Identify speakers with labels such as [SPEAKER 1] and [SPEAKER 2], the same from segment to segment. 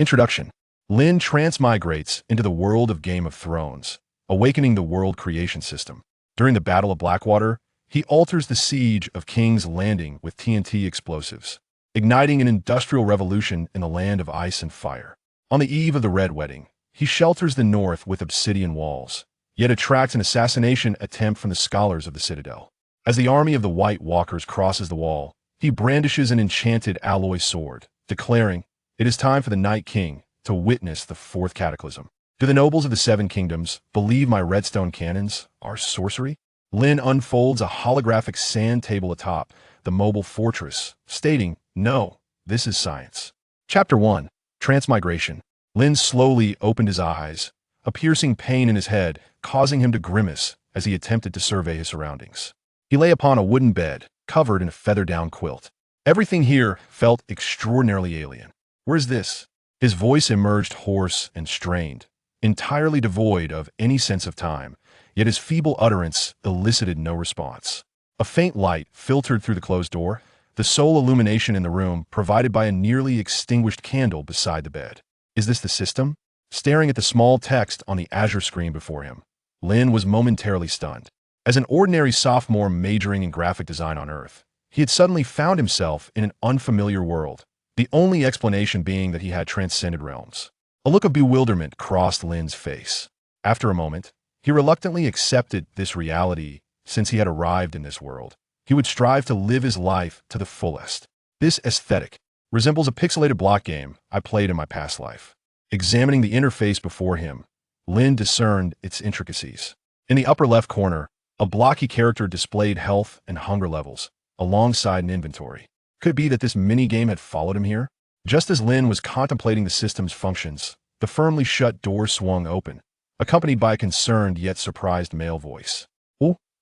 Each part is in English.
[SPEAKER 1] Introduction. Lynn transmigrates into the world of Game of Thrones, awakening the world creation system. During the Battle of Blackwater, he alters the siege of King's Landing with TNT explosives, igniting an industrial revolution in the land of ice and fire. On the eve of the Red Wedding, he shelters the north with obsidian walls, yet attracts an assassination attempt from the scholars of the Citadel. As the army of the White Walkers crosses the wall, he brandishes an enchanted alloy sword, declaring, "It is time for the Night King to witness the fourth cataclysm." Do the nobles of the Seven Kingdoms believe my redstone cannons are sorcery? Lynn unfolds a holographic sand table atop the mobile fortress, stating, "No, this is science." Chapter 1. Transmigration. Lynn slowly opened his eyes, a piercing pain in his head causing him to grimace as he attempted to survey his surroundings. He lay upon a wooden bed, covered in a feather-down quilt. Everything here felt extraordinarily alien. "Where's this?" His voice emerged hoarse and strained, entirely devoid of any sense of time, yet his feeble utterance elicited no response. A faint light filtered through the closed door, the sole illumination in the room provided by a nearly extinguished candle beside the bed. Is this the system? Staring at the small text on the azure screen before him, Lynn was momentarily stunned. As an ordinary sophomore majoring in graphic design on Earth, he had suddenly found himself in an unfamiliar world, the only explanation being that he had transcended realms. A look of bewilderment crossed Lynn's face. After a moment, he reluctantly accepted this reality. Since he had arrived in this world, he would strive to live his life to the fullest. This aesthetic resembles a pixelated block game I played in my past life. Examining the interface before him, Lynn discerned its intricacies. In the upper left corner, a blocky character displayed health and hunger levels, alongside an inventory. Could it be that this mini-game had followed him here? Just as Lynn was contemplating the system's functions, the firmly shut door swung open, accompanied by a concerned yet surprised male voice.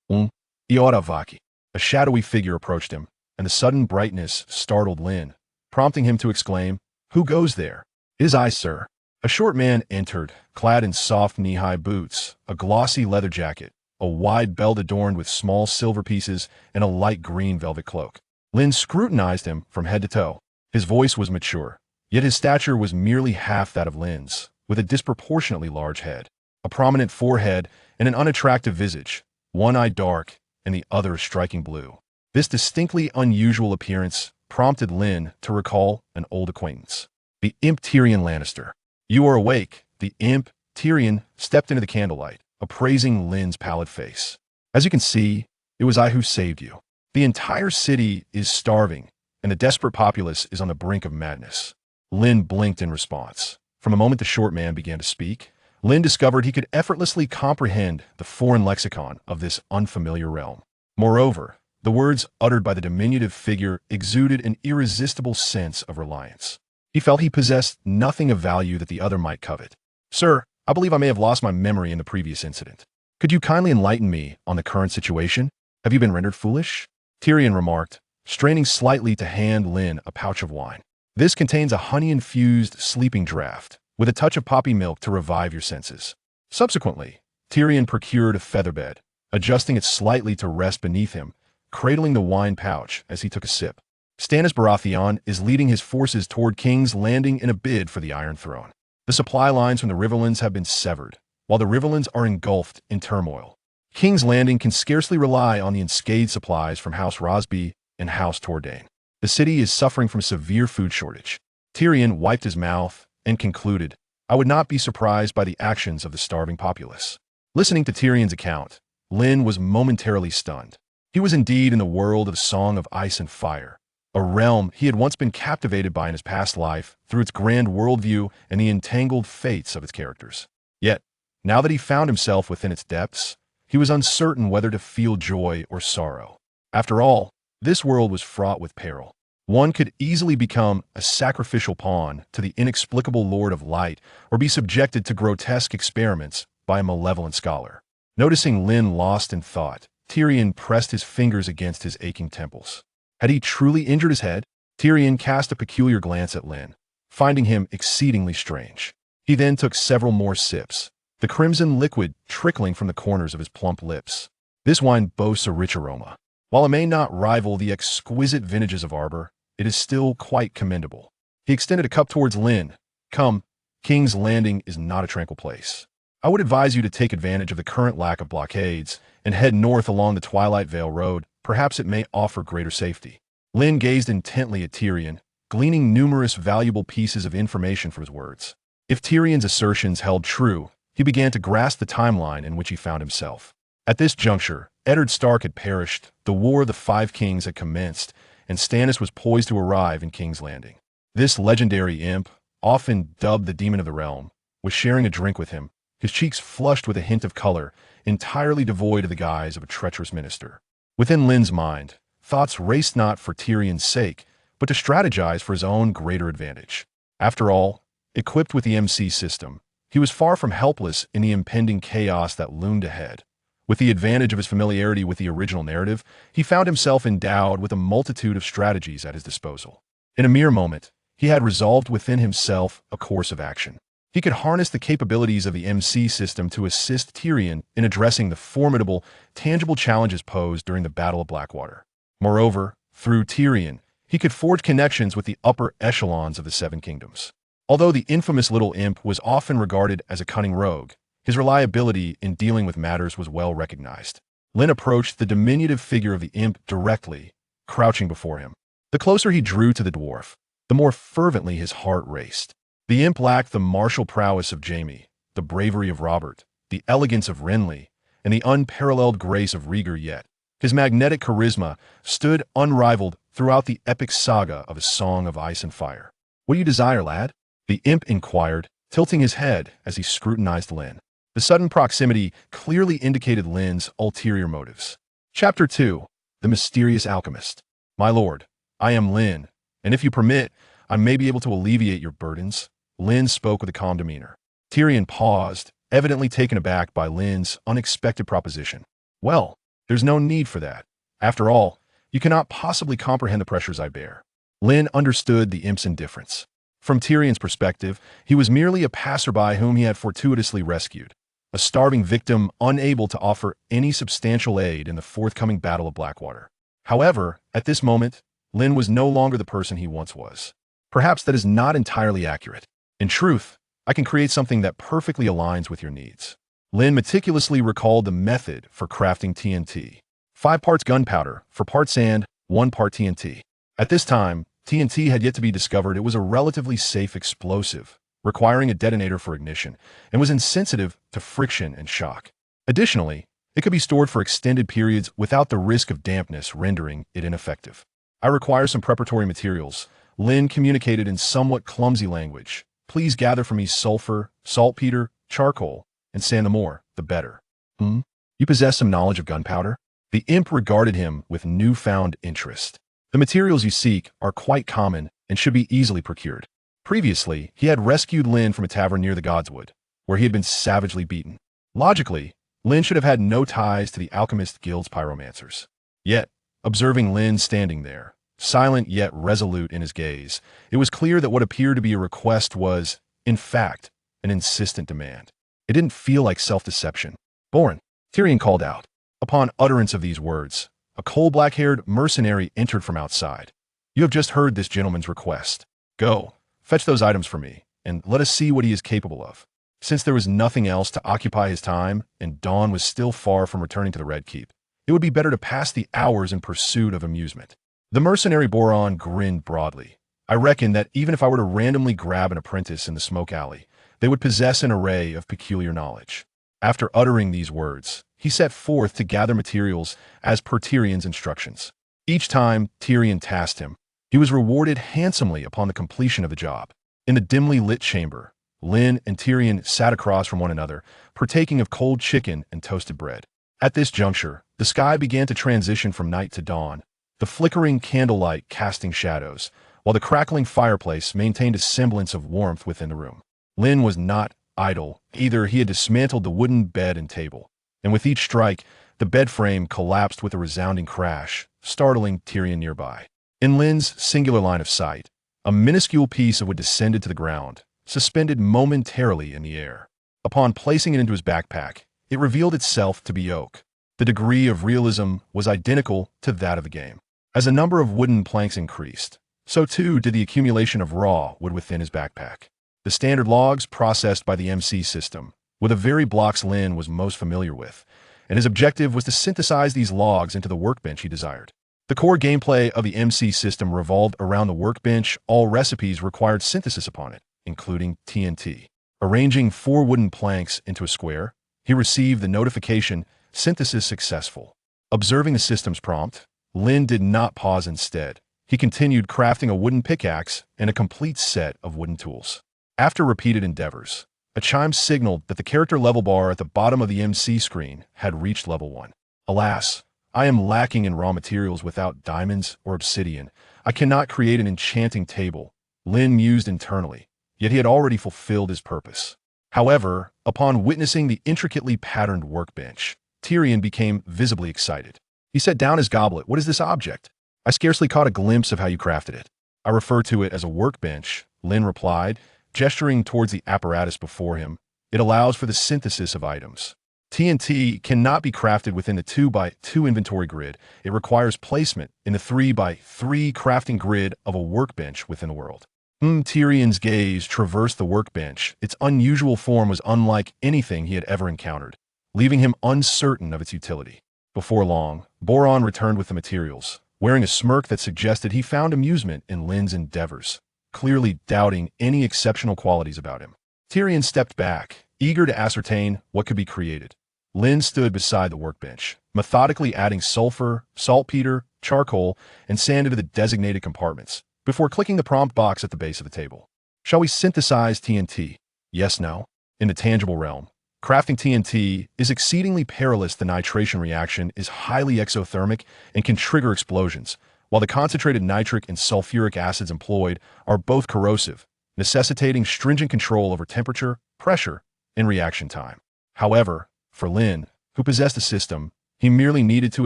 [SPEAKER 1] Iora Vaki. A shadowy figure approached him, and the sudden brightness startled Lynn, prompting him to exclaim, "Who goes there?" "It is I, sir." A short man entered, clad in soft knee-high boots, a glossy leather jacket, a wide belt adorned with small silver pieces, and a light green velvet cloak. Lynn scrutinized him from head to toe. His voice was mature, yet his stature was merely half that of Lynn's, with a disproportionately large head, a prominent forehead, and an unattractive visage, one eye dark and the other striking blue. This distinctly unusual appearance prompted Lynn to recall an old acquaintance. The imp Tyrion Lannister. "You are awake." The imp, Tyrion, stepped into the candlelight, appraising Lynn's pallid face. "As you can see, it was I who saved you. The entire city is starving, and the desperate populace is on the brink of madness." Lynn blinked in response. From the moment the short man began to speak, Lynn discovered he could effortlessly comprehend the foreign lexicon of this unfamiliar realm. Moreover, the words uttered by the diminutive figure exuded an irresistible sense of reliance. He felt he possessed nothing of value that the other might covet. "Sir, I believe I may have lost my memory in the previous incident. Could you kindly enlighten me on the current situation? Have you been rendered foolish?" Tyrion remarked, straining slightly to hand Lynn a pouch of wine. "This contains a honey-infused sleeping draught, with a touch of poppy milk to revive your senses." Subsequently, Tyrion procured a featherbed, adjusting it slightly to rest beneath him, cradling the wine pouch as he took a sip. "Stannis Baratheon is leading his forces toward King's Landing in a bid for the Iron Throne. The supply lines from the Riverlands have been severed, while the Riverlands are engulfed in turmoil. King's Landing can scarcely rely on the unscathed supplies from House Rosby and House Tordain. The city is suffering from a severe food shortage." Tyrion wiped his mouth and concluded, "I would not be surprised by the actions of the starving populace." Listening to Tyrion's account, Lynn was momentarily stunned. He was indeed in the world of Song of Ice and Fire, a realm he had once been captivated by in his past life through its grand worldview and the entangled fates of its characters. Yet, now that he found himself within its depths, he was uncertain whether to feel joy or sorrow. After all, this world was fraught with peril. One could easily become a sacrificial pawn to the inexplicable Lord of Light or be subjected to grotesque experiments by a malevolent scholar. Noticing Lynn lost in thought, Tyrion pressed his fingers against his aching temples. Had he truly injured his head? Tyrion cast a peculiar glance at Lynn, finding him exceedingly strange. He then took several more sips, the crimson liquid trickling from the corners of his plump lips. "This wine boasts a rich aroma. While it may not rival the exquisite vintages of Arbor, it is still quite commendable." He extended a cup towards Lynn, Come, King's Landing is not a tranquil place. I would advise you to take advantage of the current lack of blockades and head north along the Twilight Vale Road. Perhaps it may offer greater safety. Lynn gazed intently at Tyrion, gleaning numerous valuable pieces of information from his words. If Tyrion's assertions held true, he began to grasp the timeline in which he found himself. At this juncture, Eddard Stark had perished, the War of the Five Kings had commenced, and Stannis was poised to arrive in King's Landing. This legendary imp, often dubbed the Demon of the Realm, was sharing a drink with him, his cheeks flushed with a hint of color, entirely devoid of the guise of a treacherous minister. Within Lynn's mind, thoughts raced not for Tyrion's sake, but to strategize for his own greater advantage. After all, equipped with the MC system, he was far from helpless in the impending chaos that loomed ahead. With the advantage of his familiarity with the original narrative, he found himself endowed with a multitude of strategies at his disposal. In a mere moment, he had resolved within himself a course of action. He could harness the capabilities of the MC system to assist Tyrion in addressing the formidable, tangible challenges posed during the Battle of Blackwater. Moreover, through Tyrion, he could forge connections with the upper echelons of the Seven Kingdoms. Although the infamous little imp was often regarded as a cunning rogue, his reliability in dealing with matters was well recognized. Lynn approached the diminutive figure of the imp directly, crouching before him. The closer he drew to the dwarf, the more fervently his heart raced. The imp lacked the martial prowess of Jaime, the bravery of Robert, the elegance of Renly, and the unparalleled grace of Rhaegar yet. His magnetic charisma stood unrivaled throughout the epic saga of A Song of Ice and Fire. "What do you desire, lad?" the imp inquired, tilting his head as he scrutinized Lynn. The sudden proximity clearly indicated Lynn's ulterior motives. Chapter 2. The Mysterious Alchemist. "My lord, I am Lynn, and if you permit, I may be able to alleviate your burdens." Lynn spoke with a calm demeanor. Tyrion paused, evidently taken aback by Lynn's unexpected proposition. "Well, there's no need for that. After all, you cannot possibly comprehend the pressures I bear." Lynn understood the imp's indifference. From Tyrion's perspective, he was merely a passerby whom he had fortuitously rescued, a starving victim unable to offer any substantial aid in the forthcoming Battle of Blackwater. However, at this moment, Lynn was no longer the person he once was. Perhaps that is not entirely accurate. In truth, I can create something that perfectly aligns with your needs. Lynn meticulously recalled the method for crafting TNT. 5 parts gunpowder for part sand, 1 part TNT. At this time, TNT had yet to be discovered. It was a relatively safe explosive, requiring a detonator for ignition, and was insensitive to friction and shock. Additionally, it could be stored for extended periods without the risk of dampness rendering it ineffective. "I require some preparatory materials," Lynn communicated in somewhat clumsy language. "Please gather for me sulfur, saltpeter, charcoal, and sand. The more, the better." You possess some knowledge of gunpowder?" The imp regarded him with newfound interest. "The materials you seek are quite common and should be easily procured." Previously, he had rescued Lynn from a tavern near the Godswood, where he had been savagely beaten. Logically, Lynn should have had no ties to the Alchemist Guild's pyromancers. Yet, observing Lynn standing there, silent yet resolute in his gaze, it was clear that what appeared to be a request was, in fact, an insistent demand. It didn't feel like self-deception. "Boren," Tyrion called out. Upon utterance of these words, a coal-black-haired mercenary entered from outside. "You have just heard this gentleman's request. Go, fetch those items for me, and let us see what he is capable of." Since there was nothing else to occupy his time, and Dawn was still far from returning to the Red Keep, it would be better to pass the hours in pursuit of amusement. The mercenary Boron grinned broadly. "I reckon that even if I were to randomly grab an apprentice in the smoke alley, they would possess an array of peculiar knowledge." After uttering these words, he set forth to gather materials as per Tyrion's instructions. Each time Tyrion tasked him, he was rewarded handsomely upon the completion of the job. In the dimly lit chamber, Lynn and Tyrion sat across from one another, partaking of cold chicken and toasted bread. At this juncture, the sky began to transition from night to dawn, the flickering candlelight casting shadows, while the crackling fireplace maintained a semblance of warmth within the room. Lynn was not idle either. He had dismantled the wooden bed and table, and with each strike, the bed frame collapsed with a resounding crash, startling Tyrion nearby. In Lynn's singular line of sight, a minuscule piece of wood descended to the ground, suspended momentarily in the air. Upon placing it into his backpack, it revealed itself to be oak. The degree of realism was identical to that of the game. As the number of wooden planks increased, so too did the accumulation of raw wood within his backpack. the standard logs processed by the MC system, were the very blocks Lynn was most familiar with, and his objective was to synthesize these logs into the workbench he desired. The core gameplay of the MC system revolved around the workbench. All recipes required synthesis upon it, including TNT. Arranging 4 wooden planks into a square, he received the notification, "Synthesis successful." Observing the system's prompt, Lynn did not pause. Instead, he continued crafting a wooden pickaxe and a complete set of wooden tools. After repeated endeavors, a chime signaled that the character level bar at the bottom of the MC screen had reached level 1. Alas, I am lacking in raw materials. Without diamonds or obsidian, I cannot create an enchanting table, Lynn mused internally, yet he had already fulfilled his purpose. However, upon witnessing the intricately patterned workbench, Tyrion became visibly excited. He set down his goblet. "What is this object? I scarcely caught a glimpse of how you crafted it." "I refer to it as a workbench," Lynn replied, gesturing towards the apparatus before him. "It allows for the synthesis of items. TNT cannot be crafted within the 2x2 inventory grid. It requires placement in the 3x3 crafting grid of a workbench within the world." Tyrion's gaze traversed the workbench. Its unusual form was unlike anything he had ever encountered, leaving him uncertain of its utility. Before long, Boron returned with the materials, wearing a smirk that suggested he found amusement in Lynn's endeavors, clearly doubting any exceptional qualities about him. Tyrion stepped back, eager to ascertain what could be created. Lynn stood beside the workbench, methodically adding sulfur, saltpeter, charcoal, and sand into the designated compartments, before clicking the prompt box at the base of the table. "Shall we synthesize TNT? Yes, no?" In the tangible realm, crafting TNT is exceedingly perilous. The nitration reaction is highly exothermic and can trigger explosions, while the concentrated nitric and sulfuric acids employed are both corrosive, necessitating stringent control over temperature, pressure, and reaction time. However, for Lynn, who possessed a system, he merely needed to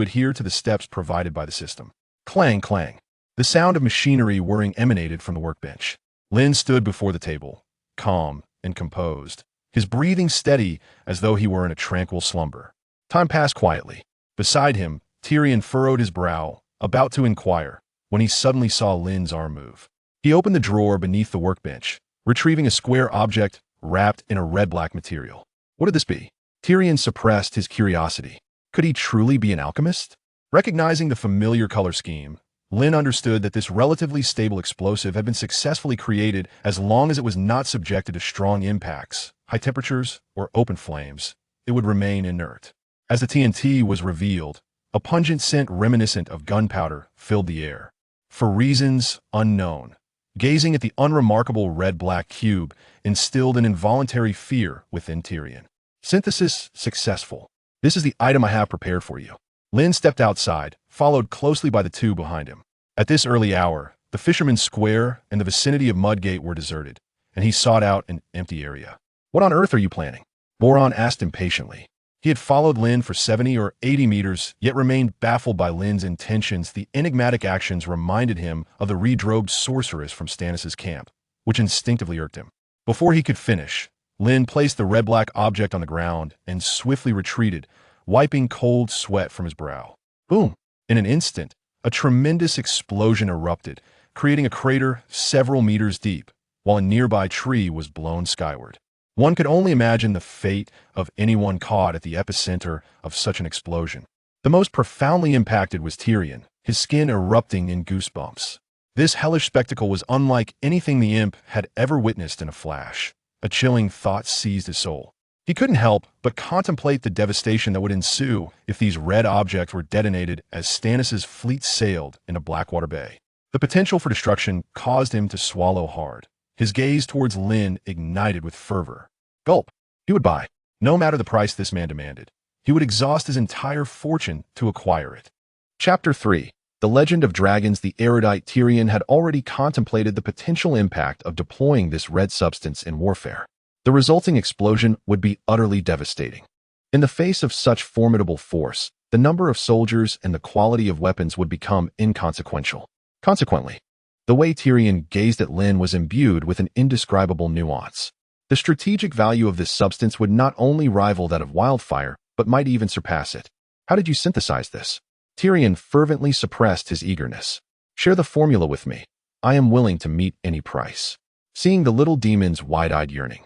[SPEAKER 1] adhere to the steps provided by the system. Clang, clang. The sound of machinery whirring emanated from the workbench. Lynn stood before the table, calm and composed, his breathing steady as though he were in a tranquil slumber. Time passed quietly. Beside him, Tyrion furrowed his brow, about to inquire, when he suddenly saw Lynn's arm move. He opened the drawer beneath the workbench, retrieving a square object wrapped in a red-black material. What could this be? Tyrion suppressed his curiosity. Could he truly be an alchemist? Recognizing the familiar color scheme, Lynn understood that this relatively stable explosive had been successfully created. As long as it was not subjected to strong impacts, high temperatures, or open flames, it would remain inert. As the TNT was revealed, a pungent scent reminiscent of gunpowder filled the air. For reasons unknown, gazing at the unremarkable red-black cube instilled an involuntary fear within Tyrion. Synthesis successful. "This is the item I have prepared for you." Lynn stepped outside, followed closely by the two behind him. At this early hour, the Fisherman's Square and the vicinity of Mudgate were deserted, and he sought out an empty area. "What on earth are you planning?" Boron asked impatiently. He had followed Lynn for 70 or 80 meters, yet remained baffled by Lynn's intentions. The enigmatic actions reminded him of the redrobed sorceress from Stannis' camp, which instinctively irked him. Before he could finish, Lynn placed the red-black object on the ground and swiftly retreated, wiping cold sweat from his brow. Boom! In an instant, a tremendous explosion erupted, creating a crater several meters deep, while a nearby tree was blown skyward. One could only imagine the fate of anyone caught at the epicenter of such an explosion. The most profoundly impacted was Tyrion, his skin erupting in goosebumps. This hellish spectacle was unlike anything the imp had ever witnessed. In a flash, a chilling thought seized his soul. He couldn't help but contemplate the devastation that would ensue if these red objects were detonated as Stannis' fleet sailed into Blackwater Bay. The potential for destruction caused him to swallow hard. His gaze towards Lynn ignited with fervor. Gulp. He would buy, no matter the price this man demanded. He would exhaust his entire fortune to acquire it. Chapter 3. The Legend of Dragons. The erudite Tyrion had already contemplated the potential impact of deploying this red substance in warfare. The resulting explosion would be utterly devastating. In the face of such formidable force, the number of soldiers and the quality of weapons would become inconsequential. Consequently, the way Tyrion gazed at Lynn was imbued with an indescribable nuance. The strategic value of this substance would not only rival that of wildfire, but might even surpass it. How did you synthesize this? Tyrion fervently suppressed his eagerness. Share the formula with me. I am willing to meet any price. seeing the little demon's wide-eyed yearning.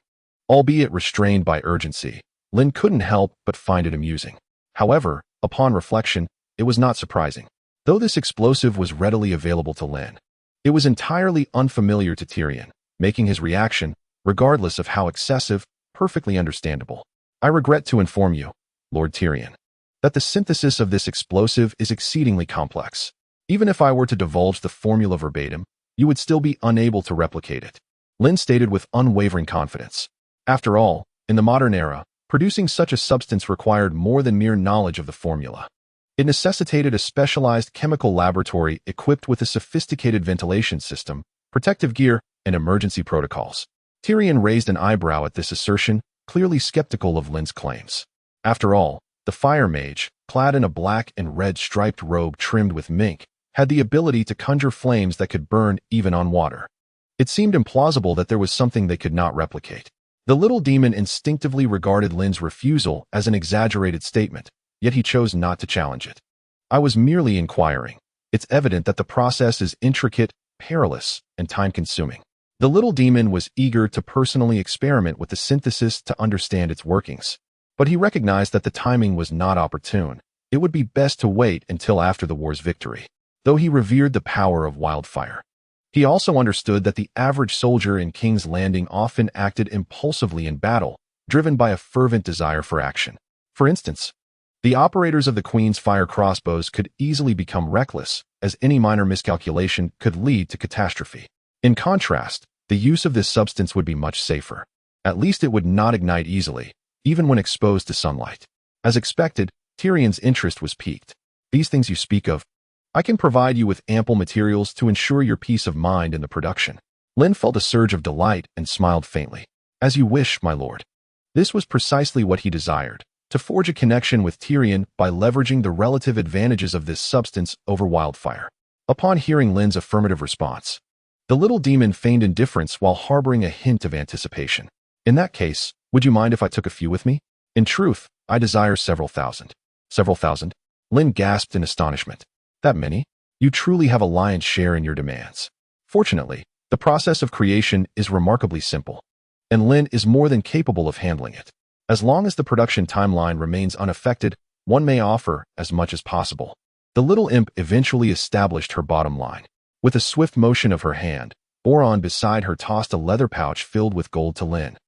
[SPEAKER 1] Albeit restrained by urgency, Lynn couldn't help but find it amusing. However, upon reflection, it was not surprising. Though this explosive was readily available to Lynn, it was entirely unfamiliar to Tyrion, making his reaction, regardless of how excessive, perfectly understandable. I regret to inform you, Lord Tyrion, that the synthesis of this explosive is exceedingly complex. Even if I were to divulge the formula verbatim, you would still be unable to replicate it, Lynn stated with unwavering confidence. After all, in the modern era, producing such a substance required more than mere knowledge of the formula. It necessitated a specialized chemical laboratory equipped with a sophisticated ventilation system, protective gear, and emergency protocols. Tyrion raised an eyebrow at this assertion, clearly skeptical of Lynn's claims. After all, the fire mage, clad in a black and red striped robe trimmed with mink, had the ability to conjure flames that could burn even on water. It seemed implausible that there was something they could not replicate. The little demon instinctively regarded Lynn's refusal as an exaggerated statement, yet he chose not to challenge it. I was merely inquiring. It's evident that the process is intricate, perilous, and time-consuming. The little demon was eager to personally experiment with the synthesis to understand its workings. But he recognized that the timing was not opportune. It would be best to wait until after the war's victory, though he revered the power of wildfire. He also understood that the average soldier in King's Landing often acted impulsively in battle, driven by a fervent desire for action. For instance, the operators of the Queen's fire crossbows could easily become reckless, as any minor miscalculation could lead to catastrophe. In contrast, the use of this substance would be much safer. At least it would not ignite easily, even when exposed to sunlight. As expected, Tyrion's interest was piqued. These things you speak of, I can provide you with ample materials to ensure your peace of mind in the production. Lynn felt a surge of delight and smiled faintly. As you wish, my lord. This was precisely what he desired, to forge a connection with Tyrion by leveraging the relative advantages of this substance over wildfire. Upon hearing Lynn's affirmative response, the little demon feigned indifference while harboring a hint of anticipation. In that case, would you mind if I took a few with me? In truth, I desire several thousand. Several thousand? Lynn gasped in astonishment. That many? You truly have a lion's share in your demands. Fortunately, the process of creation is remarkably simple, and Lynn is more than capable of handling it. As long as the production timeline remains unaffected, one may offer as much as possible. The little imp eventually established her bottom line. With a swift motion of her hand, Boron beside her tossed a leather pouch filled with gold to Lynn,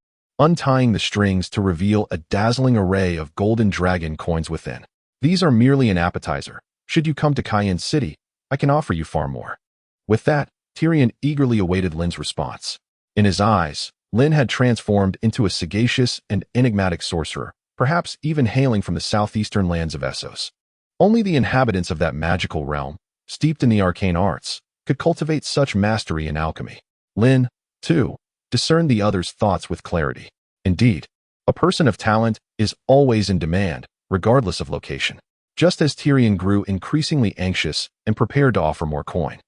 [SPEAKER 1] untying the strings to reveal a dazzling array of golden dragon coins within. These are merely an appetizer. Should you come to Cayenne City, I can offer you far more. With that, Tyrion eagerly awaited Lynn's response. In his eyes, Lynn had transformed into a sagacious and enigmatic sorcerer, perhaps even hailing from the southeastern lands of Essos. Only the inhabitants of that magical realm, steeped in the arcane arts, could cultivate such mastery in alchemy. Lynn, too, discerned the other's thoughts with clarity. Indeed, a person of talent is always in demand, regardless of location. Just as Tyrion grew increasingly anxious and prepared to offer more coin,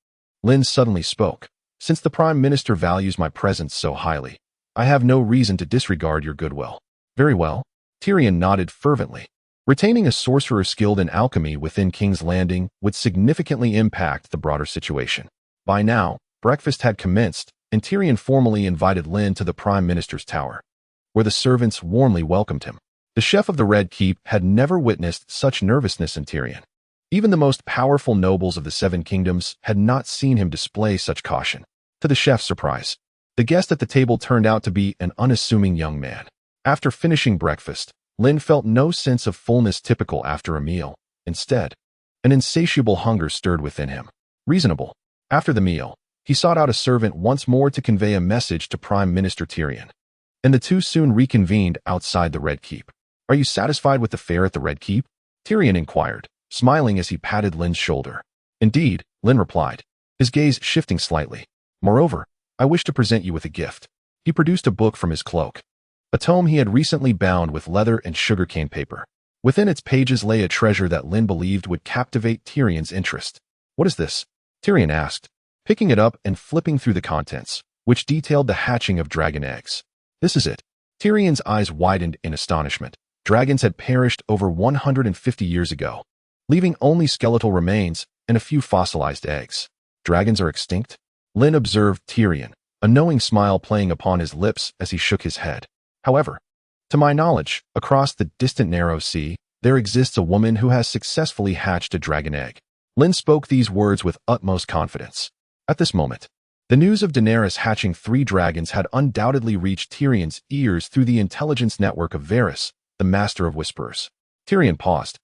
[SPEAKER 1] Lynn suddenly spoke. Since the Prime Minister values my presence so highly, I have no reason to disregard your goodwill. Very well. Tyrion nodded fervently. Retaining a sorcerer skilled in alchemy within King's Landing would significantly impact the broader situation. By now, breakfast had commenced, and Tyrion formally invited Lynn to the Prime Minister's tower, where the servants warmly welcomed him. The chef of the Red Keep had never witnessed such nervousness in Tyrion. Even the most powerful nobles of the Seven Kingdoms had not seen him display such caution. To the chef's surprise, the guest at the table turned out to be an unassuming young man. After finishing breakfast, Lynn felt no sense of fullness typical after a meal. Instead, an insatiable hunger stirred within him. Reasonable. After the meal, he sought out a servant once more to convey a message to Prime Minister Tyrion, and the two soon reconvened outside the Red Keep. Are you satisfied with the fare at the Red Keep? Tyrion inquired, smiling as he patted Lynn's shoulder. Indeed, Lynn replied, his gaze shifting slightly. Moreover, I wish to present you with a gift. He produced a book from his cloak, a tome he had recently bound with leather and sugarcane paper. Within its pages lay a treasure that Lynn believed would captivate Tyrion's interest. What is this? Tyrion asked, picking it up and flipping through the contents, which detailed the hatching of dragon eggs. This is it. Tyrion's eyes widened in astonishment. Dragons had perished over 150 years ago, leaving only skeletal remains and a few fossilized eggs. Dragons are extinct? Lynn observed Tyrion, a knowing smile playing upon his lips as he shook his head. However, to my knowledge, across the distant narrow sea, there exists a woman who has successfully hatched a dragon egg. Lynn spoke these words with utmost confidence. At this moment, the news of Daenerys hatching 3 dragons had undoubtedly reached Tyrion's ears through the intelligence network of Varys, the Master of Whisperers. Tyrion paused,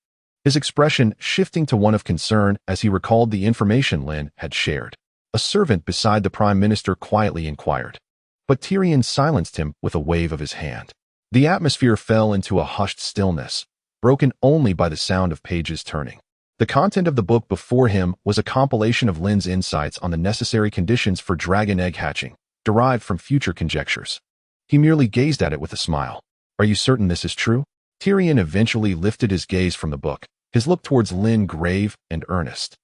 [SPEAKER 1] his expression shifting to one of concern as he recalled the information Lynn had shared. A servant beside the Prime Minister quietly inquired, but Tyrion silenced him with a wave of his hand. The atmosphere fell into a hushed stillness, broken only by the sound of pages turning. The content of the book before him was a compilation of Lynn's insights on the necessary conditions for dragon egg hatching, derived from future conjectures. He merely gazed at it with a smile. Are you certain this is true? Tyrion eventually lifted his gaze from the book, his look towards Lynn grave and earnest.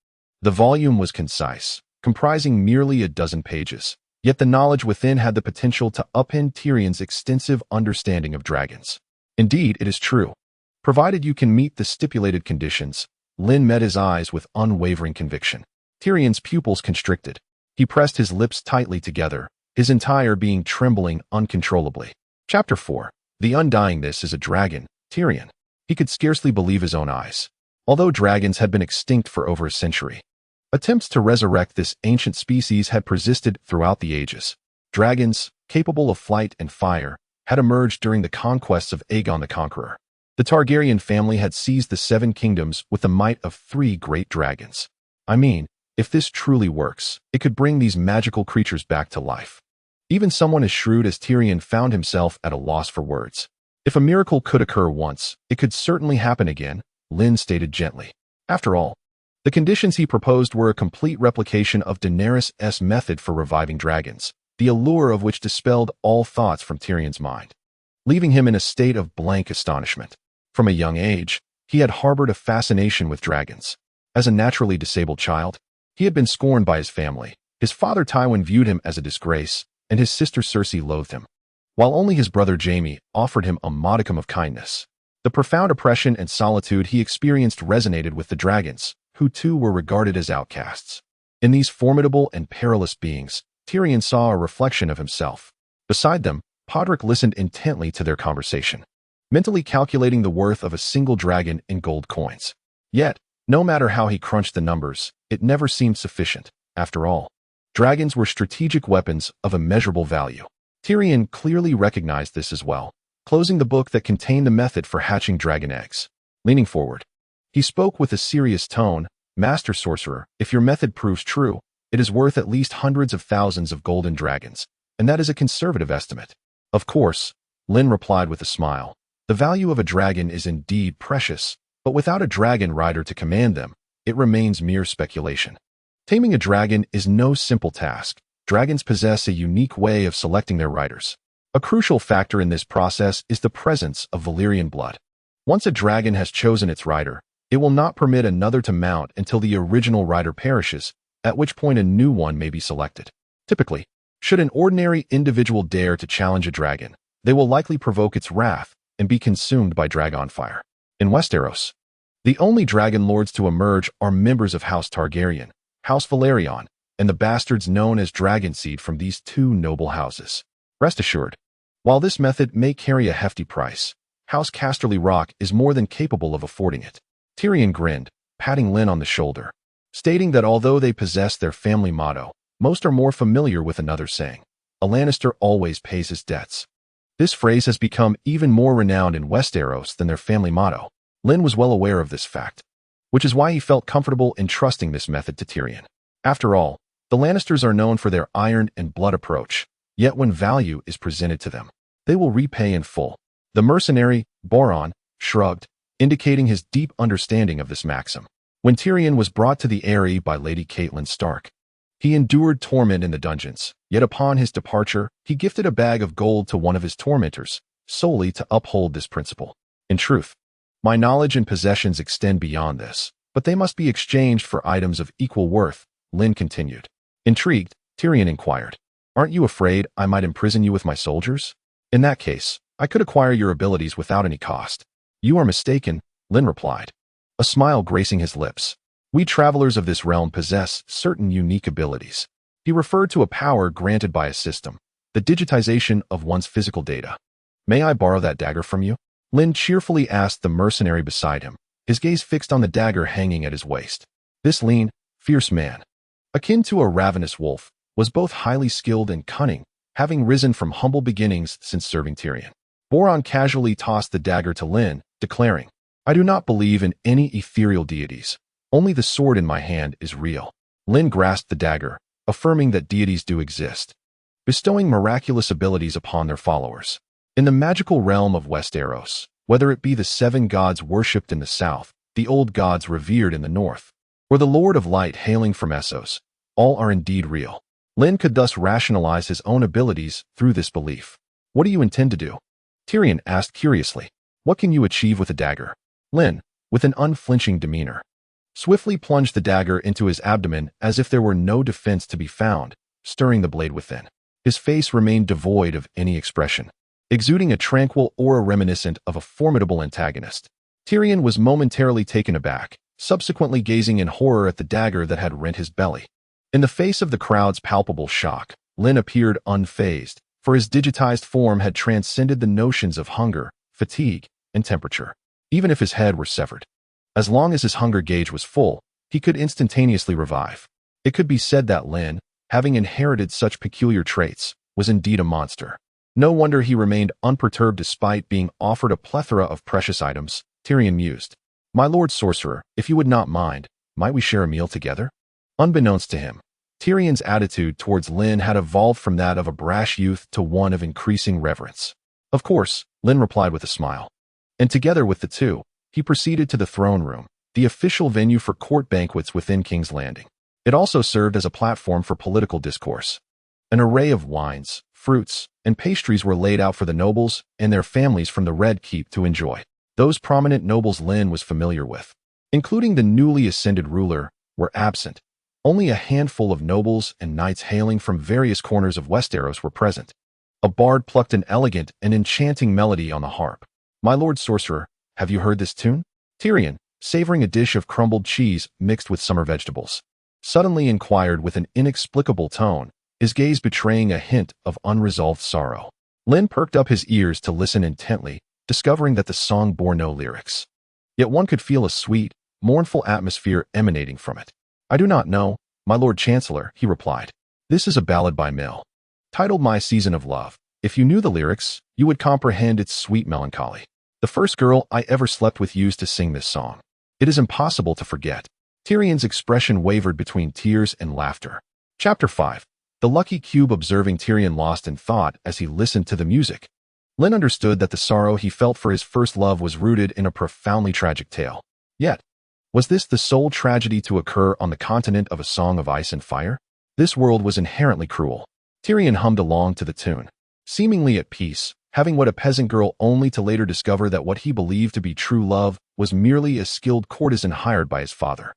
[SPEAKER 1] The volume was concise, comprising merely a dozen pages, yet the knowledge within had the potential to upend Tyrion's extensive understanding of dragons. Indeed, it is true. Provided you can meet the stipulated conditions, Lynn met his eyes with unwavering conviction. Tyrion's pupils constricted. He pressed his lips tightly together, his entire being trembling uncontrollably. Chapter 4. The Undying. This is a dragon, Tyrion. He could scarcely believe his own eyes. Although dragons had been extinct for over a century, attempts to resurrect this ancient species had persisted throughout the ages. Dragons, capable of flight and fire, had emerged during the conquests of Aegon the Conqueror. The Targaryen family had seized the 7 kingdoms with the might of 3 great dragons. I mean, if this truly works, it could bring these magical creatures back to life. Even someone as shrewd as Tyrion found himself at a loss for words. If a miracle could occur once, it could certainly happen again, Lynn stated gently. After all, the conditions he proposed were a complete replication of Daenerys' method for reviving dragons, the allure of which dispelled all thoughts from Tyrion's mind, leaving him in a state of blank astonishment. From a young age, he had harbored a fascination with dragons. As a naturally disabled child, he had been scorned by his family. His father Tywin viewed him as a disgrace, and his sister Cersei loathed him, while only his brother Jaime offered him a modicum of kindness. The profound oppression and solitude he experienced resonated with the dragons, who too were regarded as outcasts. In these formidable and perilous beings, Tyrion saw a reflection of himself. Beside them, Podrick listened intently to their conversation, mentally calculating the worth of a single dragon in gold coins. Yet, no matter how he crunched the numbers, it never seemed sufficient. After all, dragons were strategic weapons of immeasurable value. Tyrion clearly recognized this as well, closing the book that contained the method for hatching dragon eggs. Leaning forward, he spoke with a serious tone. Master Sorcerer, if your method proves true, it is worth at least hundreds of thousands of golden dragons, and that is a conservative estimate. Of course, Lynn replied with a smile. The value of a dragon is indeed precious, but without a dragon rider to command them, it remains mere speculation. Taming a dragon is no simple task. Dragons possess a unique way of selecting their riders. A crucial factor in this process is the presence of Valyrian blood. Once a dragon has chosen its rider, it will not permit another to mount until the original rider perishes, at which point a new one may be selected. Typically, should an ordinary individual dare to challenge a dragon, they will likely provoke its wrath and be consumed by dragon fire. In Westeros, the only dragon lords to emerge are members of House Targaryen, House Velaryon, and the bastards known as Dragonseed from these 2 noble houses. Rest assured, while this method may carry a hefty price, House Casterly Rock is more than capable of affording it. Tyrion grinned, patting Lynn on the shoulder, stating that although they possess their family motto, most are more familiar with another saying, "A Lannister always pays his debts." This phrase has become even more renowned in Westeros than their family motto. Lynn was well aware of this fact, which is why he felt comfortable entrusting this method to Tyrion. After all, the Lannisters are known for their iron and blood approach, yet when value is presented to them, they will repay in full. The mercenary, Boron, shrugged, indicating his deep understanding of this maxim. When Tyrion was brought to the Eyrie by Lady Catelyn Stark, he endured torment in the dungeons, yet upon his departure, he gifted a bag of gold to one of his tormentors, solely to uphold this principle. In truth, my knowledge and possessions extend beyond this, but they must be exchanged for items of equal worth, Lynn continued. Intrigued, Tyrion inquired, "Aren't you afraid I might imprison you with my soldiers? In that case, I could acquire your abilities without any cost." "You are mistaken," Lynn replied, a smile gracing his lips. "We travelers of this realm possess certain unique abilities. He referred to a power granted by a system, the digitization of one's physical data. May I borrow that dagger from you? Lynn cheerfully asked the mercenary beside him, his gaze fixed on the dagger hanging at his waist. This lean, fierce man, akin to a ravenous wolf, was both highly skilled and cunning, having risen from humble beginnings since serving Tyrion. Boron casually tossed the dagger to Lynn, declaring, I do not believe in any ethereal deities. Only the sword in my hand is real. Lynn grasped the dagger, affirming that deities do exist, bestowing miraculous abilities upon their followers. In the magical realm of Westeros, whether it be the 7 gods worshipped in the south, the old gods revered in the north, or the Lord of Light hailing from Essos, all are indeed real. Lynn could thus rationalize his own abilities through this belief. What do you intend to do? Tyrion asked curiously. What can you achieve with a dagger? Lynn, with an unflinching demeanor, swiftly plunged the dagger into his abdomen as if there were no defense to be found, stirring the blade within. His face remained devoid of any expression, exuding a tranquil aura reminiscent of a formidable antagonist. Tyrion was momentarily taken aback, subsequently gazing in horror at the dagger that had rent his belly. In the face of the crowd's palpable shock, Lynn appeared unfazed, for his digitized form had transcended the notions of hunger, fatigue, and temperature, even if his head were severed. As long as his hunger gauge was full, he could instantaneously revive. It could be said that Lynn, having inherited such peculiar traits, was indeed a monster. No wonder he remained unperturbed despite being offered a plethora of precious items, Tyrion mused. My lord sorcerer, if you would not mind, might we share a meal together? Unbeknownst to him, Tyrion's attitude towards Lynn had evolved from that of a brash youth to one of increasing reverence. Of course, Lynn replied with a smile. And together with the two, he proceeded to the throne room, the official venue for court banquets within King's Landing. It also served as a platform for political discourse. An array of wines, fruits, and pastries were laid out for the nobles and their families from the Red Keep to enjoy. Those prominent nobles Lynn was familiar with, including the newly ascended ruler, were absent. Only a handful of nobles and knights hailing from various corners of Westeros were present. A bard plucked an elegant and enchanting melody on the harp. My lord sorcerer, have you heard this tune? Tyrion, savoring a dish of crumbled cheese mixed with summer vegetables, suddenly inquired with an inexplicable tone, his gaze betraying a hint of unresolved sorrow. Lynn perked up his ears to listen intently, discovering that the song bore no lyrics. Yet one could feel a sweet, mournful atmosphere emanating from it. I do not know, my lord chancellor, he replied. This is a ballad by Mill, titled My Season of Love. If you knew the lyrics, you would comprehend its sweet melancholy. The first girl I ever slept with used to sing this song. It is impossible to forget. Tyrion's expression wavered between tears and laughter. Chapter 5. The lucky cube observing Tyrion lost in thought as he listened to the music. Lynn understood that the sorrow he felt for his first love was rooted in a profoundly tragic tale. Yet, was this the sole tragedy to occur on the continent of A Song of Ice and Fire? This world was inherently cruel. Tyrion hummed along to the tune, seemingly at peace, having wed a peasant girl only to later discover that what he believed to be true love was merely a skilled courtesan hired by his father.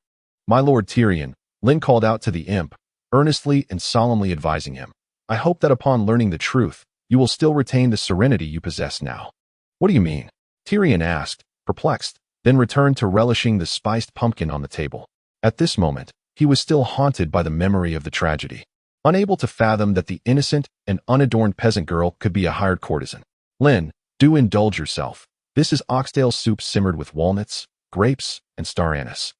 [SPEAKER 1] My lord Tyrion, Lynn called out to the imp, earnestly and solemnly advising him, I hope that upon learning the truth, you will still retain the serenity you possess now. What do you mean? Tyrion asked, perplexed, then returned to relishing the spiced pumpkin on the table. At this moment, he was still haunted by the memory of the tragedy, unable to fathom that the innocent and unadorned peasant girl could be a hired courtesan. Lynn, do indulge yourself. This is oxtail soup simmered with walnuts, grapes, and star anise.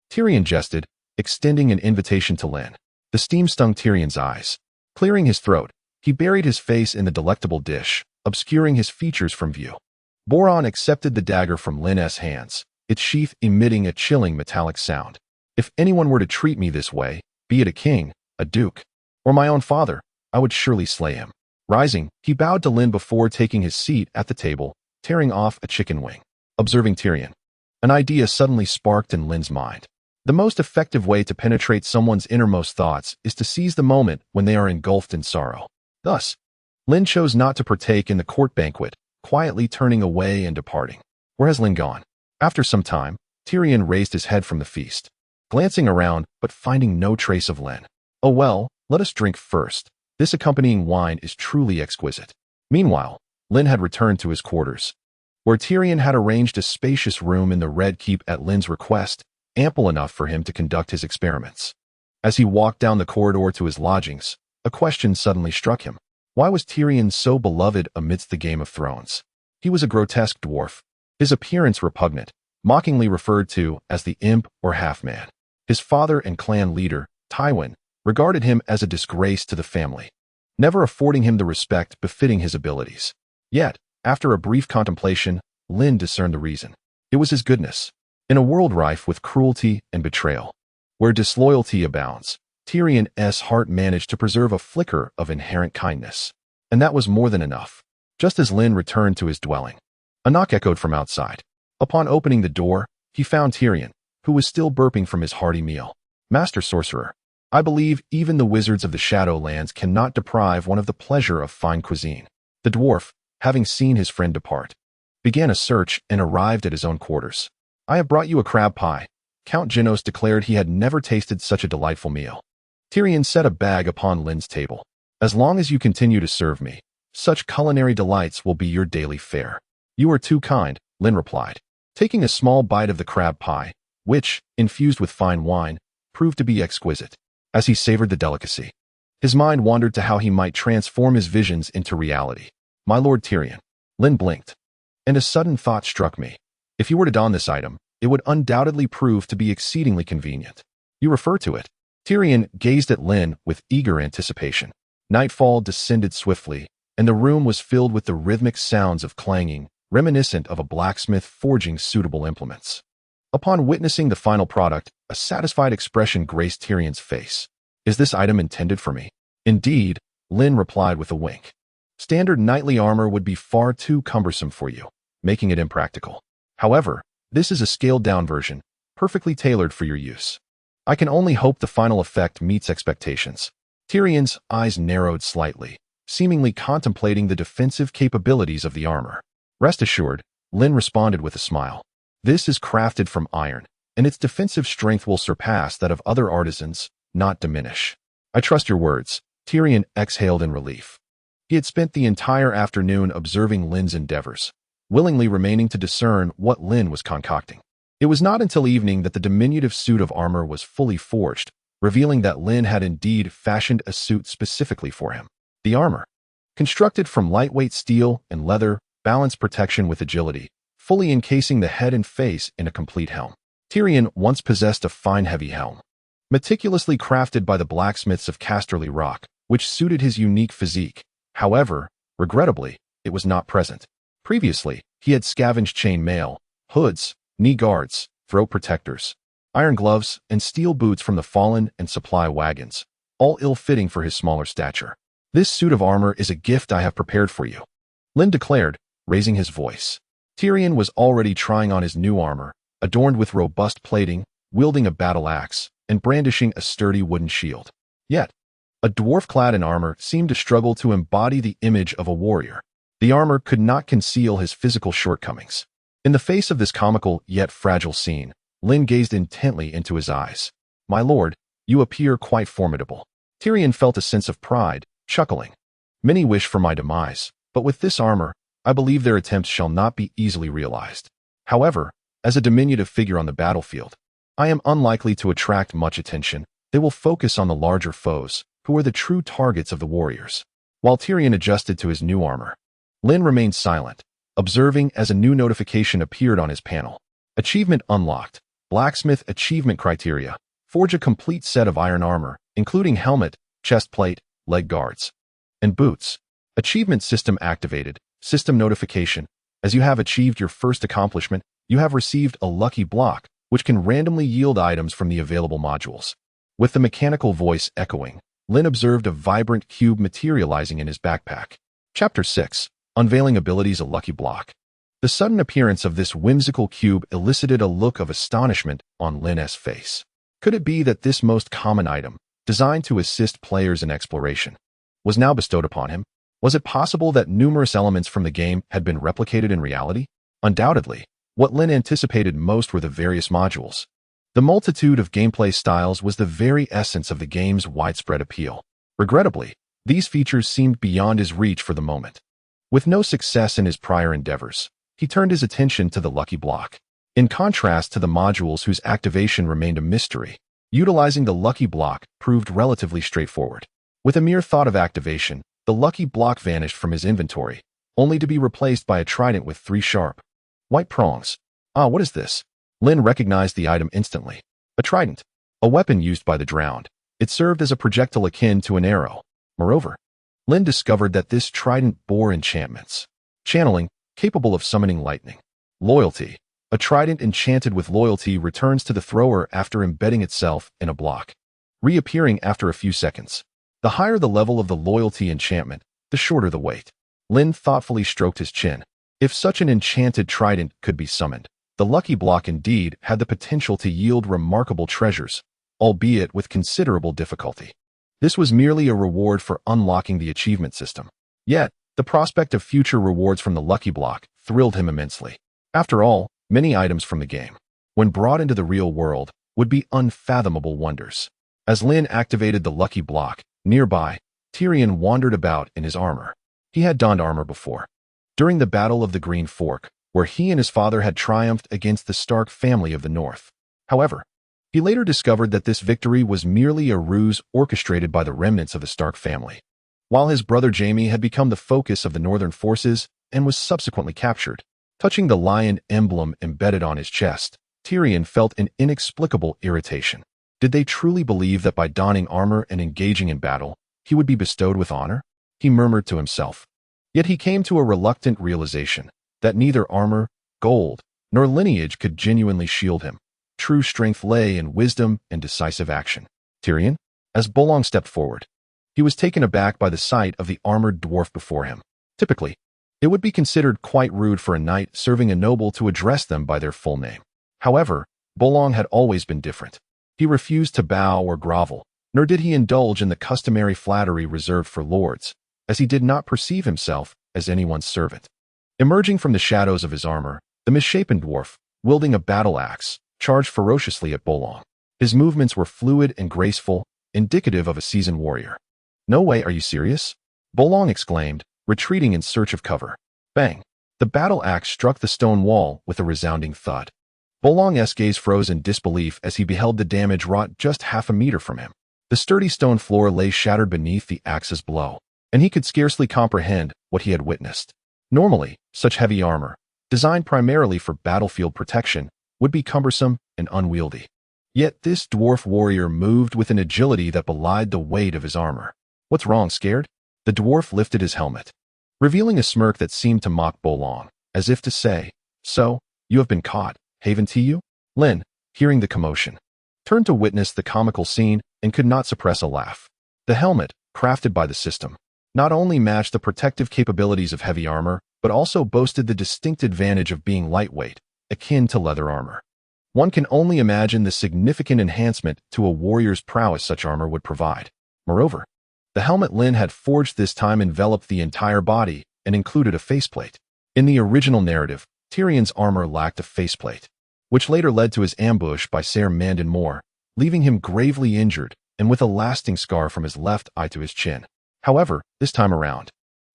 [SPEAKER 1] Tyrion jested, extending an invitation to Lynn. The steam stung Tyrion's eyes. Clearing his throat, he buried his face in the delectable dish, obscuring his features from view. Boron accepted the dagger from Lynn's hands, its sheath emitting a chilling metallic sound. If anyone were to treat me this way, be it a king, a duke, or my own father, I would surely slay him. Rising, he bowed to Lynn before taking his seat at the table, tearing off a chicken wing. Observing Tyrion, an idea suddenly sparked in Lynn's mind. The most effective way to penetrate someone's innermost thoughts is to seize the moment when they are engulfed in sorrow. Thus, Lynn chose not to partake in the court banquet, quietly turning away and departing. Where has Lynn gone? After some time, Tyrion raised his head from the feast, glancing around but finding no trace of Lynn. Oh well, let us drink first. This accompanying wine is truly exquisite. Meanwhile, Lynn had returned to his quarters, where Tyrion had arranged a spacious room in the Red Keep at Lynn's request, ample enough for him to conduct his experiments. As he walked down the corridor to his lodgings, a question suddenly struck him. Why was Tyrion so beloved amidst the Game of Thrones? He was a grotesque dwarf, his appearance repugnant, mockingly referred to as the imp or half-man. His father and clan leader, Tywin, regarded him as a disgrace to the family, never affording him the respect befitting his abilities. Yet, after a brief contemplation, Lynn discerned the reason. It was his goodness. In a world rife with cruelty and betrayal, where disloyalty abounds, Tyrion's heart managed to preserve a flicker of inherent kindness. And that was more than enough. Just as Lynn returned to his dwelling, a knock echoed from outside. Upon opening the door, he found Tyrion, who was still burping from his hearty meal. Master Sorcerer, I believe even the wizards of the Shadowlands cannot deprive one of the pleasure of fine cuisine. The dwarf, having seen his friend depart, began a search and arrived at his own quarters. I have brought you a crab pie. Count Genos declared he had never tasted such a delightful meal. Tyrion set a bag upon Lynn's table. As long as you continue to serve me, such culinary delights will be your daily fare. You are too kind, Lynn replied, taking a small bite of the crab pie, which, infused with fine wine, proved to be exquisite. As he savored the delicacy, his mind wandered to how he might transform his visions into reality. My Lord Tyrion. Lynn blinked, and a sudden thought struck me. If you were to don this item, it would undoubtedly prove to be exceedingly convenient. You refer to it. Tyrion gazed at Lynn with eager anticipation. Nightfall descended swiftly, and the room was filled with the rhythmic sounds of clanging, reminiscent of a blacksmith forging suitable implements. Upon witnessing the final product, a satisfied expression graced Tyrion's face. Is this item intended for me? Indeed, Lynn replied with a wink. Standard knightly armor would be far too cumbersome for you, making it impractical. However, this is a scaled-down version, perfectly tailored for your use. I can only hope the final effect meets expectations. Tyrion's eyes narrowed slightly, seemingly contemplating the defensive capabilities of the armor. Rest assured, Lynn responded with a smile. This is crafted from iron, and its defensive strength will surpass that of other artisans, not diminish. I trust your words. Tyrion exhaled in relief. He had spent the entire afternoon observing Lynn's endeavors, willingly remaining to discern what Lynn was concocting. It was not until evening that the diminutive suit of armor was fully forged, revealing that Lynn had indeed fashioned a suit specifically for him. The armor, constructed from lightweight steel and leather, balanced protection with agility, fully encasing the head and face in a complete helm. Tyrion once possessed a fine heavy helm, meticulously crafted by the blacksmiths of Casterly Rock, which suited his unique physique. However, regrettably, it was not present. Previously, he had scavenged chain mail, hoods, knee guards, throat protectors, iron gloves, and steel boots from the fallen and supply wagons, all ill-fitting for his smaller stature. This suit of armor is a gift I have prepared for you, Lynn declared, raising his voice. Tyrion was already trying on his new armor, adorned with robust plating, wielding a battle axe, and brandishing a sturdy wooden shield. Yet, a dwarf clad in armor seemed to struggle to embody the image of a warrior. The armor could not conceal his physical shortcomings. In the face of this comical yet fragile scene, Lynn gazed intently into his eyes. My lord, you appear quite formidable. Tyrion felt a sense of pride, chuckling. Many wish for my demise, but with this armor, I believe their attempts shall not be easily realized. However, as a diminutive figure on the battlefield, I am unlikely to attract much attention. They will focus on the larger foes, who are the true targets of the warriors. While Tyrion adjusted to his new armor, Lynn remained silent, observing as a new notification appeared on his panel. Achievement unlocked. Blacksmith achievement criteria. Forge a complete set of iron armor, including helmet, chest plate, leg guards, and boots. Achievement system activated. System notification. As you have achieved your first accomplishment, you have received a lucky block, which can randomly yield items from the available modules. With the mechanical voice echoing, Lynn observed a vibrant cube materializing in his backpack. Chapter 6. Unveiling Abilities, a Lucky Block. The sudden appearance of this whimsical cube elicited a look of astonishment on Lynn's face. Could it be that this most common item, designed to assist players in exploration, was now bestowed upon him? Was it possible that numerous elements from the game had been replicated in reality? Undoubtedly, what Lynn anticipated most were the various modules. The multitude of gameplay styles was the very essence of the game's widespread appeal. Regrettably, these features seemed beyond his reach for the moment. With no success in his prior endeavors, he turned his attention to the lucky block. In contrast to the modules whose activation remained a mystery, Utilizing the lucky block proved relatively straightforward. With a mere thought of activation, the lucky block vanished from his inventory, only to be replaced by a trident with 3 sharp, white prongs. Ah, what is this? Lynn recognized the item instantly. A trident, a weapon used by the drowned. It served as a projectile akin to an arrow. Moreover, Lynn discovered that this trident bore enchantments. Channeling, capable of summoning lightning. Loyalty. A trident enchanted with loyalty returns to the thrower after embedding itself in a block, reappearing after a few seconds. The higher the level of the loyalty enchantment, the shorter the wait. Lynn thoughtfully stroked his chin. If such an enchanted trident could be summoned, the lucky block indeed had the potential to yield remarkable treasures, albeit with considerable difficulty. This was merely a reward for unlocking the achievement system. Yet, the prospect of future rewards from the lucky block thrilled him immensely. After all, many items from the game, when brought into the real world, would be unfathomable wonders. As Lynn activated the lucky block, nearby, Tyrion wandered about in his armor. He had donned armor before, during the Battle of the Green Fork, where he and his father had triumphed against the Stark family of the North. However, he later discovered that this victory was merely a ruse orchestrated by the remnants of the Stark family. While his brother Jaime had become the focus of the Northern forces and was subsequently captured, touching the lion emblem embedded on his chest, Tyrion felt an inexplicable irritation. Did they truly believe that by donning armor and engaging in battle, he would be bestowed with honor? He murmured to himself. Yet he came to a reluctant realization that neither armor, gold, nor lineage could genuinely shield him. True strength lay in wisdom and decisive action. Tyrion, as Bolong stepped forward, he was taken aback by the sight of the armored dwarf before him. Typically, it would be considered quite rude for a knight serving a noble to address them by their full name. However, Bolong had always been different. He refused to bow or grovel, nor did he indulge in the customary flattery reserved for lords, as he did not perceive himself as anyone's servant. Emerging from the shadows of his armor, the misshapen dwarf, wielding a battle axe, charged ferociously at Bolong. His movements were fluid and graceful, indicative of a seasoned warrior. "No way, are you serious?" Bolong exclaimed, retreating in search of cover. Bang! The battle axe struck the stone wall with a resounding thud. Bolong's gaze froze in disbelief as he beheld the damage wrought just half a meter from him. The sturdy stone floor lay shattered beneath the axe's blow, and he could scarcely comprehend what he had witnessed. Normally, such heavy armor, designed primarily for battlefield protection, would be cumbersome and unwieldy. Yet this dwarf warrior moved with an agility that belied the weight of his armor. "What's wrong, scared?" The dwarf lifted his helmet, revealing a smirk that seemed to mock Bolong, as if to say, "So, you have been caught, haven't you?" Lynn, hearing the commotion, turned to witness the comical scene and could not suppress a laugh. The helmet, crafted by the system, not only matched the protective capabilities of heavy armor, but also boasted the distinct advantage of being lightweight, akin to leather armor. One can only imagine the significant enhancement to a warrior's prowess such armor would provide. Moreover, the helmet Lynn had forged this time enveloped the entire body and included a faceplate. In the original narrative, Tyrion's armor lacked a faceplate, which later led to his ambush by Ser Mandon Moore, leaving him gravely injured and with a lasting scar from his left eye to his chin. However, this time around,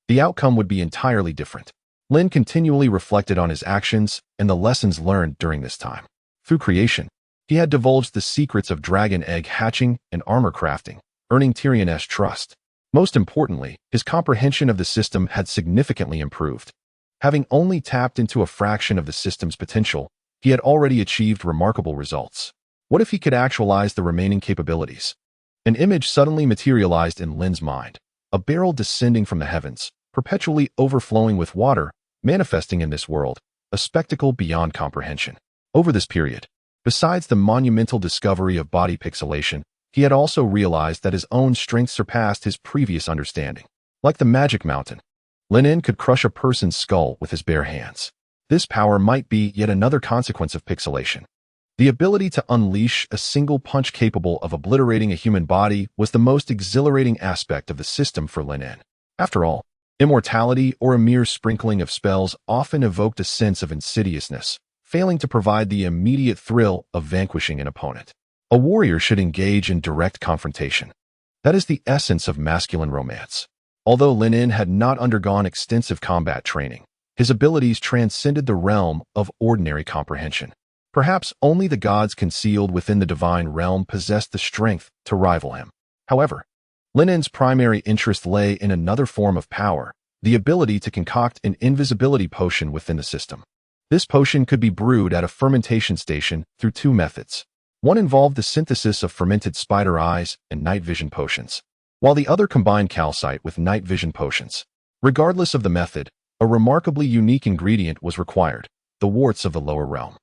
[SPEAKER 1] the outcome would be entirely different. Lynn continually reflected on his actions and the lessons learned during this time. Through creation, he had divulged the secrets of dragon egg hatching and armor crafting, earning Tyrion's trust. Most importantly, his comprehension of the system had significantly improved. Having only tapped into a fraction of the system's potential, he had already achieved remarkable results. What if he could actualize the remaining capabilities? An image suddenly materialized in Lynn's mind, a barrel descending from the heavens, perpetually overflowing with water, manifesting in this world, a spectacle beyond comprehension. Over this period, besides the monumental discovery of body pixelation, he had also realized that his own strength surpassed his previous understanding. Like the magic mountain, Lynn could crush a person's skull with his bare hands. This power might be yet another consequence of pixelation. The ability to unleash a single punch capable of obliterating a human body was the most exhilarating aspect of the system for Lynn. After all, immortality or a mere sprinkling of spells often evoked a sense of insidiousness, failing to provide the immediate thrill of vanquishing an opponent. A warrior should engage in direct confrontation. That is the essence of masculine romance. Although Lynn had not undergone extensive combat training, his abilities transcended the realm of ordinary comprehension. Perhaps only the gods concealed within the divine realm possessed the strength to rival him. However, Lynn's primary interest lay in another form of power, the ability to concoct an invisibility potion within the system. This potion could be brewed at a fermentation station through two methods. One involved the synthesis of fermented spider eyes and night vision potions, while the other combined calcite with night vision potions. Regardless of the method, a remarkably unique ingredient was required, the warts of the lower realm.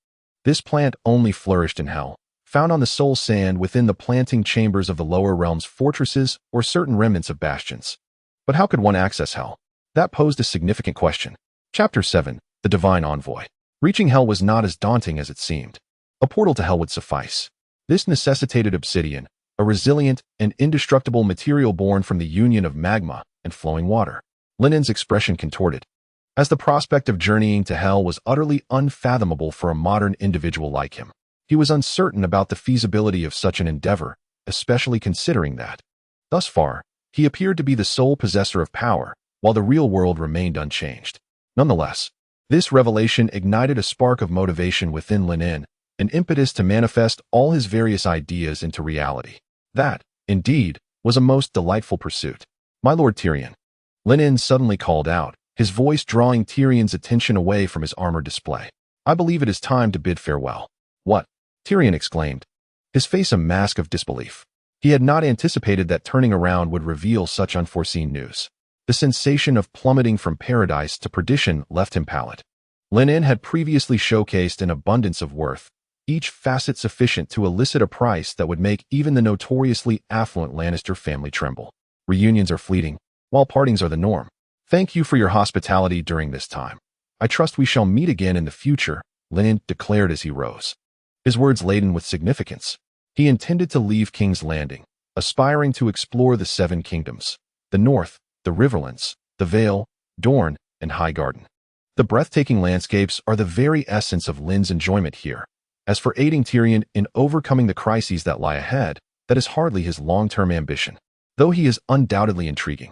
[SPEAKER 1] This plant only flourished in hell, found on the soul sand within the planting chambers of the lower realm's fortresses or certain remnants of bastions. But how could one access hell? That posed a significant question. Chapter 7, The Divine Envoy. Reaching hell was not as daunting as it seemed. A portal to hell would suffice. This necessitated obsidian, a resilient and indestructible material born from the union of magma and flowing water. Lynn's expression contorted, as the prospect of journeying to hell was utterly unfathomable for a modern individual like him. He was uncertain about the feasibility of such an endeavor, especially considering that, thus far, he appeared to be the sole possessor of power, while the real world remained unchanged. Nonetheless, this revelation ignited a spark of motivation within Lynn, an impetus to manifest all his various ideas into reality. That, indeed, was a most delightful pursuit. My Lord Tyrion. Lynn suddenly called out, his voice drawing Tyrion's attention away from his armored display. I believe it is time to bid farewell. What? Tyrion exclaimed, his face a mask of disbelief. He had not anticipated that turning around would reveal such unforeseen news. The sensation of plummeting from paradise to perdition left him pallid. Lynn had previously showcased an abundance of worth, each facet sufficient to elicit a price that would make even the notoriously affluent Lannister family tremble. Reunions are fleeting, while partings are the norm. Thank you for your hospitality during this time. I trust we shall meet again in the future, Lynn declared as he rose, his words laden with significance. He intended to leave King's Landing, aspiring to explore the Seven Kingdoms, the North, the Riverlands, the Vale, Dorne, and Highgarden. The breathtaking landscapes are the very essence of Lynn's enjoyment here. As for aiding Tyrion in overcoming the crises that lie ahead, that is hardly his long-term ambition, though he is undoubtedly intriguing.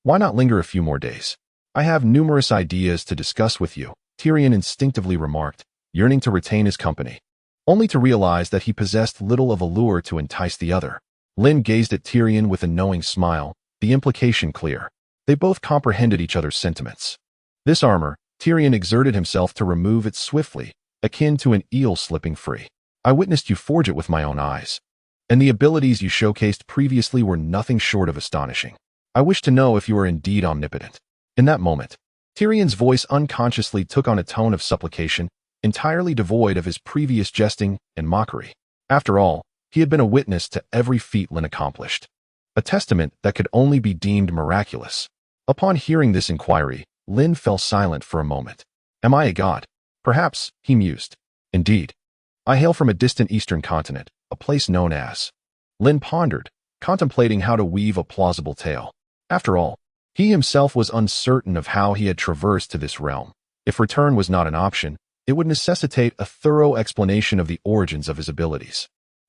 [SPEAKER 1] Why not linger a few more days? I have numerous ideas to discuss with you, Tyrion instinctively remarked, yearning to retain his company, only to realize that he possessed little of allure to entice the other. Lynn gazed at Tyrion with a knowing smile, the implication clear. They both comprehended each other's sentiments. This armor, Tyrion exerted himself to remove it swiftly, akin to an eel slipping free. I witnessed you forge it with my own eyes, and the abilities you showcased previously were nothing short of astonishing. I wish to know if you are indeed omnipotent. In that moment, Tyrion's voice unconsciously took on a tone of supplication, entirely devoid of his previous jesting and mockery. After all, he had been a witness to every feat Lynn accomplished, a testament that could only be deemed miraculous. Upon hearing this inquiry, Lynn fell silent for a moment. Am I a god? Perhaps, he mused. Indeed. I hail from a distant eastern continent, a place known as. Lynn pondered, contemplating how to weave a plausible tale. After all, he himself was uncertain of how he had traversed to this realm. If return was not an option, it would necessitate a thorough explanation of the origins of his abilities.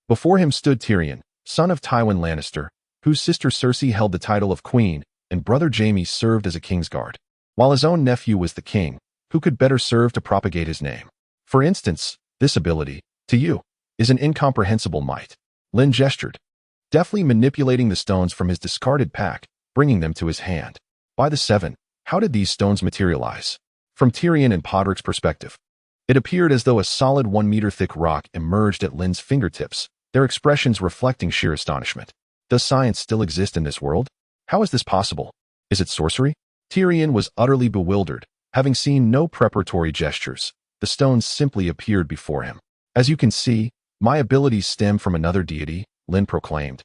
[SPEAKER 1] Before him stood Tyrion, son of Tywin Lannister, whose sister Cersei held the title of queen, and brother Jaime served as a kingsguard, while his own nephew was the king, who could better serve to propagate his name. For instance, this ability, to you, is an incomprehensible might. Lynn gestured, deftly manipulating the stones from his discarded pack, bringing them to his hand. By the seven, how did these stones materialize? From Tyrion and Podrick's perspective, it appeared as though a solid 1-meter-thick rock emerged at Lynn's fingertips, their expressions reflecting sheer astonishment. Does science still exist in this world? How is this possible? Is it sorcery? Tyrion was utterly bewildered, having seen no preparatory gestures. The stones simply appeared before him. As you can see, my abilities stem from another deity, Lynn proclaimed,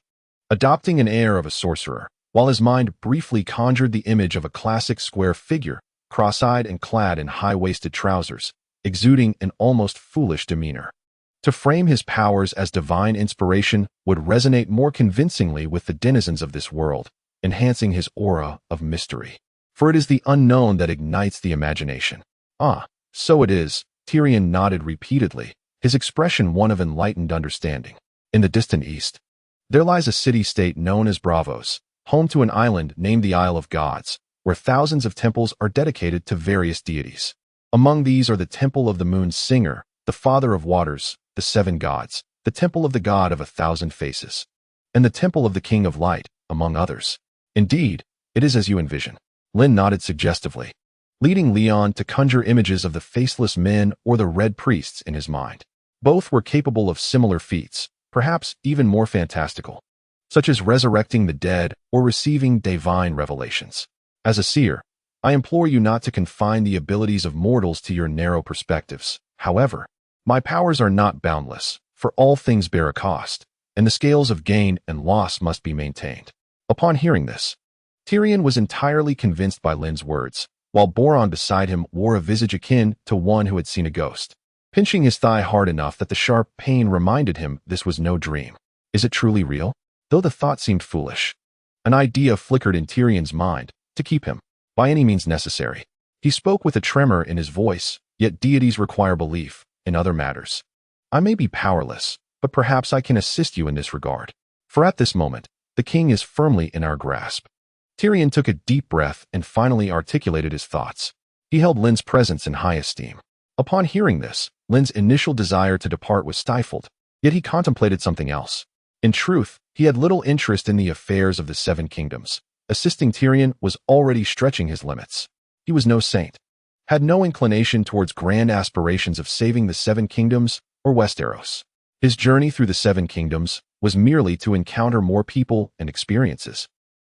[SPEAKER 1] adopting an air of a sorcerer, while his mind briefly conjured the image of a classic square figure, cross-eyed and clad in high-waisted trousers, exuding an almost foolish demeanor. To frame his powers as divine inspiration would resonate more convincingly with the denizens of this world, enhancing his aura of mystery. For it is the unknown that ignites the imagination. Ah, so it is, Tyrion nodded repeatedly, his expression one of enlightened understanding. In the distant east, there lies a city-state known as Braavos, home to an island named the Isle of Gods, where thousands of temples are dedicated to various deities. Among these are the Temple of the Moon's Singer, the father of waters, the seven gods, the temple of the god of 1,000 faces, and the temple of the king of light, among others. Indeed, it is as you envision. Lynn nodded suggestively, leading Leon to conjure images of the faceless men or the red priests in his mind. Both were capable of similar feats, perhaps even more fantastical, such as resurrecting the dead or receiving divine revelations. As a seer, I implore you not to confine the abilities of mortals to your narrow perspectives. However, my powers are not boundless, for all things bear a cost, and the scales of gain and loss must be maintained. Upon hearing this, Tyrion was entirely convinced by Lynn's words, while Boron beside him wore a visage akin to one who had seen a ghost, pinching his thigh hard enough that the sharp pain reminded him this was no dream. Is it truly real? Though the thought seemed foolish, an idea flickered in Tyrion's mind to keep him, by any means necessary. He spoke with a tremor in his voice, yet deities require belief in other matters. I may be powerless, but perhaps I can assist you in this regard. For at this moment, the king is firmly in our grasp. Tyrion took a deep breath and finally articulated his thoughts. He held Lynn's presence in high esteem. Upon hearing this, Lynn's initial desire to depart was stifled, yet he contemplated something else. In truth, he had little interest in the affairs of the Seven Kingdoms. Assisting Tyrion was already stretching his limits. He was no saint, had no inclination towards grand aspirations of saving the Seven Kingdoms or Westeros. His journey through the Seven Kingdoms was merely to encounter more people and experiences,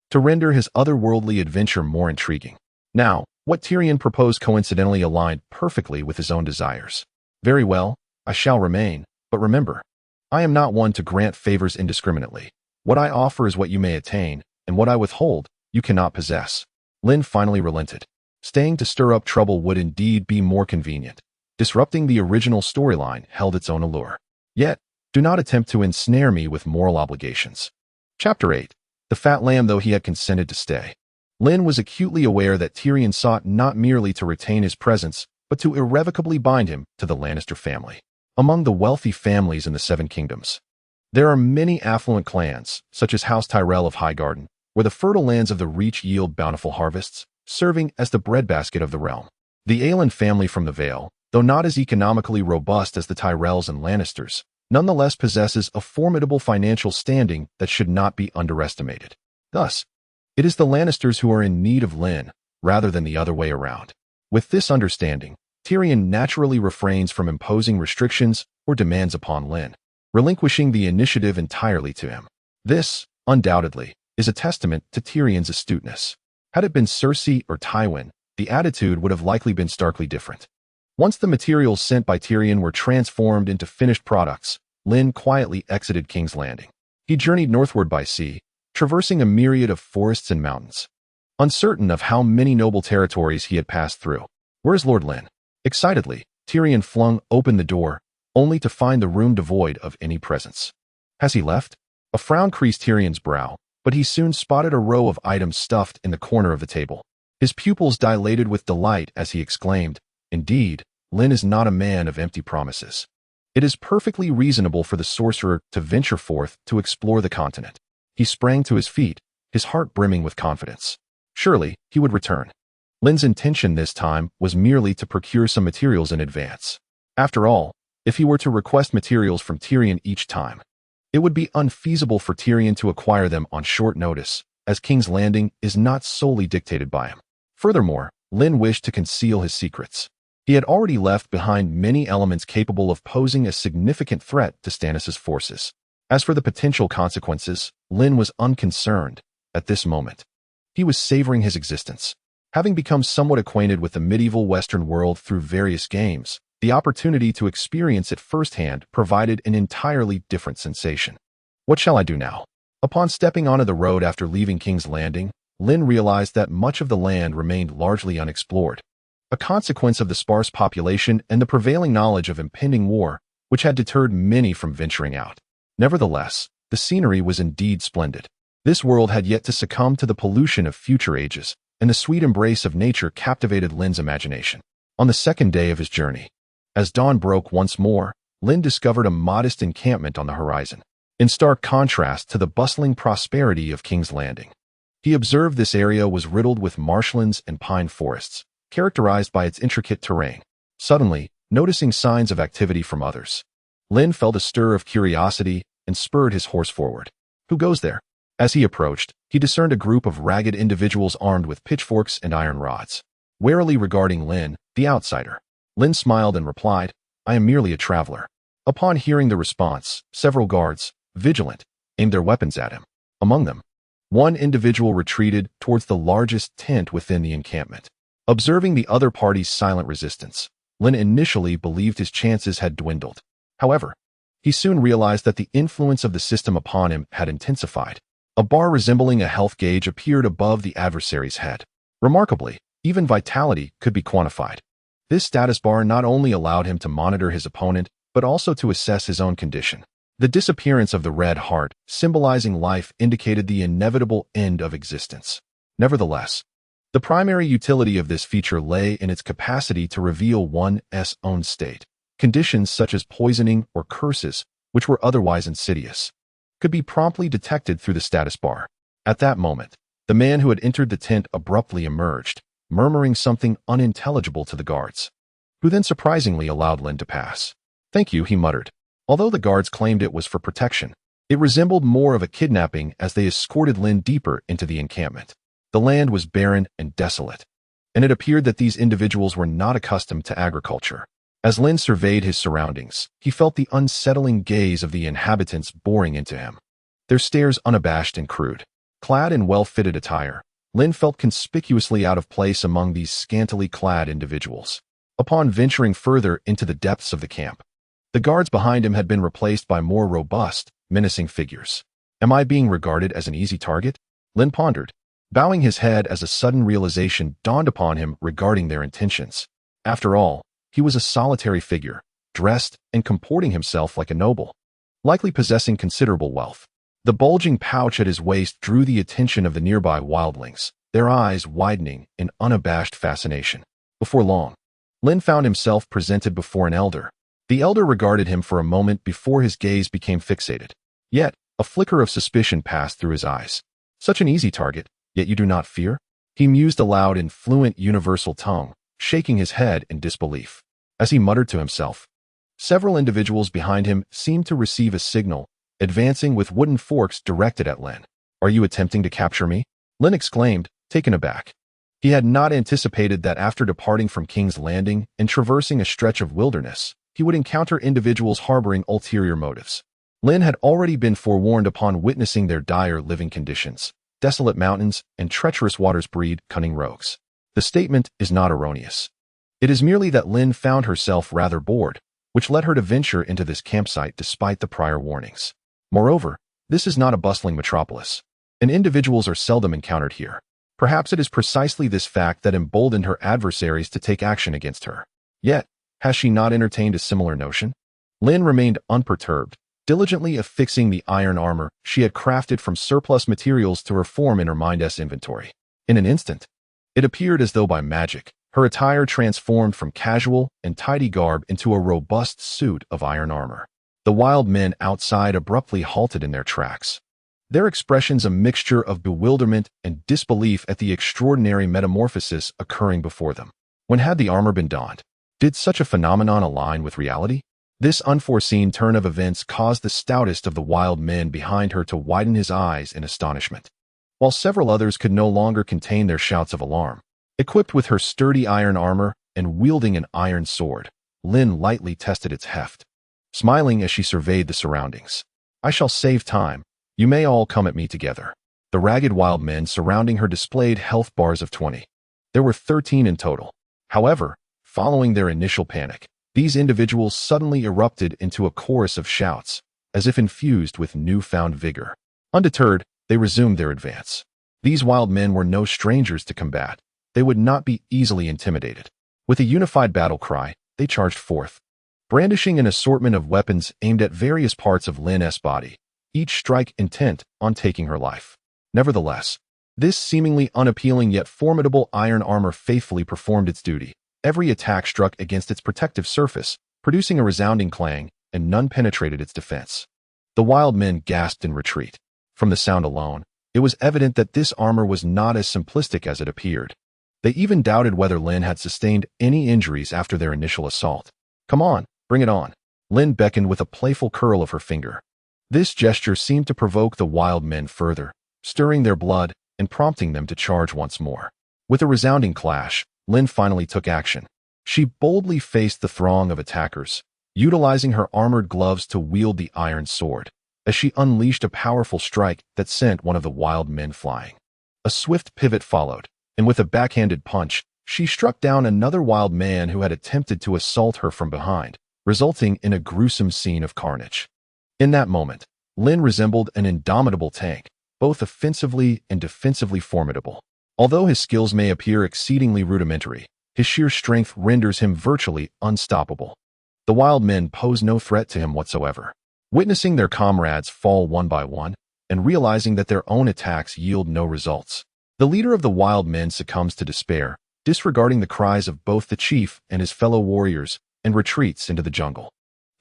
[SPEAKER 1] to render his otherworldly adventure more intriguing. Now, what Tyrion proposed coincidentally aligned perfectly with his own desires. Very well, I shall remain, but remember, I am not one to grant favors indiscriminately. What I offer is what you may attain, and what I withhold, you cannot possess. Lynn finally relented. Staying to stir up trouble would indeed be more convenient. Disrupting the original storyline held its own allure. Yet, do not attempt to ensnare me with moral obligations. Chapter 8. The fat lamb. Though he had consented to stay, Lynn was acutely aware that Tyrion sought not merely to retain his presence, but to irrevocably bind him to the Lannister family. Among the wealthy families in the Seven Kingdoms, there are many affluent clans, such as House Tyrell of Highgarden, where the fertile lands of the Reach yield bountiful harvests, serving as the breadbasket of the realm. The Aelin family from the Vale, though not as economically robust as the Tyrells and Lannisters, nonetheless possesses a formidable financial standing that should not be underestimated. Thus, it is the Lannisters who are in need of Lynn, rather than the other way around. With this understanding, Tyrion naturally refrains from imposing restrictions or demands upon Lynn, relinquishing the initiative entirely to him. This, undoubtedly, is a testament to Tyrion's astuteness. Had it been Cersei or Tywin, the attitude would have likely been starkly different. Once the materials sent by Tyrion were transformed into finished products, Lynn quietly exited King's Landing. He journeyed northward by sea, traversing a myriad of forests and mountains, uncertain of how many noble territories he had passed through. "Where's Lord Lynn?" Excitedly, Tyrion flung open the door, only to find the room devoid of any presence. "Has he left?" A frown creased Tyrion's brow, but he soon spotted a row of items stuffed in the corner of the table. His pupils dilated with delight as he exclaimed, "Indeed, Lynn is not a man of empty promises. It is perfectly reasonable for the sorcerer to venture forth to explore the continent." He sprang to his feet, his heart brimming with confidence. Surely, he would return. Lynn's intention this time was merely to procure some materials in advance. After all, if he were to request materials from Tyrion each time, it would be unfeasible for Tyrion to acquire them on short notice, as King's Landing is not solely dictated by him. Furthermore, Lynn wished to conceal his secrets. He had already left behind many elements capable of posing a significant threat to Stannis' forces. As for the potential consequences, Lynn was unconcerned at this moment. He was savoring his existence. Having become somewhat acquainted with the medieval Western world through various games, the opportunity to experience it firsthand provided an entirely different sensation. What shall I do now? Upon stepping onto the road after leaving King's Landing, Lynn realized that much of the land remained largely unexplored, a consequence of the sparse population and the prevailing knowledge of impending war, which had deterred many from venturing out. Nevertheless, the scenery was indeed splendid. This world had yet to succumb to the pollution of future ages, and the sweet embrace of nature captivated Lynn's imagination. On the second day of his journey, as dawn broke once more, Lynn discovered a modest encampment on the horizon, in stark contrast to the bustling prosperity of King's Landing. He observed this area was riddled with marshlands and pine forests, characterized by its intricate terrain. Suddenly, noticing signs of activity from others. Lynn felt a stir of curiosity and spurred his horse forward. Who goes there? As he approached, he discerned a group of ragged individuals armed with pitchforks and iron rods. Warily regarding Lynn, the outsider, Lynn smiled and replied, "I am merely a traveler." Upon hearing the response, several guards, vigilant, aimed their weapons at him. Among them, one individual retreated towards the largest tent within the encampment. Observing the other party's silent resistance, Lynn initially believed his chances had dwindled. However, he soon realized that the influence of the system upon him had intensified. A bar resembling a health gauge appeared above the adversary's head. Remarkably, even vitality could be quantified. This status bar not only allowed him to monitor his opponent, but also to assess his own condition. The disappearance of the red heart, symbolizing life, indicated the inevitable end of existence. Nevertheless, the primary utility of this feature lay in its capacity to reveal one's own state. Conditions such as poisoning or curses, which were otherwise insidious, could be promptly detected through the status bar. At that moment, the man who had entered the tent abruptly emerged, murmuring something unintelligible to the guards, who then surprisingly allowed Lynn to pass. "Thank you," he muttered. Although the guards claimed it was for protection, it resembled more of a kidnapping as they escorted Lynn deeper into the encampment. The land was barren and desolate, and it appeared that these individuals were not accustomed to agriculture. As Lynn surveyed his surroundings, he felt the unsettling gaze of the inhabitants boring into him, their stares unabashed and crude. Clad in well-fitted attire, Lynn felt conspicuously out of place among these scantily clad individuals. Upon venturing further into the depths of the camp, the guards behind him had been replaced by more robust, menacing figures. "Am I being regarded as an easy target?" Lynn pondered, bowing his head as a sudden realization dawned upon him regarding their intentions. After all, he was a solitary figure, dressed and comporting himself like a noble, likely possessing considerable wealth. The bulging pouch at his waist drew the attention of the nearby wildlings, their eyes widening in unabashed fascination. Before long, Lynn found himself presented before an elder. The elder regarded him for a moment before his gaze became fixated. Yet, a flicker of suspicion passed through his eyes. "Such an easy target, yet you do not fear?" He mused aloud in fluent universal tongue, shaking his head in disbelief. As he muttered to himself, several individuals behind him seemed to receive a signal, advancing with wooden forks directed at Lynn. "Are you attempting to capture me?" Lynn exclaimed, taken aback. He had not anticipated that after departing from King's Landing and traversing a stretch of wilderness, he would encounter individuals harboring ulterior motives. Lynn had already been forewarned upon witnessing their dire living conditions. Desolate mountains and treacherous waters breed cunning rogues. The statement is not erroneous. It is merely that Lynn found herself rather bored, which led her to venture into this campsite despite the prior warnings. Moreover, this is not a bustling metropolis, and individuals are seldom encountered here. Perhaps it is precisely this fact that emboldened her adversaries to take action against her. Yet, has she not entertained a similar notion? Lynn remained unperturbed, diligently affixing the iron armor she had crafted from surplus materials to her form in her mind's inventory. In an instant, it appeared as though by magic, her attire transformed from casual and tidy garb into a robust suit of iron armor. The wild men outside abruptly halted in their tracks, their expressions a mixture of bewilderment and disbelief at the extraordinary metamorphosis occurring before them. When had the armor been donned? Did such a phenomenon align with reality? This unforeseen turn of events caused the stoutest of the wild men behind her to widen his eyes in astonishment, while several others could no longer contain their shouts of alarm. Equipped with her sturdy iron armor and wielding an iron sword, Lynn lightly tested its heft, smiling as she surveyed the surroundings. "I shall save time. You may all come at me together." The ragged wild men surrounding her displayed health bars of 20. There were 13 in total. However, following their initial panic, these individuals suddenly erupted into a chorus of shouts, as if infused with newfound vigor. Undeterred, they resumed their advance. These wild men were no strangers to combat. They would not be easily intimidated. With a unified battle cry, they charged forth, brandishing an assortment of weapons aimed at various parts of Lynn's body, each strike intent on taking her life. Nevertheless, this seemingly unappealing yet formidable iron armor faithfully performed its duty. Every attack struck against its protective surface, producing a resounding clang, and none penetrated its defense. The wild men gasped in retreat. From the sound alone, it was evident that this armor was not as simplistic as it appeared. They even doubted whether Lynn had sustained any injuries after their initial assault. Come on, bring it on. Lynn beckoned with a playful curl of her finger. This gesture seemed to provoke the wild men further, stirring their blood and prompting them to charge once more. With a resounding clash, Lynn finally took action. She boldly faced the throng of attackers, utilizing her armored gloves to wield the iron sword, as she unleashed a powerful strike that sent one of the wild men flying. A swift pivot followed, and with a backhanded punch, she struck down another wild man who had attempted to assault her from behind, resulting in a gruesome scene of carnage. In that moment, Lynn resembled an indomitable tank, both offensively and defensively formidable. Although his skills may appear exceedingly rudimentary, his sheer strength renders him virtually unstoppable. The wild men pose no threat to him whatsoever. Witnessing their comrades fall one by one, and realizing that their own attacks yield no results, the leader of the wild men succumbs to despair, disregarding the cries of both the chief and his fellow warriors, and retreats into the jungle.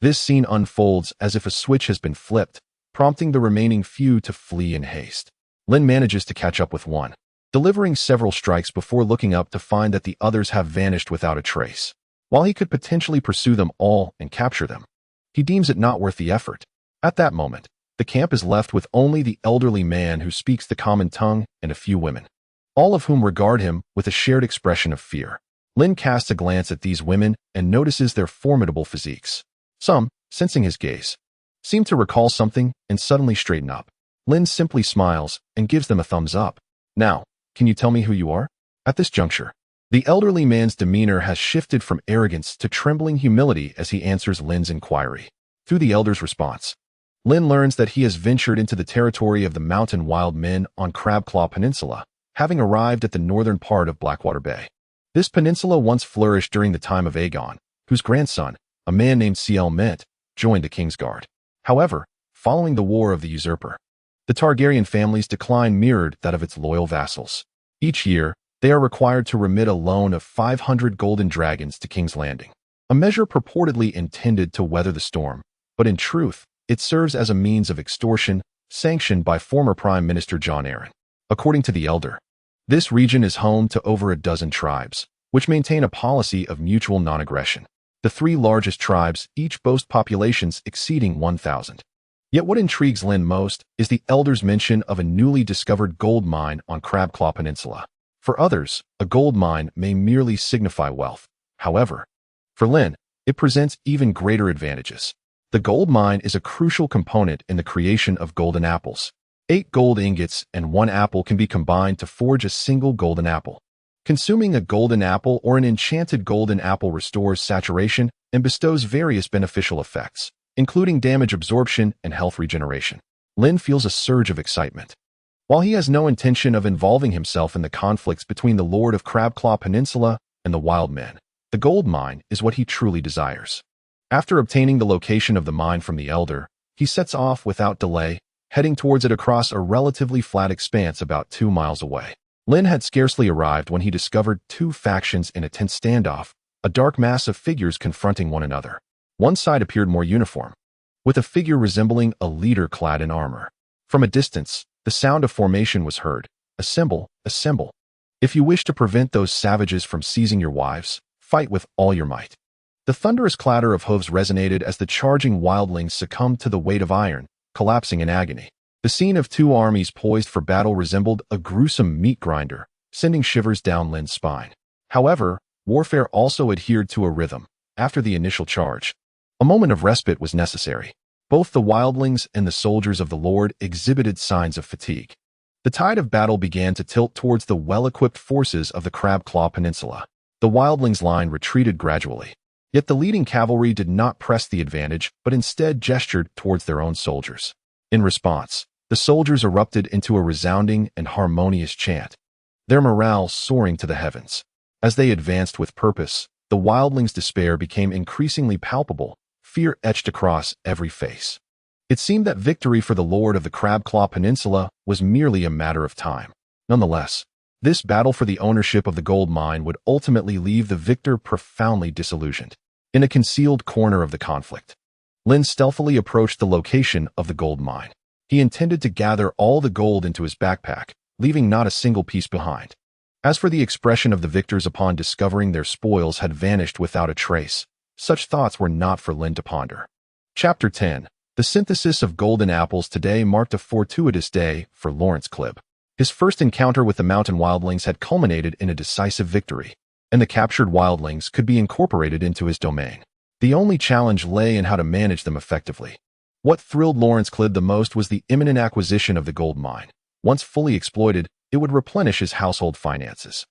[SPEAKER 1] This scene unfolds as if a switch has been flipped, prompting the remaining few to flee in haste. Lynn manages to catch up with one, delivering several strikes before looking up to find that the others have vanished without a trace. While he could potentially pursue them all and capture them, he deems it not worth the effort. At that moment, the camp is left with only the elderly man who speaks the common tongue and a few women, all of whom regard him with a shared expression of fear. Lynn casts a glance at these women and notices their formidable physiques. Some, sensing his gaze, seem to recall something and suddenly straighten up. Lynn simply smiles and gives them a thumbs up. Now, can you tell me who you are? At this juncture, the elderly man's demeanor has shifted from arrogance to trembling humility as he answers Lynn's inquiry. Through the elder's response, Lynn learns that he has ventured into the territory of the mountain wild men on Crabclaw Peninsula, having arrived at the northern part of Blackwater Bay. This peninsula once flourished during the time of Aegon, whose grandson, a man named Ciel Mint, joined the Kingsguard. However, following the War of the Usurper, the Targaryen family's decline mirrored that of its loyal vassals. Each year, they are required to remit a loan of 500 golden dragons to King's Landing, a measure purportedly intended to weather the storm, but in truth, it serves as a means of extortion sanctioned by former Prime Minister Jon Arryn. According to the elder, this region is home to over a dozen tribes, which maintain a policy of mutual non-aggression. The three largest tribes each boast populations exceeding 1,000. Yet what intrigues Lynn most is the elder's mention of a newly discovered gold mine on Crabclaw Peninsula. For others, a gold mine may merely signify wealth. However, for Lynn, it presents even greater advantages. The gold mine is a crucial component in the creation of golden apples. 8 gold ingots and 1 apple can be combined to forge a single golden apple. Consuming a golden apple or an enchanted golden apple restores saturation and bestows various beneficial effects, including damage absorption and health regeneration. Lynn feels a surge of excitement. While he has no intention of involving himself in the conflicts between the Lord of Crabclaw Peninsula and the wild men, the gold mine is what he truly desires. After obtaining the location of the mine from the elder, he sets off without delay, heading towards it across a relatively flat expanse about 2 miles away. Lynn had scarcely arrived when he discovered 2 factions in a tense standoff, a dark mass of figures confronting one another. One side appeared more uniform, with a figure resembling a leader clad in armor. From a distance, the sound of formation was heard. Assemble, assemble. If you wish to prevent those savages from seizing your wives, fight with all your might. The thunderous clatter of hooves resonated as the charging wildlings succumbed to the weight of iron, collapsing in agony. The scene of 2 armies poised for battle resembled a gruesome meat grinder, sending shivers down Lynn's spine. However, warfare also adhered to a rhythm. After the initial charge, a moment of respite was necessary. Both the wildlings and the soldiers of the Lord exhibited signs of fatigue. The tide of battle began to tilt towards the well-equipped forces of the Crabclaw Peninsula. The wildlings' line retreated gradually. Yet the leading cavalry did not press the advantage, but instead gestured towards their own soldiers. In response, the soldiers erupted into a resounding and harmonious chant, their morale soaring to the heavens. As they advanced with purpose, the wildlings' despair became increasingly palpable, fear etched across every face. It seemed that victory for the Lord of the Crabclaw Peninsula was merely a matter of time. Nonetheless, this battle for the ownership of the gold mine would ultimately leave the victor profoundly disillusioned. In a concealed corner of the conflict, Lynn stealthily approached the location of the gold mine. He intended to gather all the gold into his backpack, leaving not a single piece behind. As for the expression of the victors upon discovering their spoils had vanished without a trace, such thoughts were not for Lynn to ponder. Chapter 10. The synthesis of golden apples. Today marked a fortuitous day for Lawrence Clibb. His first encounter with the mountain wildlings had culminated in a decisive victory, and the captured wildlings could be incorporated into his domain. The only challenge lay in how to manage them effectively. What thrilled Lawrence Clibb the most was the imminent acquisition of the gold mine. Once fully exploited, it would replenish his household finances.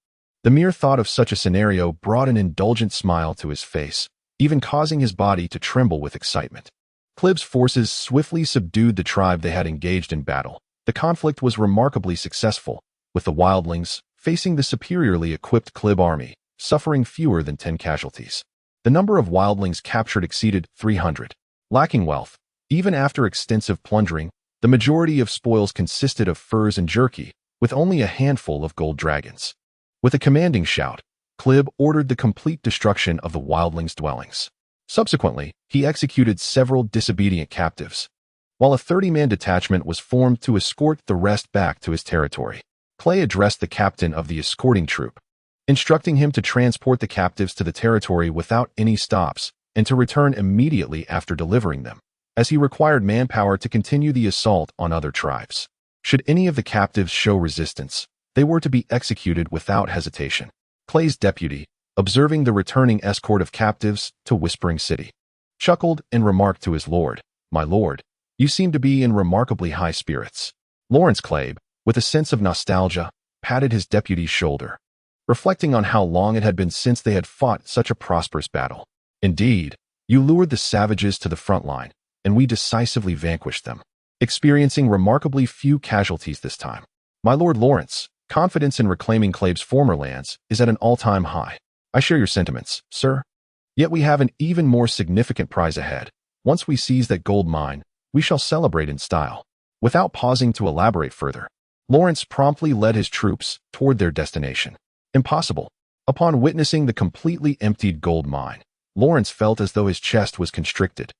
[SPEAKER 1] The mere thought of such a scenario brought an indulgent smile to his face, even causing his body to tremble with excitement. Clibb's forces swiftly subdued the tribe they had engaged in battle. The conflict was remarkably successful, with the wildlings, facing the superiorly equipped Clibb army, suffering fewer than 10 casualties. The number of wildlings captured exceeded 300. Lacking wealth, even after extensive plundering, the majority of spoils consisted of furs and jerky, with only a handful of gold dragons. With a commanding shout, Clibb ordered the complete destruction of the wildlings' dwellings. Subsequently, he executed several disobedient captives, while a 30-man detachment was formed to escort the rest back to his territory. Clay addressed the captain of the escorting troop, instructing him to transport the captives to the territory without any stops and to return immediately after delivering them, as he required manpower to continue the assault on other tribes. Should any of the captives show resistance, they were to be executed without hesitation. Clay's deputy, observing the returning escort of captives to Whispering City, chuckled and remarked to his lord, "My lord, you seem to be in remarkably high spirits." Lawrence Clibb, with a sense of nostalgia, patted his deputy's shoulder, reflecting on how long it had been since they had fought such a prosperous battle. "Indeed, you lured the savages to the front line, and we decisively vanquished them, experiencing remarkably few casualties this time. My lord Lawrence, confidence in reclaiming Clibb's former lands is at an all-time high. I share your sentiments, sir. Yet we have an even more significant prize ahead. Once we seize that gold mine, we shall celebrate in style." Without pausing to elaborate further, Lawrence promptly led his troops toward their destination. Impossible. Upon witnessing the completely emptied gold mine, Lawrence felt as though his chest was constricted,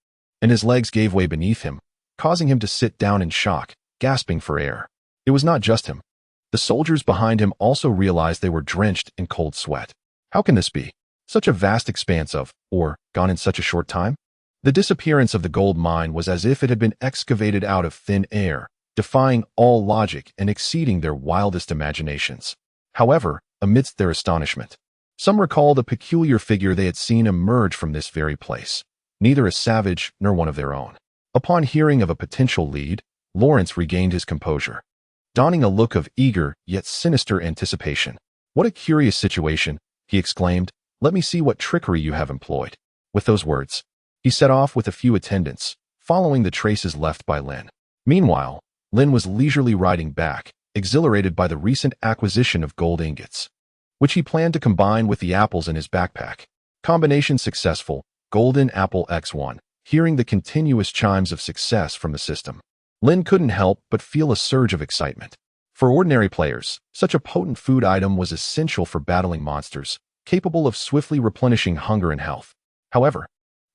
[SPEAKER 1] and his legs gave way beneath him, causing him to sit down in shock, gasping for air. It was not just him. The soldiers behind him also realized they were drenched in cold sweat. How can this be? Such a vast expanse of, or gone in such a short time? The disappearance of the gold mine was as if it had been excavated out of thin air, defying all logic and exceeding their wildest imaginations. However, amidst their astonishment, some recalled a peculiar figure they had seen emerge from this very place, neither a savage nor one of their own. Upon hearing of a potential lead, Lawrence regained his composure, donning a look of eager yet sinister anticipation. "What a curious situation," he exclaimed. "Let me see what trickery you have employed." With those words, he set off with a few attendants, following the traces left by Lynn. Meanwhile, Lynn was leisurely riding back, exhilarated by the recent acquisition of gold ingots, which he planned to combine with the apples in his backpack. Combination successful, Golden Apple X1. Hearing the continuous chimes of success from the system, Lynn couldn't help but feel a surge of excitement. For ordinary players, such a potent food item was essential for battling monsters, capable of swiftly replenishing hunger and health. However,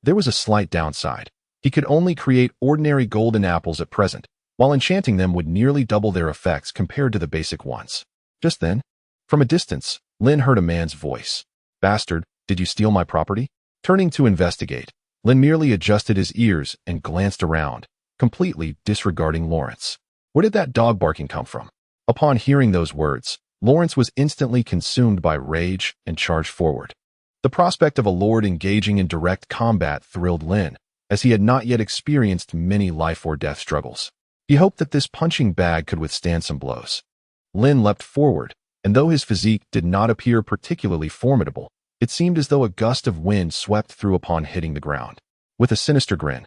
[SPEAKER 1] there was a slight downside. He could only create ordinary golden apples at present, while enchanting them would nearly double their effects compared to the basic ones. Just then, from a distance, Lynn heard a man's voice. "Bastard, did you steal my property?" Turning to investigate, Lynn merely adjusted his ears and glanced around, completely disregarding Lawrence. Where did that dog barking come from? Upon hearing those words, Lawrence was instantly consumed by rage and charged forward. The prospect of a lord engaging in direct combat thrilled Lynn, as he had not yet experienced many life-or-death struggles. He hoped that this punching bag could withstand some blows. Lynn leapt forward, and though his physique did not appear particularly formidable, it seemed as though a gust of wind swept through upon hitting the ground. With a sinister grin,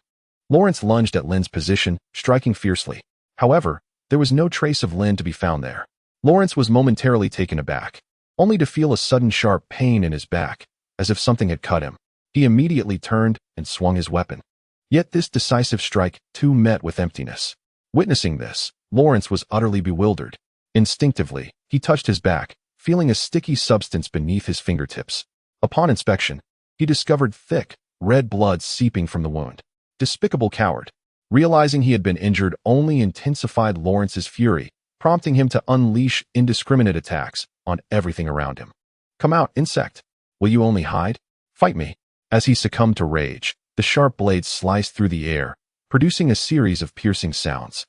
[SPEAKER 1] Lawrence lunged at Lynn's position, striking fiercely. However, there was no trace of Lynn to be found there. Lawrence was momentarily taken aback, only to feel a sudden sharp pain in his back, as if something had cut him. He immediately turned and swung his weapon. Yet this decisive strike, too, met with emptiness. Witnessing this, Lawrence was utterly bewildered. Instinctively, he touched his back, feeling a sticky substance beneath his fingertips. Upon inspection, he discovered thick, red blood seeping from the wound. Despicable coward. Realizing he had been injured only intensified Lawrence's fury, prompting him to unleash indiscriminate attacks on everything around him. "Come out, insect. Will you only hide? Fight me." As he succumbed to rage, the sharp blades sliced through the air, producing a series of piercing sounds,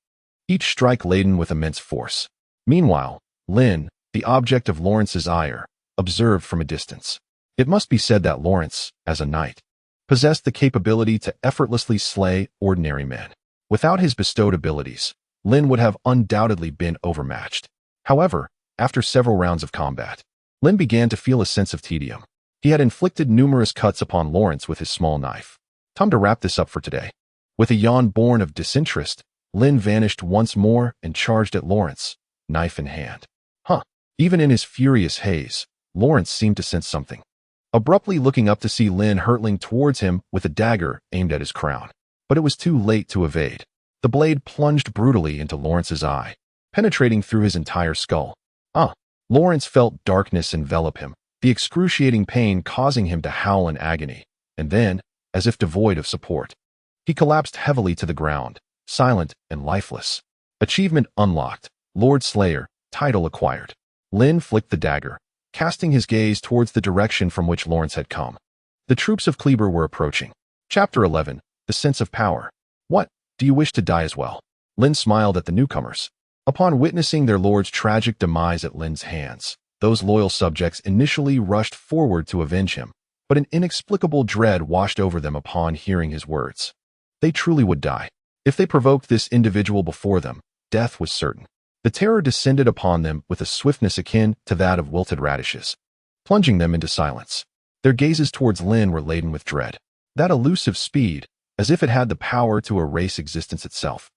[SPEAKER 1] each strike laden with immense force. Meanwhile, Lynn, the object of Lawrence's ire, observed from a distance. It must be said that Lawrence, as a knight, possessed the capability to effortlessly slay ordinary men. Without his bestowed abilities, Lynn would have undoubtedly been overmatched. However, after several rounds of combat, Lynn began to feel a sense of tedium. He had inflicted numerous cuts upon Lawrence with his small knife. Time to wrap this up for today. With a yawn born of disinterest, Lynn vanished once more and charged at Lawrence, knife in hand. Even in his furious haze, Lawrence seemed to sense something. Abruptly looking up to see Lynn hurtling towards him with a dagger aimed at his crown. But it was too late to evade. The blade plunged brutally into Lawrence's eye, penetrating through his entire skull. Lawrence felt darkness envelop him, the excruciating pain causing him to howl in agony, and then, as if devoid of support, he collapsed heavily to the ground, silent and lifeless. Achievement unlocked. Lord Slayer, title acquired. Lynn flicked the dagger, casting his gaze towards the direction from which Lawrence had come. The troops of Kleber were approaching. Chapter 11, The Sense of Power. What, do you wish to die as well? Lynn smiled at the newcomers. Upon witnessing their lord's tragic demise at Lynn's hands, those loyal subjects initially rushed forward to avenge him, but an inexplicable dread washed over them upon hearing his words. They truly would die. If they provoked this individual before them, death was certain. The terror descended upon them with a swiftness akin to that of wilted radishes, plunging them into silence. Their gazes towards Lynn were laden with dread. That elusive speed, as if it had the power to erase existence itself,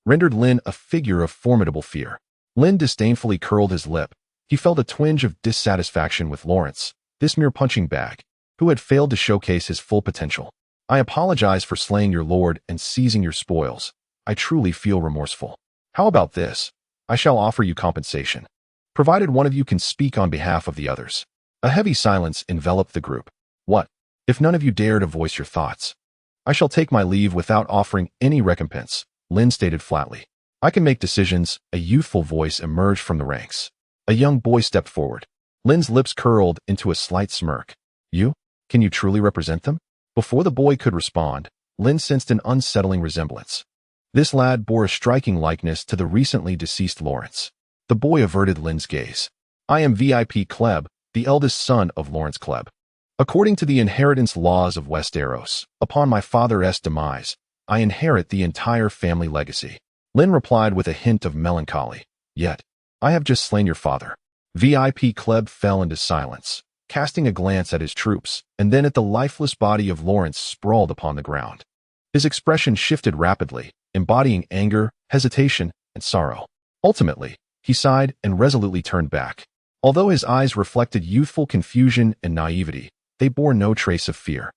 [SPEAKER 1] rendered Lynn a figure of formidable fear. Lynn disdainfully curled his lip. He felt a twinge of dissatisfaction with Lawrence, this mere punching bag, who had failed to showcase his full potential. I apologize for slaying your lord and seizing your spoils. I truly feel remorseful. How about this? I shall offer you compensation, provided one of you can speak on behalf of the others. A heavy silence enveloped the group. What, if none of you dare to voice your thoughts? I shall take my leave without offering any recompense, Lynn stated flatly. I can make decisions. A youthful voice emerged from the ranks. A young boy stepped forward. Lynn's lips curled into a slight smirk. You? Can you truly represent them? Before the boy could respond, Lynn sensed an unsettling resemblance. This lad bore a striking likeness to the recently deceased Lawrence. The boy averted Lynn's gaze. I am VIP Kleb, the eldest son of Lawrence Kleb. According to the inheritance laws of Westeros, upon my father's demise, I inherit the entire family legacy. Lynn replied with a hint of melancholy. Yet, I have just slain your father. VIP Kleb fell into silence, casting a glance at his troops, and then at the lifeless body of Lawrence sprawled upon the ground. His expression shifted rapidly, embodying anger, hesitation, and sorrow. Ultimately, he sighed and resolutely turned back. Although his eyes reflected youthful confusion and naivety, they bore no trace of fear.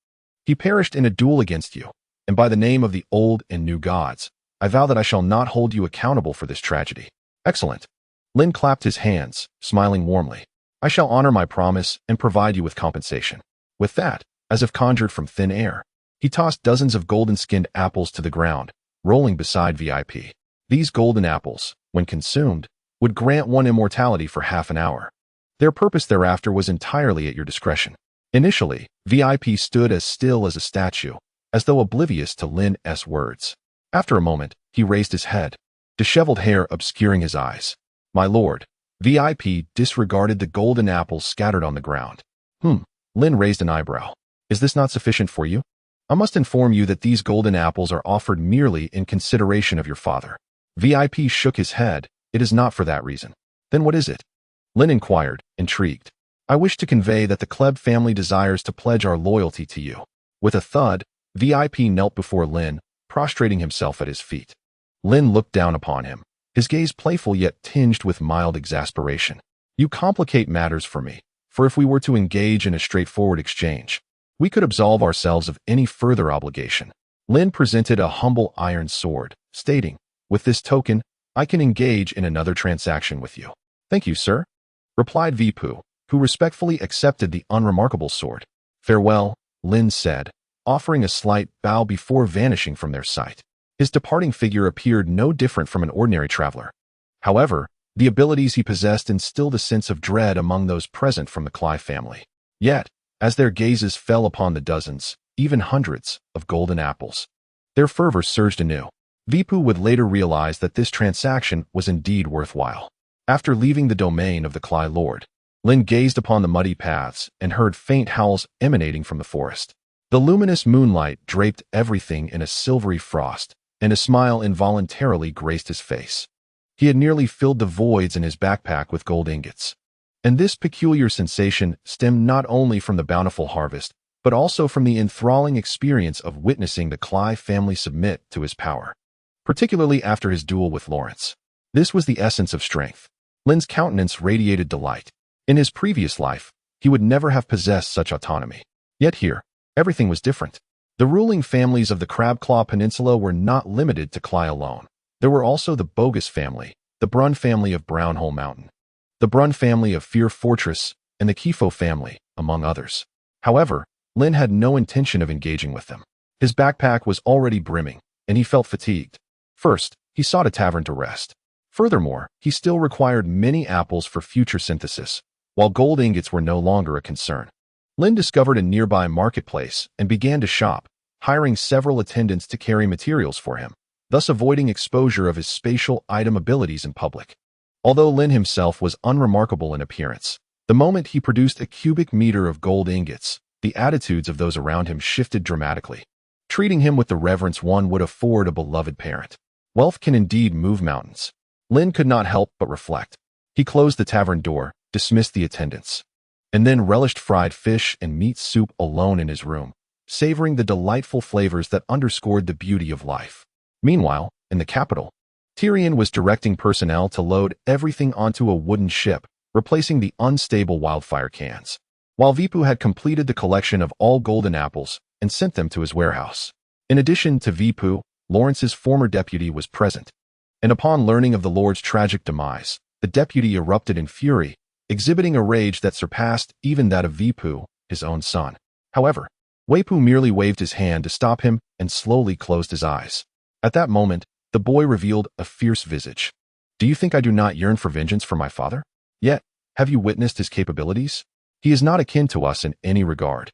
[SPEAKER 1] He perished in a duel against you, and by the name of the old and new gods, I vow that I shall not hold you accountable for this tragedy. Excellent. Lynn clapped his hands, smiling warmly. I shall honor my promise and provide you with compensation. With that, as if conjured from thin air, he tossed dozens of golden-skinned apples to the ground, rolling beside VIP. These golden apples, when consumed, would grant one immortality for half an hour. Their purpose thereafter was entirely at your discretion. Initially, VIP stood as still as a statue, as though oblivious to Lynn's words. After a moment, he raised his head, disheveled hair obscuring his eyes. My lord, VIP disregarded the golden apples scattered on the ground. Lynn raised an eyebrow. Is this not sufficient for you? I must inform you that these golden apples are offered merely in consideration of your father. VIP shook his head. It is not for that reason. Then what is it? Lynn inquired, intrigued. I wish to convey that the Kleb family desires to pledge our loyalty to you. With a thud, VIP knelt before Lynn, prostrating himself at his feet. Lynn looked down upon him, his gaze playful yet tinged with mild exasperation. You complicate matters for me, for if we were to engage in a straightforward exchange, we could absolve ourselves of any further obligation. Lynn presented a humble iron sword, stating, with this token, I can engage in another transaction with you. Thank you, sir, replied Vipu, who respectfully accepted the unremarkable sword. Farewell, Lynn said, offering a slight bow before vanishing from their sight. His departing figure appeared no different from an ordinary traveler. However, the abilities he possessed instilled a sense of dread among those present from the Clive family. Yet, as their gazes fell upon the dozens, even hundreds, of golden apples. Their fervor surged anew. Vipu would later realize that this transaction was indeed worthwhile. After leaving the domain of the Cly Lord, Lynn gazed upon the muddy paths and heard faint howls emanating from the forest. The luminous moonlight draped everything in a silvery frost, and a smile involuntarily graced his face. He had nearly filled the voids in his backpack with gold ingots. And this peculiar sensation stemmed not only from the bountiful harvest, but also from the enthralling experience of witnessing the Cly family submit to his power, particularly after his duel with Lawrence. This was the essence of strength. Lynn's countenance radiated delight. In his previous life, he would never have possessed such autonomy. Yet here, everything was different. The ruling families of the Crabclaw Peninsula were not limited to Cly alone. There were also the Bogus family, the Brun family of Brownhole Mountain, the Brun family of Fear Fortress, and the Kifo family, among others. However, Lynn had no intention of engaging with them. His backpack was already brimming, and he felt fatigued. First, he sought a tavern to rest. Furthermore, he still required many apples for future synthesis, while gold ingots were no longer a concern. Lynn discovered a nearby marketplace and began to shop, hiring several attendants to carry materials for him, thus avoiding exposure of his spatial item abilities in public. Although Lynn himself was unremarkable in appearance, the moment he produced a cubic meter of gold ingots, the attitudes of those around him shifted dramatically, treating him with the reverence one would afford a beloved parent. Wealth can indeed move mountains. Lynn could not help but reflect. He closed the tavern door, dismissed the attendants, and then relished fried fish and meat soup alone in his room, savoring the delightful flavors that underscored the beauty of life. Meanwhile, in the capital, Tyrion was directing personnel to load everything onto a wooden ship, replacing the unstable wildfire cans, while Vipu had completed the collection of all golden apples and sent them to his warehouse. In addition to Vipu, Lawrence's former deputy was present, and upon learning of the Lord's tragic demise, the deputy erupted in fury, exhibiting a rage that surpassed even that of Vipu, his own son. However, Wepu merely waved his hand to stop him and slowly closed his eyes. At that moment, the boy revealed a fierce visage. "Do you think I do not yearn for vengeance for my father? Yet, have you witnessed his capabilities? He is not akin to us in any regard.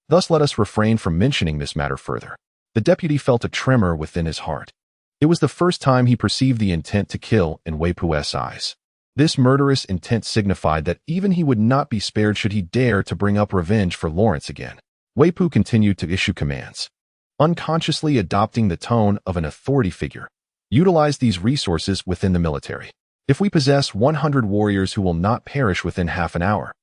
[SPEAKER 1] Thus let us refrain from mentioning this matter further." The deputy felt a tremor within his heart. It was the first time he perceived the intent to kill in Wepu's eyes. This murderous intent signified that even he would not be spared should he dare to bring up revenge for Lawrence again. Wepu continued to issue commands, unconsciously adopting the tone of an authority figure. "Utilize these resources within the military. If we possess 100 warriors who will not perish within half an hour,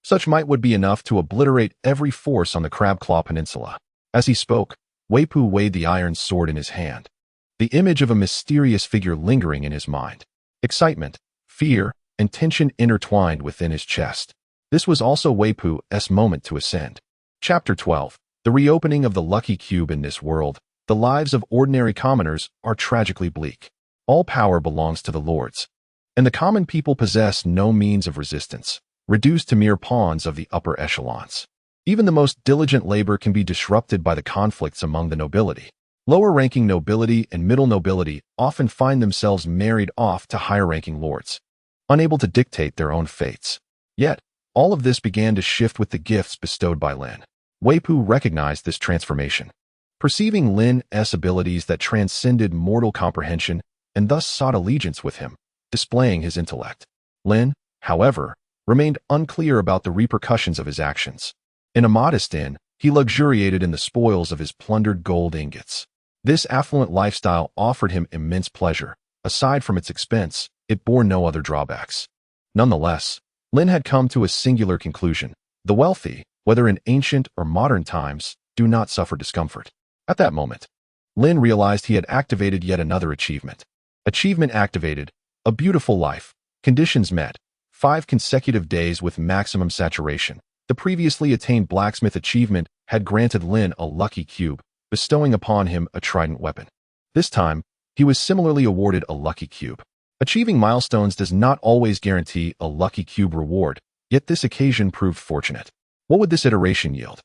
[SPEAKER 1] such might would be enough to obliterate every force on the Crabclaw Peninsula." As he spoke, Wepu weighed the iron sword in his hand, the image of a mysterious figure lingering in his mind. Excitement, fear, and tension intertwined within his chest. This was also Wepu's moment to ascend. Chapter 12. The reopening of the lucky cube. In this world, the lives of ordinary commoners are tragically bleak. All power belongs to the lords, and the common people possess no means of resistance, reduced to mere pawns of the upper echelons. Even the most diligent labor can be disrupted by the conflicts among the nobility. Lower-ranking nobility and middle nobility often find themselves married off to higher-ranking lords, unable to dictate their own fates. Yet, all of this began to shift with the gifts bestowed by Lynn. Wepu recognized this transformation, perceiving Lynn's abilities that transcended mortal comprehension, and thus sought allegiance with him, displaying his intellect. Lynn, however, remained unclear about the repercussions of his actions. In a modest inn, he luxuriated in the spoils of his plundered gold ingots. This affluent lifestyle offered him immense pleasure. Aside from its expense, it bore no other drawbacks. Nonetheless, Lynn had come to a singular conclusion. The wealthy, whether in ancient or modern times, do not suffer discomfort. At that moment, Lynn realized he had activated yet another achievement. Achievement activated, a beautiful life, conditions met, 5 consecutive days with maximum saturation. The previously attained Blacksmith achievement had granted Lynn a lucky cube, bestowing upon him a trident weapon. This time, he was similarly awarded a lucky cube. Achieving milestones does not always guarantee a lucky cube reward, yet this occasion proved fortunate. What would this iteration yield?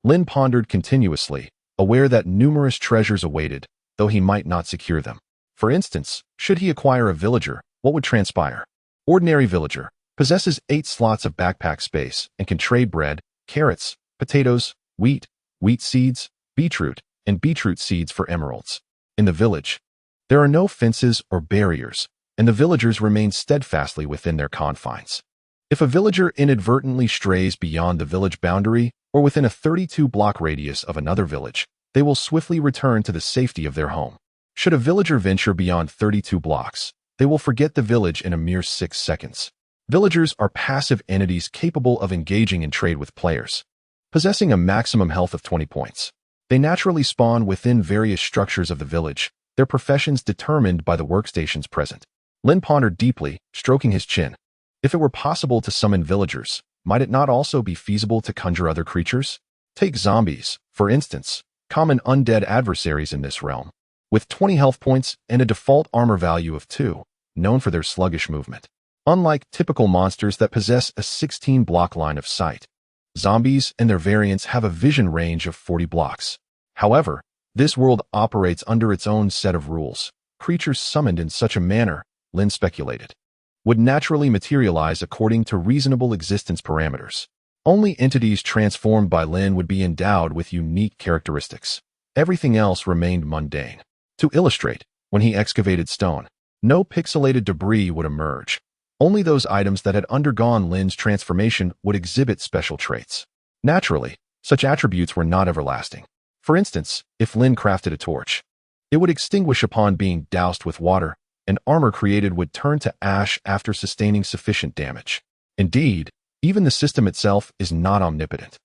[SPEAKER 1] Lynn pondered continuously, aware that numerous treasures awaited, though he might not secure them. For instance, should he acquire a villager, what would transpire? Ordinary villager, possesses 8 slots of backpack space and can trade bread, carrots, potatoes, wheat seeds, beetroot, and beetroot seeds for emeralds. In the village, there are no fences or barriers, and the villagers remain steadfastly within their confines. If a villager inadvertently strays beyond the village boundary or within a 32-block radius of another village, they will swiftly return to the safety of their home. Should a villager venture beyond 32 blocks, they will forget the village in a mere 6 seconds. Villagers are passive entities capable of engaging in trade with players, possessing a maximum health of 20 points. They naturally spawn within various structures of the village, their professions determined by the workstations present. Lynn pondered deeply, stroking his chin. If it were possible to summon villagers, might it not also be feasible to conjure other creatures? Take zombies, for instance, common undead adversaries in this realm, with 20 health points and a default armor value of 2, known for their sluggish movement. Unlike typical monsters that possess a 16-block line of sight, zombies and their variants have a vision range of 40 blocks. However, this world operates under its own set of rules. Creatures summoned in such a manner, Lynn speculated, would naturally materialize according to reasonable existence parameters. Only entities transformed by Lynn would be endowed with unique characteristics. Everything else remained mundane. To illustrate, when he excavated stone, no pixelated debris would emerge. Only those items that had undergone Lynn's transformation would exhibit special traits. Naturally, such attributes were not everlasting. For instance, if Lynn crafted a torch, it would extinguish upon being doused with water, and armor created would turn to ash after sustaining sufficient damage. Indeed, even the system itself is not omnipotent.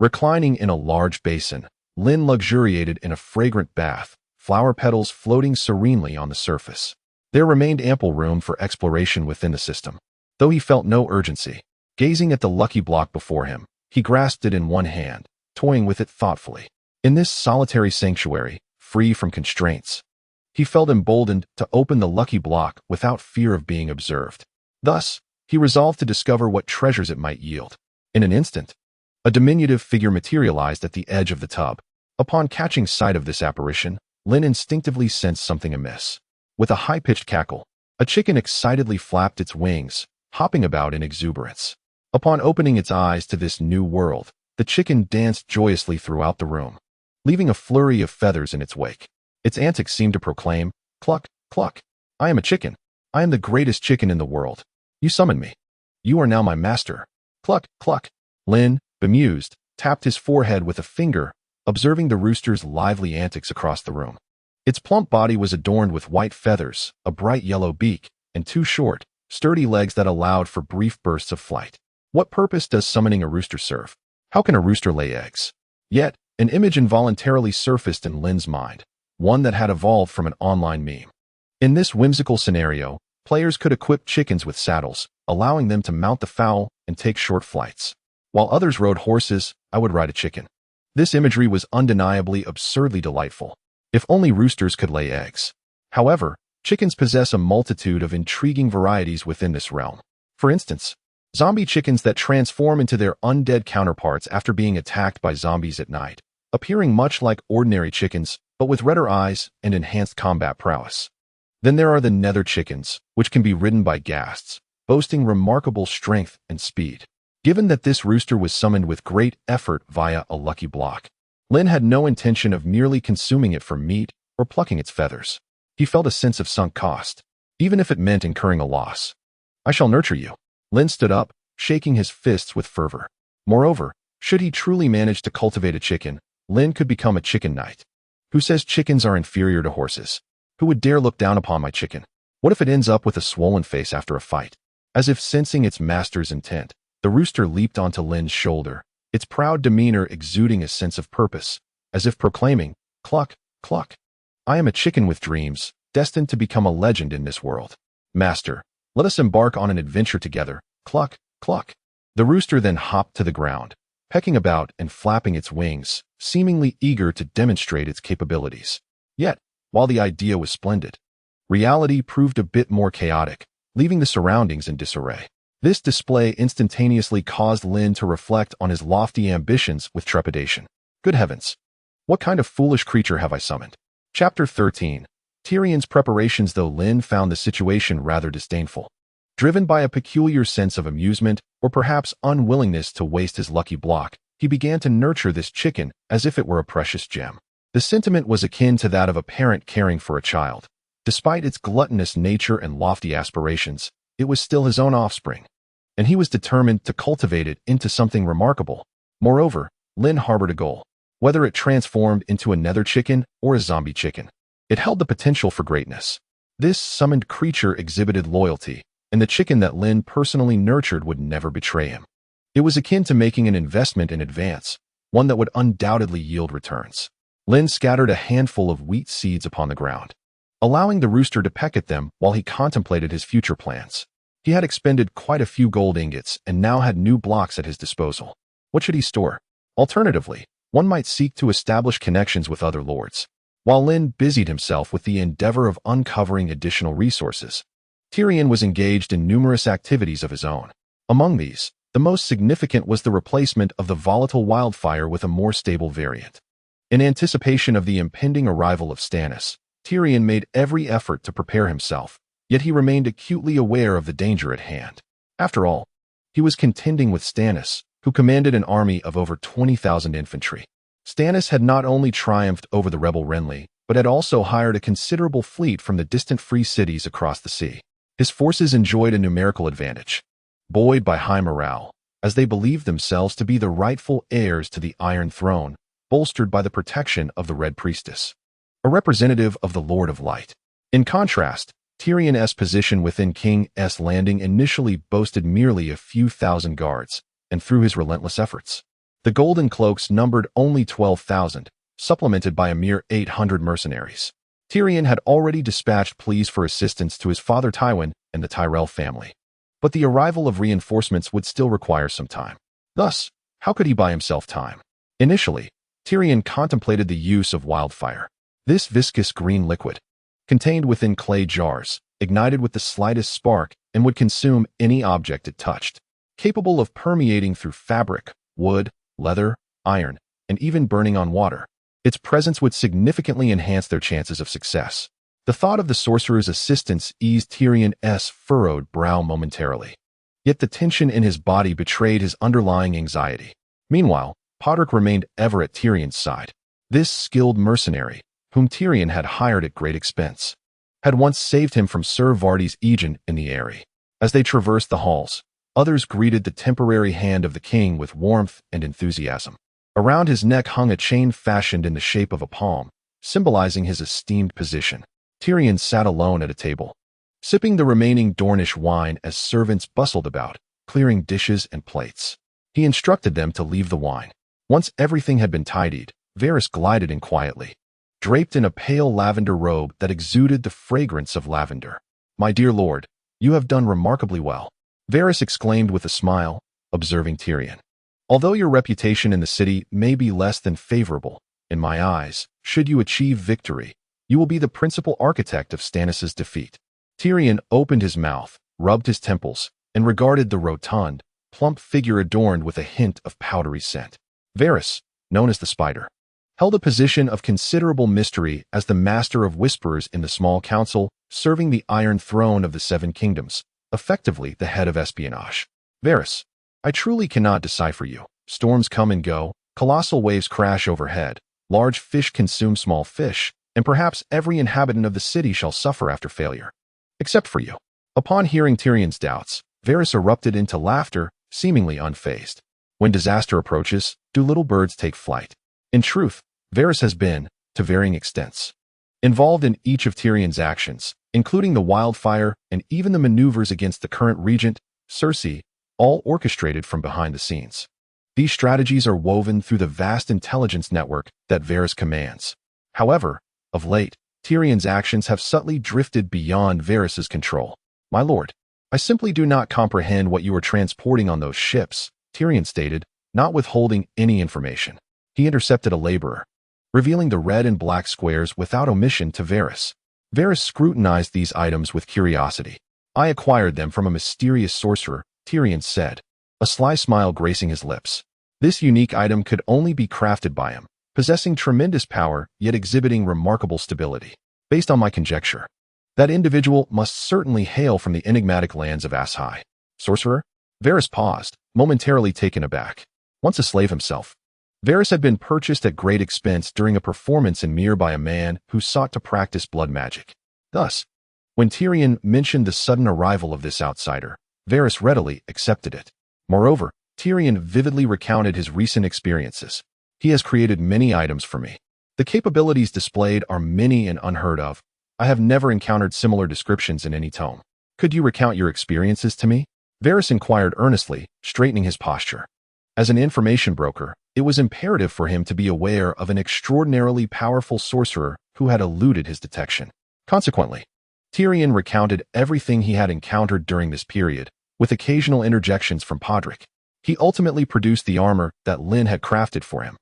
[SPEAKER 1] Reclining in a large basin, Lynn luxuriated in a fragrant bath, flower petals floating serenely on the surface. There remained ample room for exploration within the system. Though he felt no urgency, gazing at the lucky block before him, he grasped it in one hand, toying with it thoughtfully. In this solitary sanctuary, free from constraints, he felt emboldened to open the lucky block without fear of being observed. Thus, he resolved to discover what treasures it might yield. In an instant, a diminutive figure materialized at the edge of the tub. Upon catching sight of this apparition, Lynn instinctively sensed something amiss. With a high-pitched cackle, a chicken excitedly flapped its wings, hopping about in exuberance. Upon opening its eyes to this new world, the chicken danced joyously throughout the room, leaving a flurry of feathers in its wake. Its antics seemed to proclaim, "Cluck, cluck. I am a chicken. I am the greatest chicken in the world. You summoned me. You are now my master. Cluck, cluck." Lynn, bemused, tapped his forehead with a finger, observing the rooster's lively antics across the room. Its plump body was adorned with white feathers, a bright yellow beak, and 2 short, sturdy legs that allowed for brief bursts of flight. What purpose does summoning a rooster serve? How can a rooster lay eggs? Yet, an image involuntarily surfaced in Lynn's mind, one that had evolved from an online meme. In this whimsical scenario, players could equip chickens with saddles, allowing them to mount the fowl and take short flights. While others rode horses, I would ride a chicken. This imagery was undeniably absurdly delightful. If only roosters could lay eggs. However, chickens possess a multitude of intriguing varieties within this realm. For instance, zombie chickens that transform into their undead counterparts after being attacked by zombies at night, appearing much like ordinary chickens, but with redder eyes and enhanced combat prowess. Then there are the nether chickens, which can be ridden by ghasts, boasting remarkable strength and speed. Given that this rooster was summoned with great effort via a lucky block, Lynn had no intention of merely consuming it for meat or plucking its feathers. He felt a sense of sunk cost, even if it meant incurring a loss. "I shall nurture you." Lynn stood up, shaking his fists with fervor. Moreover, should he truly manage to cultivate a chicken, Lynn could become a chicken knight. Who says chickens are inferior to horses? Who would dare look down upon my chicken? What if it ends up with a swollen face after a fight? As if sensing its master's intent, the rooster leaped onto Lynn's shoulder, its proud demeanor exuding a sense of purpose, as if proclaiming, "Cluck, cluck. I am a chicken with dreams, destined to become a legend in this world. Master, let us embark on an adventure together. Cluck, cluck." The rooster then hopped to the ground, pecking about and flapping its wings, seemingly eager to demonstrate its capabilities. Yet, while the idea was splendid, reality proved a bit more chaotic, leaving the surroundings in disarray. This display instantaneously caused Lynn to reflect on his lofty ambitions with trepidation. Good heavens! What kind of foolish creature have I summoned? Chapter 13. Tyrion's preparations. Though Lynn found the situation rather disdainful, driven by a peculiar sense of amusement or perhaps unwillingness to waste his lucky block, he began to nurture this chicken as if it were a precious gem. The sentiment was akin to that of a parent caring for a child. Despite its gluttonous nature and lofty aspirations, it was still his own offspring, and he was determined to cultivate it into something remarkable. Moreover, Lynn harbored a goal. Whether it transformed into a nether chicken or a zombie chicken, it held the potential for greatness. This summoned creature exhibited loyalty, and the chicken that Lynn personally nurtured would never betray him. It was akin to making an investment in advance, one that would undoubtedly yield returns. Lynn scattered a handful of wheat seeds upon the ground, allowing the rooster to peck at them while he contemplated his future plans. He had expended quite a few gold ingots and now had new blocks at his disposal. What should he store? Alternatively, one might seek to establish connections with other lords. While Lynn busied himself with the endeavor of uncovering additional resources, Tyrion was engaged in numerous activities of his own. Among these, the most significant was the replacement of the volatile wildfire with a more stable variant. In anticipation of the impending arrival of Stannis, Tyrion made every effort to prepare himself, yet he remained acutely aware of the danger at hand. After all, he was contending with Stannis, who commanded an army of over 20,000 infantry. Stannis had not only triumphed over the rebel Renly, but had also hired a considerable fleet from the distant free cities across the sea. His forces enjoyed a numerical advantage, buoyed by high morale, as they believed themselves to be the rightful heirs to the Iron Throne, bolstered by the protection of the Red Priestess, a representative of the Lord of Light. In contrast, Tyrion's position within King's Landing initially boasted merely a few thousand guards, and through his relentless efforts, the Golden Cloaks numbered only 12,000, supplemented by a mere 800 mercenaries. Tyrion had already dispatched pleas for assistance to his father Tywin and the Tyrell family, but the arrival of reinforcements would still require some time. Thus, how could he buy himself time? Initially, Tyrion contemplated the use of wildfire. This viscous green liquid, contained within clay jars, ignited with the slightest spark and would consume any object it touched, capable of permeating through fabric, wood, leather, iron, and even burning on water. Its presence would significantly enhance their chances of success. The thought of the sorcerer's assistance eased Tyrion's furrowed brow momentarily. Yet the tension in his body betrayed his underlying anxiety. Meanwhile, Podrick remained ever at Tyrion's side. This skilled mercenary, whom Tyrion had hired at great expense, had once saved him from Sir Vardy's Aegon in the Eyrie. As they traversed the halls, others greeted the temporary hand of the king with warmth and enthusiasm. Around his neck hung a chain fashioned in the shape of a palm, symbolizing his esteemed position. Tyrion sat alone at a table, sipping the remaining Dornish wine as servants bustled about, clearing dishes and plates. He instructed them to leave the wine. Once everything had been tidied, Varys glided in quietly, draped in a pale lavender robe that exuded the fragrance of lavender. "My dear lord, you have done remarkably well," Varys exclaimed with a smile, observing Tyrion. "Although your reputation in the city may be less than favorable, in my eyes, should you achieve victory, you will be the principal architect of Stannis' defeat." Tyrion opened his mouth, rubbed his temples, and regarded the rotund, plump figure adorned with a hint of powdery scent. Varys, known as the Spider, held a position of considerable mystery as the master of whisperers in the small council, serving the Iron Throne of the Seven Kingdoms, effectively the head of espionage. "Varys, I truly cannot decipher you. Storms come and go, colossal waves crash overhead, large fish consume small fish, and perhaps every inhabitant of the city shall suffer after failure. Except for you." Upon hearing Tyrion's doubts, Varys erupted into laughter, seemingly unfazed. When disaster approaches, do little birds take flight? In truth, Varys has been, to varying extents, involved in each of Tyrion's actions, including the wildfire and even the maneuvers against the current regent, Cersei, all orchestrated from behind the scenes. These strategies are woven through the vast intelligence network that Varys commands. However, of late, Tyrion's actions have subtly drifted beyond Varys' control. "My lord, I simply do not comprehend what you are transporting on those ships," Tyrion stated, not withholding any information. He intercepted a laborer, revealing the red and black squares without omission to Varys. Varys scrutinized these items with curiosity. "I acquired them from a mysterious sorcerer," Tyrion said, a sly smile gracing his lips. "This unique item could only be crafted by him, possessing tremendous power yet exhibiting remarkable stability. Based on my conjecture, that individual must certainly hail from the enigmatic lands of Ashai." "Sorcerer?" Varys paused, momentarily taken aback. Once a slave himself, Varys had been purchased at great expense during a performance in Myr by a man who sought to practice blood magic. Thus, when Tyrion mentioned the sudden arrival of this outsider, Varys readily accepted it. Moreover, Tyrion vividly recounted his recent experiences. He has created many items for me. The capabilities displayed are many and unheard of. I have never encountered similar descriptions in any tome. Could you recount your experiences to me? Varys inquired earnestly, straightening his posture. As an information broker, it was imperative for him to be aware of an extraordinarily powerful sorcerer who had eluded his detection. Consequently, Tyrion recounted everything he had encountered during this period, with occasional interjections from Podrick. He ultimately produced the armor that Lynn had crafted for him.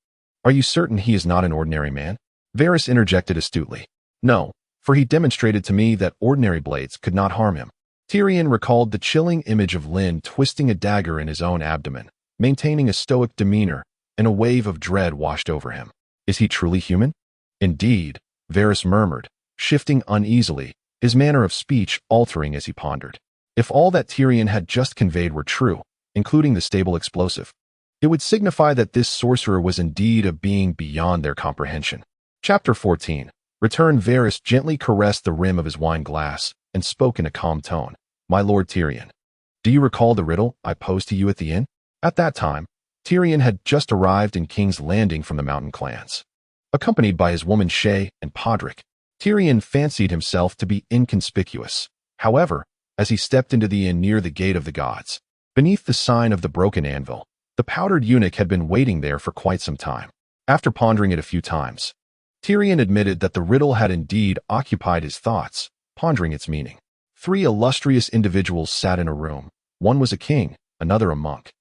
[SPEAKER 1] Are you certain he is not an ordinary man? Varys interjected astutely. No, for he demonstrated to me that ordinary blades could not harm him. Tyrion recalled the chilling image of Lynn twisting a dagger in his own abdomen, maintaining a stoic demeanor, and a wave of dread washed over him. Is he truly human? Indeed, Varys murmured, shifting uneasily, his manner of speech altering as he pondered. If all that Tyrion had just conveyed were true, including the stable explosive, it would signify that this sorcerer was indeed a being beyond their comprehension. Chapter 14. Returned. Varys gently caressed the rim of his wine glass and spoke in a calm tone. My lord Tyrion, do you recall the riddle I posed to you at the inn? At that time, Tyrion had just arrived in King's Landing from the mountain clans. Accompanied by his woman Shae and Podrick, Tyrion fancied himself to be inconspicuous. However, as he stepped into the inn near the Gate of the Gods, beneath the sign of the broken anvil, the powdered eunuch had been waiting there for quite some time. After pondering it a few times, Tyrion admitted that the riddle had indeed occupied his thoughts, pondering its meaning. 3 illustrious individuals sat in a room. One was a king, another a monk,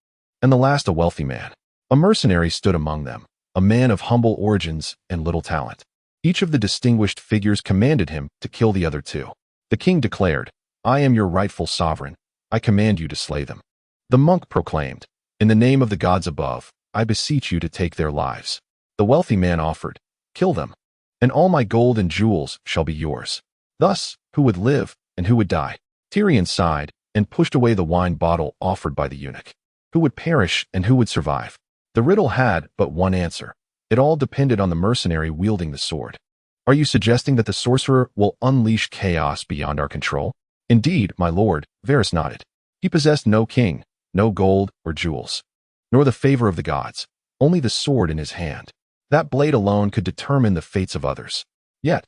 [SPEAKER 1] and the last a wealthy man. A mercenary stood among them, a man of humble origins and little talent. Each of the distinguished figures commanded him to kill the other 2. The king declared, I am your rightful sovereign. I command you to slay them. The monk proclaimed, in the name of the gods above, I beseech you to take their lives. The wealthy man offered, kill them, and all my gold and jewels shall be yours. Thus, who would live and who would die? Tyrion sighed and pushed away the wine bottle offered by the eunuch. Who would perish and who would survive? The riddle had but one answer. It all depended on the mercenary wielding the sword. Are you suggesting that the sorcerer will unleash chaos beyond our control? Indeed, my lord, Varys nodded. He possessed no king, no gold or jewels, nor the favor of the gods, only the sword in his hand. That blade alone could determine the fates of others. Yet,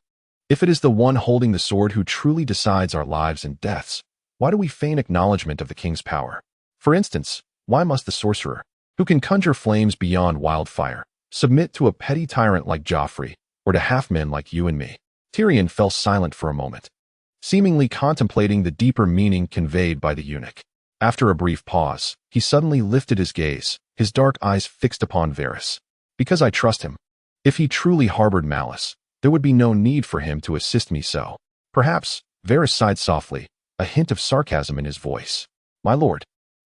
[SPEAKER 1] if it is the one holding the sword who truly decides our lives and deaths, why do we feign acknowledgement of the king's power? For instance, why must the sorcerer, who can conjure flames beyond wildfire, submit to a petty tyrant like Joffrey, or to half-men like you and me? Tyrion fell silent for a moment, seemingly contemplating the deeper meaning conveyed by the eunuch. After a brief pause, he suddenly lifted his gaze, his dark eyes fixed upon Varys. Because I trust him. If he truly harbored malice, there would be no need for him to assist me so. Perhaps, Varys sighed softly, a hint of sarcasm in his voice. My lord,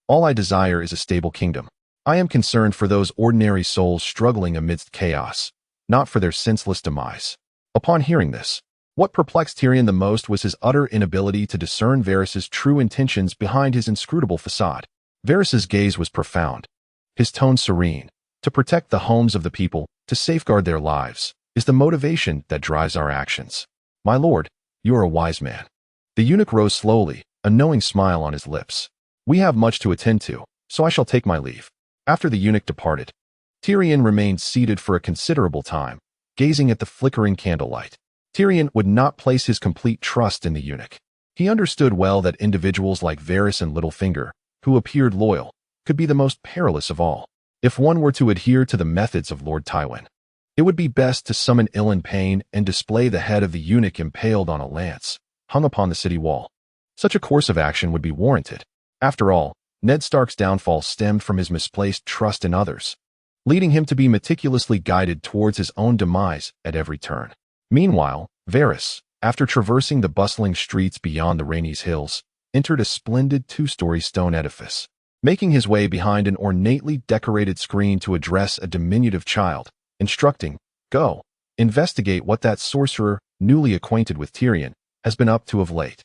[SPEAKER 1] all I desire is a stable kingdom. I am concerned for those ordinary souls struggling amidst chaos, not for their senseless demise. Upon hearing this, what perplexed Tyrion the most was his utter inability to discern Varys's true intentions behind his inscrutable facade. Varys's gaze was profound, his tone serene. To protect the homes of the people, to safeguard their lives, is the motivation that drives our actions. My lord, you are a wise man. The eunuch rose slowly, a knowing smile on his lips. We have much to attend to, so I shall take my leave. After the eunuch departed, Tyrion remained seated for a considerable time, gazing at the flickering candlelight. Tyrion would not place his complete trust in the eunuch. He understood well that individuals like Varys and Littlefinger, who appeared loyal, could be the most perilous of all. If one were to adhere to the methods of Lord Tywin, it would be best to summon Ilyn Payne and display the head of the eunuch impaled on a lance, hung upon the city wall. Such a course of action would be warranted. After all, Ned Stark's downfall stemmed from his misplaced trust in others, leading him to be meticulously guided towards his own demise at every turn. Meanwhile, Varys, after traversing the bustling streets beyond the Rhaenys Hills, entered a splendid 2-story stone edifice. Making his way behind an ornately decorated screen to address a diminutive child, instructing, Go, investigate what that sorcerer, newly acquainted with Tyrion, has been up to of late.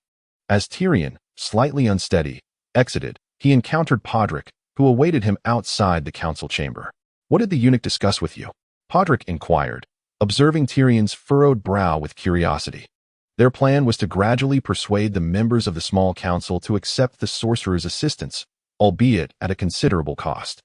[SPEAKER 1] As Tyrion, slightly unsteady, exited, he encountered Podrick, who awaited him outside the council chamber. "What did the eunuch discuss with you?" Podrick inquired, observing Tyrion's furrowed brow with curiosity. Their plan was to gradually persuade the members of the small council to accept the sorcerer's assistance, albeit at a considerable cost.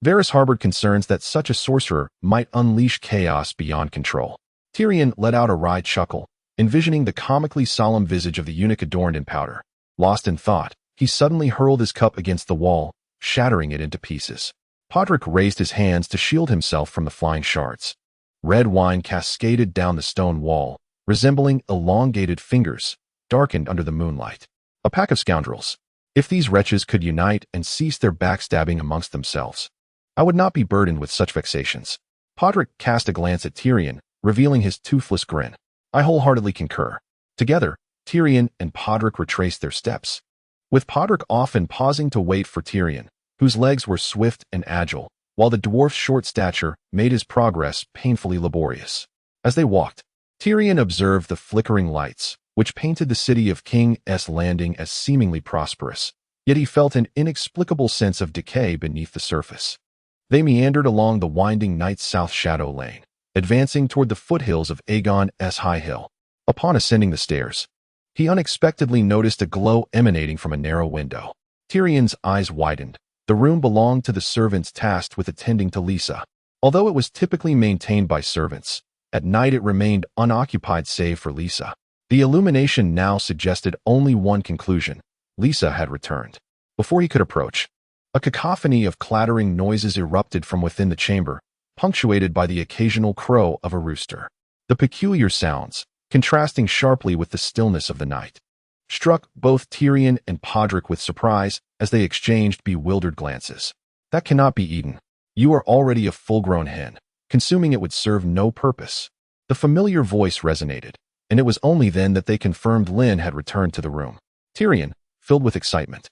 [SPEAKER 1] Varys harbored concerns that such a sorcerer might unleash chaos beyond control. Tyrion let out a wry chuckle, envisioning the comically solemn visage of the eunuch adorned in powder. Lost in thought, he suddenly hurled his cup against the wall, shattering it into pieces. Podrick raised his hands to shield himself from the flying shards. Red wine cascaded down the stone wall, resembling elongated fingers, darkened under the moonlight. A pack of scoundrels. If these wretches could unite and cease their backstabbing amongst themselves, I would not be burdened with such vexations. Podrick cast a glance at Tyrion, revealing his toothless grin. I wholeheartedly concur. Together, Tyrion and Podrick retraced their steps, with Podrick often pausing to wait for Tyrion, whose legs were swift and agile, while the dwarf's short stature made his progress painfully laborious. As they walked, Tyrion observed the flickering lights, which painted the city of King's Landing as seemingly prosperous, yet he felt an inexplicable sense of decay beneath the surface. They meandered along the winding Night's South Shadow Lane, advancing toward the foothills of Aegon's High Hill. Upon ascending the stairs, he unexpectedly noticed a glow emanating from a narrow window. Tyrion's eyes widened. The room belonged to the servants tasked with attending to Lysa. Although it was typically maintained by servants, at night it remained unoccupied save for Lysa. The illumination now suggested only one conclusion: Lysa had returned. Before he could approach, a cacophony of clattering noises erupted from within the chamber, punctuated by the occasional crow of a rooster. The peculiar sounds, contrasting sharply with the stillness of the night, struck both Tyrion and Podrick with surprise as they exchanged bewildered glances. "That cannot be eaten. You are already a full-grown hen. Consuming it would serve no purpose." The familiar voice resonated, and it was only then that they confirmed Lynn had returned to the room. Tyrion, filled with excitement,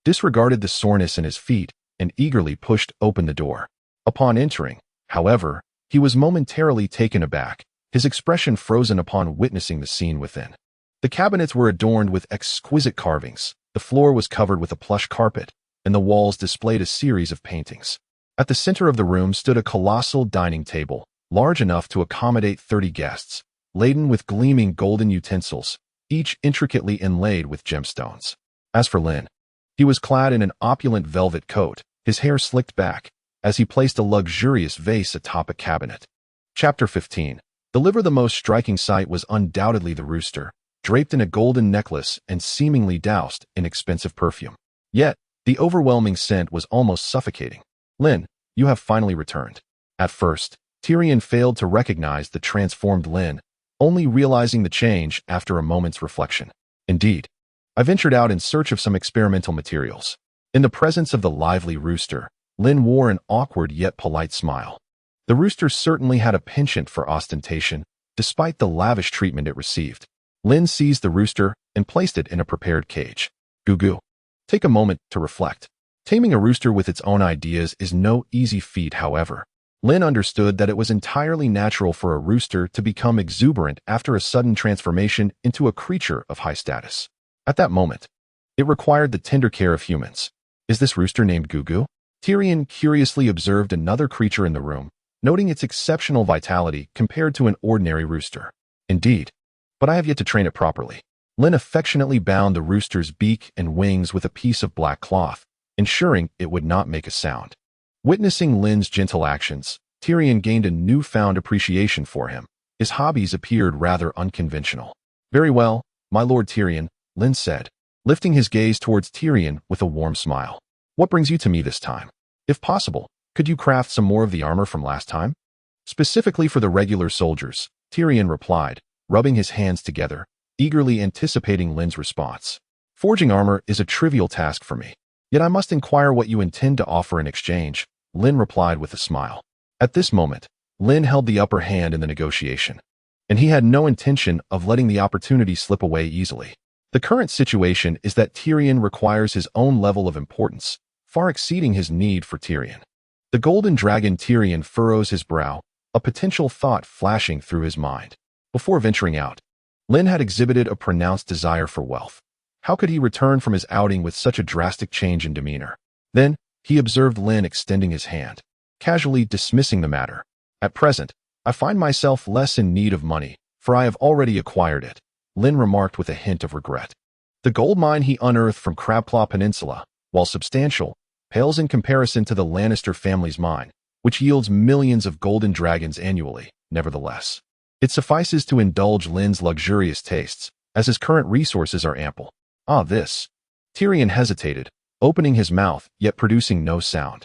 [SPEAKER 1] disregarded the soreness in his feet and eagerly pushed open the door. Upon entering, however, he was momentarily taken aback, his expression frozen upon witnessing the scene within. The cabinets were adorned with exquisite carvings, the floor was covered with a plush carpet, and the walls displayed a series of paintings. At the center of the room stood a colossal dining table, large enough to accommodate 30 guests, laden with gleaming golden utensils, each intricately inlaid with gemstones. As for Lynn, he was clad in an opulent velvet coat, his hair slicked back, as he placed a luxurious vase atop a cabinet. Chapter 15. The most striking sight was undoubtedly the rooster, draped in a golden necklace and seemingly doused in expensive perfume. Yet, the overwhelming scent was almost suffocating. "Lynn, you have finally returned." At first, Tyrion failed to recognize the transformed Lynn, only realizing the change after a moment's reflection. "Indeed, I ventured out in search of some experimental materials." In the presence of the lively rooster, Lynn wore an awkward yet polite smile. The rooster certainly had a penchant for ostentation, despite the lavish treatment it received. Lynn seized the rooster and placed it in a prepared cage. "Goo-goo. Take a moment to reflect." Taming a rooster with its own ideas is no easy feat, however. Lynn understood that it was entirely natural for a rooster to become exuberant after a sudden transformation into a creature of high status. At that moment, it required the tender care of humans. "Is this rooster named Goo-goo?" Tyrion curiously observed another creature in the room, noting its exceptional vitality compared to an ordinary rooster. "Indeed, but I have yet to train it properly." Lynn affectionately bound the rooster's beak and wings with a piece of black cloth, ensuring it would not make a sound. Witnessing Lynn's gentle actions, Tyrion gained a newfound appreciation for him. His hobbies appeared rather unconventional. "Very well, my lord Tyrion," Lynn said, lifting his gaze towards Tyrion with a warm smile. "What brings you to me this time? If possible, could you craft some more of the armor from last time?" "Specifically for the regular soldiers," Tyrion replied, rubbing his hands together, eagerly anticipating Lynn's response. "Forging armor is a trivial task for me. Yet I must inquire what you intend to offer in exchange," Lynn replied with a smile. At this moment, Lynn held the upper hand in the negotiation, and he had no intention of letting the opportunity slip away easily. The current situation is that Tyrion requires his own level of importance, far exceeding his need for Tyrion. The golden dragon Tyrion furrows his brow, a potential thought flashing through his mind. Before venturing out, Lynn had exhibited a pronounced desire for wealth. How could he return from his outing with such a drastic change in demeanor? Then, He observed Lynn extending his hand, casually dismissing the matter. At present, I find myself less in need of money, for I have already acquired it, Lynn remarked with a hint of regret. The gold mine he unearthed from Crabclaw Peninsula, while substantial, pales in comparison to the Lannister family's mine, which yields millions of golden dragons annually. Nevertheless, it suffices to indulge Lynn's luxurious tastes, as his current resources are ample. Ah, this. Tyrion hesitated, opening his mouth, yet producing no sound,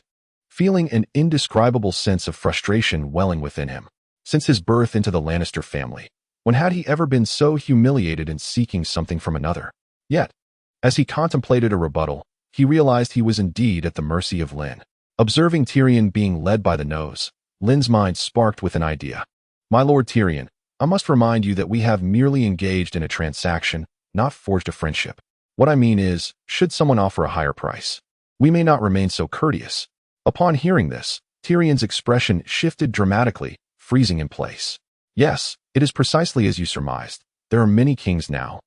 [SPEAKER 1] feeling an indescribable sense of frustration welling within him. Since his birth into the Lannister family, when had he ever been so humiliated in seeking something from another? Yet, as he contemplated a rebuttal, he realized he was indeed at the mercy of Lynn. Observing Tyrion being led by the nose, Lynn's mind sparked with an idea. My lord Tyrion, I must remind you that we have merely engaged in a transaction, not forged a friendship. What I mean is, should someone offer a higher price, we may not remain so courteous. Upon hearing this, Tyrion's expression shifted dramatically, freezing in place. Yes, it is precisely as you surmised. There are many kings now,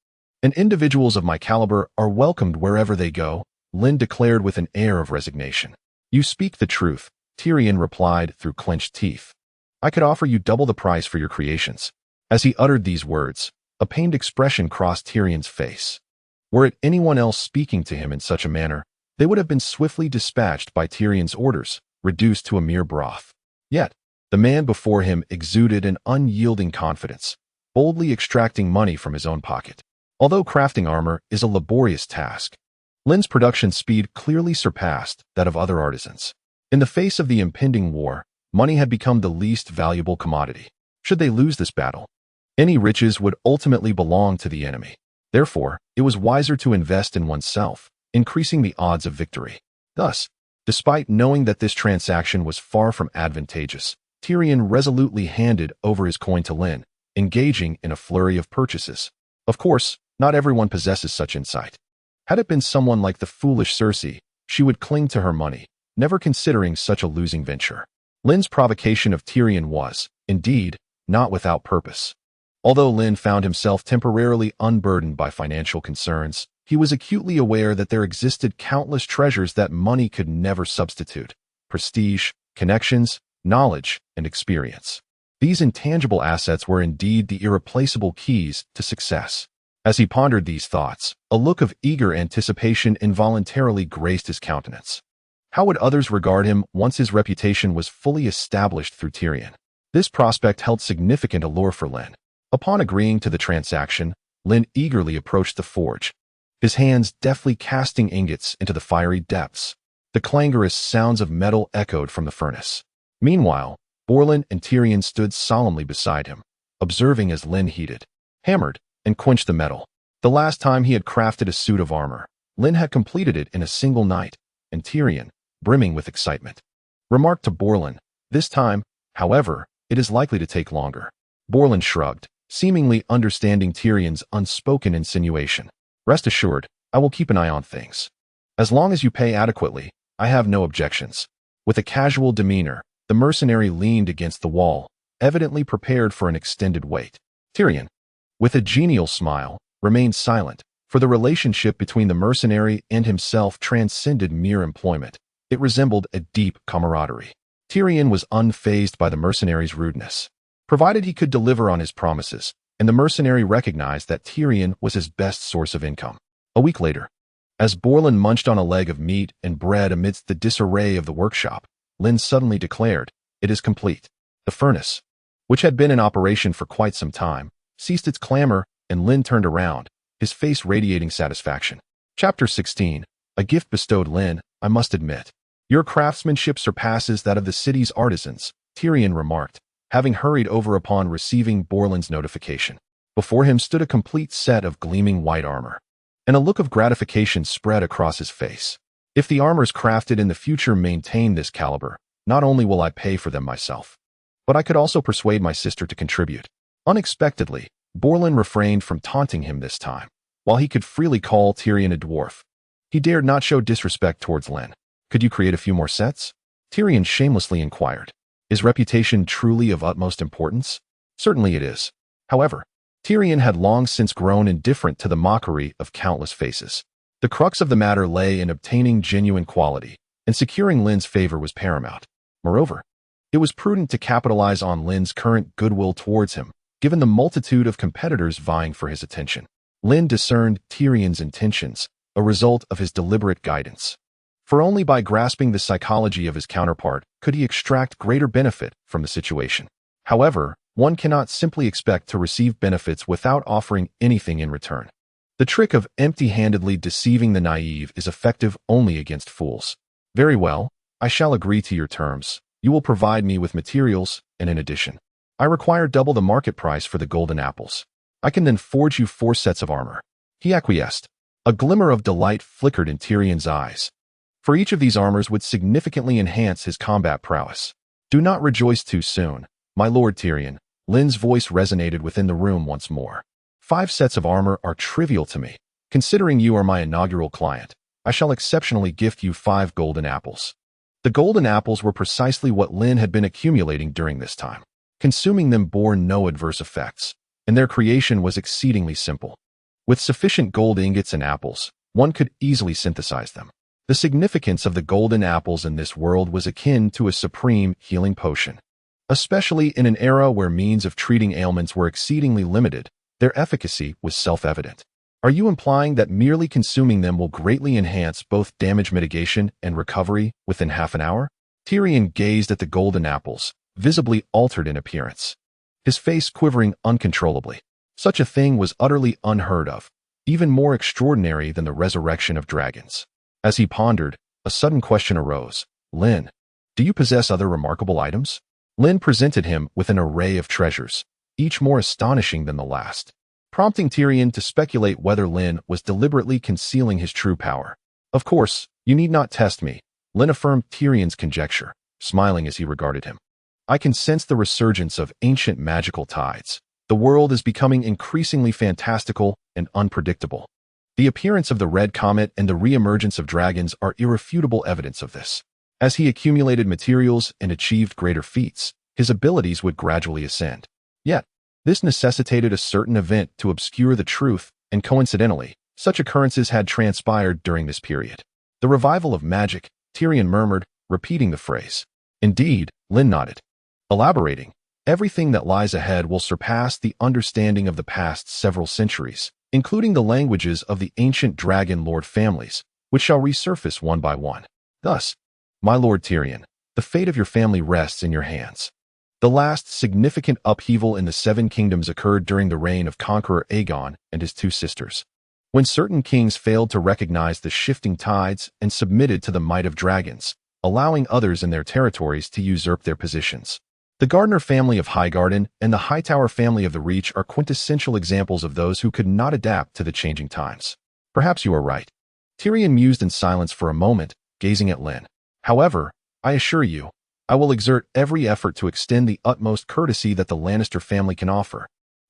[SPEAKER 1] and individuals of my caliber are welcomed wherever they go, Lynn declared with an air of resignation. You speak the truth, Tyrion replied through clenched teeth. I could offer you double the price for your creations. As he uttered these words, a pained expression crossed Tyrion's face. Were it anyone else speaking to him in such a manner, they would have been swiftly dispatched by Tyrion's orders, reduced to a mere broth. Yet, the man before him exuded an unyielding confidence, boldly extracting money from his own pocket. Although crafting armor is a laborious task, Lynn's production speed clearly surpassed that of other artisans. In the face of the impending war, money had become the least valuable commodity. Should they lose this battle, any riches would ultimately belong to the enemy. Therefore, it was wiser to invest in oneself, increasing the odds of victory. Thus, despite knowing that this transaction was far from advantageous, Tyrion resolutely handed over his coin to Lynn, engaging in a flurry of purchases. Of course, not everyone possesses such insight. Had it been someone like the foolish Cersei, she would cling to her money, never considering such a losing venture. Lynn's provocation of Tyrion was, indeed, not without purpose. Although Lynn found himself temporarily unburdened by financial concerns, he was acutely aware that there existed countless treasures that money could never substitute: prestige, connections, knowledge, and experience. These intangible assets were indeed the irreplaceable keys to success. As he pondered these thoughts, a look of eager anticipation involuntarily graced his countenance. How would others regard him once his reputation was fully established through Tyrion? This prospect held significant allure for Lynn. Upon agreeing to the transaction, Lynn eagerly approached the forge, his hands deftly casting ingots into the fiery depths. The clangorous sounds of metal echoed from the furnace. Meanwhile, Borland and Tyrion stood solemnly beside him, observing as Lynn heated, hammered, and quenched the metal. The last time he had crafted a suit of armor, Lynn had completed it in a single night, and Tyrion, brimming with excitement, remarked to Borland, "This time, however, it is likely to take longer." Borland shrugged, seemingly understanding Tyrion's unspoken insinuation. "Rest assured, I will keep an eye on things. As long as you pay adequately, I have no objections." With a casual demeanor, the mercenary leaned against the wall, evidently prepared for an extended wait. Tyrion, with a genial smile, remained silent, for the relationship between the mercenary and himself transcended mere employment. It resembled a deep camaraderie. Tyrion was unfazed by the mercenary's rudeness, provided he could deliver on his promises, and the mercenary recognized that Tyrion was his best source of income. A week later, as Borland munched on a leg of meat and bread amidst the disarray of the workshop, Lynn suddenly declared, "It is complete." The furnace, which had been in operation for quite some time, ceased its clamor, and Lynn turned around, his face radiating satisfaction. Chapter 16. A gift bestowed. Lynn, I must admit, your craftsmanship surpasses that of the city's artisans, Tyrion remarked, having hurried over upon receiving Borland's notification. Before him stood a complete set of gleaming white armor, and a look of gratification spread across his face. If the armors crafted in the future maintain this caliber, not only will I pay for them myself, but I could also persuade my sister to contribute. Unexpectedly, Borland refrained from taunting him this time. While he could freely call Tyrion a dwarf, he dared not show disrespect towards Lynn. "Could you create a few more sets?" Tyrion shamelessly inquired. Is reputation truly of utmost importance? Certainly it is. However, Tyrion had long since grown indifferent to the mockery of countless faces. The crux of the matter lay in obtaining genuine quality, and securing Lynn's favor was paramount. Moreover, it was prudent to capitalize on Lynn's current goodwill towards him, given the multitude of competitors vying for his attention. Lynn discerned Tyrion's intentions, a result of his deliberate guidance. For only by grasping the psychology of his counterpart could he extract greater benefit from the situation. However, one cannot simply expect to receive benefits without offering anything in return. The trick of empty-handedly deceiving the naive is effective only against fools. Very well, I shall agree to your terms. You will provide me with materials, and in addition, I require double the market price for the golden apples. I can then forge you 4 sets of armor. He acquiesced. A glimmer of delight flickered in Tyrion's eyes. For each of these armors would significantly enhance his combat prowess. Do not rejoice too soon, my lord Tyrion. Lynn's voice resonated within the room once more. 5 sets of armor are trivial to me. Considering you are my inaugural client, I shall exceptionally gift you 5 golden apples. The golden apples were precisely what Lynn had been accumulating during this time. Consuming them bore no adverse effects, and their creation was exceedingly simple. With sufficient gold ingots and apples, one could easily synthesize them. The significance of the golden apples in this world was akin to a supreme healing potion. Especially in an era where means of treating ailments were exceedingly limited, their efficacy was self-evident. Are you implying that merely consuming them will greatly enhance both damage mitigation and recovery within half an hour? Tyrion gazed at the golden apples, visibly altered in appearance, his face quivering uncontrollably. Such a thing was utterly unheard of, even more extraordinary than the resurrection of dragons. As he pondered, a sudden question arose. Lynn, do you possess other remarkable items? Lynn presented him with an array of treasures, each more astonishing than the last, prompting Tyrion to speculate whether Lynn was deliberately concealing his true power. Of course, you need not test me, Lynn affirmed Tyrion's conjecture, smiling as he regarded him. I can sense the resurgence of ancient magical tides. The world is becoming increasingly fantastical and unpredictable. The appearance of the Red Comet and the re-emergence of dragons are irrefutable evidence of this. As he accumulated materials and achieved greater feats, his abilities would gradually ascend. Yet, this necessitated a certain event to obscure the truth, and coincidentally, such occurrences had transpired during this period. The revival of magic, Tyrion murmured, repeating the phrase. Indeed, Lynn nodded. Elaborating, everything that lies ahead will surpass the understanding of the past several centuries, including the languages of the ancient dragon lord families, which shall resurface one by one. Thus, my lord Tyrion, the fate of your family rests in your hands. The last significant upheaval in the 7 kingdoms occurred during the reign of Conqueror Aegon and his 2 sisters, when certain kings failed to recognize the shifting tides and submitted to the might of dragons, allowing others in their territories to usurp their positions. The Gardner family of Highgarden and the Hightower family of the Reach are quintessential examples of those who could not adapt to the changing times. Perhaps you are right. Tyrion mused in silence for a moment, gazing at Lynn. However, I assure you, I will exert every effort to extend the utmost courtesy that the Lannister family can offer.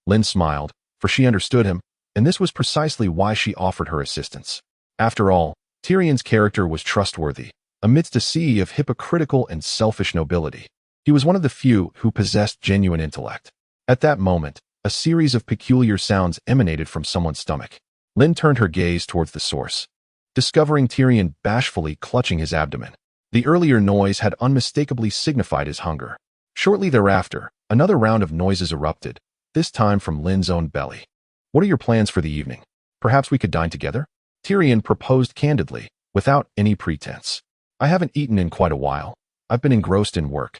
[SPEAKER 1] Lynn smiled, for she understood him, and this was precisely why she offered her assistance. After all, Tyrion's character was trustworthy, amidst a sea of hypocritical and selfish nobility. He was one of the few who possessed genuine intellect. At that moment, a series of peculiar sounds emanated from someone's stomach. Lynn turned her gaze towards the source, discovering Tyrion bashfully clutching his abdomen. The earlier noise had unmistakably signified his hunger. Shortly thereafter, another round of noises erupted, this time from Lynn's own belly. What are your plans for the evening? Perhaps we could dine together? Tyrion proposed candidly, without any pretense. I haven't eaten in quite a while. I've been engrossed in work.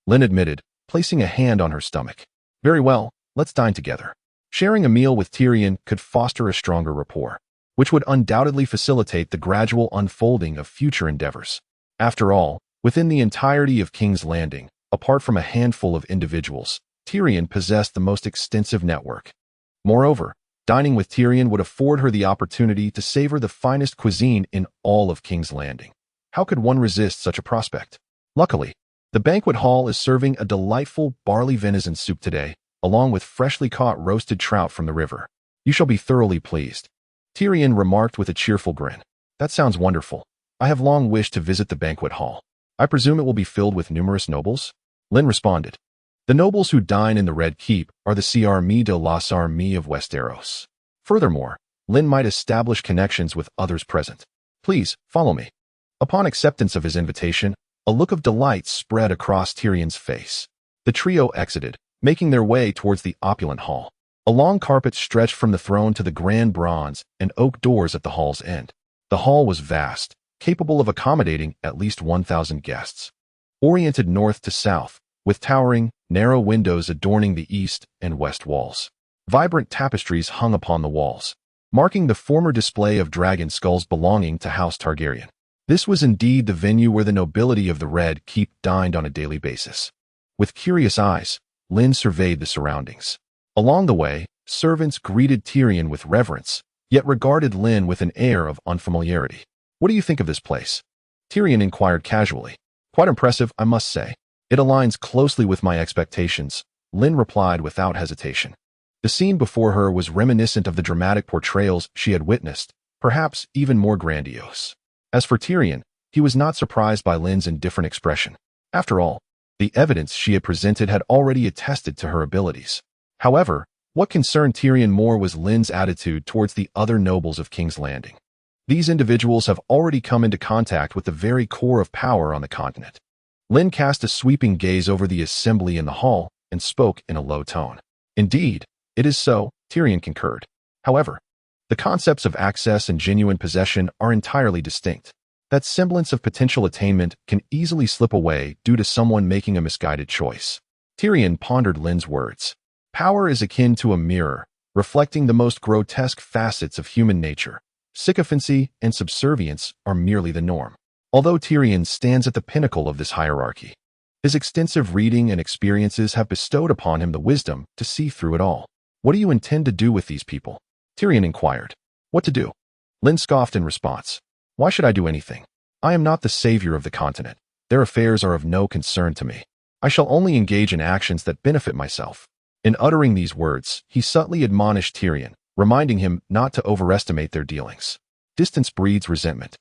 [SPEAKER 1] Lynn admitted, placing a hand on her stomach. Very well, let's dine together. Sharing a meal with Tyrion could foster a stronger rapport, which would undoubtedly facilitate the gradual unfolding of future endeavors. After all, within the entirety of King's Landing, apart from a handful of individuals, Tyrion possessed the most extensive network. Moreover, dining with Tyrion would afford her the opportunity to savor the finest cuisine in all of King's Landing. How could one resist such a prospect? Luckily, the banquet hall is serving a delightful barley venison soup today, along with freshly caught roasted trout from the river. You shall be thoroughly pleased. Tyrion remarked with a cheerful grin. That sounds wonderful. I have long wished to visit the banquet hall. I presume it will be filled with numerous nobles? Lynn responded. The nobles who dine in the Red Keep are the Armée de las Armées of Westeros. Furthermore, Lynn might establish connections with others present. Please, follow me. Upon acceptance of his invitation, a look of delight spread across Tyrion's face. The trio exited, making their way towards the opulent hall. A long carpet stretched from the throne to the grand bronze and oak doors at the hall's end. The hall was vast, capable of accommodating at least 1,000 guests. Oriented north to south, with towering, narrow windows adorning the east and west walls. Vibrant tapestries hung upon the walls, marking the former display of dragon skulls belonging to House Targaryen. This was indeed the venue where the nobility of the Red Keep dined on a daily basis. With curious eyes, Lynn surveyed the surroundings. Along the way, servants greeted Tyrion with reverence, yet regarded Lynn with an air of unfamiliarity. "What do you think of this place?" Tyrion inquired casually. "Quite impressive, I must say. It aligns closely with my expectations," Lynn replied without hesitation. The scene before her was reminiscent of the dramatic portrayals she had witnessed, perhaps even more grandiose. As for Tyrion, he was not surprised by Lynn's indifferent expression. After all, the evidence she had presented had already attested to her abilities. However, what concerned Tyrion more was Lynn's attitude towards the other nobles of King's Landing. These individuals have already come into contact with the very core of power on the continent. Lynn cast a sweeping gaze over the assembly in the hall and spoke in a low tone. "Indeed, it is so," Tyrion concurred. "However, the concepts of access and genuine possession are entirely distinct. That semblance of potential attainment can easily slip away due to someone making a misguided choice." Tyrion pondered Lynn's words. Power is akin to a mirror, reflecting the most grotesque facets of human nature. Sycophancy and subservience are merely the norm. Although Tyrion stands at the pinnacle of this hierarchy, his extensive reading and experiences have bestowed upon him the wisdom to see through it all. "What do you intend to do with these people?" Tyrion inquired. "What to do?" Lynn scoffed in response. "Why should I do anything? I am not the savior of the continent. Their affairs are of no concern to me. I shall only engage in actions that benefit myself." In uttering these words, he subtly admonished Tyrion, reminding him not to overestimate their dealings. Distance breeds resentment,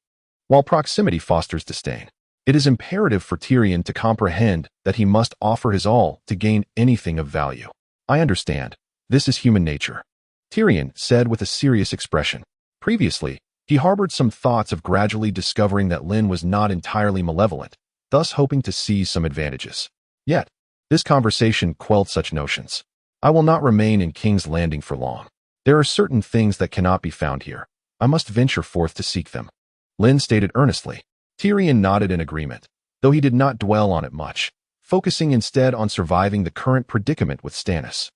[SPEAKER 1] while proximity fosters disdain. It is imperative for Tyrion to comprehend that he must offer his all to gain anything of value. "I understand. This is human nature," Tyrion said with a serious expression. Previously, he harbored some thoughts of gradually discovering that Lynn was not entirely malevolent, thus hoping to seize some advantages. Yet, this conversation quelled such notions. "I will not remain in King's Landing for long. There are certain things that cannot be found here. I must venture forth to seek them," Lynn stated earnestly. Tyrion nodded in agreement, though he did not dwell on it much, focusing instead on surviving the current predicament with Stannis.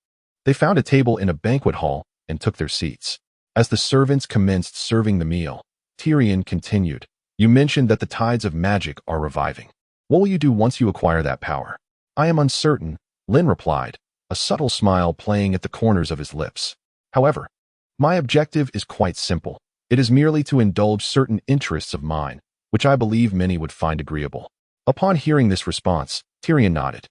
[SPEAKER 1] They found a table in a banquet hall and took their seats. As the servants commenced serving the meal, Tyrion continued, "You mentioned that the tides of magic are reviving. What will you do once you acquire that power?" "I am uncertain," Lynn replied, a subtle smile playing at the corners of his lips. "However, my objective is quite simple. It is merely to indulge certain interests of mine, which I believe many would find agreeable." Upon hearing this response, Tyrion nodded.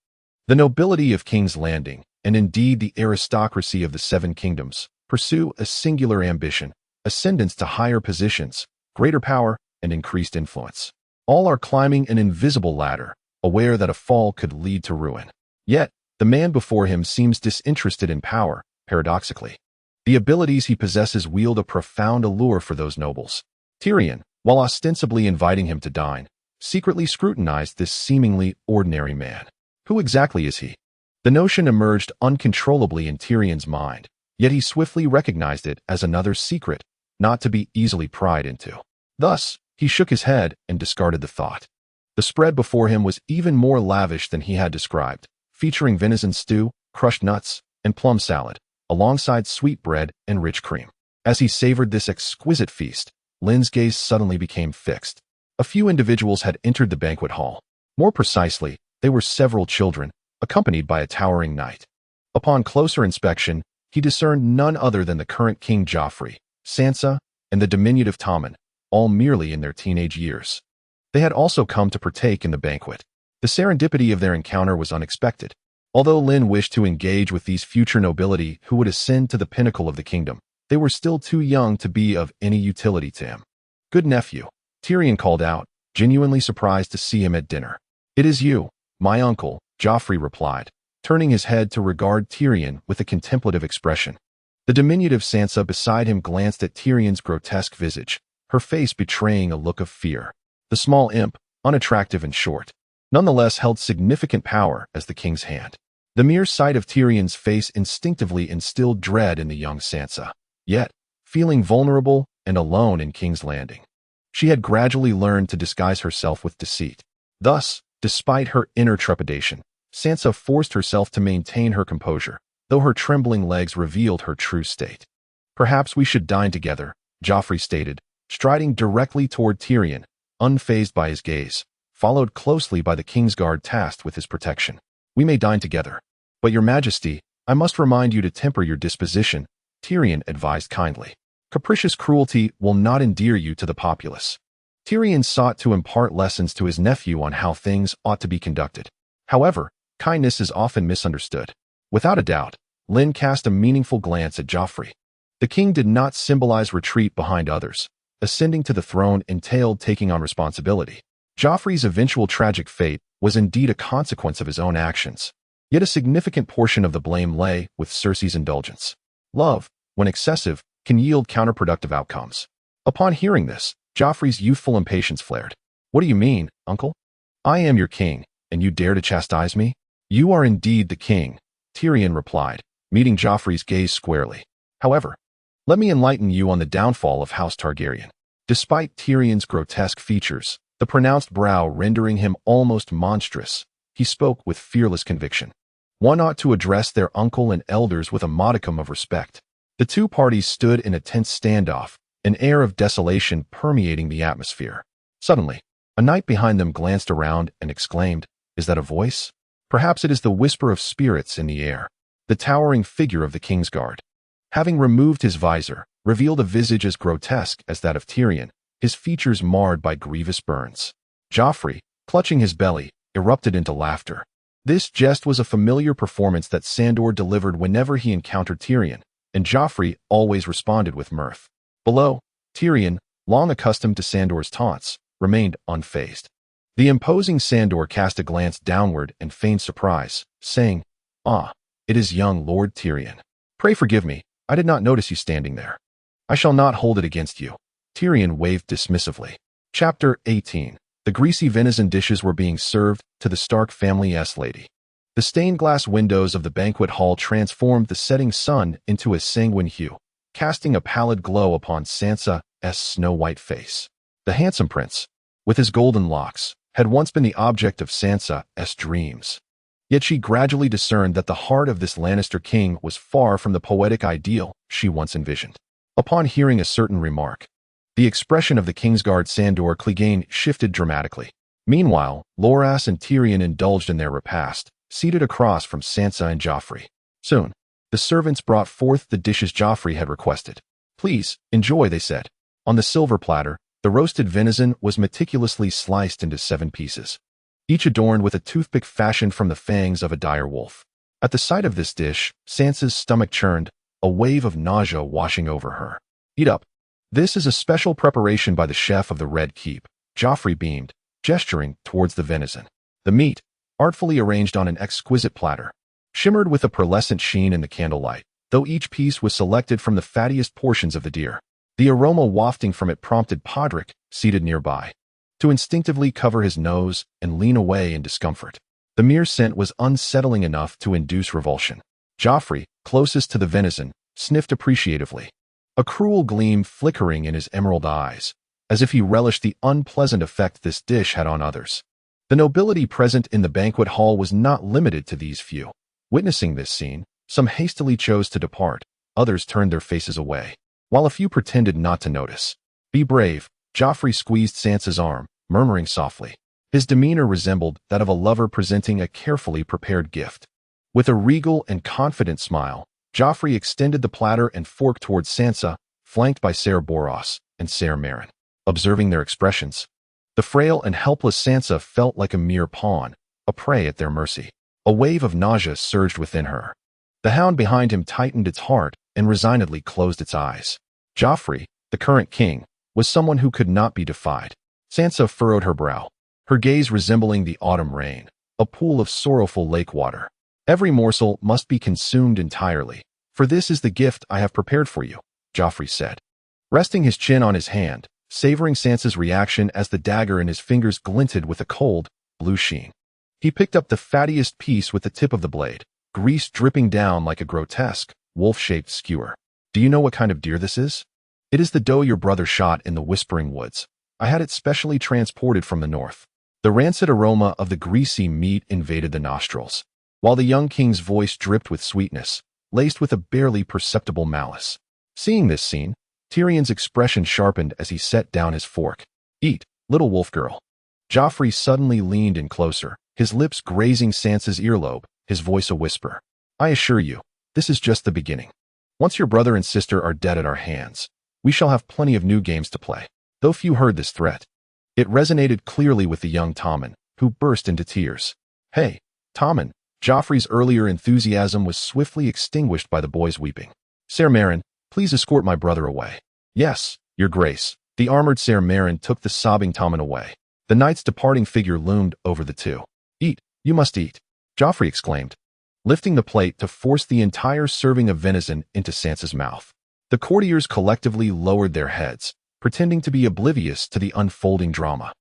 [SPEAKER 1] The nobility of King's Landing, and indeed the aristocracy of the Seven Kingdoms, pursue a singular ambition: ascendance to higher positions, greater power, and increased influence. All are climbing an invisible ladder, aware that a fall could lead to ruin. Yet, the man before him seems disinterested in power, paradoxically. The abilities he possesses wield a profound allure for those nobles. Tyrion, while ostensibly inviting him to dine, secretly scrutinized this seemingly ordinary man. Who exactly is he? The notion emerged uncontrollably in Tyrion's mind, yet he swiftly recognized it as another secret, not to be easily pried into. Thus, he shook his head and discarded the thought. The spread before him was even more lavish than he had described, featuring venison stew, crushed nuts, and plum salad, alongside sweet bread and rich cream. As he savored this exquisite feast, Lynn's gaze suddenly became fixed. A few individuals had entered the banquet hall. More precisely, they were several children, accompanied by a towering knight. Upon closer inspection, he discerned none other than the current King Joffrey, Sansa, and the diminutive Tommen, all merely in their teenage years. They had also come to partake in the banquet. The serendipity of their encounter was unexpected. Although Lynn wished to engage with these future nobility who would ascend to the pinnacle of the kingdom, they were still too young to be of any utility to him. "Good nephew," Tyrion called out, genuinely surprised to see him at dinner. "It is you, my uncle," Joffrey replied, turning his head to regard Tyrion with a contemplative expression. The diminutive Sansa beside him glanced at Tyrion's grotesque visage, her face betraying a look of fear. The small imp, unattractive and short, nonetheless held significant power as the king's hand. The mere sight of Tyrion's face instinctively instilled dread in the young Sansa. Yet, feeling vulnerable and alone in King's Landing, she had gradually learned to disguise herself with deceit. Thus, despite her inner trepidation, Sansa forced herself to maintain her composure, though her trembling legs revealed her true state. "Perhaps we should dine together," Joffrey stated, striding directly toward Tyrion, unfazed by his gaze, followed closely by the Kingsguard tasked with his protection. "We may dine together. But your majesty, I must remind you to temper your disposition," Tyrion advised kindly. "Capricious cruelty will not endear you to the populace." Tyrion sought to impart lessons to his nephew on how things ought to be conducted. However, kindness is often misunderstood. Without a doubt, Lynn cast a meaningful glance at Joffrey. The king did not symbolize retreat behind others. Ascending to the throne entailed taking on responsibility. Joffrey's eventual tragic fate was indeed a consequence of his own actions. Yet a significant portion of the blame lay with Cersei's indulgence. Love, when excessive, can yield counterproductive outcomes. Upon hearing this, Joffrey's youthful impatience flared. "What do you mean, uncle? I am your king, and you dare to chastise me?" "You are indeed the king," Tyrion replied, meeting Joffrey's gaze squarely. "However, let me enlighten you on the downfall of House Targaryen." Despite Tyrion's grotesque features, the pronounced brow rendering him almost monstrous, he spoke with fearless conviction. One ought to address their uncle and elders with a modicum of respect. The two parties stood in a tense standoff, an air of desolation permeating the atmosphere. Suddenly, a knight behind them glanced around and exclaimed, "Is that a voice? Perhaps it is the whisper of spirits in the air." The towering figure of the Kingsguard, having removed his visor, revealed a visage as grotesque as that of Tyrion, his features marred by grievous burns. Joffrey, clutching his belly, erupted into laughter. This jest was a familiar performance that Sandor delivered whenever he encountered Tyrion, and Joffrey always responded with mirth. Below, Tyrion, long accustomed to Sandor's taunts, remained unfazed. The imposing Sandor cast a glance downward and feigned surprise, saying, "Ah, it is young Lord Tyrion. Pray forgive me, I did not notice you standing there." "I shall not hold it against you," Tyrion waved dismissively. Chapter 18. The greasy venison dishes were being served to the Stark family's lady. The stained glass windows of the banquet hall transformed the setting sun into a sanguine hue, casting a pallid glow upon Sansa's snow-white face. The handsome prince, with his golden locks, had once been the object of Sansa's dreams. Yet she gradually discerned that the heart of this Lannister king was far from the poetic ideal she once envisioned. Upon hearing a certain remark, the expression of the Kingsguard Sandor Clegane shifted dramatically. Meanwhile, Loras and Tyrion indulged in their repast, seated across from Sansa and Joffrey. Soon, the servants brought forth the dishes Joffrey had requested. "Please, enjoy," they said. On the silver platter, the roasted venison was meticulously sliced into 7 pieces, each adorned with a toothpick fashioned from the fangs of a dire wolf. At the sight of this dish, Sansa's stomach churned, a wave of nausea washing over her. "Eat up. This is a special preparation by the chef of the Red Keep," Joffrey beamed, gesturing towards the venison. The meat, artfully arranged on an exquisite platter, shimmered with a pearlescent sheen in the candlelight, though each piece was selected from the fattiest portions of the deer. The aroma wafting from it prompted Podrick, seated nearby, to instinctively cover his nose and lean away in discomfort. The mere scent was unsettling enough to induce revulsion. Joffrey, closest to the venison, sniffed appreciatively, a cruel gleam flickering in his emerald eyes, as if he relished the unpleasant effect this dish had on others. The nobility present in the banquet hall was not limited to these few. Witnessing this scene, some hastily chose to depart, others turned their faces away, while a few pretended not to notice. "Be brave," Joffrey squeezed Sansa's arm, murmuring softly. His demeanor resembled that of a lover presenting a carefully prepared gift. With a regal and confident smile, Joffrey extended the platter and fork towards Sansa, flanked by Ser Boros and Ser Meryn. Observing their expressions, the frail and helpless Sansa felt like a mere pawn, a prey at their mercy. A wave of nausea surged within her. The hound behind him tightened its heart and resignedly closed its eyes. Joffrey, the current king, was someone who could not be defied. Sansa furrowed her brow, her gaze resembling the autumn rain, a pool of sorrowful lake water. "Every morsel must be consumed entirely, for this is the gift I have prepared for you," Joffrey said. Resting his chin on his hand, savoring Sansa's reaction as the dagger in his fingers glinted with a cold, blue sheen. He picked up the fattiest piece with the tip of the blade, grease dripping down like a grotesque, wolf-shaped skewer. Do you know what kind of deer this is? It is the doe your brother shot in the Whispering Woods. I had it specially transported from the north. The rancid aroma of the greasy meat invaded the nostrils, while the young king's voice dripped with sweetness, laced with a barely perceptible malice. Seeing this scene, Tyrion's expression sharpened as he set down his fork. Eat, little wolf girl. Joffrey suddenly leaned in closer, his lips grazing Sansa's earlobe, his voice a whisper. I assure you, this is just the beginning. Once your brother and sister are dead at our hands, we shall have plenty of new games to play. Though few heard this threat, it resonated clearly with the young Tommen, who burst into tears. Hey, Tommen! Joffrey's earlier enthusiasm was swiftly extinguished by the boy's weeping. Ser Meryn, please escort my brother away. Yes, your grace. The armored Ser Meryn took the sobbing Tommen away. The knight's departing figure loomed over the two. Eat, you must eat, Joffrey exclaimed, lifting the plate to force the entire serving of venison into Sansa's mouth. The courtiers collectively lowered their heads, pretending to be oblivious to the unfolding drama.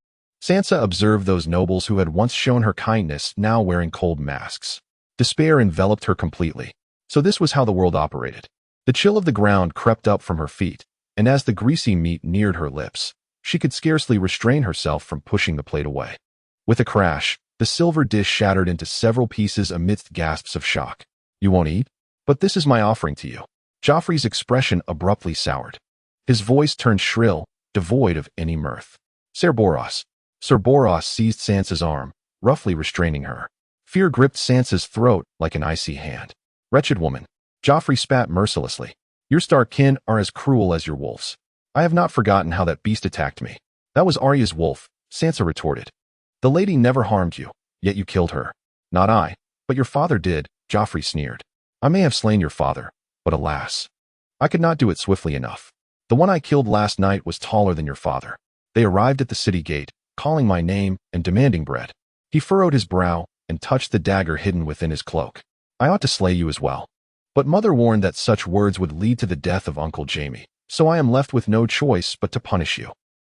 [SPEAKER 1] Sansa observed those nobles who had once shown her kindness now wearing cold masks. Despair enveloped her completely. So this was how the world operated. The chill of the ground crept up from her feet, and as the greasy meat neared her lips, she could scarcely restrain herself from pushing the plate away. With a crash, the silver dish shattered into several pieces amidst gasps of shock. You won't eat? But this is my offering to you. Joffrey's expression abruptly soured. His voice turned shrill, devoid of any mirth. Ser Boros. Ser Boros seized Sansa's arm, roughly restraining her. Fear gripped Sansa's throat like an icy hand. Wretched woman. Joffrey spat mercilessly. Your Stark kin are as cruel as your wolves. I have not forgotten how that beast attacked me. That was Arya's wolf, Sansa retorted. The lady never harmed you, yet you killed her. Not I, but your father did, Joffrey sneered. I may have slain your father, but alas, I could not do it swiftly enough. The one I killed last night was taller than your father. They arrived at the city gate, calling my name and demanding bread. He furrowed his brow and touched the dagger hidden within his cloak. I ought to slay you as well. But mother warned that such words would lead to the death of Uncle Jaime, so I am left with no choice but to punish you.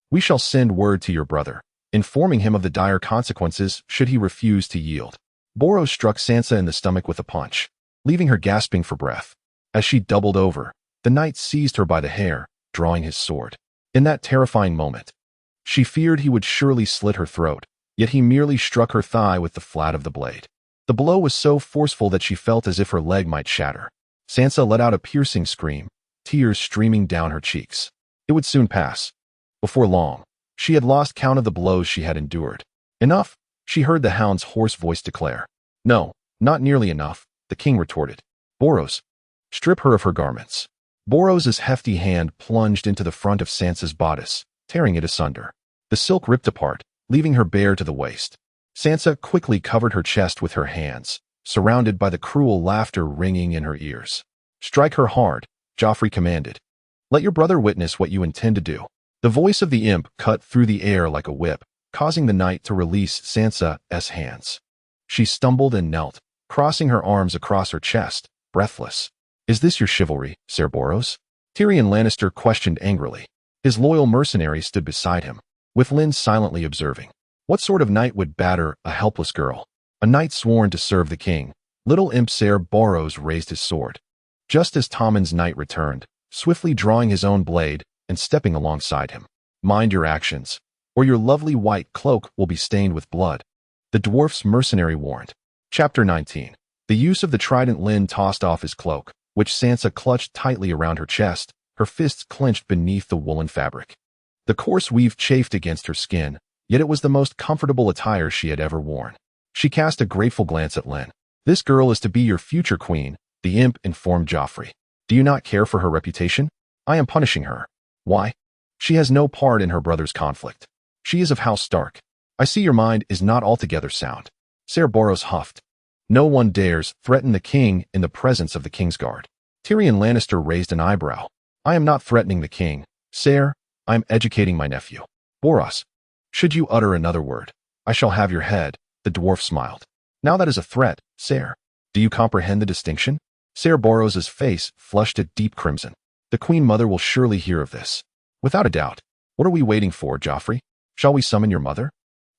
[SPEAKER 1] We shall send word to your brother, informing him of the dire consequences should he refuse to yield. Boros struck Sansa in the stomach with a punch, leaving her gasping for breath. As she doubled over, the knight seized her by the hair, drawing his sword. In that terrifying moment, she feared he would surely slit her throat, yet he merely struck her thigh with the flat of the blade. The blow was so forceful that she felt as if her leg might shatter. Sansa let out a piercing scream, tears streaming down her cheeks. It would soon pass. Before long, she had lost count of the blows she had endured. Enough, she heard the hound's hoarse voice declare. No, not nearly enough, the king retorted. Boros, strip her of her garments. Boros's hefty hand plunged into the front of Sansa's bodice, tearing it asunder. The silk ripped apart, leaving her bare to the waist. Sansa quickly covered her chest with her hands, surrounded by the cruel laughter ringing in her ears. Strike her hard, Joffrey commanded. Let your brother witness what you intend to do. The voice of the imp cut through the air like a whip, causing the knight to release Sansa's hands. She stumbled and knelt, crossing her arms across her chest, breathless. Is this your chivalry, Ser Boros? Tyrion Lannister questioned angrily. His loyal mercenary stood beside him, with Lynn silently observing. What sort of knight would batter a helpless girl? A knight sworn to serve the king. Little imp Ser Boros raised his sword. Just as Tommen's knight returned, swiftly drawing his own blade and stepping alongside him. Mind your actions, or your lovely white cloak will be stained with blood, the dwarf's mercenary warned. Chapter 19. The use of the trident. Lynn tossed off his cloak, which Sansa clutched tightly around her chest, her fists clenched beneath the woolen fabric. The coarse weave chafed against her skin, yet it was the most comfortable attire she had ever worn. She cast a grateful glance at Lynn. This girl is to be your future queen, the imp informed Joffrey. Do you not care for her reputation? I am punishing her. Why? She has no part in her brother's conflict. She is of House Stark. I see your mind is not altogether sound. Ser Boros huffed. No one dares threaten the king in the presence of the Kingsguard. Tyrion Lannister raised an eyebrow. I am not threatening the king, Ser. I am educating my nephew. Boros, should you utter another word, I shall have your head, the dwarf smiled. Now that is a threat, Ser. Do you comprehend the distinction? Ser Boros's face flushed a deep crimson. The Queen Mother will surely hear of this. Without a doubt. What are we waiting for, Joffrey? Shall we summon your mother?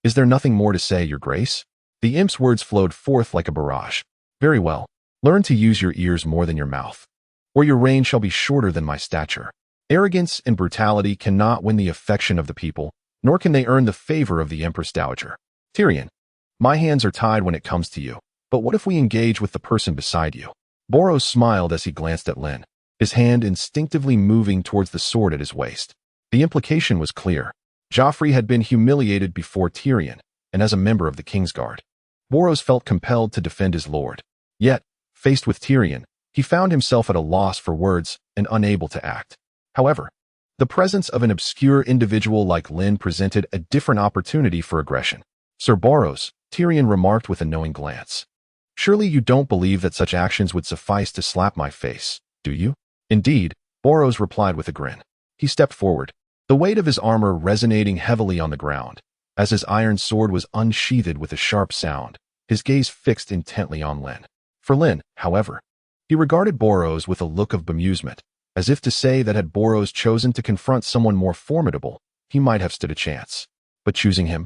[SPEAKER 1] Is there nothing more to say, your grace? The imp's words flowed forth like a barrage. Very well. Learn to use your ears more than your mouth, or your reign shall be shorter than my stature. Arrogance and brutality cannot win the affection of the people, nor can they earn the favor of the Empress Dowager. Tyrion, my hands are tied when it comes to you, but what if we engage with the person beside you? Boros smiled as he glanced at Lynn, his hand instinctively moving towards the sword at his waist. The implication was clear. Joffrey had been humiliated before Tyrion, and as a member of the Kingsguard, Boros felt compelled to defend his lord. Yet, faced with Tyrion, he found himself at a loss for words and unable to act. However, the presence of an obscure individual like Lynn presented a different opportunity for aggression. Sir Boros, Tyrion remarked with a knowing glance. Surely you don't believe that such actions would suffice to slap my face, do you? Indeed, Boros replied with a grin. He stepped forward, the weight of his armor resonating heavily on the ground. As his iron sword was unsheathed with a sharp sound, his gaze fixed intently on Lynn. For Lynn, however, he regarded Boros with a look of bemusement, as if to say that had Boros chosen to confront someone more formidable, he might have stood a chance. But choosing him?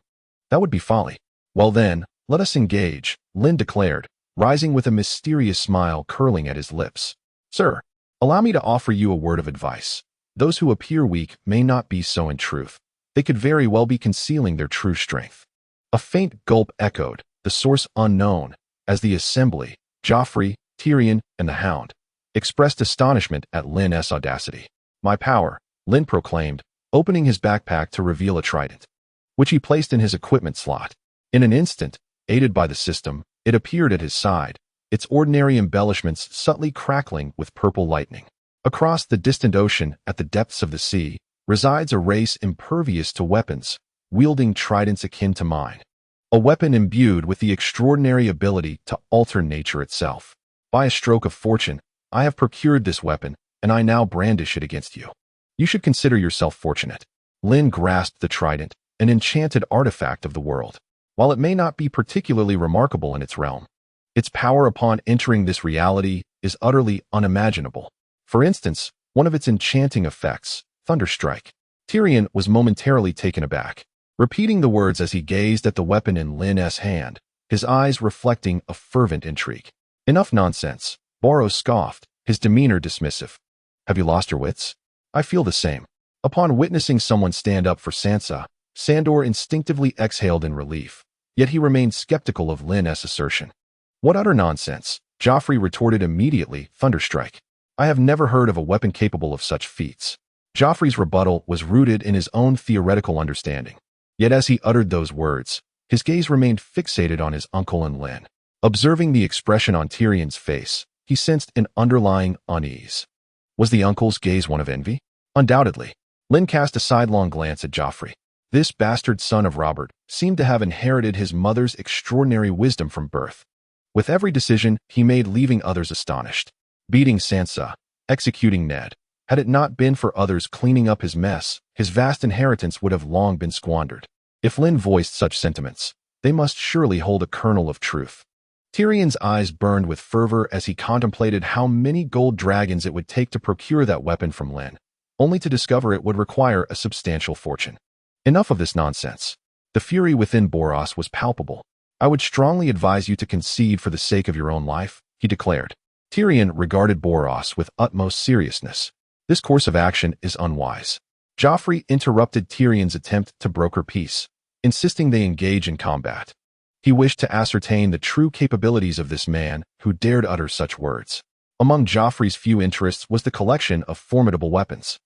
[SPEAKER 1] That would be folly. Well then, let us engage, Lynn declared, rising with a mysterious smile curling at his lips. Sir, allow me to offer you a word of advice. Those who appear weak may not be so in truth. They could very well be concealing their true strength. A faint gulp echoed, the source unknown, as the assembly, Joffrey, Tyrion, and the Hound, expressed astonishment at Lynn's audacity. My power, Lynn proclaimed, opening his backpack to reveal a trident, which he placed in his equipment slot. In an instant, aided by the system, it appeared at his side, its ordinary embellishments subtly crackling with purple lightning. Across the distant ocean, at the depths of the sea, resides a race impervious to weapons, wielding tridents akin to mine. A weapon imbued with the extraordinary ability to alter nature itself. By a stroke of fortune, I have procured this weapon, and I now brandish it against you. You should consider yourself fortunate. Lynn grasped the trident, an enchanted artifact of the world. While it may not be particularly remarkable in its realm, its power upon entering this reality is utterly unimaginable. For instance, one of its enchanting effects, Thunderstrike. Tyrion was momentarily taken aback, repeating the words as he gazed at the weapon in Lynn's hand, his eyes reflecting a fervent intrigue. Enough nonsense, Boros scoffed, his demeanor dismissive. Have you lost your wits? I feel the same. Upon witnessing someone stand up for Sansa, Sandor instinctively exhaled in relief, yet he remained skeptical of Lynn's assertion. What utter nonsense, Joffrey retorted immediately, Thunderstrike. I have never heard of a weapon capable of such feats. Joffrey's rebuttal was rooted in his own theoretical understanding. Yet as he uttered those words, his gaze remained fixated on his uncle and Lynn. Observing the expression on Tyrion's face, he sensed an underlying unease. Was the uncle's gaze one of envy? Undoubtedly. Lynn cast a sidelong glance at Joffrey. This bastard son of Robert seemed to have inherited his mother's extraordinary wisdom from birth. With every decision he made leaving others astonished. Beating Sansa, executing Ned. Had it not been for others cleaning up his mess, his vast inheritance would have long been squandered. If Lynn voiced such sentiments, they must surely hold a kernel of truth. Tyrion's eyes burned with fervor as he contemplated how many gold dragons it would take to procure that weapon from Lynn, only to discover it would require a substantial fortune. Enough of this nonsense. The fury within Boros was palpable. I would strongly advise you to concede for the sake of your own life, he declared. Tyrion regarded Boros with utmost seriousness. This course of action is unwise. Joffrey interrupted Tyrion's attempt to broker peace, insisting they engage in combat. He wished to ascertain the true capabilities of this man who dared utter such words. Among Joffrey's few interests was the collection of formidable weapons.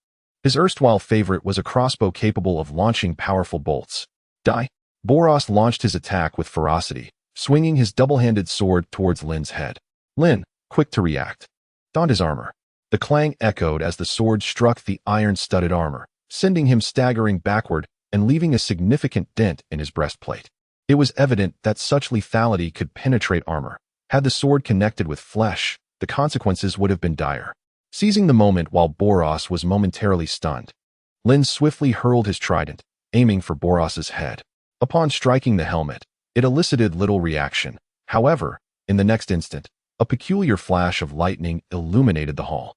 [SPEAKER 1] His erstwhile favorite was a crossbow capable of launching powerful bolts. Boros launched his attack with ferocity, swinging his double-handed sword towards Lynn's head. Lynn, quick to react, donned his armor. The clang echoed as the sword struck the iron-studded armor, sending him staggering backward and leaving a significant dent in his breastplate. It was evident that such lethality could penetrate armor. Had the sword connected with flesh, the consequences would have been dire. Seizing the moment while Boros was momentarily stunned, Lynn swiftly hurled his trident, aiming for Boros's head. Upon striking the helmet, it elicited little reaction. However, in the next instant, a peculiar flash of lightning illuminated the hall.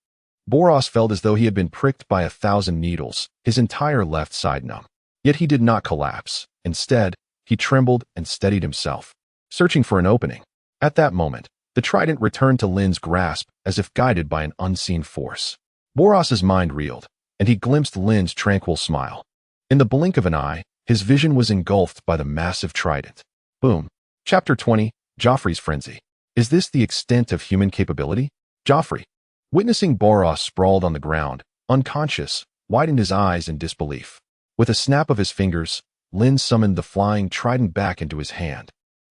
[SPEAKER 1] Boros felt as though he had been pricked by 1,000 needles, his entire left side numb. Yet he did not collapse. Instead, he trembled and steadied himself, searching for an opening. At that moment, the trident returned to Lynn's grasp as if guided by an unseen force. Boros's mind reeled, and he glimpsed Lynn's tranquil smile. In the blink of an eye, his vision was engulfed by the massive trident. Boom. Chapter 20, Joffrey's Frenzy. Is this the extent of human capability? Joffrey, witnessing Boros sprawled on the ground, unconscious, widened his eyes in disbelief. With a snap of his fingers, Lynn summoned the flying trident back into his hand,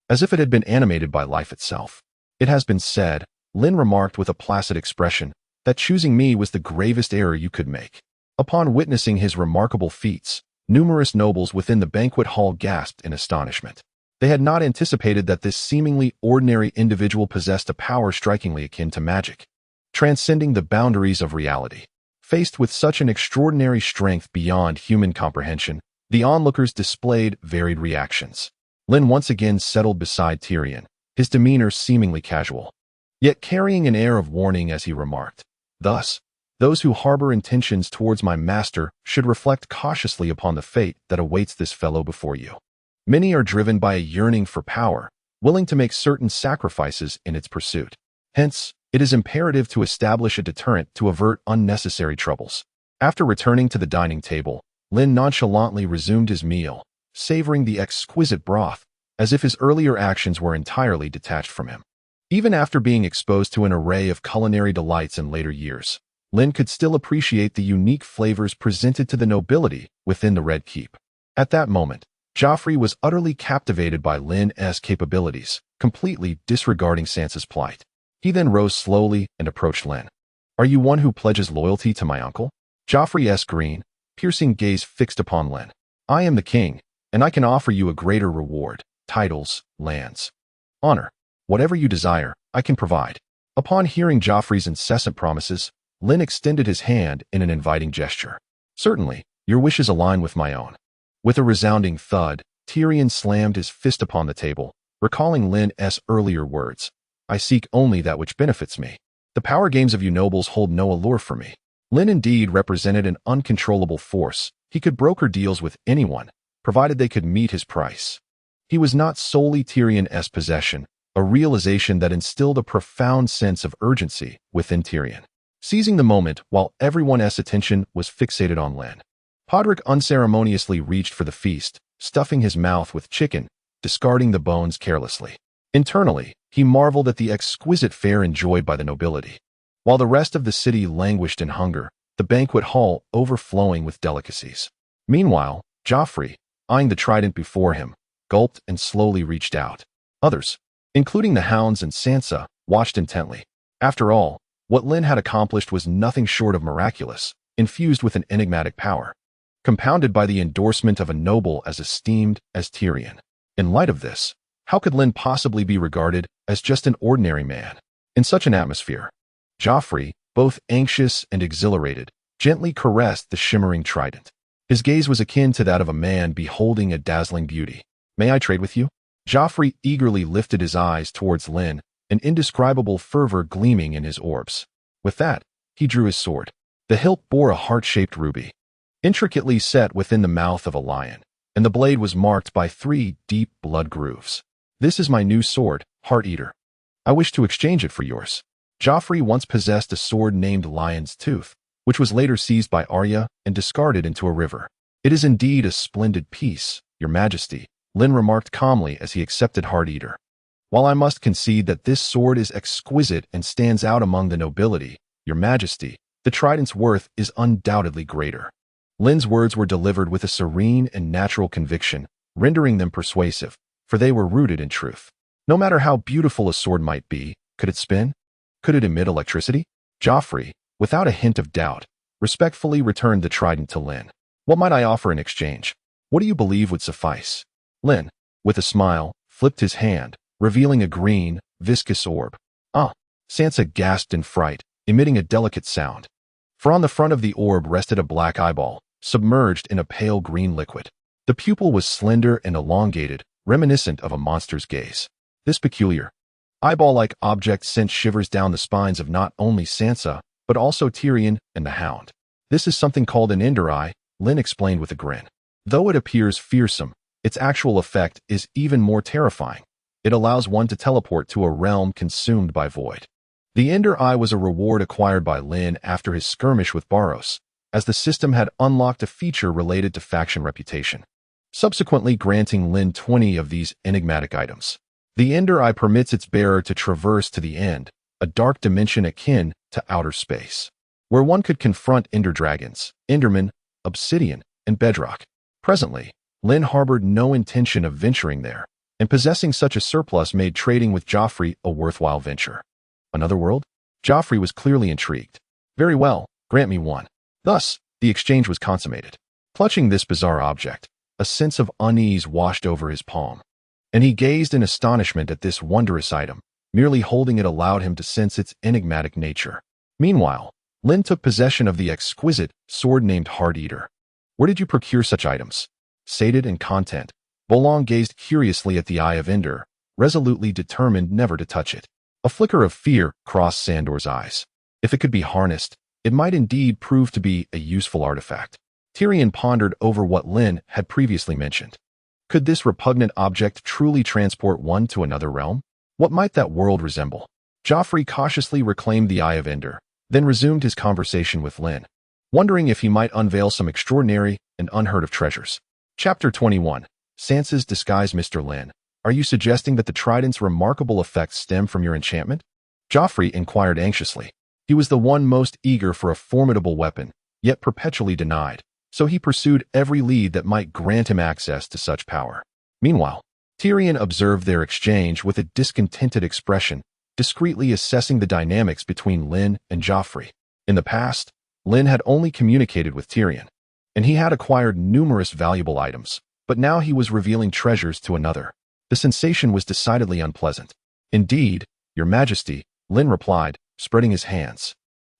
[SPEAKER 1] as if it had been animated by life itself. It has been said, Lynn remarked with a placid expression, that choosing me was the gravest error you could make. Upon witnessing his remarkable feats, numerous nobles within the banquet hall gasped in astonishment. They had not anticipated that this seemingly ordinary individual possessed a power strikingly akin to magic, transcending the boundaries of reality. Faced with such an extraordinary strength beyond human comprehension, the onlookers displayed varied reactions. Lynn once again settled beside Tyrion, his demeanor seemingly casual, yet carrying an air of warning as he remarked, "Thus, those who harbor intentions towards my master should reflect cautiously upon the fate that awaits this fellow before you. Many are driven by a yearning for power, willing to make certain sacrifices in its pursuit. Hence, it is imperative to establish a deterrent to avert unnecessary troubles." After returning to the dining table, Lynn nonchalantly resumed his meal, savoring the exquisite broth, as if his earlier actions were entirely detached from him. Even after being exposed to an array of culinary delights in later years, Lynn could still appreciate the unique flavors presented to the nobility within the Red Keep. At that moment, Joffrey was utterly captivated by Lynn's capabilities, completely disregarding Sansa's plight. He then rose slowly and approached Lynn. "Are you one who pledges loyalty to my uncle?" Joffrey's green, piercing gaze fixed upon Lynn. "I am the king, and I can offer you a greater reward, titles, lands, honor. Whatever you desire, I can provide." Upon hearing Joffrey's incessant promises, Lynn extended his hand in an inviting gesture. "Certainly, your wishes align with my own." With a resounding thud, Tyrion slammed his fist upon the table, recalling Lynn's earlier words. "I seek only that which benefits me. The power games of you nobles hold no allure for me." Lynn indeed represented an uncontrollable force. He could broker deals with anyone, provided they could meet his price. He was not solely Tyrion's possession, a realization that instilled a profound sense of urgency within Tyrion. Seizing the moment while everyone's attention was fixated on Lynn, Podrick unceremoniously reached for the feast, stuffing his mouth with chicken, discarding the bones carelessly. Internally, he marveled at the exquisite fare enjoyed by the nobility. While the rest of the city languished in hunger, the banquet hall overflowing with delicacies. Meanwhile, Joffrey, eyeing the trident before him, gulped and slowly reached out. Others, including the hounds and Sansa, watched intently. After all, what Lynn had accomplished was nothing short of miraculous, infused with an enigmatic power, compounded by the endorsement of a noble as esteemed as Tyrion. In light of this, how could Lynn possibly be regarded as just an ordinary man? In such an atmosphere, Joffrey, both anxious and exhilarated, gently caressed the shimmering trident. His gaze was akin to that of a man beholding a dazzling beauty. "May I trade with you?" Joffrey eagerly lifted his eyes towards Lynn, an indescribable fervor gleaming in his orbs. With that, he drew his sword. The hilt bore a heart-shaped ruby, intricately set within the mouth of a lion, and the blade was marked by 3 deep blood grooves. "This is my new sword, Heart Eater. I wish to exchange it for yours." Joffrey once possessed a sword named Lion's Tooth, which was later seized by Arya and discarded into a river. "It is indeed a splendid piece, Your Majesty," Lynn remarked calmly as he accepted Heart Eater. "While I must concede that this sword is exquisite and stands out among the nobility, Your Majesty, the trident's worth is undoubtedly greater." Lynn's words were delivered with a serene and natural conviction, rendering them persuasive, for they were rooted in truth. No matter how beautiful a sword might be, could it spin? Could it emit electricity? Joffrey, without a hint of doubt, respectfully returned the trident to Lynn. "What might I offer in exchange? What do you believe would suffice?" Lynn, with a smile, flipped his hand, revealing a green, viscous orb. "Ah!" Sansa gasped in fright, emitting a delicate sound. For on the front of the orb rested a black eyeball, submerged in a pale green liquid. The pupil was slender and elongated, reminiscent of a monster's gaze. This peculiar, eyeball-like object sent shivers down the spines of not only Sansa, but also Tyrion and the Hound. This is something called an Ender Eye, Lynn explained with a grin. Though it appears fearsome, its actual effect is even more terrifying. It allows one to teleport to a realm consumed by void. The Ender Eye was a reward acquired by Lynn after his skirmish with Barros, as the system had unlocked a feature related to faction reputation, subsequently granting Lynn 20 of these enigmatic items. The Ender Eye permits its bearer to traverse to the End, a dark dimension akin to outer space, where one could confront Ender Dragons, Endermen, Obsidian, and Bedrock. Presently, Lynn harbored no intention of venturing there, and possessing such a surplus made trading with Joffrey a worthwhile venture. Another world? Joffrey was clearly intrigued. Very well, grant me one. Thus, the exchange was consummated. Clutching this bizarre object, a sense of unease washed over his palm, and he gazed in astonishment at this wondrous item. Merely holding it allowed him to sense its enigmatic nature. Meanwhile, Lynn took possession of the exquisite sword named Heart Eater. Where did you procure such items? Sated and content, Bolong gazed curiously at the Eye of Ender, resolutely determined never to touch it. A flicker of fear crossed Sandor's eyes. If it could be harnessed, it might indeed prove to be a useful artifact. Tyrion pondered over what Lynn had previously mentioned. Could this repugnant object truly transport one to another realm? What might that world resemble? Joffrey cautiously reclaimed the Eye of Ender, then resumed his conversation with Lynn, wondering if he might unveil some extraordinary and unheard of treasures. Chapter 21. Sansa's Disguise. Mr. Lynn, are you suggesting that the trident's remarkable effects stem from your enchantment? Joffrey inquired anxiously. He was the one most eager for a formidable weapon, yet perpetually denied, so he pursued every lead that might grant him access to such power. Meanwhile, Tyrion observed their exchange with a discontented expression, discreetly assessing the dynamics between Lynn and Joffrey. In the past, Lynn had only communicated with Tyrion, and he had acquired numerous valuable items, but now he was revealing treasures to another. The sensation was decidedly unpleasant. Indeed, Your Majesty, Lynn replied, spreading his hands.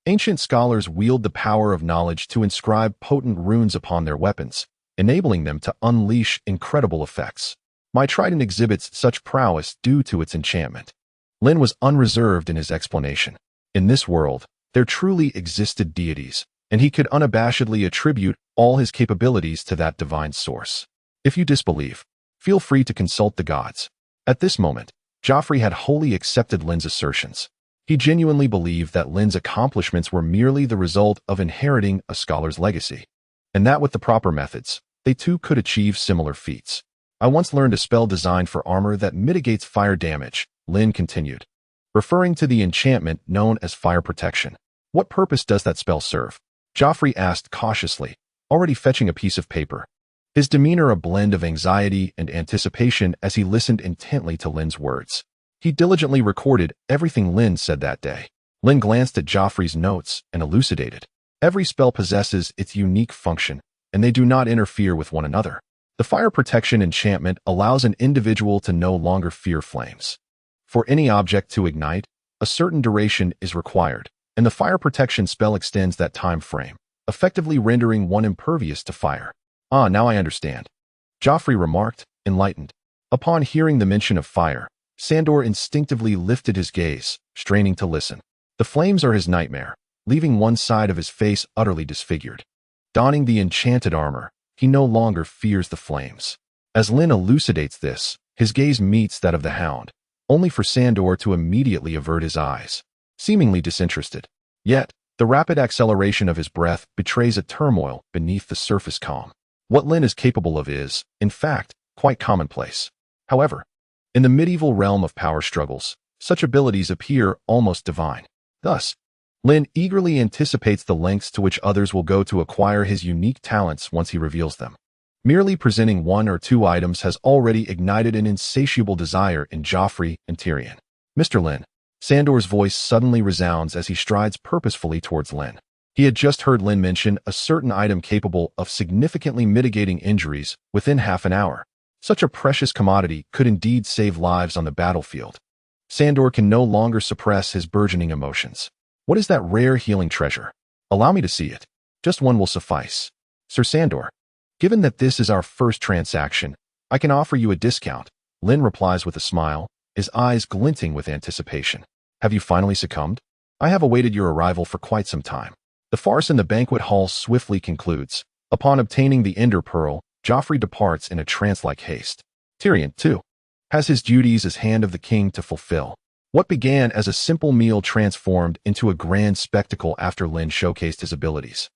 [SPEAKER 1] Ancient scholars wield the power of knowledge to inscribe potent runes upon their weapons, enabling them to unleash incredible effects. My trident exhibits such prowess due to its enchantment. Lynn was unreserved in his explanation. In this world, there truly existed deities, and he could unabashedly attribute all his capabilities to that divine source. If you disbelieve, feel free to consult the gods. At this moment, Joffrey had wholly accepted Lynn's assertions. He genuinely believed that Lynn's accomplishments were merely the result of inheriting a scholar's legacy, and that with the proper methods, they too could achieve similar feats. I once learned a spell designed for armor that mitigates fire damage, Lynn continued, referring to the enchantment known as fire protection. What purpose does that spell serve? Joffrey asked cautiously, already fetching a piece of paper, his demeanor a blend of anxiety and anticipation as he listened intently to Lynn's words. He diligently recorded everything Lynn said that day. Lynn glanced at Joffrey's notes and elucidated. Every spell possesses its unique function, and they do not interfere with one another. The fire protection enchantment allows an individual to no longer fear flames. For any object to ignite, a certain duration is required, and the fire protection spell extends that time frame, effectively rendering one impervious to fire. Ah, now I understand, Joffrey remarked, enlightened. Upon hearing the mention of fire, Sandor instinctively lifted his gaze, straining to listen. The flames are his nightmare, leaving one side of his face utterly disfigured. Donning the enchanted armor, he no longer fears the flames. As Lynn elucidates this, his gaze meets that of the Hound, only for Sandor to immediately avert his eyes, seemingly disinterested. Yet, the rapid acceleration of his breath betrays a turmoil beneath the surface calm. What Lynn is capable of is, in fact, quite commonplace. However, in the medieval realm of power struggles, such abilities appear almost divine. Thus, Lynn eagerly anticipates the lengths to which others will go to acquire his unique talents once he reveals them. Merely presenting one or two items has already ignited an insatiable desire in Joffrey and Tyrion. Mr. Lynn, Sandor's voice suddenly resounds as he strides purposefully towards Lynn. He had just heard Lynn mention a certain item capable of significantly mitigating injuries within half an hour. Such a precious commodity could indeed save lives on the battlefield. Sandor can no longer suppress his burgeoning emotions. What is that rare healing treasure? Allow me to see it. Just one will suffice. Sir Sandor, given that this is our first transaction, I can offer you a discount. Lynn replies with a smile, his eyes glinting with anticipation. Have you finally succumbed? I have awaited your arrival for quite some time. The farce in the banquet hall swiftly concludes. Upon obtaining the Ender Pearl, Joffrey departs in a trance-like haste. Tyrion, too, has his duties as Hand of the King to fulfill. What began as a simple meal transformed into a grand spectacle after Lynn showcased his abilities,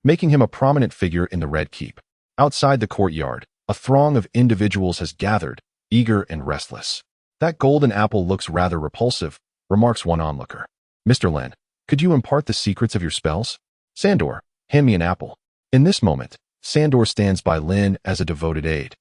[SPEAKER 1] making him a prominent figure in the Red Keep. Outside the courtyard, a throng of individuals has gathered, eager and restless. That golden apple looks rather repulsive, remarks one onlooker. Mr. Lynn, could you impart the secrets of your spells? Sandor, hand me an apple. In this moment, Sandor stands by Lynn as a devoted aide,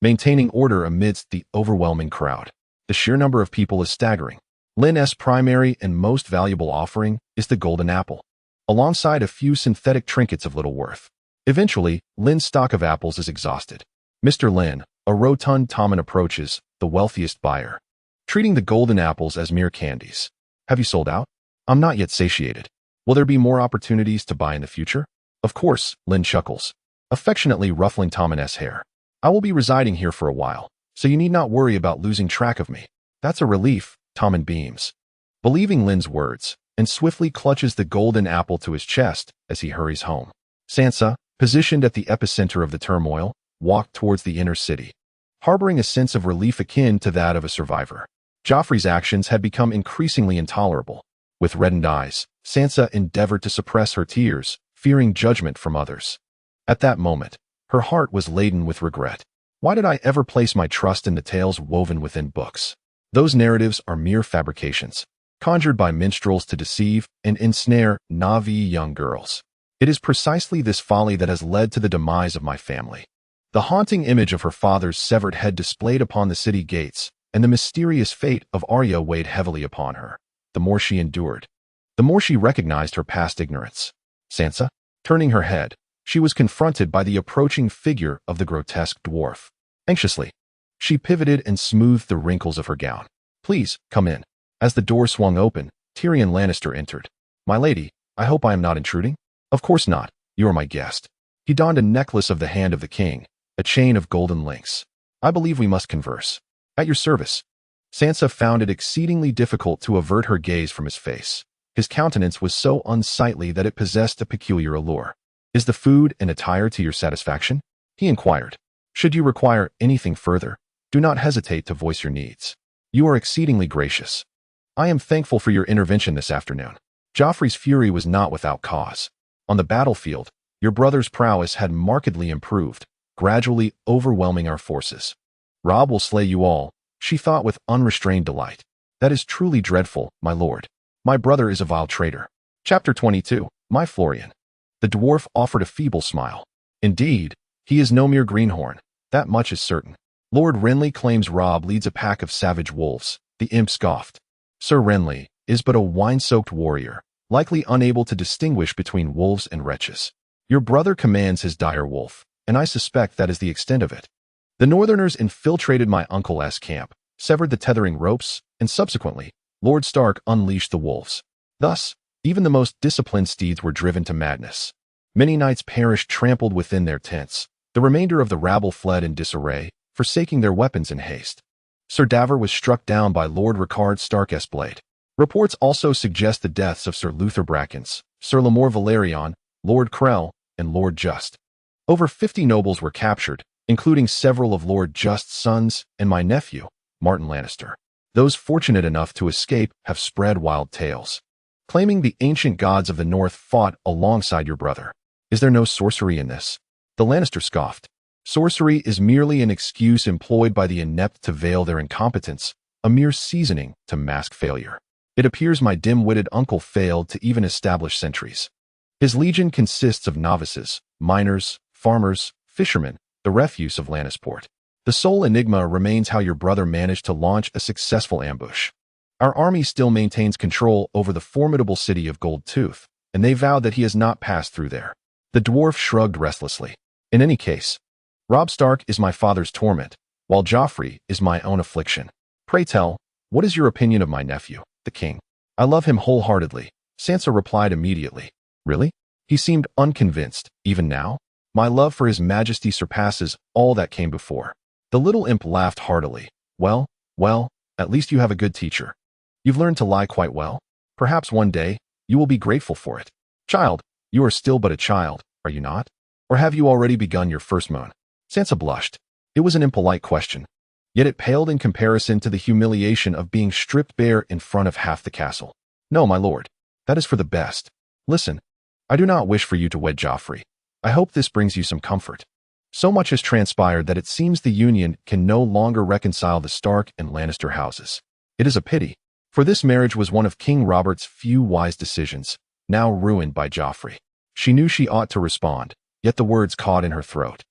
[SPEAKER 1] maintaining order amidst the overwhelming crowd. The sheer number of people is staggering. Lynn's primary and most valuable offering is the golden apple, alongside a few synthetic trinkets of little worth. Eventually, Lynn's stock of apples is exhausted. Mr. Lynn, a rotund Tommen approaches, the wealthiest buyer, treating the golden apples as mere candies. Have you sold out? I'm not yet satiated. Will there be more opportunities to buy in the future? Of course, Lynn chuckles, affectionately ruffling Tommen's hair. I will be residing here for a while, so you need not worry about losing track of me. That's a relief, Tommen beams, believing Lynn's words, and swiftly clutches the golden apple to his chest as he hurries home. Sansa, positioned at the epicenter of the turmoil, walked towards the inner city, harboring a sense of relief akin to that of a survivor. Joffrey's actions had become increasingly intolerable. With reddened eyes, Sansa endeavored to suppress her tears, fearing judgment from others. At that moment, her heart was laden with regret. Why did I ever place my trust in the tales woven within books? Those narratives are mere fabrications, conjured by minstrels to deceive and ensnare Na'vi young girls. It is precisely this folly that has led to the demise of my family. The haunting image of her father's severed head displayed upon the city gates, and the mysterious fate of Arya weighed heavily upon her. The more she endured, the more she recognized her past ignorance. Sansa, turning her head, she was confronted by the approaching figure of the grotesque dwarf. Anxiously, she pivoted and smoothed the wrinkles of her gown. Please, come in. As the door swung open, Tyrion Lannister entered. My lady, I hope I am not intruding? Of course not. You are my guest. He donned a necklace of the Hand of the King, a chain of golden links. I believe we must converse. At your service. Sansa found it exceedingly difficult to avert her gaze from his face. His countenance was so unsightly that it possessed a peculiar allure. Is the food and attire to your satisfaction? He inquired. Should you require anything further, do not hesitate to voice your needs. You are exceedingly gracious. I am thankful for your intervention this afternoon. Joffrey's fury was not without cause. On the battlefield, your brother's prowess had markedly improved, gradually overwhelming our forces. Robb will slay you all, she thought with unrestrained delight. That is truly dreadful, my lord. My brother is a vile traitor. Chapter 22, My Florian. The dwarf offered a feeble smile. Indeed, he is no mere greenhorn, that much is certain. Lord Renly claims Robb leads a pack of savage wolves, the imp scoffed. Sir Renly is but a wine-soaked warrior, likely unable to distinguish between wolves and wretches. Your brother commands his dire wolf, and I suspect that is the extent of it. The Northerners infiltrated my uncle's camp, severed the tethering ropes, and subsequently, Lord Stark unleashed the wolves. Thus, even the most disciplined steeds were driven to madness. Many knights perished trampled within their tents. The remainder of the rabble fled in disarray, forsaking their weapons in haste. Sir Davor was struck down by Lord Rickard Stark's blade. Reports also suggest the deaths of Sir Luther Brackens, Sir Lamor Valerion, Lord Krell, and Lord Just. Over 50 nobles were captured, including several of Lord Just's sons and my nephew, Martin Lannister. Those fortunate enough to escape have spread wild tales, claiming the ancient gods of the North fought alongside your brother. Is there no sorcery in this? The Lannister scoffed. Sorcery is merely an excuse employed by the inept to veil their incompetence, a mere seasoning to mask failure. It appears my dim-witted uncle failed to even establish sentries. His legion consists of novices, miners, farmers, fishermen, the refuse of Lannisport. The sole enigma remains how your brother managed to launch a successful ambush. Our army still maintains control over the formidable city of Gold Tooth, and they vowed that he has not passed through there. The dwarf shrugged restlessly. In any case, Robb Stark is my father's torment, while Joffrey is my own affliction. Pray tell, what is your opinion of my nephew, the king? I love him wholeheartedly, Sansa replied immediately. Really? He seemed unconvinced, even now? My love for his majesty surpasses all that came before. The little imp laughed heartily. Well, at least you have a good teacher. You've learned to lie quite well. Perhaps one day, You will be grateful for it. Child, you are still but a child, are you not? Or have you already begun your first moon? Sansa blushed. It was an impolite question, yet it paled in comparison to the humiliation of being stripped bare in front of half the castle. No, my lord. That is for the best. Listen, I do not wish for you to wed Joffrey. I hope this brings you some comfort. So much has transpired that it seems the union can no longer reconcile the Stark and Lannister houses. It is a pity, for this marriage was one of King Robert's few wise decisions, now ruined by Joffrey. She knew she ought to respond, yet the words caught in her throat.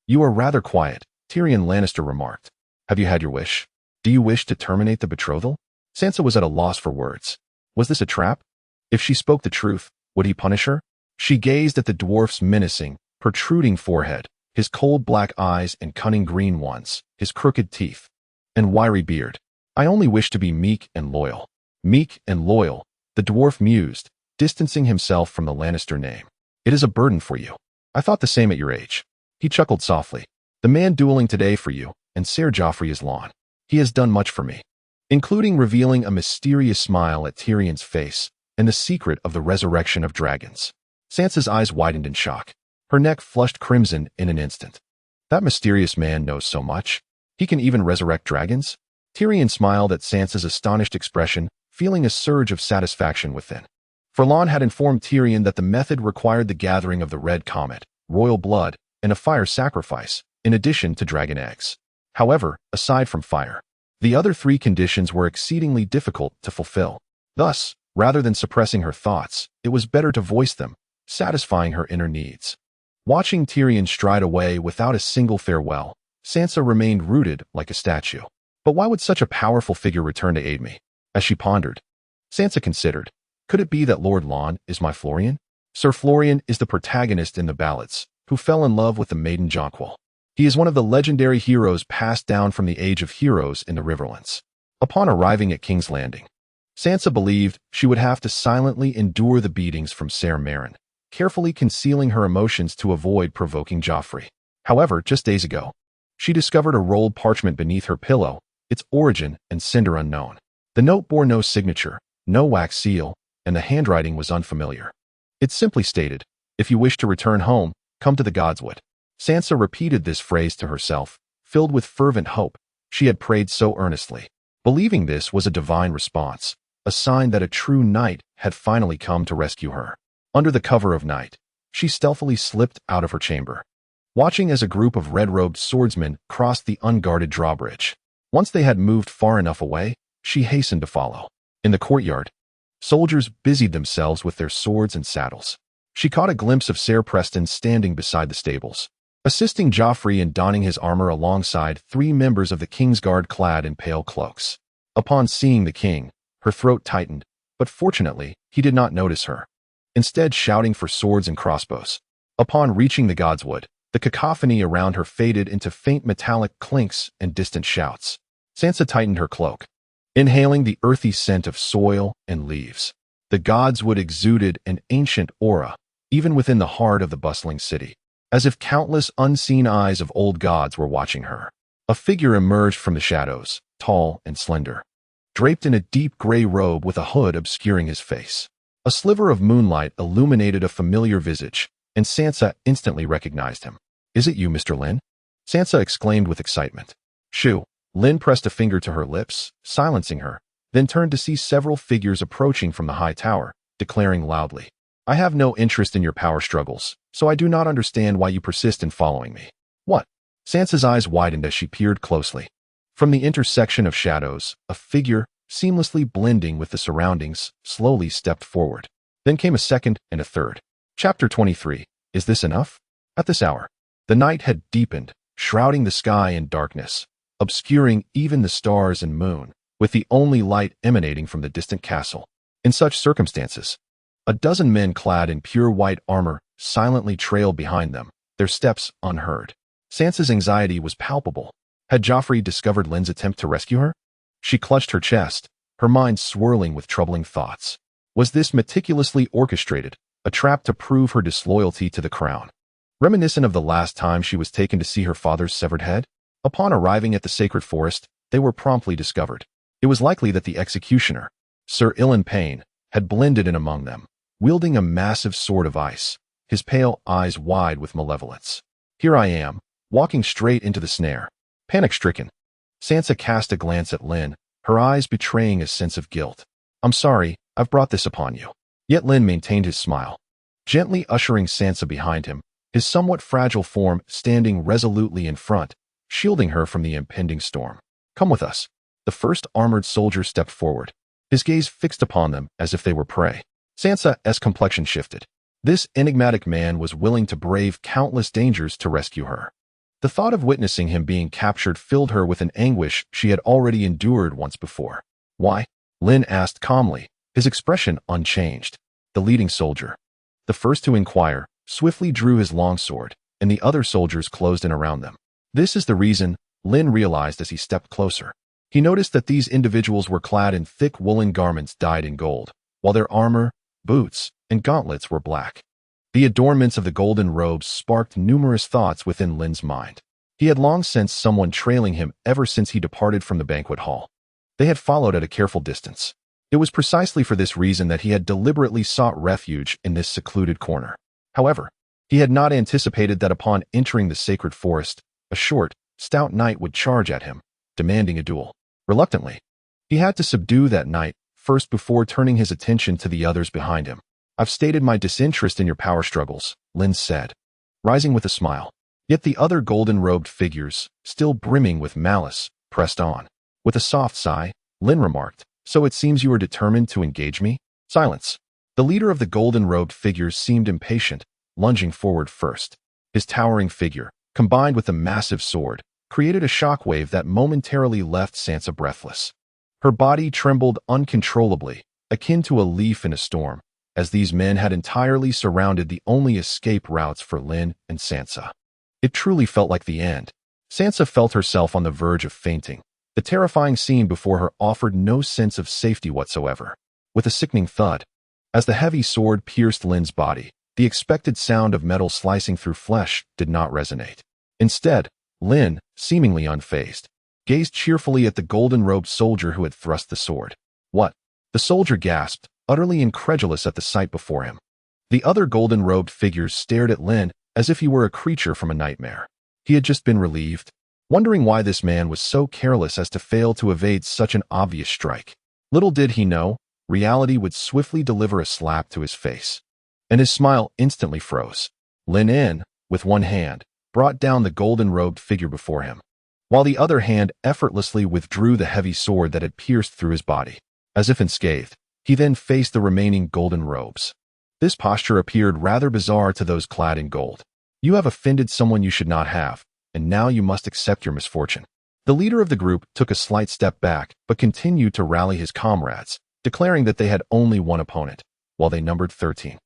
[SPEAKER 1] You are rather quiet, Tyrion Lannister remarked. Have you had your wish? Do you wish to terminate the betrothal? Sansa was at a loss for words. Was this a trap? If she spoke the truth, would he punish her? She gazed at the dwarf's menacing, protruding forehead, his cold black eyes and cunning green ones, his crooked teeth, and wiry beard. I only wish to be meek and loyal. Meek and loyal, the dwarf mused, distancing himself from the Lannister name. It is a burden for you. I thought the same at your age. He chuckled softly. The man dueling today for you, and Ser Joffrey is Lon. He has done much for me, including revealing a mysterious smile at Tyrion's face and the secret of the resurrection of dragons. Sansa's eyes widened in shock. Her neck flushed crimson in an instant. That mysterious man knows so much. He can even resurrect dragons? Tyrion smiled at Sansa's astonished expression, feeling a surge of satisfaction within. For Lon had informed Tyrion that the method required the gathering of the red comet, royal blood, and a fire sacrifice, in addition to dragon eggs. However, aside from fire, the other three conditions were exceedingly difficult to fulfill. Thus, rather than suppressing her thoughts, it was better to voice them, satisfying her inner needs. Watching Tyrion stride away without a single farewell, Sansa remained rooted like a statue. But why would such a powerful figure return to aid me? As she pondered, Sansa considered, could it be that Lord Lon is my Florian? Sir Florian is the protagonist in the ballads, who fell in love with the maiden Jonquil. He is one of the legendary heroes passed down from the Age of Heroes in the Riverlands. Upon arriving at King's Landing, Sansa believed she would have to silently endure the beatings from Ser Meryn, carefully concealing her emotions to avoid provoking Joffrey. However, just days ago, she discovered a rolled parchment beneath her pillow, its origin and sender unknown. The note bore no signature, no wax seal, and the handwriting was unfamiliar. It simply stated, "If you wish to return home, come to the Godswood." Sansa repeated this phrase to herself, filled with fervent hope. She had prayed so earnestly, believing this was a divine response, a sign that a true knight had finally come to rescue her. Under the cover of night, she stealthily slipped out of her chamber, watching as a group of red-robed swordsmen crossed the unguarded drawbridge. Once they had moved far enough away, she hastened to follow. In the courtyard, soldiers busied themselves with their swords and saddles. She caught a glimpse of Ser Preston standing beside the stables, assisting Joffrey in donning his armor alongside three members of the Kingsguard clad in pale cloaks. Upon seeing the king, her throat tightened, but fortunately, he did not notice her, instead shouting for swords and crossbows. Upon reaching the Godswood, the cacophony around her faded into faint metallic clinks and distant shouts. Sansa tightened her cloak, inhaling the earthy scent of soil and leaves. The Godswood exuded an ancient aura, even within the heart of the bustling city, as if countless unseen eyes of old gods were watching her. A figure emerged from the shadows, tall and slender, draped in a deep gray robe with a hood obscuring his face. A sliver of moonlight illuminated a familiar visage, and Sansa instantly recognized him. "Is it you, Mr. Lynn?" Sansa exclaimed with excitement. "Shoo!" Lynn pressed a finger to her lips, silencing her, then turned to see several figures approaching from the high tower, declaring loudly, "I have no interest in your power struggles, so I do not understand why you persist in following me." "What?" Sansa's eyes widened as she peered closely. From the intersection of shadows, a figure, seamlessly blending with the surroundings, slowly stepped forward. Then came a second and a third. Chapter 23. Is this enough? At this hour, the night had deepened, shrouding the sky in darkness, obscuring even the stars and moon, with the only light emanating from the distant castle. In such circumstances, a dozen men clad in pure white armor silently trailed behind them, their steps unheard. Sansa's anxiety was palpable. Had Joffrey discovered Lynn's attempt to rescue her? She clutched her chest, her mind swirling with troubling thoughts. Was this meticulously orchestrated, a trap to prove her disloyalty to the crown? Reminiscent of the last time she was taken to see her father's severed head? Upon arriving at the sacred forest, they were promptly discovered. It was likely that the executioner, Sir Ilyn Payne, had blended in among them, wielding a massive sword of ice, his pale eyes wide with malevolence. Here I am, walking straight into the snare. Panic-stricken, Sansa cast a glance at Lynn, her eyes betraying a sense of guilt. I'm sorry, I've brought this upon you. Yet Lynn maintained his smile, gently ushering Sansa behind him, his somewhat fragile form standing resolutely in front, shielding her from the impending storm. Come with us. The first armored soldier stepped forward, his gaze fixed upon them as if they were prey. Sansa's complexion shifted. This enigmatic man was willing to brave countless dangers to rescue her. The thought of witnessing him being captured filled her with an anguish she had already endured once before. Why? Lynn asked calmly, his expression unchanged. The leading soldier, the first to inquire, swiftly drew his longsword, and the other soldiers closed in around them. This is the reason, Lynn realized as he stepped closer. He noticed that these individuals were clad in thick woolen garments dyed in gold, while their armor, boots, and gauntlets were black. The adornments of the golden robes sparked numerous thoughts within Lynn's mind. He had long sensed someone trailing him ever since he departed from the banquet hall. They had followed at a careful distance. It was precisely for this reason that he had deliberately sought refuge in this secluded corner. However, he had not anticipated that upon entering the sacred forest, a short, stout knight would charge at him, demanding a duel. Reluctantly, he had to subdue that knight first before turning his attention to the others behind him. I've stated my disinterest in your power struggles, Lynn said, rising with a smile. Yet the other golden-robed figures, still brimming with malice, pressed on. With a soft sigh, Lynn remarked, So it seems you are determined to engage me? Silence. The leader of the golden-robed figures seemed impatient, lunging forward first. His towering figure, combined with the massive sword, created a shockwave that momentarily left Sansa breathless. Her body trembled uncontrollably, akin to a leaf in a storm, as these men had entirely surrounded the only escape routes for Lynn and Sansa. It truly felt like the end. Sansa felt herself on the verge of fainting. The terrifying scene before her offered no sense of safety whatsoever. With a sickening thud, as the heavy sword pierced Lynn's body, the expected sound of metal slicing through flesh did not resonate. Instead, Lynn, seemingly unfazed, gazed cheerfully at the golden-robed soldier who had thrust the sword. What? The soldier gasped, utterly incredulous at the sight before him. The other golden-robed figures stared at Lynn as if he were a creature from a nightmare. He had just been relieved, wondering why this man was so careless as to fail to evade such an obvious strike. Little did he know, reality would swiftly deliver a slap to his face. And his smile instantly froze. Lynn, with one hand, brought down the golden-robed figure before him, while the other hand effortlessly withdrew the heavy sword that had pierced through his body. As if unscathed, he then faced the remaining golden robes. This posture appeared rather bizarre to those clad in gold. You have offended someone you should not have, and now you must accept your misfortune. The leader of the group took a slight step back, but continued to rally his comrades, declaring that they had only one opponent, while they numbered 13.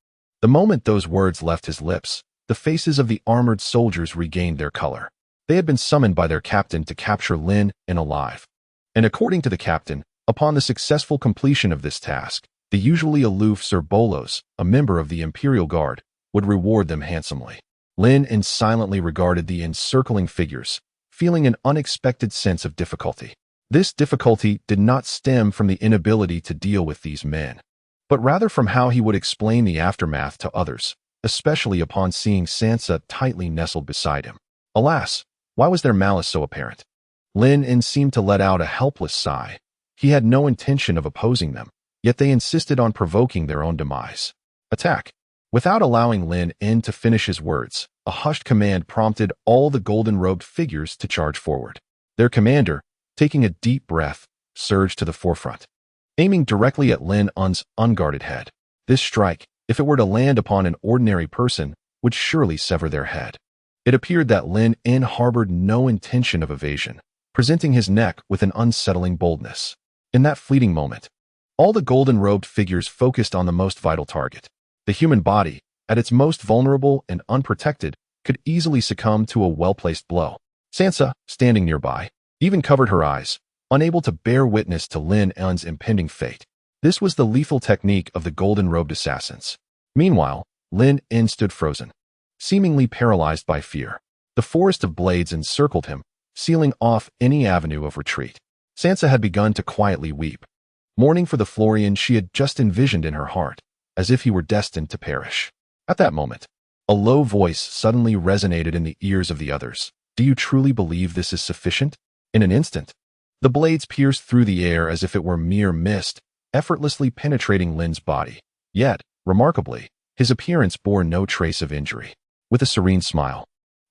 [SPEAKER 1] The moment those words left his lips, the faces of the armored soldiers regained their color. They had been summoned by their captain to capture Lynn alive. And according to the captain, upon the successful completion of this task, the usually aloof Sir Bolos, a member of the Imperial Guard, would reward them handsomely. Lynn silently regarded the encircling figures, feeling an unexpected sense of difficulty. This difficulty did not stem from the inability to deal with these men, but rather from how he would explain the aftermath to others, especially upon seeing Sansa tightly nestled beside him. Alas, why was their malice so apparent? Lynn seemed to let out a helpless sigh. He had no intention of opposing them, yet they insisted on provoking their own demise. Attack! Without allowing Lynn to finish his words, a hushed command prompted all the golden-robed figures to charge forward. Their commander, taking a deep breath, surged to the forefront, aiming directly at Lynn's unguarded head. This strike, if it were to land upon an ordinary person, would surely sever their head. It appeared that Lynn harbored no intention of evasion, presenting his neck with an unsettling boldness. In that fleeting moment, all the golden-robed figures focused on the most vital target. The human body, at its most vulnerable and unprotected, could easily succumb to a well-placed blow. Sansa, standing nearby, even covered her eyes, unable to bear witness to Lynn's impending fate. This was the lethal technique of the golden-robed assassins. Meanwhile, Lynn stood frozen, seemingly paralyzed by fear. The forest of blades encircled him, sealing off any avenue of retreat. Sansa had begun to quietly weep, mourning for the Florian she had just envisioned in her heart. as if he were destined to perish. At that moment, a low voice suddenly resonated in the ears of the others. Do you truly believe this is sufficient? In an instant, the blades pierced through the air as if it were mere mist, effortlessly penetrating Lynn's body. Yet, remarkably, his appearance bore no trace of injury. With a serene smile,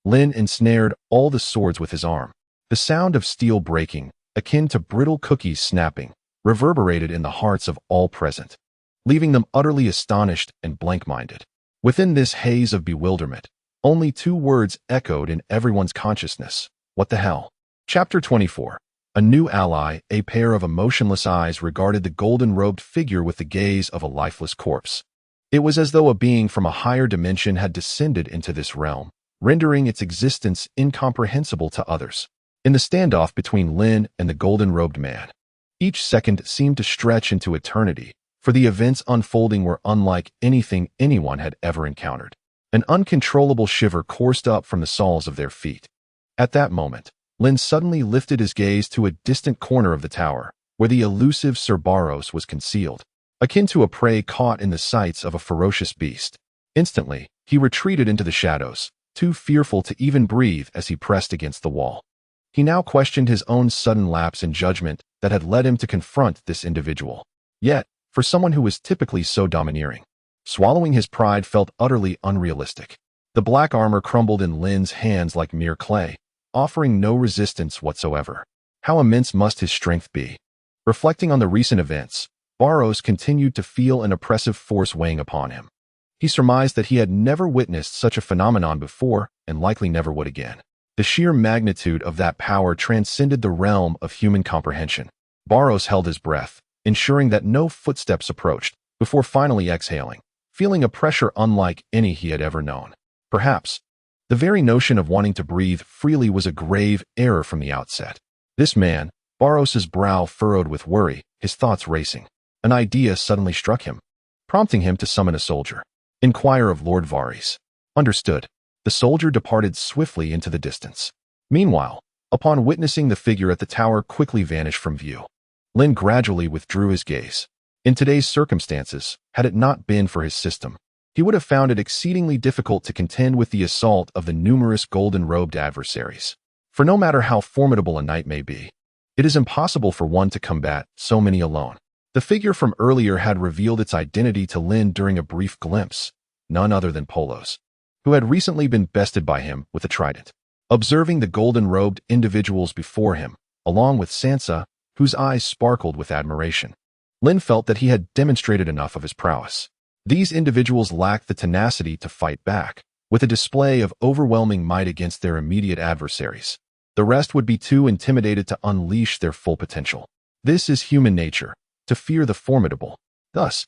[SPEAKER 1] Lynn ensnared all the swords with his arm. The sound of steel breaking, akin to brittle cookies snapping, reverberated in the hearts of all present, leaving them utterly astonished and blank-minded. Within this haze of bewilderment, only two words echoed in everyone's consciousness. What the hell? Chapter 24. A new ally, a pair of emotionless eyes regarded the golden-robed figure with the gaze of a lifeless corpse. It was as though a being from a higher dimension had descended into this realm, rendering its existence incomprehensible to others. In the standoff between Lynn and the golden-robed man, each second seemed to stretch into eternity, for the events unfolding were unlike anything anyone had ever encountered. An uncontrollable shiver coursed up from the soles of their feet. At that moment, Lynn suddenly lifted his gaze to a distant corner of the tower, where the elusive Sir Barros was concealed, akin to a prey caught in the sights of a ferocious beast. Instantly, he retreated into the shadows, too fearful to even breathe as he pressed against the wall. He now questioned his own sudden lapse in judgment that had led him to confront this individual. Yet, for someone who was typically so domineering, swallowing his pride felt utterly unrealistic. The black armor crumbled in Lynn's hands like mere clay, offering no resistance whatsoever. How immense must his strength be? Reflecting on the recent events, Barros continued to feel an oppressive force weighing upon him. He surmised that he had never witnessed such a phenomenon before and likely never would again. The sheer magnitude of that power transcended the realm of human comprehension. Barros held his breath, ensuring that no footsteps approached, before finally exhaling, feeling a pressure unlike any he had ever known. Perhaps, the very notion of wanting to breathe freely was a grave error from the outset. This man, Barros's brow furrowed with worry, his thoughts racing. An idea suddenly struck him, prompting him to summon a soldier. Inquire of Lord Varys. Understood. The soldier departed swiftly into the distance. Meanwhile, upon witnessing the figure at the tower quickly vanish from view, Lynn gradually withdrew his gaze. In today's circumstances, had it not been for his system, he would have found it exceedingly difficult to contend with the assault of the numerous golden-robed adversaries. For no matter how formidable a knight may be, it is impossible for one to combat so many alone. The figure from earlier had revealed its identity to Lynn during a brief glimpse, none other than Polos, who had recently been bested by him with a trident. Observing the golden-robed individuals before him, along with Sansa, whose eyes sparkled with admiration, Lynn felt that he had demonstrated enough of his prowess. These individuals lacked the tenacity to fight back, with a display of overwhelming might against their immediate adversaries. The rest would be too intimidated to unleash their full potential. This is human nature, to fear the formidable. Thus,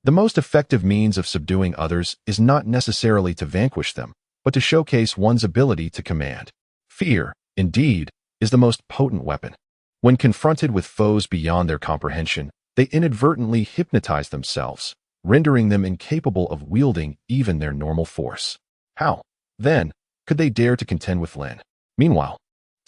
[SPEAKER 1] the most effective means of subduing others is not necessarily to vanquish them, but to showcase one's ability to command. Fear, indeed, is the most potent weapon. When confronted with foes beyond their comprehension, they inadvertently hypnotize themselves, rendering them incapable of wielding even their normal force. How, then, could they dare to contend with Lynn? Meanwhile,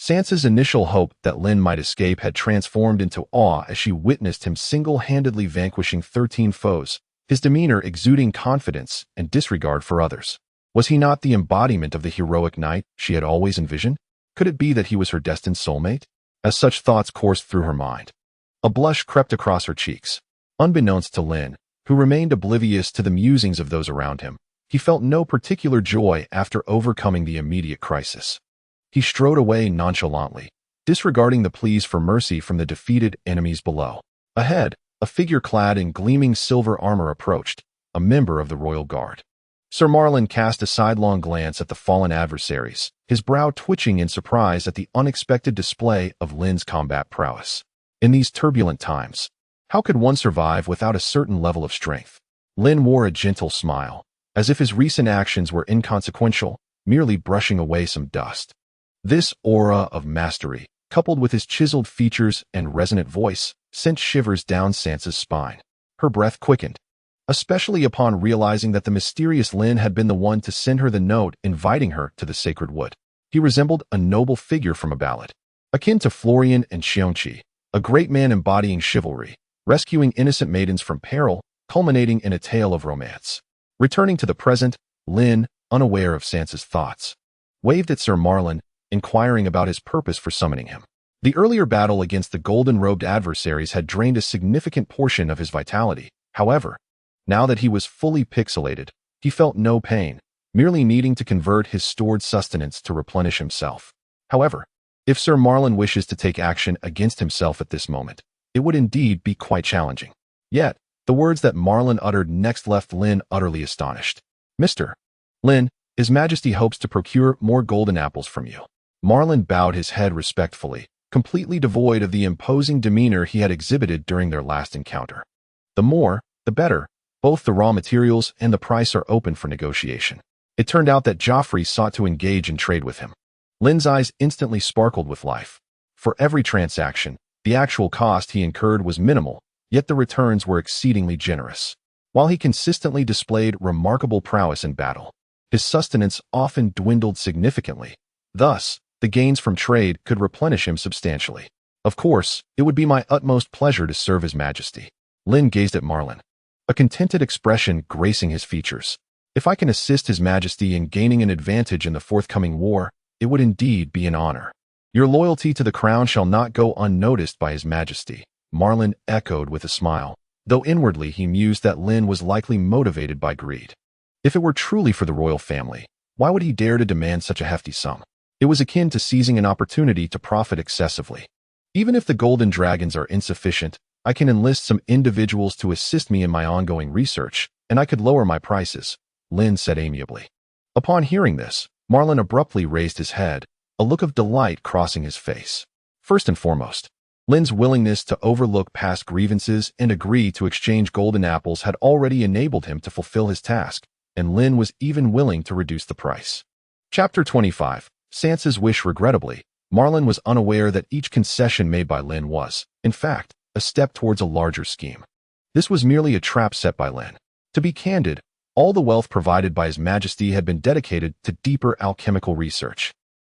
[SPEAKER 1] Sansa's initial hope that Lynn might escape had transformed into awe as she witnessed him single-handedly vanquishing 13 foes, his demeanor exuding confidence and disregard for others. Was he not the embodiment of the heroic knight she had always envisioned? Could it be that he was her destined soulmate? As such thoughts coursed through her mind, a blush crept across her cheeks. Unbeknownst to Lynn, who remained oblivious to the musings of those around him, he felt no particular joy after overcoming the immediate crisis. He strode away nonchalantly, disregarding the pleas for mercy from the defeated enemies below. Ahead, a figure clad in gleaming silver armor approached, a member of the royal guard. Sir Marlon cast a sidelong glance at the fallen adversaries, his brow twitching in surprise at the unexpected display of Lynn's combat prowess. In these turbulent times, how could one survive without a certain level of strength? Lynn wore a gentle smile, as if his recent actions were inconsequential, merely brushing away some dust. This aura of mastery, coupled with his chiseled features and resonant voice, sent shivers down Sansa's spine. Her breath quickened, especially upon realizing that the mysterious Lynn had been the one to send her the note inviting her to the sacred wood. He resembled a noble figure from a ballad, akin to Florian and Xiongqi, a great man embodying chivalry, rescuing innocent maidens from peril, culminating in a tale of romance. Returning to the present, Lynn, unaware of Sansa's thoughts, waved at Sir Marlon, inquiring about his purpose for summoning him. The earlier battle against the golden-robed adversaries had drained a significant portion of his vitality. However, now that he was fully pixelated, he felt no pain, merely needing to convert his stored sustenance to replenish himself. However, if Sir Marlon wishes to take action against himself at this moment, it would indeed be quite challenging. Yet, the words that Marlon uttered next left Lynn utterly astonished. Mr. Lynn, His Majesty hopes to procure more golden apples from you. Marlon bowed his head respectfully, completely devoid of the imposing demeanor he had exhibited during their last encounter. The more, the better. Both the raw materials and the price are open for negotiation. It turned out that Joffrey sought to engage in trade with him. Lynn's eyes instantly sparkled with life. For every transaction, the actual cost he incurred was minimal, yet the returns were exceedingly generous. While he consistently displayed remarkable prowess in battle, his sustenance often dwindled significantly. Thus, the gains from trade could replenish him substantially. Of course, it would be my utmost pleasure to serve His Majesty. Lynn gazed at Marlon, a contented expression gracing his features. If I can assist His Majesty in gaining an advantage in the forthcoming war, it would indeed be an honor. Your loyalty to the crown shall not go unnoticed by His Majesty, Marlon echoed with a smile, though inwardly he mused that Lynn was likely motivated by greed. If it were truly for the royal family, why would he dare to demand such a hefty sum? It was akin to seizing an opportunity to profit excessively. Even if the golden dragons are insufficient, I can enlist some individuals to assist me in my ongoing research, and I could lower my prices, Lynn said amiably. Upon hearing this, Marlon abruptly raised his head, a look of delight crossing his face. First and foremost, Lynn's willingness to overlook past grievances and agree to exchange golden apples had already enabled him to fulfill his task, and Lynn was even willing to reduce the price. Chapter 25. Sansa's Wish. Regrettably, Marlon was unaware that each concession made by Lynn was, in fact, a step towards a larger scheme. This was merely a trap set by Lynn. To be candid, all the wealth provided by His Majesty had been dedicated to deeper alchemical research.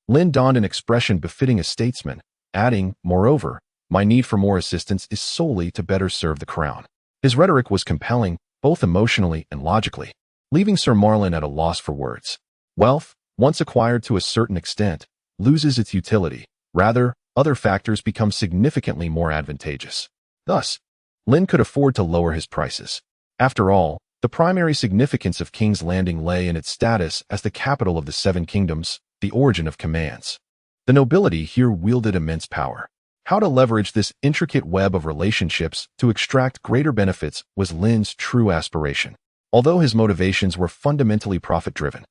[SPEAKER 1] Lynn donned an expression befitting a statesman, adding, moreover, my need for more assistance is solely to better serve the crown. His rhetoric was compelling, both emotionally and logically, leaving Sir Marlon at a loss for words. Wealth, once acquired to a certain extent, loses its utility. Rather, other factors become significantly more advantageous. Thus, Lynn could afford to lower his prices. After all, the primary significance of King's Landing lay in its status as the capital of the Seven Kingdoms, the origin of commands. The nobility here wielded immense power. How to leverage this intricate web of relationships to extract greater benefits was Lynn's true aspiration. Although his motivations were fundamentally profit-driven,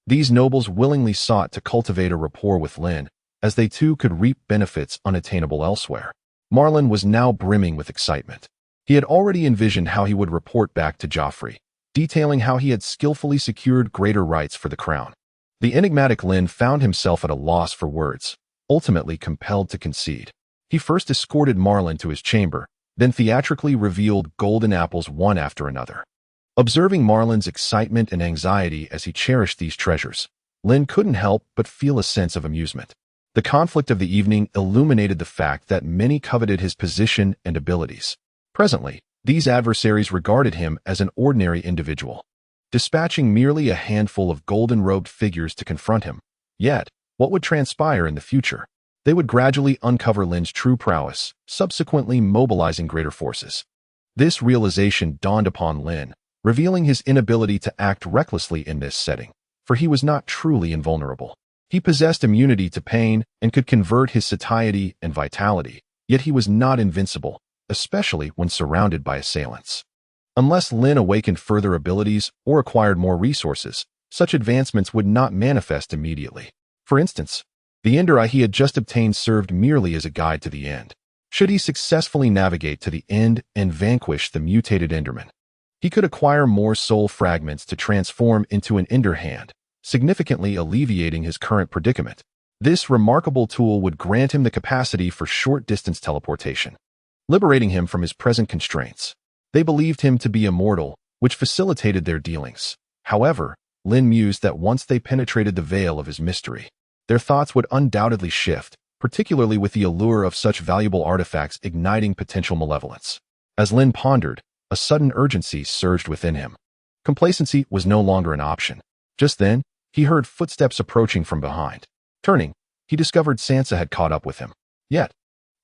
[SPEAKER 1] these nobles willingly sought to cultivate a rapport with Lynn, as they too could reap benefits unattainable elsewhere. Marlon was now brimming with excitement. He had already envisioned how he would report back to Joffrey, detailing how he had skillfully secured greater rights for the crown. The enigmatic Lynn found himself at a loss for words, ultimately compelled to concede. He first escorted Marlon to his chamber, then theatrically revealed golden apples one after another. Observing Marlon's excitement and anxiety as he cherished these treasures, Lynn couldn't help but feel a sense of amusement. The conflict of the evening illuminated the fact that many coveted his position and abilities. Presently, these adversaries regarded him as an ordinary individual, dispatching merely a handful of golden-robed figures to confront him. Yet, what would transpire in the future? They would gradually uncover Lynn's true prowess, subsequently mobilizing greater forces. This realization dawned upon Lynn, revealing his inability to act recklessly in this setting, for he was not truly invulnerable. He possessed immunity to pain and could convert his satiety and vitality, yet he was not invincible, especially when surrounded by assailants. Unless Lynn awakened further abilities or acquired more resources, such advancements would not manifest immediately. For instance, the Ender Eye he had just obtained served merely as a guide to the end. Should he successfully navigate to the end and vanquish the mutated Enderman, he could acquire more soul fragments to transform into an Ender Hand, significantly alleviating his current predicament. This remarkable tool would grant him the capacity for short-distance teleportation, liberating him from his present constraints. They believed him to be immortal, which facilitated their dealings. However, Lynn mused that once they penetrated the veil of his mystery, their thoughts would undoubtedly shift, particularly with the allure of such valuable artifacts igniting potential malevolence. As Lynn pondered, A sudden urgency surged within him. Complacency was no longer an option. Just then, he heard footsteps approaching from behind. Turning, he discovered Sansa had caught up with him. Yet,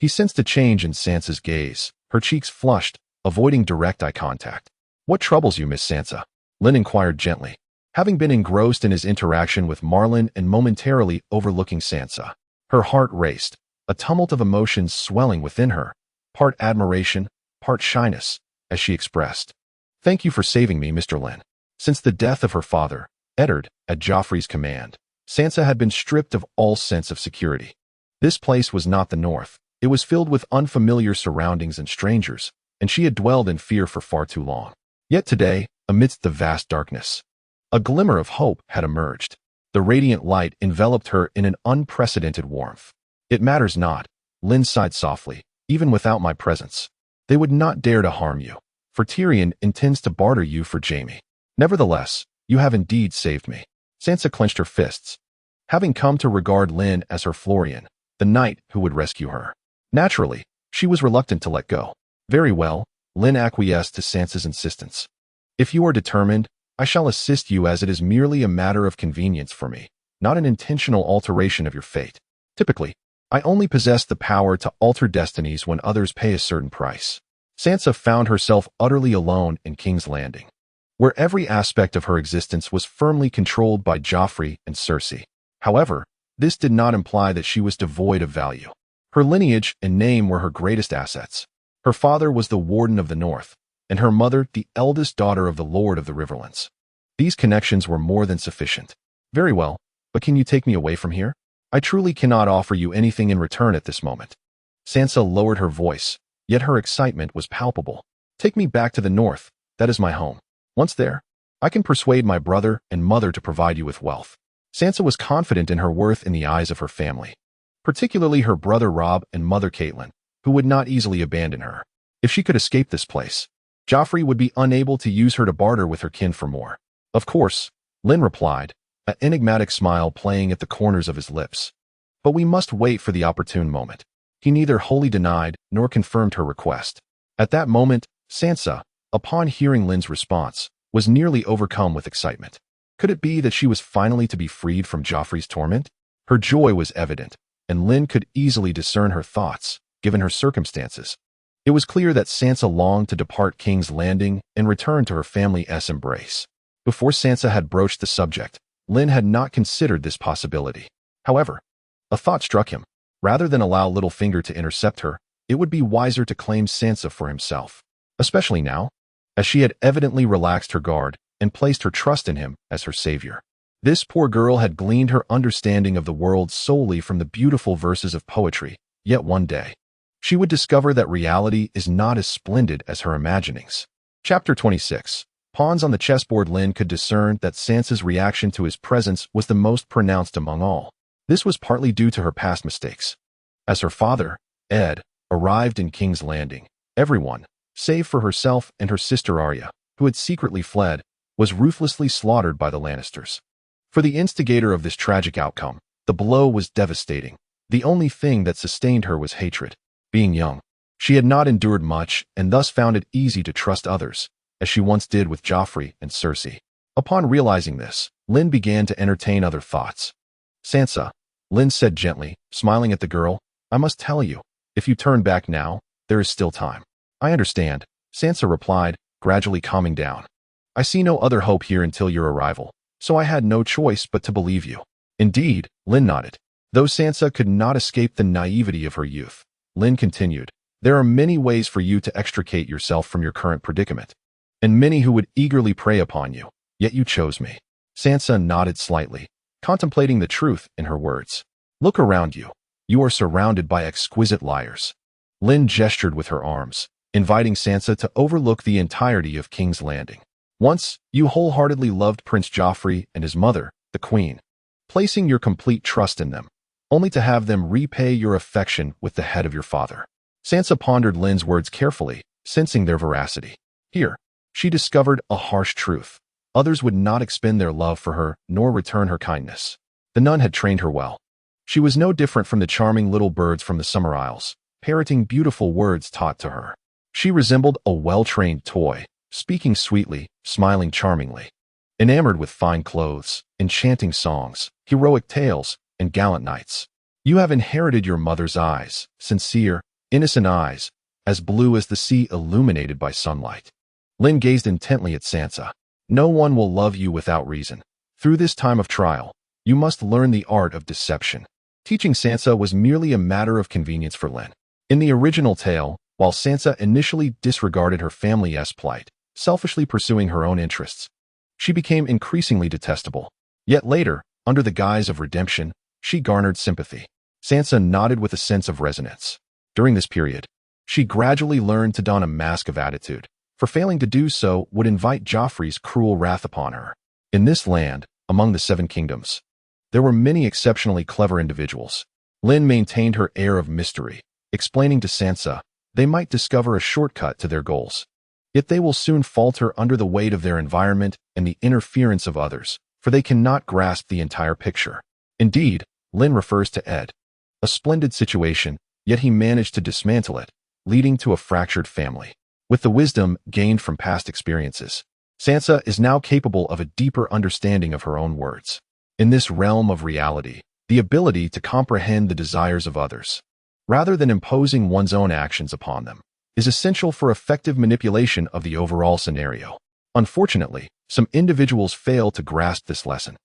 [SPEAKER 1] he sensed a change in Sansa's gaze, her cheeks flushed, avoiding direct eye contact. "What troubles you, Miss Sansa?" Lynn inquired gently, having been engrossed in his interaction with Marlin and momentarily overlooking Sansa. Her heart raced, a tumult of emotions swelling within her, part admiration, part shyness, as she expressed, "Thank you for saving me, Mr. Lynn." Since the death of her father, Eddard, at Joffrey's command, Sansa had been stripped of all sense of security. This place was not the North. It was filled with unfamiliar surroundings and strangers, and she had dwelled in fear for far too long. Yet today, amidst the vast darkness, a glimmer of hope had emerged. The radiant light enveloped her in an unprecedented warmth. "It matters not," Lynn sighed softly, "even without my presence. They would not dare to harm you, for Tyrion intends to barter you for Jaime. Nevertheless, you have indeed saved me." Sansa clenched her fists, having come to regard Lynn as her Florian, the knight who would rescue her. Naturally, she was reluctant to let go. "Very well," Lynn acquiesced to Sansa's insistence. "If you are determined, I shall assist you, as it is merely a matter of convenience for me, not an intentional alteration of your fate. Typically, I only possess the power to alter destinies when others pay a certain price." Sansa found herself utterly alone in King's Landing, where every aspect of her existence was firmly controlled by Joffrey and Cersei. However, this did not imply that she was devoid of value. Her lineage and name were her greatest assets. Her father was the Warden of the North, and her mother the eldest daughter of the Lord of the Riverlands. These connections were more than sufficient. "Very well, but can you take me away from here? I truly cannot offer you anything in return at this moment." Sansa lowered her voice, yet her excitement was palpable. "Take me back to the North. That is my home. Once there, I can persuade my brother and mother to provide you with wealth." Sansa was confident in her worth in the eyes of her family, particularly her brother Robb and mother Catelyn, who would not easily abandon her. If she could escape this place, Joffrey would be unable to use her to barter with her kin for more. "Of course," Lynn replied, an enigmatic smile playing at the corners of his lips. "But we must wait for the opportune moment." He neither wholly denied nor confirmed her request. At that moment, Sansa, upon hearing Lynn's response, was nearly overcome with excitement. Could it be that she was finally to be freed from Joffrey's torment? Her joy was evident, and Lynn could easily discern her thoughts, given her circumstances. It was clear that Sansa longed to depart King's Landing and return to her family's embrace. Before Sansa had broached the subject, Lynn had not considered this possibility. However, a thought struck him. Rather than allow Littlefinger to intercept her, it would be wiser to claim Sansa for himself, especially now, as she had evidently relaxed her guard and placed her trust in him as her savior. This poor girl had gleaned her understanding of the world solely from the beautiful verses of poetry, yet one day, she would discover that reality is not as splendid as her imaginings. Chapter 26. Pawns on the chessboard. Lynn could discern that Sansa's reaction to his presence was the most pronounced among all. This was partly due to her past mistakes. As her father, Ed, arrived in King's Landing, everyone, save for herself and her sister Arya, who had secretly fled, was ruthlessly slaughtered by the Lannisters. For the instigator of this tragic outcome, the blow was devastating. The only thing that sustained her was hatred. Being young, she had not endured much and thus found it easy to trust others, as she once did with Joffrey and Cersei. Upon realizing this, Lynn began to entertain other thoughts. "Sansa," Lynn said gently, smiling at the girl, "I must tell you, if you turn back now, there is still time." "I understand," Sansa replied, gradually calming down. "I see no other hope here until your arrival, so I had no choice but to believe you." "Indeed," Lynn nodded. Though Sansa could not escape the naivety of her youth, Lynn continued, "There are many ways for you to extricate yourself from your current predicament, and many who would eagerly prey upon you, yet you chose me." Sansa nodded slightly, contemplating the truth in her words. "Look around you. You are surrounded by exquisite liars." Lynn gestured with her arms, inviting Sansa to overlook the entirety of King's Landing. "Once, you wholeheartedly loved Prince Joffrey and his mother, the Queen, placing your complete trust in them, only to have them repay your affection with the head of your father." Sansa pondered Lynn's words carefully, sensing their veracity. Here, she discovered a harsh truth. Others would not expend their love for her nor return her kindness. The nun had trained her well. She was no different from the charming little birds from the Summer Isles, parroting beautiful words taught to her. She resembled a well-trained toy, speaking sweetly, smiling charmingly. Enamored with fine clothes, enchanting songs, heroic tales, and gallant knights. You have inherited your mother's eyes, sincere, innocent eyes, as blue as the sea illuminated by sunlight. Lynn gazed intently at Sansa. No one will love you without reason. Through this time of trial, you must learn the art of deception. Teaching Sansa was merely a matter of convenience for Lynn. In the original tale, while Sansa initially disregarded her family's plight, selfishly pursuing her own interests, she became increasingly detestable. Yet later, under the guise of redemption, she garnered sympathy. Sansa nodded with a sense of resonance. During this period, she gradually learned to don a mask of attitude, for failing to do so would invite Joffrey's cruel wrath upon her. In this land, among the Seven Kingdoms, there were many exceptionally clever individuals. Lynn maintained her air of mystery, explaining to Sansa they might discover a shortcut to their goals. Yet they will soon falter under the weight of their environment and the interference of others, for they cannot grasp the entire picture. Indeed, Lynn refers to Ed. A splendid situation, yet he managed to dismantle it, leading to a fractured family. With the wisdom gained from past experiences, Sansa is now capable of a deeper understanding of her own words. In this realm of reality, the ability to comprehend the desires of others, rather than imposing one's own actions upon them, is essential for effective manipulation of the overall scenario. Unfortunately, some individuals fail to grasp this lesson.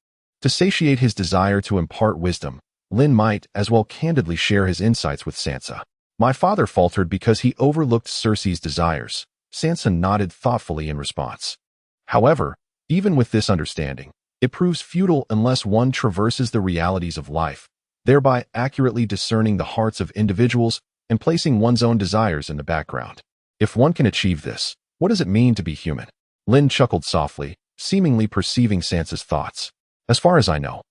[SPEAKER 1] To satiate his desire to impart wisdom, Lynn might as well candidly share his insights with Sansa. My father faltered because he overlooked Cersei's desires. Sansa nodded thoughtfully in response. However, even with this understanding, it proves futile unless one traverses the realities of life, thereby accurately discerning the hearts of individuals and placing one's own desires in the background. If one can achieve this, what does it mean to be human? Lynn chuckled softly, seemingly perceiving Sansa's thoughts. As far as I know,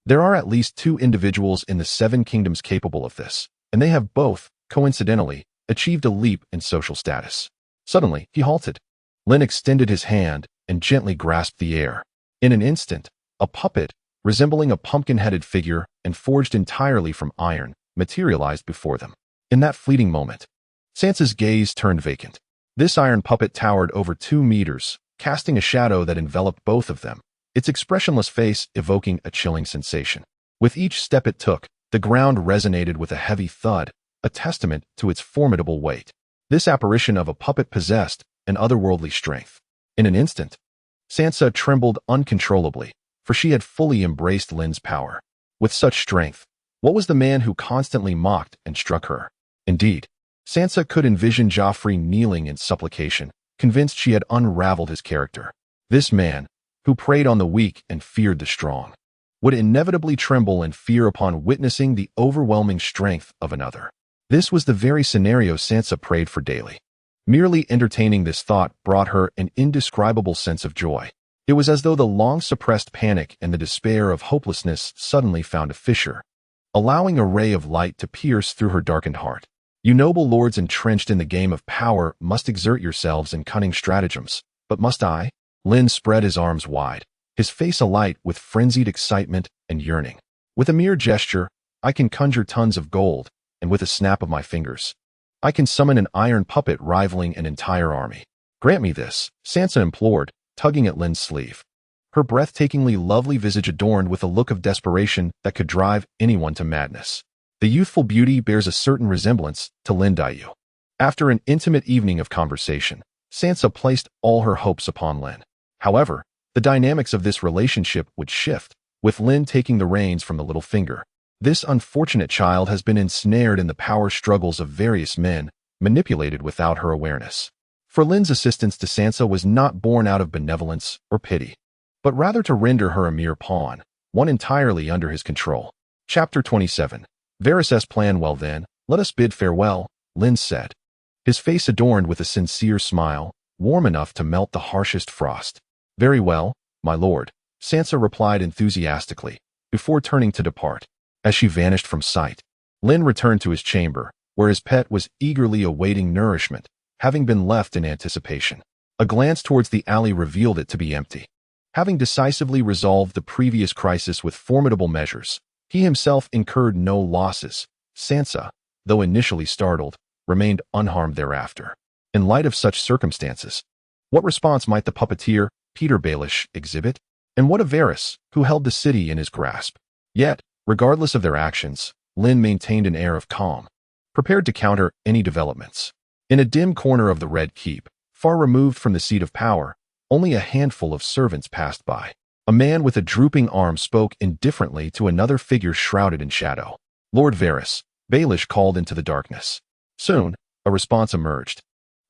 [SPEAKER 1] there are at least 2 individuals in the Seven Kingdoms capable of this, and they have both, coincidentally, achieved a leap in social status. Suddenly, he halted. Lynn extended his hand and gently grasped the air. In an instant, a puppet, resembling a pumpkin-headed figure and forged entirely from iron, materialized before them. In that fleeting moment, Sansa's gaze turned vacant. This iron puppet towered over 2 meters, casting a shadow that enveloped both of them, its expressionless face evoking a chilling sensation. With each step it took, the ground resonated with a heavy thud, a testament to its formidable weight. This apparition of a puppet possessed an otherworldly strength. In an instant, Sansa trembled uncontrollably, for she had fully embraced Lynn's power. With such strength, what was the man who constantly mocked and struck her? Indeed, Sansa could envision Joffrey kneeling in supplication, convinced she had unraveled his character. This man, who preyed on the weak and feared the strong, would inevitably tremble in fear upon witnessing the overwhelming strength of another. This was the very scenario Sansa prayed for daily. Merely entertaining this thought brought her an indescribable sense of joy. It was as though the long-suppressed panic and the despair of hopelessness suddenly found a fissure, allowing a ray of light to pierce through her darkened heart. You noble lords entrenched in the game of power must exert yourselves in cunning stratagems, but must I? Lynn spread his arms wide, his face alight with frenzied excitement and yearning. With a mere gesture, I can conjure tons of gold, and with a snap of my fingers, I can summon an iron puppet rivaling an entire army. Grant me this, Sansa implored, tugging at Lynn's sleeve. Her breathtakingly lovely visage adorned with a look of desperation that could drive anyone to madness. The youthful beauty bears a certain resemblance to Lynn Daiyu. After an intimate evening of conversation, Sansa placed all her hopes upon Lynn. However, the dynamics of this relationship would shift, with Lynn taking the reins from the little finger. This unfortunate child has been ensnared in the power struggles of various men, manipulated without her awareness. For Lynn's assistance to Sansa was not born out of benevolence or pity, but rather to render her a mere pawn, one entirely under his control. Chapter 27. Varys' plan. Well then, let us bid farewell, Lynn said, his face adorned with a sincere smile, warm enough to melt the harshest frost. Very well, my lord, Sansa replied enthusiastically, before turning to depart. As she vanished from sight, Lynn returned to his chamber, where his pet was eagerly awaiting nourishment, having been left in anticipation. A glance towards the alley revealed it to be empty. Having decisively resolved the previous crisis with formidable measures, he himself incurred no losses. Sansa, though initially startled, remained unharmed thereafter. In light of such circumstances, what response might the puppeteer, Peter Baelish, exhibit? And what of Varys, who held the city in his grasp? Yet, regardless of their actions, Lynn maintained an air of calm, prepared to counter any developments. In a dim corner of the Red Keep, far removed from the seat of power, only a handful of servants passed by. A man with a drooping arm spoke indifferently to another figure shrouded in shadow. Lord Varys, Baelish called into the darkness. Soon, a response emerged.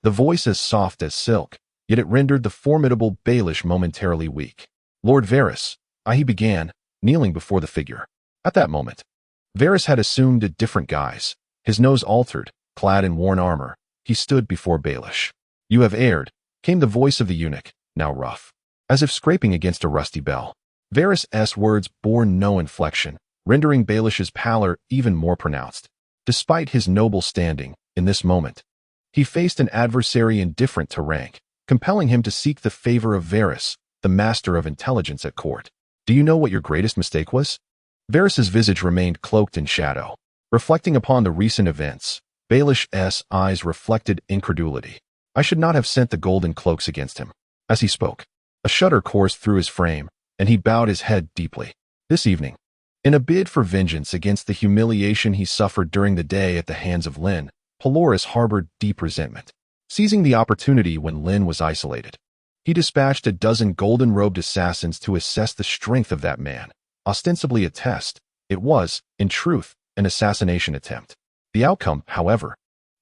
[SPEAKER 1] The voice as soft as silk, yet it rendered the formidable Baelish momentarily weak. Lord Varys, he began, kneeling before the figure. At that moment, Varys had assumed a different guise. His nose altered, clad in worn armor, he stood before Baelish. You have erred, came the voice of the eunuch, now rough, as if scraping against a rusty bell. Varys' words bore no inflection, rendering Baelish's pallor even more pronounced. Despite his noble standing, in this moment, he faced an adversary indifferent to rank, compelling him to seek the favor of Varys, the master of intelligence at court. Do you know what your greatest mistake was? Varys' visage remained cloaked in shadow. Reflecting upon the recent events, Baelish's eyes reflected incredulity. I should not have sent the golden cloaks against him. As he spoke, a shudder coursed through his frame, and he bowed his head deeply. This evening, in a bid for vengeance against the humiliation he suffered during the day at the hands of Lynn, Pelorus harbored deep resentment. Seizing the opportunity when Lynn was isolated, he dispatched a dozen golden-robed assassins to assess the strength of that man. Ostensibly a test, it was, in truth, an assassination attempt. The outcome, however,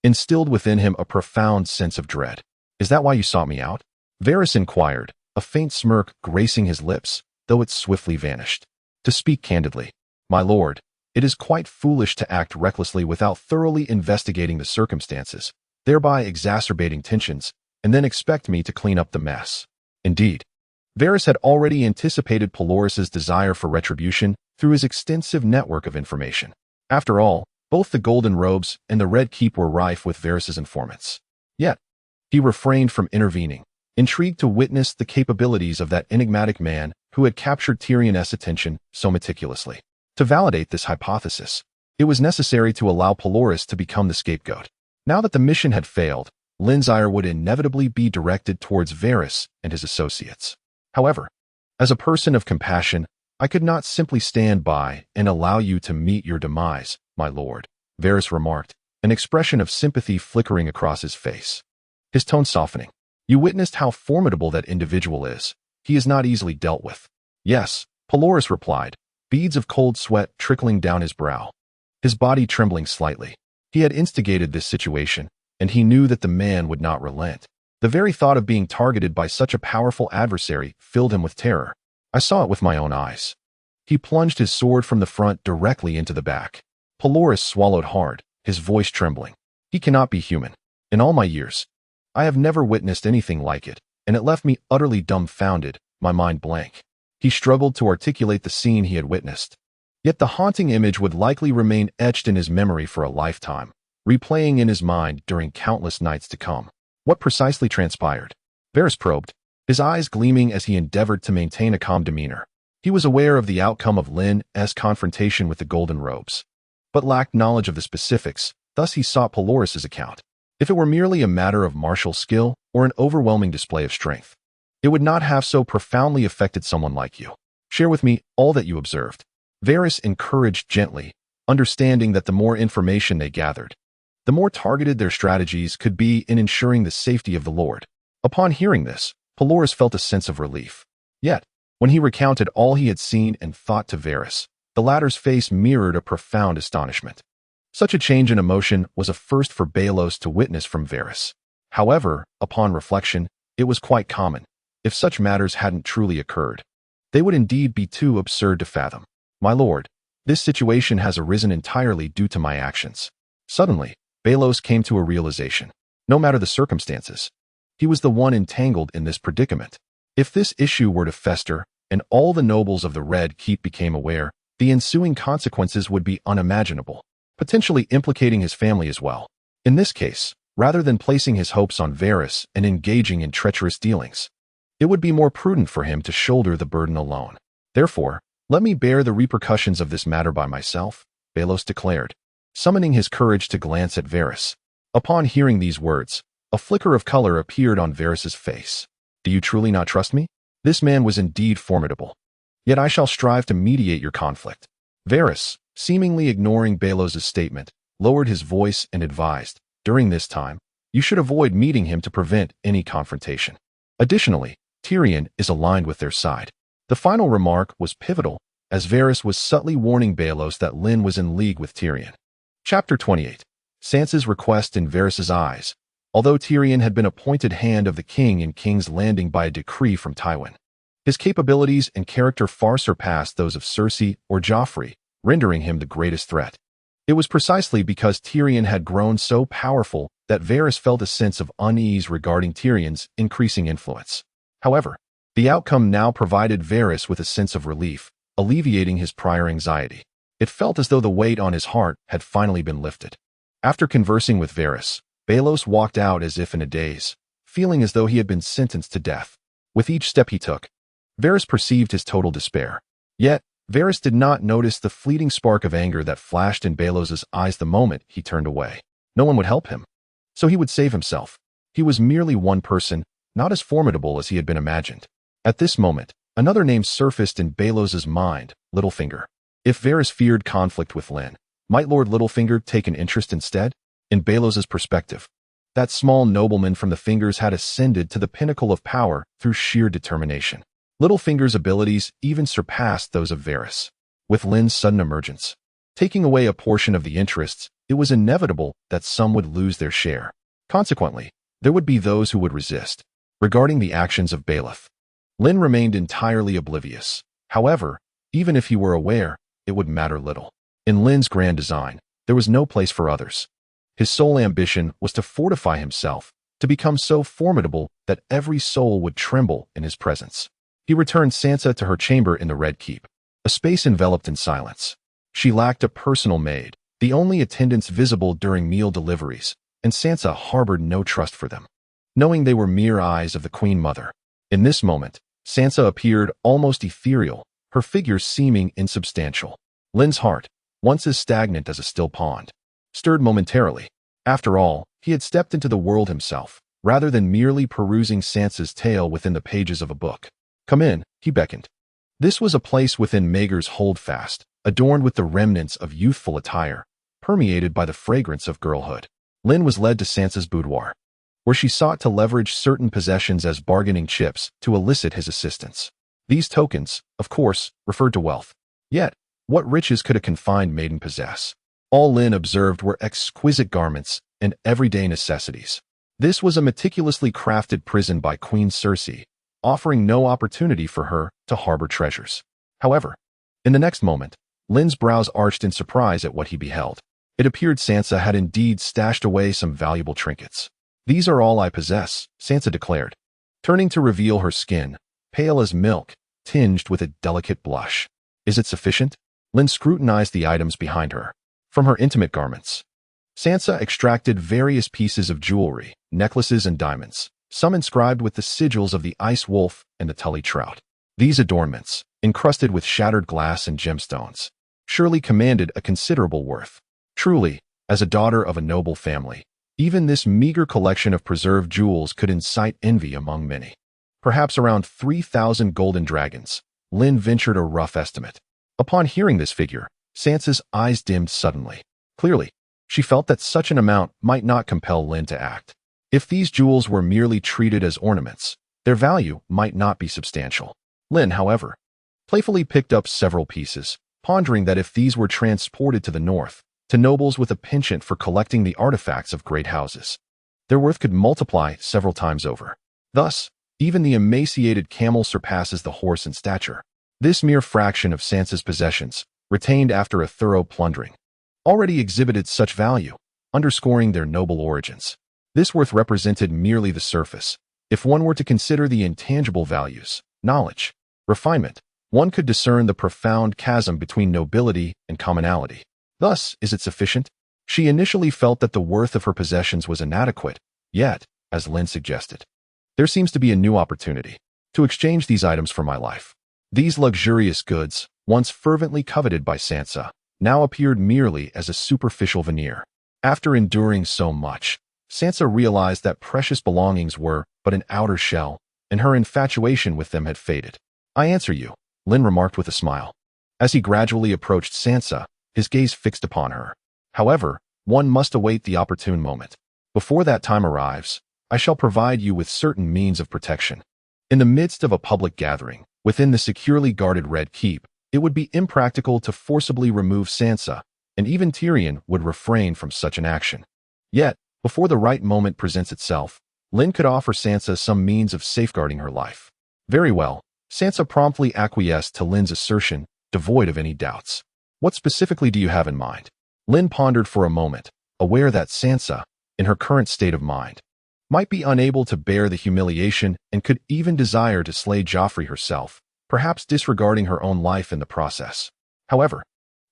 [SPEAKER 1] instilled within him a profound sense of dread. Is that why you sought me out? Varys inquired, a faint smirk gracing his lips, though it swiftly vanished. To speak candidly, my lord, it is quite foolish to act recklessly without thoroughly investigating the circumstances, thereby exacerbating tensions, and then expect me to clean up the mess. Indeed, Varys had already anticipated Pelorus's desire for retribution through his extensive network of information. After all, both the Golden Robes and the Red Keep were rife with Varys's informants. Yet, he refrained from intervening, intrigued to witness the capabilities of that enigmatic man who had captured Tyrion's attention so meticulously. To validate this hypothesis, it was necessary to allow Pelorus to become the scapegoat. Now that the mission had failed, Lynn's ire would inevitably be directed towards Varys and his associates. However, as a person of compassion, I could not simply stand by and allow you to meet your demise, my lord, Varys remarked, an expression of sympathy flickering across his face. His tone softening. You witnessed how formidable that individual is. He is not easily dealt with. Yes, Pelorus replied, beads of cold sweat trickling down his brow, his body trembling slightly. He had instigated this situation, and he knew that the man would not relent. The very thought of being targeted by such a powerful adversary filled him with terror. I saw it with my own eyes. He plunged his sword from the front directly into the back. Pelorus swallowed hard, his voice trembling. He cannot be human. In all my years, I have never witnessed anything like it, and it left me utterly dumbfounded, my mind blank. He struggled to articulate the scene he had witnessed. Yet the haunting image would likely remain etched in his memory for a lifetime, replaying in his mind during countless nights to come. What precisely transpired? Varys probed, his eyes gleaming as he endeavored to maintain a calm demeanor. He was aware of the outcome of Lynn's confrontation with the Golden Robes, but lacked knowledge of the specifics, thus he sought Pelorus's account. If it were merely a matter of martial skill or an overwhelming display of strength, it would not have so profoundly affected someone like you. Share with me all that you observed. Varys encouraged gently, understanding that the more information they gathered, the more targeted their strategies could be in ensuring the safety of the Lord. Upon hearing this, Pelorus felt a sense of relief. Yet, when he recounted all he had seen and thought to Varys, the latter's face mirrored a profound astonishment. Such a change in emotion was a first for Baelos to witness from Varys. However, upon reflection, it was quite common. If such matters hadn't truly occurred, they would indeed be too absurd to fathom. My lord, this situation has arisen entirely due to my actions. Suddenly, Baelos came to a realization. No matter the circumstances, he was the one entangled in this predicament. If this issue were to fester, and all the nobles of the Red Keep became aware, the ensuing consequences would be unimaginable, potentially implicating his family as well. In this case, rather than placing his hopes on Varys and engaging in treacherous dealings, it would be more prudent for him to shoulder the burden alone. Therefore, let me bear the repercussions of this matter by myself, Baelos declared, summoning his courage to glance at Varys. Upon hearing these words, A flicker of color appeared on Varys's face. Do you truly not trust me? This man was indeed formidable. Yet I shall strive to mediate your conflict. Varys, seemingly ignoring Balos's statement, lowered his voice and advised, during this time, you should avoid meeting him to prevent any confrontation. Additionally, Tyrion is aligned with their side. The final remark was pivotal, as Varys was subtly warning Baelos that Lynn was in league with Tyrion. Chapter 28. Sansa's request in Varys's eyes. Although Tyrion had been appointed Hand of the King in King's Landing by a decree from Tywin, his capabilities and character far surpassed those of Cersei or Joffrey, rendering him the greatest threat. It was precisely because Tyrion had grown so powerful that Varys felt a sense of unease regarding Tyrion's increasing influence. However, the outcome now provided Varys with a sense of relief, alleviating his prior anxiety. It felt as though the weight on his heart had finally been lifted. After conversing with Varys, Baelos walked out as if in a daze, feeling as though he had been sentenced to death. With each step he took, Varys perceived his total despair. Yet, Varys did not notice the fleeting spark of anger that flashed in Balos's eyes the moment he turned away. No one would help him, so he would save himself. He was merely one person, not as formidable as he had been imagined. At this moment, another name surfaced in Balos's mind, Littlefinger. If Varys feared conflict with Lynn, might Lord Littlefinger take an interest instead? In Balos's perspective, that small nobleman from the Fingers had ascended to the pinnacle of power through sheer determination. Littlefinger's abilities even surpassed those of Varys. With Lynn's sudden emergence, taking away a portion of the interests, it was inevitable that some would lose their share. Consequently, there would be those who would resist. Regarding the actions of Baelith, Lynn remained entirely oblivious. However, even if he were aware, it would matter little. In Lynn's grand design, there was no place for others. His sole ambition was to fortify himself, to become so formidable that every soul would tremble in his presence. He returned Sansa to her chamber in the Red Keep, a space enveloped in silence. She lacked a personal maid, the only attendants visible during meal deliveries, and Sansa harbored no trust for them, knowing they were mere eyes of the Queen Mother. In this moment, Sansa appeared almost ethereal, her figure seeming insubstantial. Lynn's heart, once as stagnant as a still pond, stirred momentarily. After all, he had stepped into the world himself, rather than merely perusing Sansa's tale within the pages of a book. Come in, he beckoned. This was a place within Maegor's holdfast, adorned with the remnants of youthful attire, permeated by the fragrance of girlhood. Lynn was led to Sansa's boudoir, where she sought to leverage certain possessions as bargaining chips to elicit his assistance. These tokens, of course, referred to wealth. Yet, what riches could a confined maiden possess? All Lynn observed were exquisite garments and everyday necessities. This was a meticulously crafted prison by Queen Cersei, offering no opportunity for her to harbor treasures. However, in the next moment, Lynn's brows arched in surprise at what he beheld. It appeared Sansa had indeed stashed away some valuable trinkets. These are all I possess, Sansa declared, turning to reveal her skin, pale as milk, tinged with a delicate blush. Is it sufficient? Lynn scrutinized the items behind her. From her intimate garments, Sansa extracted various pieces of jewelry, necklaces and diamonds, some inscribed with the sigils of the Ice Wolf and the Tully Trout. These adornments, encrusted with shattered glass and gemstones, surely commanded a considerable worth. Truly, as a daughter of a noble family, even this meager collection of preserved jewels could incite envy among many. Perhaps around 3,000 golden dragons. Lynn ventured a rough estimate. Upon hearing this figure, Sansa's eyes dimmed suddenly. Clearly, she felt that such an amount might not compel Lynn to act. If these jewels were merely treated as ornaments, their value might not be substantial. Lynn, however, playfully picked up several pieces, pondering that if these were transported to the north, to nobles with a penchant for collecting the artifacts of great houses, their worth could multiply several times over. Thus, even the emaciated camel surpasses the horse in stature. This mere fraction of Sansa's possessions, retained after a thorough plundering, already exhibited such value, underscoring their noble origins. This worth represented merely the surface. If one were to consider the intangible values, knowledge, refinement, one could discern the profound chasm between nobility and commonality. Thus, is it sufficient? She initially felt that the worth of her possessions was inadequate, yet, as Lynn suggested, there seems to be a new opportunity to exchange these items for my life. These luxurious goods, once fervently coveted by Sansa, now appeared merely as a superficial veneer. After enduring so much, Sansa realized that precious belongings were but an outer shell, and her infatuation with them had faded. "I answer you," Lynn remarked with a smile. As he gradually approached Sansa, his gaze fixed upon her. "However, one must await the opportune moment. Before that time arrives, I shall provide you with certain means of protection." In the midst of a public gathering, within the securely guarded Red Keep, it would be impractical to forcibly remove Sansa, and even Tyrion would refrain from such an action. Yet, before the right moment presents itself, Lynn could offer Sansa some means of safeguarding her life. Very well, Sansa promptly acquiesced to Lynn's assertion, devoid of any doubts. "What specifically do you have in mind?" Lynn pondered for a moment, aware that Sansa, in her current state of mind, might be unable to bear the humiliation and could even desire to slay Joffrey herself, perhaps disregarding her own life in the process. However,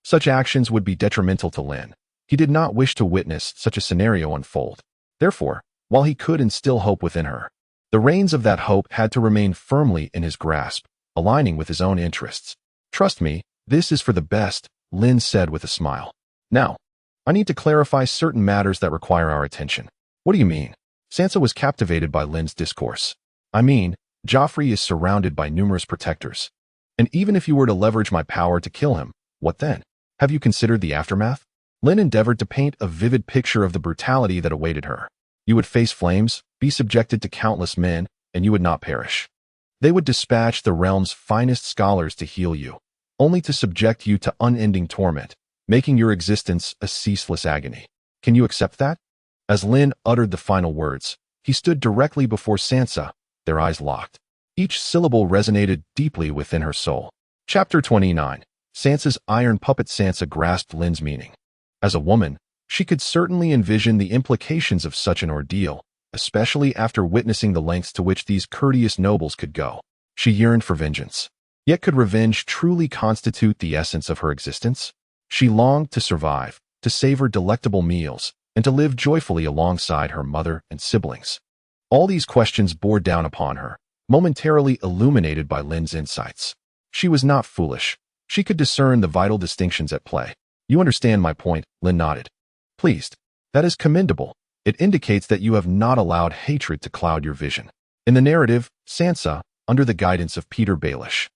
[SPEAKER 1] such actions would be detrimental to Lynn. He did not wish to witness such a scenario unfold. Therefore, while he could instill hope within her, the reins of that hope had to remain firmly in his grasp, aligning with his own interests. "Trust me, this is for the best," Lynn said with a smile. "Now, I need to clarify certain matters that require our attention." "What do you mean?" Sansa was captivated by Lynn's discourse. "I mean, Joffrey is surrounded by numerous protectors. And even if you were to leverage my power to kill him, what then? Have you considered the aftermath?" Lynn endeavored to paint a vivid picture of the brutality that awaited her. "You would face flames, be subjected to countless men, and you would not perish. They would dispatch the realm's finest scholars to heal you, only to subject you to unending torment, making your existence a ceaseless agony. Can you accept that?" As Lynn uttered the final words, he stood directly before Sansa, their eyes locked. Each syllable resonated deeply within her soul. Chapter 29. Sansa's Iron Puppet. Sansa grasped Lynn's meaning. As a woman, she could certainly envision the implications of such an ordeal, especially after witnessing the lengths to which these courteous nobles could go. She yearned for vengeance. Yet could revenge truly constitute the essence of her existence? She longed to survive, to savor delectable meals, and to live joyfully alongside her mother and siblings. All these questions bore down upon her, momentarily illuminated by Lynn's insights. She was not foolish. She could discern the vital distinctions at play. "You understand my point," Lynn nodded. "Pleased. That is commendable. It indicates that you have not allowed hatred to cloud your vision." In the narrative, Sansa, under the guidance of Peter Baelish,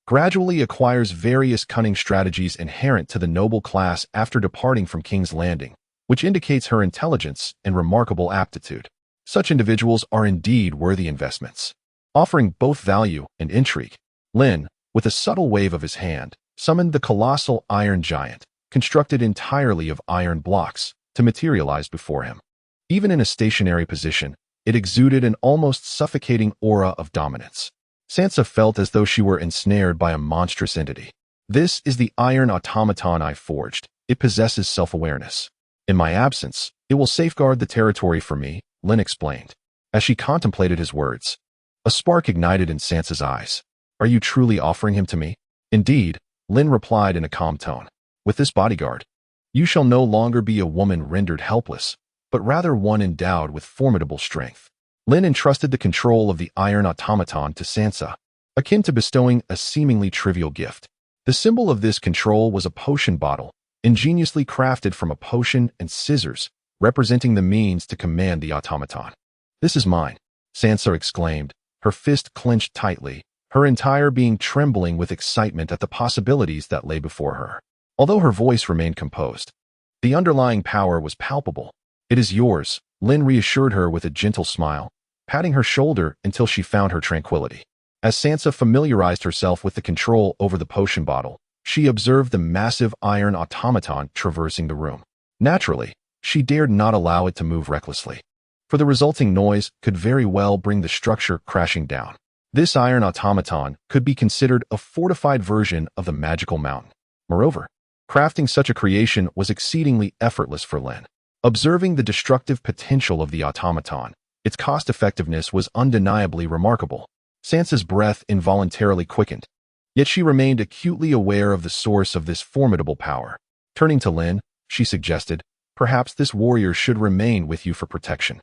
[SPEAKER 1] gradually acquires various cunning strategies inherent to the noble class after departing from King's Landing, which indicates her intelligence and remarkable aptitude. Such individuals are indeed worthy investments, offering both value and intrigue. Lynn, with a subtle wave of his hand, summoned the colossal iron giant, constructed entirely of iron blocks, to materialize before him. Even in a stationary position, it exuded an almost suffocating aura of dominance. Sansa felt as though she were ensnared by a monstrous entity. "This is the iron automaton I forged. It possesses self-awareness. In my absence, it will safeguard the territory for me," Lynn explained. As she contemplated his words, a spark ignited in Sansa's eyes. "Are you truly offering him to me?" "Indeed," Lynn replied in a calm tone. "With this bodyguard, you shall no longer be a woman rendered helpless, but rather one endowed with formidable strength." Lynn entrusted the control of the iron automaton to Sansa, akin to bestowing a seemingly trivial gift. The symbol of this control was a potion bottle, ingeniously crafted from a potion and scissors, representing the means to command the automaton. "This is mine," Sansa exclaimed, her fist clenched tightly, her entire being trembling with excitement at the possibilities that lay before her. Although her voice remained composed, the underlying power was palpable. "It is yours," Lynn reassured her with a gentle smile, patting her shoulder until she found her tranquility. As Sansa familiarized herself with the control over the potion bottle, she observed the massive iron automaton traversing the room. Naturally, she dared not allow it to move recklessly, for the resulting noise could very well bring the structure crashing down. This iron automaton could be considered a fortified version of the magical mountain. Moreover, crafting such a creation was exceedingly effortless for Lynn. Observing the destructive potential of the automaton, its cost-effectiveness was undeniably remarkable. Sansa's breath involuntarily quickened, yet she remained acutely aware of the source of this formidable power. Turning to Lynn, she suggested, "Perhaps this warrior should remain with you for protection.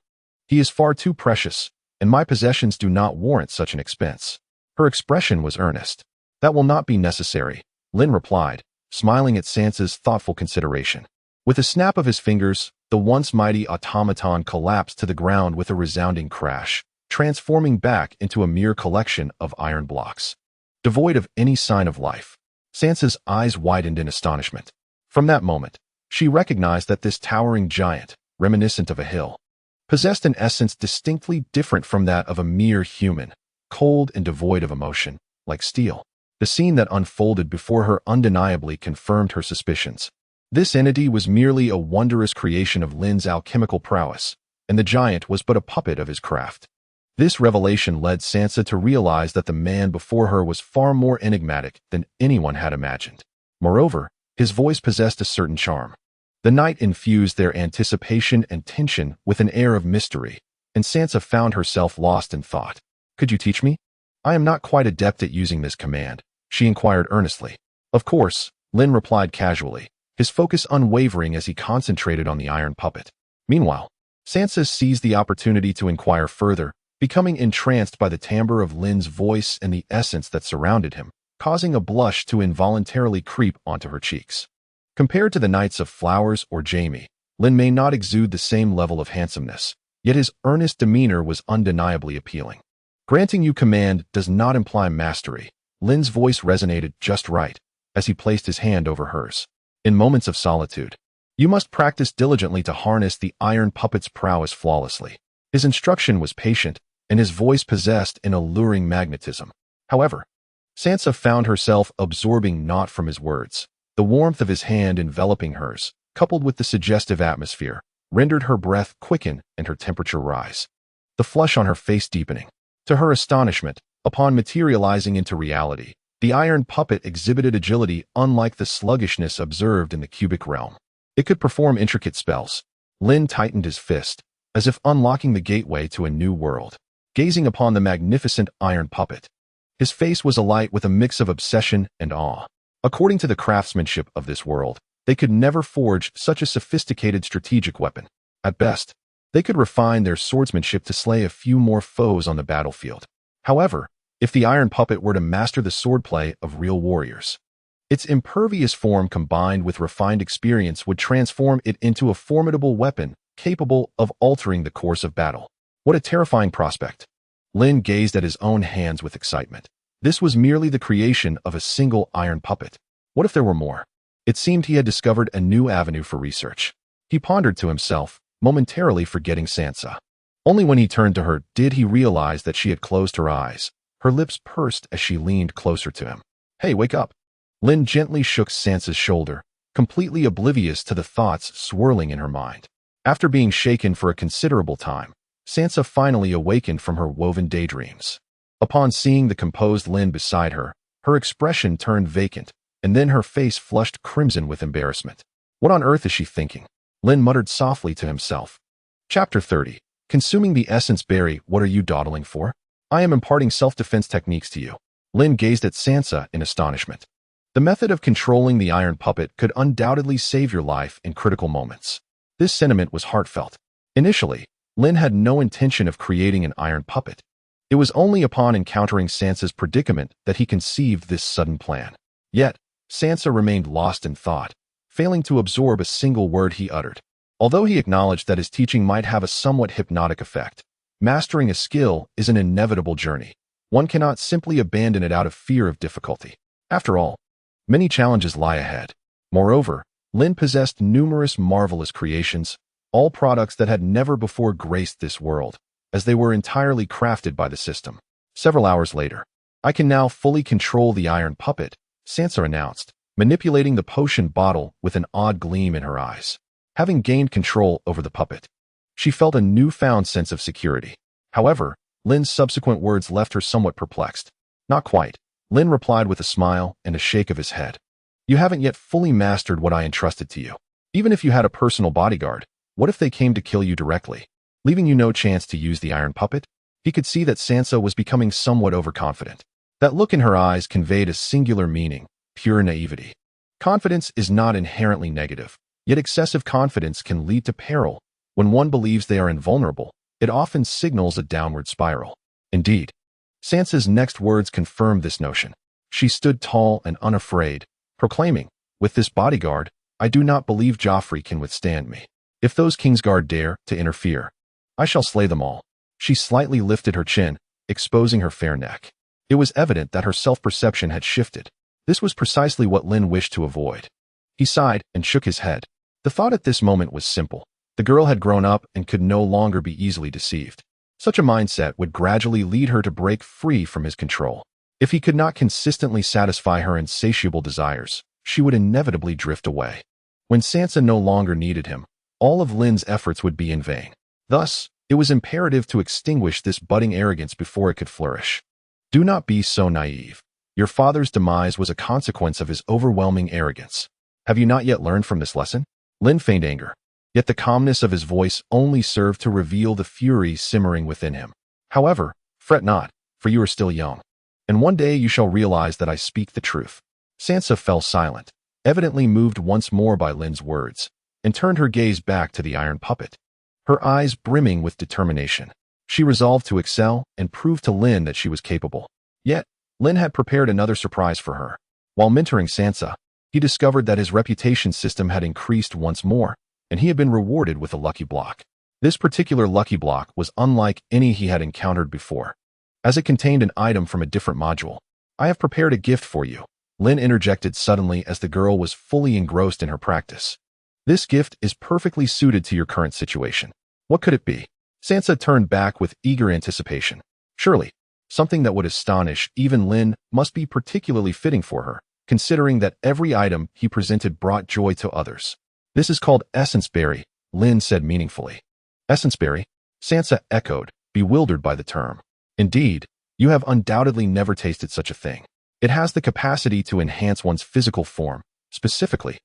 [SPEAKER 1] He is far too precious, and my possessions do not warrant such an expense." Her expression was earnest. "That will not be necessary," Lynn replied, smiling at Sansa's thoughtful consideration. With a snap of his fingers, the once mighty automaton collapsed to the ground with a resounding crash, transforming back into a mere collection of iron blocks, devoid of any sign of life. Sansa's eyes widened in astonishment. From that moment, she recognized that this towering giant, reminiscent of a hill, possessed an essence distinctly different from that of a mere human, cold and devoid of emotion, like steel. The scene that unfolded before her undeniably confirmed her suspicions. This entity was merely a wondrous creation of Lynn's alchemical prowess, and the giant was but a puppet of his craft. This revelation led Sansa to realize that the man before her was far more enigmatic than anyone had imagined. Moreover, his voice possessed a certain charm. The night infused their anticipation and tension with an air of mystery, and Sansa found herself lost in thought. "Could you teach me? I am not quite adept at using this command," she inquired earnestly. "Of course," Lynn replied casually, his focus unwavering as he concentrated on the iron puppet. Meanwhile, Sansa seized the opportunity to inquire further, becoming entranced by the timbre of Lynn's voice and the essence that surrounded him, causing a blush to involuntarily creep onto her cheeks. Compared to the Knights of Flowers or Jaime, Lynn may not exude the same level of handsomeness, yet his earnest demeanor was undeniably appealing. "Granting you command does not imply mastery." Lynn's voice resonated just right as he placed his hand over hers. "In moments of solitude, you must practice diligently to harness the iron puppet's prowess flawlessly." His instruction was patient, and his voice possessed an alluring magnetism. However, Sansa found herself absorbing naught from his words. The warmth of his hand enveloping hers, coupled with the suggestive atmosphere, rendered her breath quicken and her temperature rise, the flush on her face deepening. To her astonishment, upon materializing into reality, the iron puppet exhibited agility unlike the sluggishness observed in the cubic realm. It could perform intricate spells. Lynn tightened his fist, as if unlocking the gateway to a new world. Gazing upon the magnificent iron puppet, his face was alight with a mix of obsession and awe. According to the craftsmanship of this world, they could never forge such a sophisticated strategic weapon. At best, they could refine their swordsmanship to slay a few more foes on the battlefield. However, if the iron puppet were to master the swordplay of real warriors, its impervious form combined with refined experience would transform it into a formidable weapon capable of altering the course of battle. What a terrifying prospect! Lynn gazed at his own hands with excitement. This was merely the creation of a single iron puppet. What if there were more? It seemed he had discovered a new avenue for research. He pondered to himself, momentarily forgetting Sansa. Only when he turned to her did he realize that she had closed her eyes. Her lips pursed as she leaned closer to him. "Hey, wake up!" Lynn gently shook Sansa's shoulder, completely oblivious to the thoughts swirling in her mind. After being shaken for a considerable time, Sansa finally awakened from her woven daydreams. Upon seeing the composed Lynn beside her, her expression turned vacant, and then her face flushed crimson with embarrassment. What on earth is she thinking? Lynn muttered softly to himself. Chapter 30. Consuming the essence berry. What are you dawdling for? I am imparting self-defense techniques to you. Lynn gazed at Sansa in astonishment. The method of controlling the iron puppet could undoubtedly save your life in critical moments. This sentiment was heartfelt. Initially, Lynn had no intention of creating an iron puppet. It was only upon encountering Sansa's predicament that he conceived this sudden plan. Yet, Sansa remained lost in thought, failing to absorb a single word he uttered. Although he acknowledged that his teaching might have a somewhat hypnotic effect, mastering a skill is an inevitable journey. One cannot simply abandon it out of fear of difficulty. After all, many challenges lie ahead. Moreover, Lynn possessed numerous marvelous creations, all products that had never before graced this world, as they were entirely crafted by the system. Several hours later, "I can now fully control the iron puppet," Sansa announced, manipulating the potion bottle with an odd gleam in her eyes. Having gained control over the puppet, she felt a newfound sense of security. However, Lynn's subsequent words left her somewhat perplexed. "Not quite," Lynn replied with a smile and a shake of his head. "You haven't yet fully mastered what I entrusted to you. Even if you had a personal bodyguard, what if they came to kill you directly, leaving you no chance to use the iron puppet?" He could see that Sansa was becoming somewhat overconfident. That look in her eyes conveyed a singular meaning, pure naivety. Confidence is not inherently negative, yet excessive confidence can lead to peril. When one believes they are invulnerable, it often signals a downward spiral. Indeed, Sansa's next words confirmed this notion. She stood tall and unafraid, proclaiming, "With this bodyguard, I do not believe Joffrey can withstand me." If those Kingsguard dare to interfere, I shall slay them all. She slightly lifted her chin, exposing her fair neck. It was evident that her self-perception had shifted. This was precisely what Lynn wished to avoid. He sighed and shook his head. The thought at this moment was simple. The girl had grown up and could no longer be easily deceived. Such a mindset would gradually lead her to break free from his control. If he could not consistently satisfy her insatiable desires, she would inevitably drift away. When Sansa no longer needed him, all of Lynn's efforts would be in vain. Thus, it was imperative to extinguish this budding arrogance before it could flourish. Do not be so naive. Your father's demise was a consequence of his overwhelming arrogance. Have you not yet learned from this lesson? Lynn feigned anger. Yet the calmness of his voice only served to reveal the fury simmering within him. However, fret not, for you are still young. And one day you shall realize that I speak the truth. Sansa fell silent, evidently moved once more by Lynn's words, and turned her gaze back to the iron puppet, her eyes brimming with determination. She resolved to excel and prove to Lynn that she was capable. Yet, Lynn had prepared another surprise for her. While mentoring Sansa, he discovered that his reputation system had increased once more, and he had been rewarded with a lucky block. This particular lucky block was unlike any he had encountered before, as it contained an item from a different module. I have prepared a gift for you, Lynn interjected suddenly as the girl was fully engrossed in her practice. This gift is perfectly suited to your current situation. What could it be? Sansa turned back with eager anticipation. Surely, something that would astonish even Lynn must be particularly fitting for her, considering that every item he presented brought joy to others. This is called Essence Berry, Lynn said meaningfully. Essence Berry? Sansa echoed, bewildered by the term. Indeed, you have undoubtedly never tasted such a thing. It has the capacity to enhance one's physical form. Specifically,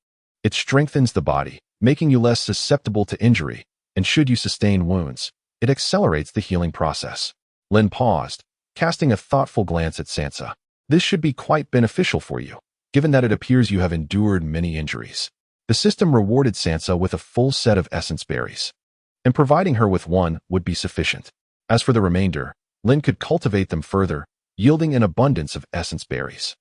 [SPEAKER 1] it strengthens the body, making you less susceptible to injury, and should you sustain wounds, it accelerates the healing process. Lynn paused, casting a thoughtful glance at Sansa. This should be quite beneficial for you, given that it appears you have endured many injuries. The system rewarded Sansa with a full set of essence berries, and providing her with one would be sufficient. As for the remainder, Lynn could cultivate them further, yielding an abundance of essence berries.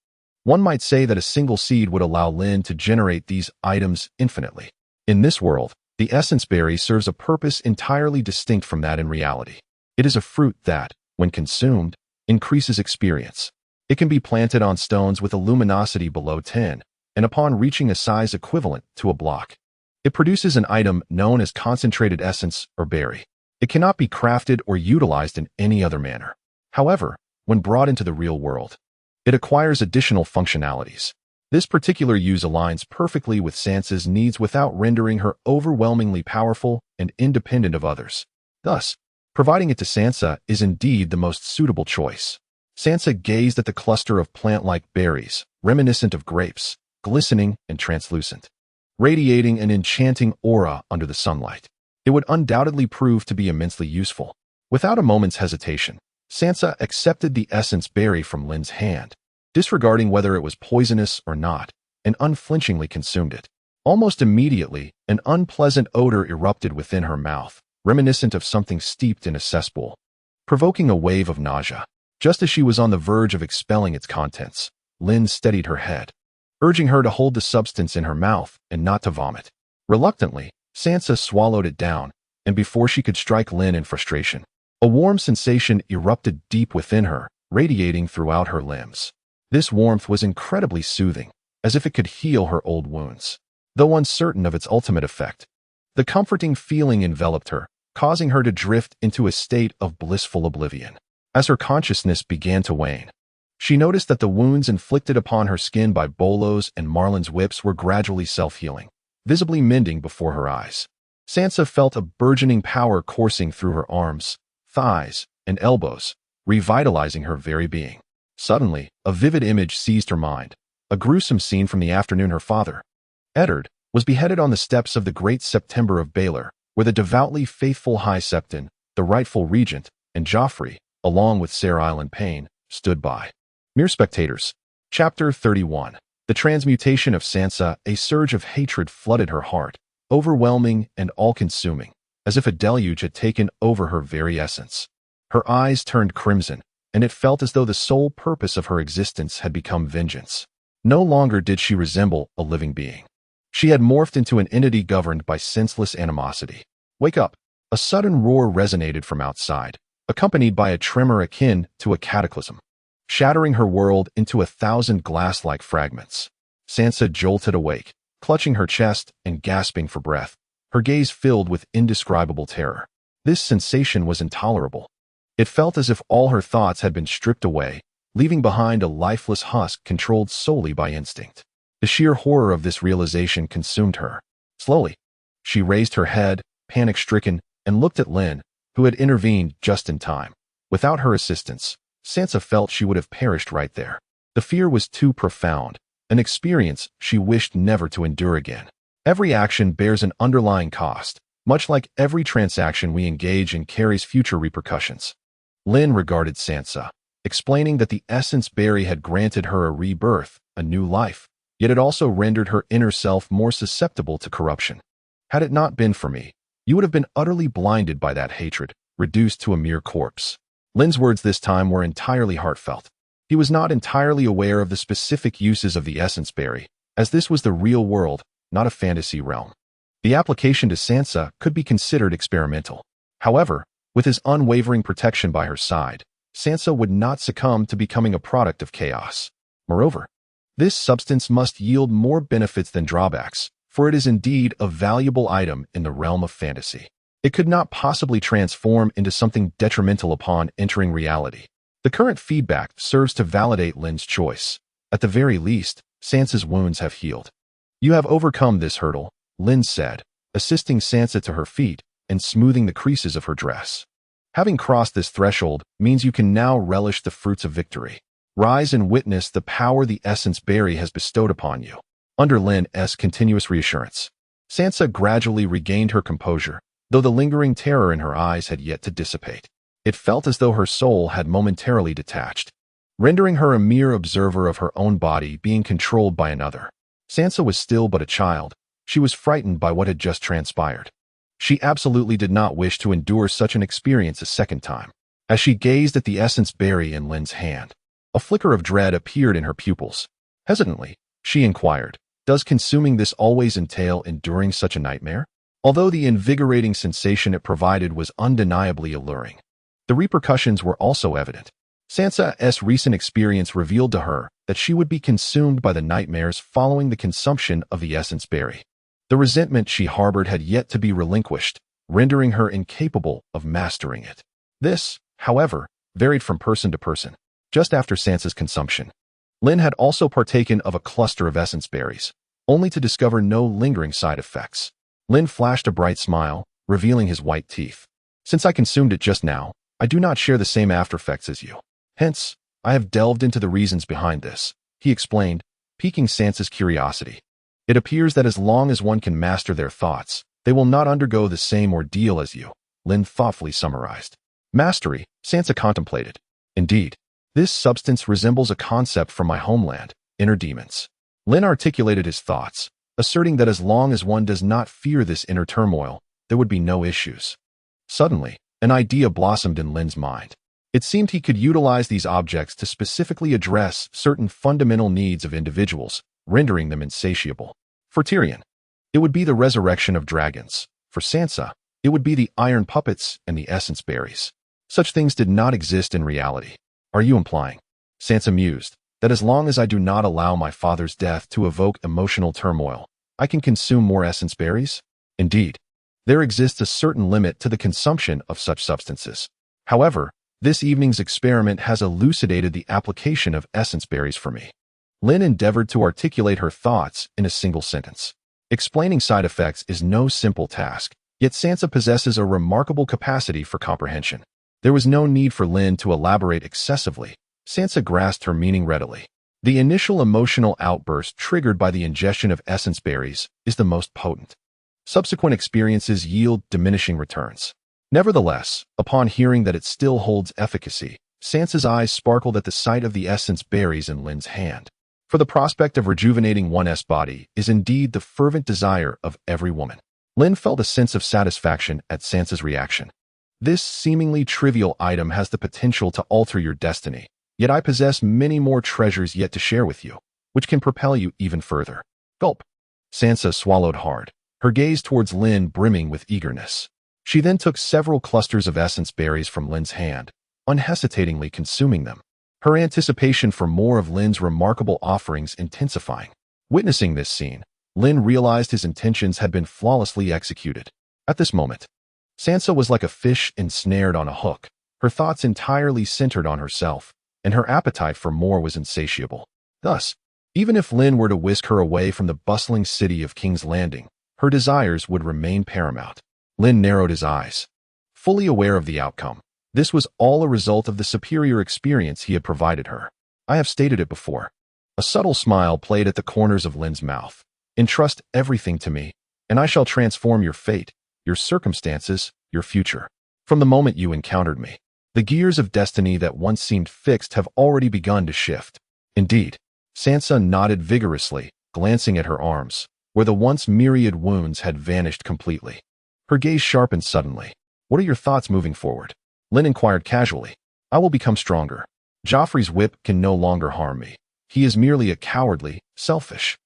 [SPEAKER 1] One might say that a single seed would allow Lynn to generate these items infinitely. In this world, the essence berry serves a purpose entirely distinct from that in reality. It is a fruit that, when consumed, increases experience. It can be planted on stones with a luminosity below 10, and upon reaching a size equivalent to a block, it produces an item known as concentrated essence or berry. It cannot be crafted or utilized in any other manner. However, when brought into the real world, it acquires additional functionalities. This particular use aligns perfectly with Sansa's needs without rendering her overwhelmingly powerful and independent of others. Thus, providing it to Sansa is indeed the most suitable choice. Sansa gazed at the cluster of plant-like berries, reminiscent of grapes, glistening and translucent, radiating an enchanting aura under the sunlight. It would undoubtedly prove to be immensely useful. Without a moment's hesitation, Sansa accepted the essence berry from Lynn's hand, disregarding whether it was poisonous or not, and unflinchingly consumed it. Almost immediately, an unpleasant odor erupted within her mouth, reminiscent of something steeped in a cesspool, provoking a wave of nausea. Just as she was on the verge of expelling its contents, Lynn steadied her head, urging her to hold the substance in her mouth and not to vomit. Reluctantly, Sansa swallowed it down, and before she could strike Lynn in frustration, a warm sensation erupted deep within her, radiating throughout her limbs. This warmth was incredibly soothing, as if it could heal her old wounds. Though uncertain of its ultimate effect, the comforting feeling enveloped her, causing her to drift into a state of blissful oblivion. As her consciousness began to wane, she noticed that the wounds inflicted upon her skin by Bolo's and Marlin's whips were gradually self-healing, visibly mending before her eyes. Sansa felt a burgeoning power coursing through her arms, thighs, and elbows, revitalizing her very being. Suddenly, a vivid image seized her mind, a gruesome scene from the afternoon her father, Eddard, was beheaded on the steps of the Great September of Baelor, where the devoutly faithful High Septon, the rightful regent, and Joffrey, along with Ser Island Payne, stood by. Mere spectators. Chapter 31. The transmutation of Sansa. A surge of hatred flooded her heart, overwhelming and all-consuming, as if a deluge had taken over her very essence. Her eyes turned crimson, and it felt as though the sole purpose of her existence had become vengeance. No longer did she resemble a living being. She had morphed into an entity governed by senseless animosity. Wake up! A sudden roar resonated from outside, accompanied by a tremor akin to a cataclysm, shattering her world into 1,000 glass-like fragments. Sansa jolted awake, clutching her chest and gasping for breath, her gaze filled with indescribable terror. This sensation was intolerable. It felt as if all her thoughts had been stripped away, leaving behind a lifeless husk controlled solely by instinct. The sheer horror of this realization consumed her. Slowly, she raised her head, panic-stricken, and looked at Lynn, who had intervened just in time. Without her assistance, Sansa felt she would have perished right there. The fear was too profound, an experience she wished never to endure again. Every action bears an underlying cost, much like every transaction we engage in carries future repercussions. Lynn regarded Sansa, explaining that the essence berry had granted her a rebirth, a new life, yet it also rendered her inner self more susceptible to corruption. Had it not been for me, you would have been utterly blinded by that hatred, reduced to a mere corpse. Lynn's words this time were entirely heartfelt. He was not entirely aware of the specific uses of the essence berry, as this was the real world, not a fantasy realm. The application to Sansa could be considered experimental. However, with his unwavering protection by her side, Sansa would not succumb to becoming a product of chaos. Moreover, this substance must yield more benefits than drawbacks, for it is indeed a valuable item in the realm of fantasy. It could not possibly transform into something detrimental upon entering reality. The current feedback serves to validate Lynn's choice. At the very least, Sansa's wounds have healed. You have overcome this hurdle, Lynn said, assisting Sansa to her feet and smoothing the creases of her dress. Having crossed this threshold means you can now relish the fruits of victory. Rise and witness the power the essence berry has bestowed upon you. Under Lynn's continuous reassurance, Sansa gradually regained her composure, though the lingering terror in her eyes had yet to dissipate. It felt as though her soul had momentarily detached, rendering her a mere observer of her own body being controlled by another. Sansa was still but a child. She was frightened by what had just transpired. She absolutely did not wish to endure such an experience a second time. As she gazed at the essence berry in Lynn's hand, a flicker of dread appeared in her pupils. Hesitantly, she inquired, "Does consuming this always entail enduring such a nightmare?" Although the invigorating sensation it provided was undeniably alluring, the repercussions were also evident. Sansa's recent experience revealed to her that she would be consumed by the nightmares following the consumption of the essence berry. The resentment she harbored had yet to be relinquished, rendering her incapable of mastering it. This, however, varied from person to person. Just after Sansa's consumption, Lynn had also partaken of a cluster of essence berries, only to discover no lingering side effects. Lynn flashed a bright smile, revealing his white teeth. "Since I consumed it just now, I do not share the same aftereffects as you. Hence, I have delved into the reasons behind this," he explained, piquing Sansa's curiosity. "It appears that as long as one can master their thoughts, they will not undergo the same ordeal as you," Lynn thoughtfully summarized. Mastery, Sansa contemplated. Indeed, this substance resembles a concept from my homeland, inner demons. Lynn articulated his thoughts, asserting that as long as one does not fear this inner turmoil, there would be no issues. Suddenly, an idea blossomed in Lynn's mind. It seemed he could utilize these objects to specifically address certain fundamental needs of individuals, rendering them insatiable. For Tyrion, it would be the resurrection of dragons. For Sansa, it would be the iron puppets and the essence berries. Such things did not exist in reality. "Are you implying," Sansa mused, "that as long as I do not allow my father's death to evoke emotional turmoil, I can consume more essence berries?" Indeed, there exists a certain limit to the consumption of such substances. However, this evening's experiment has elucidated the application of essence berries for me. Lynn endeavored to articulate her thoughts in a single sentence. Explaining side effects is no simple task, yet Sansa possesses a remarkable capacity for comprehension. There was no need for Lynn to elaborate excessively. Sansa grasped her meaning readily. The initial emotional outburst triggered by the ingestion of essence berries is the most potent. Subsequent experiences yield diminishing returns. Nevertheless, upon hearing that it still holds efficacy, Sansa's eyes sparkled at the sight of the essence berries in Lynn's hand. For the prospect of rejuvenating one's body is indeed the fervent desire of every woman. Lynn felt a sense of satisfaction at Sansa's reaction. "This seemingly trivial item has the potential to alter your destiny, yet I possess many more treasures yet to share with you, which can propel you even further." Gulp. Sansa swallowed hard, her gaze towards Lynn brimming with eagerness. She then took several clusters of essence berries from Lynn's hand, unhesitatingly consuming them, her anticipation for more of Lynn's remarkable offerings intensifying. Witnessing this scene, Lynn realized his intentions had been flawlessly executed. At this moment, Sansa was like a fish ensnared on a hook, her thoughts entirely centered on herself, and her appetite for more was insatiable. Thus, even if Lynn were to whisk her away from the bustling city of King's Landing, her desires would remain paramount. Lynn narrowed his eyes, fully aware of the outcome. This was all a result of the superior experience he had provided her. I have stated it before. A subtle smile played at the corners of Lynn's mouth. Entrust everything to me, and I shall transform your fate, your circumstances, your future. From the moment you encountered me, the gears of destiny that once seemed fixed have already begun to shift. Indeed, Sansa nodded vigorously, glancing at her arms, where the once myriad wounds had vanished completely. Her gaze sharpened suddenly. What are your thoughts moving forward? Lynn inquired casually. I will become stronger. Joffrey's whip can no longer harm me. He is merely a cowardly, selfish,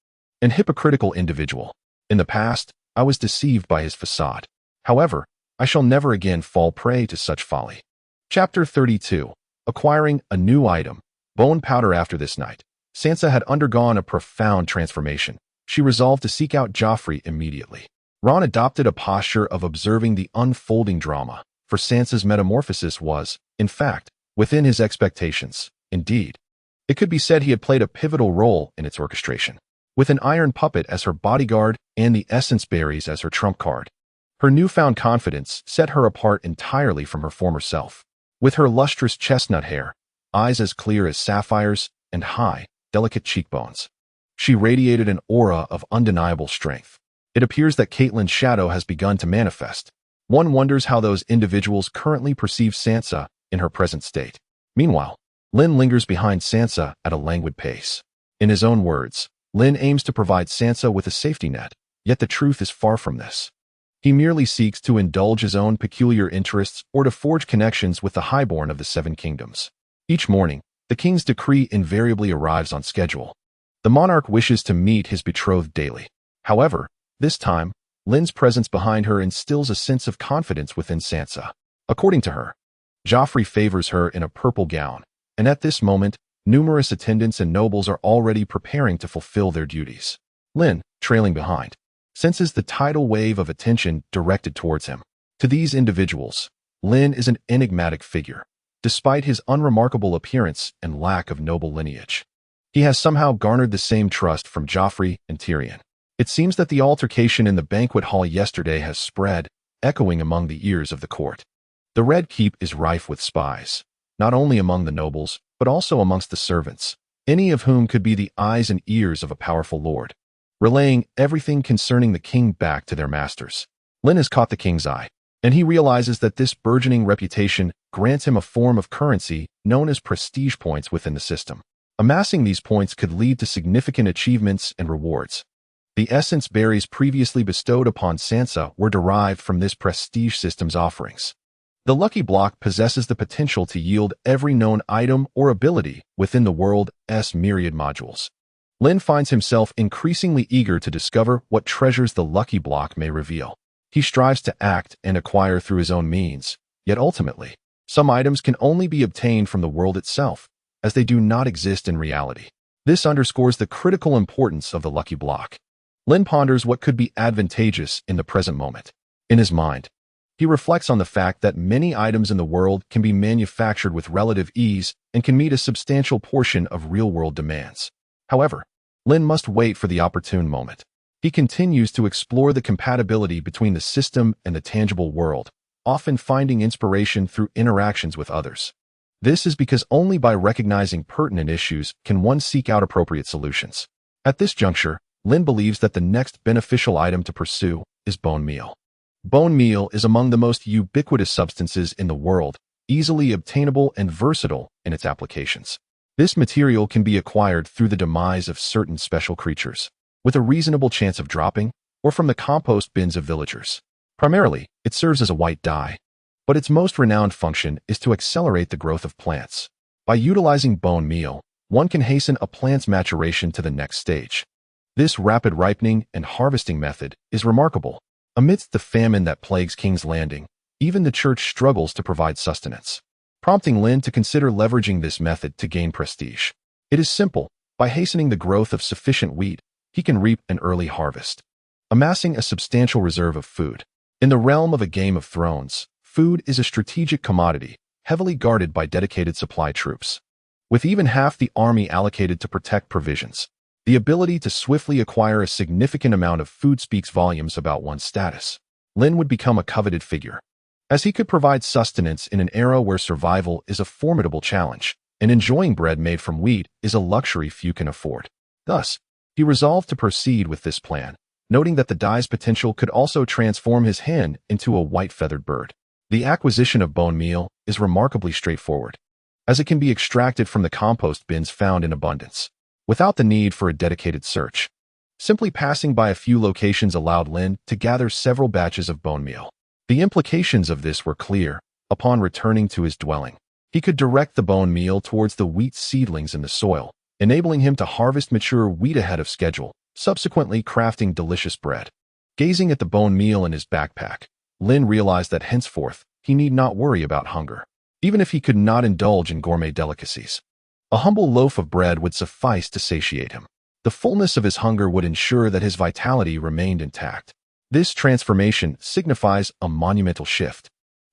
[SPEAKER 1] and hypocritical individual. In the past, I was deceived by his facade. However, I shall never again fall prey to such folly. Chapter 32. Acquiring a new item. Bone powder. After this night, Sansa had undergone a profound transformation. She resolved to seek out Joffrey immediately. Ron adopted a posture of observing the unfolding drama, for Sansa's metamorphosis was, in fact, within his expectations. Indeed, it could be said he had played a pivotal role in its orchestration. With an iron puppet as her bodyguard and the essence berries as her trump card, her newfound confidence set her apart entirely from her former self. With her lustrous chestnut hair, eyes as clear as sapphires, and high, delicate cheekbones, she radiated an aura of undeniable strength. It appears that Catelyn's shadow has begun to manifest. One wonders how those individuals currently perceive Sansa in her present state. Meanwhile, Lynn lingers behind Sansa at a languid pace. In his own words, Lynn aims to provide Sansa with a safety net, yet the truth is far from this. He merely seeks to indulge his own peculiar interests or to forge connections with the highborn of the Seven Kingdoms. Each morning, the king's decree invariably arrives on schedule. The monarch wishes to meet his betrothed daily. However, this time, Lynn's presence behind her instills a sense of confidence within Sansa. According to her, Joffrey favors her in a purple gown, and at this moment, numerous attendants and nobles are already preparing to fulfill their duties. Lynn, trailing behind, senses the tidal wave of attention directed towards him. To these individuals, Lynn is an enigmatic figure. Despite his unremarkable appearance and lack of noble lineage, he has somehow garnered the same trust from Joffrey and Tyrion. It seems that the altercation in the banquet hall yesterday has spread, echoing among the ears of the court. The Red Keep is rife with spies, not only among the nobles, but also amongst the servants, any of whom could be the eyes and ears of a powerful lord, relaying everything concerning the king back to their masters. Lynn has caught the king's eye, and he realizes that this burgeoning reputation grants him a form of currency known as prestige points within the system. Amassing these points could lead to significant achievements and rewards. The essence berries previously bestowed upon Sansa were derived from this prestige system's offerings. The Lucky Block possesses the potential to yield every known item or ability within the world's myriad modules. Lynn finds himself increasingly eager to discover what treasures the Lucky Block may reveal. He strives to act and acquire through his own means, yet ultimately, some items can only be obtained from the world itself, as they do not exist in reality. This underscores the critical importance of the Lucky Block. Lynn ponders what could be advantageous in the present moment. In his mind, he reflects on the fact that many items in the world can be manufactured with relative ease and can meet a substantial portion of real-world demands. However, Lynn must wait for the opportune moment. He continues to explore the compatibility between the system and the tangible world, often finding inspiration through interactions with others. This is because only by recognizing pertinent issues can one seek out appropriate solutions. At this juncture, Lynn believes that the next beneficial item to pursue is bone meal. Bone meal is among the most ubiquitous substances in the world, easily obtainable and versatile in its applications. This material can be acquired through the demise of certain special creatures, with a reasonable chance of dropping, or from the compost bins of villagers. Primarily, it serves as a white dye, but its most renowned function is to accelerate the growth of plants. By utilizing bone meal, one can hasten a plant's maturation to the next stage. This rapid ripening and harvesting method is remarkable. Amidst the famine that plagues King's Landing, even the church struggles to provide sustenance, prompting Lynn to consider leveraging this method to gain prestige. It is simple. By hastening the growth of sufficient wheat, he can reap an early harvest, amassing a substantial reserve of food. In the realm of a Game of Thrones, food is a strategic commodity, heavily guarded by dedicated supply troops. With even half the army allocated to protect provisions, the ability to swiftly acquire a significant amount of food speaks volumes about one's status. Lynn would become a coveted figure, as he could provide sustenance in an era where survival is a formidable challenge, and enjoying bread made from wheat is a luxury few can afford. Thus, he resolved to proceed with this plan, noting that the dye's potential could also transform his hen into a white-feathered bird. The acquisition of bone meal is remarkably straightforward, as it can be extracted from the compost bins found in abundance, without the need for a dedicated search. Simply passing by a few locations allowed Lynn to gather several batches of bone meal. The implications of this were clear. Upon returning to his dwelling, he could direct the bone meal towards the wheat seedlings in the soil, enabling him to harvest mature wheat ahead of schedule, subsequently crafting delicious bread. Gazing at the bone meal in his backpack, Lynn realized that henceforth he need not worry about hunger, even if he could not indulge in gourmet delicacies. A humble loaf of bread would suffice to satiate him. The fullness of his hunger would ensure that his vitality remained intact. This transformation signifies a monumental shift.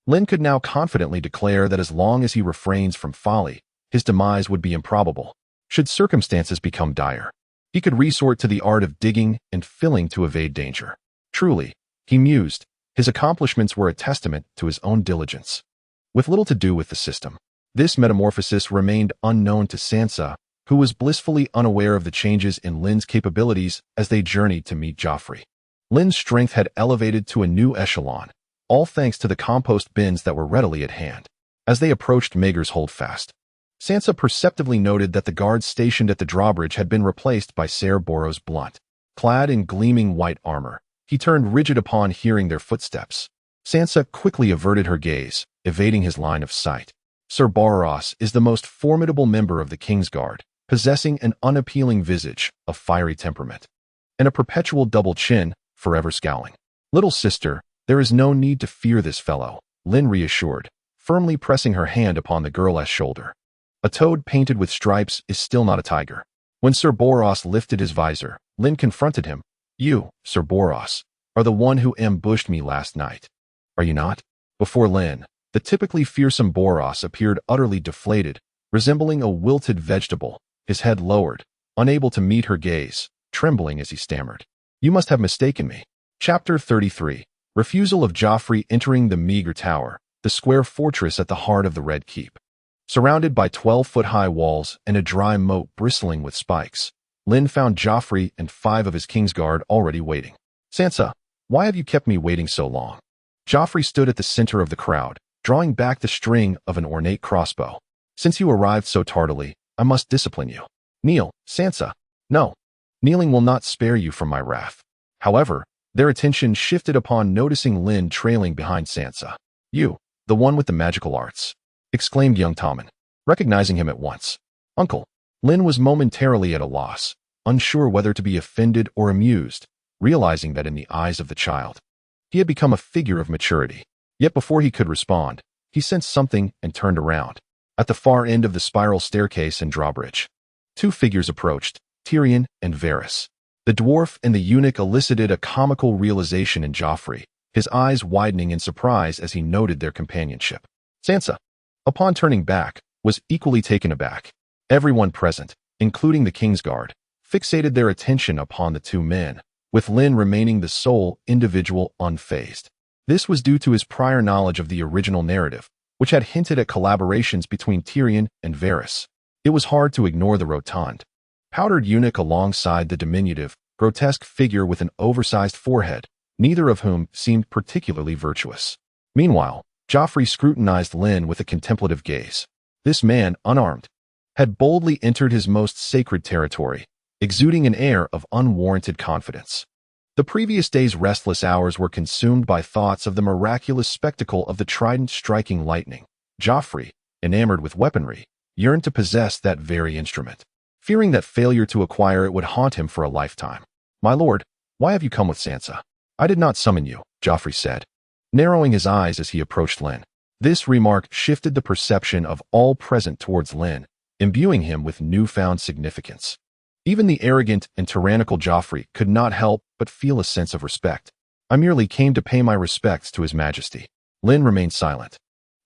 [SPEAKER 1] Lynn could now confidently declare that as long as he refrains from folly, his demise would be improbable. Should circumstances become dire, he could resort to the art of digging and filling to evade danger. Truly, he mused, his accomplishments were a testament to his own diligence. With little to do with the system, this metamorphosis remained unknown to Sansa, who was blissfully unaware of the changes in Lynn's capabilities as they journeyed to meet Joffrey. Lynn's strength had elevated to a new echelon, all thanks to the compost bins that were readily at hand. As they approached Maegor's Holdfast, Sansa perceptively noted that the guards stationed at the drawbridge had been replaced by Ser Boros Blunt. Clad in gleaming white armor, he turned rigid upon hearing their footsteps. Sansa quickly averted her gaze, evading his line of sight. Ser Boros is the most formidable member of the King's Guard, possessing an unappealing visage, a fiery temperament, and a perpetual double chin, forever scowling. Little sister, there is no need to fear this fellow, Lynn reassured, firmly pressing her hand upon the girl's shoulder. A toad painted with stripes is still not a tiger. When Ser Boros lifted his visor, Lynn confronted him. You, Ser Boros, are the one who ambushed me last night, are you not? Before Lynn, the typically fearsome Boros appeared utterly deflated, resembling a wilted vegetable, his head lowered, unable to meet her gaze, trembling as he stammered. You must have mistaken me. Chapter 33. Refusal of Joffrey entering the Maegor Tower, the square fortress at the heart of the Red Keep. Surrounded by 12-foot-high walls and a dry moat bristling with spikes, Lynn found Joffrey and 5 of his Kingsguard already waiting. Sansa, why have you kept me waiting so long? Joffrey stood at the center of the crowd, drawing back the string of an ornate crossbow. Since you arrived so tardily, I must discipline you. Kneel, Sansa. No. Kneeling will not spare you from my wrath. However, their attention shifted upon noticing Lynn trailing behind Sansa. You, the one with the magical arts, exclaimed young Tommen, recognizing him at once. Uncle. Lynn was momentarily at a loss, unsure whether to be offended or amused, realizing that in the eyes of the child, he had become a figure of maturity. Yet before he could respond, he sensed something and turned around. At the far end of the spiral staircase and drawbridge, 2 figures approached, Tyrion and Varys. The dwarf and the eunuch elicited a comical realization in Joffrey, his eyes widening in surprise as he noted their companionship. Sansa, upon turning back, was equally taken aback. Everyone present, including the Kingsguard, fixated their attention upon the 2 men, with Lynn remaining the sole individual unfazed. This was due to his prior knowledge of the original narrative, which had hinted at collaborations between Tyrion and Varys. It was hard to ignore the rotund, powdered eunuch alongside the diminutive, grotesque figure with an oversized forehead, neither of whom seemed particularly virtuous. Meanwhile, Joffrey scrutinized Lynn with a contemplative gaze. This man, unarmed, had boldly entered his most sacred territory, exuding an air of unwarranted confidence. The previous day's restless hours were consumed by thoughts of the miraculous spectacle of the trident striking lightning. Joffrey, enamored with weaponry, yearned to possess that very instrument, fearing that failure to acquire it would haunt him for a lifetime. "My lord, why have you come with Sansa?" "I did not summon you," Joffrey said, narrowing his eyes as he approached Lynn. This remark shifted the perception of all present towards Lynn, imbuing him with newfound significance. Even the arrogant and tyrannical Joffrey could not help but feel a sense of respect. "I merely came to pay my respects to His Majesty." Lynn remained silent,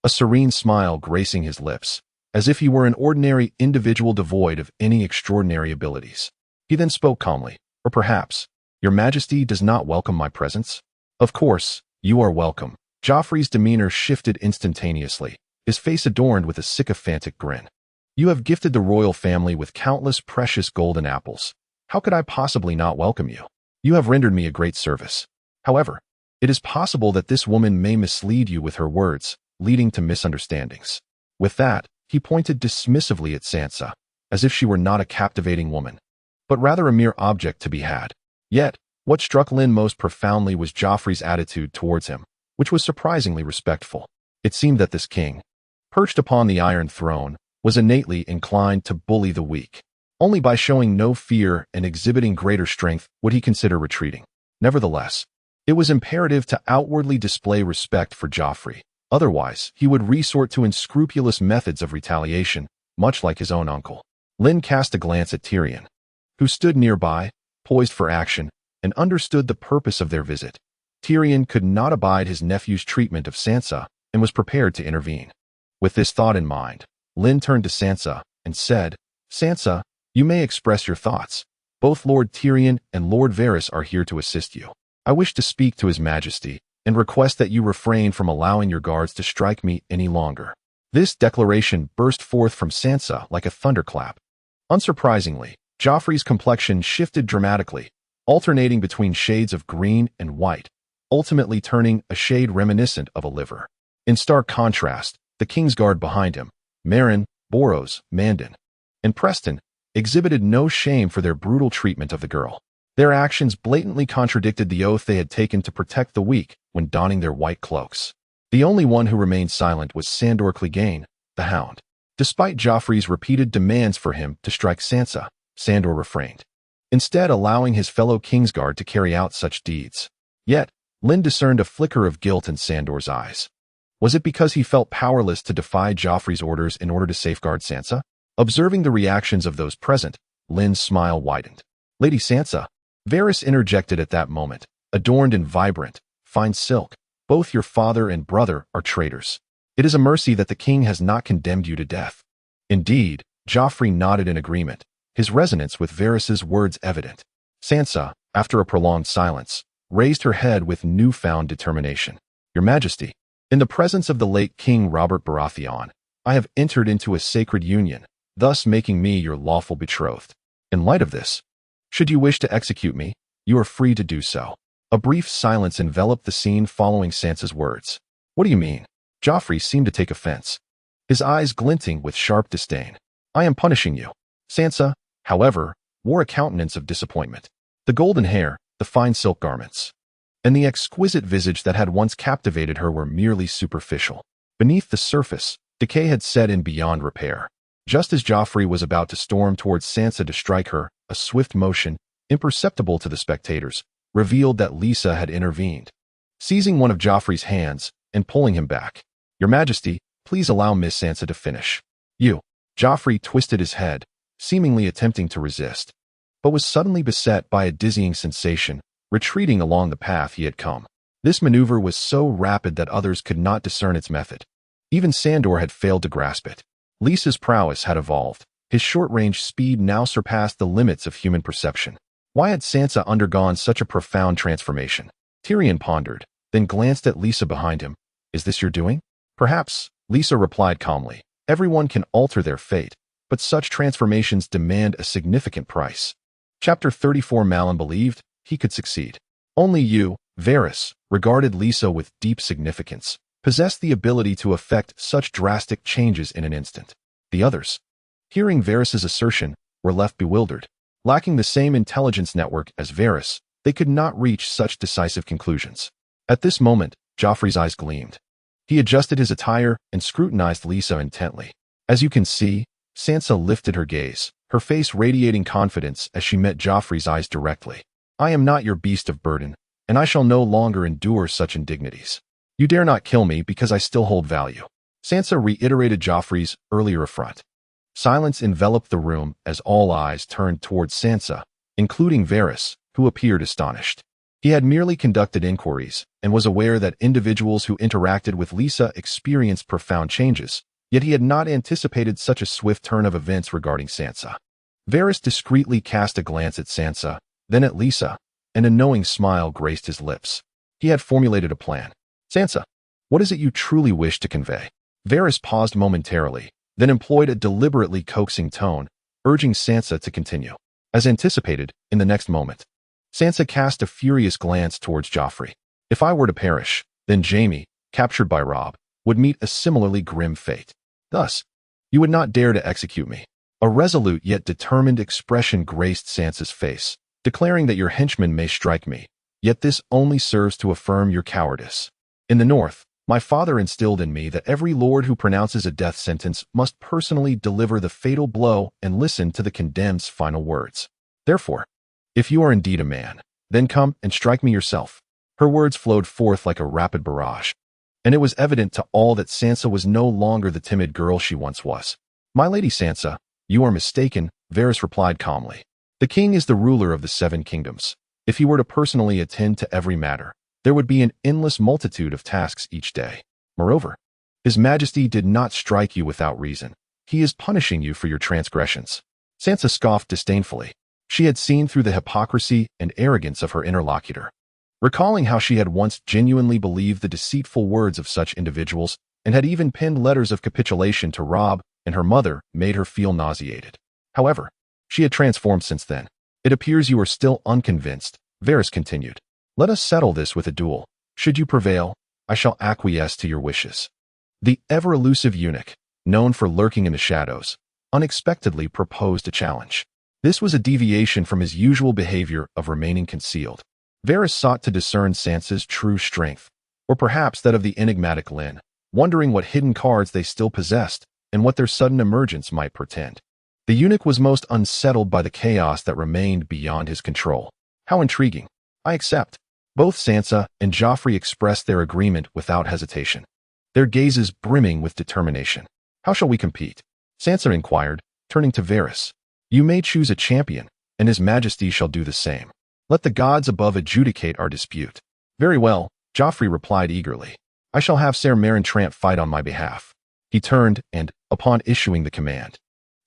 [SPEAKER 1] a serene smile gracing his lips, as if he were an ordinary individual devoid of any extraordinary abilities. He then spoke calmly, "Or perhaps, Your Majesty does not welcome my presence?" "Of course, you are welcome." Joffrey's demeanor shifted instantaneously, his face adorned with a sycophantic grin. "You have gifted the royal family with countless precious golden apples. How could I possibly not welcome you? You have rendered me a great service. However, it is possible that this woman may mislead you with her words, leading to misunderstandings." With that, he pointed dismissively at Sansa, as if she were not a captivating woman, but rather a mere object to be had. Yet, what struck Lynn most profoundly was Joffrey's attitude towards him, which was surprisingly respectful. It seemed that this king, perched upon the Iron Throne, was innately inclined to bully the weak. Only by showing no fear and exhibiting greater strength would he consider retreating. Nevertheless, it was imperative to outwardly display respect for Joffrey. Otherwise, he would resort to unscrupulous methods of retaliation, much like his own uncle. Lynn cast a glance at Tyrion, who stood nearby, poised for action, and understood the purpose of their visit. Tyrion could not abide his nephew's treatment of Sansa and was prepared to intervene. With this thought in mind, Lynn turned to Sansa and said, "Sansa, you may express your thoughts. Both Lord Tyrion and Lord Varys are here to assist you. I wish to speak to His Majesty and request that you refrain from allowing your guards to strike me any longer." This declaration burst forth from Sansa like a thunderclap. Unsurprisingly, Joffrey's complexion shifted dramatically, alternating between shades of green and white, ultimately turning a shade reminiscent of a liver. In stark contrast, the Kingsguard behind him, Meryn, Boros, Mandon, and Preston, exhibited no shame for their brutal treatment of the girl. Their actions blatantly contradicted the oath they had taken to protect the weak when donning their white cloaks. The only one who remained silent was Sandor Clegane, the Hound. Despite Joffrey's repeated demands for him to strike Sansa, Sandor refrained, instead allowing his fellow Kingsguard to carry out such deeds. Yet, Lynn discerned a flicker of guilt in Sandor's eyes. Was it because he felt powerless to defy Joffrey's orders in order to safeguard Sansa? Observing the reactions of those present, Lynn's smile widened. "Lady Sansa," Varys interjected at that moment, "adorned in vibrant, fine silk, both your father and brother are traitors. It is a mercy that the king has not condemned you to death." Indeed, Joffrey nodded in agreement, his resonance with Varys's words evident. Sansa, after a prolonged silence, raised her head with newfound determination. "Your Majesty, in the presence of the late King Robert Baratheon, I have entered into a sacred union, thus making me your lawful betrothed. In light of this, should you wish to execute me, you are free to do so." A brief silence enveloped the scene following Sansa's words. "What do you mean?" Joffrey seemed to take offense, his eyes glinting with sharp disdain. "I am punishing you." Sansa, however, wore a countenance of disappointment. The golden hair, the fine silk garments, and the exquisite visage that had once captivated her were merely superficial. Beneath the surface, decay had set in beyond repair. Just as Joffrey was about to storm towards Sansa to strike her, a swift motion, imperceptible to the spectators, revealed that Lysa had intervened, seizing one of Joffrey's hands and pulling him back. "Your Majesty, please allow Miss Sansa to finish." "You." Joffrey twisted his head, seemingly attempting to resist, but was suddenly beset by a dizzying sensation, retreating along the path he had come. This maneuver was so rapid that others could not discern its method. Even Sandor had failed to grasp it. Lysa's prowess had evolved. His short-range speed now surpassed the limits of human perception. Why had Sansa undergone such a profound transformation? Tyrion pondered, then glanced at Lysa behind him. "Is this your doing?" "Perhaps," Lysa replied calmly. "Everyone can alter their fate, but such transformations demand a significant price." Chapter 34. Malin believed he could succeed. Only you, Varys, regarded Lysa with deep significance, possessed the ability to effect such drastic changes in an instant. The others, hearing Varys's assertion, were left bewildered. Lacking the same intelligence network as Varys, they could not reach such decisive conclusions. At this moment, Joffrey's eyes gleamed. He adjusted his attire and scrutinized Lysa intently. As you can see, Sansa lifted her gaze, her face radiating confidence as she met Joffrey's eyes directly. I am not your beast of burden, and I shall no longer endure such indignities. You dare not kill me because I still hold value." Sansa reiterated Joffrey's earlier affront. Silence enveloped the room as all eyes turned towards Sansa, including Varys, who appeared astonished. He had merely conducted inquiries and was aware that individuals who interacted with Lysa experienced profound changes, yet he had not anticipated such a swift turn of events regarding Sansa. Varys discreetly cast a glance at Sansa, then at Lysa, and a knowing smile graced his lips. He had formulated a plan. "Sansa, what is it you truly wish to convey?" Varys paused momentarily, then employed a deliberately coaxing tone, urging Sansa to continue. As anticipated, in the next moment, Sansa cast a furious glance towards Joffrey. "If I were to perish, then Jaime, captured by Robb, would meet a similarly grim fate. Thus, you would not dare to execute me." A resolute yet determined expression graced Sansa's face, declaring that your henchmen may strike me, yet this only serves to affirm your cowardice. In the north, my father instilled in me that every lord who pronounces a death sentence must personally deliver the fatal blow and listen to the condemned's final words. Therefore, if you are indeed a man, then come and strike me yourself. Her words flowed forth like a rapid barrage, and it was evident to all that Sansa was no longer the timid girl she once was. "My lady Sansa, you are mistaken," Varys replied calmly. "The king is the ruler of the 7 kingdoms. If he were to personally attend to every matter, there would be an endless multitude of tasks each day. Moreover, His Majesty did not strike you without reason. He is punishing you for your transgressions." Sansa scoffed disdainfully. She had seen through the hypocrisy and arrogance of her interlocutor. Recalling how she had once genuinely believed the deceitful words of such individuals and had even penned letters of capitulation to Robb and her mother, made her feel nauseated. However, she had transformed since then. "It appears you are still unconvinced," Varys continued. "Let us settle this with a duel. Should you prevail, I shall acquiesce to your wishes." The ever-elusive eunuch, known for lurking in the shadows, unexpectedly proposed a challenge. This was a deviation from his usual behavior of remaining concealed. Varys sought to discern Sansa's true strength, or perhaps that of the enigmatic Lynn, wondering what hidden cards they still possessed and what their sudden emergence might portend. The eunuch was most unsettled by the chaos that remained beyond his control. "How intriguing. I accept." Both Sansa and Joffrey expressed their agreement without hesitation, their gazes brimming with determination. "How shall we compete?" Sansa inquired, turning to Varys. "You may choose a champion, and His Majesty shall do the same. Let the gods above adjudicate our dispute." "Very well," Joffrey replied eagerly. "I shall have Ser Meryn Trant fight on my behalf." He turned and, upon issuing the command,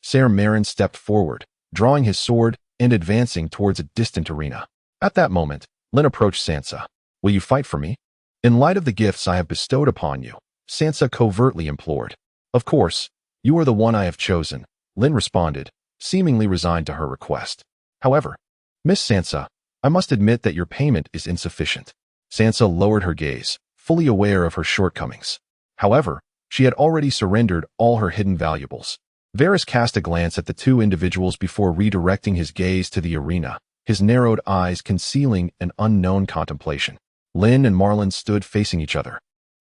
[SPEAKER 1] Ser Meryn stepped forward, drawing his sword and advancing towards a distant arena. At that moment, Lynn approached Sansa. "Will you fight for me? In light of the gifts I have bestowed upon you," Sansa covertly implored. "Of course, you are the one I have chosen," Lynn responded, seemingly resigned to her request. "However, Miss Sansa, I must admit that your payment is insufficient." Sansa lowered her gaze, fully aware of her shortcomings. However, she had already surrendered all her hidden valuables. Varys cast a glance at the two individuals before redirecting his gaze to the arena, his narrowed eyes concealing an unknown contemplation. Lynn and Marlon stood facing each other,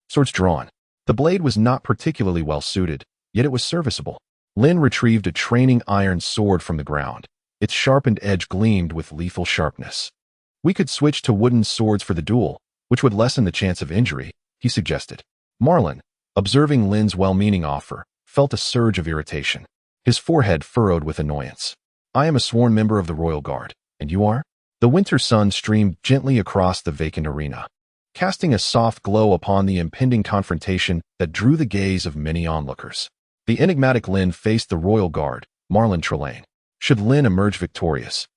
[SPEAKER 1] swords drawn. The blade was not particularly well suited, yet it was serviceable. Lynn retrieved a training iron sword from the ground. Its sharpened edge gleamed with lethal sharpness. "We could switch to wooden swords for the duel, which would lessen the chance of injury," he suggested. Marlon, observing Lynn's well-meaning offer, felt a surge of irritation. His forehead furrowed with annoyance. "I am a sworn member of the Royal Guard, and you are?" The winter sun streamed gently across the vacant arena, casting a soft glow upon the impending confrontation that drew the gaze of many onlookers. The enigmatic Lynn faced the Royal Guard, Marlon Trelane. Should Lynn emerge victorious,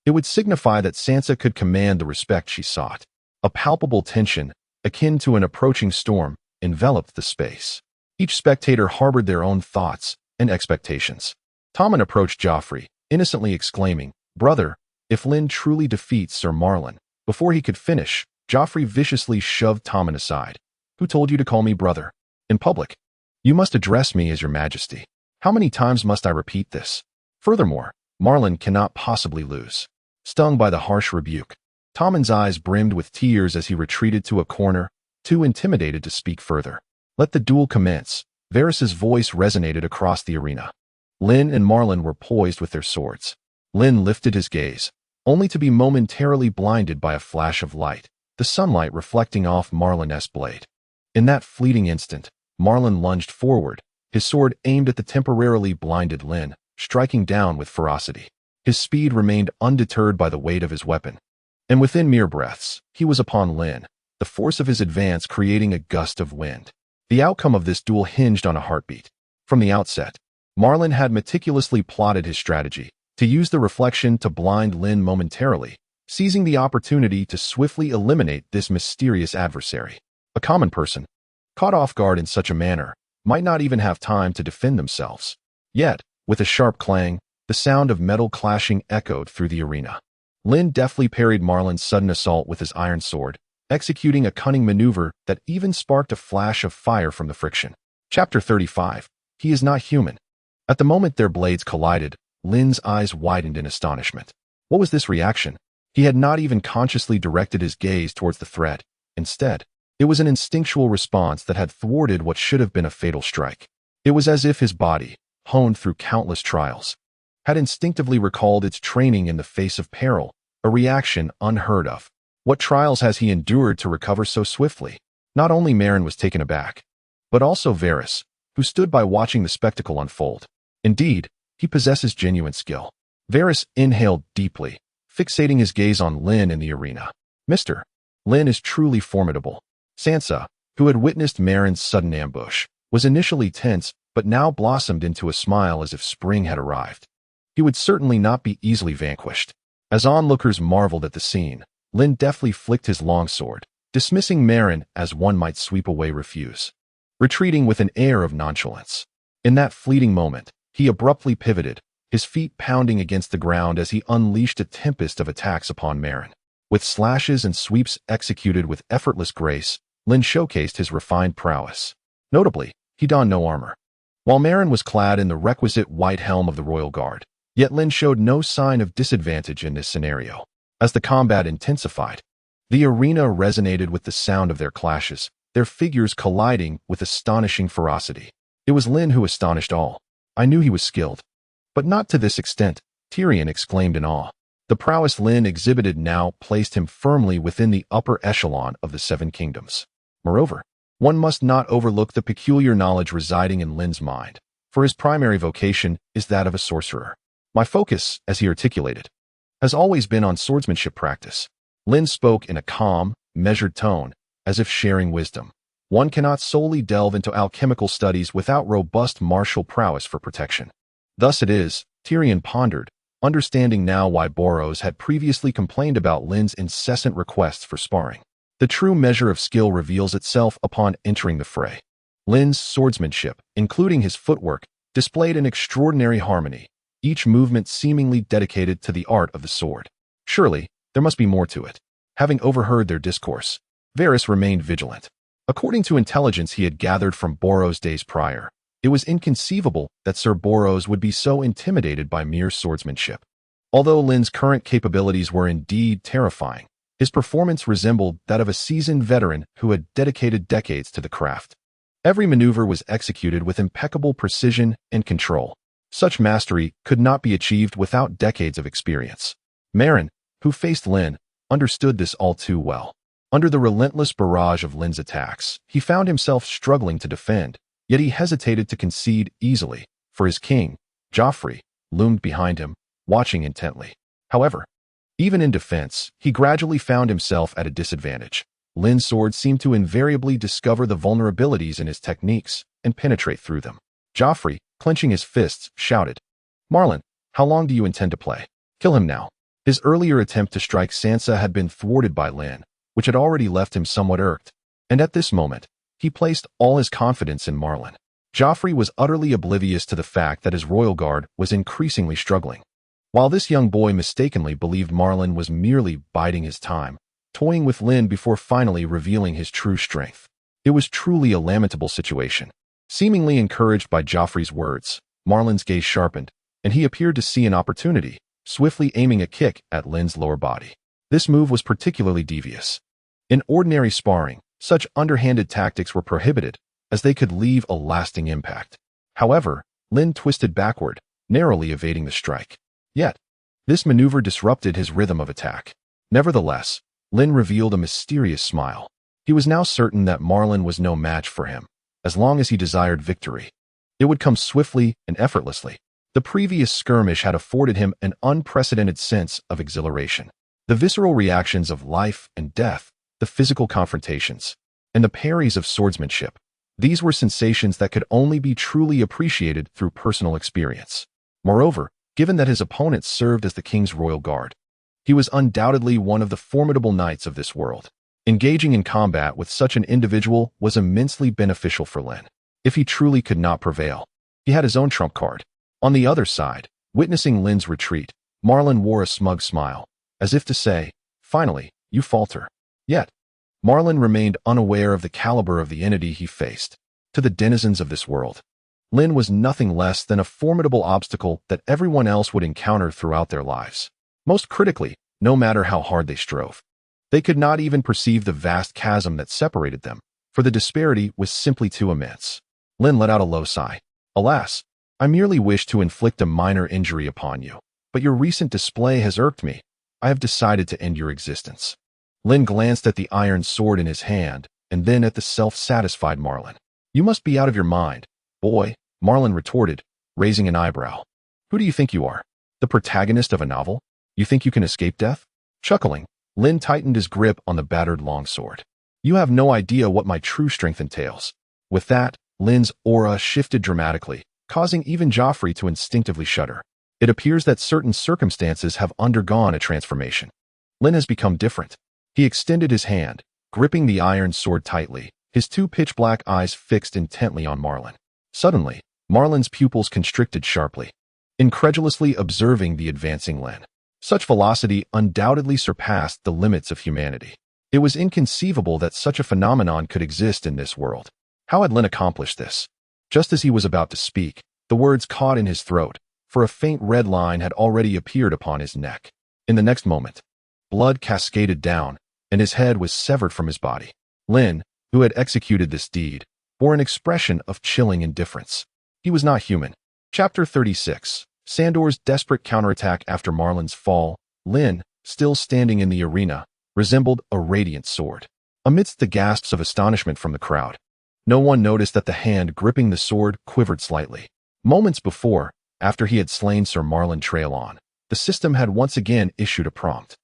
[SPEAKER 1] it would signify that Sansa could command the respect she sought. A palpable tension, akin to an approaching storm, enveloped the space. Each spectator harbored their own thoughts and expectations. Tommen approached Joffrey, innocently exclaiming, "Brother, if Lynn truly defeats Sir Marlon." Before he could finish, Joffrey viciously shoved Tommen aside. "Who told you to call me brother? In public, you must address me as your Majesty. How many times must I repeat this? Furthermore, Marlon cannot possibly lose." Stung by the harsh rebuke, Tommen's eyes brimmed with tears as he retreated to a corner, too intimidated to speak further. "Let the duel commence." Varys's voice resonated across the arena. Lynn and Marlon were poised with their swords. Lynn lifted his gaze, only to be momentarily blinded by a flash of light, the sunlight reflecting off Marlin's blade. In that fleeting instant, Marlin lunged forward, his sword aimed at the temporarily blinded Lynn, striking down with ferocity. His speed remained undeterred by the weight of his weapon, and within mere breaths, he was upon Lynn, the force of his advance creating a gust of wind. The outcome of this duel hinged on a heartbeat. From the outset, Marlin had meticulously plotted his strategy, to use the reflection to blind Lynn momentarily, seizing the opportunity to swiftly eliminate this mysterious adversary. A common person, caught off guard in such a manner, might not even have time to defend themselves. Yet, with a sharp clang, the sound of metal clashing echoed through the arena. Lynn deftly parried Marlin's sudden assault with his iron sword, executing a cunning maneuver that even sparked a flash of fire from the friction. Chapter 35. He is not human. At the moment their blades collided, Lynn's eyes widened in astonishment. What was this reaction? He had not even consciously directed his gaze towards the threat. Instead, it was an instinctual response that had thwarted what should have been a fatal strike. It was as if his body, honed through countless trials, had instinctively recalled its training in the face of peril, a reaction unheard of. What trials has he endured to recover so swiftly? Not only Meryn was taken aback, but also Varys, who stood by watching the spectacle unfold. Indeed, he possesses genuine skill. Varys inhaled deeply, fixating his gaze on Lynn in the arena. Mr. Lynn is truly formidable. Sansa, who had witnessed Meryn's sudden ambush, was initially tense but now blossomed into a smile as if spring had arrived. He would certainly not be easily vanquished. As onlookers marveled at the scene, Lynn deftly flicked his longsword, dismissing Meryn as one might sweep away refuse, retreating with an air of nonchalance. In that fleeting moment, he abruptly pivoted, his feet pounding against the ground as he unleashed a tempest of attacks upon Meryn. With slashes and sweeps executed with effortless grace, Lynn showcased his refined prowess. Notably, he donned no armor. While Meryn was clad in the requisite white helm of the Royal Guard, yet Lynn showed no sign of disadvantage in this scenario. As the combat intensified, the arena resonated with the sound of their clashes, their figures colliding with astonishing ferocity. It was Lynn who astonished all. I knew he was skilled, but not to this extent, Tyrion exclaimed in awe. The prowess Lynn exhibited now placed him firmly within the upper echelon of the Seven Kingdoms. Moreover, one must not overlook the peculiar knowledge residing in Lynn's mind, for his primary vocation is that of a sorcerer. My focus, as he articulated, has always been on swordsmanship practice. Lynn spoke in a calm, measured tone, as if sharing wisdom. One cannot solely delve into alchemical studies without robust martial prowess for protection. Thus it is, Tyrion pondered, understanding now why Boros had previously complained about Lynn's incessant requests for sparring. The true measure of skill reveals itself upon entering the fray. Lynn's swordsmanship, including his footwork, displayed an extraordinary harmony, each movement seemingly dedicated to the art of the sword. Surely, there must be more to it. Having overheard their discourse, Varys remained vigilant. According to intelligence he had gathered from Boros days prior, it was inconceivable that Sir Boros would be so intimidated by mere swordsmanship. Although Lynn's current capabilities were indeed terrifying, his performance resembled that of a seasoned veteran who had dedicated decades to the craft. Every maneuver was executed with impeccable precision and control. Such mastery could not be achieved without decades of experience. Meryn, who faced Lynn, understood this all too well. Under the relentless barrage of Lynn's attacks, he found himself struggling to defend, yet he hesitated to concede easily, for his king, Joffrey, loomed behind him, watching intently. However, even in defense, he gradually found himself at a disadvantage. Lynn's sword seemed to invariably discover the vulnerabilities in his techniques and penetrate through them. Joffrey, clenching his fists, shouted, "Marlin, how long do you intend to play? Kill him now." His earlier attempt to strike Sansa had been thwarted by Lynn, which had already left him somewhat irked, and at this moment, he placed all his confidence in Marlin. Joffrey was utterly oblivious to the fact that his royal guard was increasingly struggling. While this young boy mistakenly believed Marlin was merely biding his time, toying with Lynn before finally revealing his true strength. It was truly a lamentable situation. Seemingly encouraged by Joffrey's words, Marlin's gaze sharpened, and he appeared to see an opportunity, swiftly aiming a kick at Lynn's lower body. This move was particularly devious. In ordinary sparring, such underhanded tactics were prohibited, as they could leave a lasting impact. However, Lynn twisted backward, narrowly evading the strike. Yet, This maneuver disrupted his rhythm of attack. Nevertheless, Lynn revealed a mysterious smile. He was now certain that Marlon was no match for him, as long as he desired victory. It would come swiftly and effortlessly. The previous skirmish had afforded him an unprecedented sense of exhilaration. The visceral reactions of life and death, the physical confrontations, and the parries of swordsmanship. These were sensations that could only be truly appreciated through personal experience. Moreover, given that his opponent served as the king's royal guard, he was undoubtedly one of the formidable knights of this world. Engaging in combat with such an individual was immensely beneficial for Lynn. If he truly could not prevail, he had his own trump card. On the other side, witnessing Lynn's retreat, Marlon wore a smug smile, as if to say, "Finally, you falter." Yet, Marlon remained unaware of the caliber of the entity he faced. To the denizens of this world, Lynn was nothing less than a formidable obstacle that everyone else would encounter throughout their lives. Most critically, no matter how hard they strove, they could not even perceive the vast chasm that separated them, for the disparity was simply too immense. Lynn let out a low sigh. "Alas, I merely wish to inflict a minor injury upon you, but your recent display has irked me. I have decided to end your existence." Lynn glanced at the iron sword in his hand, and then at the self-satisfied Marlon. "You must be out of your mind, boy," Marlon retorted, raising an eyebrow. "Who do you think you are? The protagonist of a novel? You think you can escape death?" Chuckling, Lynn tightened his grip on the battered longsword. "You have no idea what my true strength entails." With that, Lynn's aura shifted dramatically, causing even Joffrey to instinctively shudder. It appears that certain circumstances have undergone a transformation. Lynn has become different. He extended his hand, gripping the iron sword tightly, his two pitch-black eyes fixed intently on Marlon. Suddenly, Marlon's pupils constricted sharply, incredulously observing the advancing Lynn. Such velocity undoubtedly surpassed the limits of humanity. It was inconceivable that such a phenomenon could exist in this world. How had Lynn accomplished this? Just as he was about to speak, the words caught in his throat, for a faint red line had already appeared upon his neck. In the next moment, blood cascaded down, and his head was severed from his body. Lynn, who had executed this deed, bore an expression of chilling indifference. He was not human. Chapter 36. Sandor's desperate counterattack after Marlon's fall. Lynn, still standing in the arena, resembled a radiant sword. Amidst the gasps of astonishment from the crowd, no one noticed that the hand gripping the sword quivered slightly. Moments before, after he had slain Sir Marlon Trailon, the system had once again issued a prompt.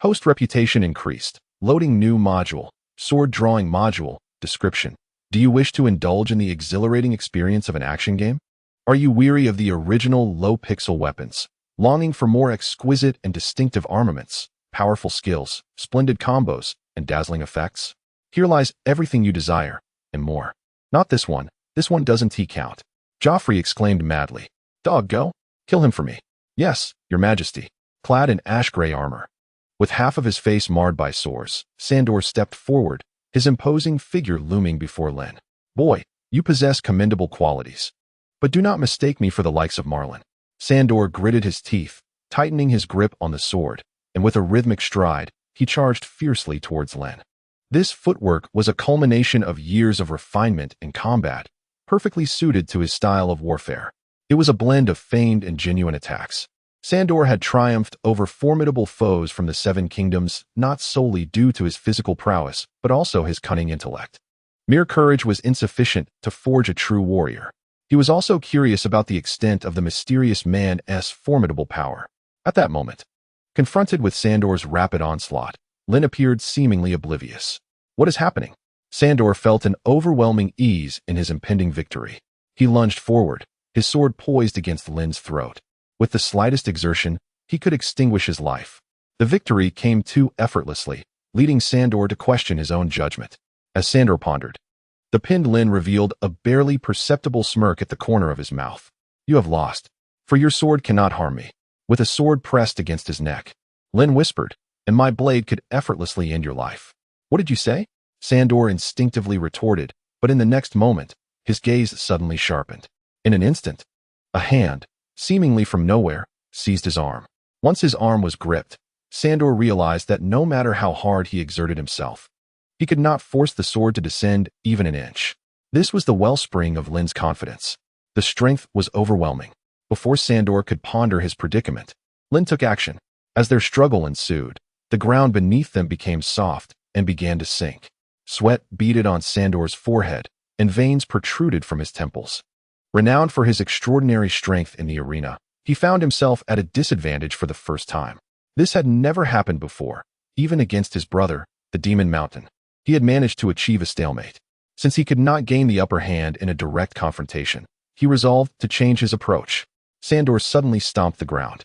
[SPEAKER 1] Host reputation increased. Loading new module. Sword drawing module. Description. Do you wish to indulge in the exhilarating experience of an action game? Are you weary of the original low-pixel weapons, longing for more exquisite and distinctive armaments, powerful skills, splendid combos, and dazzling effects? Here lies everything you desire, and more. Not this one. This one doesn't count. Joffrey exclaimed madly. "Dog, go? Kill him for me." "Yes, your majesty." Clad in ash-gray armor, with half of his face marred by sores, Sandor stepped forward, his imposing figure looming before Lynn. "Boy, you possess commendable qualities. But do not mistake me for the likes of Marlon." Sandor gritted his teeth, tightening his grip on the sword, and with a rhythmic stride, he charged fiercely towards Lynn. This footwork was a culmination of years of refinement in combat, perfectly suited to his style of warfare. It was a blend of feigned and genuine attacks. Sandor had triumphed over formidable foes from the Seven Kingdoms not solely due to his physical prowess, but also his cunning intellect. Mere courage was insufficient to forge a true warrior. He was also curious about the extent of the mysterious man's formidable power. At that moment, confronted with Sandor's rapid onslaught, Lynn appeared seemingly oblivious. "What is happening?" Sandor felt an overwhelming ease in his impending victory. He lunged forward, his sword poised against Lynn's throat. With the slightest exertion, he could extinguish his life. The victory came too effortlessly, leading Sandor to question his own judgment. As Sandor pondered, the pinned Lynn revealed a barely perceptible smirk at the corner of his mouth. "You have lost, for your sword cannot harm me." With a sword pressed against his neck, Lynn whispered, "And my blade could effortlessly end your life." "What did you say?" Sandor instinctively retorted, but in the next moment, his gaze suddenly sharpened. In an instant, a hand, seemingly from nowhere, seized his arm. Once his arm was gripped, Sandor realized that no matter how hard he exerted himself, he could not force the sword to descend even an inch. This was the wellspring of Lynn's confidence. The strength was overwhelming. Before Sandor could ponder his predicament, Lynn took action. As their struggle ensued, the ground beneath them became soft and began to sink. Sweat beaded on Sandor's forehead, and veins protruded from his temples. Renowned for his extraordinary strength in the arena, he found himself at a disadvantage for the first time. This had never happened before, even against his brother, the Demon Mountain. He had managed to achieve a stalemate. Since he could not gain the upper hand in a direct confrontation, he resolved to change his approach. Sandor suddenly stomped the ground.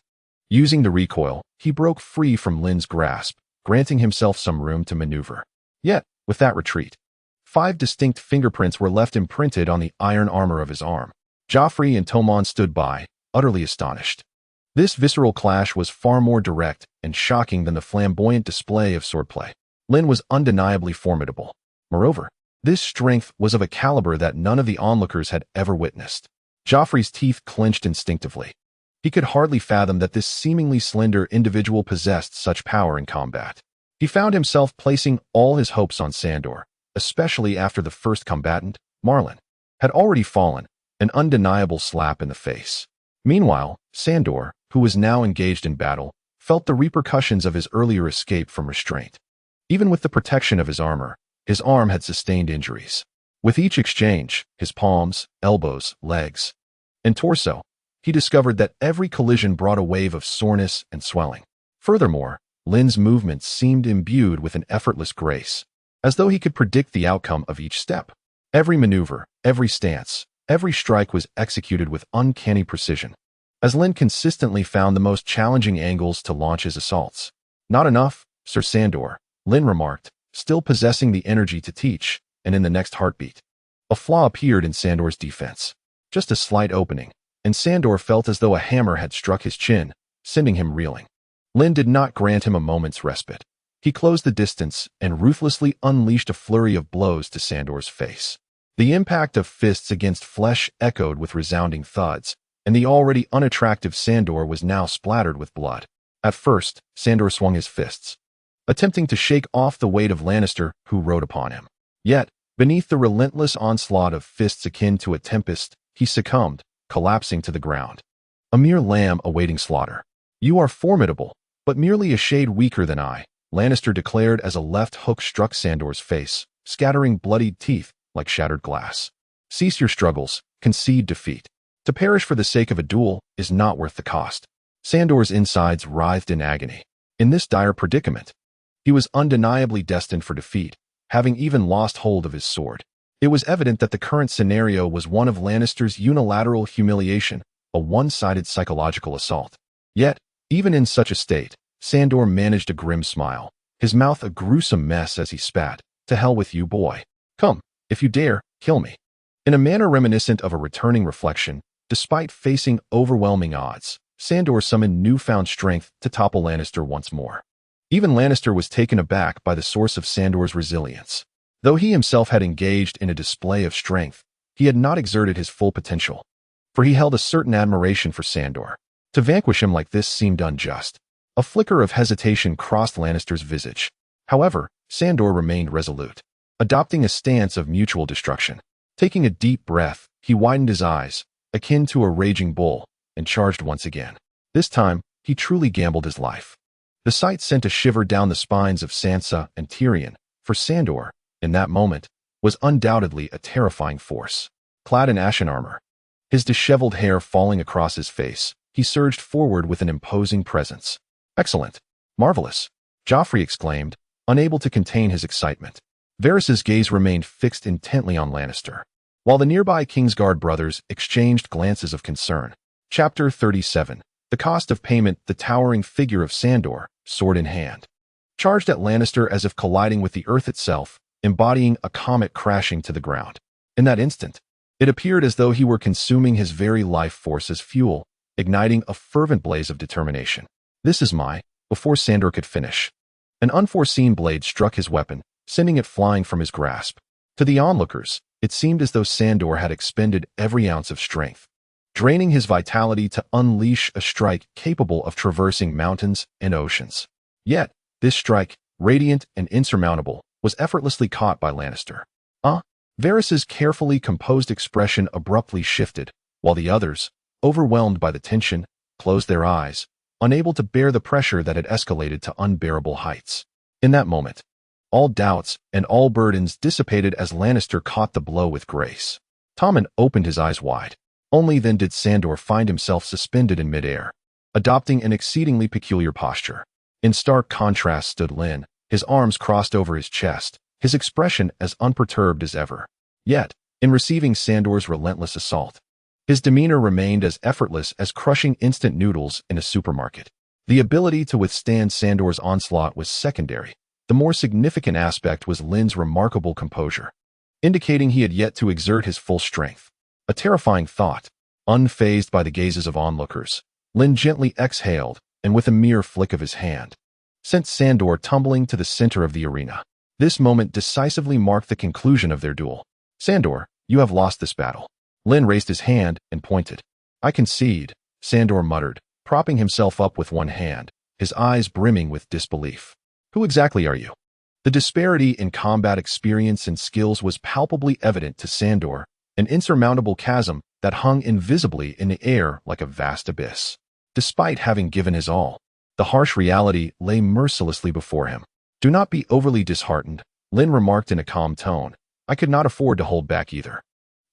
[SPEAKER 1] Using the recoil, he broke free from Lynn's grasp, granting himself some room to maneuver. Yet, with that retreat, 5 distinct fingerprints were left imprinted on the iron armor of his arm. Joffrey and Tommen stood by, utterly astonished. This visceral clash was far more direct and shocking than the flamboyant display of swordplay. Lynn was undeniably formidable. Moreover, this strength was of a caliber that none of the onlookers had ever witnessed. Joffrey's teeth clenched instinctively. He could hardly fathom that this seemingly slender individual possessed such power in combat. He found himself placing all his hopes on Sandor, especially after the first combatant, Marlin, had already fallen, an undeniable slap in the face. Meanwhile, Sandor, who was now engaged in battle, felt the repercussions of his earlier escape from restraint. Even with the protection of his armor, his arm had sustained injuries. With each exchange, his palms, elbows, legs, and torso, he discovered that every collision brought a wave of soreness and swelling. Furthermore, Lynn's movements seemed imbued with an effortless grace, as though he could predict the outcome of each step. Every maneuver, every stance, every strike was executed with uncanny precision, as Lynn consistently found the most challenging angles to launch his assaults. Not enough, Sir Sandor, Lynn remarked, still possessing the energy to teach, and in the next heartbeat, a flaw appeared in Sandor's defense. Just a slight opening, and Sandor felt as though a hammer had struck his chin, sending him reeling. Lynn did not grant him a moment's respite. He closed the distance and ruthlessly unleashed a flurry of blows to Sandor's face. The impact of fists against flesh echoed with resounding thuds, and the already unattractive Sandor was now splattered with blood. At first, Sandor swung his fists, attempting to shake off the weight of Lannister who rode upon him. Yet, beneath the relentless onslaught of fists akin to a tempest, he succumbed, collapsing to the ground. A mere lamb awaiting slaughter. "You are formidable, but merely a shade weaker than I," Lannister declared as a left hook struck Sandor's face, scattering bloodied teeth like shattered glass. "Cease your struggles, concede defeat. To perish for the sake of a duel is not worth the cost." Sandor's insides writhed in agony. In this dire predicament, he was undeniably destined for defeat, having even lost hold of his sword. It was evident that the current scenario was one of Lannister's unilateral humiliation, a one-sided psychological assault. Yet, even in such a state, Sandor managed a grim smile, his mouth a gruesome mess as he spat, "To hell with you, boy. Come, if you dare, kill me." In a manner reminiscent of a returning reflection, despite facing overwhelming odds, Sandor summoned newfound strength to topple Lannister once more. Even Lannister was taken aback by the source of Sandor's resilience. Though he himself had engaged in a display of strength, he had not exerted his full potential, for he held a certain admiration for Sandor. To vanquish him like this seemed unjust. A flicker of hesitation crossed Lannister's visage. However, Sandor remained resolute, adopting a stance of mutual destruction. Taking a deep breath, he widened his eyes, akin to a raging bull, and charged once again. This time, he truly gambled his life. The sight sent a shiver down the spines of Sansa and Tyrion, for Sandor, in that moment, was undoubtedly a terrifying force. Clad in ashen armor, his disheveled hair falling across his face, he surged forward with an imposing presence. "Excellent. Marvelous," Joffrey exclaimed, unable to contain his excitement. Varys's gaze remained fixed intently on Lannister, while the nearby Kingsguard brothers exchanged glances of concern. Chapter 37. The cost of payment. The towering figure of Sandor, sword in hand, charged at Lannister as if colliding with the earth itself, embodying a comet crashing to the ground. In that instant, it appeared as though he were consuming his very life force as fuel, igniting a fervent blaze of determination. "This is my..." Before Sandor could finish, an unforeseen blade struck his weapon, sending it flying from his grasp. To the onlookers, it seemed as though Sandor had expended every ounce of strength, draining his vitality to unleash a strike capable of traversing mountains and oceans. Yet, this strike, radiant and insurmountable, was effortlessly caught by Lannister. Varys's carefully composed expression abruptly shifted, while the others, overwhelmed by the tension, closed their eyes, unable to bear the pressure that had escalated to unbearable heights. In that moment, all doubts and all burdens dissipated as Lannister caught the blow with grace. Tommen opened his eyes wide. Only then did Sandor find himself suspended in midair, adopting an exceedingly peculiar posture. In stark contrast stood Lynn, his arms crossed over his chest, his expression as unperturbed as ever. Yet, in receiving Sandor's relentless assault, his demeanor remained as effortless as crushing instant noodles in a supermarket. The ability to withstand Sandor's onslaught was secondary. The more significant aspect was Lynn's remarkable composure, indicating he had yet to exert his full strength. A terrifying thought. Unfazed by the gazes of onlookers, Lynn gently exhaled and with a mere flick of his hand, sent Sandor tumbling to the center of the arena. This moment decisively marked the conclusion of their duel. Sandor, you have lost this battle. Lynn raised his hand and pointed. I concede, Sandor muttered, propping himself up with one hand, his eyes brimming with disbelief. Who exactly are you? The disparity in combat experience and skills was palpably evident to Sandor, an insurmountable chasm that hung invisibly in the air like a vast abyss. Despite having given his all, the harsh reality lay mercilessly before him. Do not be overly disheartened, Lynn remarked in a calm tone. I could not afford to hold back either.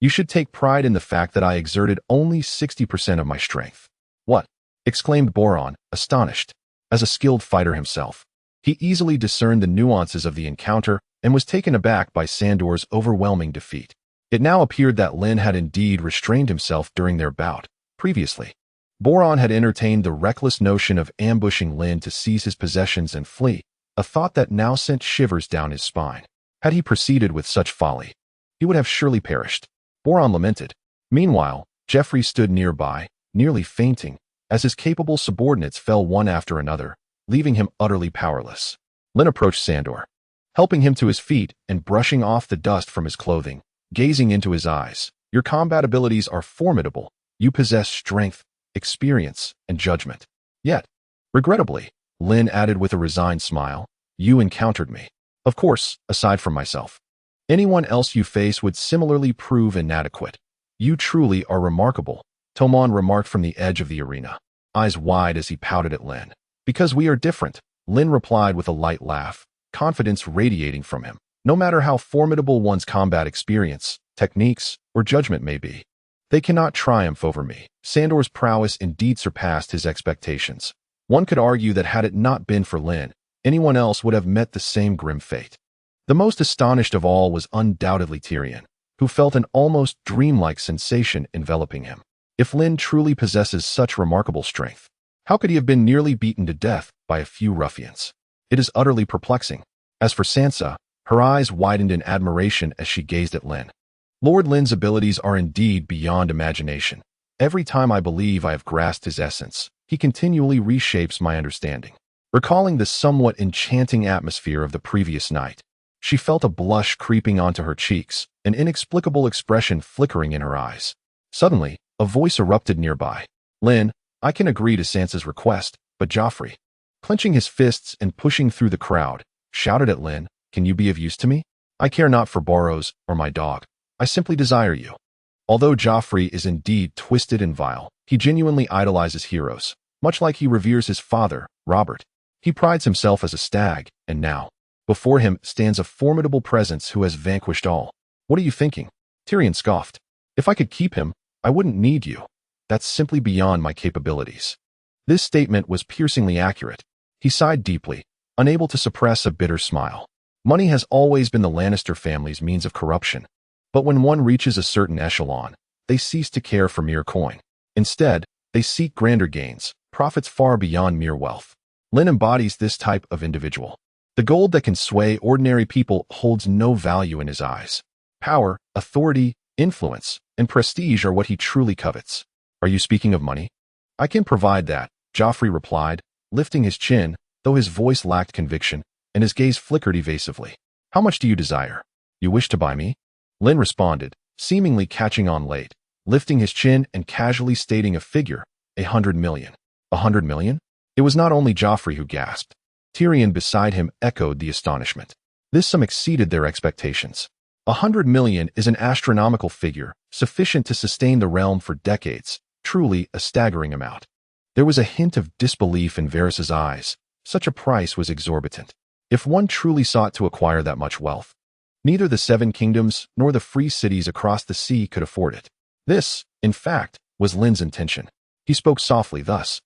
[SPEAKER 1] You should take pride in the fact that I exerted only 60% of my strength. What? Exclaimed Boron, astonished. As a skilled fighter himself, he easily discerned the nuances of the encounter and was taken aback by Sandor's overwhelming defeat. It now appeared that Lynn had indeed restrained himself during their bout. Previously, Boron had entertained the reckless notion of ambushing Lynn to seize his possessions and flee, a thought that now sent shivers down his spine. Had he proceeded with such folly, he would have surely perished. Boron lamented. Meanwhile, Joffrey stood nearby, nearly fainting, as his capable subordinates fell one after another, leaving him utterly powerless. Lynn approached Sandor, helping him to his feet and brushing off the dust from his clothing, gazing into his eyes. Your combat abilities are formidable. You possess strength, experience, and judgment. Yet, regrettably, Lynn added with a resigned smile, you encountered me. Of course, aside from myself. Anyone else you face would similarly prove inadequate. You truly are remarkable, Tommen remarked from the edge of the arena, eyes wide as he pouted at Lynn. Because we are different, Lynn replied with a light laugh, confidence radiating from him. No matter how formidable one's combat experience, techniques, or judgment may be, they cannot triumph over me. Sandor's prowess indeed surpassed his expectations. One could argue that had it not been for Lynn, anyone else would have met the same grim fate. The most astonished of all was undoubtedly Tyrion, who felt an almost dreamlike sensation enveloping him. If Lynn truly possesses such remarkable strength, how could he have been nearly beaten to death by a few ruffians? It is utterly perplexing. As for Sansa, her eyes widened in admiration as she gazed at Lynn. Lord Lynn's abilities are indeed beyond imagination. Every time I believe I have grasped his essence, he continually reshapes my understanding. Recalling the somewhat enchanting atmosphere of the previous night, she felt a blush creeping onto her cheeks, an inexplicable expression flickering in her eyes. Suddenly, a voice erupted nearby. Lynn, I can agree to Sansa's request, but Joffrey, clenching his fists and pushing through the crowd, shouted at Lynn, can you be of use to me? I care not for Boros or my dog. I simply desire you. Although Joffrey is indeed twisted and vile, he genuinely idolizes heroes, much like he reveres his father, Robert. He prides himself as a stag, and now, before him stands a formidable presence who has vanquished all. What are you thinking? Tyrion scoffed. If I could keep him, I wouldn't need you. That's simply beyond my capabilities. This statement was piercingly accurate. He sighed deeply, unable to suppress a bitter smile. Money has always been the Lannister family's means of corruption, but when one reaches a certain echelon, they cease to care for mere coin. Instead, they seek grander gains, profits far beyond mere wealth. Lynn embodies this type of individual. The gold that can sway ordinary people holds no value in his eyes. Power, authority, influence, and prestige are what he truly covets. Are you speaking of money? I can provide that, Joffrey replied, lifting his chin, though his voice lacked conviction, and his gaze flickered evasively. How much do you desire? You wish to buy me? Lynn responded, seemingly catching on late, lifting his chin and casually stating a figure, 100 million. 100 million? It was not only Joffrey who gasped. Tyrion beside him echoed the astonishment. This sum exceeded their expectations. 100 million is an astronomical figure, sufficient to sustain the realm for decades, truly a staggering amount. There was a hint of disbelief in Varys's eyes. Such a price was exorbitant. If one truly sought to acquire that much wealth, neither the Seven Kingdoms nor the free cities across the sea could afford it. This, in fact, was Lynn's intention. He spoke softly thus.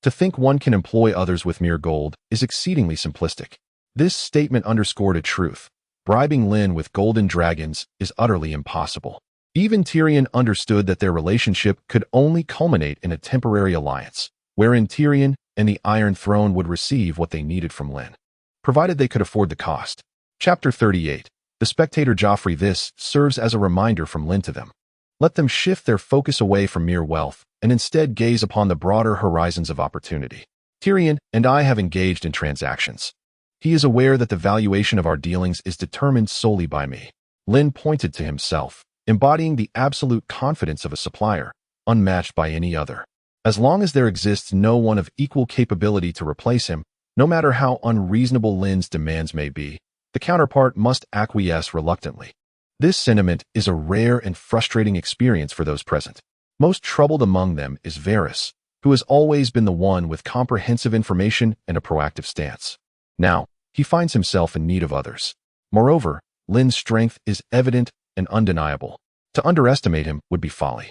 [SPEAKER 1] To think one can employ others with mere gold is exceedingly simplistic. This statement underscored a truth. Bribing Lynn with golden dragons is utterly impossible. Even Tyrion understood that their relationship could only culminate in a temporary alliance, wherein Tyrion and the Iron Throne would receive what they needed from Lynn, provided they could afford the cost. Chapter 38. The Spectator Joffrey. This serves as a reminder from Lynn to them. Let them shift their focus away from mere wealth and instead gaze upon the broader horizons of opportunity. Tyrion and I have engaged in transactions. He is aware that the valuation of our dealings is determined solely by me. Lynn pointed to himself, embodying the absolute confidence of a supplier, unmatched by any other. As long as there exists no one of equal capability to replace him, no matter how unreasonable Lynn's demands may be, the counterpart must acquiesce reluctantly. This sentiment is a rare and frustrating experience for those present. Most troubled among them is Varys, who has always been the one with comprehensive information and a proactive stance. Now, he finds himself in need of others. Moreover, Lynn's strength is evident and undeniable. To underestimate him would be folly.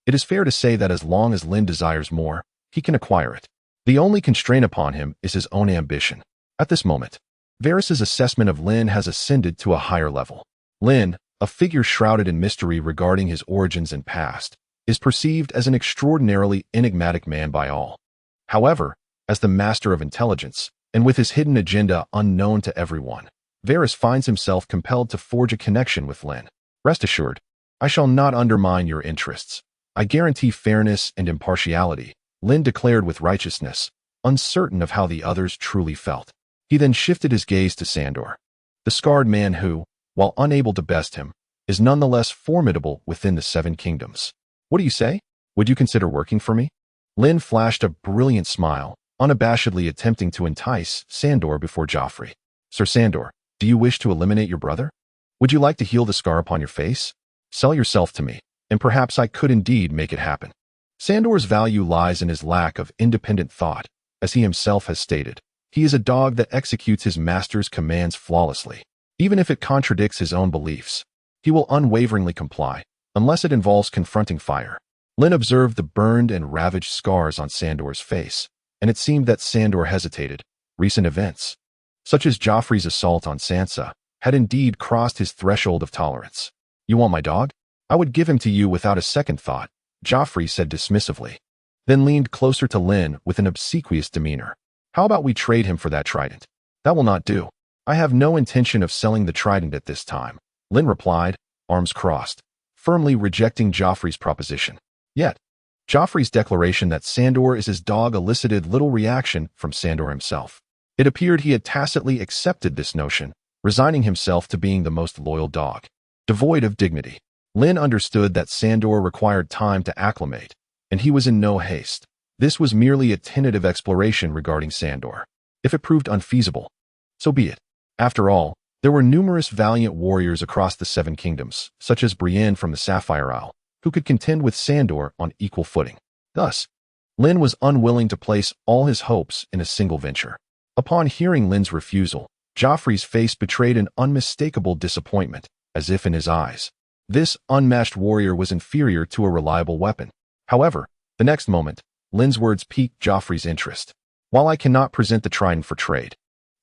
[SPEAKER 1] It is fair to say that as long as Lynn desires more, he can acquire it. The only constraint upon him is his own ambition. At this moment, Varys's assessment of Lynn has ascended to a higher level. Lynn, a figure shrouded in mystery regarding his origins and past, is perceived as an extraordinarily enigmatic man by all. However, as the master of intelligence, and with his hidden agenda unknown to everyone, Varys finds himself compelled to forge a connection with Lynn. Rest assured, I shall not undermine your interests. I guarantee fairness and impartiality, Lynn declared with righteousness, uncertain of how the others truly felt. He then shifted his gaze to Sandor, the scarred man who, while unable to best him, is nonetheless formidable within the Seven Kingdoms. What do you say? Would you consider working for me? Lynn flashed a brilliant smile, unabashedly attempting to entice Sandor before Joffrey. Sir Sandor, do you wish to eliminate your brother? Would you like to heal the scar upon your face? Sell yourself to me, and perhaps I could indeed make it happen. Sandor's value lies in his lack of independent thought. As he himself has stated, he is a dog that executes his master's commands flawlessly. Even if it contradicts his own beliefs, he will unwaveringly comply, unless it involves confronting fire. Lynn observed the burned and ravaged scars on Sandor's face, and it seemed that Sandor hesitated. Recent events, such as Joffrey's assault on Sansa, had indeed crossed his threshold of tolerance. You want my dog? I would give him to you without a second thought, Joffrey said dismissively, then leaned closer to Lynn with an obsequious demeanor. How about we trade him for that trident? That will not do. I have no intention of selling the trident at this time, Lynn replied, arms crossed, firmly rejecting Joffrey's proposition. Yet, Joffrey's declaration that Sandor is his dog elicited little reaction from Sandor himself. It appeared he had tacitly accepted this notion, resigning himself to being the most loyal dog. Devoid of dignity, Lynn understood that Sandor required time to acclimate, and he was in no haste. This was merely a tentative exploration regarding Sandor. If it proved unfeasible, so be it. After all, there were numerous valiant warriors across the Seven Kingdoms, such as Brienne from the Sapphire Isle, who could contend with Sandor on equal footing. Thus, Lynn was unwilling to place all his hopes in a single venture. Upon hearing Lynn's refusal, Joffrey's face betrayed an unmistakable disappointment, as if in his eyes, this unmatched warrior was inferior to a reliable weapon. However, the next moment, Lynn's words piqued Joffrey's interest. While I cannot present the trident for trade,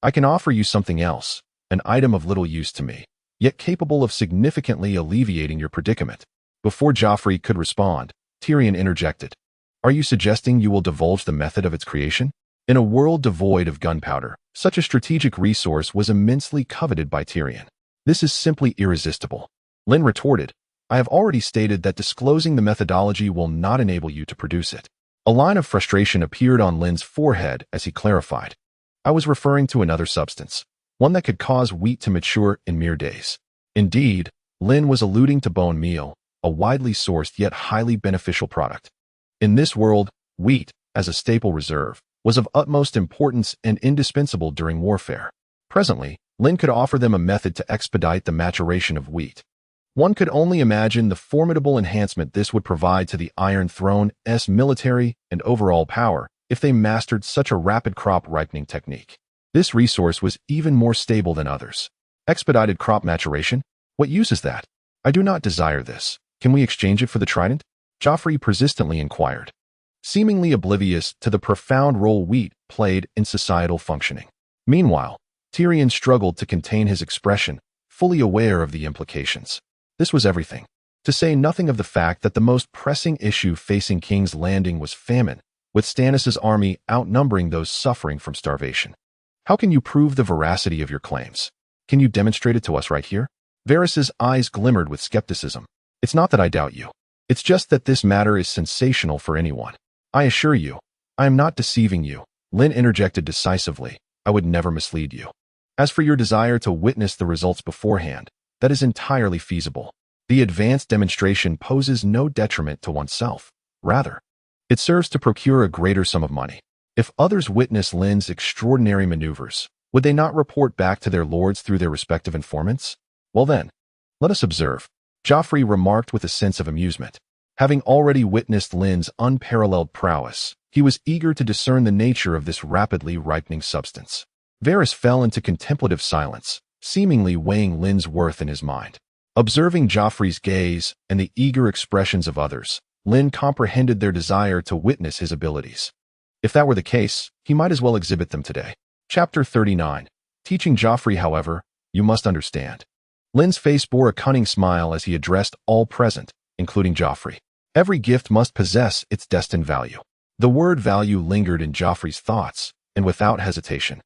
[SPEAKER 1] I can offer you something else, an item of little use to me, yet capable of significantly alleviating your predicament. Before Joffrey could respond, Tyrion interjected. Are you suggesting you will divulge the method of its creation? In a world devoid of gunpowder, such a strategic resource was immensely coveted by Tyrion. This is simply irresistible. Lynn retorted, I have already stated that disclosing the methodology will not enable you to produce it. A line of frustration appeared on Lynn's forehead as he clarified. I was referring to another substance, one that could cause wheat to mature in mere days. Indeed, Lynn was alluding to bone meal, a widely sourced yet highly beneficial product. In this world, wheat, as a staple reserve, was of utmost importance and indispensable during warfare. Presently, Lynn could offer them a method to expedite the maturation of wheat. One could only imagine the formidable enhancement this would provide to the Iron Throne's military and overall power if they mastered such a rapid crop ripening technique. This resource was even more stable than others. Expedited crop maturation? What use is that? I do not desire this. Can we exchange it for the trident? Joffrey persistently inquired, seemingly oblivious to the profound role wheat played in societal functioning. Meanwhile, Tyrion struggled to contain his expression, fully aware of the implications. This was everything. To say nothing of the fact that the most pressing issue facing King's Landing was famine, with Stannis' army outnumbering those suffering from starvation. How can you prove the veracity of your claims? Can you demonstrate it to us right here? Varys' eyes glimmered with skepticism. It's not that I doubt you. It's just that this matter is sensational for anyone. I assure you, I am not deceiving you. Lynn interjected decisively. I would never mislead you. As for your desire to witness the results beforehand, that is entirely feasible. The advanced demonstration poses no detriment to oneself. Rather, it serves to procure a greater sum of money. If others witness Lynn's extraordinary maneuvers, would they not report back to their lords through their respective informants? Well then, let us observe. Joffrey remarked with a sense of amusement. Having already witnessed Lynn's unparalleled prowess, he was eager to discern the nature of this rapidly ripening substance. Varys fell into contemplative silence, seemingly weighing Lynn's worth in his mind. Observing Joffrey's gaze and the eager expressions of others, Lynn comprehended their desire to witness his abilities. If that were the case, he might as well exhibit them today. Chapter 39. Teaching Joffrey, however, you must understand. Lynn's face bore a cunning smile as he addressed all present, including Joffrey. Every gift must possess its destined value. The word value lingered in Joffrey's thoughts, and without hesitation,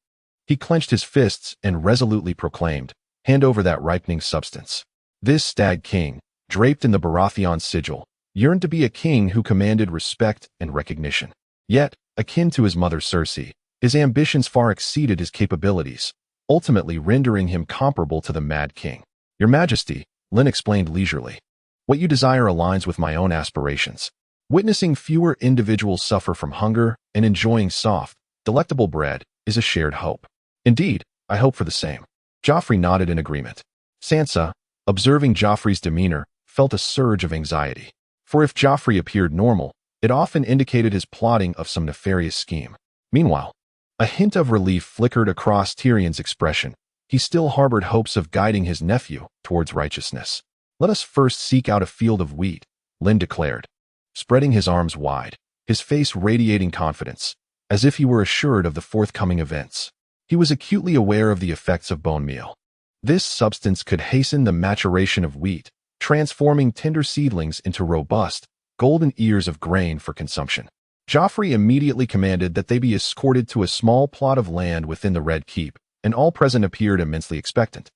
[SPEAKER 1] he clenched his fists and resolutely proclaimed, hand over that ripening substance. This stag king, draped in the Baratheon sigil, yearned to be a king who commanded respect and recognition. Yet, akin to his mother Cersei, his ambitions far exceeded his capabilities, ultimately rendering him comparable to the Mad King. Your Majesty, Lynn explained leisurely, what you desire aligns with my own aspirations. Witnessing fewer individuals suffer from hunger and enjoying soft, delectable bread is a shared hope. Indeed, I hope for the same. Joffrey nodded in agreement. Sansa, observing Joffrey's demeanor, felt a surge of anxiety. For if Joffrey appeared normal, it often indicated his plotting of some nefarious scheme. Meanwhile, a hint of relief flickered across Tyrion's expression. He still harbored hopes of guiding his nephew towards righteousness. Let us first seek out a field of wheat, Lynn declared, spreading his arms wide, his face radiating confidence, as if he were assured of the forthcoming events. He was acutely aware of the effects of bone meal. This substance could hasten the maturation of wheat, transforming tender seedlings into robust, golden ears of grain for consumption. Joffrey immediately commanded that they be escorted to a small plot of land within the Red Keep, and all present appeared immensely expectant,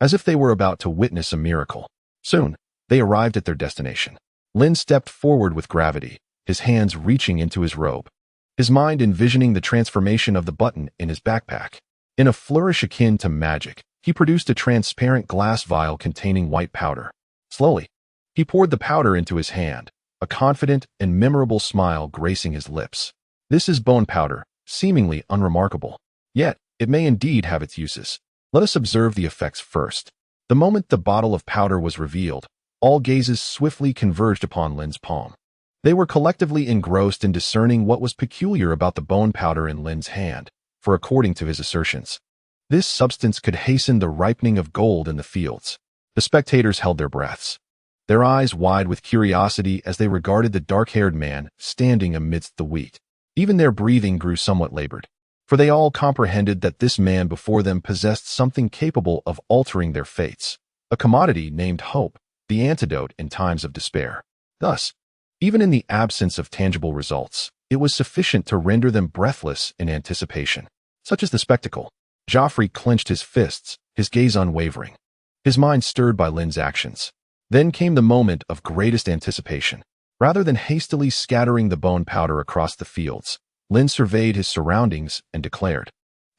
[SPEAKER 1] as if they were about to witness a miracle. Soon, they arrived at their destination. Lynn stepped forward with gravity, his hands reaching into his robe, his mind envisioning the transformation of the button in his backpack. In a flourish akin to magic, he produced a transparent glass vial containing white powder. Slowly, he poured the powder into his hand, a confident and memorable smile gracing his lips. This is bone powder, seemingly unremarkable. Yet, it may indeed have its uses. Let us observe the effects first. The moment the bottle of powder was revealed, all gazes swiftly converged upon Lynn's palm. They were collectively engrossed in discerning what was peculiar about the bone powder in Lynn's hand, for according to his assertions, this substance could hasten the ripening of gold in the fields. The spectators held their breaths, their eyes wide with curiosity as they regarded the dark-haired man standing amidst the wheat. Even their breathing grew somewhat labored, for they all comprehended that this man before them possessed something capable of altering their fates, a commodity named hope, the antidote in times of despair. Thus, even in the absence of tangible results, it was sufficient to render them breathless in anticipation. Such is the spectacle. Joffrey clenched his fists, his gaze unwavering, his mind stirred by Lynn's actions. Then came the moment of greatest anticipation. Rather than hastily scattering the bone powder across the fields, Lynn surveyed his surroundings and declared,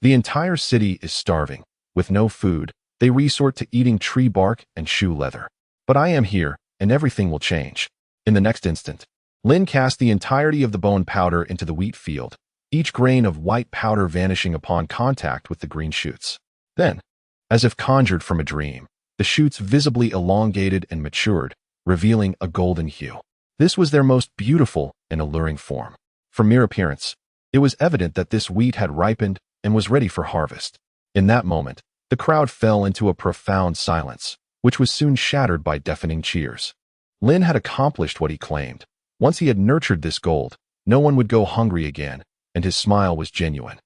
[SPEAKER 1] the entire city is starving. With no food, they resort to eating tree bark and shoe leather. But I am here, and everything will change. In the next instant, Lynn cast the entirety of the bone powder into the wheat field, each grain of white powder vanishing upon contact with the green shoots. Then, as if conjured from a dream, the shoots visibly elongated and matured, revealing a golden hue. This was their most beautiful and alluring form. From mere appearance, It was evident that this wheat had ripened and was ready for harvest. In that moment, the crowd fell into a profound silence, which was soon shattered by deafening cheers. Lynn had accomplished what he claimed. Once he had nurtured this gold, no one would go hungry again, and his smile was genuine.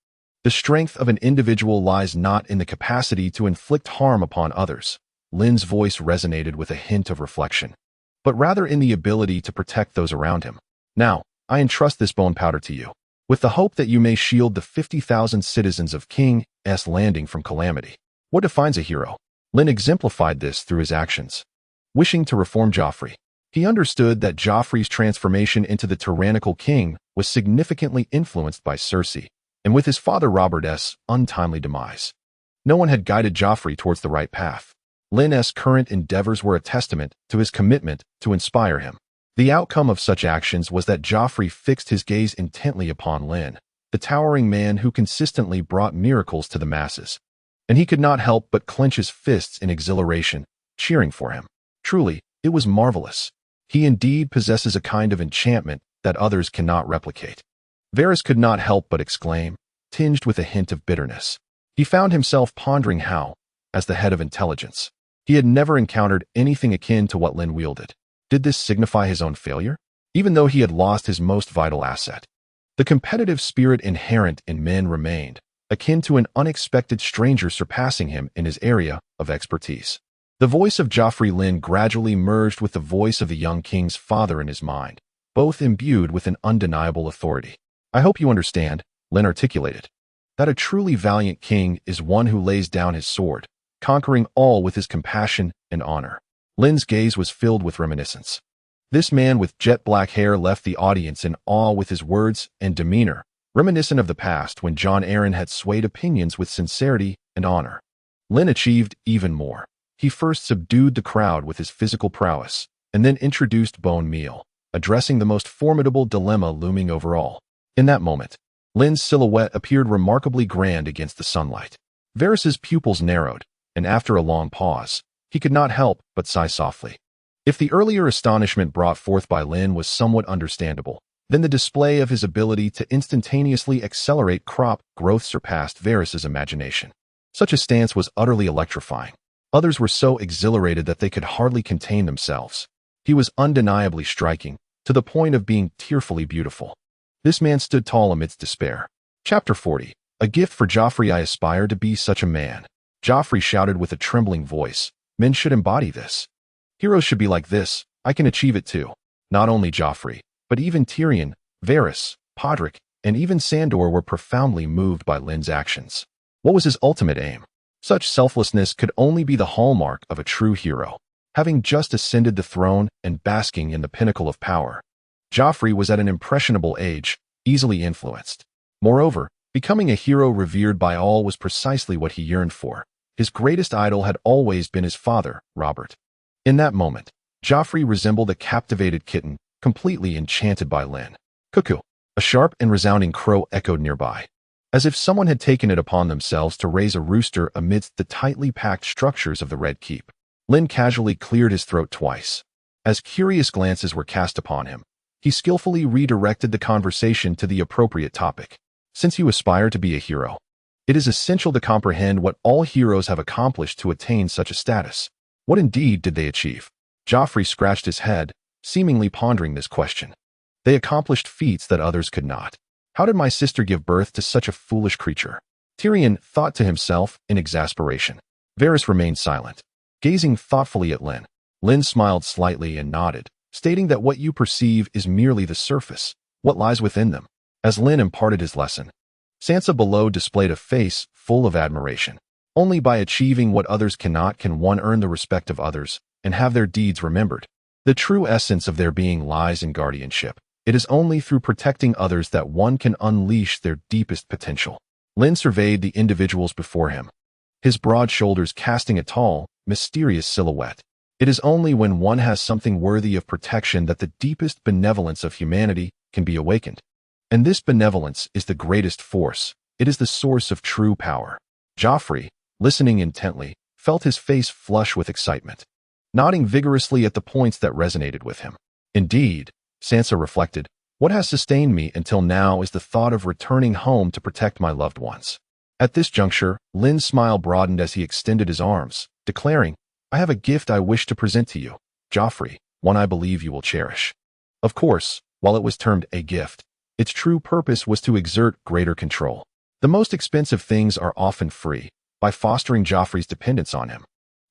[SPEAKER 1] The strength of an individual lies not in the capacity to inflict harm upon others. Lynn's voice resonated with a hint of reflection, but rather in the ability to protect those around him. Now, I entrust this bone powder to you, with the hope that you may shield the 50,000 citizens of King's Landing from calamity. What defines a hero? Lynn exemplified this through his actions. Wishing to reform Joffrey, he understood that Joffrey's transformation into the tyrannical king was significantly influenced by Cersei, and with his father Robert's untimely demise. No one had guided Joffrey towards the right path. Lynn's current endeavors were a testament to his commitment to inspire him. The outcome of such actions was that Joffrey fixed his gaze intently upon Lynn, the towering man who consistently brought miracles to the masses. And he could not help but clench his fists in exhilaration, cheering for him. Truly, it was marvelous. He indeed possesses a kind of enchantment that others cannot replicate. Varys could not help but exclaim, tinged with a hint of bitterness. He found himself pondering how, as the head of intelligence, he had never encountered anything akin to what Lynn wielded. Did this signify his own failure? Even though he had lost his most vital asset, the competitive spirit inherent in men remained, akin to an unexpected stranger surpassing him in his area of expertise. The voice of Joffrey Lynn gradually merged with the voice of the young king's father in his mind, both imbued with an undeniable authority. I hope you understand, Lynn articulated, that a truly valiant king is one who lays down his sword, conquering all with his compassion and honor. Lynn's gaze was filled with reminiscence. This man with jet-black hair left the audience in awe with his words and demeanor, reminiscent of the past when Jon Arryn had swayed opinions with sincerity and honor. Lynn achieved even more. He first subdued the crowd with his physical prowess, and then introduced bone meal, addressing the most formidable dilemma looming over all. In that moment, Lynn's silhouette appeared remarkably grand against the sunlight. Varys's pupils narrowed, and after a long pause, he could not help but sigh softly. If the earlier astonishment brought forth by Lynn was somewhat understandable, then the display of his ability to instantaneously accelerate crop growth surpassed Varys's imagination. Such a stance was utterly electrifying. Others were so exhilarated that they could hardly contain themselves. He was undeniably striking, to the point of being tearfully beautiful. This man stood tall amidst despair. Chapter 40. A gift for Joffrey. I aspire to be such a man. Joffrey shouted with a trembling voice. Men should embody this. Heroes should be like this. I can achieve it too. Not only Joffrey, but even Tyrion, Varys, Podrick, and even Sandor were profoundly moved by Lynn's actions. What was his ultimate aim? Such selflessness could only be the hallmark of a true hero. Having just ascended the throne and basking in the pinnacle of power, Joffrey was at an impressionable age, easily influenced. Moreover, becoming a hero revered by all was precisely what he yearned for. His greatest idol had always been his father, Robert. In that moment, Joffrey resembled a captivated kitten, completely enchanted by Lynn. Cuckoo! A sharp and resounding crow echoed nearby, as if someone had taken it upon themselves to raise a rooster amidst the tightly packed structures of the Red Keep. Lynn casually cleared his throat twice. As curious glances were cast upon him, he skillfully redirected the conversation to the appropriate topic. Since you aspire to be a hero, it is essential to comprehend what all heroes have accomplished to attain such a status. What indeed did they achieve? Joffrey scratched his head, seemingly pondering this question. They accomplished feats that others could not. How did my sister give birth to such a foolish creature? Tyrion thought to himself in exasperation. Varys remained silent, gazing thoughtfully at Lynn. Lynn smiled slightly and nodded, stating that what you perceive is merely the surface, what lies within them. As Lynn imparted his lesson, Sansa below displayed a face full of admiration. Only by achieving what others cannot can one earn the respect of others and have their deeds remembered. The true essence of their being lies in guardianship. It is only through protecting others that one can unleash their deepest potential. Lynn surveyed the individuals before him, his broad shoulders casting a tall, mysterious silhouette. It is only when one has something worthy of protection that the deepest benevolence of humanity can be awakened. And this benevolence is the greatest force. It is the source of true power. Joffrey, listening intently, felt his face flush with excitement, nodding vigorously at the points that resonated with him. Indeed, Sansa reflected, What has sustained me until now is the thought of returning home to protect my loved ones." At this juncture, Lynn's smile broadened as he extended his arms, declaring, "I have a gift I wish to present to you, Joffrey, one I believe you will cherish." Of course, while it was termed a gift, its true purpose was to exert greater control. The most expensive things are often free. By fostering Joffrey's dependence on him,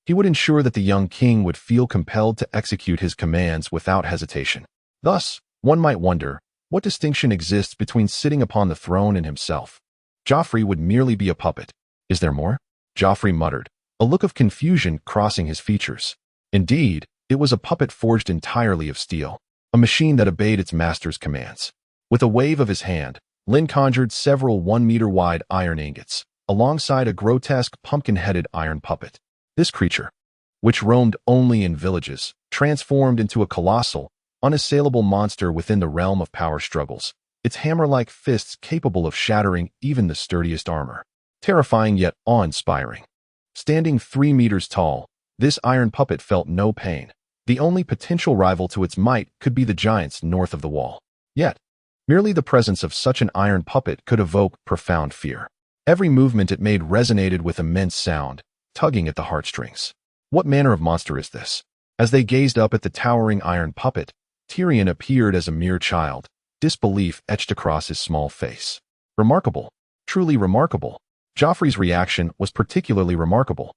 [SPEAKER 1] he would ensure that the young king would feel compelled to execute his commands without hesitation. Thus, one might wonder, what distinction exists between sitting upon the throne and himself? Joffrey would merely be a puppet. Is there more? Joffrey muttered, a look of confusion crossing his features. Indeed, it was a puppet forged entirely of steel, a machine that obeyed its master's commands. With a wave of his hand, Lynn conjured several 1-meter-wide iron ingots, alongside a grotesque pumpkin-headed iron puppet. This creature, which roamed only in villages, transformed into a colossal, unassailable monster within the realm of power struggles, its hammer-like fists capable of shattering even the sturdiest armor. Terrifying yet awe-inspiring. Standing 3 meters tall, this iron puppet felt no pain. The only potential rival to its might could be the giants north of the wall. Yet, merely the presence of such an iron puppet could evoke profound fear. Every movement it made resonated with immense sound, tugging at the heartstrings. What manner of monster is this? As they gazed up at the towering iron puppet, Tyrion appeared as a mere child, disbelief etched across his small face. Remarkable. Truly remarkable. Joffrey's reaction was particularly remarkable.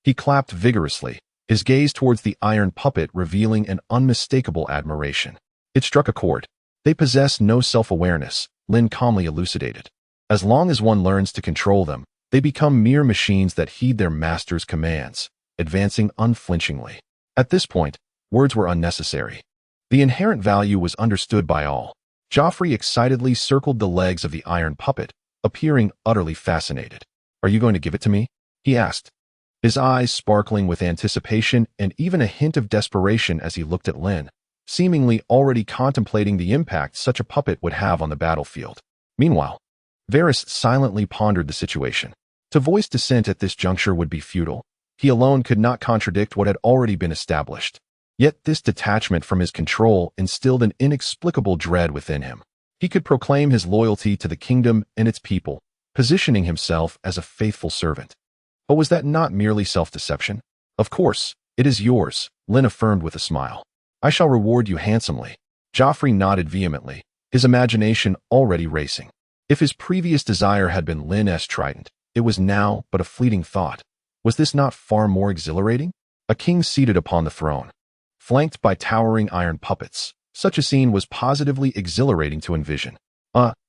[SPEAKER 1] He clapped vigorously, his gaze towards the iron puppet revealing an unmistakable admiration. It struck a chord. They possess no self-awareness, Lynn calmly elucidated. As long as one learns to control them, they become mere machines that heed their master's commands, advancing unflinchingly. At this point, words were unnecessary. The inherent value was understood by all. Joffrey excitedly circled the legs of the iron puppet, appearing utterly fascinated. "Are you going to give it to me?" he asked, his eyes sparkling with anticipation and even a hint of desperation as he looked at Lynn, seemingly already contemplating the impact such a puppet would have on the battlefield. Meanwhile, Varys silently pondered the situation. To voice dissent at this juncture would be futile. He alone could not contradict what had already been established. Yet this detachment from his control instilled an inexplicable dread within him. He could proclaim his loyalty to the kingdom and its people, positioning himself as a faithful servant. But was that not merely self-deception? "Of course, it is yours," Lynn affirmed with a smile. "I shall reward you handsomely." Joffrey nodded vehemently, his imagination already racing. If his previous desire had been Lynn's trident, it was now but a fleeting thought. Was this not far more exhilarating? A king seated upon the throne, flanked by towering iron puppets. Such a scene was positively exhilarating to envision.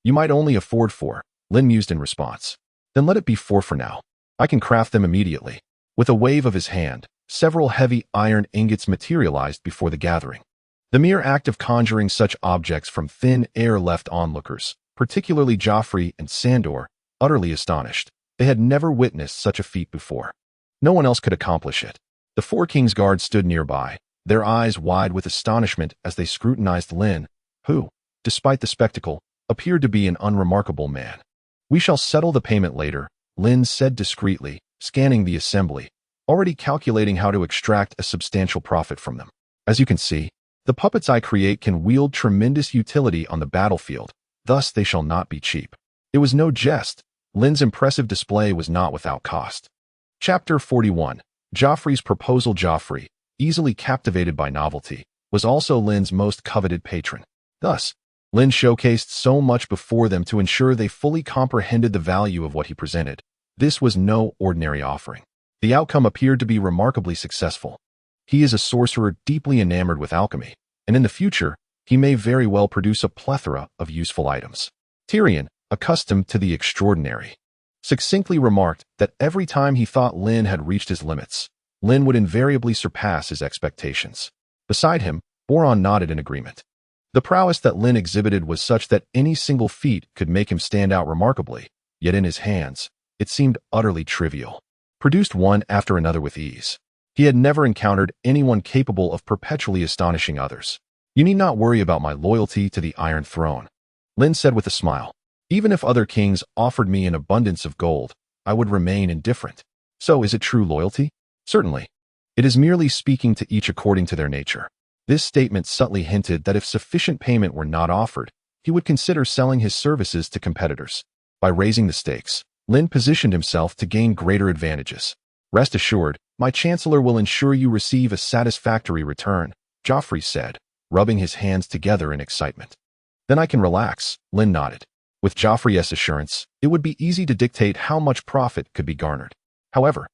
[SPEAKER 1] You might only afford 4, Lynn mused in response. "Then let it be 4 for now. I can craft them immediately." With a wave of his hand, several heavy iron ingots materialized before the gathering. The mere act of conjuring such objects from thin air left onlookers, particularly Joffrey and Sandor, utterly astonished. They had never witnessed such a feat before. No one else could accomplish it. The 4 King's Guards stood nearby, their eyes wide with astonishment as they scrutinized Lynn, who, despite the spectacle, appeared to be an unremarkable man. "We shall settle the payment later," Lynn said discreetly, scanning the assembly, already calculating how to extract a substantial profit from them. "As you can see, the puppets I create can wield tremendous utility on the battlefield, thus they shall not be cheap." It was no jest. Lynn's impressive display was not without cost. Chapter 41. Joffrey's Proposal. Joffrey, easily captivated by novelty, was also Lynn's most coveted patron. Thus, Lynn showcased so much before them to ensure they fully comprehended the value of what he presented. This was no ordinary offering. The outcome appeared to be remarkably successful. He is a sorcerer deeply enamored with alchemy, and in the future, he may very well produce a plethora of useful items. Tyrion, accustomed to the extraordinary, succinctly remarked that every time he thought Lynn had reached his limits, Lynn would invariably surpass his expectations. Beside him, Boron nodded in agreement. The prowess that Lynn exhibited was such that any single feat could make him stand out remarkably, yet in his hands, it seemed utterly trivial. Produced one after another with ease. He had never encountered anyone capable of perpetually astonishing others. "You need not worry about my loyalty to the Iron Throne," Lynn said with a smile. "Even if other kings offered me an abundance of gold, I would remain indifferent." "So is it true loyalty?" "Certainly. It is merely speaking to each according to their nature." This statement subtly hinted that if sufficient payment were not offered, he would consider selling his services to competitors. By raising the stakes, Lynn positioned himself to gain greater advantages. Rest assured, my chancellor will ensure you receive a satisfactory return, Joffrey said, rubbing his hands together in excitement. Then I can relax, Lynn nodded. With Joffrey's assurance, it would be easy to dictate how much profit could be garnered. However,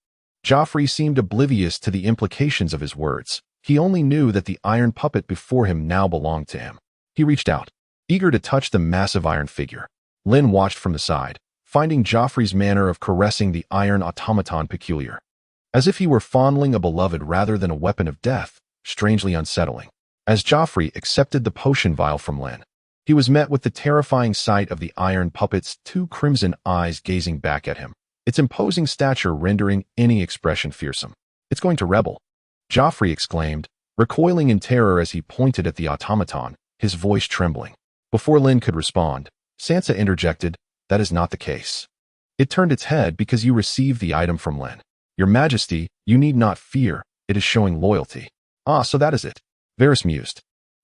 [SPEAKER 1] Joffrey seemed oblivious to the implications of his words. He only knew that the iron puppet before him now belonged to him. He reached out, eager to touch the massive iron figure. Lynn watched from the side, finding Joffrey's manner of caressing the iron automaton peculiar. As if he were fondling a beloved rather than a weapon of death, strangely unsettling. As Joffrey accepted the potion vial from Lynn, he was met with the terrifying sight of the iron puppet's two crimson eyes gazing back at him, its imposing stature rendering any expression fearsome. It's going to rebel, Joffrey exclaimed, recoiling in terror as he pointed at the automaton, his voice trembling. Before Lynn could respond, Sansa interjected, that is not the case. It turned its head because you received the item from Lynn. Your Majesty, you need not fear, it is showing loyalty. Ah, so that is it, Varys mused,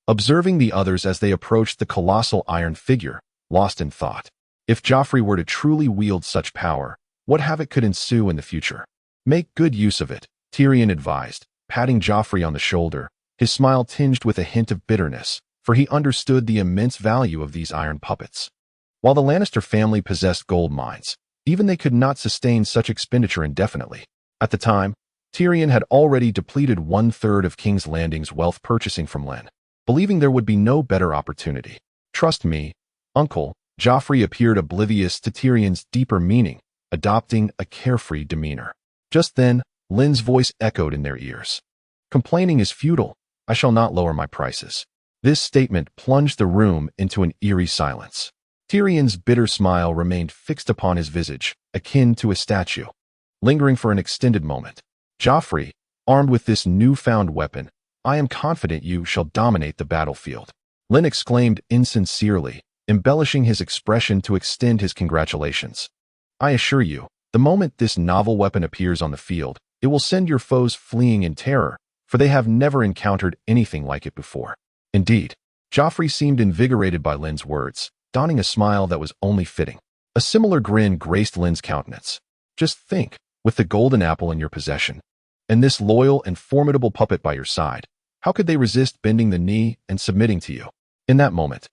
[SPEAKER 1] observing the others as they approached the colossal iron figure, lost in thought. If Joffrey were to truly wield such power, what havoc could ensue in the future? Make good use of it, Tyrion advised, patting Joffrey on the shoulder, his smile tinged with a hint of bitterness, for he understood the immense value of these iron puppets. While the Lannister family possessed gold mines, even they could not sustain such expenditure indefinitely. At the time, Tyrion had already depleted 1/3 of King's Landing's wealth purchasing from Lynn, believing there would be no better opportunity. Trust me, uncle, Joffrey appeared oblivious to Tyrion's deeper meaning, adopting a carefree demeanor. Just then, Lynn's voice echoed in their ears. Complaining is futile. I shall not lower my prices. This statement plunged the room into an eerie silence. Tyrion's bitter smile remained fixed upon his visage, akin to a statue. Lingering for an extended moment, Joffrey, armed with this newfound weapon, I am confident you shall dominate the battlefield. Lynn exclaimed insincerely, embellishing his expression to extend his congratulations. I assure you, the moment this novel weapon appears on the field, it will send your foes fleeing in terror, for they have never encountered anything like it before. Indeed, Joffrey seemed invigorated by Lynn's words, donning a smile that was only fitting. A similar grin graced Lynn's countenance. Just think, with the golden apple in your possession, and this loyal and formidable puppet by your side, how could they resist bending the knee and submitting to you? In that moment,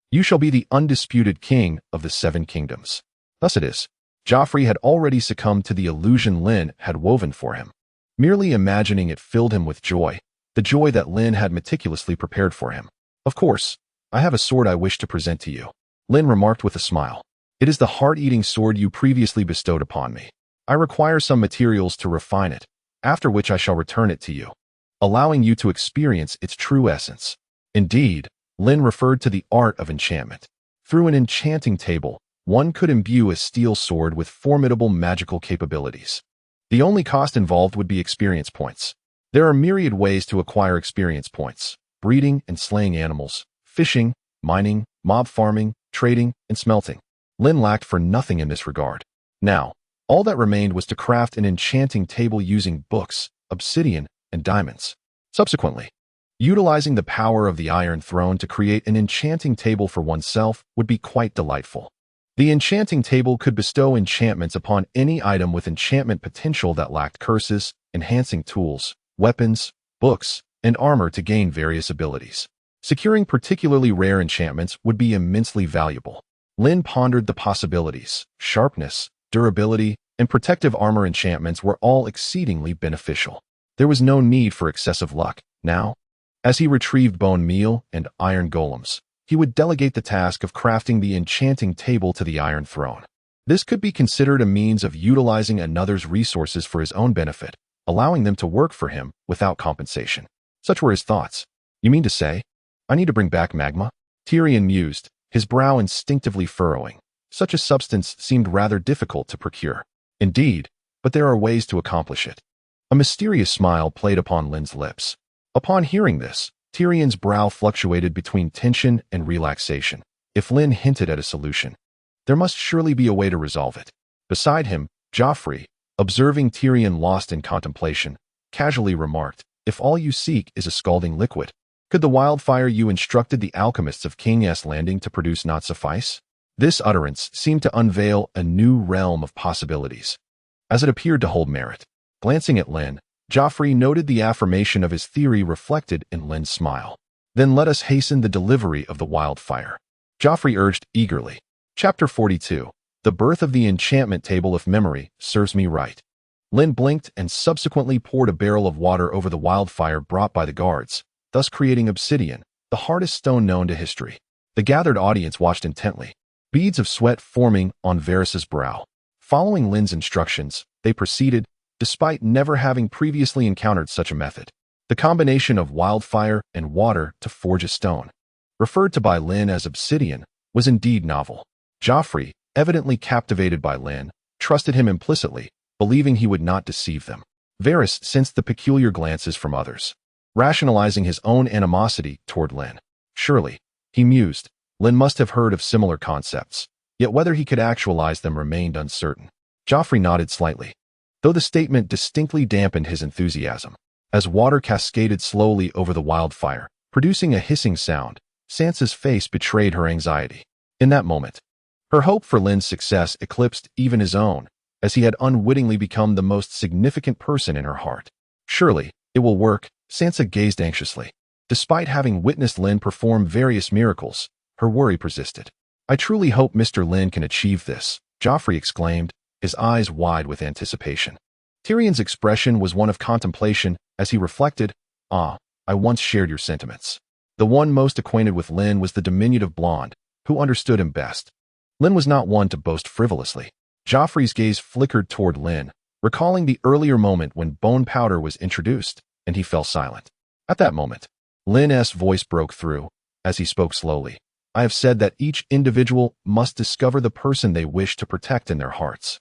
[SPEAKER 1] you shall be the undisputed king of the 7 kingdoms. Thus it is, Joffrey had already succumbed to the illusion Lynn had woven for him. Merely imagining it filled him with joy, the joy that Lynn had meticulously prepared for him. Of course, I have a sword I wish to present to you, Lynn remarked with a smile. It is the heart-eating sword you previously bestowed upon me. I require some materials to refine it, after which I shall return it to you, allowing you to experience its true essence. Indeed, Lynn referred to the art of enchantment. Through an enchanting table, one could imbue a steel sword with formidable magical capabilities. The only cost involved would be experience points. There are myriad ways to acquire experience points: breeding and slaying animals, fishing, mining, mob farming, trading, and smelting. Lynn lacked for nothing in this regard. Now, all that remained was to craft an enchanting table using books, obsidian, and diamonds. Subsequently, utilizing the power of the Iron Throne to create an enchanting table for oneself would be quite delightful. The enchanting table could bestow enchantments upon any item with enchantment potential that lacked curses, enhancing tools, weapons, books, and armor to gain various abilities. Securing particularly rare enchantments would be immensely valuable. Lynn pondered the possibilities. Sharpness, durability, and protective armor enchantments were all exceedingly beneficial. There was no need for excessive luck. Now, as he retrieved bone meal and iron golems, he would delegate the task of crafting the enchanting table to the Iron Throne. This could be considered a means of utilizing another's resources for his own benefit, allowing them to work for him without compensation. Such were his thoughts. You mean to say, I need to bring back magma? Tyrion mused, his brow instinctively furrowing. Such a substance seemed rather difficult to procure. Indeed, but there are ways to accomplish it. A mysterious smile played upon Lynn's lips. Upon hearing this, Tyrion's brow fluctuated between tension and relaxation. If Lynn hinted at a solution, there must surely be a way to resolve it. Beside him, Joffrey, observing Tyrion lost in contemplation, casually remarked, if all you seek is a scalding liquid, Could the wildfire you instructed the alchemists of King's Landing to produce not suffice? This utterance seemed to unveil a new realm of possibilities, as it appeared to hold merit. Glancing at Lynn, Joffrey noted the affirmation of his theory reflected in Lynn's smile. Then let us hasten the delivery of the wildfire, Joffrey urged eagerly. Chapter 42. The birth of the enchantment table, if memory serves me right. Lynn blinked and subsequently poured a barrel of water over the wildfire brought by the guards, thus creating obsidian, the hardest stone known to history. The gathered audience watched intently, beads of sweat forming on Varys's brow. Following Lynn's instructions, they proceeded, despite never having previously encountered such a method. The combination of wildfire and water to forge a stone, referred to by Lynn as obsidian, was indeed novel. Joffrey, evidently captivated by Lynn, trusted him implicitly, believing he would not deceive them. Varys sensed the peculiar glances from others, rationalizing his own animosity toward Lynn. Surely, he mused, Lynn must have heard of similar concepts, yet whether he could actualize them remained uncertain. Joffrey nodded slightly, though the statement distinctly dampened his enthusiasm. As water cascaded slowly over the wildfire, producing a hissing sound, Sansa's face betrayed her anxiety. In that moment, her hope for Lynn's success eclipsed even his own, as he had unwittingly become the most significant person in her heart. Surely, it will work, Sansa gazed anxiously. Despite having witnessed Lynn perform various miracles, her worry persisted. I truly hope Mr. Lynn can achieve this, Joffrey exclaimed, his eyes wide with anticipation. Tyrion's expression was one of contemplation as he reflected, I once shared your sentiments. The one most acquainted with Lynn was the diminutive blonde, who understood him best. Lynn was not one to boast frivolously. Joffrey's gaze flickered toward Lynn, recalling the earlier moment when bone powder was introduced, and he fell silent. At that moment, Lynn's voice broke through, as he spoke slowly. I have said that each individual must discover the person they wish to protect in their hearts,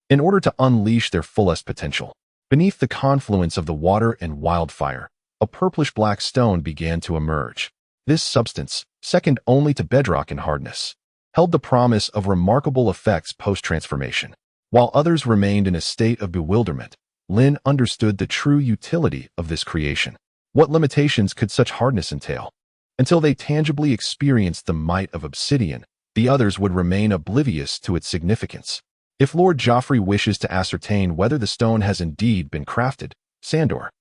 [SPEAKER 1] in order to unleash their fullest potential. Beneath the confluence of the water and wildfire, a purplish-black stone began to emerge. This substance, second only to bedrock in hardness, held the promise of remarkable effects post-transformation. While others remained in a state of bewilderment, Lynn understood the true utility of this creation. What limitations could such hardness entail? Until they tangibly experienced the might of obsidian, the others would remain oblivious to its significance. If Lord Joffrey wishes to ascertain whether the stone has indeed been crafted, Sandor,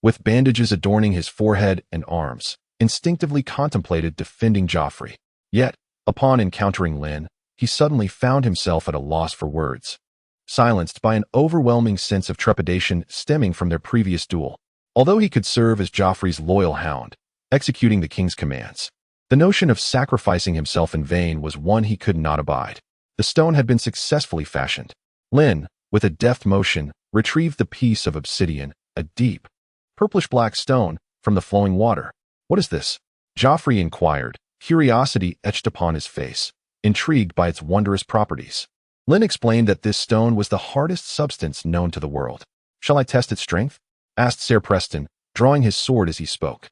[SPEAKER 1] with bandages adorning his forehead and arms, instinctively contemplated defending Joffrey. Yet, upon encountering Lynn, he suddenly found himself at a loss for words, silenced by an overwhelming sense of trepidation stemming from their previous duel. Although he could serve as Joffrey's loyal hound, executing the king's commands, the notion of sacrificing himself in vain was one he could not abide. The stone had been successfully fashioned. Lynn, with a deft motion, retrieved the piece of obsidian, a deep, purplish-black stone, from the flowing water. What is this? Joffrey inquired, curiosity etched upon his face, intrigued by its wondrous properties. Lynn explained that this stone was the hardest substance known to the world. Shall I test its strength? Asked Ser Preston, drawing his sword as he spoke.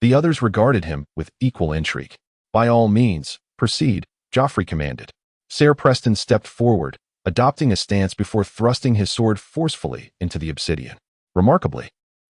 [SPEAKER 1] The others regarded him with equal intrigue. By all means, proceed, Joffrey commanded. Ser Preston stepped forward, adopting a stance before thrusting his sword forcefully into the obsidian. Remarkably,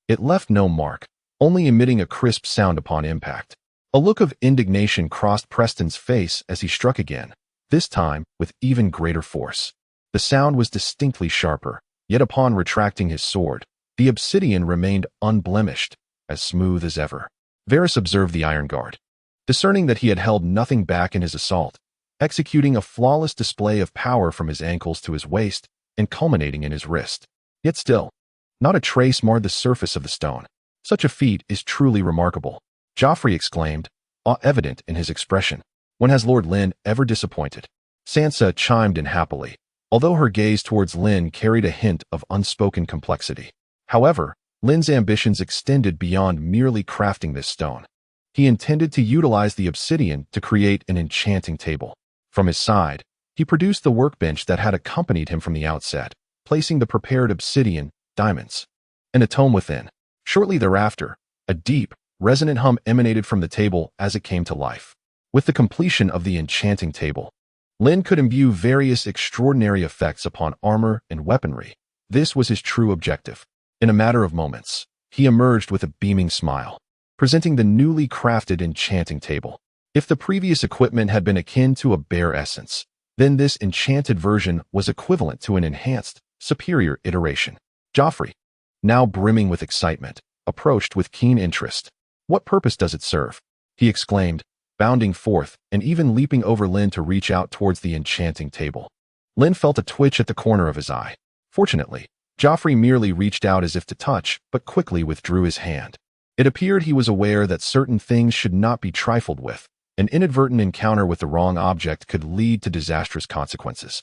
[SPEAKER 1] it left no mark, only emitting a crisp sound upon impact. A look of indignation crossed Preston's face as he struck again, this time with even greater force. The sound was distinctly sharper, yet upon retracting his sword, the obsidian remained unblemished, as smooth as ever. Varys observed the iron guard, discerning that he had held nothing back in his assault, executing a flawless display of power from his ankles to his waist and culminating in his wrist. Yet still, not a trace marred the surface of the stone. Such a feat is truly remarkable, Joffrey exclaimed, awe evident in his expression. When has Lord Lynn ever disappointed? Sansa chimed in happily, although her gaze towards Lynn carried a hint of unspoken complexity. However, Lynn's ambitions extended beyond merely crafting this stone. He intended to utilize the obsidian to create an enchanting table. From his side, he produced the workbench that had accompanied him from the outset, placing the prepared obsidian, diamonds, and a tome within. Shortly thereafter, a deep, resonant hum emanated from the table as it came to life. With the completion of the enchanting table, Lynn could imbue various extraordinary effects upon armor and weaponry. This was his true objective. In a matter of moments, he emerged with a beaming smile. presenting the newly crafted enchanting table. If the previous equipment had been akin to a bare essence, then this enchanted version was equivalent to an enhanced, superior iteration. Joffrey, now brimming with excitement, approached with keen interest. "What purpose does it serve?" he exclaimed, bounding forth and even leaping over Lynn to reach out towards the enchanting table. Lynn felt a twitch at the corner of his eye. Fortunately, Joffrey merely reached out as if to touch, but quickly withdrew his hand. It appeared he was aware that certain things should not be trifled with. An inadvertent encounter with the wrong object could lead to disastrous consequences.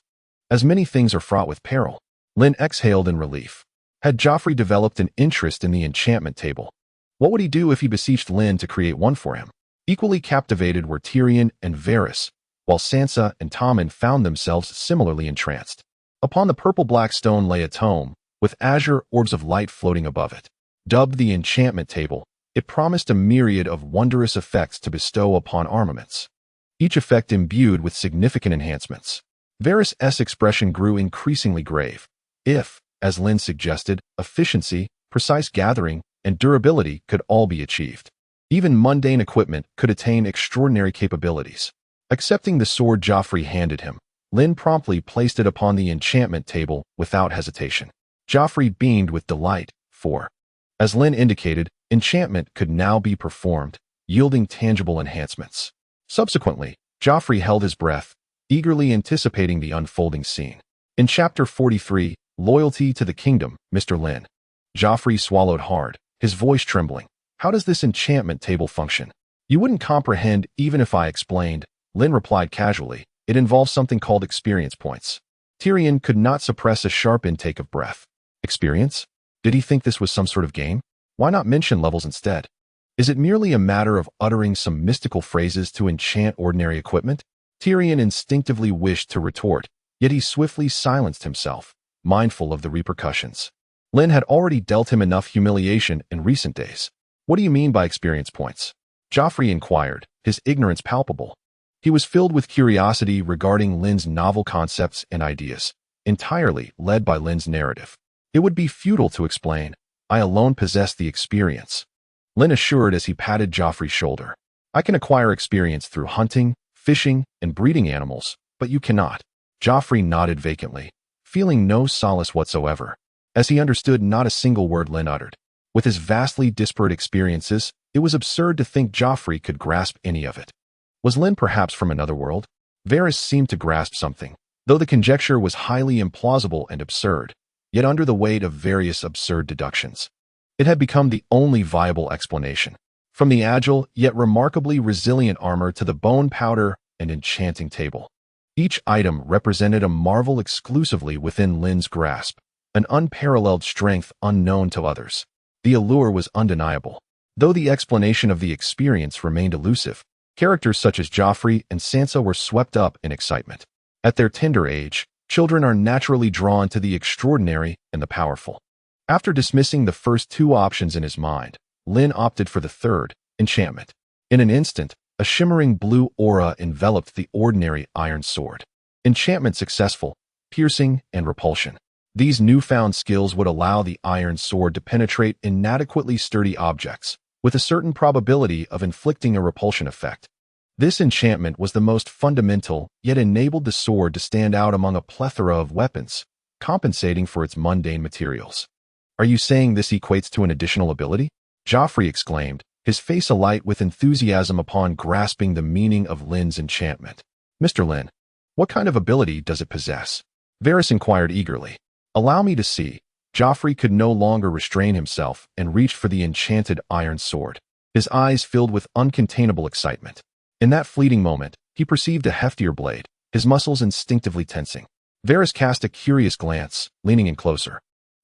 [SPEAKER 1] As many things are fraught with peril, Lynn exhaled in relief. Had Joffrey developed an interest in the enchantment table? What would he do if he beseeched Lynn to create one for him? Equally captivated were Tyrion and Varys, while Sansa and Tommen found themselves similarly entranced. Upon the purple-black stone lay a tome, with azure orbs of light floating above it. Dubbed the enchantment table, it promised a myriad of wondrous effects to bestow upon armaments, each effect imbued with significant enhancements. Varys' expression grew increasingly grave. If, as Lynn suggested, efficiency, precise gathering, and durability could all be achieved, even mundane equipment could attain extraordinary capabilities. Accepting the sword Joffrey handed him, Lynn promptly placed it upon the enchantment table without hesitation. Joffrey beamed with delight, for, as Lynn indicated, enchantment could now be performed, yielding tangible enhancements. Subsequently, Joffrey held his breath, eagerly anticipating the unfolding scene. In Chapter 43, Loyalty to the Kingdom, Mr. Lynn. Joffrey swallowed hard, his voice trembling. "How does this enchantment table function?" "You wouldn't comprehend even if I explained," Lynn replied casually. "It involves something called experience points." Tyrion could not suppress a sharp intake of breath. Experience? Did he think this was some sort of game? Why not mention levels instead? Is it merely a matter of uttering some mystical phrases to enchant ordinary equipment? Tyrion instinctively wished to retort, yet he swiftly silenced himself, mindful of the repercussions. Lynn had already dealt him enough humiliation in recent days. "What do you mean by experience points?" Joffrey inquired, his ignorance palpable. He was filled with curiosity regarding Lynn's novel concepts and ideas, entirely led by Lynn's narrative. It would be futile to explain. "I alone possess the experience," Lynn assured as he patted Joffrey's shoulder. "I can acquire experience through hunting, fishing, and breeding animals, but you cannot." Joffrey nodded vacantly, feeling no solace whatsoever, as he understood not a single word Lynn uttered. With his vastly disparate experiences, it was absurd to think Joffrey could grasp any of it. Was Lynn perhaps from another world? Varys seemed to grasp something, though the conjecture was highly implausible and absurd, yet under the weight of various absurd deductions, it had become the only viable explanation. From the agile yet remarkably resilient armor to the bone powder and enchanting table, each item represented a marvel exclusively within Lynn's grasp, an unparalleled strength unknown to others. The allure was undeniable, though the explanation of the experience remained elusive. Characters such as Joffrey and Sansa were swept up in excitement. At their tender age, children are naturally drawn to the extraordinary and the powerful. After dismissing the first two options in his mind, Lynn opted for the third, enchantment. In an instant, a shimmering blue aura enveloped the ordinary iron sword. Enchantment successful, piercing, and repulsion. These newfound skills would allow the iron sword to penetrate inadequately sturdy objects, with a certain probability of inflicting a repulsion effect. This enchantment was the most fundamental, yet enabled the sword to stand out among a plethora of weapons, compensating for its mundane materials. "Are you saying this equates to an additional ability?" Joffrey exclaimed, his face alight with enthusiasm upon grasping the meaning of Lynn's enchantment. "Mr. Lynn, what kind of ability does it possess?" Varys inquired eagerly. "Allow me to see." Joffrey could no longer restrain himself and reached for the enchanted iron sword, his eyes filled with uncontainable excitement. In that fleeting moment, he perceived a heftier blade, his muscles instinctively tensing. Varys cast a curious glance, leaning in closer,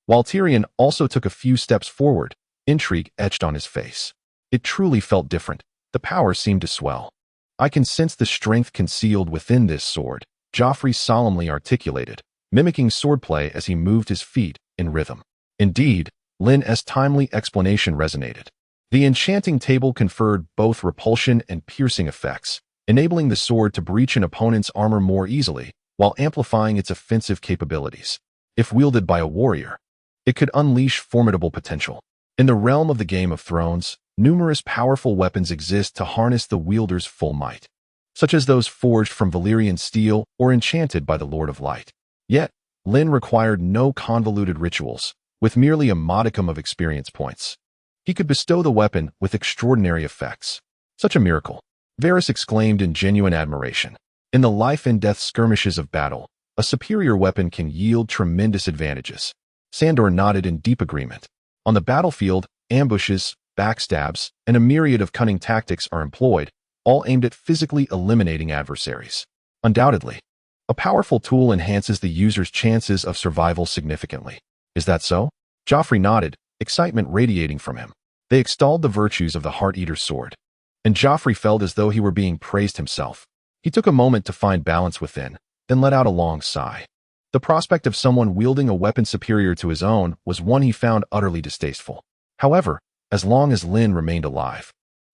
[SPEAKER 1] while Tyrion also took a few steps forward, intrigue etched on his face. It truly felt different. The power seemed to swell. "I can sense the strength concealed within this sword," Joffrey solemnly articulated, mimicking swordplay as he moved his feet in rhythm. Indeed, Lynn's timely explanation resonated. The enchanting table conferred both repulsion and piercing effects, enabling the sword to breach an opponent's armor more easily, while amplifying its offensive capabilities. If wielded by a warrior, it could unleash formidable potential. In the realm of the Game of Thrones, numerous powerful weapons exist to harness the wielder's full might, such as those forged from Valyrian steel or enchanted by the Lord of Light. Yet, Lynn required no convoluted rituals, with merely a modicum of experience points. He could bestow the weapon with extraordinary effects. Such a miracle, Varys exclaimed in genuine admiration. In the life-and-death skirmishes of battle, a superior weapon can yield tremendous advantages. Sandor nodded in deep agreement. On the battlefield, ambushes, backstabs, and a myriad of cunning tactics are employed, all aimed at physically eliminating adversaries. Undoubtedly, a powerful tool enhances the user's chances of survival significantly. Is that so? Joffrey nodded, excitement radiating from him. They extolled the virtues of the Heart-Eater's sword, and Joffrey felt as though he were being praised himself. He took a moment to find balance within, then let out a long sigh. The prospect of someone wielding a weapon superior to his own was one he found utterly distasteful. However, as long as Lynn remained alive,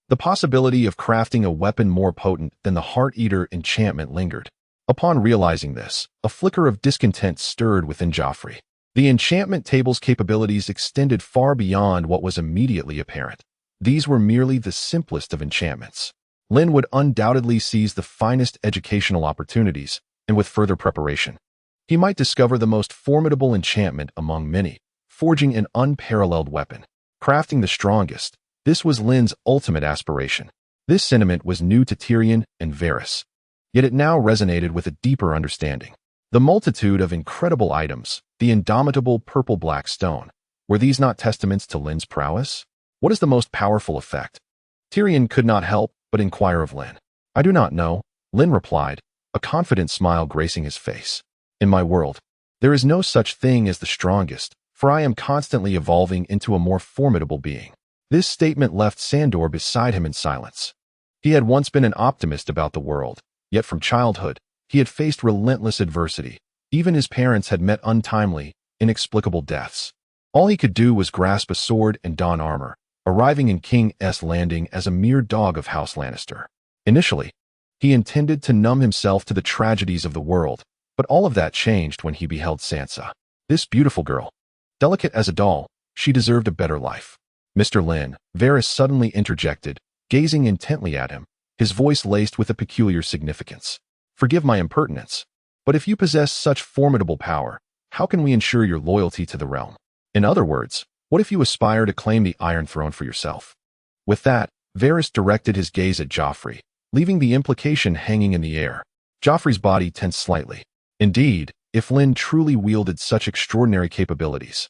[SPEAKER 1] the possibility of crafting a weapon more potent than the Heart-Eater enchantment lingered. Upon realizing this, a flicker of discontent stirred within Joffrey. The enchantment table's capabilities extended far beyond what was immediately apparent. These were merely the simplest of enchantments. Lynn would undoubtedly seize the finest educational opportunities, and with further preparation, he might discover the most formidable enchantment among many, forging an unparalleled weapon, crafting the strongest. This was Lynn's ultimate aspiration. This sentiment was new to Tyrion and Varys, yet it now resonated with a deeper understanding. The multitude of incredible items, the indomitable purple-black stone, were these not testaments to Lynn's prowess? What is the most powerful effect? Tyrion could not help but inquire of Lynn. I do not know, Lynn replied, a confident smile gracing his face. In my world, there is no such thing as the strongest, for I am constantly evolving into a more formidable being. This statement left Sandor beside him in silence. He had once been an optimist about the world, yet from childhood, he had faced relentless adversity. Even his parents had met untimely, inexplicable deaths. All he could do was grasp a sword and don armor, arriving in King's Landing as a mere dog of House Lannister. Initially, he intended to numb himself to the tragedies of the world, but all of that changed when he beheld Sansa. This beautiful girl. Delicate as a doll, she deserved a better life. Mr. Lynn, Varys suddenly interjected, gazing intently at him, his voice laced with a peculiar significance. Forgive my impertinence, but if you possess such formidable power, how can we ensure your loyalty to the realm? In other words, what if you aspire to claim the Iron Throne for yourself? With that, Varys directed his gaze at Joffrey, leaving the implication hanging in the air. Joffrey's body tensed slightly. Indeed, if Lynn truly wielded such extraordinary capabilities,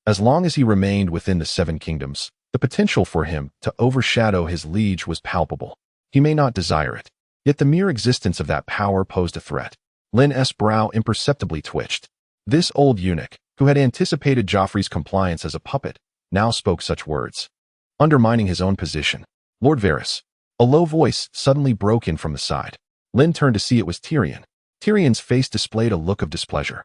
[SPEAKER 1] as long as he remained within the Seven Kingdoms, the potential for him to overshadow his liege was palpable. He may not desire it, yet the mere existence of that power posed a threat. Lynn's brow imperceptibly twitched. This old eunuch, who had anticipated Joffrey's compliance as a puppet, now spoke such words, undermining his own position. Lord Varys. A low voice suddenly broke in from the side. Lynn turned to see it was Tyrion. Tyrion's face displayed a look of displeasure,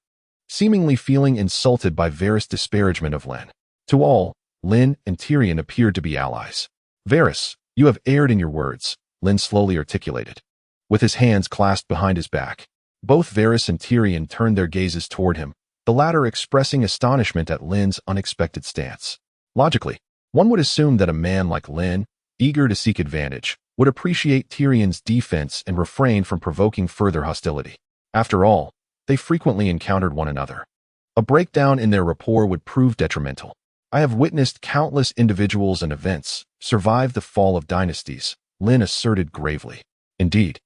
[SPEAKER 1] seemingly feeling insulted by Varys' disparagement of Lynn. To all, Lynn and Tyrion appeared to be allies. Varys, you have erred in your words, Lynn slowly articulated, with his hands clasped behind his back. Both Varys and Tyrion turned their gazes toward him, the latter expressing astonishment at Lynn's unexpected stance. Logically, one would assume that a man like Lynn, eager to seek advantage, would appreciate Tyrion's defense and refrain from provoking further hostility. After all, they frequently encountered one another. A breakdown in their rapport would prove detrimental. I have witnessed countless individuals and events survive the fall of dynasties, Lynn asserted gravely. Indeed,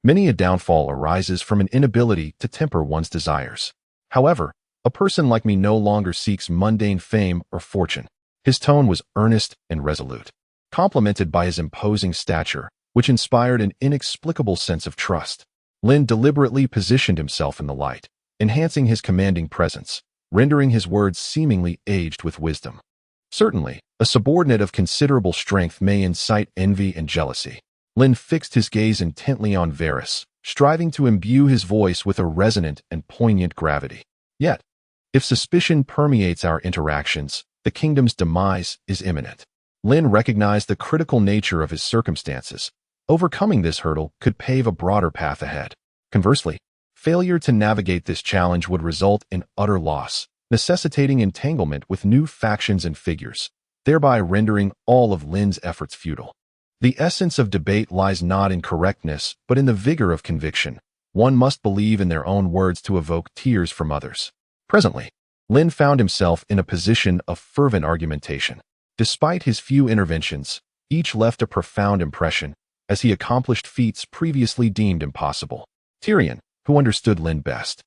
[SPEAKER 1] many a downfall arises from an inability to temper one's desires. However, a person like me no longer seeks mundane fame or fortune. His tone was earnest and resolute, complemented by his imposing stature, which inspired an inexplicable sense of trust. Lynn deliberately positioned himself in the light, enhancing his commanding presence, rendering his words seemingly aged with wisdom. Certainly, a subordinate of considerable strength may incite envy and jealousy. Lynn fixed his gaze intently on Varys, striving to imbue his voice with a resonant and poignant gravity. Yet, if suspicion permeates our interactions, the kingdom's demise is imminent. Lynn recognized the critical nature of his circumstances. Overcoming this hurdle could pave a broader path ahead. Conversely, failure to navigate this challenge would result in utter loss, necessitating entanglement with new factions and figures. thereby rendering all of Lynn's efforts futile. The essence of debate lies not in correctness, but in the vigor of conviction. One must believe in their own words to evoke tears from others. Presently, Lynn found himself in a position of fervent argumentation. Despite his few interventions, each left a profound impression, as he accomplished feats previously deemed impossible. Tyrion, who understood Lynn best,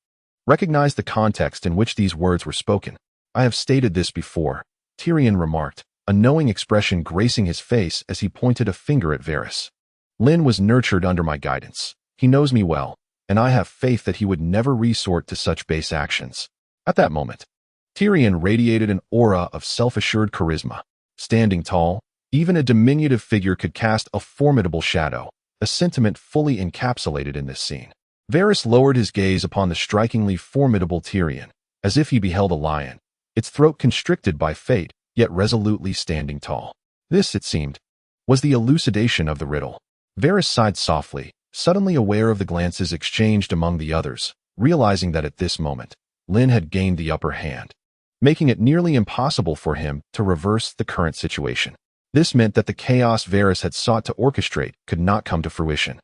[SPEAKER 1] recognized the context in which these words were spoken. "I have stated this before," Tyrion remarked, a knowing expression gracing his face as he pointed a finger at Varys. "Lynn was nurtured under my guidance. He knows me well, and I have faith that he would never resort to such base actions." At that moment, Tyrion radiated an aura of self-assured charisma. Standing tall, even a diminutive figure could cast a formidable shadow, a sentiment fully encapsulated in this scene. Varys lowered his gaze upon the strikingly formidable Tyrion, as if he beheld a lion, its throat constricted by fate, yet resolutely standing tall. This, it seemed, was the elucidation of the riddle. Varys sighed softly, suddenly aware of the glances exchanged among the others, realizing that at this moment, Lynn had gained the upper hand, making it nearly impossible for him to reverse the current situation. This meant that the chaos Varys had sought to orchestrate could not come to fruition.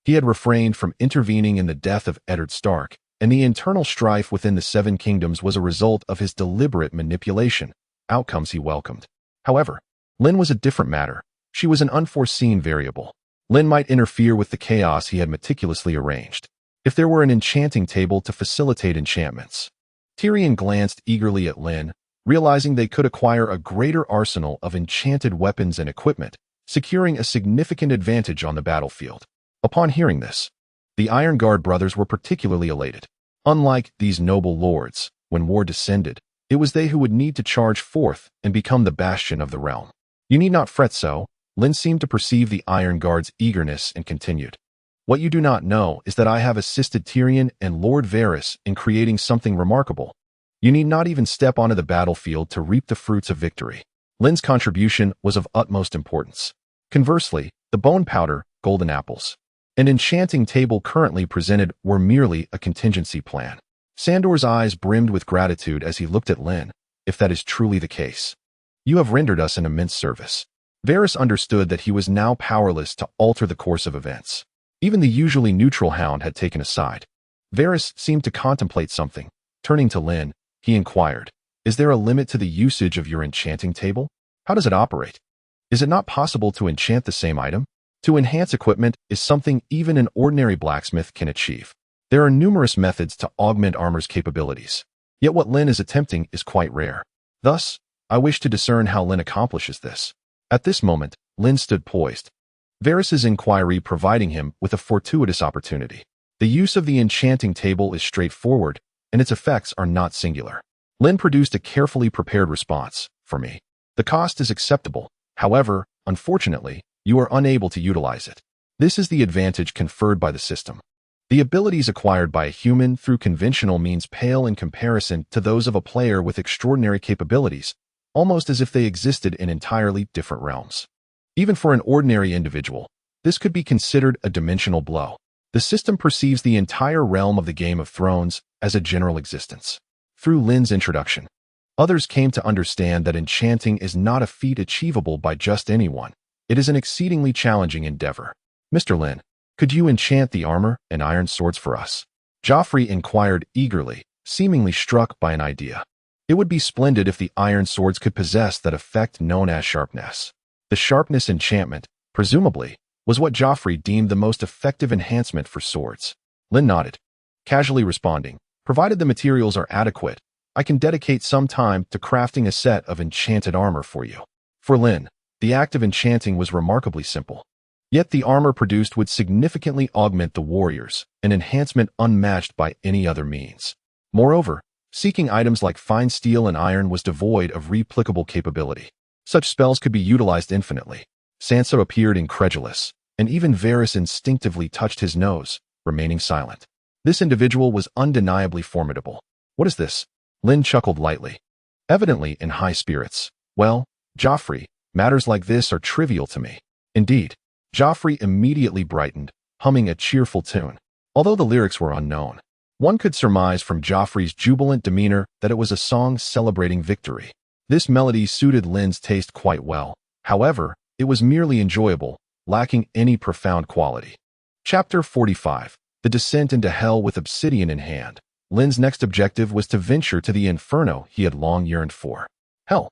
[SPEAKER 1] He had refrained from intervening in the death of Eddard Stark, and the internal strife within the Seven Kingdoms was a result of his deliberate manipulation, outcomes he welcomed. However, Lynn was a different matter. She was an unforeseen variable. Lynn might interfere with the chaos he had meticulously arranged, if there were an enchanting table to facilitate enchantments. Tyrion glanced eagerly at Lynn, realizing they could acquire a greater arsenal of enchanted weapons and equipment, securing a significant advantage on the battlefield. Upon hearing this, the Iron Guard brothers were particularly elated. Unlike these noble lords, when war descended, it was they who would need to charge forth and become the bastion of the realm. "You need not fret so." Lynn seemed to perceive the Iron Guard's eagerness and continued. "What you do not know is that I have assisted Tyrion and Lord Varys in creating something remarkable. You need not even step onto the battlefield to reap the fruits of victory." Lynn's contribution was of utmost importance. Conversely, the bone powder, golden apples, and enchanting table currently presented were merely a contingency plan. Sandor's eyes brimmed with gratitude as he looked at Lynn. "If that is truly the case, you have rendered us an immense service." Varys understood that he was now powerless to alter the course of events. Even the usually neutral hound had taken a side. Varys seemed to contemplate something. Turning to Lynn, he inquired, "Is there a limit to the usage of your enchanting table? How does it operate? Is it not possible to enchant the same item? To enhance equipment is something even an ordinary blacksmith can achieve. There are numerous methods to augment armor's capabilities. Yet what Lynn is attempting is quite rare. Thus, I wish to discern how Lynn accomplishes this." At this moment, Lynn stood poised, Varys' inquiry providing him with a fortuitous opportunity. The use of the enchanting table is straightforward, and its effects are not singular. Lynn produced a carefully prepared response. "For me, the cost is acceptable. However, unfortunately, you are unable to utilize it. This is the advantage conferred by the system. The abilities acquired by a human through conventional means pale in comparison to those of a player with extraordinary capabilities, almost as if they existed in entirely different realms. Even for an ordinary individual, this could be considered a dimensional blow. The system perceives the entire realm of the Game of Thrones as a general existence." Through Lynn's introduction, others came to understand that enchanting is not a feat achievable by just anyone. It is an exceedingly challenging endeavor. "Mr. Lynn, could you enchant the armor and iron swords for us?" Joffrey inquired eagerly, seemingly struck by an idea. It would be splendid if the iron swords could possess that effect known as sharpness. The sharpness enchantment, presumably, was what Joffrey deemed the most effective enhancement for swords. Lynn nodded, casually responding, "Provided the materials are adequate, I can dedicate some time to crafting a set of enchanted armor for you." For Lynn, the act of enchanting was remarkably simple. Yet the armor produced would significantly augment the warriors, an enhancement unmatched by any other means. Moreover, seeking items like fine steel and iron was devoid of replicable capability. Such spells could be utilized infinitely. Sansa appeared incredulous, and even Varys instinctively touched his nose, remaining silent. This individual was undeniably formidable. "What is this?" Lynn chuckled lightly, evidently in high spirits. "Well, Joffrey, matters like this are trivial to me." Indeed, Joffrey immediately brightened, humming a cheerful tune. Although the lyrics were unknown, one could surmise from Joffrey's jubilant demeanor that it was a song celebrating victory. This melody suited Lynn's taste quite well. However, it was merely enjoyable, lacking any profound quality. Chapter 45. The Descent into Hell with Obsidian in Hand. Lynn's next objective was to venture to the inferno he had long yearned for. Hell,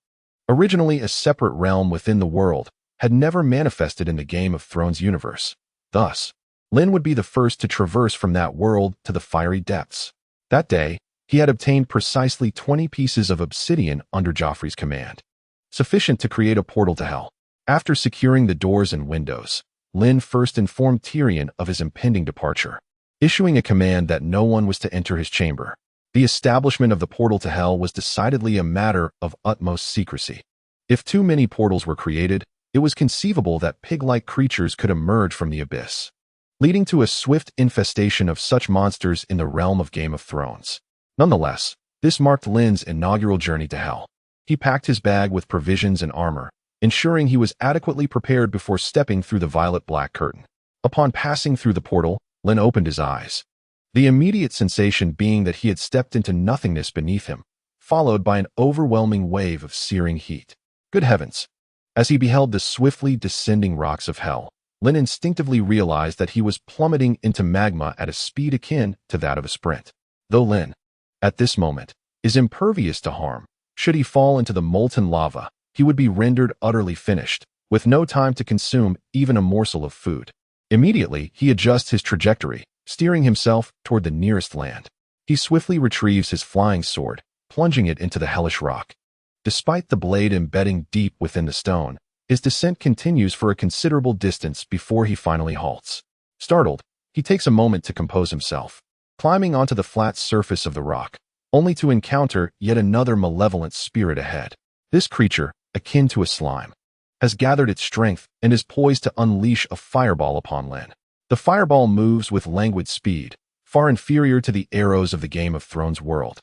[SPEAKER 1] originally a separate realm within the world, had never manifested in the Game of Thrones universe. Thus, Lynn would be the first to traverse from that world to the fiery depths. That day, he had obtained precisely 20 pieces of obsidian under Joffrey's command, sufficient to create a portal to hell. After securing the doors and windows, Lynn first informed Tyrion of his impending departure, issuing a command that no one was to enter his chamber. The establishment of the portal to hell was decidedly a matter of utmost secrecy. If too many portals were created, it was conceivable that pig-like creatures could emerge from the abyss, leading to a swift infestation of such monsters in the realm of Game of Thrones. Nonetheless, this marked Lynn's inaugural journey to hell. He packed his bag with provisions and armor, ensuring he was adequately prepared before stepping through the violet-black curtain. Upon passing through the portal, Lynn opened his eyes, the immediate sensation being that he had stepped into nothingness beneath him, followed by an overwhelming wave of searing heat. Good heavens! As he beheld the swiftly descending rocks of hell, Lynn instinctively realized that he was plummeting into magma at a speed akin to that of a sprint. Though Lynn, at this moment, is impervious to harm, should he fall into the molten lava, he would be rendered utterly finished, with no time to consume even a morsel of food. Immediately, he adjusts his trajectory, steering himself toward the nearest land. He swiftly retrieves his flying sword, plunging it into the hellish rock. Despite the blade embedding deep within the stone, his descent continues for a considerable distance before he finally halts. Startled, he takes a moment to compose himself, climbing onto the flat surface of the rock, only to encounter yet another malevolent spirit ahead. This creature, akin to a slime, has gathered its strength and is poised to unleash a fireball upon Lynn. The fireball moves with languid speed, far inferior to the arrows of the Game of Thrones world,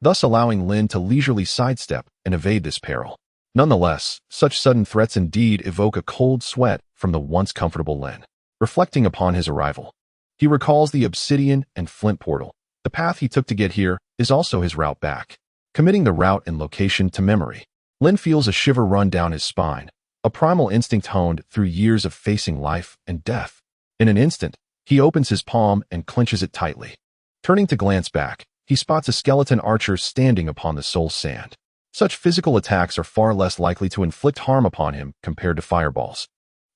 [SPEAKER 1] thus allowing Lynn to leisurely sidestep and evade this peril. Nonetheless, such sudden threats indeed evoke a cold sweat from the once comfortable Lynn. Reflecting upon his arrival, he recalls the obsidian and flint portal. The path he took to get here is also his route back. Committing the route and location to memory, Lynn feels a shiver run down his spine, a primal instinct honed through years of facing life and death. In an instant, he opens his palm and clenches it tightly. Turning to glance back, he spots a skeleton archer standing upon the soul sand. Such physical attacks are far less likely to inflict harm upon him compared to fireballs.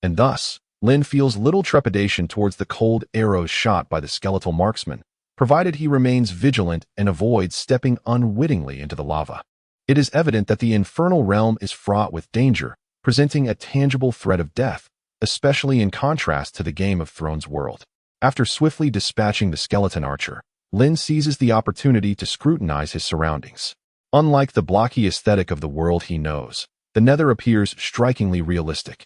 [SPEAKER 1] And thus, Lynn feels little trepidation towards the cold arrows shot by the skeletal marksman, provided he remains vigilant and avoids stepping unwittingly into the lava. It is evident that the infernal realm is fraught with danger, presenting a tangible threat of death, especially in contrast to the Game of Thrones world. After swiftly dispatching the skeleton archer, Lynn seizes the opportunity to scrutinize his surroundings. Unlike the blocky aesthetic of the world he knows, the Nether appears strikingly realistic,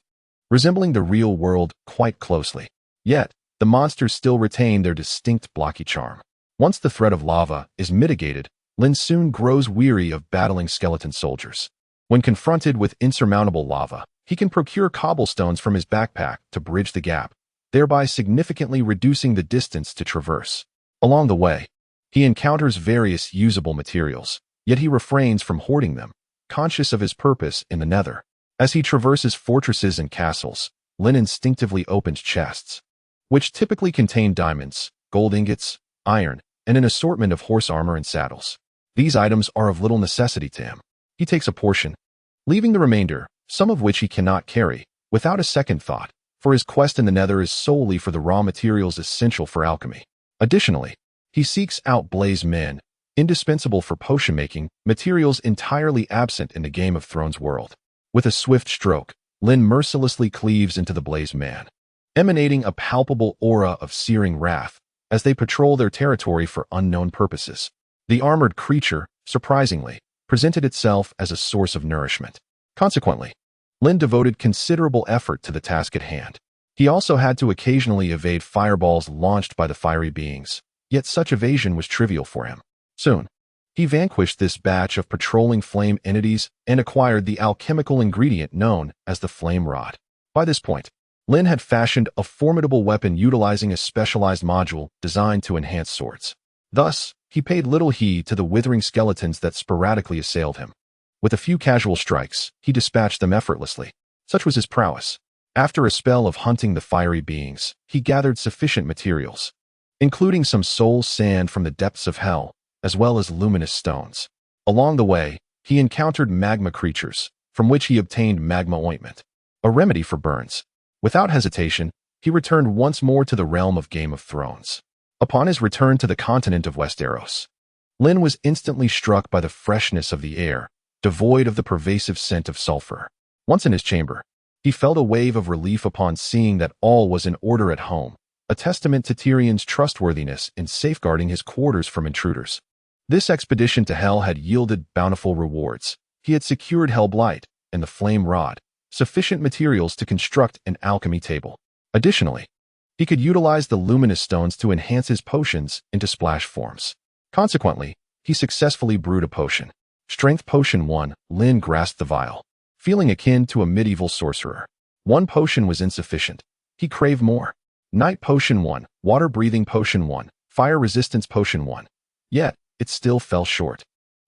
[SPEAKER 1] resembling the real world quite closely. Yet, the monsters still retain their distinct blocky charm. Once the threat of lava is mitigated, Lynn soon grows weary of battling skeleton soldiers. When confronted with insurmountable lava, he can procure cobblestones from his backpack to bridge the gap, thereby significantly reducing the distance to traverse. Along the way, he encounters various usable materials, yet he refrains from hoarding them, conscious of his purpose in the Nether. As he traverses fortresses and castles, Lynn instinctively opens chests, which typically contain diamonds, gold ingots, iron, and an assortment of horse armor and saddles. These items are of little necessity to him. He takes a portion, leaving the remainder, some of which he cannot carry, without a second thought, for his quest in the Nether is solely for the raw materials essential for alchemy. Additionally, he seeks out blaze men, indispensable for potion-making, materials entirely absent in the Game of Thrones world. With a swift stroke, Lynn mercilessly cleaves into the blaze man, emanating a palpable aura of searing wrath as they patrol their territory for unknown purposes. The armored creature, surprisingly, presented itself as a source of nourishment. Consequently, Lynn devoted considerable effort to the task at hand. He also had to occasionally evade fireballs launched by the fiery beings, yet such evasion was trivial for him. Soon, he vanquished this batch of patrolling flame entities and acquired the alchemical ingredient known as the flame rod. By this point, Lynn had fashioned a formidable weapon utilizing a specialized module designed to enhance swords. Thus, he paid little heed to the withering skeletons that sporadically assailed him. With a few casual strikes, he dispatched them effortlessly. Such was his prowess. After a spell of hunting the fiery beings, he gathered sufficient materials, including some soul sand from the depths of hell, as well as luminous stones. Along the way, he encountered magma creatures, from which he obtained magma ointment, a remedy for burns. Without hesitation, he returned once more to the realm of Game of Thrones. Upon his return to the continent of Westeros, Lynn was instantly struck by the freshness of the air, devoid of the pervasive scent of sulfur. Once in his chamber, he felt a wave of relief upon seeing that all was in order at home, a testament to Tyrion's trustworthiness in safeguarding his quarters from intruders. This expedition to Hell had yielded bountiful rewards. He had secured Hellblight and the Flame Rod, sufficient materials to construct an alchemy table. Additionally, he could utilize the luminous stones to enhance his potions into splash forms. Consequently, he successfully brewed a potion. Strength Potion 1, Lynn grasped the vial, feeling akin to a medieval sorcerer. One potion was insufficient. He craved more. Night Potion 1, Water Breathing Potion 1, Fire Resistance Potion 1. Yet, it still fell short.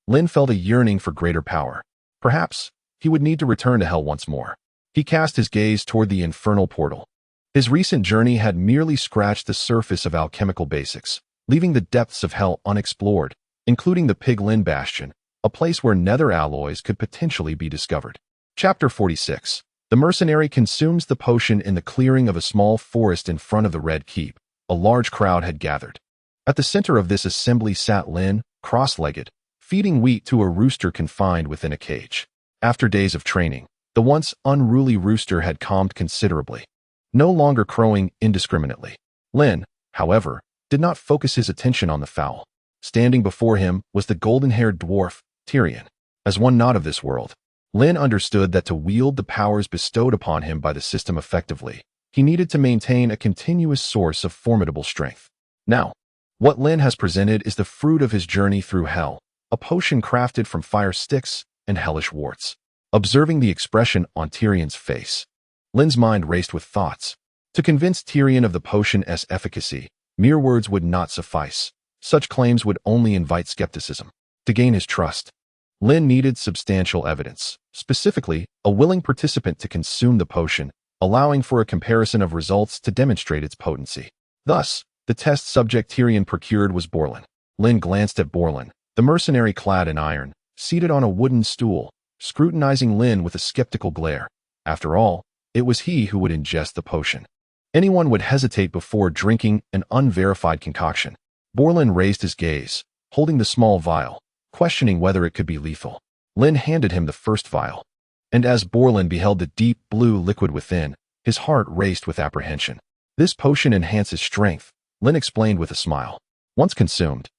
[SPEAKER 1] Lynn felt a yearning for greater power. Perhaps, he would need to return to Hell once more. He cast his gaze toward the infernal portal. His recent journey had merely scratched the surface of alchemical basics, leaving the depths of Hell unexplored, including the Pig Lynn Bastion, a place where nether alloys could potentially be discovered. Chapter 46. The mercenary consumes the potion in the clearing of a small forest in front of the Red Keep. A large crowd had gathered. At the center of this assembly sat Lynn, cross-legged, feeding wheat to a rooster confined within a cage. After days of training, the once unruly rooster had calmed considerably, no longer crowing indiscriminately. Lynn, however, did not focus his attention on the fowl. Standing before him was the golden-haired dwarf, Tyrion. As one not of this world, Lynn understood that to wield the powers bestowed upon him by the system effectively, he needed to maintain a continuous source of formidable strength. Now, what Lynn has presented is the fruit of his journey through hell, a potion crafted from fire sticks and hellish warts. Observing the expression on Tyrion's face, Lynn's mind raced with thoughts. To convince Tyrion of the potion's efficacy, mere words would not suffice. Such claims would only invite skepticism. To gain his trust, Lynn needed substantial evidence, specifically, a willing participant to consume the potion, allowing for a comparison of results to demonstrate its potency. Thus, the test subject Tyrion procured was Borlin. Lynn glanced at Borlin, the mercenary clad in iron, seated on a wooden stool, scrutinizing Lynn with a skeptical glare. After all, it was he who would ingest the potion. Anyone would hesitate before drinking an unverified concoction. Borlin raised his gaze, holding the small vial, questioning whether it could be lethal. Lynn handed him the first vial, and as Borlin beheld the deep blue liquid within, his heart raced with apprehension. This potion enhances strength, Lynn explained with a smile. Once consumed,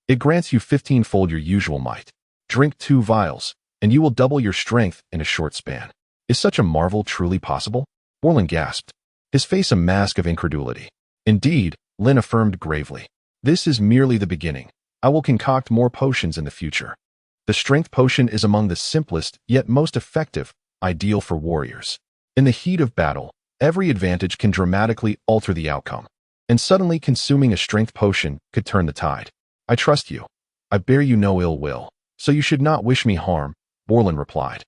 [SPEAKER 1] it grants you 15-fold your usual might. Drink 2 vials, and you will double your strength in a short span. Is such a marvel truly possible? Borlin gasped, his face a mask of incredulity. Indeed, Lynn affirmed gravely. This is merely the beginning. I will concoct more potions in the future. The strength potion is among the simplest, yet most effective, ideal for warriors. In the heat of battle, every advantage can dramatically alter the outcome, and suddenly consuming a strength potion could turn the tide. I trust you. I bear you no ill will, so you should not wish me harm, Borlin replied,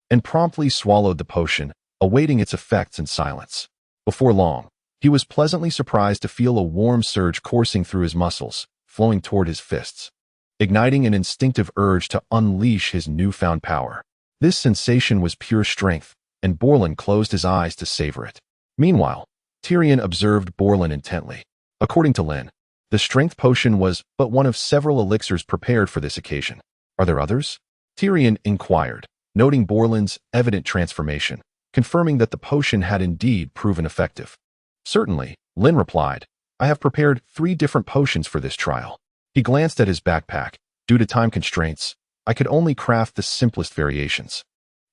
[SPEAKER 1] and promptly swallowed the potion, awaiting its effects in silence. Before long, he was pleasantly surprised to feel a warm surge coursing through his muscles, flowing toward his fists, igniting an instinctive urge to unleash his newfound power. This sensation was pure strength, and Borlin closed his eyes to savor it. Meanwhile, Tyrion observed Borlin intently. According to Lynn, the strength potion was but one of several elixirs prepared for this occasion. Are there others? Tyrion inquired, noting Borlin's evident transformation, confirming that the potion had indeed proven effective. Certainly, Lynn replied. I have prepared 3 different potions for this trial. He glanced at his backpack. Due to time constraints, I could only craft the simplest variations.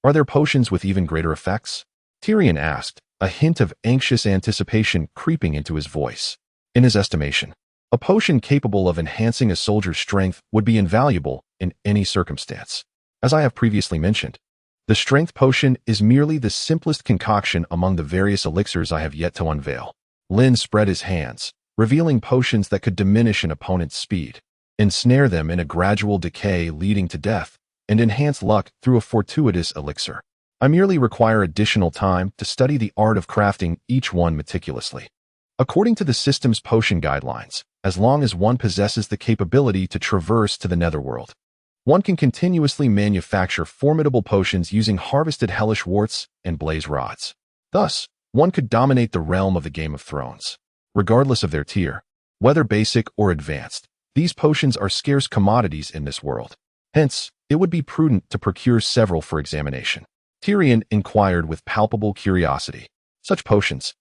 [SPEAKER 1] Are there potions with even greater effects? Tyrion asked, a hint of anxious anticipation creeping into his voice. In his estimation, a potion capable of enhancing a soldier's strength would be invaluable in any circumstance. As I have previously mentioned, the strength potion is merely the simplest concoction among the various elixirs I have yet to unveil. Lynn spread his hands, revealing potions that could diminish an opponent's speed, ensnare them in a gradual decay leading to death, and enhance luck through a fortuitous elixir. I merely require additional time to study the art of crafting each one meticulously. According to the system's potion guidelines, as long as one possesses the capability to traverse to the netherworld, one can continuously manufacture formidable potions using harvested hellish warts and blaze rods. Thus, one could dominate the realm of the Game of Thrones. Regardless of their tier, whether basic or advanced, these potions are scarce commodities in this world. Hence, it would be prudent to procure several for examination. Tyrion inquired with palpable curiosity. Such potions,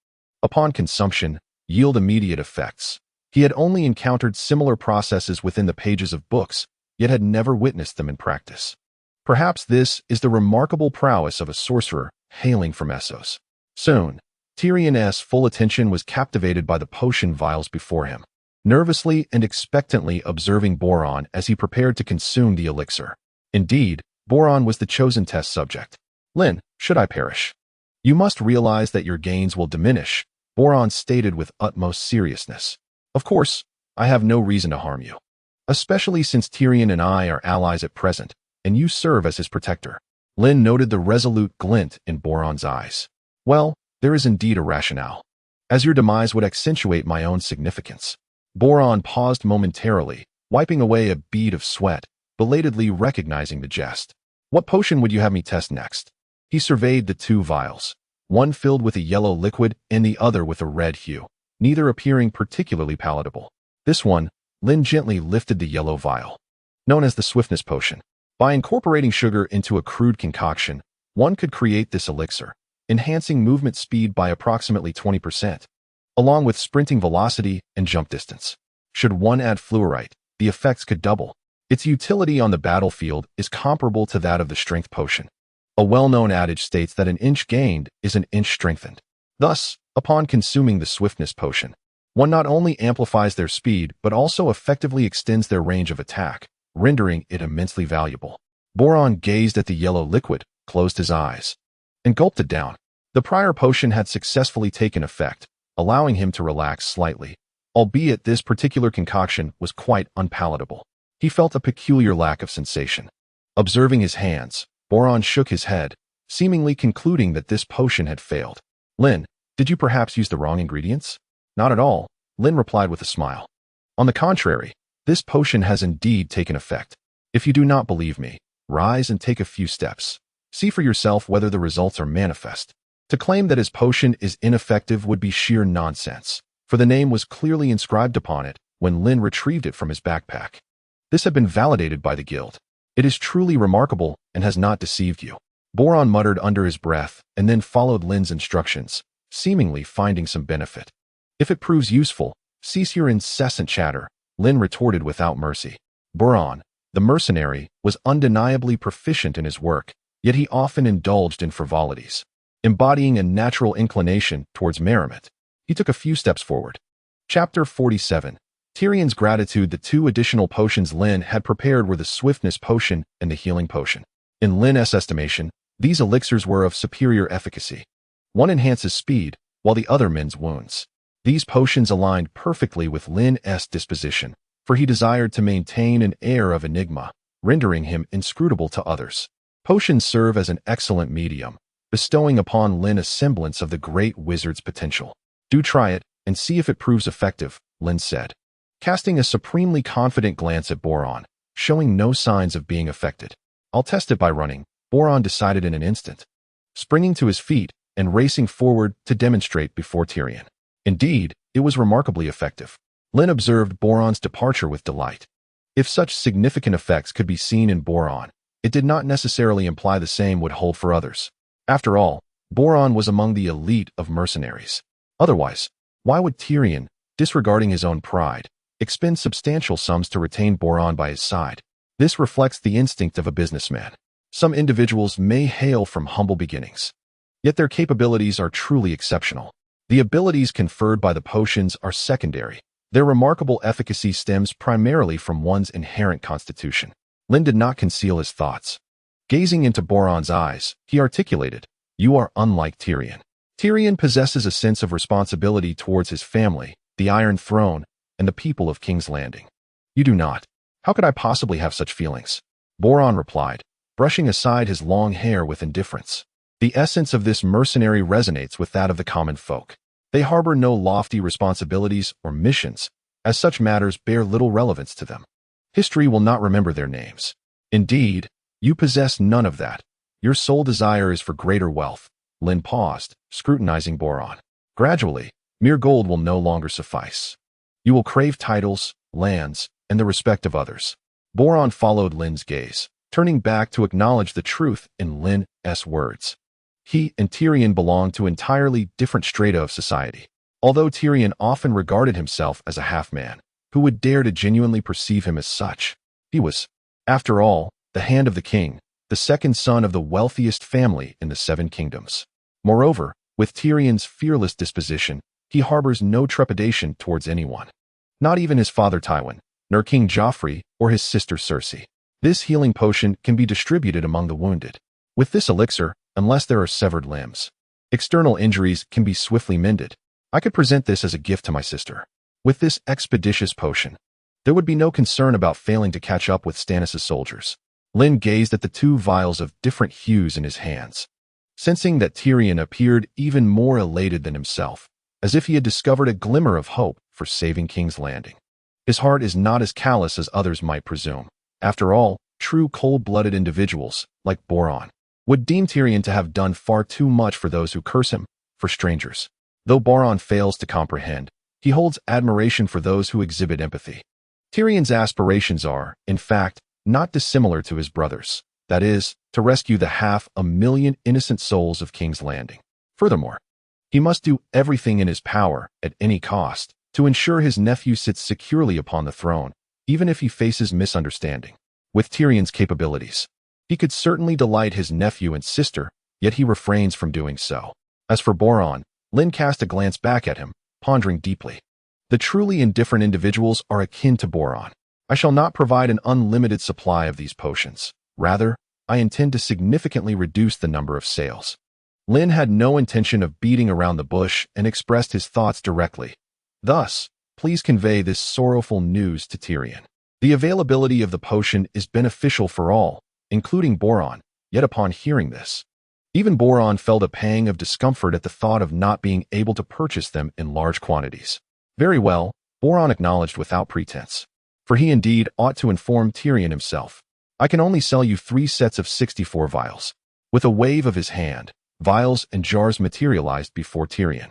[SPEAKER 1] upon consumption, yield immediate effects. He had only encountered similar processes within the pages of books, yet had never witnessed them in practice. Perhaps this is the remarkable prowess of a sorcerer hailing from Essos. Soon, Tyrion's full attention was captivated by the potion vials before him, nervously and expectantly observing Boron as he prepared to consume the elixir. Indeed, Boron was the chosen test subject. Lynn, should I perish? You must realize that your gains will diminish, Boron stated with utmost seriousness. Of course, I have no reason to harm you, especially since Tyrion and I are allies at present, and you serve as his protector. Lynn noted the resolute glint in Boron's eyes. Well, there is indeed a rationale, as your demise would accentuate my own significance. Boron paused momentarily, wiping away a bead of sweat, belatedly recognizing the jest. What potion would you have me test next? He surveyed the two vials, one filled with a yellow liquid and the other with a red hue, neither appearing particularly palatable. This one, Lynn gently lifted the yellow vial, known as the swiftness potion. By incorporating sugar into a crude concoction, one could create this elixir, enhancing movement speed by approximately 20%, along with sprinting velocity and jump distance. Should one add fluorite, the effects could double. Its utility on the battlefield is comparable to that of the strength potion. A well-known adage states that an inch gained is an inch strengthened. Thus, upon consuming the swiftness potion, one not only amplifies their speed but also effectively extends their range of attack, rendering it immensely valuable. Boron gazed at the yellow liquid, closed his eyes, and gulped it down. The prior potion had successfully taken effect, allowing him to relax slightly, albeit this particular concoction was quite unpalatable. He felt a peculiar lack of sensation. Observing his hands, Boron shook his head, seemingly concluding that this potion had failed. Lynn, did you perhaps use the wrong ingredients? Not at all, Lynn replied with a smile. On the contrary, this potion has indeed taken effect. If you do not believe me, rise and take a few steps. See for yourself whether the results are manifest. To claim that his potion is ineffective would be sheer nonsense, for the name was clearly inscribed upon it when Lynn retrieved it from his backpack. This had been validated by the guild. It is truly remarkable and has not deceived you. Boron muttered under his breath and then followed Lynn's instructions, seemingly finding some benefit. If it proves useful, cease your incessant chatter, Lynn retorted without mercy. Boron, the mercenary, was undeniably proficient in his work, yet he often indulged in frivolities, embodying a natural inclination towards merriment. He took a few steps forward. Chapter 47. Tyrion's gratitude. The two additional potions Lynn had prepared were the swiftness potion and the healing potion. In Lynn's estimation, these elixirs were of superior efficacy. One enhances speed, while the other mends wounds. These potions aligned perfectly with Lynn's disposition, for he desired to maintain an air of enigma, rendering him inscrutable to others. Potions serve as an excellent medium, bestowing upon Lynn a semblance of the great wizard's potential. Do try it, and see if it proves effective, Lynn said, casting a supremely confident glance at Boron, showing no signs of being affected. I'll test it by running, Boron decided in an instant, springing to his feet and racing forward to demonstrate before Tyrion. Indeed, it was remarkably effective. Lynn observed Boron's departure with delight. If such significant effects could be seen in Boron, it did not necessarily imply the same would hold for others. After all, Boron was among the elite of mercenaries. Otherwise, why would Tyrion, disregarding his own pride, expend substantial sums to retain Boron by his side? This reflects the instinct of a businessman. Some individuals may hail from humble beginnings, yet their capabilities are truly exceptional. The abilities conferred by the potions are secondary. Their remarkable efficacy stems primarily from one's inherent constitution. Lynn did not conceal his thoughts. Gazing into Boron's eyes, he articulated, "You are unlike Tyrion. Tyrion possesses a sense of responsibility towards his family, the Iron Throne, and the people of King's Landing. You do not. How could I possibly have such feelings?" Boron replied, brushing aside his long hair with indifference. The essence of this mercenary resonates with that of the common folk. They harbor no lofty responsibilities or missions, as such matters bear little relevance to them. History will not remember their names. Indeed, you possess none of that. Your sole desire is for greater wealth. Lynn paused, scrutinizing Boron. Gradually, mere gold will no longer suffice. You will crave titles, lands, and the respect of others. Boron followed Lynn's gaze, turning back to acknowledge the truth in Lynn's words. He and Tyrion belonged to entirely different strata of society. Although Tyrion often regarded himself as a half-man, who would dare to genuinely perceive him as such? He was, after all, the hand of the king, the second son of the wealthiest family in the Seven Kingdoms. Moreover, with Tyrion's fearless disposition, he harbors no trepidation towards anyone. Not even his father Tywin, nor King Joffrey or his sister Cersei. This healing potion can be distributed among the wounded. With this elixir, unless there are severed limbs, external injuries can be swiftly mended. I could present this as a gift to my sister. With this expeditious potion, there would be no concern about failing to catch up with Stannis' soldiers. Lynn gazed at the two vials of different hues in his hands, sensing that Tyrion appeared even more elated than himself, as if he had discovered a glimmer of hope for saving King's Landing. His heart is not as callous as others might presume. After all, true cold-blooded individuals, like Boron, would deem Tyrion to have done far too much for those who curse him, for strangers. Though Boron fails to comprehend, he holds admiration for those who exhibit empathy. Tyrion's aspirations are, in fact, not dissimilar to his brother's. That is, to rescue the 500,000 innocent souls of King's Landing. Furthermore, he must do everything in his power, at any cost, to ensure his nephew sits securely upon the throne, even if he faces misunderstanding. With Tyrion's capabilities, he could certainly delight his nephew and sister, yet he refrains from doing so. As for Boron, Lynn cast a glance back at him, pondering deeply. The truly indifferent individuals are akin to Boron. I shall not provide an unlimited supply of these potions. Rather, I intend to significantly reduce the number of sales. Lynn had no intention of beating around the bush and expressed his thoughts directly. Thus, please convey this sorrowful news to Tyrion. The availability of the potion is beneficial for all, including Boron, yet upon hearing this, even Boron felt a pang of discomfort at the thought of not being able to purchase them in large quantities. Very well, Boron acknowledged without pretense, for he indeed ought to inform Tyrion himself. I can only sell you 3 sets of 64 vials. With a wave of his hand, vials and jars materialized before Tyrion.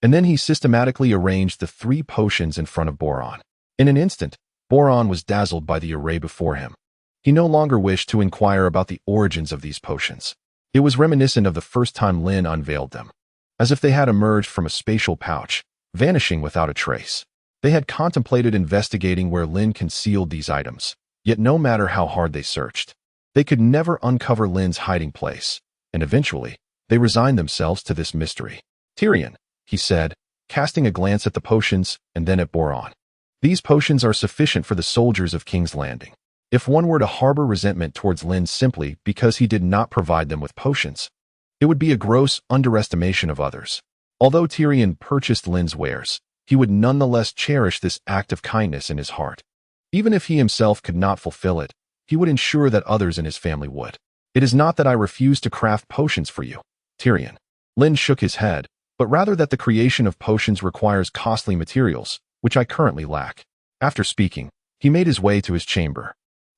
[SPEAKER 1] And then he systematically arranged the 3 potions in front of Boron. In an instant, Boron was dazzled by the array before him. He no longer wished to inquire about the origins of these potions. It was reminiscent of the first time Lynn unveiled them, as if they had emerged from a spatial pouch, vanishing without a trace. They had contemplated investigating where Lynn concealed these items, yet no matter how hard they searched, they could never uncover Lynn's hiding place, and eventually, they resigned themselves to this mystery. Tyrion, he said, casting a glance at the potions and then at Boron. These potions are sufficient for the soldiers of King's Landing. If one were to harbor resentment towards Lynn simply because he did not provide them with potions, it would be a gross underestimation of others. Although Tyrion purchased Lynn's wares, he would nonetheless cherish this act of kindness in his heart. Even if he himself could not fulfill it, he would ensure that others in his family would. It is not that I refuse to craft potions for you, Tyrion. Lynn shook his head, but rather that the creation of potions requires costly materials, which I currently lack. After speaking, he made his way to his chamber,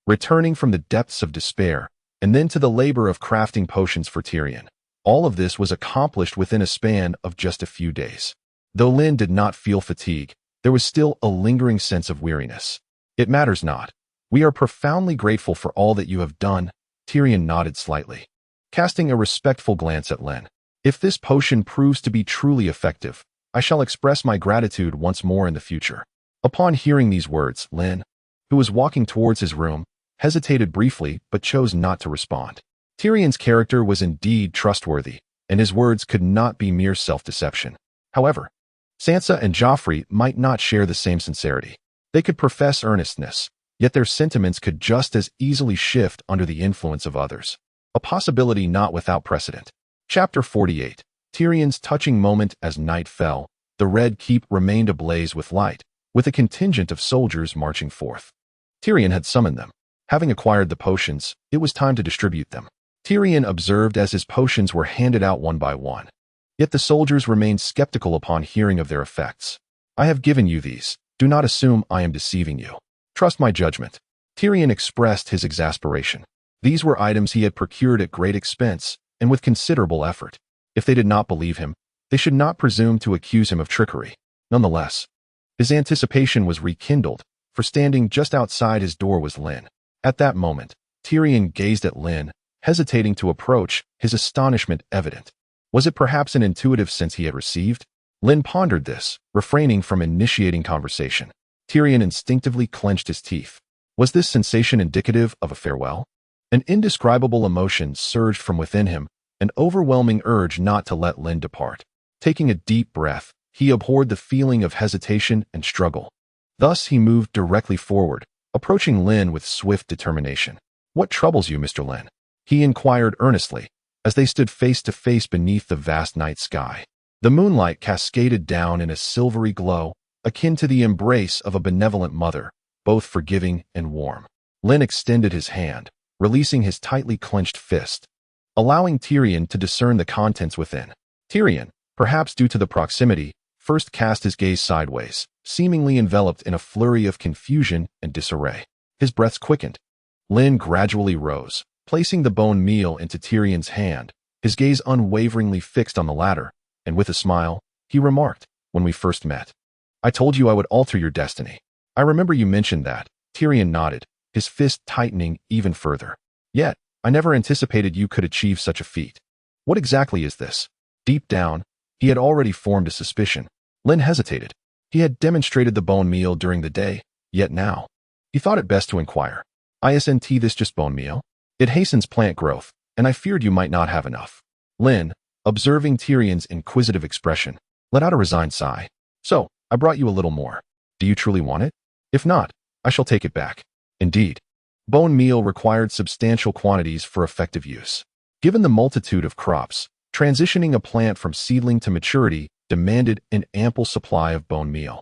[SPEAKER 1] returning from the depths of despair, and then to the labor of crafting potions for Tyrion. All of this was accomplished within a span of just a few days. Though Lynn did not feel fatigue, there was still a lingering sense of weariness. It matters not. We are profoundly grateful for all that you have done. Tyrion nodded slightly, casting a respectful glance at Lynn. If this potion proves to be truly effective, I shall express my gratitude once more in the future. Upon hearing these words, Lynn, who was walking towards his room, hesitated briefly but chose not to respond. Tyrion's character was indeed trustworthy, and his words could not be mere self-deception. However, Sansa and Joffrey might not share the same sincerity. They could profess earnestness, yet their sentiments could just as easily shift under the influence of others. A possibility not without precedent. Chapter 48. Tyrion's touching moment. As night fell, the Red Keep remained ablaze with light, with a contingent of soldiers marching forth. Tyrion had summoned them. Having acquired the potions, it was time to distribute them. Tyrion observed as his potions were handed out one by one. Yet the soldiers remained skeptical upon hearing of their effects. I have given you these. Do not assume I am deceiving you. Trust my judgment. Tyrion expressed his exasperation. These were items he had procured at great expense and with considerable effort. If they did not believe him, they should not presume to accuse him of trickery. Nonetheless, his anticipation was rekindled, for standing just outside his door was Lynn. At that moment, Tyrion gazed at Lynn, hesitating to approach, his astonishment evident. Was it perhaps an intuitive sense he had received? Lynn pondered this, refraining from initiating conversation. Tyrion instinctively clenched his teeth. Was this sensation indicative of a farewell? An indescribable emotion surged from within him, an overwhelming urge not to let Lynn depart. Taking a deep breath, he abhorred the feeling of hesitation and struggle. Thus he moved directly forward, approaching Lynn with swift determination. "What troubles you, Mr. Lynn?" he inquired earnestly, as they stood face to face beneath the vast night sky. The moonlight cascaded down in a silvery glow, akin to the embrace of a benevolent mother, both forgiving and warm. Lynn extended his hand, releasing his tightly clenched fist, allowing Tyrion to discern the contents within. Tyrion, perhaps due to the proximity, first cast his gaze sideways, seemingly enveloped in a flurry of confusion and disarray. His breaths quickened. Lynn gradually rose, placing the bone meal into Tyrion's hand, his gaze unwaveringly fixed on the latter, and with a smile, he remarked, "When we first met, I told you I would alter your destiny. I remember you mentioned that." Tyrion nodded, his fist tightening even further. "Yet, I never anticipated you could achieve such a feat. What exactly is this?" Deep down, he had already formed a suspicion. Lynn hesitated. He had demonstrated the bone meal during the day, yet now, he thought it best to inquire. "Isn't this just bone meal? It hastens plant growth, and I feared you might not have enough." Lynn, observing Tyrion's inquisitive expression, let out a resigned sigh. "So, I brought you a little more. Do you truly want it? If not, I shall take it back." Indeed, bone meal required substantial quantities for effective use. Given the multitude of crops, transitioning a plant from seedling to maturity demanded an ample supply of bone meal,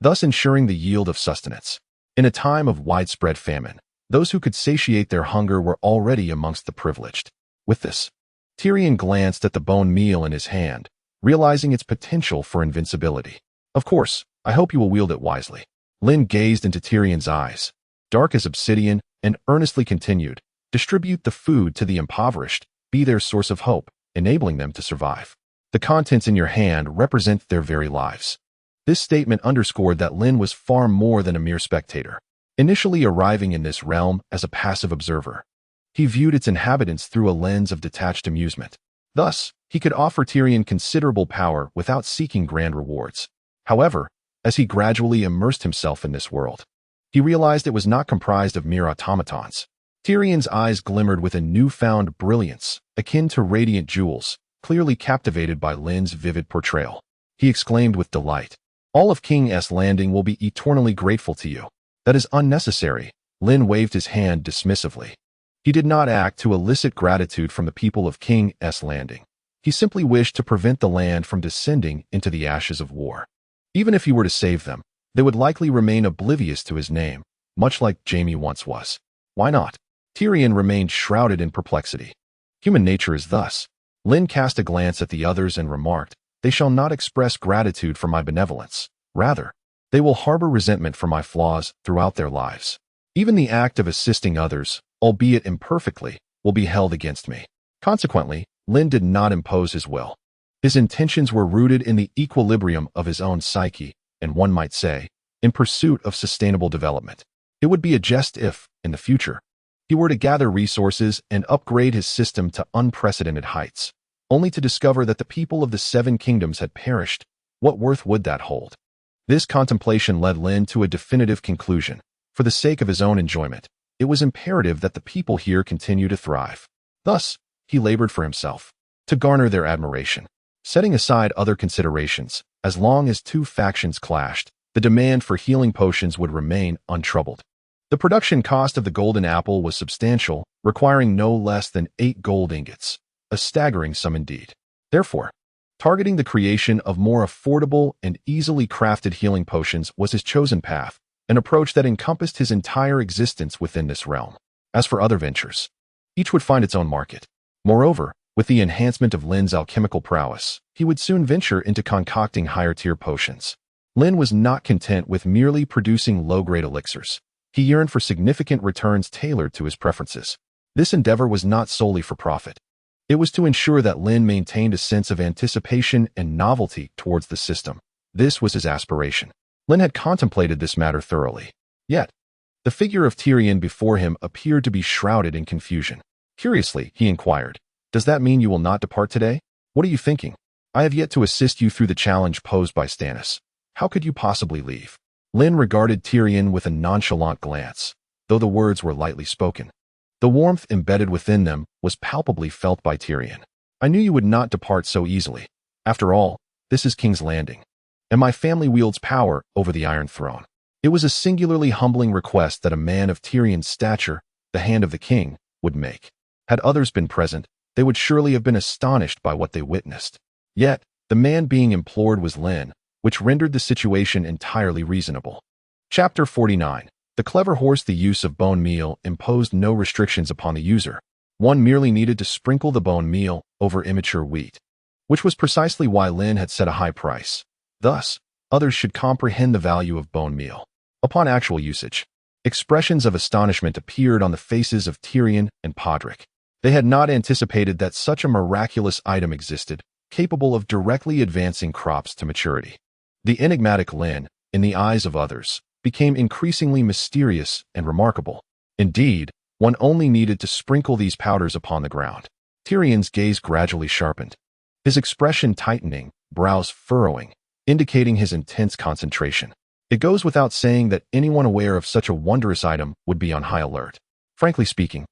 [SPEAKER 1] thus ensuring the yield of sustenance. In a time of widespread famine, those who could satiate their hunger were already amongst the privileged. With this, Tyrion glanced at the bone meal in his hand, realizing its potential for invincibility. "Of course, I hope you will wield it wisely." Lynn gazed into Tyrion's eyes, dark as obsidian, and earnestly continued, "Distribute the food to the impoverished, be their source of hope, enabling them to survive. The contents in your hand represent their very lives." This statement underscored that Lynn was far more than a mere spectator. Initially arriving in this realm as a passive observer, he viewed its inhabitants through a lens of detached amusement. Thus, he could offer Tyrion considerable power without seeking grand rewards. However, as he gradually immersed himself in this world, he realized it was not comprised of mere automatons. Tyrion's eyes glimmered with a newfound brilliance, akin to radiant jewels, clearly captivated by Lynn's vivid portrayal. He exclaimed with delight, "All of King's Landing will be eternally grateful to you." "That is unnecessary." Lynn waved his hand dismissively. He did not act to elicit gratitude from the people of King's Landing. He simply wished to prevent the land from descending into the ashes of war. Even if he were to save them, they would likely remain oblivious to his name, much like Jaime once was. Why not? Tyrion remained shrouded in perplexity. Human nature is thus. Lynn cast a glance at the others and remarked, "They shall not express gratitude for my benevolence. Rather, they will harbor resentment for my flaws throughout their lives. Even the act of assisting others, albeit imperfectly, will be held against me." Consequently, Lynn did not impose his will. His intentions were rooted in the equilibrium of his own psyche, and one might say, in pursuit of sustainable development. It would be a jest if, in the future, he were to gather resources and upgrade his system to unprecedented heights, only to discover that the people of the Seven Kingdoms had perished. What worth would that hold? This contemplation led Lynn to a definitive conclusion. For the sake of his own enjoyment, it was imperative that the people here continue to thrive. Thus, he labored for himself, to garner their admiration. Setting aside other considerations, as long as two factions clashed, the demand for healing potions would remain untroubled. The production cost of the golden apple was substantial, requiring no less than 8 gold ingots, a staggering sum indeed. Therefore, targeting the creation of more affordable and easily crafted healing potions was his chosen path, an approach that encompassed his entire existence within this realm. As for other ventures, each would find its own market. Moreover, with the enhancement of Lynn's alchemical prowess, he would soon venture into concocting higher-tier potions. Lynn was not content with merely producing low-grade elixirs. He yearned for significant returns tailored to his preferences. This endeavor was not solely for profit. It was to ensure that Lynn maintained a sense of anticipation and novelty towards the system. This was his aspiration. Lynn had contemplated this matter thoroughly. Yet, the figure of Tyrion before him appeared to be shrouded in confusion. Curiously, he inquired, "Does that mean you will not depart today? What are you thinking? I have yet to assist you through the challenge posed by Stannis. How could you possibly leave?" Lynn regarded Tyrion with a nonchalant glance, though the words were lightly spoken. The warmth embedded within them was palpably felt by Tyrion. "I knew you would not depart so easily. After all, this is King's Landing, and my family wields power over the Iron Throne." It was a singularly humbling request that a man of Tyrion's stature, the hand of the king, would make. Had others been present, they would surely have been astonished by what they witnessed. Yet, the man being implored was Lynn, which rendered the situation entirely reasonable. Chapter 49. The clever horse. The use of bone meal imposed no restrictions upon the user. One merely needed to sprinkle the bone meal over immature wheat, which was precisely why Lynn had set a high price. Thus, others should comprehend the value of bone meal. Upon actual usage, expressions of astonishment appeared on the faces of Tyrion and Podrick. They had not anticipated that such a miraculous item existed, capable of directly advancing crops to maturity. The enigmatic Lynn, in the eyes of others, became increasingly mysterious and remarkable. Indeed, one only needed to sprinkle these powders upon the ground. Tyrion's gaze gradually sharpened, his expression tightening, brows furrowing, indicating his intense concentration. It goes without saying that anyone aware of such a wondrous item would be on high alert. Frankly speaking,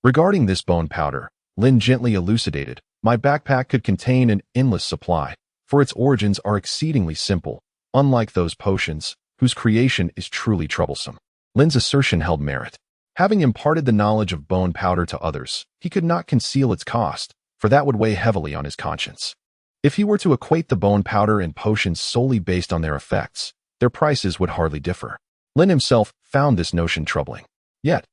[SPEAKER 1] regarding this bone powder, Lynn gently elucidated, "My backpack could contain an endless supply, for its origins are exceedingly simple, unlike those potions, whose creation is truly troublesome." Lynn's assertion held merit. Having imparted the knowledge of bone powder to others, he could not conceal its cost, for that would weigh heavily on his conscience. If he were to equate the bone powder and potions solely based on their effects, their prices would hardly differ. Lynn himself found this notion troubling. Yet,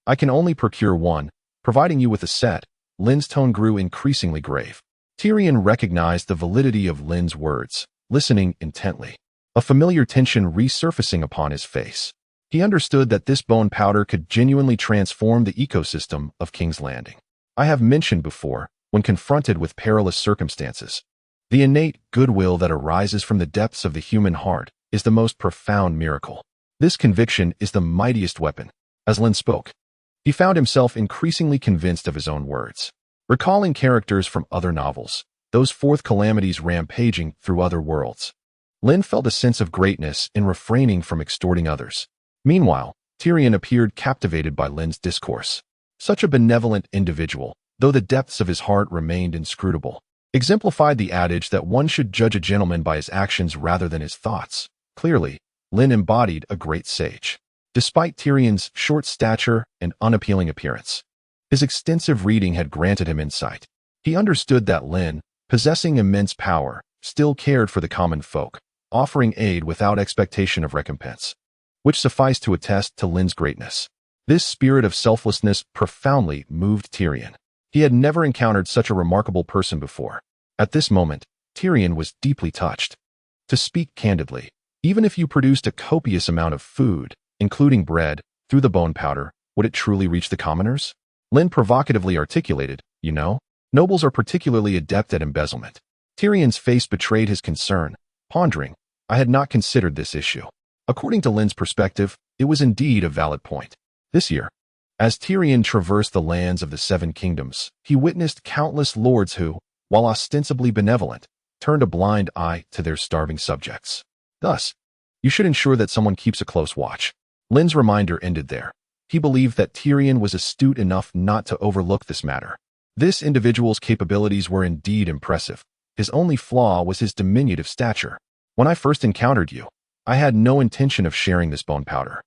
[SPEAKER 1] "I can only procure one, providing you with a set." Lynn's tone grew increasingly grave. Tyrion recognized the validity of Lynn's words, listening intently, a familiar tension resurfacing upon his face. He understood that this bone powder could genuinely transform the ecosystem of King's Landing. I have mentioned before, when confronted with perilous circumstances, the innate goodwill that arises from the depths of the human heart is the most profound miracle. This conviction is the mightiest weapon. As Lynn spoke, he found himself increasingly convinced of his own words. Recalling characters from other novels, those fourth calamities rampaging through other worlds, Lynn felt a sense of greatness in refraining from extorting others. Meanwhile, Tyrion appeared captivated by Lynn's discourse. Such a benevolent individual, though the depths of his heart remained inscrutable, exemplified the adage that one should judge a gentleman by his actions rather than his thoughts. Clearly, Lynn embodied a great sage. Despite Tyrion's short stature and unappealing appearance, his extensive reading had granted him insight. He understood that Lynn, possessing immense power, still cared for the common folk, offering aid without expectation of recompense, which sufficed to attest to Lynn's greatness. This spirit of selflessness profoundly moved Tyrion. He had never encountered such a remarkable person before. At this moment, Tyrion was deeply touched. To speak candidly, even if you produced a copious amount of food, including bread, through the bone powder, would it truly reach the commoners? Lynn provocatively articulated, "You know, nobles are particularly adept at embezzlement." Tyrion's face betrayed his concern, pondering, "I had not considered this issue." According to Lynn's perspective, it was indeed a valid point. This year, as Tyrion traversed the lands of the Seven Kingdoms, he witnessed countless lords who, while ostensibly benevolent, turned a blind eye to their starving subjects. Thus, you should ensure that someone keeps a close watch. Lynn's reminder ended there. He believed that Tyrion was astute enough not to overlook this matter. This individual's capabilities were indeed impressive. His only flaw was his diminutive stature. "When I first encountered you, I had no intention of sharing this bone powder,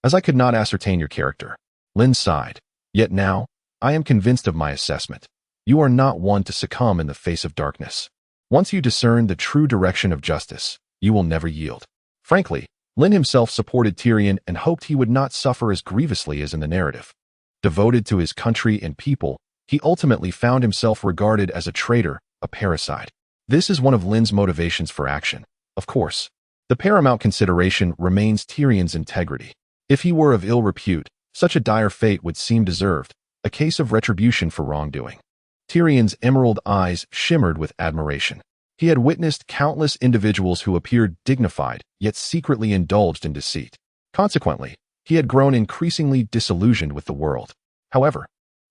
[SPEAKER 1] as I could not ascertain your character." Lynn sighed. "Yet now, I am convinced of my assessment. You are not one to succumb in the face of darkness. Once you discern the true direction of justice, you will never yield." Frankly, Lynn himself supported Tyrion and hoped he would not suffer as grievously as in the narrative. Devoted to his country and people, he ultimately found himself regarded as a traitor, a parasite. This is one of Lynn's motivations for action. Of course, the paramount consideration remains Tyrion's integrity. If he were of ill repute, such a dire fate would seem deserved, a case of retribution for wrongdoing. Tyrion's emerald eyes shimmered with admiration. He had witnessed countless individuals who appeared dignified, yet secretly indulged in deceit. Consequently, he had grown increasingly disillusioned with the world. However,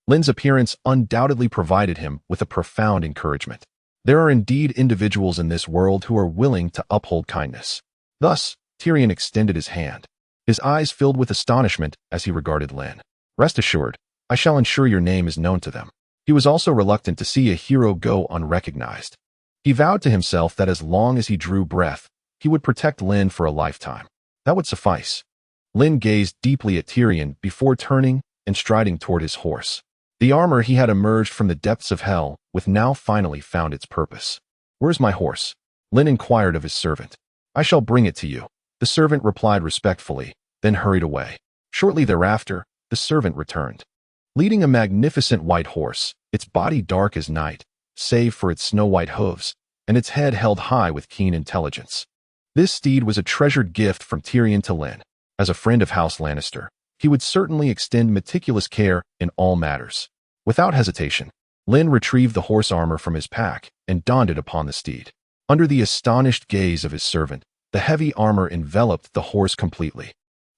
[SPEAKER 1] Lynn's appearance undoubtedly provided him with a profound encouragement. There are indeed individuals in this world who are willing to uphold kindness. Thus, Tyrion extended his hand. His eyes filled with astonishment as he regarded Lynn. Rest assured, I shall ensure your name is known to them. He was also reluctant to see a hero go unrecognized. He vowed to himself that as long as he drew breath, he would protect Lynn for a lifetime. That would suffice. Lynn gazed deeply at Tyrion before turning and striding toward his horse. The armor he had emerged from the depths of hell with now finally found its purpose. Where's my horse? Lynn inquired of his servant. I shall bring it to you. The servant replied respectfully, then hurried away. Shortly thereafter, the servant returned, leading a magnificent white horse, its body dark as night, save for its snow-white hooves, and its head held high with keen intelligence. This steed was a treasured gift from Tyrion to Lynn. As a friend of House Lannister, he would certainly extend meticulous care in all matters. Without hesitation, Lynn retrieved the horse armor from his pack and donned it upon the steed. Under the astonished gaze of his servant, the heavy armor enveloped the horse completely.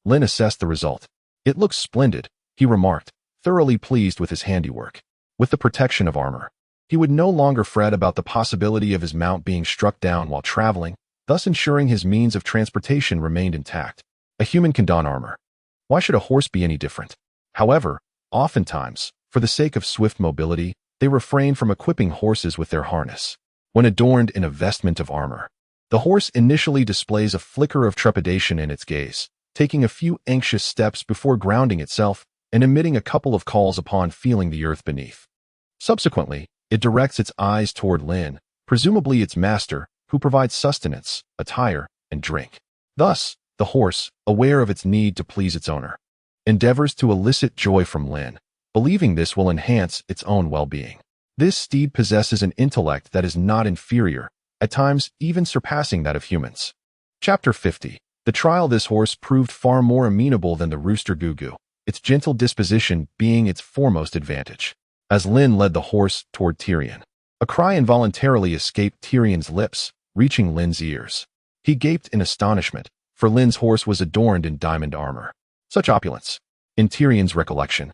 [SPEAKER 1] Lynn assessed the result. It looks splendid, he remarked, thoroughly pleased with his handiwork. With the protection of armor, he would no longer fret about the possibility of his mount being struck down while traveling, thus ensuring his means of transportation remained intact. A human can don armor. Why should a horse be any different? However, oftentimes, for the sake of swift mobility, they refrain from equipping horses with their harness. When adorned in a vestment of armor, the horse initially displays a flicker of trepidation in its gaze, taking a few anxious steps before grounding itself and emitting a couple of calls upon feeling the earth beneath. Subsequently, it directs its eyes toward Lynn, presumably its master, who provides sustenance, attire, and drink. Thus, the horse, aware of its need to please its owner, endeavors to elicit joy from Lynn, believing this will enhance its own well-being. This steed possesses an intellect that is not inferior, at times even surpassing that of humans. Chapter 50. The trial this horse proved far more amenable than the rooster Gugu, its gentle disposition being its foremost advantage. As Lynn led the horse toward Tyrion, a cry involuntarily escaped Tyrion's lips, reaching Lynn's ears. He gaped in astonishment, for Lynn's horse was adorned in diamond armor. Such opulence! In Tyrion's recollection,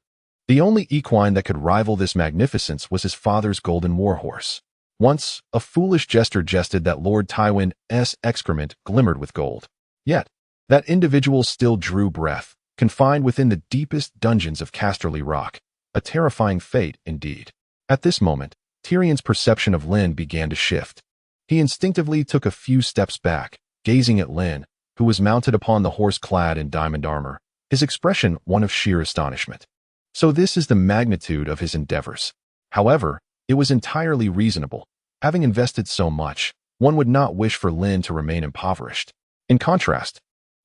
[SPEAKER 1] the only equine that could rival this magnificence was his father's golden warhorse. Once, a foolish jester jested that Lord Tywin's excrement glimmered with gold. Yet, that individual still drew breath, confined within the deepest dungeons of Casterly Rock. A terrifying fate, indeed. At this moment, Tyrion's perception of Lynn began to shift. He instinctively took a few steps back, gazing at Lynn, who was mounted upon the horse clad in diamond armor, his expression one of sheer astonishment. So this is the magnitude of his endeavors. However, it was entirely reasonable. Having invested so much, one would not wish for Lynn to remain impoverished. In contrast,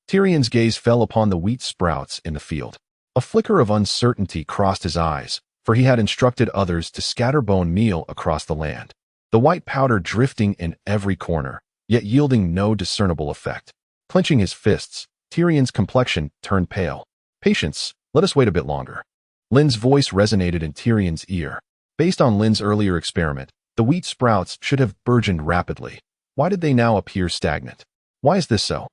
[SPEAKER 1] Tyrion's gaze fell upon the wheat sprouts in the field. A flicker of uncertainty crossed his eyes, for he had instructed others to scatter bone meal across the land, the white powder drifting in every corner, yet yielding no discernible effect. Clenching his fists, Tyrion's complexion turned pale. Patience, let us wait a bit longer. Lynn's voice resonated in Tyrion's ear. Based on Lynn's earlier experiment, the wheat sprouts should have burgeoned rapidly. Why did they now appear stagnant? Why is this so?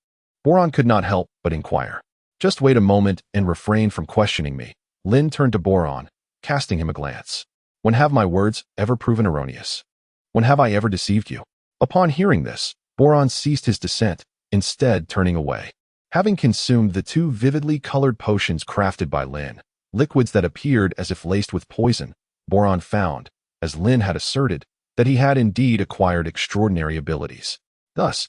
[SPEAKER 1] Boron could not help but inquire. Just wait a moment and refrain from questioning me. Lynn turned to Boron, casting him a glance. When have my words ever proven erroneous? When have I ever deceived you? Upon hearing this, Boron ceased his descent, instead turning away. Having consumed the two vividly colored potions crafted by Lynn, liquids that appeared as if laced with poison, Boron found, as Lynn had asserted, that he had indeed acquired extraordinary abilities. Thus,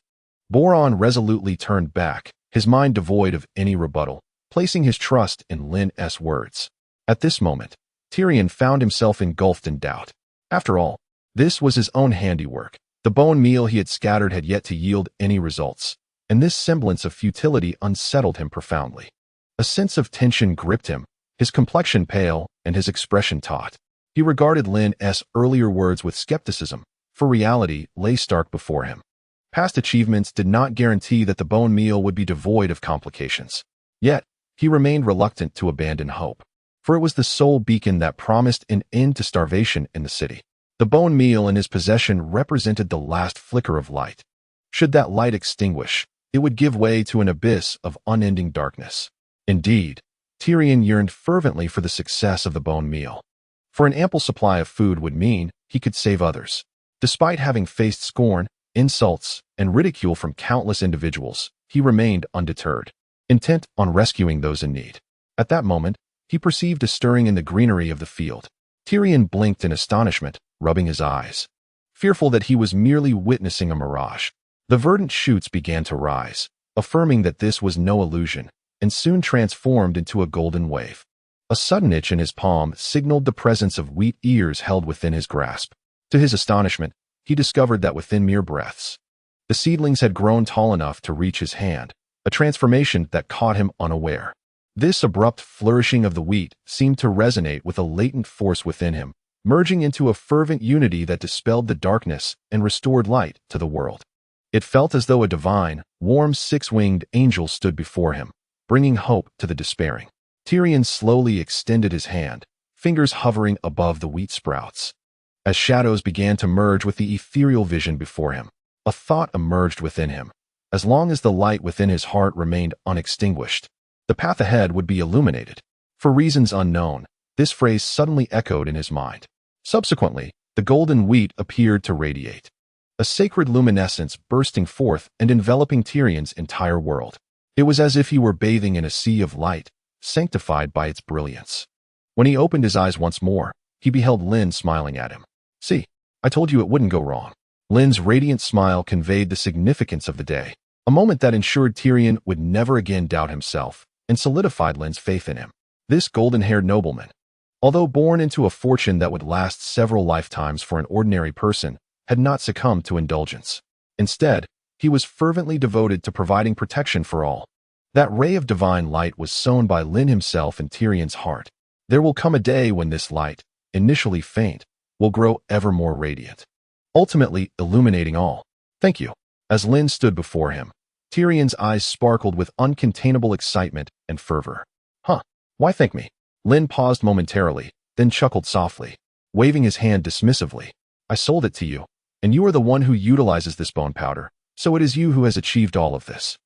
[SPEAKER 1] Boron resolutely turned back, his mind devoid of any rebuttal, placing his trust in Lynn's words. At this moment, Tyrion found himself engulfed in doubt. After all, this was his own handiwork. The bone meal he had scattered had yet to yield any results, and this semblance of futility unsettled him profoundly. A sense of tension gripped him, his complexion pale and his expression taut. He regarded Lynn's earlier words with skepticism, for reality lay stark before him. Past achievements did not guarantee that the bone meal would be devoid of complications. Yet, he remained reluctant to abandon hope, for it was the sole beacon that promised an end to starvation in the city. The bone meal in his possession represented the last flicker of light. Should that light extinguish, it would give way to an abyss of unending darkness. Indeed, Tyrion yearned fervently for the success of the bone meal. For an ample supply of food would mean he could save others. Despite having faced scorn, insults, and ridicule from countless individuals, he remained undeterred, intent on rescuing those in need. At that moment, he perceived a stirring in the greenery of the field. Tyrion blinked in astonishment, rubbing his eyes, fearful that he was merely witnessing a mirage. The verdant shoots began to rise, affirming that this was no illusion, and soon transformed into a golden wave. A sudden itch in his palm signaled the presence of wheat ears held within his grasp. To his astonishment, he discovered that within mere breaths, the seedlings had grown tall enough to reach his hand, a transformation that caught him unaware. This abrupt flourishing of the wheat seemed to resonate with a latent force within him, merging into a fervent unity that dispelled the darkness and restored light to the world. It felt as though a divine, warm six-winged angel stood before him, bringing hope to the despairing. Tyrion slowly extended his hand, fingers hovering above the wheat sprouts. As shadows began to merge with the ethereal vision before him, a thought emerged within him. As long as the light within his heart remained unextinguished, the path ahead would be illuminated. For reasons unknown, this phrase suddenly echoed in his mind. Subsequently, the golden wheat appeared to radiate, a sacred luminescence bursting forth and enveloping Tyrion's entire world. It was as if he were bathing in a sea of light, sanctified by its brilliance. When he opened his eyes once more, he beheld Lynn smiling at him. "See, I told you it wouldn't go wrong." Lynn's radiant smile conveyed the significance of the day, a moment that ensured Tyrion would never again doubt himself, and solidified Lynn's faith in him. This golden-haired nobleman, although born into a fortune that would last several lifetimes for an ordinary person, had not succumbed to indulgence. Instead, he was fervently devoted to providing protection for all. That ray of divine light was sown by Lynn himself in Tyrion's heart. There will come a day when this light, initially faint, will grow ever more radiant, ultimately illuminating all. "Thank you." As Lynn stood before him, Tyrion's eyes sparkled with uncontainable excitement and fervor. "Huh, why thank me?" Lynn paused momentarily, then chuckled softly, waving his hand dismissively. "I sold it to you, and you are the one who utilizes this bone powder, so it is you who has achieved all of this."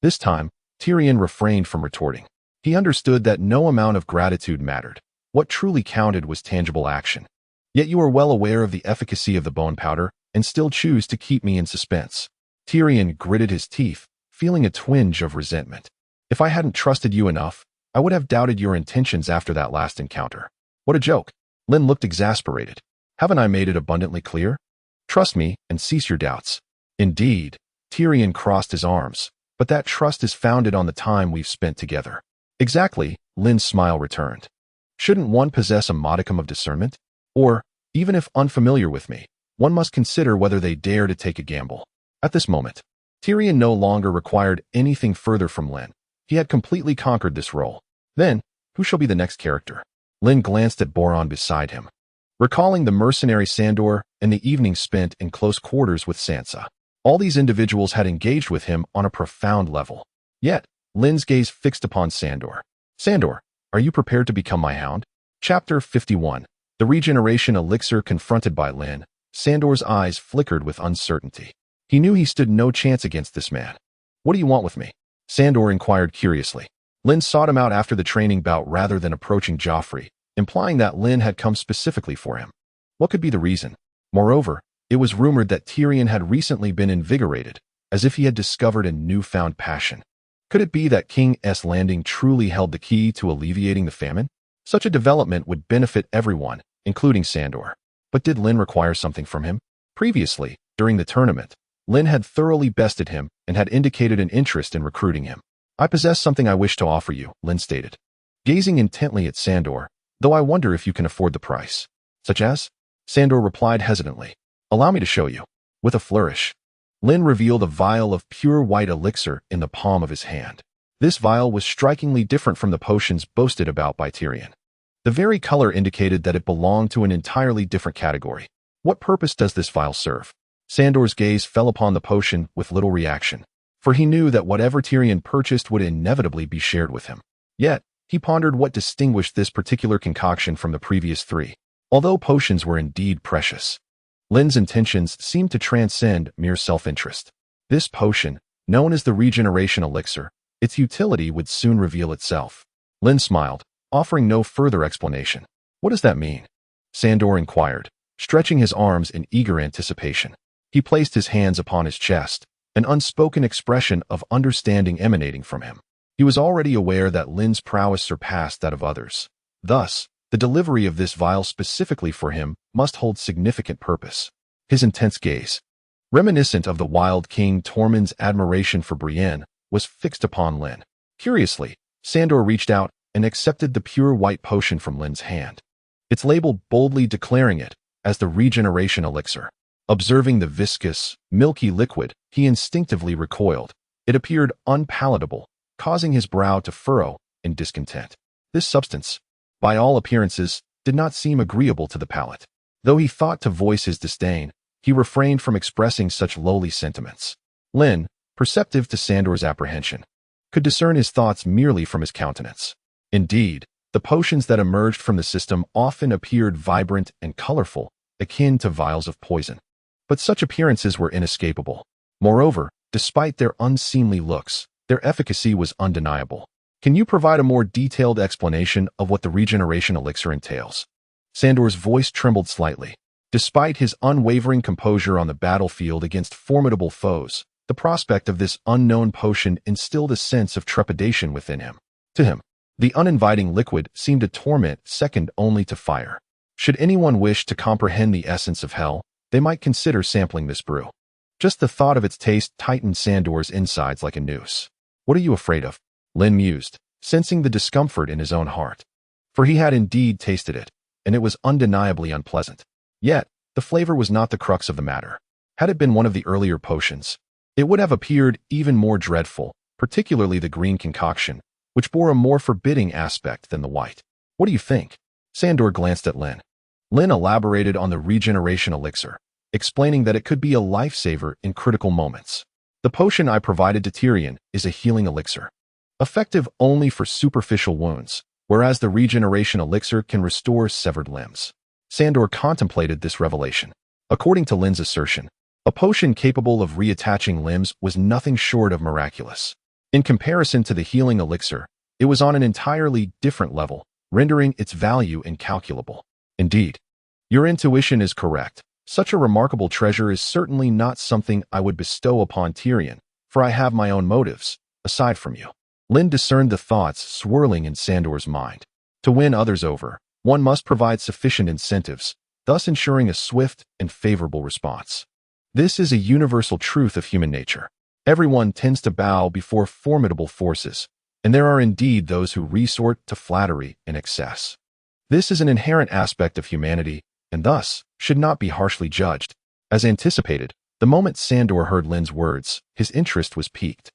[SPEAKER 1] This time, Tyrion refrained from retorting. He understood that no amount of gratitude mattered. What truly counted was tangible action. "Yet you are well aware of the efficacy of the bone powder, and still choose to keep me in suspense." Tyrion gritted his teeth, feeling a twinge of resentment. "If I hadn't trusted you enough, I would have doubted your intentions after that last encounter." "What a joke." Lynn looked exasperated. "Haven't I made it abundantly clear? Trust me and cease your doubts." "Indeed." Tyrion crossed his arms. "But that trust is founded on the time we've spent together." "Exactly," Lynn's smile returned. "Shouldn't one possess a modicum of discernment? Or, even if unfamiliar with me, one must consider whether they dare to take a gamble." At this moment, Tyrion no longer required anything further from Lynn. He had completely conquered this role. Then, who shall be the next character? Lynn glanced at Boron beside him, recalling the mercenary Sandor and the evening spent in close quarters with Sansa. All these individuals had engaged with him on a profound level. Yet, Lynn's gaze fixed upon Sandor. "Sandor, are you prepared to become my hound?" Chapter 51. The regeneration elixir. Confronted by Lynn, Sandor's eyes flickered with uncertainty. He knew he stood no chance against this man. "What do you want with me?" Sandor inquired curiously. Lynn sought him out after the training bout rather than approaching Joffrey, implying that Lynn had come specifically for him. What could be the reason? Moreover, it was rumored that Tyrion had recently been invigorated, as if he had discovered a newfound passion. Could it be that King's Landing truly held the key to alleviating the famine? Such a development would benefit everyone, including Sandor. But did Lynn require something from him? Previously, during the tournament, Lynn had thoroughly bested him and had indicated an interest in recruiting him. "I possess something I wish to offer you," Lynn stated, gazing intently at Sandor, "though I wonder if you can afford the price." "Such as?" Sandor replied hesitantly. "Allow me to show you." With a flourish, Lynn revealed a vial of pure white elixir in the palm of his hand. This vial was strikingly different from the potions boasted about by Tyrion. The very color indicated that it belonged to an entirely different category. What purpose does this vial serve? Sandor's gaze fell upon the potion with little reaction, for he knew that whatever Tyrion purchased would inevitably be shared with him. Yet, he pondered what distinguished this particular concoction from the previous three. Although potions were indeed precious, Lynn's intentions seemed to transcend mere self-interest. This potion, known as the regeneration elixir, its utility would soon reveal itself. Lynn smiled, offering no further explanation. What does that mean? Sandor inquired, stretching his arms in eager anticipation. He placed his hands upon his chest, an unspoken expression of understanding emanating from him. He was already aware that Lynn's prowess surpassed that of others. Thus, the delivery of this vial specifically for him must hold significant purpose. His intense gaze, reminiscent of the Wild King Tormund's admiration for Brienne, was fixed upon Lynn. Curiously, Sandor reached out and accepted the pure white potion from Lynn's hand, its label boldly declaring it as the regeneration elixir. Observing the viscous, milky liquid, he instinctively recoiled. It appeared unpalatable, causing his brow to furrow in discontent. This substance, by all appearances, did not seem agreeable to the palate. Though he thought to voice his disdain, he refrained from expressing such lowly sentiments. Lynn, perceptive to Sandor's apprehension, could discern his thoughts merely from his countenance. Indeed, the potions that emerged from the system often appeared vibrant and colorful, akin to vials of poison. But such appearances were inescapable. Moreover, despite their unseemly looks, their efficacy was undeniable. Can you provide a more detailed explanation of what the regeneration elixir entails? Sandor's voice trembled slightly. Despite his unwavering composure on the battlefield against formidable foes, the prospect of this unknown potion instilled a sense of trepidation within him. To him, the uninviting liquid seemed a torment second only to fire. Should anyone wish to comprehend the essence of hell, they might consider sampling this brew. Just the thought of its taste tightened Sandor's insides like a noose. What are you afraid of? Lynn mused, sensing the discomfort in his own heart. For he had indeed tasted it, and it was undeniably unpleasant. Yet, the flavor was not the crux of the matter. Had it been one of the earlier potions, it would have appeared even more dreadful, particularly the green concoction, which bore a more forbidding aspect than the white. What do you think? Sandor glanced at Lynn. Lynn elaborated on the regeneration elixir, explaining that it could be a lifesaver in critical moments. The potion I provided to Tyrion is a healing elixir, effective only for superficial wounds, whereas the regeneration elixir can restore severed limbs. Sandor contemplated this revelation. According to Lynn's assertion, a potion capable of reattaching limbs was nothing short of miraculous. In comparison to the healing elixir, it was on an entirely different level, rendering its value incalculable. Indeed, your intuition is correct. Such a remarkable treasure is certainly not something I would bestow upon Tyrion, for I have my own motives, aside from you. Lynn discerned the thoughts swirling in Sandor's mind. To win others over, one must provide sufficient incentives, thus ensuring a swift and favorable response. This is a universal truth of human nature. Everyone tends to bow before formidable forces, and there are indeed those who resort to flattery in excess. This is an inherent aspect of humanity, and thus should not be harshly judged. As anticipated, the moment Sandor heard Lynn's words, his interest was piqued.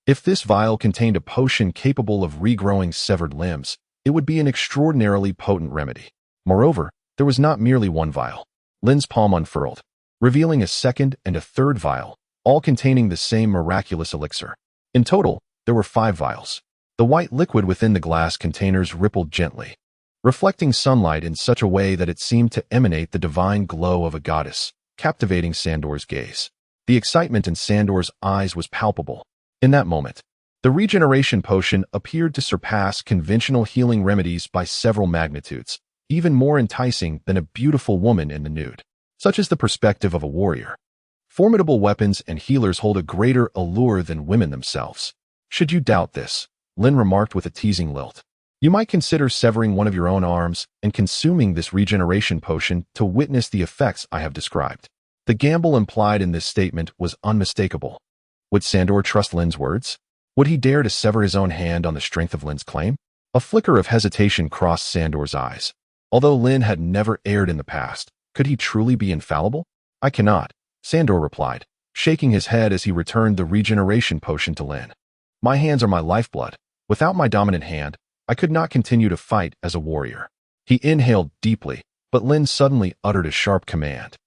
[SPEAKER 1] If this vial contained a potion capable of regrowing severed limbs, it would be an extraordinarily potent remedy. Moreover, there was not merely one vial. Lynn's palm unfurled, revealing a second and a third vial, all containing the same miraculous elixir. In total, there were 5 vials. The white liquid within the glass containers rippled gently, reflecting sunlight in such a way that it seemed to emanate the divine glow of a goddess, captivating Sandor's gaze. The excitement in Sandor's eyes was palpable. In that moment, the regeneration potion appeared to surpass conventional healing remedies by several magnitudes, even more enticing than a beautiful woman in the nude. Such is the perspective of a warrior. Formidable weapons and healers hold a greater allure than women themselves. Should you doubt this, Lynn remarked with a teasing lilt, you might consider severing one of your own arms and consuming this regeneration potion to witness the effects I have described. The gamble implied in this statement was unmistakable. Would Sandor trust Lynn's words? Would he dare to sever his own hand on the strength of Lynn's claim? A flicker of hesitation crossed Sandor's eyes. Although Lynn had never erred in the past, could he truly be infallible? I cannot, Sandor replied, shaking his head as he returned the regeneration potion to Lynn. My hands are my lifeblood. Without my dominant hand, I could not continue to fight as a warrior. He inhaled deeply, but Lynn suddenly uttered a sharp command,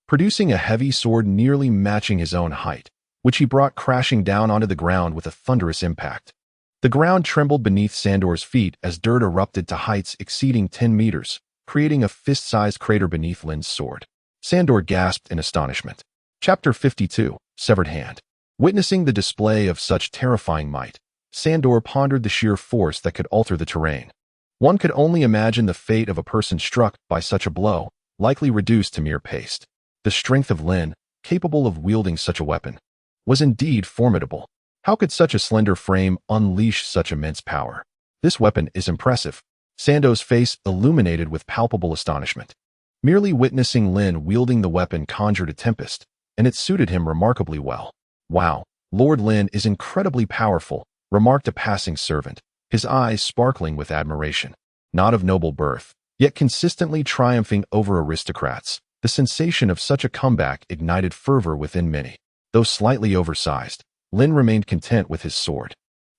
[SPEAKER 1] producing a heavy sword nearly matching his own height, which he brought crashing down onto the ground with a thunderous impact. The ground trembled beneath Sandor's feet as dirt erupted to heights exceeding 10 meters, creating a fist-sized crater beneath Lynn's sword. Sandor gasped in astonishment. Chapter 52, Severed Hand. Witnessing the display of such terrifying might, Sandor pondered the sheer force that could alter the terrain. One could only imagine the fate of a person struck by such a blow, likely reduced to mere paste. The strength of Lynn, capable of wielding such a weapon, was indeed formidable. How could such a slender frame unleash such immense power? This weapon is impressive. Sandor's face illuminated with palpable astonishment. Merely witnessing Lynn wielding the weapon conjured a tempest, and it suited him remarkably well. Wow, Lord Lynn is incredibly powerful, remarked a passing servant, his eyes sparkling with admiration. Not of noble birth, yet consistently triumphing over aristocrats, the sensation of such a comeback ignited fervor within many. Though slightly oversized, Lynn remained content with his sword.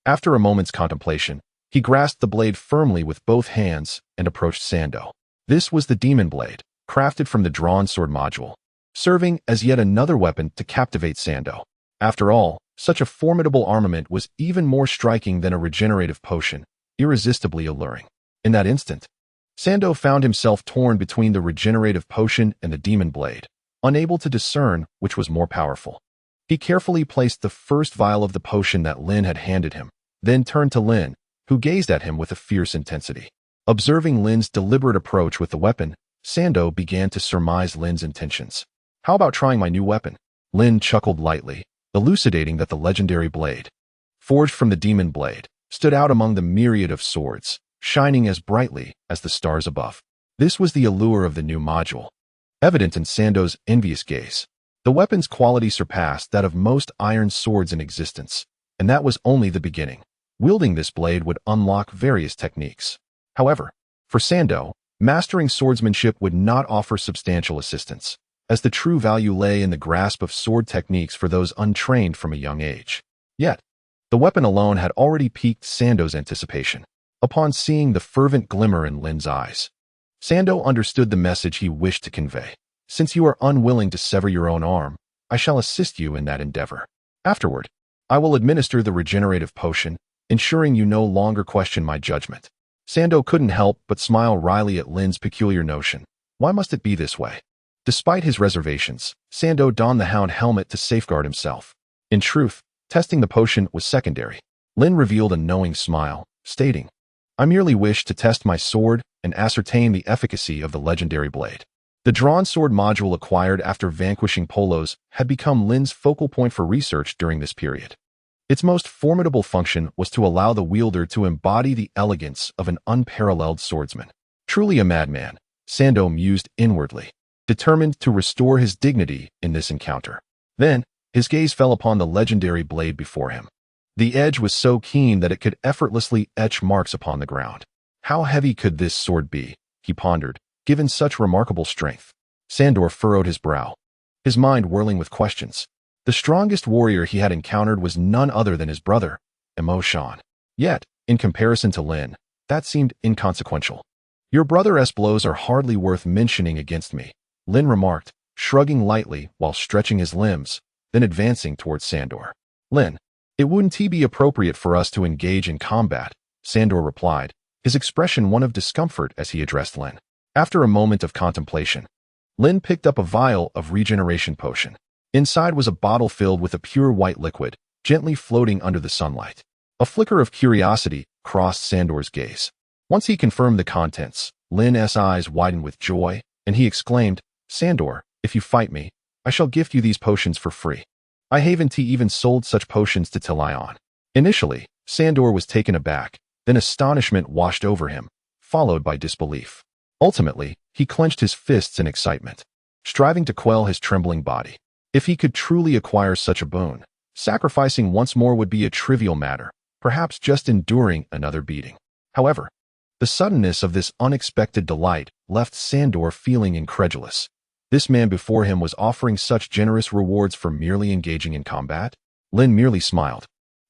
[SPEAKER 1] After a moment's contemplation, he grasped the blade firmly with both hands and approached Sandor. This was the demon blade, crafted from the drawn sword module, serving as yet another weapon to captivate Sandor. After all, such a formidable armament was even more striking than a regenerative potion, irresistibly alluring. In that instant, Sandor found himself torn between the regenerative potion and the demon blade, unable to discern which was more powerful. He carefully placed the first vial of the potion that Lynn had handed him, then turned to Lynn, who gazed at him with a fierce intensity. Observing Lynn's deliberate approach with the weapon, Sandor began to surmise Lynn's intentions. How about trying my new weapon? Lynn chuckled lightly, elucidating that the legendary blade, forged from the demon blade, stood out among the myriad of swords, shining as brightly as the stars above. This was the allure of the new module, evident in Sandor's envious gaze. The weapon's quality surpassed that of most iron swords in existence, and that was only the beginning. Wielding this blade would unlock various techniques. However, for Sandor, mastering swordsmanship would not offer substantial assistance, as the true value lay in the grasp of sword techniques for those untrained from a young age. Yet, the weapon alone had already piqued Sandor's anticipation. Upon seeing the fervent glimmer in Lynn's eyes, Sandor understood the message he wished to convey. Since you are unwilling to sever your own arm, I shall assist you in that endeavor. Afterward, I will administer the regenerative potion, ensuring you no longer question my judgment. Sandor couldn't help but smile wryly at Lynn's peculiar notion. Why must it be this way? Despite his reservations, Sandor donned the hound helmet to safeguard himself. In truth, testing the potion was secondary. Lynn revealed a knowing smile, stating, I merely wish to test my sword and ascertain the efficacy of the legendary blade. The drawn sword module acquired after vanquishing Polos had become Lynn's focal point for research during this period. Its most formidable function was to allow the wielder to embody the elegance of an unparalleled swordsman. Truly a madman, Sandor mused inwardly, determined to restore his dignity in this encounter. Then, his gaze fell upon the legendary blade before him. The edge was so keen that it could effortlessly etch marks upon the ground. How heavy could this sword be, he pondered, given such remarkable strength? Sandor furrowed his brow, his mind whirling with questions. The strongest warrior he had encountered was none other than his brother, Emotion. Yet, in comparison to Lynn, that seemed inconsequential. Your brother's blows are hardly worth mentioning against me, Lynn remarked, shrugging lightly while stretching his limbs, then advancing towards Sandor. Lynn, it wouldn't be appropriate for us to engage in combat, Sandor replied, his expression one of discomfort as he addressed Lynn. After a moment of contemplation, Lynn picked up a vial of regeneration potion. Inside was a bottle filled with a pure white liquid, gently floating under the sunlight. A flicker of curiosity crossed Sandor's gaze. Once he confirmed the contents, Lynn's eyes widened with joy, and he exclaimed, Sandor, if you fight me, I shall gift you these potions for free. I haven't even sold such potions to Tyrion. Initially, Sandor was taken aback, then astonishment washed over him, followed by disbelief. Ultimately, he clenched his fists in excitement, striving to quell his trembling body. If he could truly acquire such a boon, sacrificing once more would be a trivial matter, perhaps just enduring another beating. However, the suddenness of this unexpected delight left Sandor feeling incredulous. This man before him was offering such generous rewards for merely engaging in combat? Lynn merely smiled,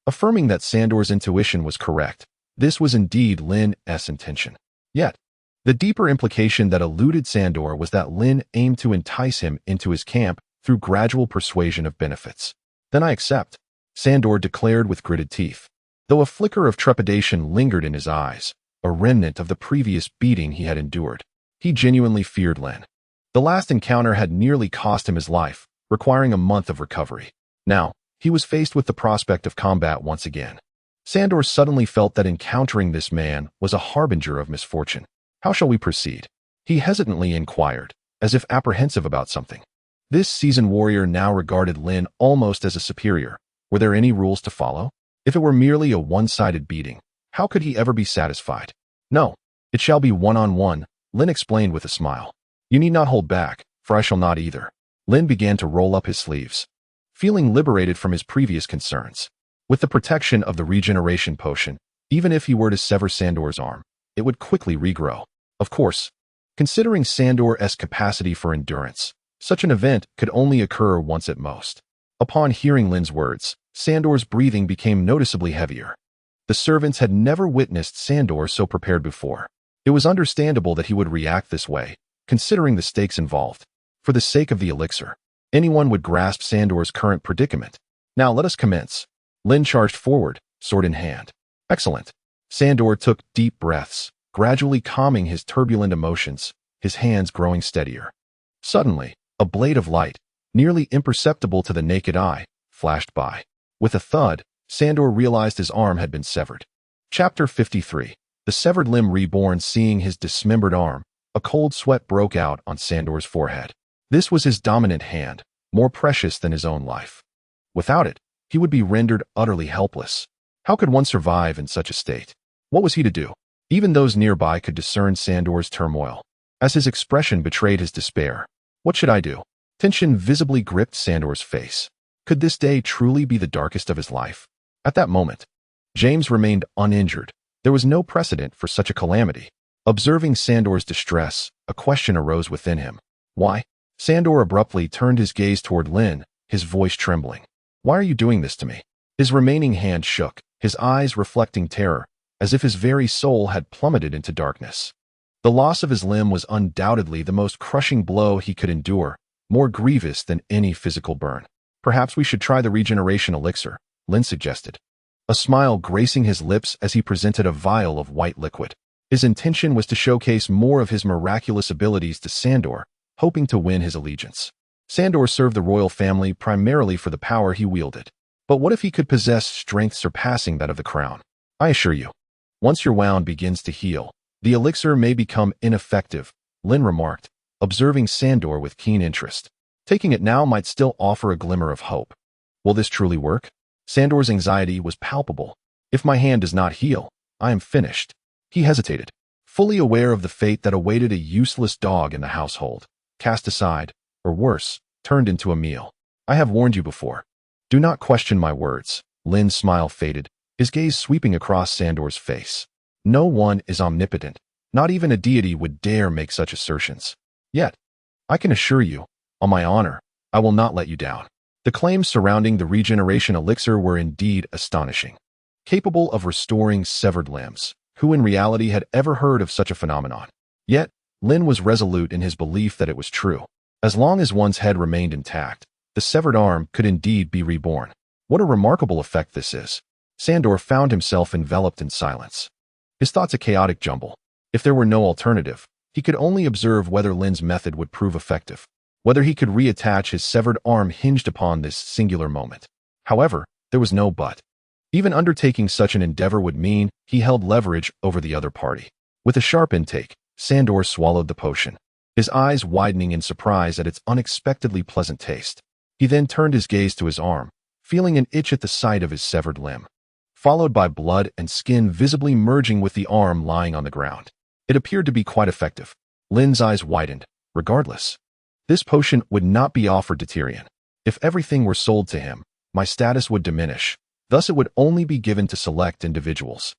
[SPEAKER 1] affirming that Sandor's intuition was correct. This was indeed Lynn's intention. Yet, the deeper implication that eluded Sandor was that Lynn aimed to entice him into his camp through gradual persuasion of benefits. "Then I accept," Sandor declared with gritted teeth. Though a flicker of trepidation lingered in his eyes, a remnant of the previous beating he had endured, he genuinely feared Lynn. The last encounter had nearly cost him his life, requiring a month of recovery. Now, he was faced with the prospect of combat once again. Sandor suddenly felt that encountering this man was a harbinger of misfortune. "How shall we proceed?" he hesitantly inquired, as if apprehensive about something. This seasoned warrior now regarded Lynn almost as a superior. Were there any rules to follow? If it were merely a one-sided beating, how could he ever be satisfied? "No, it shall be one-on-one," Lynn explained with a smile. "You need not hold back, for I shall not either." Lynn began to roll up his sleeves, feeling liberated from his previous concerns. With the protection of the regeneration potion, even if he were to sever Sandor's arm, it would quickly regrow. Of course, considering Sandor's capacity for endurance, such an event could only occur once at most. Upon hearing Lynn's words, Sandor's breathing became noticeably heavier. The servants had never witnessed Sandor so prepared before. It was understandable that he would react this way, considering the stakes involved. For the sake of the elixir, anyone would grasp Sandor's current predicament. "Now let us commence." Lynn charged forward, sword in hand. "Excellent." Sandor took deep breaths, gradually calming his turbulent emotions, his hands growing steadier. Suddenly, a blade of light, nearly imperceptible to the naked eye, flashed by. With a thud, Sandor realized his arm had been severed. Chapter 53. The Severed Limb Reborn. Seeing his dismembered arm, a cold sweat broke out on Sandor's forehead. This was his dominant hand, more precious than his own life. Without it, he would be rendered utterly helpless. How could one survive in such a state? What was he to do? Even those nearby could discern Sandor's turmoil, as his expression betrayed his despair. What should I do? Tension visibly gripped Sandor's face. Could this day truly be the darkest of his life? At that moment, James remained uninjured. There was no precedent for such a calamity. Observing Sandor's distress, a question arose within him. Why? Sandor abruptly turned his gaze toward Lynn, his voice trembling. "Why are you doing this to me?" His remaining hand shook, his eyes reflecting terror, as if his very soul had plummeted into darkness. The loss of his limb was undoubtedly the most crushing blow he could endure, more grievous than any physical burn. "Perhaps we should try the regeneration elixir," Lynn suggested, a smile gracing his lips as he presented a vial of white liquid. His intention was to showcase more of his miraculous abilities to Sandor, hoping to win his allegiance. Sandor served the royal family primarily for the power he wielded. But what if he could possess strength surpassing that of the crown? "I assure you, once your wound begins to heal, the elixir may become ineffective," Lynn remarked, observing Sandor with keen interest. "Taking it now might still offer a glimmer of hope." "Will this truly work?" Sandor's anxiety was palpable. "If my hand does not heal, I am finished." He hesitated, fully aware of the fate that awaited a useless dog in the household, cast aside, or worse, turned into a meal. "I have warned you before. Do not question my words." Lynn's smile faded, his gaze sweeping across Sandor's face. "No one is omnipotent. Not even a deity would dare make such assertions. Yet, I can assure you, on my honor, I will not let you down." The claims surrounding the regeneration elixir were indeed astonishing. Capable of restoring severed limbs, who in reality had ever heard of such a phenomenon? Yet, Lynn was resolute in his belief that it was true. As long as one's head remained intact, the severed arm could indeed be reborn. What a remarkable effect this is. Sandor found himself enveloped in silence, his thoughts a chaotic jumble. If there were no alternative, he could only observe whether Lynn's method would prove effective. Whether he could reattach his severed arm hinged upon this singular moment. However, there was no but. Even undertaking such an endeavor would mean he held leverage over the other party. With a sharp intake, Sandor swallowed the potion, his eyes widening in surprise at its unexpectedly pleasant taste. He then turned his gaze to his arm, feeling an itch at the sight of his severed limb, followed by blood and skin visibly merging with the arm lying on the ground. It appeared to be quite effective. Lynn's eyes widened. Regardless, this potion would not be offered to Tyrion. If everything were sold to him, my status would diminish. Thus it would only be given to select individuals.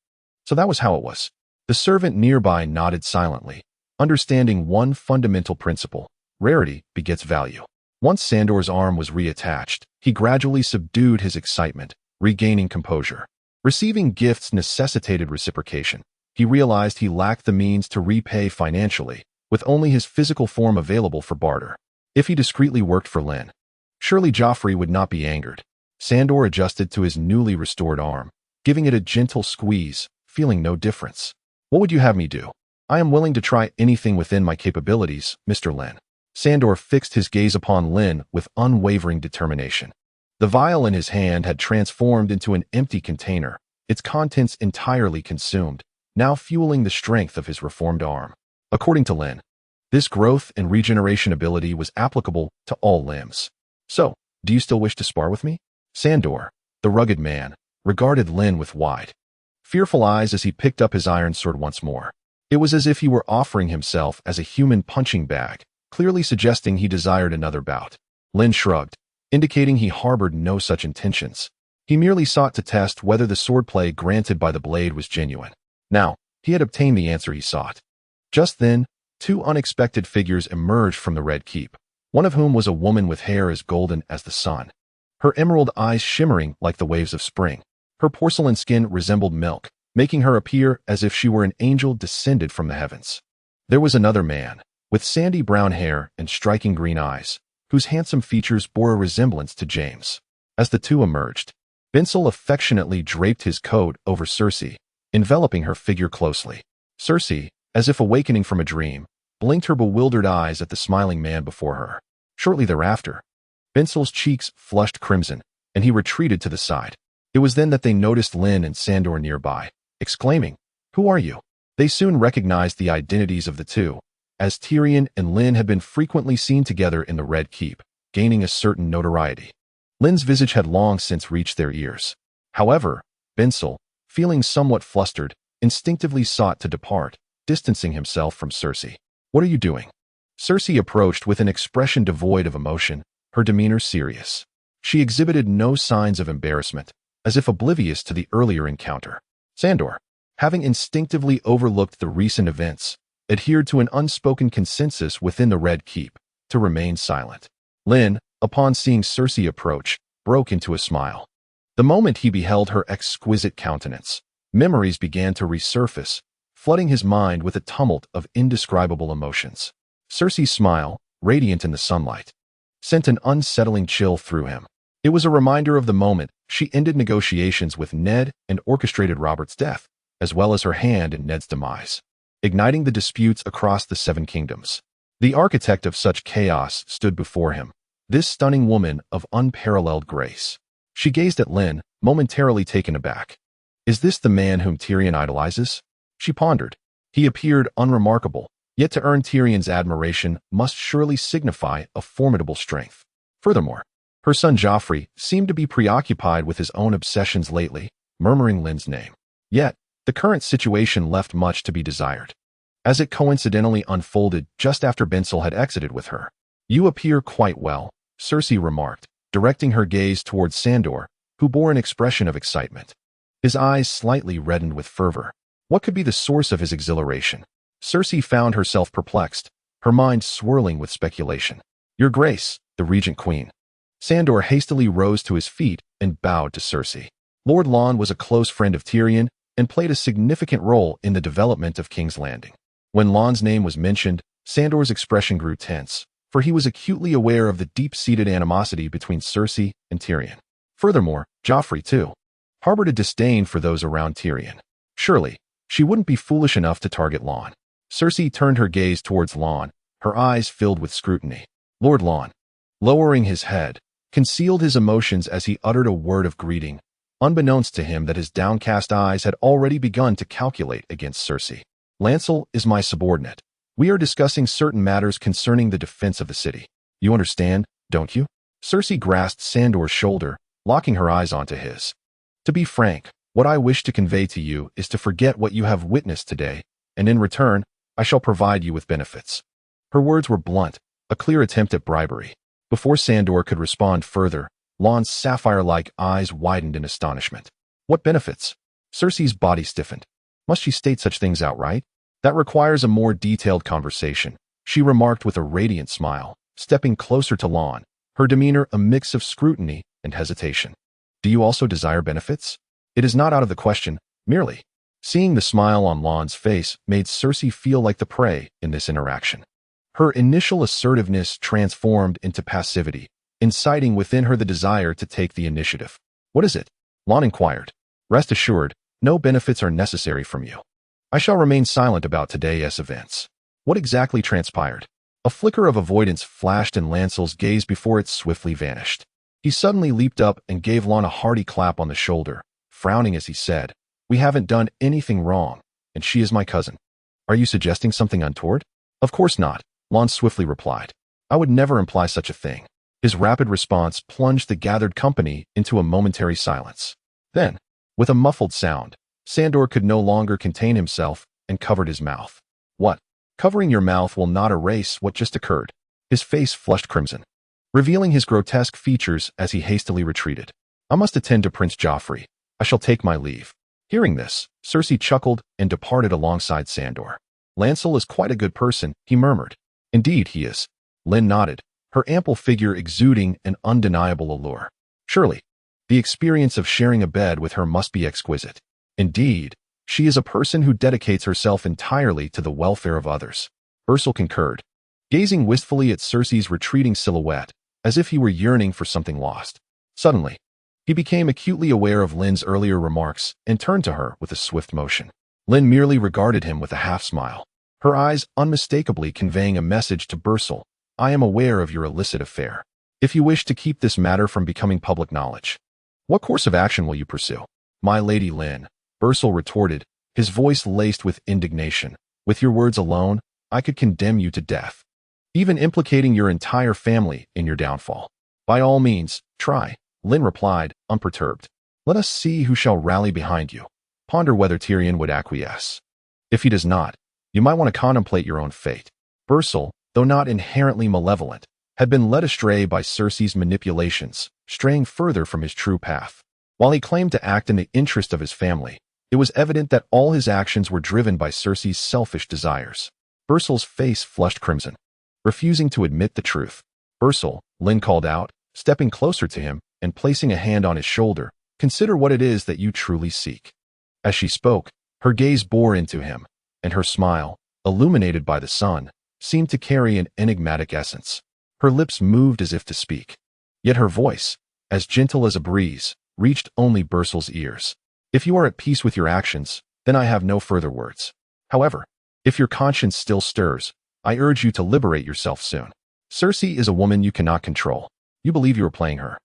[SPEAKER 1] So that was how it was. The servant nearby nodded silently, understanding one fundamental principle: rarity begets value. Once Sandor's arm was reattached, he gradually subdued his excitement, regaining composure. Receiving gifts necessitated reciprocation. He realized he lacked the means to repay financially, with only his physical form available for barter. If he discreetly worked for Lynn, surely Joffrey would not be angered. Sandor adjusted to his newly restored arm, giving it a gentle squeeze, feeling no difference. What would you have me do? I am willing to try anything within my capabilities, Mr. Lynn. Sandor fixed his gaze upon Lynn with unwavering determination. The vial in his hand had transformed into an empty container, its contents entirely consumed, now fueling the strength of his reformed arm. According to Lynn, this growth and regeneration ability was applicable to all limbs. So, do you still wish to spar with me? Sandor, the rugged man, regarded Lynn with wide, fearful eyes as he picked up his iron sword once more. It was as if he were offering himself as a human punching bag, clearly suggesting he desired another bout. Lynn shrugged, indicating he harbored no such intentions. He merely sought to test whether the swordplay granted by the blade was genuine. Now, he had obtained the answer he sought. Just then, two unexpected figures emerged from the Red Keep, one of whom was a woman with hair as golden as the sun, her emerald eyes shimmering like the waves of spring. Her porcelain skin resembled milk, making her appear as if she were an angel descended from the heavens. There was another man, with sandy brown hair and striking green eyes, whose handsome features bore a resemblance to James. As the two emerged, Bensel affectionately draped his coat over Cersei, enveloping her figure closely. Cersei, as if awakening from a dream, blinked her bewildered eyes at the smiling man before her. Shortly thereafter, Bensel's cheeks flushed crimson, and he retreated to the side. It was then that they noticed Lynn and Sandor nearby, exclaiming, "Who are you?" They soon recognized the identities of the two, as Tyrion and Lynn had been frequently seen together in the Red Keep, gaining a certain notoriety. Lynn's visage had long since reached their ears. However, Bensel, feeling somewhat flustered, instinctively sought to depart, distancing himself from Cersei. "What are you doing?" Cersei approached with an expression devoid of emotion, her demeanor serious. She exhibited no signs of embarrassment, as if oblivious to the earlier encounter. Sandor, having instinctively overlooked the recent events, adhered to an unspoken consensus within the Red Keep to remain silent. Lynn, upon seeing Cersei approach, broke into a smile. The moment he beheld her exquisite countenance, memories began to resurface, flooding his mind with a tumult of indescribable emotions. Cersei's smile, radiant in the sunlight, sent an unsettling chill through him. It was a reminder of the moment she ended negotiations with Ned and orchestrated Robert's death, as well as her hand in Ned's demise, igniting the disputes across the Seven Kingdoms. The architect of such chaos stood before him, this stunning woman of unparalleled grace. She gazed at Lynn, momentarily taken aback. Is this the man whom Tyrion idolizes? She pondered. He appeared unremarkable, yet to earn Tyrion's admiration must surely signify a formidable strength. Furthermore, her son Joffrey seemed to be preoccupied with his own obsessions lately, murmuring Lynn's name. Yet, the current situation left much to be desired, as it coincidentally unfolded just after Bensel had exited with her. "You appear quite well," Cersei remarked, directing her gaze towards Sandor, who bore an expression of excitement. His eyes slightly reddened with fervor. What could be the source of his exhilaration? Cersei found herself perplexed, her mind swirling with speculation. "Your Grace, the Regent Queen." Sandor hastily rose to his feet and bowed to Cersei. Lord Lon was a close friend of Tyrion and played a significant role in the development of King's Landing. When Lon's name was mentioned, Sandor's expression grew tense, for he was acutely aware of the deep-seated animosity between Cersei and Tyrion. Furthermore, Joffrey, too, harbored a disdain for those around Tyrion. Surely, she wouldn't be foolish enough to target Lon. Cersei turned her gaze towards Lon, her eyes filled with scrutiny. Lord Lon, lowering his head, concealed his emotions as he uttered a word of greeting, unbeknownst to him that his downcast eyes had already begun to calculate against Cersei. "Lancel is my subordinate. We are discussing certain matters concerning the defense of the city. You understand, don't you?" Cersei grasped Sandor's shoulder, locking her eyes onto his. "To be frank, what I wish to convey to you is to forget what you have witnessed today, and in return, I shall provide you with benefits." Her words were blunt, a clear attempt at bribery. Before Sandor could respond further, Lon's sapphire-like eyes widened in astonishment. "What benefits?" Cersei's body stiffened. Must she state such things outright? "That requires a more detailed conversation," she remarked with a radiant smile, stepping closer to Lon, her demeanor a mix of scrutiny and hesitation. Do you also desire benefits? It is not out of the question, merely. Seeing the smile on Lann's face made Cersei feel like the prey in this interaction. Her initial assertiveness transformed into passivity, inciting within her the desire to take the initiative. What is it? Lann inquired. Rest assured, no benefits are necessary from you. I shall remain silent about today's events. What exactly transpired? A flicker of avoidance flashed in Lancel's gaze before it swiftly vanished. He suddenly leaped up and gave Lann a hearty clap on the shoulder, frowning as he said, "We haven't done anything wrong, and she is my cousin. Are you suggesting something untoward?" "Of course not," Lann swiftly replied. "I would never imply such a thing." His rapid response plunged the gathered company into a momentary silence. Then, with a muffled sound, Sandor could no longer contain himself and covered his mouth. "What? Covering your mouth will not erase what just occurred." His face flushed crimson, revealing his grotesque features as he hastily retreated. "I must attend to Prince Joffrey. I shall take my leave." Hearing this, Cersei chuckled and departed alongside Sandor. "Lancel is quite a good person," he murmured. "Indeed he is." Lynn nodded, her ample figure exuding an undeniable allure. "Surely, the experience of sharing a bed with her must be exquisite. Indeed, she is a person who dedicates herself entirely to the welfare of others." Ursel concurred, gazing wistfully at Cersei's retreating silhouette, as if he were yearning for something lost. Suddenly, he became acutely aware of Lynn's earlier remarks and turned to her with a swift motion. Lynn merely regarded him with a half-smile, her eyes unmistakably conveying a message to Ursel. "I am aware of your illicit affair. If you wish to keep this matter from becoming public knowledge, what course of action will you pursue?" "My Lady Lynn," Ursel retorted, his voice laced with indignation, "with your words alone, I could condemn you to death, even implicating your entire family in your downfall." "By all means, try," Lynn replied, unperturbed. "Let us see who shall rally behind you. Ponder whether Tyrion would acquiesce. If he does not, you might want to contemplate your own fate." Ursel, though not inherently malevolent, had been led astray by Cersei's manipulations, straying further from his true path. While he claimed to act in the interest of his family, it was evident that all his actions were driven by Cersei's selfish desires. Ursel's face flushed crimson, refusing to admit the truth. "Ursel," Lynn called out, stepping closer to him and placing a hand on his shoulder, "consider what it is that you truly seek." As she spoke, her gaze bore into him, and her smile, illuminated by the sun, seemed to carry an enigmatic essence. Her lips moved as if to speak, yet her voice, as gentle as a breeze, reached only Ursel's ears. "If you are at peace with your actions, then I have no further words. However, if your conscience still stirs, I urge you to liberate yourself soon. Cersei is a woman you cannot control. You believe you are playing her.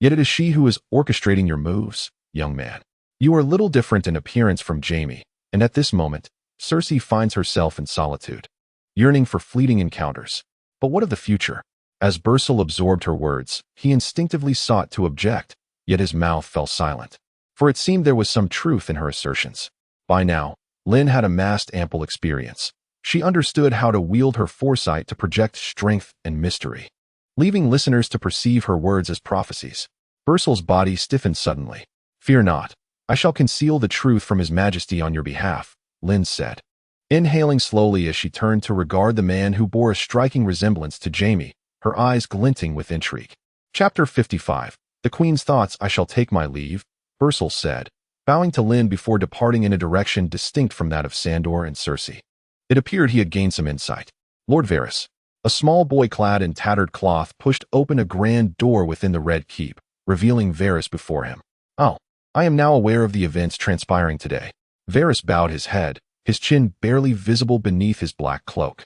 [SPEAKER 1] Yet it is she who is orchestrating your moves, young man. You are little different in appearance from Jaime, and at this moment, Cersei finds herself in solitude, yearning for fleeting encounters. But what of the future?" As Ursel absorbed her words, he instinctively sought to object, yet his mouth fell silent, for it seemed there was some truth in her assertions. By now, Lynn had amassed ample experience. She understood how to wield her foresight to project strength and mystery, leaving listeners to perceive her words as prophecies. Ursel's body stiffened suddenly. "Fear not. I shall conceal the truth from His Majesty on your behalf," Lynn said, inhaling slowly as she turned to regard the man who bore a striking resemblance to Jaime, her eyes glinting with intrigue. Chapter 55. The Queen's Thoughts. "I shall take my leave," Ursel said, bowing to Lynn before departing in a direction distinct from that of Sandor and Cersei. It appeared he had gained some insight. Lord Varys, a small boy clad in tattered cloth, pushed open a grand door within the Red Keep, revealing Varys before him. "Oh, I am now aware of the events transpiring today." Varys bowed his head, his chin barely visible beneath his black cloak.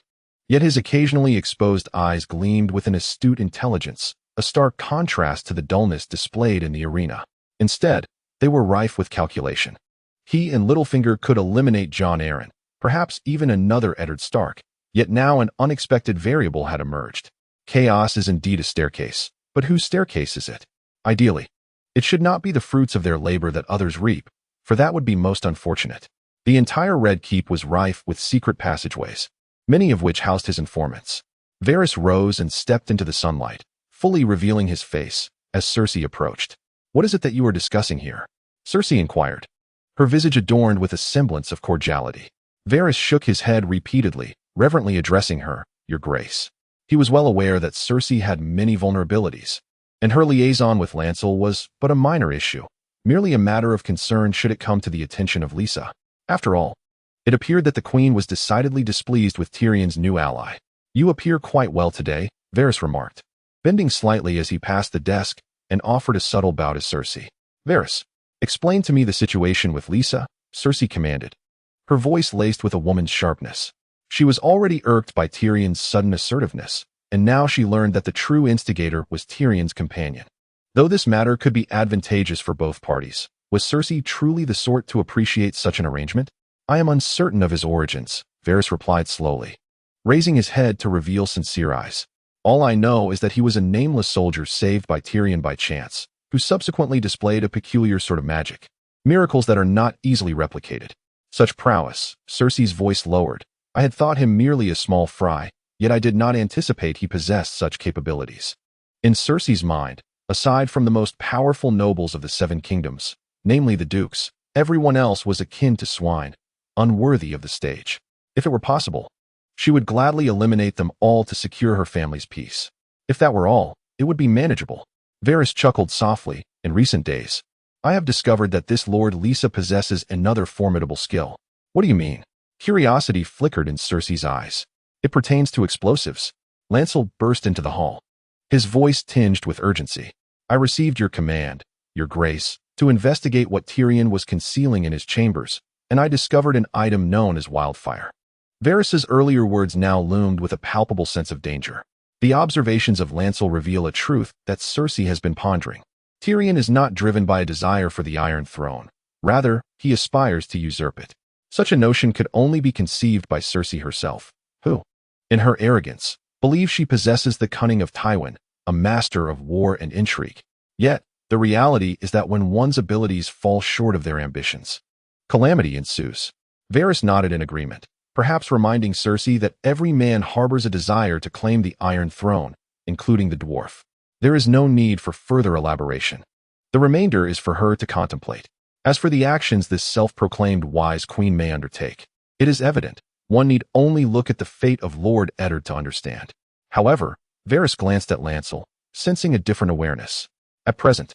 [SPEAKER 1] Yet his occasionally exposed eyes gleamed with an astute intelligence, a stark contrast to the dullness displayed in the arena. Instead, they were rife with calculation. He and Littlefinger could eliminate Jon Arryn, perhaps even another Eddard Stark, yet now an unexpected variable had emerged. Chaos is indeed a staircase, but whose staircase is it? Ideally, it should not be the fruits of their labor that others reap, for that would be most unfortunate. The entire Red Keep was rife with secret passageways, many of which housed his informants. Varys rose and stepped into the sunlight, fully revealing his face, as Cersei approached. "What is it that you are discussing here?" Cersei inquired, her visage adorned with a semblance of cordiality. Varys shook his head repeatedly, reverently addressing her, "Your Grace." He was well aware that Cersei had many vulnerabilities, and her liaison with Lancel was but a minor issue, merely a matter of concern should it come to the attention of Lisa. After all, it appeared that the Queen was decidedly displeased with Tyrion's new ally. "You appear quite well today," Varys remarked, bending slightly as he passed the desk and offered a subtle bow to Cersei. "Varys, explain to me the situation with Lisa," Cersei commanded, her voice laced with a woman's sharpness. She was already irked by Tyrion's sudden assertiveness, and now she learned that the true instigator was Tyrion's companion. Though this matter could be advantageous for both parties, was Cersei truly the sort to appreciate such an arrangement? "I am uncertain of his origins," Varys replied slowly, raising his head to reveal sincere eyes. "All I know is that he was a nameless soldier saved by Tyrion by chance, who subsequently displayed a peculiar sort of magic. Miracles that are not easily replicated. Such prowess," Cersei's voice lowered. "I had thought him merely a small fry, yet I did not anticipate he possessed such capabilities." In Cersei's mind, aside from the most powerful nobles of the Seven Kingdoms, namely the dukes, everyone else was akin to swine, unworthy of the stage. If it were possible, she would gladly eliminate them all to secure her family's peace. If that were all, it would be manageable. Varys chuckled softly. "In recent days, I have discovered that this Lord Lisa possesses another formidable skill." "What do you mean?" Curiosity flickered in Cersei's eyes. "It pertains to explosives." Lancel burst into the hall, his voice tinged with urgency. "I received your command, Your Grace, to investigate what Tyrion was concealing in his chambers, and I discovered an item known as wildfire." Varys's earlier words now loomed with a palpable sense of danger. The observations of Lancel reveal a truth that Cersei has been pondering. Tyrion is not driven by a desire for the Iron Throne. Rather, he aspires to usurp it. Such a notion could only be conceived by Cersei herself, who, in her arrogance, believes she possesses the cunning of Tywin, a master of war and intrigue. Yet, the reality is that when one's abilities fall short of their ambitions, calamity ensues. Varys nodded in agreement, perhaps reminding Cersei that every man harbors a desire to claim the Iron Throne, including the dwarf. There is no need for further elaboration. The remainder is for her to contemplate. As for the actions this self-proclaimed wise queen may undertake, it is evident. One need only look at the fate of Lord Eddard to understand. However, Varys glanced at Lancel, sensing a different awareness. At present,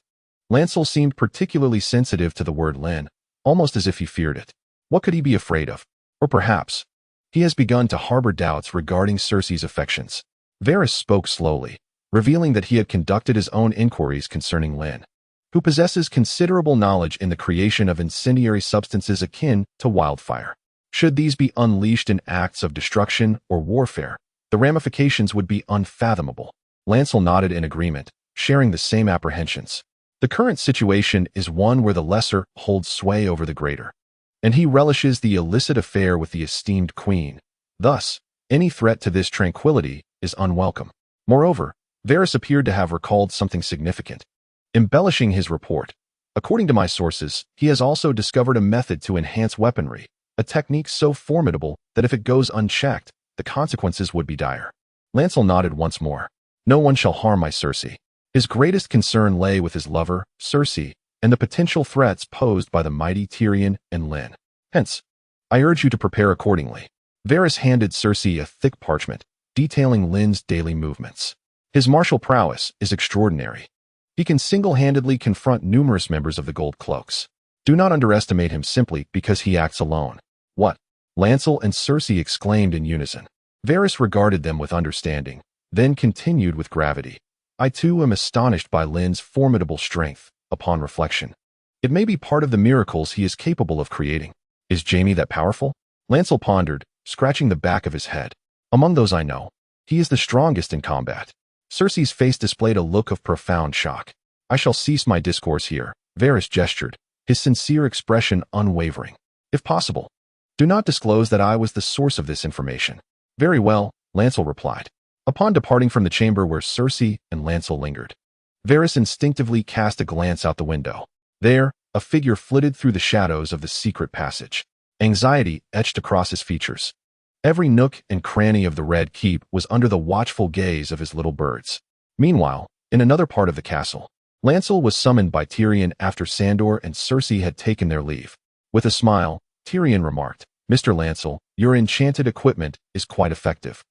[SPEAKER 1] Lancel seemed particularly sensitive to the word Lynn, almost as if he feared it. What could he be afraid of? Or perhaps, he has begun to harbor doubts regarding Cersei's affections. Varys spoke slowly, revealing that he had conducted his own inquiries concerning Lynn, who possesses considerable knowledge in the creation of incendiary substances akin to wildfire. Should these be unleashed in acts of destruction or warfare, the ramifications would be unfathomable. Lancel nodded in agreement, sharing the same apprehensions. The current situation is one where the lesser holds sway over the greater, and he relishes the illicit affair with the esteemed queen. Thus, any threat to this tranquility is unwelcome. Moreover, Varys appeared to have recalled something significant. Embellishing his report, according to my sources, he has also discovered a method to enhance weaponry, a technique so formidable that if it goes unchecked, the consequences would be dire. Lancel nodded once more. No one shall harm my Cersei. His greatest concern lay with his lover, Cersei, and the potential threats posed by the mighty Tyrion and Lynn. Hence, I urge you to prepare accordingly. Varys handed Cersei a thick parchment, detailing Lynn's daily movements. His martial prowess is extraordinary. He can single-handedly confront numerous members of the Gold Cloaks. Do not underestimate him simply because he acts alone. What? Lancel and Cersei exclaimed in unison. Varys regarded them with understanding, then continued with gravity. I too am astonished by Lynn's formidable strength, upon reflection. It may be part of the miracles he is capable of creating. Is Jaime that powerful? Lancel pondered, scratching the back of his head. Among those I know, he is the strongest in combat. Cersei's face displayed a look of profound shock. I shall cease my discourse here, Varys gestured, his sincere expression unwavering. If possible, do not disclose that I was the source of this information. Very well, Lancel replied. Upon departing from the chamber where Cersei and Lancel lingered, Varys instinctively cast a glance out the window. There, a figure flitted through the shadows of the secret passage. Anxiety etched across his features. Every nook and cranny of the Red Keep was under the watchful gaze of his little birds. Meanwhile, in another part of the castle, Lancel was summoned by Tyrion after Sandor and Cersei had taken their leave. With a smile, Tyrion remarked, Mr. Lancel, your enchanted equipment is quite effective.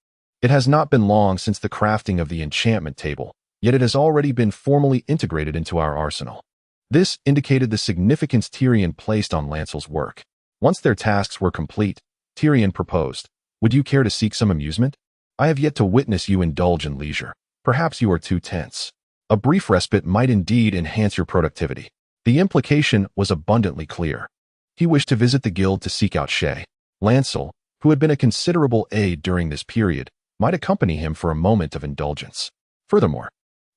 [SPEAKER 1] It has not been long since the crafting of the enchantment table, yet it has already been formally integrated into our arsenal. This indicated the significance Tyrion placed on Lancel's work. Once their tasks were complete, Tyrion proposed, "Would you care to seek some amusement? I have yet to witness you indulge in leisure. Perhaps you are too tense. A brief respite might indeed enhance your productivity." The implication was abundantly clear. He wished to visit the guild to seek out Shay. Lancel, who had been a considerable aid during this period, might accompany him for a moment of indulgence. Furthermore,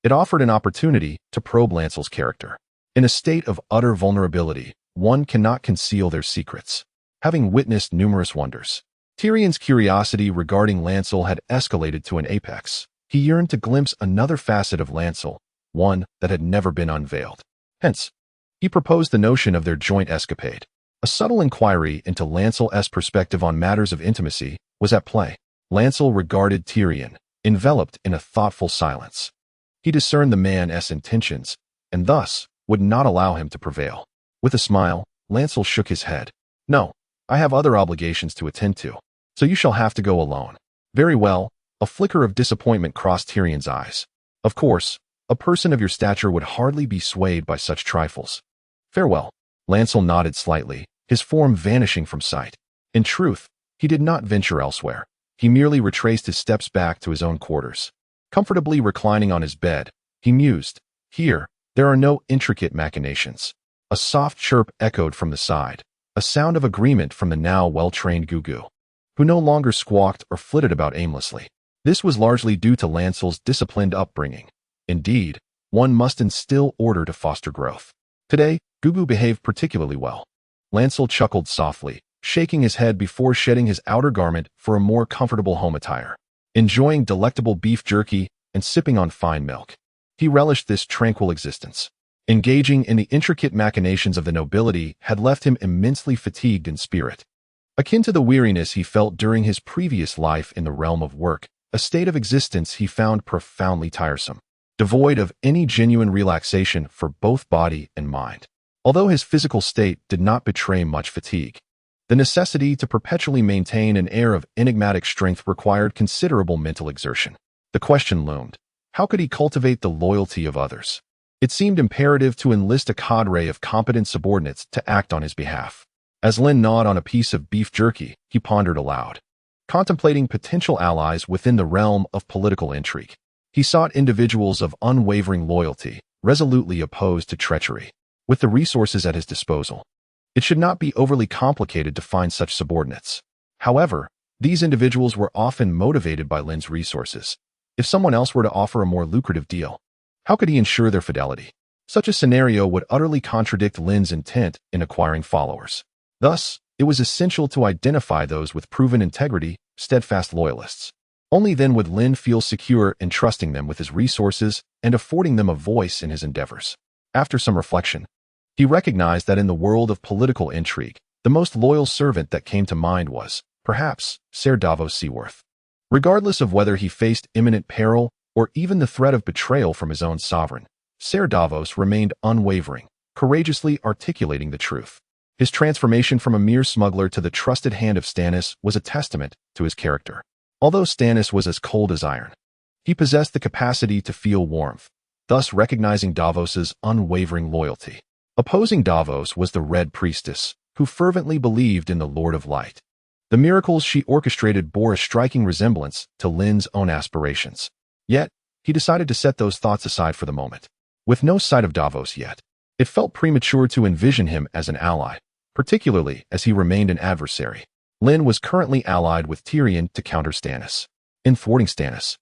[SPEAKER 1] it offered an opportunity to probe Lancel's character. In a state of utter vulnerability, one cannot conceal their secrets. Having witnessed numerous wonders, Tyrion's curiosity regarding Lancel had escalated to an apex. He yearned to glimpse another facet of Lancel, one that had never been unveiled. Hence, he proposed the notion of their joint escapade. A subtle inquiry into Lancel's perspective on matters of intimacy was at play. Lancel regarded Tyrion, enveloped in a thoughtful silence. He discerned the man's intentions, and thus would not allow him to prevail. With a smile, Lancel shook his head. "No, I have other obligations to attend to, so you shall have to go alone." "Very well." A flicker of disappointment crossed Tyrion's eyes. "Of course, a person of your stature would hardly be swayed by such trifles. Farewell." Lancel nodded slightly, his form vanishing from sight. In truth, he did not venture elsewhere. He merely retraced his steps back to his own quarters. Comfortably reclining on his bed, he mused, "Here, there are no intricate machinations." A soft chirp echoed from the side, a sound of agreement from the now well-trained Gugu, who no longer squawked or flitted about aimlessly. This was largely due to Lancel's disciplined upbringing. Indeed, one must instill order to foster growth. Today, Gugu behaved particularly well. Lancel chuckled softly, shaking his head before shedding his outer garment for a more comfortable home attire. Enjoying delectable beef jerky and sipping on fine milk, he relished this tranquil existence. Engaging in the intricate machinations of the nobility had left him immensely fatigued in spirit. Akin to the weariness he felt during his previous life in the realm of work, a state of existence he found profoundly tiresome, devoid of any genuine relaxation for both body and mind. Although his physical state did not betray much fatigue, the necessity to perpetually maintain an air of enigmatic strength required considerable mental exertion. The question loomed, how could he cultivate the loyalty of others? It seemed imperative to enlist a cadre of competent subordinates to act on his behalf. As Lynn gnawed on a piece of beef jerky, he pondered aloud, contemplating potential allies within the realm of political intrigue. He sought individuals of unwavering loyalty, resolutely opposed to treachery. With the resources at his disposal, it should not be overly complicated to find such subordinates. However, these individuals were often motivated by Lynn's resources. If someone else were to offer a more lucrative deal, how could he ensure their fidelity? Such a scenario would utterly contradict Lynn's intent in acquiring followers. Thus, it was essential to identify those with proven integrity, steadfast loyalists. Only then would Lynn feel secure in trusting them with his resources and affording them a voice in his endeavors. After some reflection, he recognized that in the world of political intrigue, the most loyal servant that came to mind was, perhaps, Ser Davos Seaworth. Regardless of whether he faced imminent peril or even the threat of betrayal from his own sovereign, Ser Davos remained unwavering, courageously articulating the truth. His transformation from a mere smuggler to the trusted hand of Stannis was a testament to his character. Although Stannis was as cold as iron, he possessed the capacity to feel warmth, thus recognizing Davos's unwavering loyalty. Opposing Davos was the Red Priestess, who fervently believed in the Lord of Light. The miracles she orchestrated bore a striking resemblance to Lynn's own aspirations. Yet, he decided to set those thoughts aside for the moment. With no sight of Davos yet, it felt premature to envision him as an ally, particularly as he remained an adversary. Lynn was currently allied with Tyrion to counter Stannis. In thwarting Stannis,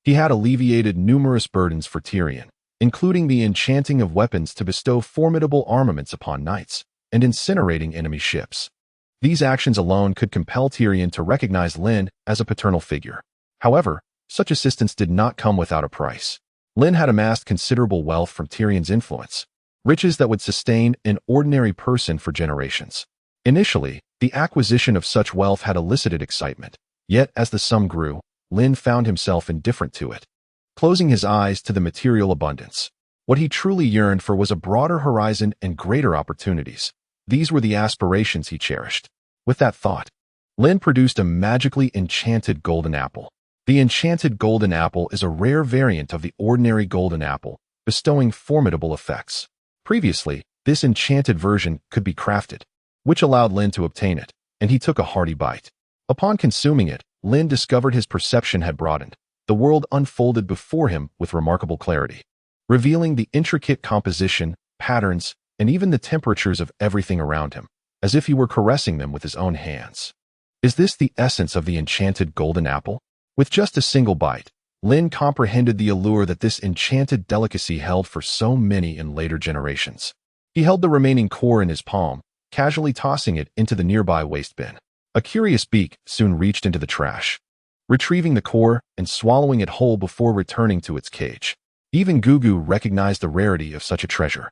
[SPEAKER 1] he had alleviated numerous burdens for Tyrion, including the enchanting of weapons to bestow formidable armaments upon knights, and incinerating enemy ships. These actions alone could compel Tyrion to recognize Lynn as a paternal figure. However, such assistance did not come without a price. Lynn had amassed considerable wealth from Tyrion's influence, riches that would sustain an ordinary person for generations. Initially, the acquisition of such wealth had elicited excitement, yet as the sum grew, Lynn found himself indifferent to it, closing his eyes to the material abundance. What he truly yearned for was a broader horizon and greater opportunities. These were the aspirations he cherished. With that thought, Lynn produced a magically enchanted golden apple. The enchanted golden apple is a rare variant of the ordinary golden apple, bestowing formidable effects. Previously, this enchanted version could be crafted, which allowed Lynn to obtain it, and he took a hearty bite. Upon consuming it, Lynn discovered his perception had broadened. The world unfolded before him with remarkable clarity, revealing the intricate composition, patterns, and even the temperatures of everything around him, as if he were caressing them with his own hands. Is this the essence of the enchanted golden apple? With just a single bite, Lynn comprehended the allure that this enchanted delicacy held for so many in later generations. He held the remaining core in his palm, casually tossing it into the nearby waste bin. A curious beak soon reached into the trash, retrieving the core and swallowing it whole before returning to its cage. Even Gugu recognized the rarity of such a treasure.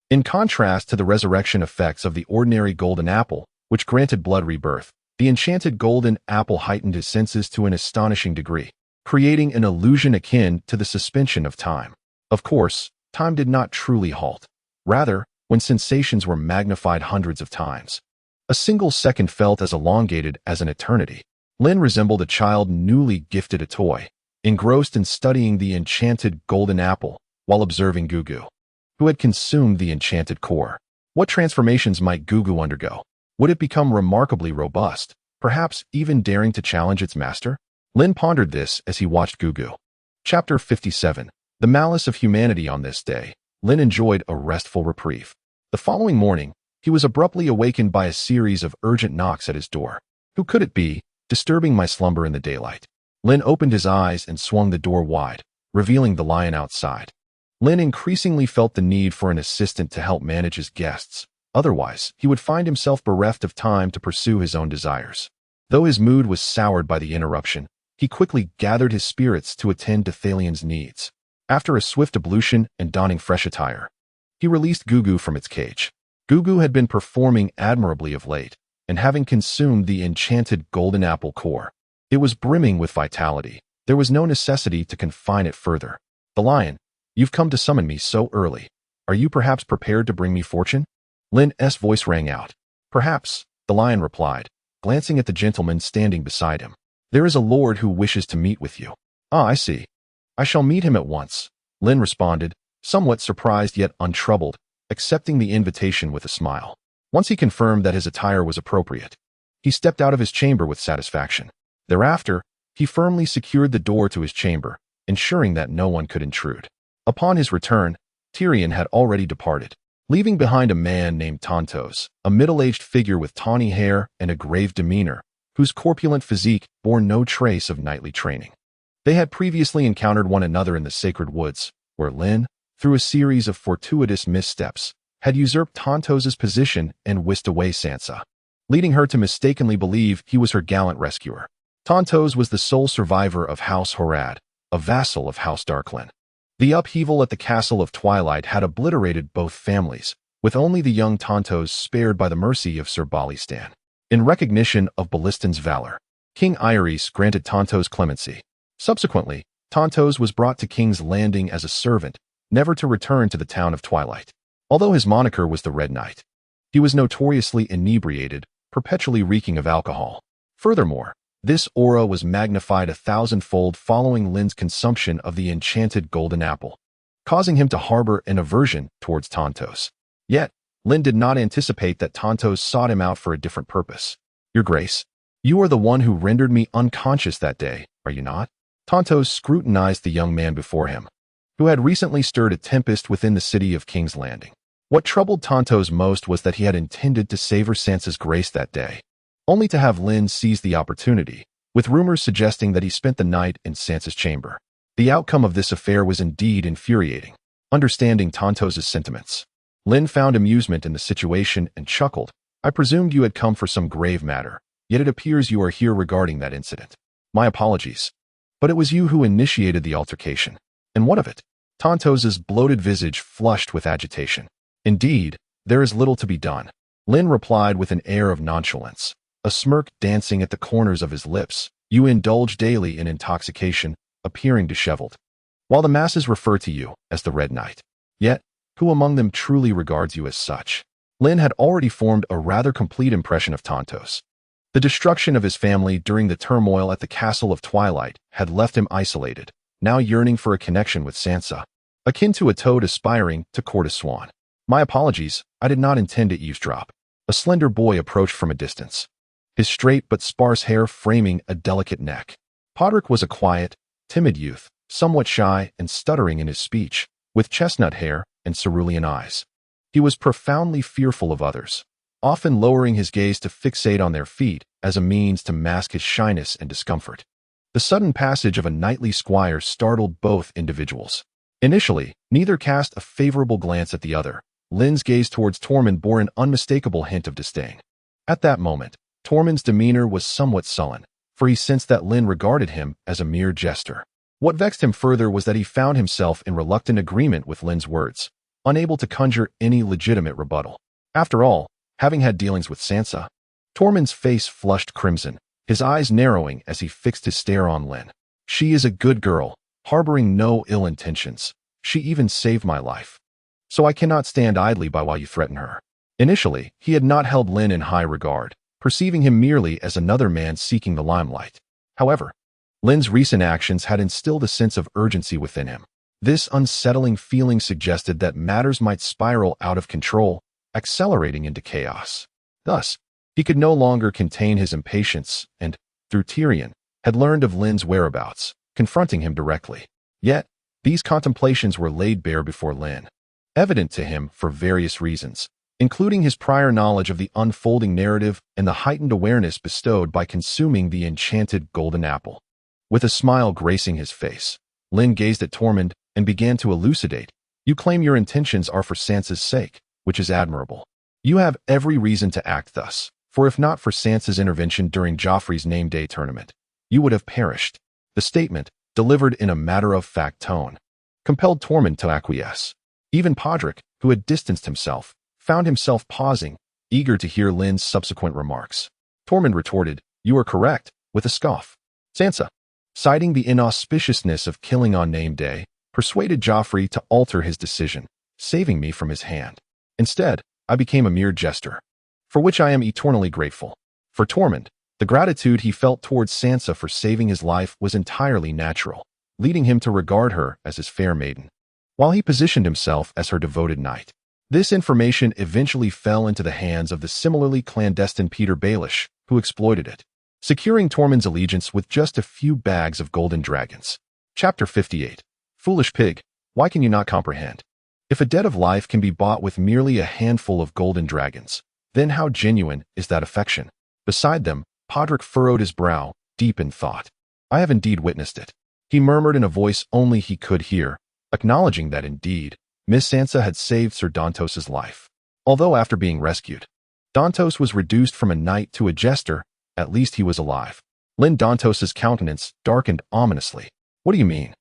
[SPEAKER 1] In contrast to the resurrection effects of the ordinary golden apple, which granted blood rebirth, the enchanted golden apple heightened his senses to an astonishing degree, creating an illusion akin to the suspension of time. Of course, time did not truly halt. Rather, when sensations were magnified hundreds of times, a single second felt as elongated as an eternity. Lynn resembled a child newly gifted a toy, engrossed in studying the enchanted golden apple while observing Gugu, who had consumed the enchanted core. What transformations might Gugu undergo? Would it become remarkably robust, perhaps even daring to challenge its master? Lynn pondered this as he watched Gugu. Chapter 57. The Malice of Humanity. On this day, Lynn enjoyed a restful reprieve. The following morning, he was abruptly awakened by a series of urgent knocks at his door. Who could it be, disturbing my slumber in the daylight? Lynn opened his eyes and swung the door wide, revealing the lion outside. Lynn increasingly felt the need for an assistant to help manage his guests. Otherwise, he would find himself bereft of time to pursue his own desires. Though his mood was soured by the interruption, he quickly gathered his spirits to attend to Thalion's needs. After a swift ablution and donning fresh attire, he released Gugu from its cage. Gugu had been performing admirably of late, and having consumed the enchanted golden apple core, it was brimming with vitality. There was no necessity to confine it further. The lion, you've come to summon me so early. Are you perhaps prepared to bring me fortune? Lynn's voice rang out. Perhaps, the lion replied, glancing at the gentleman standing beside him. There is a lord who wishes to meet with you. Ah, I see. I shall meet him at once, Lynn responded, somewhat surprised yet untroubled, accepting the invitation with a smile. Once he confirmed that his attire was appropriate, he stepped out of his chamber with satisfaction. Thereafter, he firmly secured the door to his chamber, ensuring that no one could intrude. Upon his return, Tyrion had already departed, leaving behind a man named Tontos, a middle-aged figure with tawny hair and a grave demeanor, whose corpulent physique bore no trace of knightly training. They had previously encountered one another in the sacred woods, where Lynn, through a series of fortuitous missteps, had usurped Tontos's position and whisked away Sansa, leading her to mistakenly believe he was her gallant rescuer. Tontos was the sole survivor of House Horad, a vassal of House Darklyn. The upheaval at the Castle of Twilight had obliterated both families, with only the young Tontos spared by the mercy of Sir Balistan. In recognition of Ballistan's valor, King Iris granted Tontos clemency. Subsequently, Tontos was brought to King's Landing as a servant, never to return to the town of Twilight. Although his moniker was the Red Knight, he was notoriously inebriated, perpetually reeking of alcohol. Furthermore, this aura was magnified 1,000-fold following Lynn's consumption of the enchanted golden apple, causing him to harbor an aversion towards Tontos. Yet, Lynn did not anticipate that Tontos sought him out for a different purpose. Your Grace, you are the one who rendered me unconscious that day, are you not? Tontos scrutinized the young man before him, who had recently stirred a tempest within the city of King's Landing. What troubled Tontos most was that he had intended to savor Sansa's grace that day, only to have Lynn seize the opportunity, with rumors suggesting that he spent the night in Sansa's chamber. The outcome of this affair was indeed infuriating. Understanding Tontos's sentiments, Lynn found amusement in the situation and chuckled. I presumed you had come for some grave matter, yet it appears you are here regarding that incident. My apologies. But it was you who initiated the altercation. And what of it? Tontos's bloated visage flushed with agitation. Indeed, there is little to be done, Lynn replied with an air of nonchalance, a smirk dancing at the corners of his lips. You indulge daily in intoxication, appearing disheveled, while the masses refer to you as the Red Knight. Yet, who among them truly regards you as such? Lynn had already formed a rather complete impression of Tontos. The destruction of his family during the turmoil at the Castle of Twilight had left him isolated, now yearning for a connection with Sansa, akin to a toad aspiring to court a swan. My apologies, I did not intend to eavesdrop. A slender boy approached from a distance, his straight but sparse hair framing a delicate neck. Podrick was a quiet, timid youth, somewhat shy and stuttering in his speech, with chestnut hair and cerulean eyes. He was profoundly fearful of others, often lowering his gaze to fixate on their feet as a means to mask his shyness and discomfort. The sudden passage of a knightly squire startled both individuals. Initially, neither cast a favorable glance at the other. Lynn's gaze towards Tormund bore an unmistakable hint of disdain. At that moment, Tormund's demeanor was somewhat sullen, for he sensed that Lynn regarded him as a mere jester. What vexed him further was that he found himself in reluctant agreement with Lynn's words, unable to conjure any legitimate rebuttal. After all, having had dealings with Sansa, Tormund's face flushed crimson, his eyes narrowing as he fixed his stare on Lynn. She is a good girl, harboring no ill intentions. She even saved my life. So I cannot stand idly by while you threaten her. Initially, he had not held Lynn in high regard, perceiving him merely as another man seeking the limelight. However, Lynn's recent actions had instilled a sense of urgency within him. This unsettling feeling suggested that matters might spiral out of control, accelerating into chaos. Thus, he could no longer contain his impatience and, through Tyrion, had learned of Lynn's whereabouts, confronting him directly. Yet, these contemplations were laid bare before Lynn, evident to him for various reasons, including his prior knowledge of the unfolding narrative and the heightened awareness bestowed by consuming the enchanted golden apple. With a smile gracing his face, Lynn gazed at Tormund and began to elucidate. You claim your intentions are for Sansa's sake, which is admirable. You have every reason to act thus, for if not for Sansa's intervention during Joffrey's name day tournament, you would have perished. The statement, delivered in a matter-of-fact tone, compelled Tormund to acquiesce. Even Podrick, who had distanced himself, found himself pausing, eager to hear Lynn's subsequent remarks. Tormund retorted, "You are correct," with a scoff. Sansa, citing the inauspiciousness of killing on name day, persuaded Joffrey to alter his decision, saving me from his hand. Instead, I became a mere jester, for which I am eternally grateful. For Tormund, the gratitude he felt towards Sansa for saving his life was entirely natural, leading him to regard her as his fair maiden, while he positioned himself as her devoted knight. This information eventually fell into the hands of the similarly clandestine Peter Baelish, who exploited it, securing Tormund's allegiance with just a few bags of golden dragons. Chapter 58. Foolish pig, why can you not comprehend? If a debt of life can be bought with merely a handful of golden dragons, then how genuine is that affection? Beside them, Podrick furrowed his brow, deep in thought. I have indeed witnessed it. He murmured in a voice only he could hear, acknowledging that indeed, Miss Sansa had saved Sir Dantos's life. Although after being rescued, Dantos was reduced from a knight to a jester, at least he was alive. Lynn Dantos's countenance darkened ominously. What do you mean?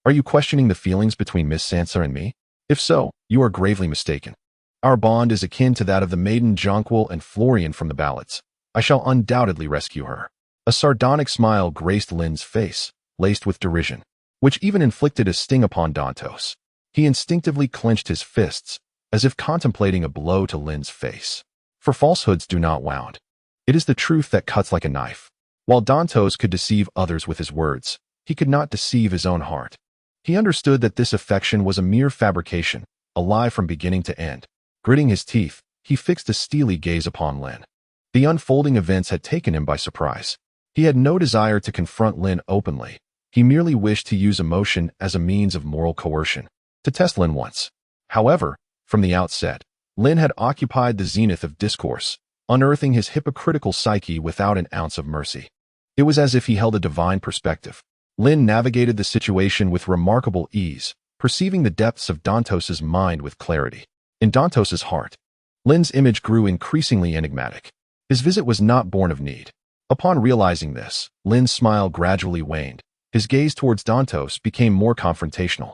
[SPEAKER 1] Are you questioning the feelings between Miss Sansa and me? If so, you are gravely mistaken. Our bond is akin to that of the maiden Jonquil and Florian from the ballads. I shall undoubtedly rescue her. A sardonic smile graced Lynn's face, laced with derision, which even inflicted a sting upon Dantos. He instinctively clenched his fists, as if contemplating a blow to Lynn's face. For falsehoods do not wound. It is the truth that cuts like a knife. While Dantos could deceive others with his words, he could not deceive his own heart. He understood that this affection was a mere fabrication, a lie from beginning to end. Gritting his teeth, he fixed a steely gaze upon Lynn. The unfolding events had taken him by surprise. He had no desire to confront Lynn openly. He merely wished to use emotion as a means of moral coercion, to test Lynn once. However, from the outset, Lynn had occupied the zenith of discourse, unearthing his hypocritical psyche without an ounce of mercy. It was as if he held a divine perspective. Lynn navigated the situation with remarkable ease, perceiving the depths of Dantos's mind with clarity. In Dantos's heart, Lynn's image grew increasingly enigmatic. His visit was not born of need. Upon realizing this, Lynn's smile gradually waned. His gaze towards Dantos became more confrontational.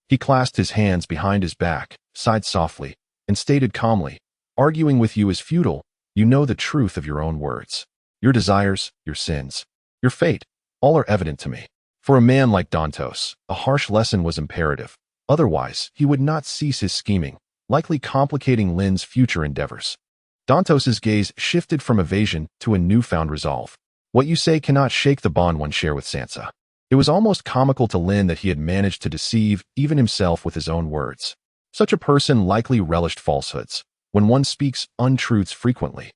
[SPEAKER 1] He clasped his hands behind his back, sighed softly, and stated calmly, "Arguing with you is futile. You know the truth of your own words. Your desires, your sins, your fate, all are evident to me." For a man like Dantos, a harsh lesson was imperative. Otherwise, he would not cease his scheming, likely complicating Lynn's future endeavors. Dantos's gaze shifted from evasion to a newfound resolve. What you say cannot shake the bond one share with Sansa. It was almost comical to Lynn that he had managed to deceive even himself with his own words. Such a person likely relished falsehoods. When one speaks untruths frequently,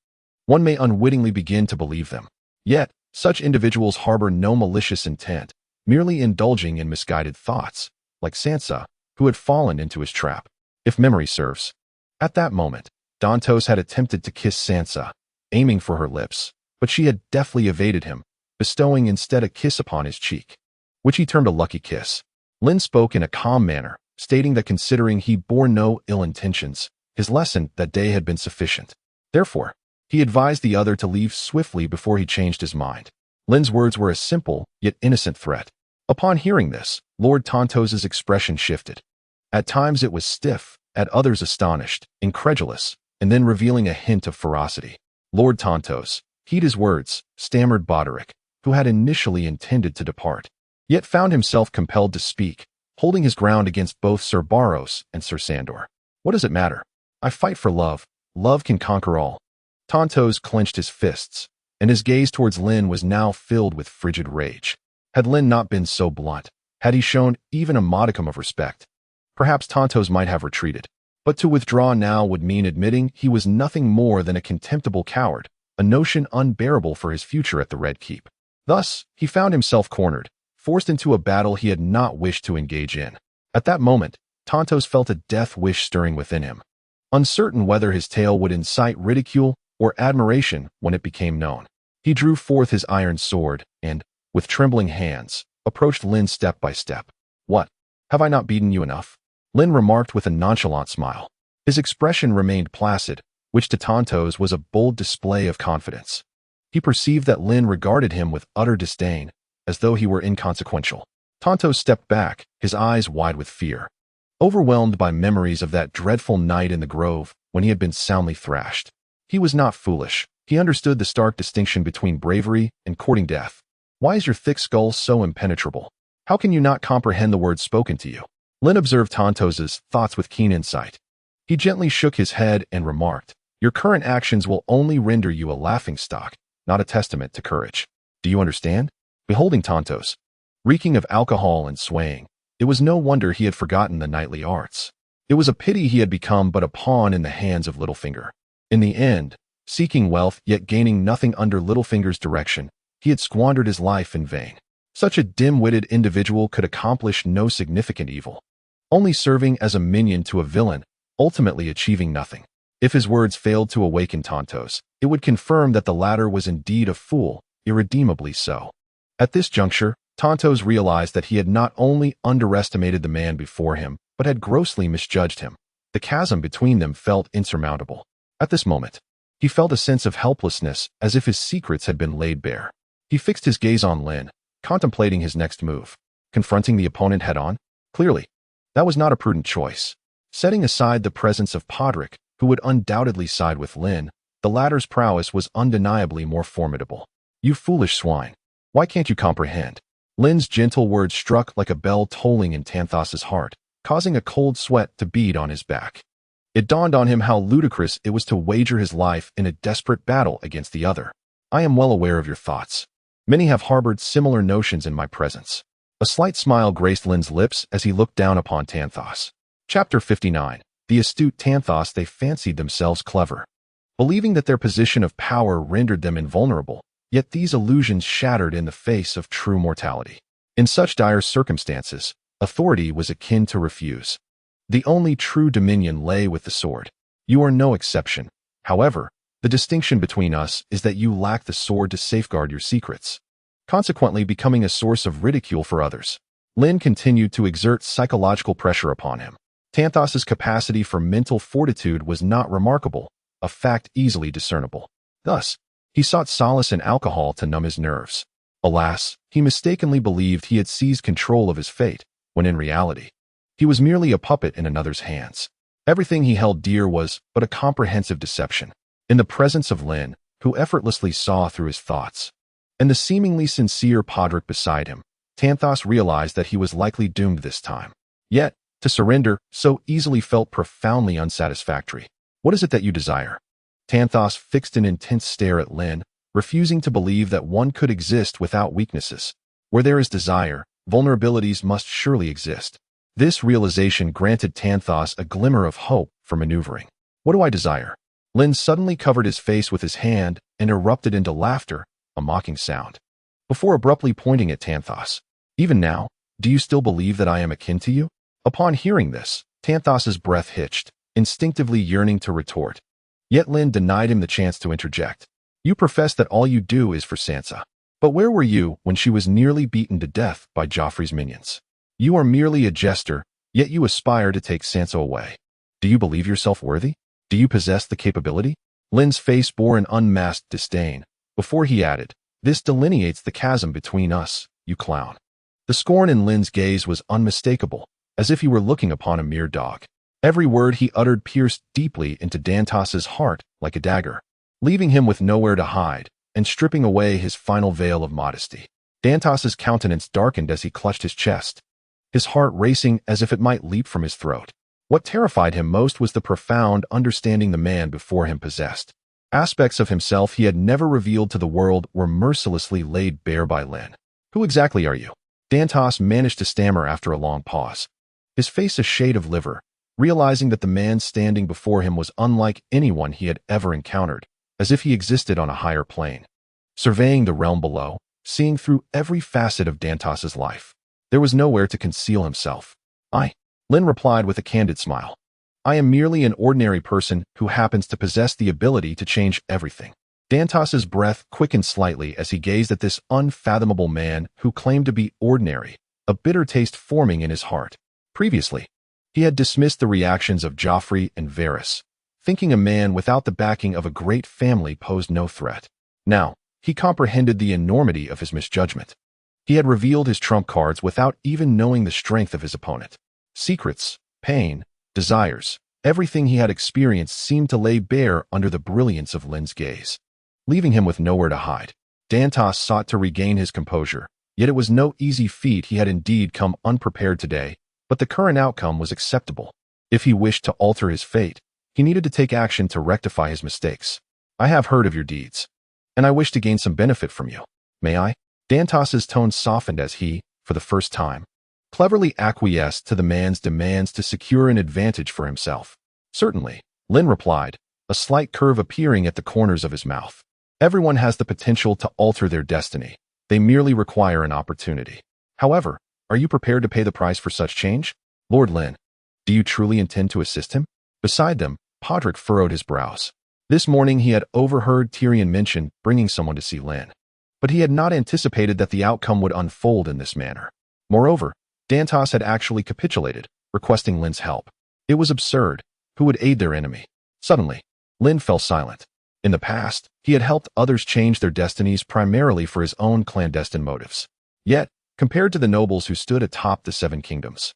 [SPEAKER 1] one may unwittingly begin to believe them. Yet, such individuals harbor no malicious intent, merely indulging in misguided thoughts, like Sansa, who had fallen into his trap. If memory serves, at that moment, Dantos had attempted to kiss Sansa, aiming for her lips, but she had deftly evaded him, bestowing instead a kiss upon his cheek, which he termed a lucky kiss. Lynn spoke in a calm manner, stating that considering he bore no ill intentions, his lesson that day had been sufficient. Therefore, he advised the other to leave swiftly before he changed his mind. Lynn's words were a simple, yet innocent threat. Upon hearing this, Lord Tantos's expression shifted. At times it was stiff, at others astonished, incredulous, and then revealing a hint of ferocity. Lord Tantos, heed his words, stammered Boderick, who had initially intended to depart, yet found himself compelled to speak, holding his ground against both Sir Barros and Sir Sandor. What does it matter? I fight for love. Love can conquer all. Tantos clenched his fists, and his gaze towards Lynn was now filled with frigid rage. Had Lynn not been so blunt, had he shown even a modicum of respect, perhaps Tantos might have retreated. But to withdraw now would mean admitting he was nothing more than a contemptible coward, a notion unbearable for his future at the Red Keep. Thus, he found himself cornered, forced into a battle he had not wished to engage in. At that moment, Tantos felt a death wish stirring within him, uncertain whether his tale would incite ridicule or admiration when it became known. He drew forth his iron sword and, with trembling hands, approached Lynn step by step. What? Have I not beaten you enough? Lynn remarked with a nonchalant smile. His expression remained placid, which to Tantos was a bold display of confidence. He perceived that Lynn regarded him with utter disdain, as though he were inconsequential. Tantos stepped back, his eyes wide with fear, overwhelmed by memories of that dreadful night in the grove when he had been soundly thrashed. He was not foolish. He understood the stark distinction between bravery and courting death. Why is your thick skull so impenetrable? How can you not comprehend the words spoken to you? Lynn observed Tantos's thoughts with keen insight. He gently shook his head and remarked, your current actions will only render you a laughingstock, not a testament to courage. Do you understand? Beholding Tantos, reeking of alcohol and swaying, it was no wonder he had forgotten the knightly arts. It was a pity he had become but a pawn in the hands of Littlefinger. In the end, seeking wealth yet gaining nothing under Littlefinger's direction, he had squandered his life in vain. Such a dim-witted individual could accomplish no significant evil, only serving as a minion to a villain, ultimately achieving nothing. If his words failed to awaken Tantos, it would confirm that the latter was indeed a fool, irredeemably so. At this juncture, Tantos realized that he had not only underestimated the man before him, but had grossly misjudged him. The chasm between them felt insurmountable. At this moment, he felt a sense of helplessness, as if his secrets had been laid bare. He fixed his gaze on Lynn, contemplating his next move. Confronting the opponent head-on? Clearly, that was not a prudent choice. Setting aside the presence of Podrick, who would undoubtedly side with Lynn, the latter's prowess was undeniably more formidable. You foolish swine. Why can't you comprehend? Lynn's gentle words struck like a bell tolling in Tanthos's heart, causing a cold sweat to bead on his back. It dawned on him how ludicrous it was to wager his life in a desperate battle against the other. I am well aware of your thoughts. Many have harbored similar notions in my presence. A slight smile graced Lynn's lips as he looked down upon Tanthos. Chapter 59. The astute Tanthos. They fancied themselves clever, believing that their position of power rendered them invulnerable, yet these illusions shattered in the face of true mortality. In such dire circumstances, authority was akin to refuse. The only true dominion lay with the sword. You are no exception. However, the distinction between us is that you lack the sword to safeguard your secrets, consequently becoming a source of ridicule for others. Lynn continued to exert psychological pressure upon him. Tanthos's capacity for mental fortitude was not remarkable, a fact easily discernible. Thus, he sought solace in alcohol to numb his nerves. Alas, he mistakenly believed he had seized control of his fate, when in reality, he was merely a puppet in another's hands. Everything he held dear was but a comprehensive deception. In the presence of Lynn, who effortlessly saw through his thoughts, and the seemingly sincere Podrick beside him, Tanthos realized that he was likely doomed this time. Yet, to surrender so easily felt profoundly unsatisfactory. What is it that you desire? Tanthos fixed an intense stare at Lynn, refusing to believe that one could exist without weaknesses. Where there is desire, vulnerabilities must surely exist. This realization granted Tanthos a glimmer of hope for maneuvering. What do I desire? Lynn suddenly covered his face with his hand and erupted into laughter, a mocking sound, before abruptly pointing at Tanthos. Even now, do you still believe that I am akin to you? Upon hearing this, Tanthos's breath hitched, instinctively yearning to retort. Yet Lynn denied him the chance to interject. You profess that all you do is for Sansa. But where were you when she was nearly beaten to death by Joffrey's minions? You are merely a jester, yet you aspire to take Sansa away. Do you believe yourself worthy? Do you possess the capability? Lynn's face bore an unmasked disdain, before he added, This delineates the chasm between us, you clown. The scorn in Lynn's gaze was unmistakable, as if he were looking upon a mere dog. Every word he uttered pierced deeply into Dantos's heart like a dagger, leaving him with nowhere to hide and stripping away his final veil of modesty. Dantos's countenance darkened as he clutched his chest, his heart racing as if it might leap from his throat. What terrified him most was the profound understanding the man before him possessed. Aspects of himself he had never revealed to the world were mercilessly laid bare by Lynn. Who exactly are you? Dantos managed to stammer after a long pause, his face a shade of liver, realizing that the man standing before him was unlike anyone he had ever encountered, as if he existed on a higher plane. Surveying the realm below, seeing through every facet of Dantos's life, there was nowhere to conceal himself. Lynn replied with a candid smile. I am merely an ordinary person who happens to possess the ability to change everything. Dantos's breath quickened slightly as he gazed at this unfathomable man who claimed to be ordinary, a bitter taste forming in his heart. Previously, he had dismissed the reactions of Joffrey and Varys, thinking a man without the backing of a great family posed no threat. Now, he comprehended the enormity of his misjudgment. He had revealed his trump cards without even knowing the strength of his opponent. Secrets, pain, desires, everything he had experienced seemed to lay bare under the brilliance of Lynn's gaze, leaving him with nowhere to hide. Dantos sought to regain his composure, yet it was no easy feat. He had indeed come unprepared today, but the current outcome was acceptable. If he wished to alter his fate, he needed to take action to rectify his mistakes. I have heard of your deeds, and I wish to gain some benefit from you. May I? Dantos's tone softened as he, for the first time, cleverly acquiesced to the man's demands to secure an advantage for himself. Certainly, Lynn replied, a slight curve appearing at the corners of his mouth. Everyone has the potential to alter their destiny. They merely require an opportunity. However, are you prepared to pay the price for such change? Lord Lynn, do you truly intend to assist him? Beside them, Podrick furrowed his brows. This morning he had overheard Tyrion mention bringing someone to see Lynn, but he had not anticipated that the outcome would unfold in this manner. Moreover, Dantos had actually capitulated, requesting Lynn's help. It was absurd. Who would aid their enemy? Suddenly, Lynn fell silent. In the past, he had helped others change their destinies primarily for his own clandestine motives. Yet, compared to the nobles who stood atop the Seven Kingdoms,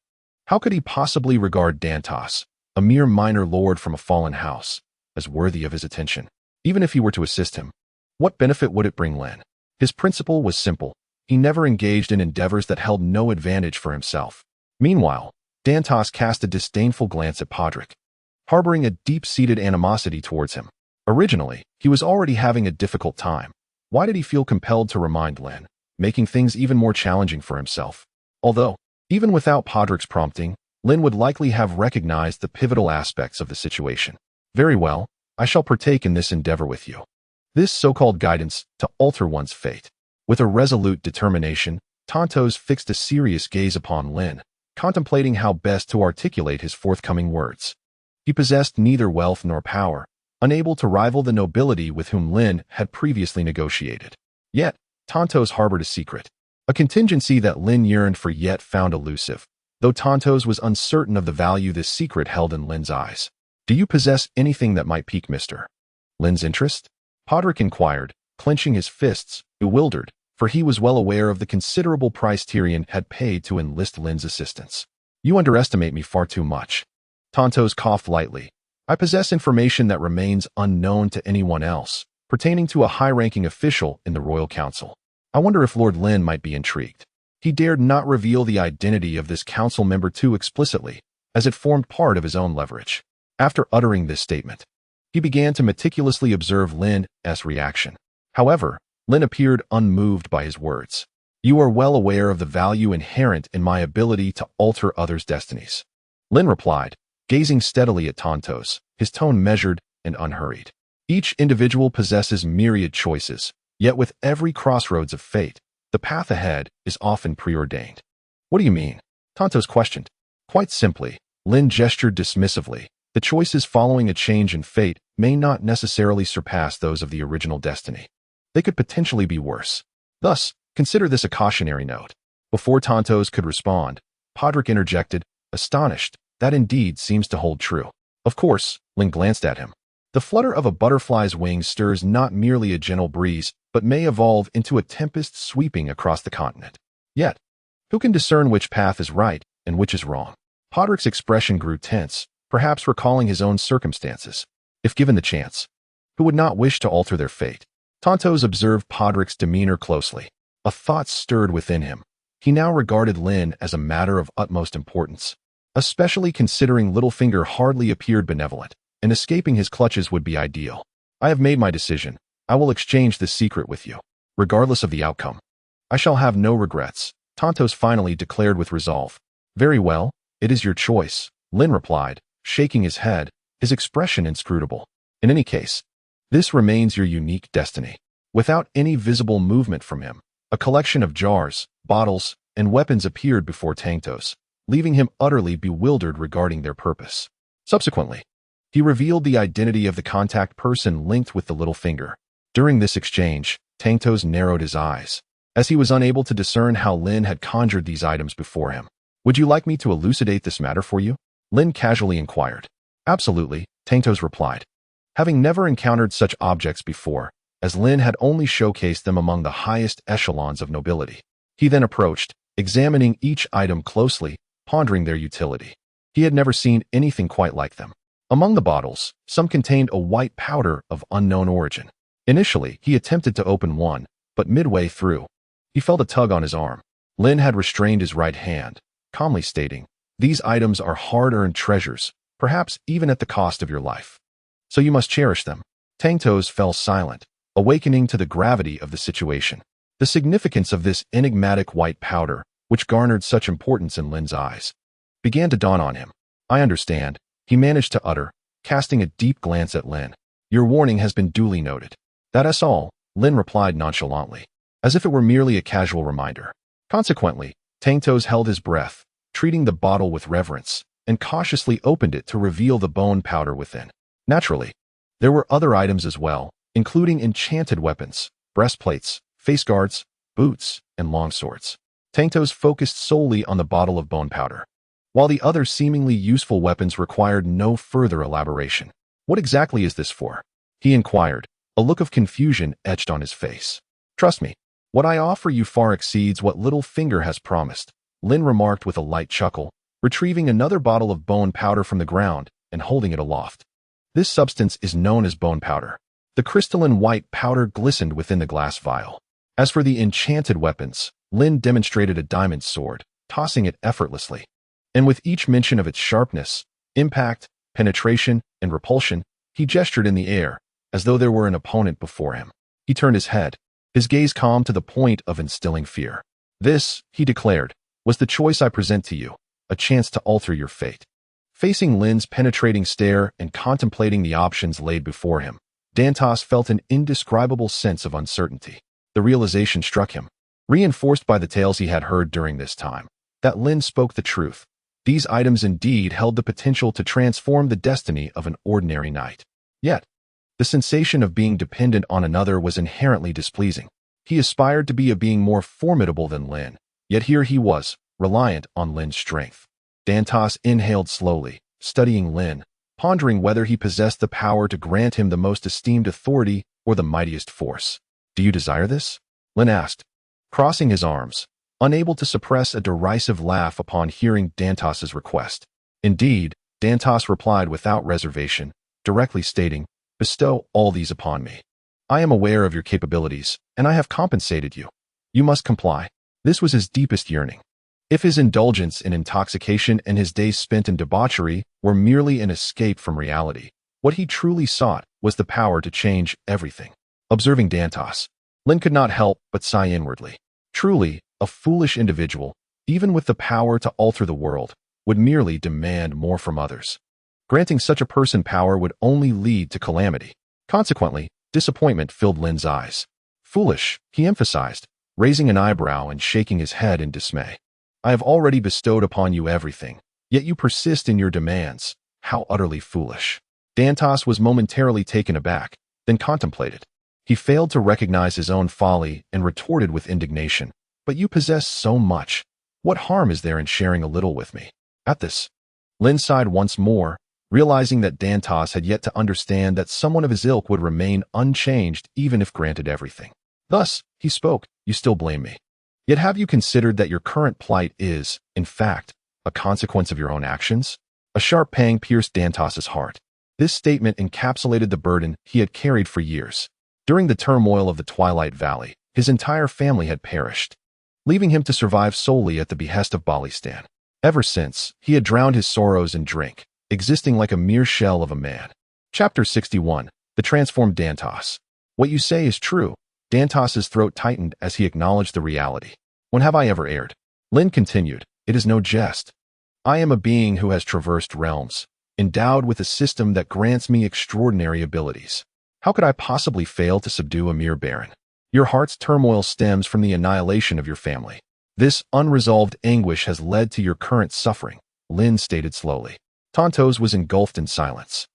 [SPEAKER 1] how could he possibly regard Dantos, a mere minor lord from a fallen house, as worthy of his attention? Even if he were to assist him, what benefit would it bring Lynn? His principle was simple. He never engaged in endeavors that held no advantage for himself. Meanwhile, Dantos cast a disdainful glance at Podrick, harboring a deep-seated animosity towards him. Originally, he was already having a difficult time. Why did he feel compelled to remind Lynn, making things even more challenging for himself? Although, even without Podrick's prompting, Lynn would likely have recognized the pivotal aspects of the situation. Very well, I shall partake in this endeavor with you. This so-called guidance to alter one's fate. With a resolute determination, Tontos fixed a serious gaze upon Lynn, contemplating how best to articulate his forthcoming words. He possessed neither wealth nor power, unable to rival the nobility with whom Lynn had previously negotiated. Yet, Tontos harbored a secret, a contingency that Lynn yearned for yet found elusive, though Tontos was uncertain of the value this secret held in Lynn's eyes. Do you possess anything that might pique Mr. Lynn's interest? Podrick inquired, clenching his fists, bewildered, for he was well aware of the considerable price Tyrion had paid to enlist Lynn's assistance. You underestimate me far too much. Tontos coughed lightly. I possess information that remains unknown to anyone else, pertaining to a high-ranking official in the Royal Council. I wonder if Lord Lynn might be intrigued. He dared not reveal the identity of this council member too explicitly, as it formed part of his own leverage. After uttering this statement, He began to meticulously observe Lynn's reaction. However, Lynn appeared unmoved by his words. "You are well aware of the value inherent in my ability to alter others' destinies," Lynn replied, gazing steadily at Tontos, his tone measured and unhurried. "Each individual possesses myriad choices, yet with every crossroads of fate, the path ahead is often preordained." "What do you mean?" Tontos questioned. "Quite simply," Lynn gestured dismissively, "the choices following a change in fate may not necessarily surpass those of the original destiny. They could potentially be worse. Thus, consider this a cautionary note." Before Tontos could respond, Podrick interjected, astonished. "That indeed seems to hold true." "Of course," Lynn glanced at him. "The flutter of a butterfly's wings stirs not merely a gentle breeze, but may evolve into a tempest sweeping across the continent. Yet, who can discern which path is right and which is wrong?" Podrick's expression grew tense, perhaps recalling his own circumstances. If given the chance, who would not wish to alter their fate? Tontos observed Podrick's demeanor closely. A thought stirred within him. He now regarded Lynn as a matter of utmost importance, especially considering Littlefinger hardly appeared benevolent, and escaping his clutches would be ideal. "I have made my decision. I will exchange this secret with you, regardless of the outcome. I shall have no regrets," Tontos finally declared with resolve. "Very well, it is your choice," Lynn replied, shaking his head, his expression inscrutable. "In any case, this remains your unique destiny." Without any visible movement from him, a collection of jars, bottles, and weapons appeared before Tontos, leaving him utterly bewildered regarding their purpose. Subsequently, he revealed the identity of the contact person linked with the Littlefinger. During this exchange, Tontos narrowed his eyes, as he was unable to discern how Lynn had conjured these items before him. "Would you like me to elucidate this matter for you?" Lynn casually inquired. "Absolutely," Tontos replied. Having never encountered such objects before, as Lynn had only showcased them among the highest echelons of nobility. He then approached, examining each item closely, pondering their utility. He had never seen anything quite like them. Among the bottles, some contained a white powder of unknown origin. Initially, he attempted to open one, but midway through, he felt a tug on his arm. Lynn had restrained his right hand, calmly stating, "These items are hard-earned treasures, perhaps even at the cost of your life. So you must cherish them." Tontos fell silent, awakening to the gravity of the situation. The significance of this enigmatic white powder, which garnered such importance in Lynn's eyes, began to dawn on him. "I understand," he managed to utter, casting a deep glance at Lynn. "Your warning has been duly noted." "That's all," Lynn replied nonchalantly, as if it were merely a casual reminder. Consequently, Tontos held his breath, treating the bottle with reverence, and cautiously opened it to reveal the bone powder within. Naturally, there were other items as well, including enchanted weapons, breastplates, face guards, boots, and longswords. Tontos focused solely on the bottle of bone powder, while the other seemingly useful weapons required no further elaboration. "What exactly is this for?" he inquired, a look of confusion etched on his face. "Trust me, what I offer you far exceeds what Littlefinger has promised," Lynn remarked with a light chuckle, retrieving another bottle of bone powder from the ground and holding it aloft. "This substance is known as bone powder." The crystalline white powder glistened within the glass vial. As for the enchanted weapons, Lynn demonstrated a diamond sword, tossing it effortlessly. And with each mention of its sharpness, impact, penetration, and repulsion, he gestured in the air, as though there were an opponent before him. He turned his head, his gaze calm to the point of instilling fear. "This," he declared, "was the choice I present to you, a chance to alter your fate." Facing Lynn's penetrating stare and contemplating the options laid before him, Tontos felt an indescribable sense of uncertainty. The realization struck him, reinforced by the tales he had heard during this time, that Lynn spoke the truth. These items indeed held the potential to transform the destiny of an ordinary knight. Yet, the sensation of being dependent on another was inherently displeasing. He aspired to be a being more formidable than Lynn, yet here he was, reliant on Lynn's strength. Tontos inhaled slowly, studying Lynn, pondering whether he possessed the power to grant him the most esteemed authority or the mightiest force. "Do you desire this?" Lynn asked, crossing his arms, unable to suppress a derisive laugh upon hearing Dantos's request. "Indeed," Tontos replied without reservation, directly stating, "Bestow all these upon me. I am aware of your capabilities, and I have compensated you. You must comply." This was his deepest yearning. If his indulgence in intoxication and his days spent in debauchery were merely an escape from reality, What he truly sought was the power to change everything. Observing Dantos, Lynn could not help but sigh inwardly. Truly, a foolish individual, even with the power to alter the world, would merely demand more from others. Granting such a person power would only lead to calamity. Consequently, disappointment filled Lynn's eyes. Foolish, he emphasized, raising an eyebrow and shaking his head in dismay. I have already bestowed upon you everything, yet you persist in your demands. How utterly foolish. Dantos was momentarily taken aback, then contemplated. He failed to recognize his own folly and retorted with indignation. But you possess so much. What harm is there in sharing a little with me? At this, Lynn sighed once more, realizing that Dantos had yet to understand that someone of his ilk would remain unchanged even if granted everything. Thus, he spoke, you still blame me. Yet have you considered that your current plight is, in fact, a consequence of your own actions? A sharp pang pierced Dantos's heart. This statement encapsulated the burden he had carried for years. During the turmoil of the Twilight Valley, his entire family had perished, leaving him to survive solely at the behest of Balistan. Ever since, he had drowned his sorrows in drink, existing like a mere shell of a man. Chapter 61. The Transformed Dantos. What you say is true. Dantos's throat tightened as he acknowledged the reality. When have I ever erred? Lynn continued, it is no jest. I am a being who has traversed realms, endowed with a system that grants me extraordinary abilities. How could I possibly fail to subdue a mere baron? Your heart's turmoil stems from the annihilation of your family. This unresolved anguish has led to your current suffering, Lynn stated slowly. Tontos was engulfed in silence.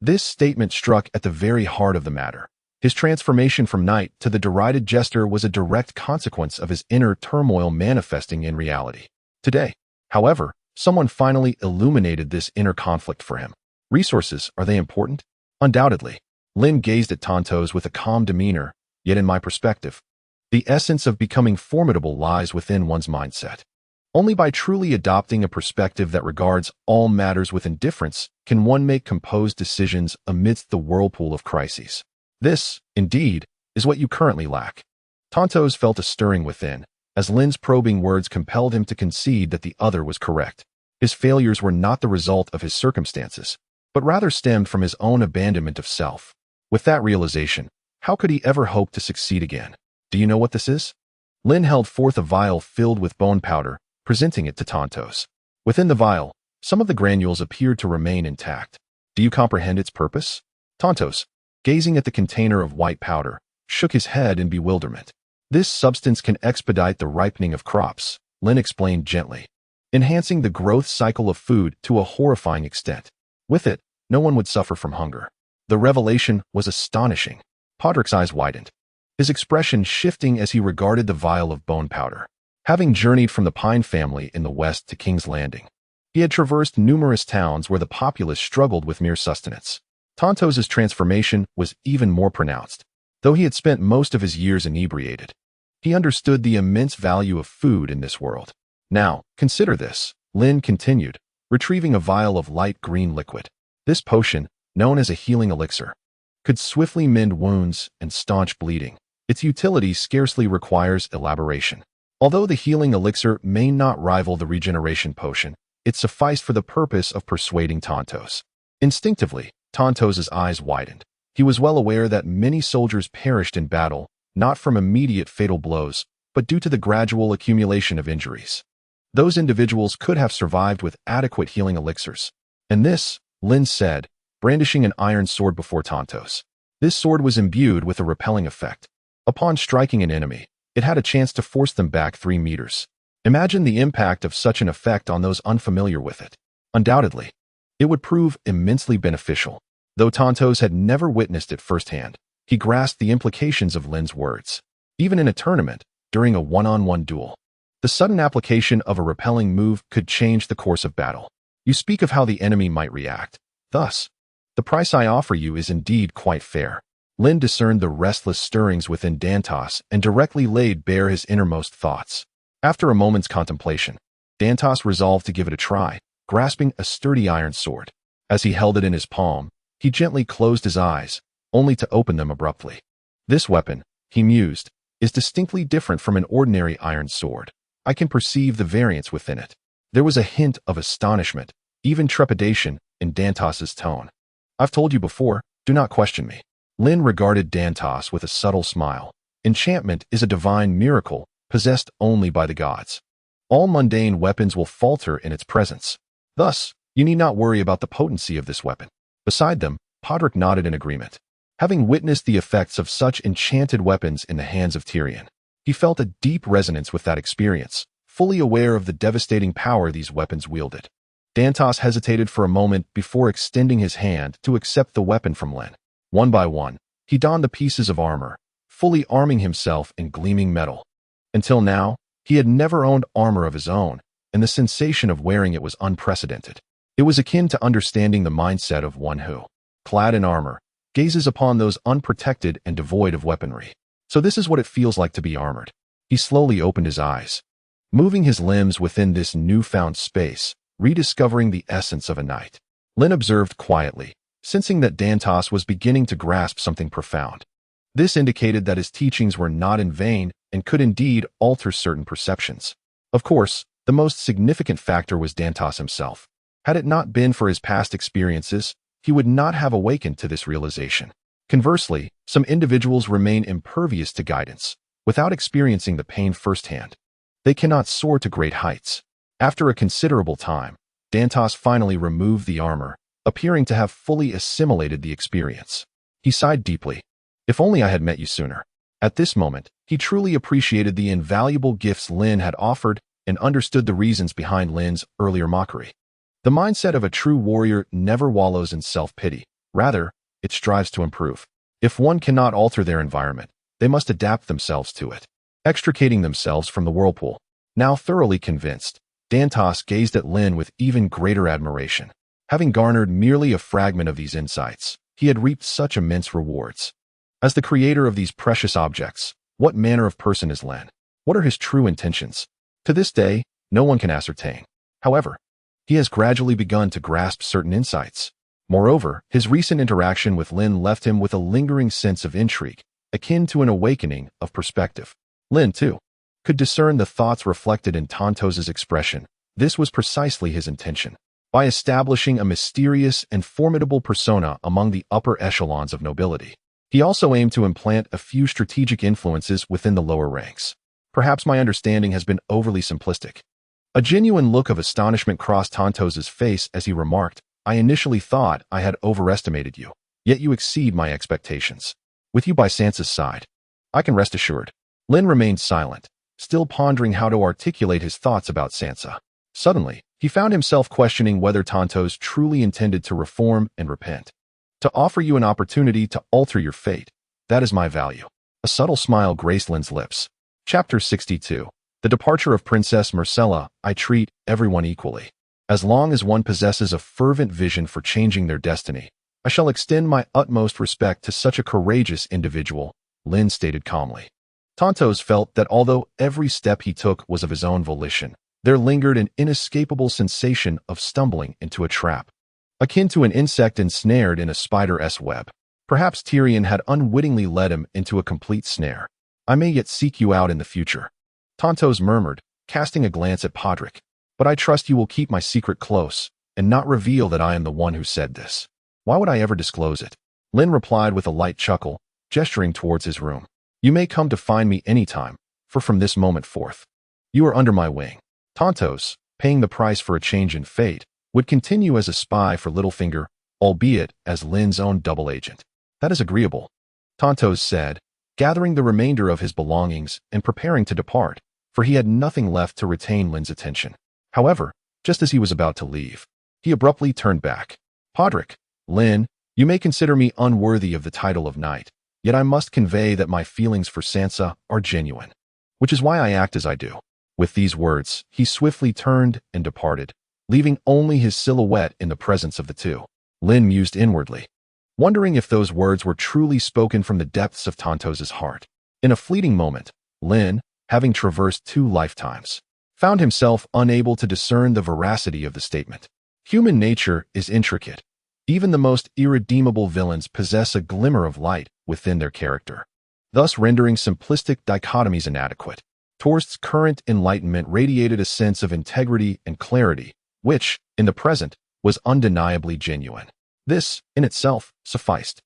[SPEAKER 1] This statement struck at the very heart of the matter. His transformation from knight to the derided jester was a direct consequence of his inner turmoil manifesting in reality. Today, however, someone finally illuminated this inner conflict for him. Resources, are they important? Undoubtedly. Lynn gazed at Tontos with a calm demeanor, yet in my perspective, the essence of becoming formidable lies within one's mindset. Only by truly adopting a perspective that regards all matters with indifference can one make composed decisions amidst the whirlpool of crises. This, indeed, is what you currently lack. Tontos felt a stirring within, as Lynn's probing words compelled him to concede that the other was correct. His failures were not the result of his circumstances, but rather stemmed from his own abandonment of self. With that realization, how could he ever hope to succeed again? Do you know what this is? Lynn held forth a vial filled with bone powder, presenting it to Tontos. Within the vial, some of the granules appeared to remain intact. Do you comprehend its purpose? Tontos, gazing at the container of white powder, shook his head in bewilderment. This substance can expedite the ripening of crops, Lynn explained gently, enhancing the growth cycle of food to a horrifying extent. With it, no one would suffer from hunger. The revelation was astonishing. Podrick's eyes widened, his expression shifting as he regarded the vial of bone powder. Having journeyed from the Pine family in the west to King's Landing, he had traversed numerous towns where the populace struggled with mere sustenance. Tontos's transformation was even more pronounced. Though he had spent most of his years inebriated, he understood the immense value of food in this world. Now, consider this, Lynn continued, retrieving a vial of light green liquid. This potion, known as a healing elixir, could swiftly mend wounds and staunch bleeding. Its utility scarcely requires elaboration. Although the healing elixir may not rival the regeneration potion, it sufficed for the purpose of persuading Tontos. Instinctively, Tontos's eyes widened. He was well aware that many soldiers perished in battle, not from immediate fatal blows, but due to the gradual accumulation of injuries. Those individuals could have survived with adequate healing elixirs. And this, Lynn said, brandishing an iron sword before Tontos. This sword was imbued with a repelling effect. Upon striking an enemy, it had a chance to force them back 3 meters. Imagine the impact of such an effect on those unfamiliar with it. Undoubtedly, it would prove immensely beneficial. Though Tontos had never witnessed it firsthand, he grasped the implications of Lynn's words. Even in a tournament, during a one-on-one duel, the sudden application of a repelling move could change the course of battle. You speak of how the enemy might react. Thus, the price I offer you is indeed quite fair. Lynn discerned the restless stirrings within Dantos and directly laid bare his innermost thoughts. After a moment's contemplation, Dantos resolved to give it a try, grasping a sturdy iron sword. As he held it in his palm, he gently closed his eyes, only to open them abruptly. This weapon, he mused, is distinctly different from an ordinary iron sword. I can perceive the variance within it. There was a hint of astonishment, even trepidation, in Dantos's tone. I've told you before, do not question me. Lynn regarded Dantos with a subtle smile. Enchantment is a divine miracle, possessed only by the gods. All mundane weapons will falter in its presence. Thus, you need not worry about the potency of this weapon. Beside them, Podrick nodded in agreement. Having witnessed the effects of such enchanted weapons in the hands of Tyrion, he felt a deep resonance with that experience, fully aware of the devastating power these weapons wielded. Dantos hesitated for a moment before extending his hand to accept the weapon from Lynn. One by one, he donned the pieces of armor, fully arming himself in gleaming metal. Until now, he had never owned armor of his own, and the sensation of wearing it was unprecedented. It was akin to understanding the mindset of one who, clad in armor, gazes upon those unprotected and devoid of weaponry. So this is what it feels like to be armored. He slowly opened his eyes, moving his limbs within this newfound space, rediscovering the essence of a knight. Lynn observed quietly, sensing that Dantos was beginning to grasp something profound. This indicated that his teachings were not in vain and could indeed alter certain perceptions. Of course, the most significant factor was Dantos himself. Had it not been for his past experiences, he would not have awakened to this realization. Conversely, some individuals remain impervious to guidance, without experiencing the pain firsthand. They cannot soar to great heights. After a considerable time, Dantos finally removed the armor, appearing to have fully assimilated the experience. He sighed deeply. If only I had met you sooner. At this moment, he truly appreciated the invaluable gifts Lynn had offered and understood the reasons behind Lynn's earlier mockery. The mindset of a true warrior never wallows in self-pity. Rather, it strives to improve. If one cannot alter their environment, they must adapt themselves to it, extricating themselves from the whirlpool. Now thoroughly convinced, Dantos gazed at Lynn with even greater admiration. Having garnered merely a fragment of these insights, he had reaped such immense rewards. As the creator of these precious objects, what manner of person is Lynn? What are his true intentions? To this day, no one can ascertain. However, he has gradually begun to grasp certain insights. Moreover, his recent interaction with Lynn left him with a lingering sense of intrigue, akin to an awakening of perspective. Lynn, too, could discern the thoughts reflected in Tantos's expression. This was precisely his intention. By establishing a mysterious and formidable persona among the upper echelons of nobility, he also aimed to implant a few strategic influences within the lower ranks. Perhaps my understanding has been overly simplistic. A genuine look of astonishment crossed Tantos's face as he remarked, I initially thought I had overestimated you, yet you exceed my expectations. With you by Sansa's side, I can rest assured. Lynn remained silent, still pondering how to articulate his thoughts about Sansa. Suddenly, he found himself questioning whether Tantos truly intended to reform and repent. To offer you an opportunity to alter your fate, that is my value. A subtle smile graced Lynn's lips. Chapter 62. The departure of Princess Myrcella. I treat everyone equally. As long as one possesses a fervent vision for changing their destiny, I shall extend my utmost respect to such a courageous individual, Lynn stated calmly. Tantos felt that although every step he took was of his own volition, there lingered an inescapable sensation of stumbling into a trap, akin to an insect ensnared in a spider's web. Perhaps Tyrion had unwittingly led him into a complete snare. I may yet seek you out in the future, Tantos murmured, casting a glance at Podrick. But I trust you will keep my secret close, and not reveal that I am the one who said this. Why would I ever disclose it? Lynn replied with a light chuckle, gesturing towards his room. You may come to find me any time, for from this moment forth, you are under my wing. Tantos, paying the price for a change in fate, would continue as a spy for Littlefinger, albeit as Lynn's own double agent. That is agreeable, Tantos said, gathering the remainder of his belongings and preparing to depart, for he had nothing left to retain Lynn's attention. However, just as he was about to leave, he abruptly turned back. Podrick, Lynn, you may consider me unworthy of the title of knight, yet I must convey that my feelings for Sansa are genuine, which is why I act as I do. With these words, he swiftly turned and departed, leaving only his silhouette in the presence of the two. Lynn mused inwardly, wondering if those words were truly spoken from the depths of Tantos's heart. In a fleeting moment, Lynn, having traversed 2 lifetimes, found himself unable to discern the veracity of the statement. Human nature is intricate. Even the most irredeemable villains possess a glimmer of light within their character, thus rendering simplistic dichotomies inadequate. Torst's current enlightenment radiated a sense of integrity and clarity, which, in the present, was undeniably genuine. This, in itself, sufficed.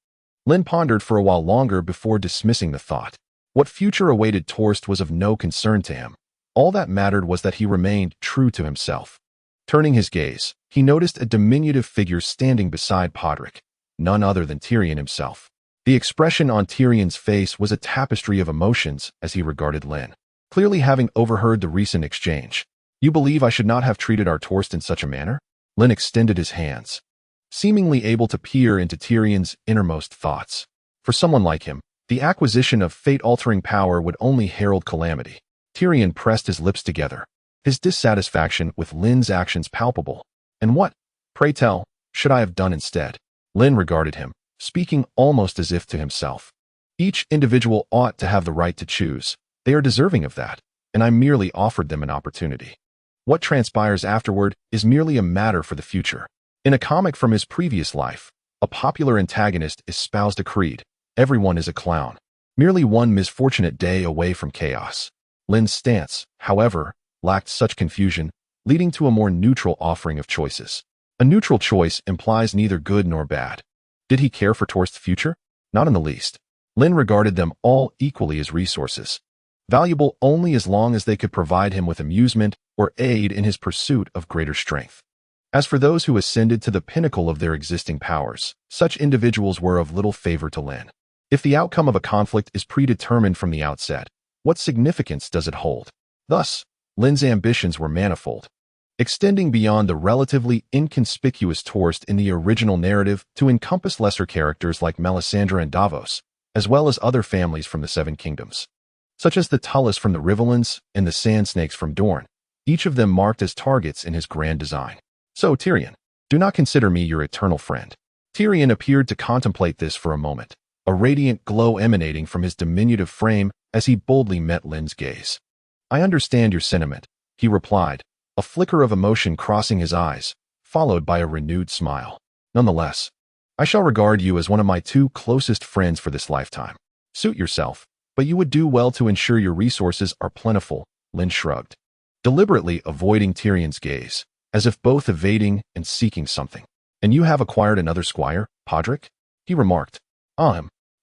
[SPEAKER 1] Lynn pondered for a while longer before dismissing the thought. What future awaited Torst was of no concern to him. All that mattered was that he remained true to himself. Turning his gaze, he noticed a diminutive figure standing beside Podrick, none other than Tyrion himself. The expression on Tyrion's face was a tapestry of emotions as he regarded Lynn, clearly having overheard the recent exchange. "You believe I should not have treated our Torst in such a manner?" Lynn extended his hands, seemingly able to peer into Tyrion's innermost thoughts. For someone like him, the acquisition of fate-altering power would only herald calamity. Tyrion pressed his lips together, his dissatisfaction with Lynn's actions palpable. "And what, pray tell, should I have done instead?" Lynn regarded him, speaking almost as if to himself. "Each individual ought to have the right to choose. They are deserving of that, and I merely offered them an opportunity. What transpires afterward is merely a matter for the future." In a comic from his previous life, a popular antagonist espoused a creed: everyone is a clown, merely one misfortunate day away from chaos. Lynn's stance, however, lacked such confusion, leading to a more neutral offering of choices. A neutral choice implies neither good nor bad. Did he care for Torst's future? Not in the least. Lynn regarded them all equally as resources, valuable only as long as they could provide him with amusement or aid in his pursuit of greater strength. As for those who ascended to the pinnacle of their existing powers, such individuals were of little favor to Lynn. If the outcome of a conflict is predetermined from the outset, what significance does it hold? Thus, Lynn's ambitions were manifold, extending beyond the relatively inconspicuous Torst in the original narrative to encompass lesser characters like Melisandre and Davos, as well as other families from the Seven Kingdoms, such as the Tullus from the Riverlands and the Sand Snakes from Dorne, each of them marked as targets in his grand design. "So, Tyrion, do not consider me your eternal friend." Tyrion appeared to contemplate this for a moment, a radiant glow emanating from his diminutive frame as he boldly met Lynn's gaze. "I understand your sentiment," he replied, a flicker of emotion crossing his eyes, followed by a renewed smile. "Nonetheless, I shall regard you as one of my two closest friends for this lifetime. Suit yourself, but you would do well to ensure your resources are plentiful," Lynn shrugged, deliberately avoiding Tyrion's gaze, as if both evading and seeking something. "And you have acquired another squire, Podrick?" he remarked.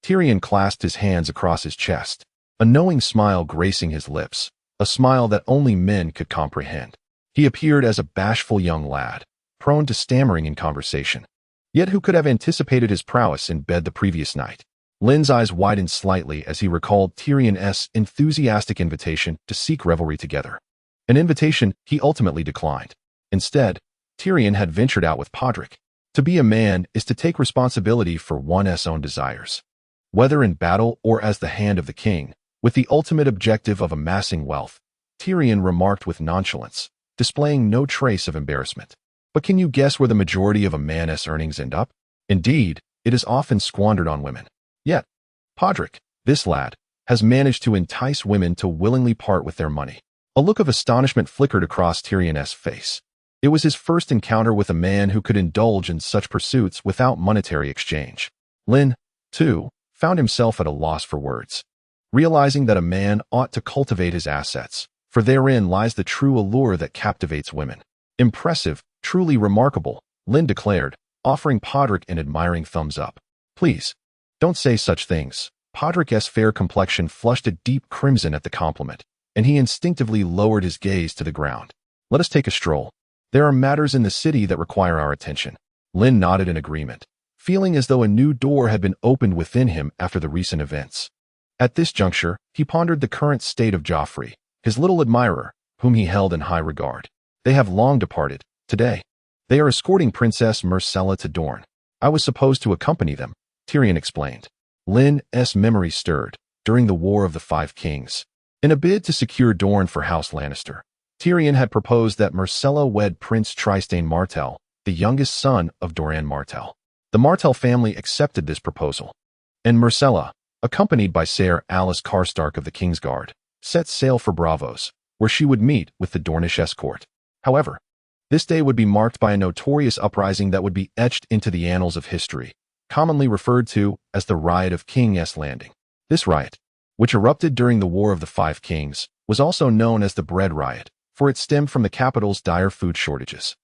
[SPEAKER 1] Tyrion clasped his hands across his chest, a knowing smile gracing his lips, a smile that only men could comprehend. He appeared as a bashful young lad, prone to stammering in conversation. Yet who could have anticipated his prowess in bed the previous night? Lynn's eyes widened slightly as he recalled Tyrion's enthusiastic invitation to seek revelry together, an invitation he ultimately declined. Instead, Tyrion had ventured out with Podrick. To be a man is to take responsibility for one's own desires, whether in battle or as the hand of the king, with the ultimate objective of amassing wealth, Tyrion remarked with nonchalance, displaying no trace of embarrassment. But can you guess where the majority of a man's earnings end up? Indeed, it is often squandered on women. Yet, Podrick, this lad, has managed to entice women to willingly part with their money. A look of astonishment flickered across Tyrion's face. It was his first encounter with a man who could indulge in such pursuits without monetary exchange. Lynn, too, found himself at a loss for words, realizing that a man ought to cultivate his assets, for therein lies the true allure that captivates women. "Impressive, truly remarkable," Lynn declared, offering Podrick an admiring thumbs up. "Please, don't say such things." Podrick's fair complexion flushed a deep crimson at the compliment, and he instinctively lowered his gaze to the ground. "Let us take a stroll. There are matters in the city that require our attention." Lynn nodded in agreement, feeling as though a new door had been opened within him after the recent events. At this juncture, he pondered the current state of Joffrey, his little admirer, whom he held in high regard. "They have long departed. Today, they are escorting Princess Myrcella to Dorne. I was supposed to accompany them," Tyrion explained. Lynn's memory stirred. During the War of the Five Kings, in a bid to secure Dorne for House Lannister, Tyrion had proposed that Myrcella wed Prince Trystane Martell, the youngest son of Doran Martell. The Martell family accepted this proposal, and Myrcella, accompanied by Ser Alice Karstark of the Kingsguard, set sail for Braavos, where she would meet with the Dornish escort. However, this day would be marked by a notorious uprising that would be etched into the annals of history, commonly referred to as the Riot of King's Landing. This riot, which erupted during the War of the Five Kings, was also known as the Bread Riot, for it stemmed from the capital's dire food shortages.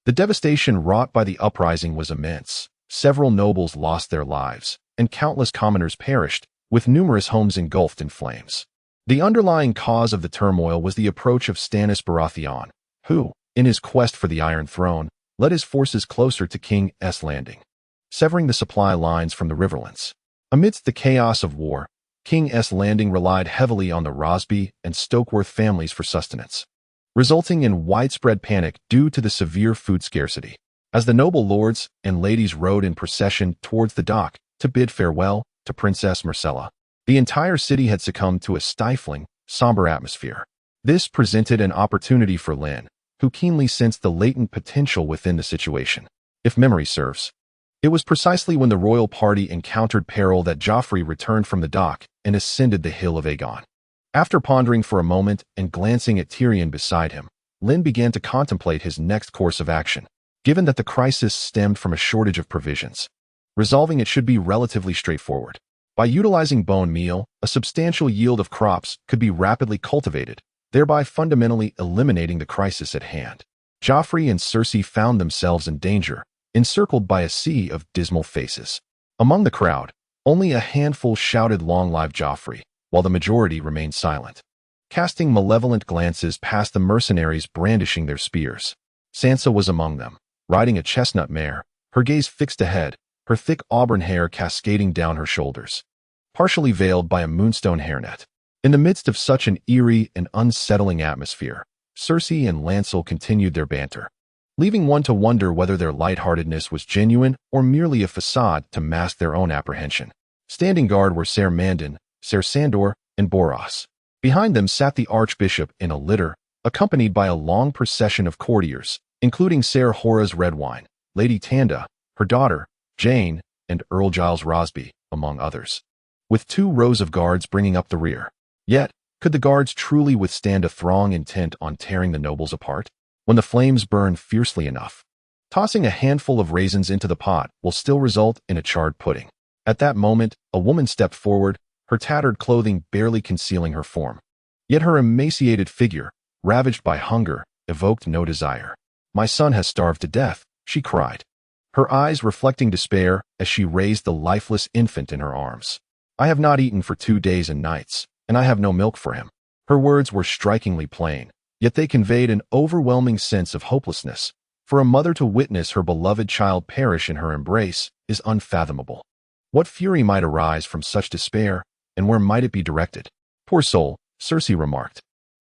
[SPEAKER 1] The devastation wrought by the uprising was immense, Several nobles lost their lives, and countless commoners perished, with numerous homes engulfed in flames. The underlying cause of the turmoil was the approach of Stannis Baratheon, who, in his quest for the Iron Throne, led his forces closer to King's Landing, severing the supply lines from the Riverlands. Amidst the chaos of war, King's Landing relied heavily on the Rosby and Stokeworth families for sustenance, resulting in widespread panic due to the severe food scarcity. As the noble lords and ladies rode in procession towards the dock to bid farewell to Princess Myrcella, the entire city had succumbed to a stifling, somber atmosphere. This presented an opportunity for Lynn, who keenly sensed the latent potential within the situation. If memory serves, it was precisely when the royal party encountered peril that Joffrey returned from the dock and ascended the Hill of Aegon. After pondering for a moment and glancing at Tyrion beside him, Lynn began to contemplate his next course of action. Given that the crisis stemmed from a shortage of provisions, resolving it should be relatively straightforward. By utilizing bone meal, a substantial yield of crops could be rapidly cultivated, thereby fundamentally eliminating the crisis at hand. Joffrey and Cersei found themselves in danger, encircled by a sea of dismal faces. Among the crowd, only a handful shouted "Long live Joffrey," while the majority remained silent, casting malevolent glances past the mercenaries brandishing their spears. Sansa was among them, riding a chestnut mare, her gaze fixed ahead, her thick auburn hair cascading down her shoulders, partially veiled by a moonstone hairnet. In the midst of such an eerie and unsettling atmosphere, Cersei and Lancel continued their banter, leaving one to wonder whether their lightheartedness was genuine or merely a facade to mask their own apprehension. Standing guard were Ser Mandon, Ser Sandor, and Boros. Behind them sat the archbishop in a litter, accompanied by a long procession of courtiers, including Ser Horace Redwine, Lady Tanda, her daughter, Jane, and Earl Giles Rosby, among others, with 2 rows of guards bringing up the rear. Yet, could the guards truly withstand a throng intent on tearing the nobles apart? When the flames burn fiercely enough, tossing a handful of raisins into the pot will still result in a charred pudding. At that moment, a woman stepped forward, her tattered clothing barely concealing her form. Yet her emaciated figure, ravaged by hunger, evoked no desire. "My son has starved to death," she cried, her eyes reflecting despair as she raised the lifeless infant in her arms. "I have not eaten for 2 days and nights, and I have no milk for him." Her words were strikingly plain, yet they conveyed an overwhelming sense of hopelessness. For a mother to witness her beloved child perish in her embrace is unfathomable. What fury might arise from such despair, and where might it be directed? "Poor soul," Cersei remarked,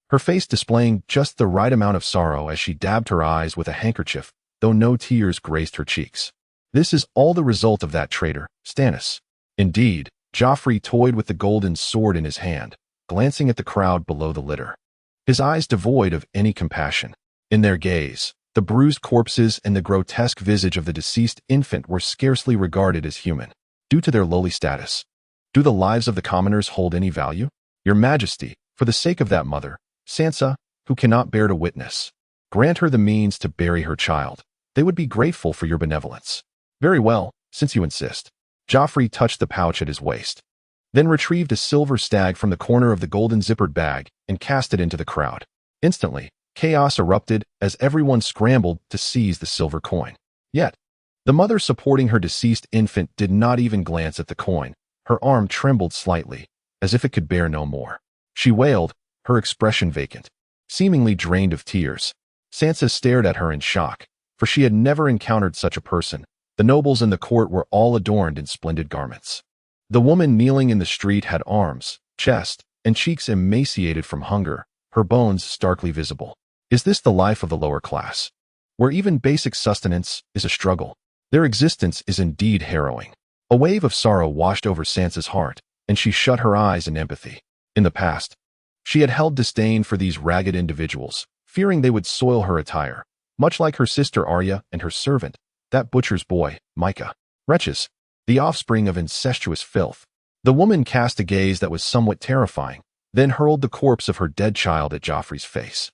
[SPEAKER 1] her face displaying just the right amount of sorrow as she dabbed her eyes with a handkerchief, though no tears graced her cheeks. "This is all the result of that traitor, Stannis." Indeed, Joffrey toyed with the golden sword in his hand, glancing at the crowd below the litter, his eyes devoid of any compassion. In their gaze, the bruised corpses and the grotesque visage of the deceased infant were scarcely regarded as human, due to their lowly status. "Do the lives of the commoners hold any value? Your Majesty, for the sake of that mother, Sansa, who cannot bear to witness, grant her the means to bury her child. They would be grateful for your benevolence." "Very well, since you insist." Joffrey touched the pouch at his waist, then retrieved a silver stag from the corner of the golden zippered bag and cast it into the crowd. Instantly, chaos erupted as everyone scrambled to seize the silver coin. Yet, the mother supporting her deceased infant did not even glance at the coin. Her arm trembled slightly, as if it could bear no more. She wailed, her expression vacant, seemingly drained of tears. Sansa stared at her in shock, for she had never encountered such a person. The nobles in the court were all adorned in splendid garments. The woman kneeling in the street had arms, chest, and cheeks emaciated from hunger, her bones starkly visible. Is this the life of the lower class, where even basic sustenance is a struggle? Their existence is indeed harrowing. A wave of sorrow washed over Sansa's heart, and she shut her eyes in empathy. In the past, she had held disdain for these ragged individuals, fearing they would soil her attire, much like her sister Arya and her servant, that butcher's boy, Micah. Wretches, the offspring of incestuous filth. The woman cast a gaze that was somewhat terrifying, then hurled the corpse of her dead child at Joffrey's face,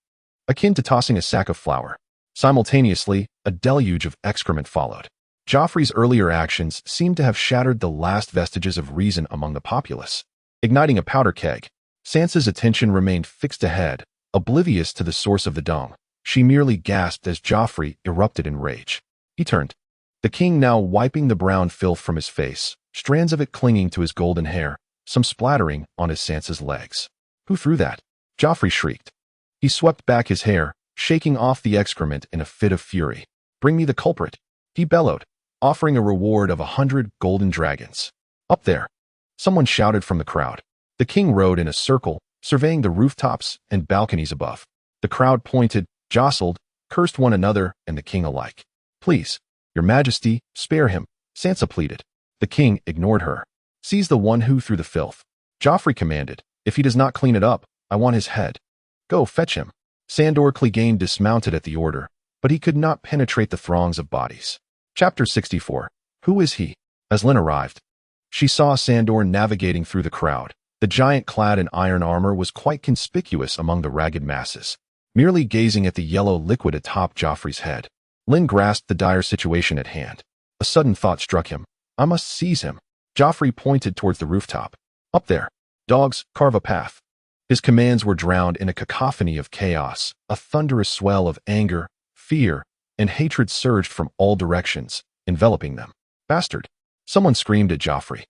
[SPEAKER 1] akin to tossing a sack of flour. Simultaneously, a deluge of excrement followed. Joffrey's earlier actions seemed to have shattered the last vestiges of reason among the populace. Igniting a powder keg, Sansa's attention remained fixed ahead, oblivious to the source of the dung. She merely gasped as Joffrey erupted in rage. He turned, the king now wiping the brown filth from his face, strands of it clinging to his golden hair, some splattering on his Sansa's legs. Who threw that? Joffrey shrieked. He swept back his hair, shaking off the excrement in a fit of fury. Bring me the culprit, he bellowed, offering a reward of 100 golden dragons. Up there, someone shouted from the crowd. The king rode in a circle, surveying the rooftops and balconies above. The crowd pointed, jostled, cursed one another and the king alike. Please, your majesty, spare him, Sansa pleaded. The king ignored her. Seize the one who threw the filth, Joffrey commanded. If he does not clean it up, I want his head. Go, fetch him. Sandor Clegane dismounted at the order, but he could not penetrate the throngs of bodies. Chapter 64. Who is he? As Lynn arrived, she saw Sandor navigating through the crowd. The giant clad in iron armor was quite conspicuous among the ragged masses, merely gazing at the yellow liquid atop Joffrey's head. Lynn grasped the dire situation at hand. A sudden thought struck him. I must seize him. Joffrey pointed towards the rooftop. Up there. Dogs, carve a path. His commands were drowned in a cacophony of chaos. A thunderous swell of anger, fear, and hatred surged from all directions, enveloping them. Bastard! Someone screamed at Joffrey,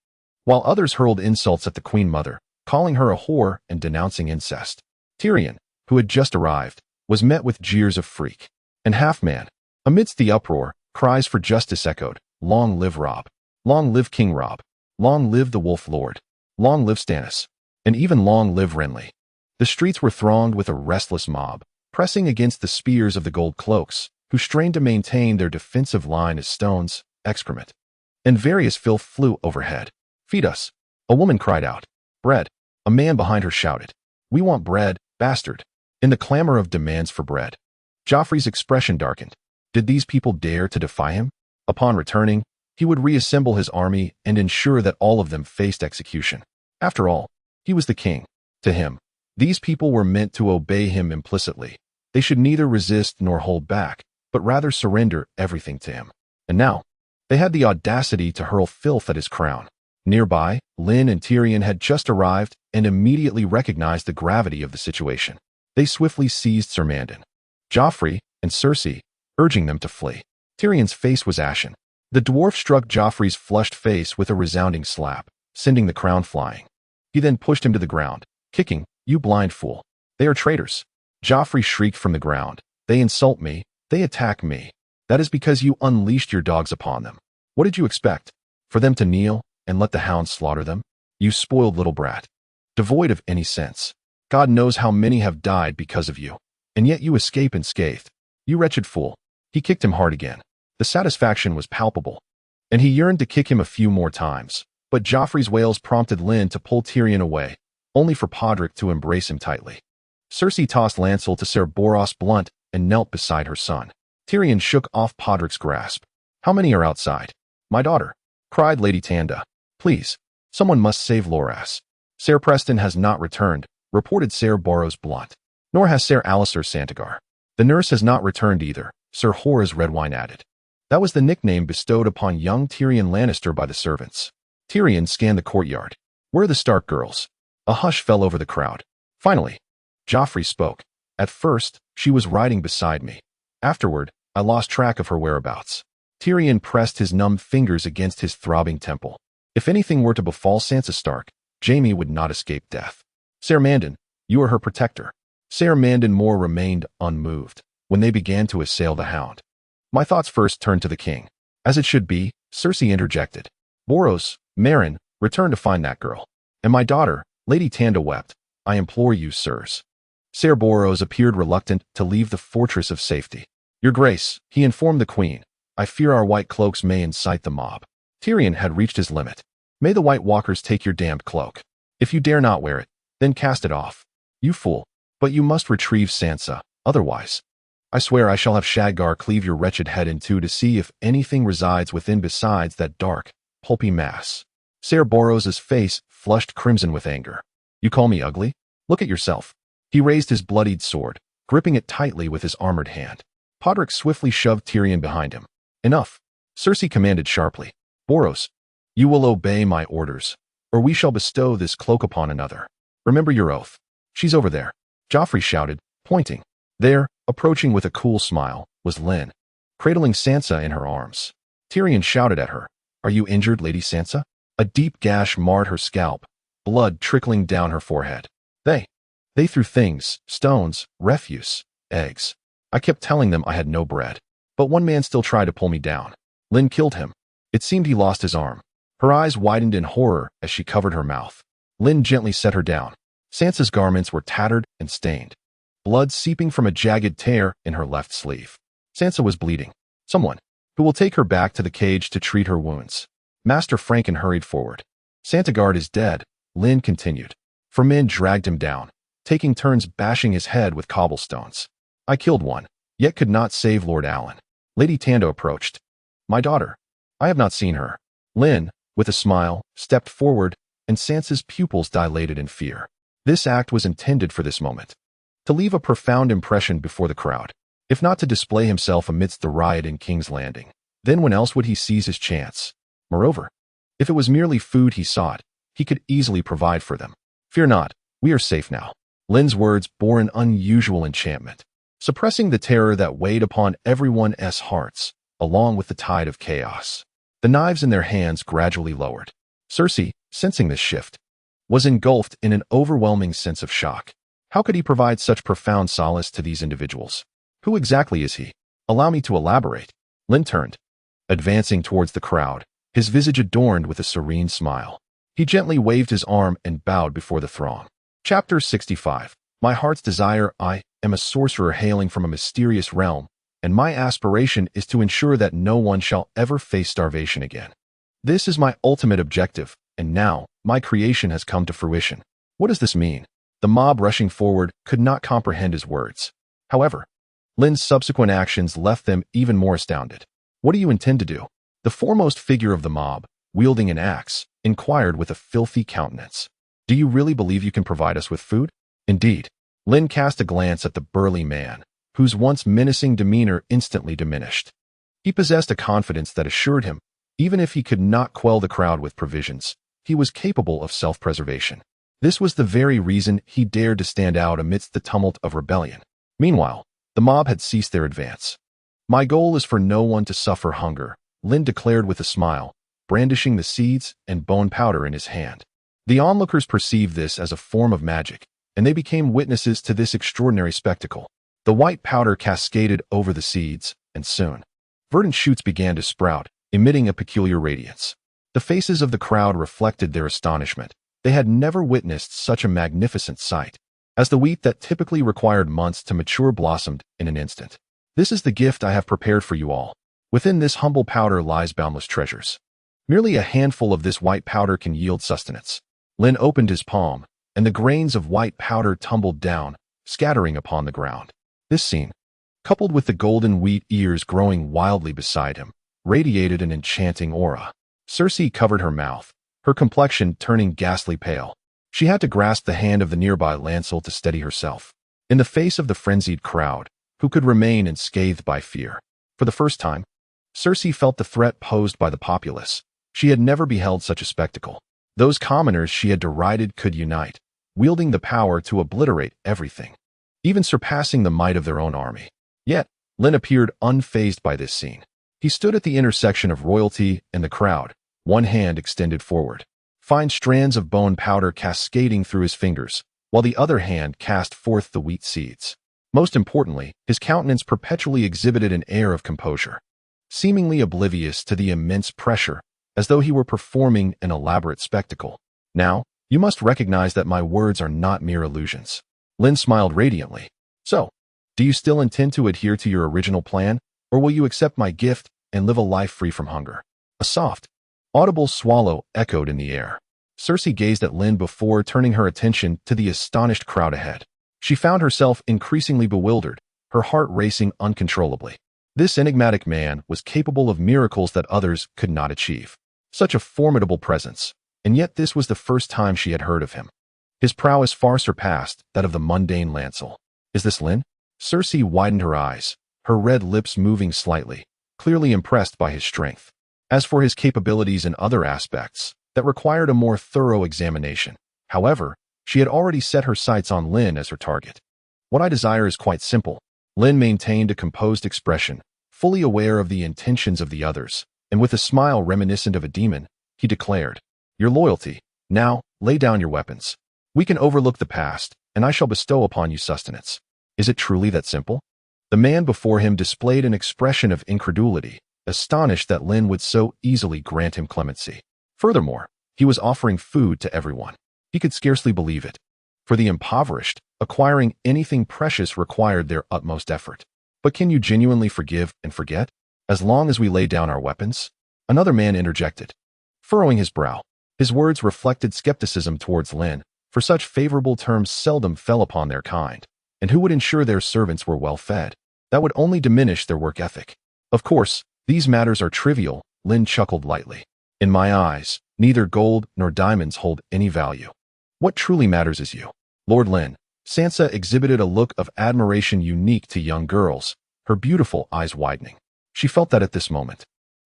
[SPEAKER 1] while others hurled insults at the Queen Mother, calling her a whore and denouncing incest. Tyrion, who had just arrived, was met with jeers of freak and half-man. Amidst the uproar, cries for justice echoed. Long live Robb. Long live King Robb. Long live the Wolf Lord. Long live Stannis. And even long live Renly. The streets were thronged with a restless mob, pressing against the spears of the gold cloaks, who strained to maintain their defensive line as stones, excrement, and various filth flew overhead. Feed us, a woman cried out. Bread, a man behind her shouted. We want bread, bastard. In the clamor of demands for bread, Joffrey's expression darkened. Did these people dare to defy him? Upon returning, he would reassemble his army and ensure that all of them faced execution. After all, he was the king. To him, these people were meant to obey him implicitly. They should neither resist nor hold back, but rather surrender everything to him. And now, they had the audacity to hurl filth at his crown. Nearby, Lynn and Tyrion had just arrived and immediately recognized the gravity of the situation. They swiftly seized Sir Mandon, Joffrey, and Cersei, urging them to flee. Tyrion's face was ashen. The dwarf struck Joffrey's flushed face with a resounding slap, sending the crown flying. He then pushed him to the ground, kicking, You blind fool. They are traitors. Joffrey shrieked from the ground. They insult me. They attack me. That is because you unleashed your dogs upon them. What did you expect? For them to kneel and let the hounds slaughter them? You spoiled little brat. Devoid of any sense. God knows how many have died because of you. And yet you escape unscathed. You wretched fool. He kicked him hard again. The satisfaction was palpable, and he yearned to kick him a few more times. But Joffrey's wails prompted Lynn to pull Tyrion away, only for Podrick to embrace him tightly. Cersei tossed Lancel to Ser Boros Blunt and knelt beside her son. Tyrion shook off Podrick's grasp. How many are outside? My daughter, cried Lady Tanda. Please, someone must save Loras. Ser Preston has not returned, reported Ser Boros Blunt. Nor has Ser Alistair Santagar. The nurse has not returned either, Sir Horace Redwine added. That was the nickname bestowed upon young Tyrion Lannister by the servants. Tyrion scanned the courtyard. Where are the Stark girls? A hush fell over the crowd. Finally, Joffrey spoke. At first, she was riding beside me. Afterward, I lost track of her whereabouts. Tyrion pressed his numb fingers against his throbbing temple. If anything were to befall Sansa Stark, Jaime would not escape death. Ser Mandon, you are her protector. Ser Mandon Moore remained unmoved when they began to assail the hound. My thoughts first turned to the king. As it should be, Cersei interjected. Boros, Meryn, return to find that girl. And my daughter, Lady Tanda wept. I implore you, sirs. Ser Boros appeared reluctant to leave the fortress of safety. Your grace, he informed the queen. I fear our white cloaks may incite the mob. Tyrion had reached his limit. May the White Walkers take your damned cloak. If you dare not wear it, then cast it off. You fool. But you must retrieve Sansa, otherwise. I swear I shall have Shadgar cleave your wretched head in two to see if anything resides within besides that dark, pulpy mass. Ser Boros's face flushed crimson with anger. You call me ugly? Look at yourself. He raised his bloodied sword, gripping it tightly with his armored hand. Podrick swiftly shoved Tyrion behind him. Enough. Cersei commanded sharply. Boros, you will obey my orders, or we shall bestow this cloak upon another. Remember your oath. She's over there. Joffrey shouted, pointing. There, approaching with a cool smile, was Lynn, cradling Sansa in her arms. Tyrion shouted at her. Are you injured, Lady Sansa? A deep gash marred her scalp, blood trickling down her forehead. They threw things, stones, refuse, eggs. I kept telling them I had no bread. But one man still tried to pull me down. Lynn killed him. It seemed he lost his arm. Her eyes widened in horror as she covered her mouth. Lynn gently set her down. Sansa's garments were tattered and stained, blood seeping from a jagged tear in her left sleeve. Sansa was bleeding. Someone who will take her back to the cage to treat her wounds. Master Franken hurried forward. Santagard is dead, Lynn continued. 4 men dragged him down, taking turns bashing his head with cobblestones. I killed one, yet could not save Lord Allen. Lady Tando approached. My daughter. I have not seen her. Lynn, with a smile, stepped forward, and Sansa's pupils dilated in fear. This act was intended for this moment. To leave a profound impression before the crowd, if not to display himself amidst the riot in King's Landing. Then when else would he seize his chance? Moreover, if it was merely food he sought, he could easily provide for them. Fear not, we are safe now. Lynn's words bore an unusual enchantment, suppressing the terror that weighed upon everyone's hearts, along with the tide of chaos. The knives in their hands gradually lowered. Cersei, sensing this shift, was engulfed in an overwhelming sense of shock. How could he provide such profound solace to these individuals? Who exactly is he? Allow me to elaborate. Lynn turned, advancing towards the crowd, his visage adorned with a serene smile. He gently waved his arm and bowed before the throng. Chapter 65. My heart's desire. I am a sorcerer hailing from a mysterious realm, and my aspiration is to ensure that no one shall ever face starvation again. This is my ultimate objective, and now my creation has come to fruition. What does this mean? The mob rushing forward could not comprehend his words. However, Lynn's subsequent actions left them even more astounded. What do you intend to do? The foremost figure of the mob, wielding an axe, inquired with a filthy countenance. Do you really believe you can provide us with food? Indeed. Lynn cast a glance at the burly man, whose once menacing demeanor instantly diminished. He possessed a confidence that assured him, even if he could not quell the crowd with provisions, he was capable of self-preservation. This was the very reason he dared to stand out amidst the tumult of rebellion. Meanwhile, the mob had ceased their advance. My goal is for no one to suffer hunger, Lynn declared with a smile, brandishing the seeds and bone powder in his hand. The onlookers perceived this as a form of magic, and they became witnesses to this extraordinary spectacle. The white powder cascaded over the seeds, and soon, verdant shoots began to sprout, emitting a peculiar radiance. The faces of the crowd reflected their astonishment. They had never witnessed such a magnificent sight, as the wheat that typically required months to mature blossomed in an instant. This is the gift I have prepared for you all. Within this humble powder lies boundless treasures. Merely a handful of this white powder can yield sustenance. Lynn opened his palm, and the grains of white powder tumbled down, scattering upon the ground. This scene, coupled with the golden wheat ears growing wildly beside him, radiated an enchanting aura. Cersei covered her mouth, her complexion turning ghastly pale. She had to grasp the hand of the nearby Lancel to steady herself. In the face of the frenzied crowd, who could remain unscathed by fear? For the first time, Cersei felt the threat posed by the populace. She had never beheld such a spectacle. Those commoners she had derided could unite, wielding the power to obliterate everything, even surpassing the might of their own army. Yet, Lynn appeared unfazed by this scene. He stood at the intersection of royalty and the crowd, one hand extended forward, fine strands of bone powder cascading through his fingers, while the other hand cast forth the wheat seeds. Most importantly, his countenance perpetually exhibited an air of composure, seemingly oblivious to the immense pressure, as though he were performing an elaborate spectacle. Now, you must recognize that my words are not mere illusions. Lynn smiled radiantly. So, do you still intend to adhere to your original plan, or will you accept my gift and live a life free from hunger? A soft, audible swallow echoed in the air. Cersei gazed at Lynn before turning her attention to the astonished crowd ahead. She found herself increasingly bewildered, her heart racing uncontrollably. This enigmatic man was capable of miracles that others could not achieve. Such a formidable presence, and yet this was the first time she had heard of him. His prowess far surpassed that of the mundane Lancel. Is this Lynn? Cersei widened her eyes, her red lips moving slightly, clearly impressed by his strength. As for his capabilities in other aspects, that required a more thorough examination. However, she had already set her sights on Lynn as her target. What I desire is quite simple. Lynn maintained a composed expression, fully aware of the intentions of the others, and with a smile reminiscent of a demon, he declared, "Your loyalty. Now, lay down your weapons. We can overlook the past, and I shall bestow upon you sustenance." Is it truly that simple? The man before him displayed an expression of incredulity, astonished that Lynn would so easily grant him clemency. Furthermore, he was offering food to everyone. He could scarcely believe it. For the impoverished, acquiring anything precious required their utmost effort. But can you genuinely forgive and forget? As long as we lay down our weapons? Another man interjected, furrowing his brow. His words reflected skepticism towards Lynn, for such favorable terms seldom fell upon their kind. And who would ensure their servants were well fed? That would only diminish their work ethic. Of course, these matters are trivial, Lynn chuckled lightly. In my eyes, neither gold nor diamonds hold any value. What truly matters is you. Lord Lynn. Sansa exhibited a look of admiration unique to young girls, her beautiful eyes widening. She felt that at this moment.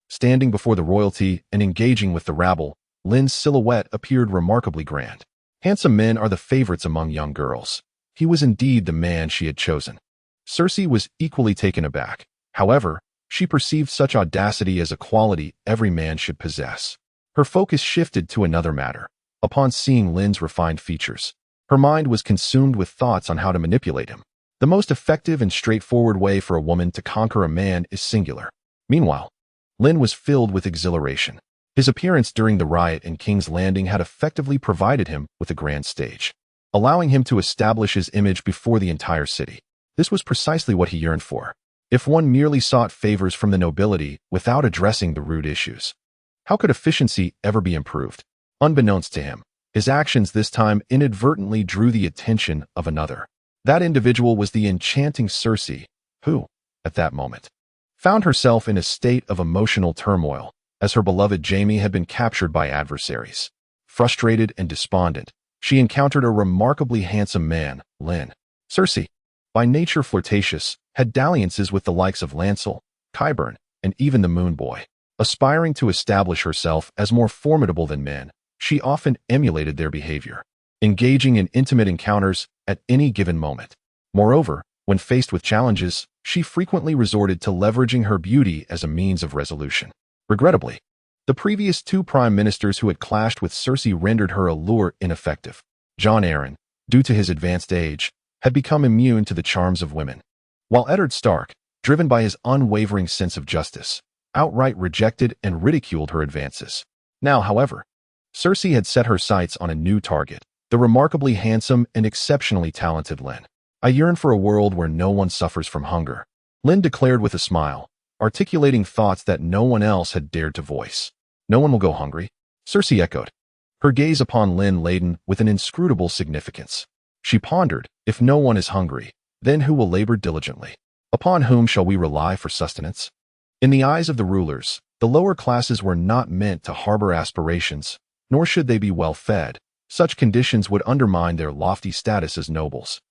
[SPEAKER 1] Standing before the royalty and engaging with the rabble, Lynn's silhouette appeared remarkably grand. Handsome men are the favorites among young girls. He was indeed the man she had chosen. Cersei was equally taken aback. However, she perceived such audacity as a quality every man should possess. Her focus shifted to another matter. Upon seeing Lynn's refined features, her mind was consumed with thoughts on how to manipulate him. The most effective and straightforward way for a woman to conquer a man is singular. Meanwhile, Lynn was filled with exhilaration. His appearance during the riot in King's Landing had effectively provided him with a grand stage, allowing him to establish his image before the entire city. This was precisely what he yearned for. If one merely sought favors from the nobility without addressing the root issues, how could efficiency ever be improved? Unbeknownst to him, his actions this time inadvertently drew the attention of another. That individual was the enchanting Cersei, who, at that moment, found herself in a state of emotional turmoil, as her beloved Jaime had been captured by adversaries. Frustrated and despondent, she encountered a remarkably handsome man, Lynn. Cersei, by nature flirtatious, had dalliances with the likes of Lancel, Qyburn, and even the Moon Boy. Aspiring to establish herself as more formidable than men, she often emulated their behavior, engaging in intimate encounters at any given moment. Moreover, when faced with challenges, she frequently resorted to leveraging her beauty as a means of resolution. Regrettably, the previous two prime ministers who had clashed with Cersei rendered her allure ineffective. Jon Arryn, due to his advanced age, had become immune to the charms of women, while Eddard Stark, driven by his unwavering sense of justice, outright rejected and ridiculed her advances. Now, however, Cersei had set her sights on a new target, the remarkably handsome and exceptionally talented Lynn. "I yearn for a world where no one suffers from hunger," Lynn declared with a smile, articulating thoughts that no one else had dared to voice. "No one will go hungry?" Cersei echoed, her gaze upon Lynn laden with an inscrutable significance. She pondered, if no one is hungry, then who will labor diligently? Upon whom shall we rely for sustenance? In the eyes of the rulers, the lower classes were not meant to harbor aspirations, nor should they be well fed. Such conditions would undermine their lofty status as nobles.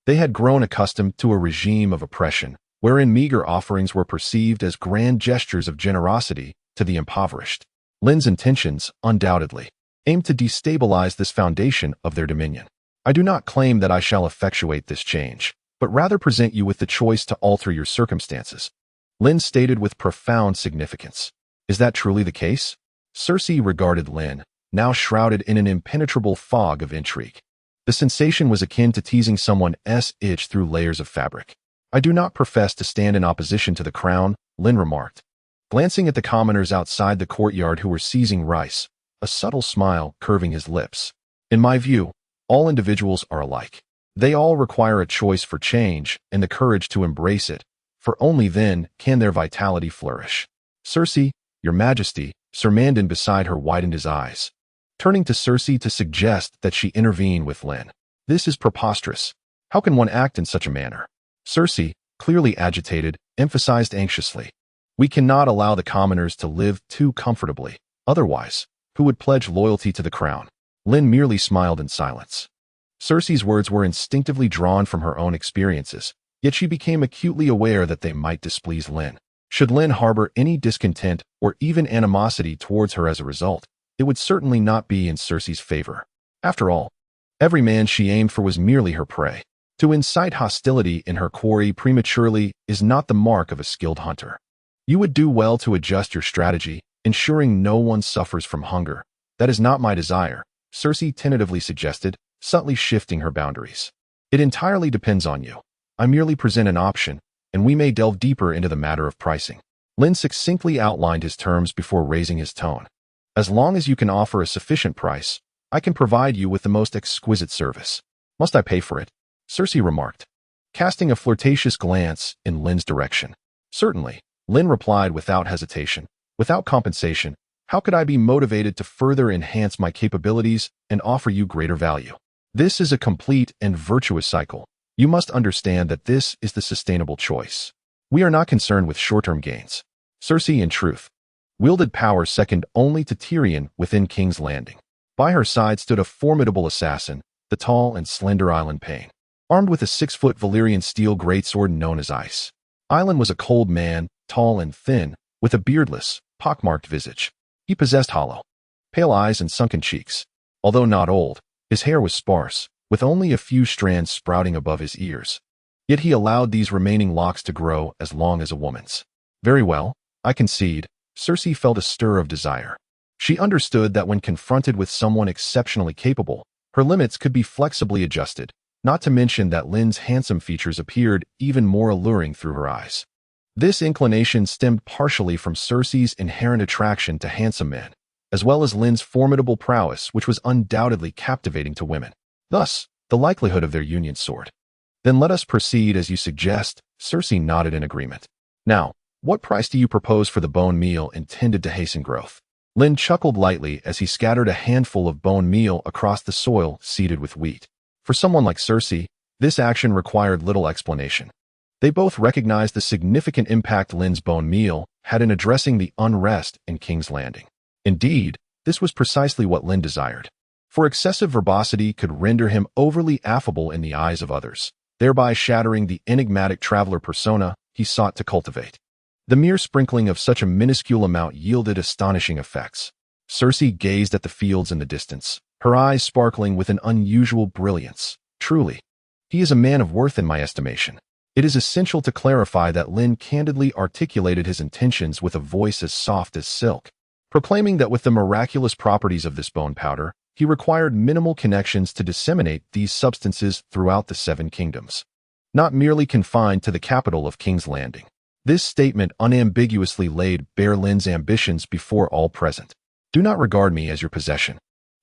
[SPEAKER 1] They had grown accustomed to a regime of oppression, wherein meager offerings were perceived as grand gestures of generosity to the impoverished. Lynn's intentions, undoubtedly, aimed to destabilize this foundation of their dominion. "I do not claim that I shall effectuate this change, but rather present you with the choice to alter your circumstances," Lynn stated with profound significance. "Is that truly the case?" Cersei regarded Lynn, now shrouded in an impenetrable fog of intrigue. The sensation was akin to teasing someone's itch through layers of fabric. "I do not profess to stand in opposition to the crown," Lynn remarked, glancing at the commoners outside the courtyard who were seizing rice, a subtle smile curving his lips. "In my view, all individuals are alike. They all require a choice for change and the courage to embrace it, for only then can their vitality flourish." "Cersei, your majesty," Sir Mandon beside her widened his eyes, turning to Cersei to suggest that she intervene with Lynn. "This is preposterous. How can one act in such a manner?" Cersei, clearly agitated, emphasized anxiously, "We cannot allow the commoners to live too comfortably. Otherwise, who would pledge loyalty to the crown?" Lynn merely smiled in silence. Cersei's words were instinctively drawn from her own experiences, yet she became acutely aware that they might displease Lynn. Should Lynn harbor any discontent or even animosity towards her as a result, it would certainly not be in Cersei's favor. After all, every man she aimed for was merely her prey. To incite hostility in her quarry prematurely is not the mark of a skilled hunter. "You would do well to adjust your strategy," ensuring no one suffers from hunger. That is not my desire, Cersei tentatively suggested, subtly shifting her boundaries. It entirely depends on you. I merely present an option, and we may delve deeper into the matter of pricing. Lynn succinctly outlined his terms before raising his tone. As long as you can offer a sufficient price, I can provide you with the most exquisite service. Must I pay for it? Cersei remarked, casting a flirtatious glance in Lynn's direction. Certainly, Lynn replied without hesitation. Without compensation, how could I be motivated to further enhance my capabilities and offer you greater value? This is a complete and virtuous cycle. You must understand that this is the sustainable choice. We are not concerned with short-term gains. Cersei, in truth, wielded power second only to Tyrion within King's Landing. By her side stood a formidable assassin, the tall and slender Island Payne, armed with a 6-foot Valyrian steel greatsword known as Ice. Island was a cold man, tall and thin, with a beardless, pockmarked visage. He possessed hollow, pale eyes and sunken cheeks. Although not old, his hair was sparse, with only a few strands sprouting above his ears. Yet he allowed these remaining locks to grow as long as a woman's. Very well, I concede. Cersei felt a stir of desire. She understood that when confronted with someone exceptionally capable, her limits could be flexibly adjusted, not to mention that Lynn's handsome features appeared even more alluring through her eyes. This inclination stemmed partially from Cersei's inherent attraction to handsome men, as well as Lynn's formidable prowess, which was undoubtedly captivating to women. Thus, the likelihood of their union soared. Then let us proceed as you suggest. Cersei nodded in agreement. Now, what price do you propose for the bone meal intended to hasten growth? Lynn chuckled lightly as he scattered a handful of bone meal across the soil seeded with wheat. For someone like Cersei, this action required little explanation. They both recognized the significant impact Lynn's bone meal had in addressing the unrest in King's Landing. Indeed, this was precisely what Lynn desired. For excessive verbosity could render him overly affable in the eyes of others, thereby shattering the enigmatic traveler persona he sought to cultivate. The mere sprinkling of such a minuscule amount yielded astonishing effects. Cersei gazed at the fields in the distance, her eyes sparkling with an unusual brilliance. Truly, he is a man of worth in my estimation. It is essential to clarify that Lynn candidly articulated his intentions with a voice as soft as silk, proclaiming that with the miraculous properties of this bone powder, he required minimal connections to disseminate these substances throughout the 7 kingdoms, not merely confined to the capital of King's Landing. This statement unambiguously laid bare Lynn's ambitions before all present. Do not regard me as your possession.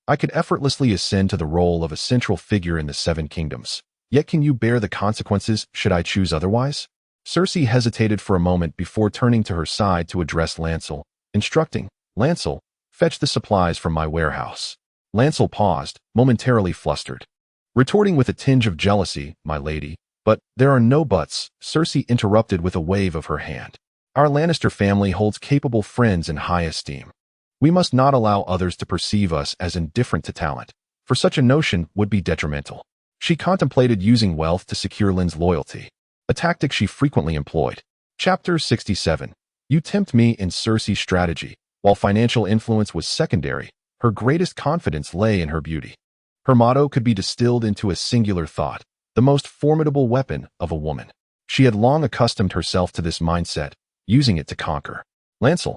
[SPEAKER 1] I could effortlessly ascend to the role of a central figure in the 7 kingdoms. Yet can you bear the consequences should I choose otherwise? Cersei hesitated for a moment before turning to her side to address Lancel, instructing, Lancel, fetch the supplies from my warehouse. Lancel paused, momentarily flustered, retorting with a tinge of jealousy, my lady. But there are no buts, Cersei interrupted with a wave of her hand. Our Lannister family holds capable friends in high esteem. We must not allow others to perceive us as indifferent to talent, for such a notion would be detrimental. She contemplated using wealth to secure Lynn's loyalty, a tactic she frequently employed. Chapter 67. You tempt me in Cersei's strategy. While financial influence was secondary, her greatest confidence lay in her beauty. Her motto could be distilled into a singular thought, the most formidable weapon of a woman. She had long accustomed herself to this mindset, using it to conquer. Lancel,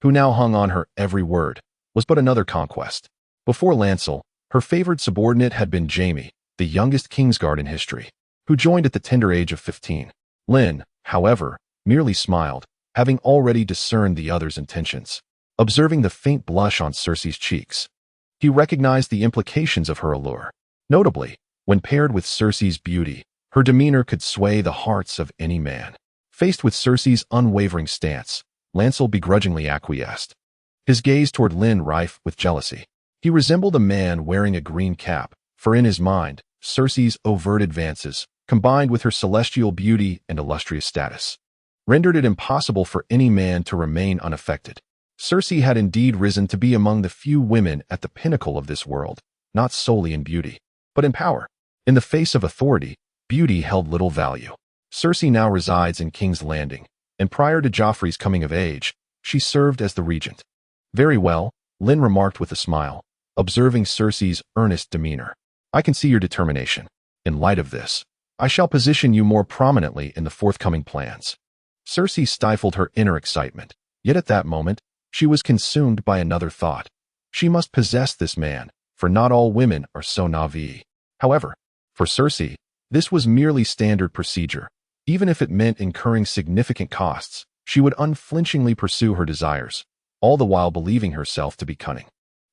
[SPEAKER 1] who now hung on her every word, was but another conquest. Before Lancel, her favored subordinate had been Jaime, the youngest Kingsguard in history, who joined at the tender age of 15. Lynn, however, merely smiled, having already discerned the other's intentions. Observing the faint blush on Cersei's cheeks, he recognized the implications of her allure. Notably, when paired with Cersei's beauty, her demeanor could sway the hearts of any man. Faced with Cersei's unwavering stance, Lancel begrudgingly acquiesced, his gaze toward Lynn rife with jealousy. He resembled a man wearing a green cap, for in his mind, Cersei's overt advances, combined with her celestial beauty and illustrious status, rendered it impossible for any man to remain unaffected. Cersei had indeed risen to be among the few women at the pinnacle of this world, not solely in beauty, but in power. In the face of authority, beauty held little value. Cersei now resides in King's Landing, and prior to Joffrey's coming of age, she served as the regent. Very well, Lynn remarked with a smile, observing Cersei's earnest demeanor. I can see your determination. In light of this, I shall position you more prominently in the forthcoming plans. Cersei stifled her inner excitement, yet at that moment, She was consumed by another thought. She must possess this man, for not all women are so naive. However, for Cersei, this was merely standard procedure. Even if it meant incurring significant costs, she would unflinchingly pursue her desires, all the while believing herself to be cunning.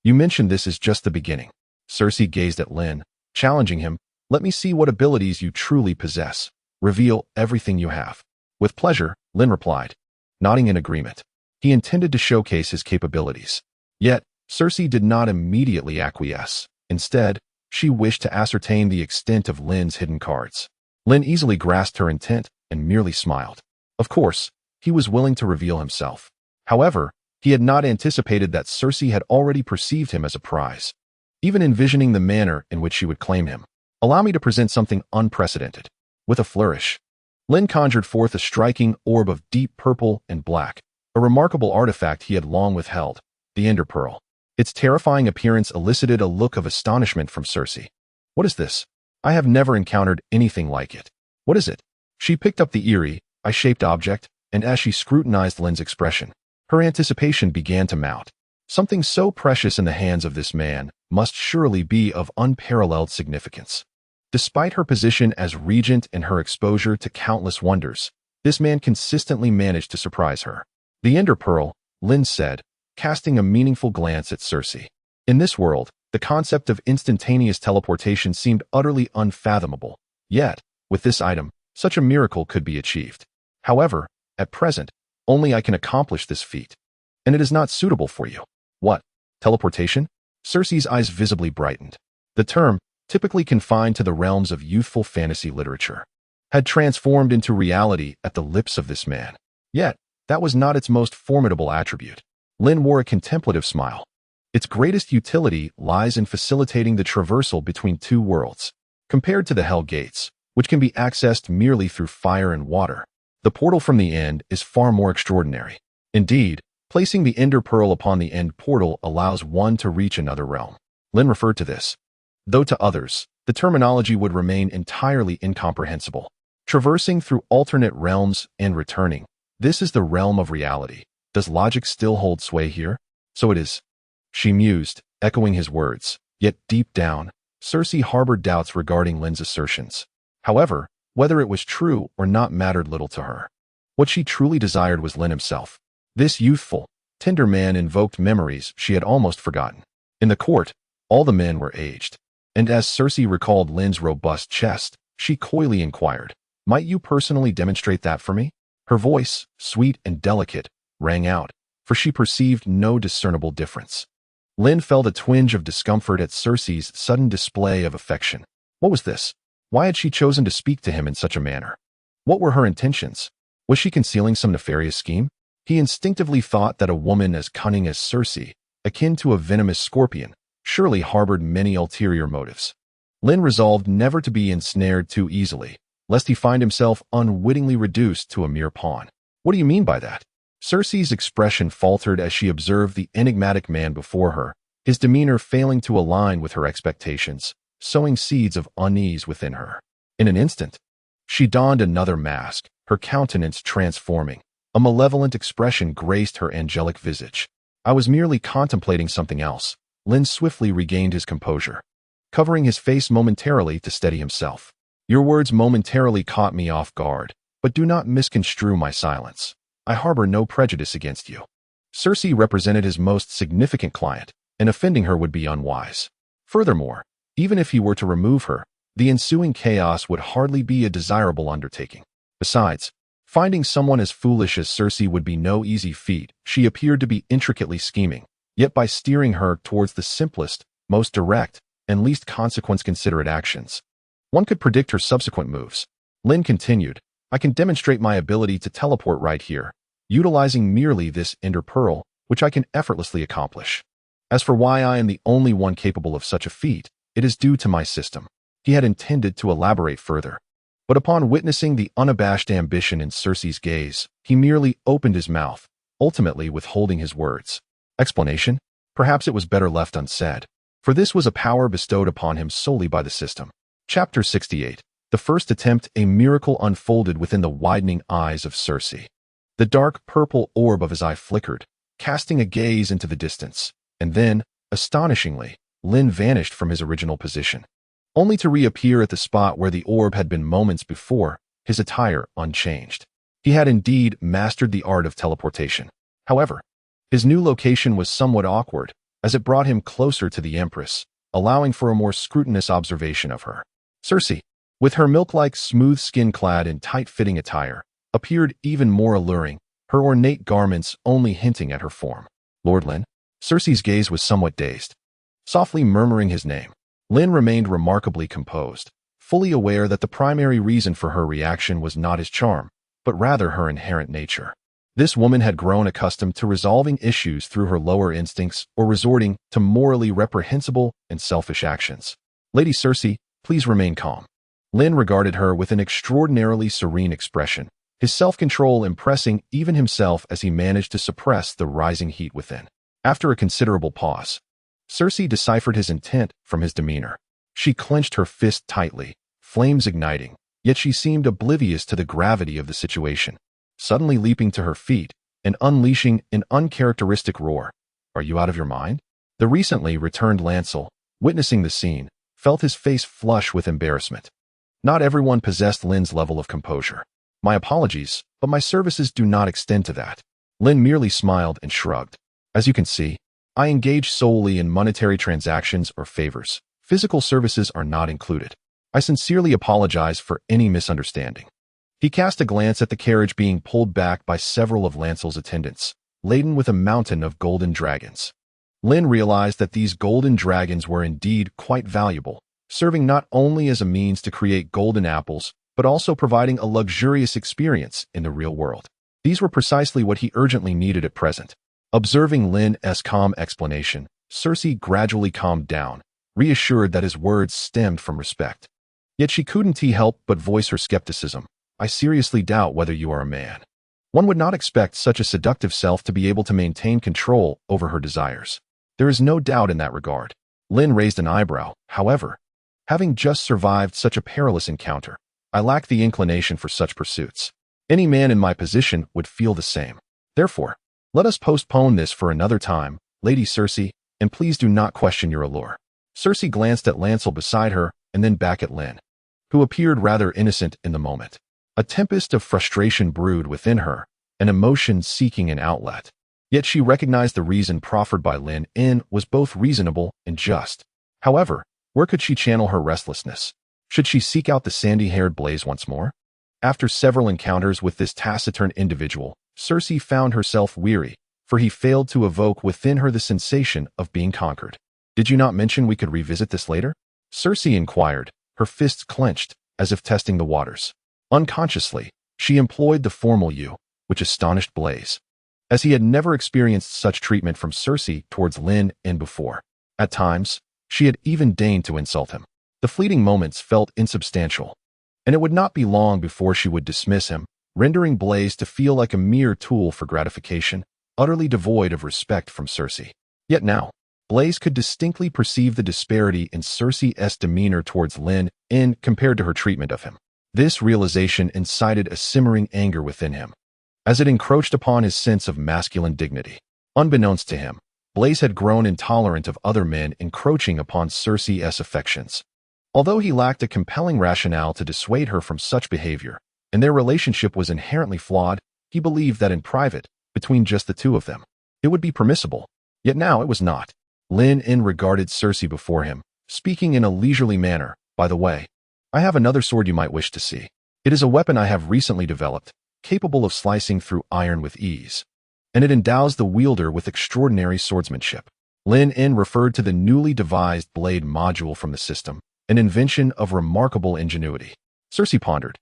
[SPEAKER 1] You mentioned this is just the beginning. Cersei gazed at Lynn, challenging him. Let me see what abilities you truly possess. Reveal everything you have. With pleasure, Lynn replied, nodding in agreement. He intended to showcase his capabilities. Yet, Cersei did not immediately acquiesce. Instead, she wished to ascertain the extent of Lynn's hidden cards. Lynn easily grasped her intent and merely smiled. Of course, he was willing to reveal himself. However, he had not anticipated that Cersei had already perceived him as a prize. Even envisioning the manner in which she would claim him. Allow me to present something unprecedented. With a flourish, Lynn conjured forth a striking orb of deep purple and black, a remarkable artifact he had long withheld, the Ender Pearl. Its terrifying appearance elicited a look of astonishment from Cersei. What is this? I have never encountered anything like it. What is it? She picked up the eerie, eye-shaped object, and as she scrutinized Lynn's expression, her anticipation began to mount. Something so precious in the hands of this man must surely be of unparalleled significance. Despite her position as regent and her exposure to countless wonders, this man consistently managed to surprise her. The Ender Pearl, Lynn said, casting a meaningful glance at Cersei. In this world, the concept of instantaneous teleportation seemed utterly unfathomable. Yet, with this item, such a miracle could be achieved. However, at present, only I can accomplish this feat. And it is not suitable for you. What? Teleportation? Cersei's eyes visibly brightened. The term, typically confined to the realms of youthful fantasy literature, had transformed into reality at the lips of this man. Yet, that was not its most formidable attribute. Lynn wore a contemplative smile. Its greatest utility lies in facilitating the traversal between two worlds. Compared to the Hell Gates, which can be accessed merely through fire and water, the portal from the end is far more extraordinary. Indeed, placing the Ender Pearl upon the end portal allows one to reach another realm. Lynn referred to this, though to others, the terminology would remain entirely incomprehensible. Traversing through alternate realms and returning, this is the realm of reality. Does logic still hold sway here? So it is. She mused, echoing his words. Yet deep down, Cersei harbored doubts regarding Lynn's assertions. However, whether it was true or not mattered little to her. What she truly desired was Lynn himself. This youthful, tender man invoked memories she had almost forgotten. In the court, all the men were aged. And as Cersei recalled Lynn's robust chest, she coyly inquired, "Might you personally demonstrate that for me?" Her voice, sweet and delicate, rang out, for she perceived no discernible difference. Lynn felt a twinge of discomfort at Cersei's sudden display of affection. What was this? Why had she chosen to speak to him in such a manner? What were her intentions? Was she concealing some nefarious scheme? He instinctively thought that a woman as cunning as Cersei, akin to a venomous scorpion, surely harbored many ulterior motives. Lynn resolved never to be ensnared too easily, lest he find himself unwittingly reduced to a mere pawn. What do you mean by that? Cersei's expression faltered as she observed the enigmatic man before her, his demeanor failing to align with her expectations, sowing seeds of unease within her. In an instant, she donned another mask, her countenance transforming. A malevolent expression graced her angelic visage. I was merely contemplating something else. Lynn swiftly regained his composure, covering his face momentarily to steady himself. Your words momentarily caught me off guard, but do not misconstrue my silence. I harbor no prejudice against you. Cersei represented his most significant client, and offending her would be unwise. Furthermore, even if he were to remove her, the ensuing chaos would hardly be a desirable undertaking. Besides, finding someone as foolish as Cersei would be no easy feat. She appeared to be intricately scheming, yet by steering her towards the simplest, most direct, and least consequence-considerate actions, one could predict her subsequent moves. Lynn continued, I can demonstrate my ability to teleport right here, utilizing merely this Ender Pearl, which I can effortlessly accomplish. As for why I am the only one capable of such a feat, it is due to my system. He had intended to elaborate further, but upon witnessing the unabashed ambition in Cersei's gaze, he merely opened his mouth, ultimately withholding his words. Explanation? Perhaps it was better left unsaid, for this was a power bestowed upon him solely by the system. Chapter 68. The first attempt. A miracle unfolded within the widening eyes of Cersei. The dark purple orb of his eye flickered, casting a gaze into the distance, and then, astonishingly, Lynn vanished from his original position, only to reappear at the spot where the orb had been moments before, his attire unchanged. He had indeed mastered the art of teleportation. However, his new location was somewhat awkward, as it brought him closer to the Empress, allowing for a more scrutinous observation of her. Cersei, with her milk-like smooth skin clad in tight-fitting attire, appeared even more alluring, her ornate garments only hinting at her form. Lord Lynn? Cersei's gaze was somewhat dazed. Softly murmuring his name, Lynn remained remarkably composed, fully aware that the primary reason for her reaction was not his charm, but rather her inherent nature. This woman had grown accustomed to resolving issues through her lower instincts or resorting to morally reprehensible and selfish actions. Lady Cersei, please remain calm. Lynn regarded her with an extraordinarily serene expression, his self-control impressing even himself as he managed to suppress the rising heat within. After a considerable pause, Cersei deciphered his intent from his demeanor. She clenched her fist tightly, flames igniting, yet she seemed oblivious to the gravity of the situation. Suddenly leaping to her feet and unleashing an uncharacteristic roar. Are you out of your mind? The recently returned Lancel, witnessing the scene, felt his face flush with embarrassment. Not everyone possessed Lynn's level of composure. My apologies, but my services do not extend to that. Lynn merely smiled and shrugged. As you can see, I engage solely in monetary transactions or favors. Physical services are not included. I sincerely apologize for any misunderstanding. He cast a glance at the carriage being pulled back by several of Lancel's attendants, laden with a mountain of golden dragons. Lynn realized that these golden dragons were indeed quite valuable, serving not only as a means to create golden apples, but also providing a luxurious experience in the real world. These were precisely what he urgently needed at present. Observing Lynn's calm explanation, Cersei gradually calmed down, reassured that his words stemmed from respect. Yet she couldn't help but voice her skepticism. I seriously doubt whether you are a man. One would not expect such a seductive self to be able to maintain control over her desires. There is no doubt in that regard. Lynn raised an eyebrow. However, having just survived such a perilous encounter, I lack the inclination for such pursuits. Any man in my position would feel the same. Therefore, let us postpone this for another time, Lady Cersei, and please do not question your allure. Cersei glanced at Lancel beside her and then back at Lynn, who appeared rather innocent in the moment. A tempest of frustration brewed within her, an emotion seeking an outlet. Yet she recognized the reason proffered by Lynn was both reasonable and just. However, where could she channel her restlessness? Should she seek out the sandy-haired Blaze once more? After several encounters with this taciturn individual, Cersei found herself weary, for he failed to evoke within her the sensation of being conquered. Did you not mention we could revisit this later? Cersei inquired, her fists clenched, as if testing the waters. Unconsciously, she employed the formal you, which astonished Blaze, as he had never experienced such treatment from Cersei towards Lynn before. At times, she had even deigned to insult him. The fleeting moments felt insubstantial, and it would not be long before she would dismiss him, rendering Blaze to feel like a mere tool for gratification, utterly devoid of respect from Cersei. Yet now, Blaze could distinctly perceive the disparity in Cersei's demeanor towards Lynn compared to her treatment of him. This realization incited a simmering anger within him, as it encroached upon his sense of masculine dignity. Unbeknownst to him, Blaze had grown intolerant of other men encroaching upon Cersei's affections. Although he lacked a compelling rationale to dissuade her from such behavior, and their relationship was inherently flawed, he believed that in private, between just the two of them, it would be permissible. Yet now it was not. Lynn regarded Cersei before him, speaking in a leisurely manner. By the way, I have another sword you might wish to see. It is a weapon I have recently developed, capable of slicing through iron with ease, and it endows the wielder with extraordinary swordsmanship. Lynn referred to the newly devised blade module from the system, an invention of remarkable ingenuity. Cersei pondered,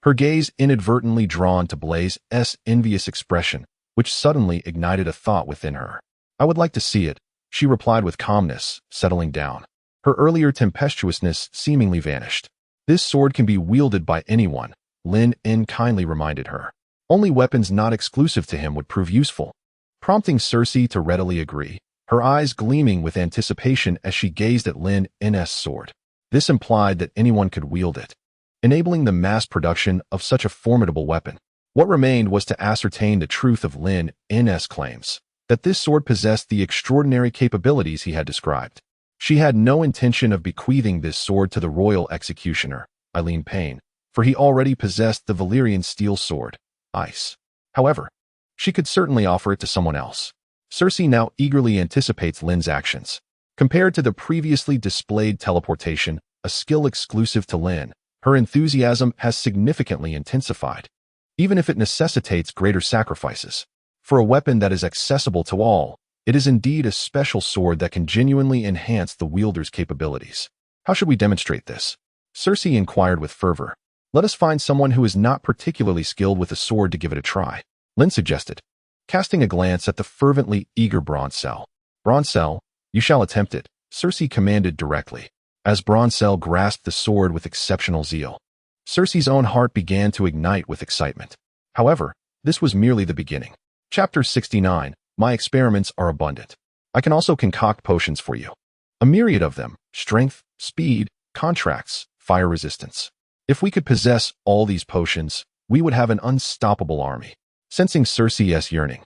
[SPEAKER 1] her gaze inadvertently drawn to Blaze's envious expression, which suddenly ignited a thought within her. I would like to see it, she replied with calmness, settling down. Her earlier tempestuousness seemingly vanished. This sword can be wielded by anyone, Lynn kindly reminded her. Only weapons not exclusive to him would prove useful, prompting Cersei to readily agree, her eyes gleaming with anticipation as she gazed at Lynn's sword. This implied that anyone could wield it, enabling the mass production of such a formidable weapon. What remained was to ascertain the truth of Lynn's claims, that this sword possessed the extraordinary capabilities he had described. She had no intention of bequeathing this sword to the royal executioner, Eileen Payne, for he already possessed the Valyrian steel sword, Ice. However, she could certainly offer it to someone else. Cersei now eagerly anticipates Lynn's actions. Compared to the previously displayed teleportation, a skill exclusive to Lynn, her enthusiasm has significantly intensified, even if it necessitates greater sacrifices. For a weapon that is accessible to all, it is indeed a special sword that can genuinely enhance the wielder's capabilities. How should we demonstrate this? Cersei inquired with fervor. Let us find someone who is not particularly skilled with a sword to give it a try, Lynn suggested, casting a glance at the fervently eager Bronzell. Bronzell, you shall attempt it, Cersei commanded directly. As Bronzell grasped the sword with exceptional zeal, Cersei's own heart began to ignite with excitement. However, this was merely the beginning. Chapter 69, My experiments are abundant. I can also concoct potions for you. A myriad of them: strength, speed, contracts, fire resistance. If we could possess all these potions, we would have an unstoppable army. Sensing Cersei's yearning,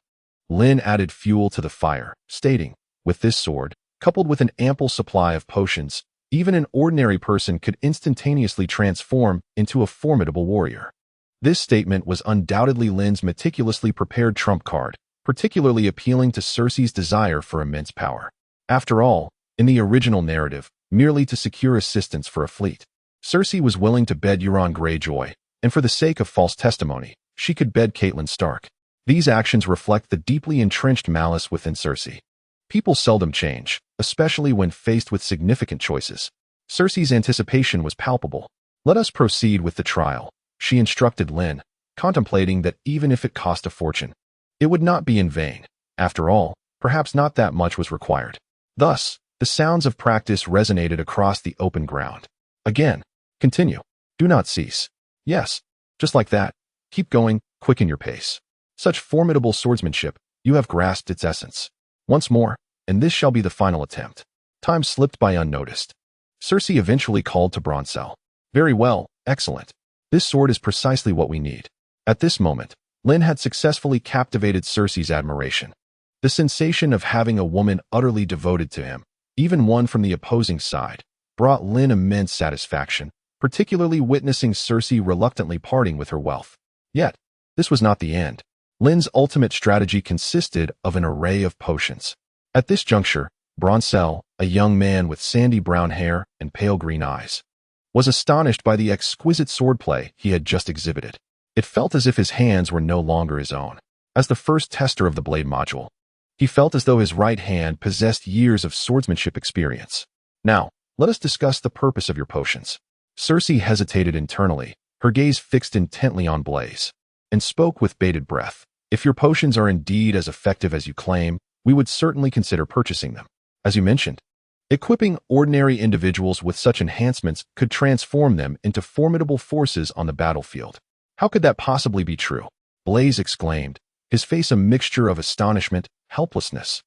[SPEAKER 1] Lynn added fuel to the fire, stating, with this sword, coupled with an ample supply of potions, even an ordinary person could instantaneously transform into a formidable warrior. This statement was undoubtedly Lynn's meticulously prepared trump card, particularly appealing to Cersei's desire for immense power. After all, in the original narrative, merely to secure assistance for a fleet, Cersei was willing to bed Euron Greyjoy, and for the sake of false testimony, she could bed Catelyn Stark. These actions reflect the deeply entrenched malice within Cersei. People seldom change, especially when faced with significant choices. Cersei's anticipation was palpable. Let us proceed with the trial, she instructed Lynn, contemplating that even if it cost a fortune, it would not be in vain. After all, perhaps not that much was required. Thus, the sounds of practice resonated across the open ground. Again, continue. Do not cease. Yes, just like that. Keep going, quicken your pace. Such formidable swordsmanship, you have grasped its essence. Once more, and this shall be the final attempt. Time slipped by unnoticed. Cersei eventually called to Bronzell. Very well, excellent. This sword is precisely what we need. At this moment, Lynn had successfully captivated Cersei's admiration. The sensation of having a woman utterly devoted to him, even one from the opposing side, brought Lynn immense satisfaction, particularly witnessing Cersei reluctantly parting with her wealth. Yet, this was not the end. Lynn's ultimate strategy consisted of an array of potions. At this juncture, Bronzell, a young man with sandy brown hair and pale green eyes, was astonished by the exquisite swordplay he had just exhibited. It felt as if his hands were no longer his own. As the first tester of the blade module, he felt as though his right hand possessed years of swordsmanship experience. Now, let us discuss the purpose of your potions. Cersei hesitated internally, her gaze fixed intently on Blaze, and spoke with bated breath. If your potions are indeed as effective as you claim, we would certainly consider purchasing them. As you mentioned, equipping ordinary individuals with such enhancements could transform them into formidable forces on the battlefield. How could that possibly be true? Blaze exclaimed, his face a mixture of astonishment, helplessness,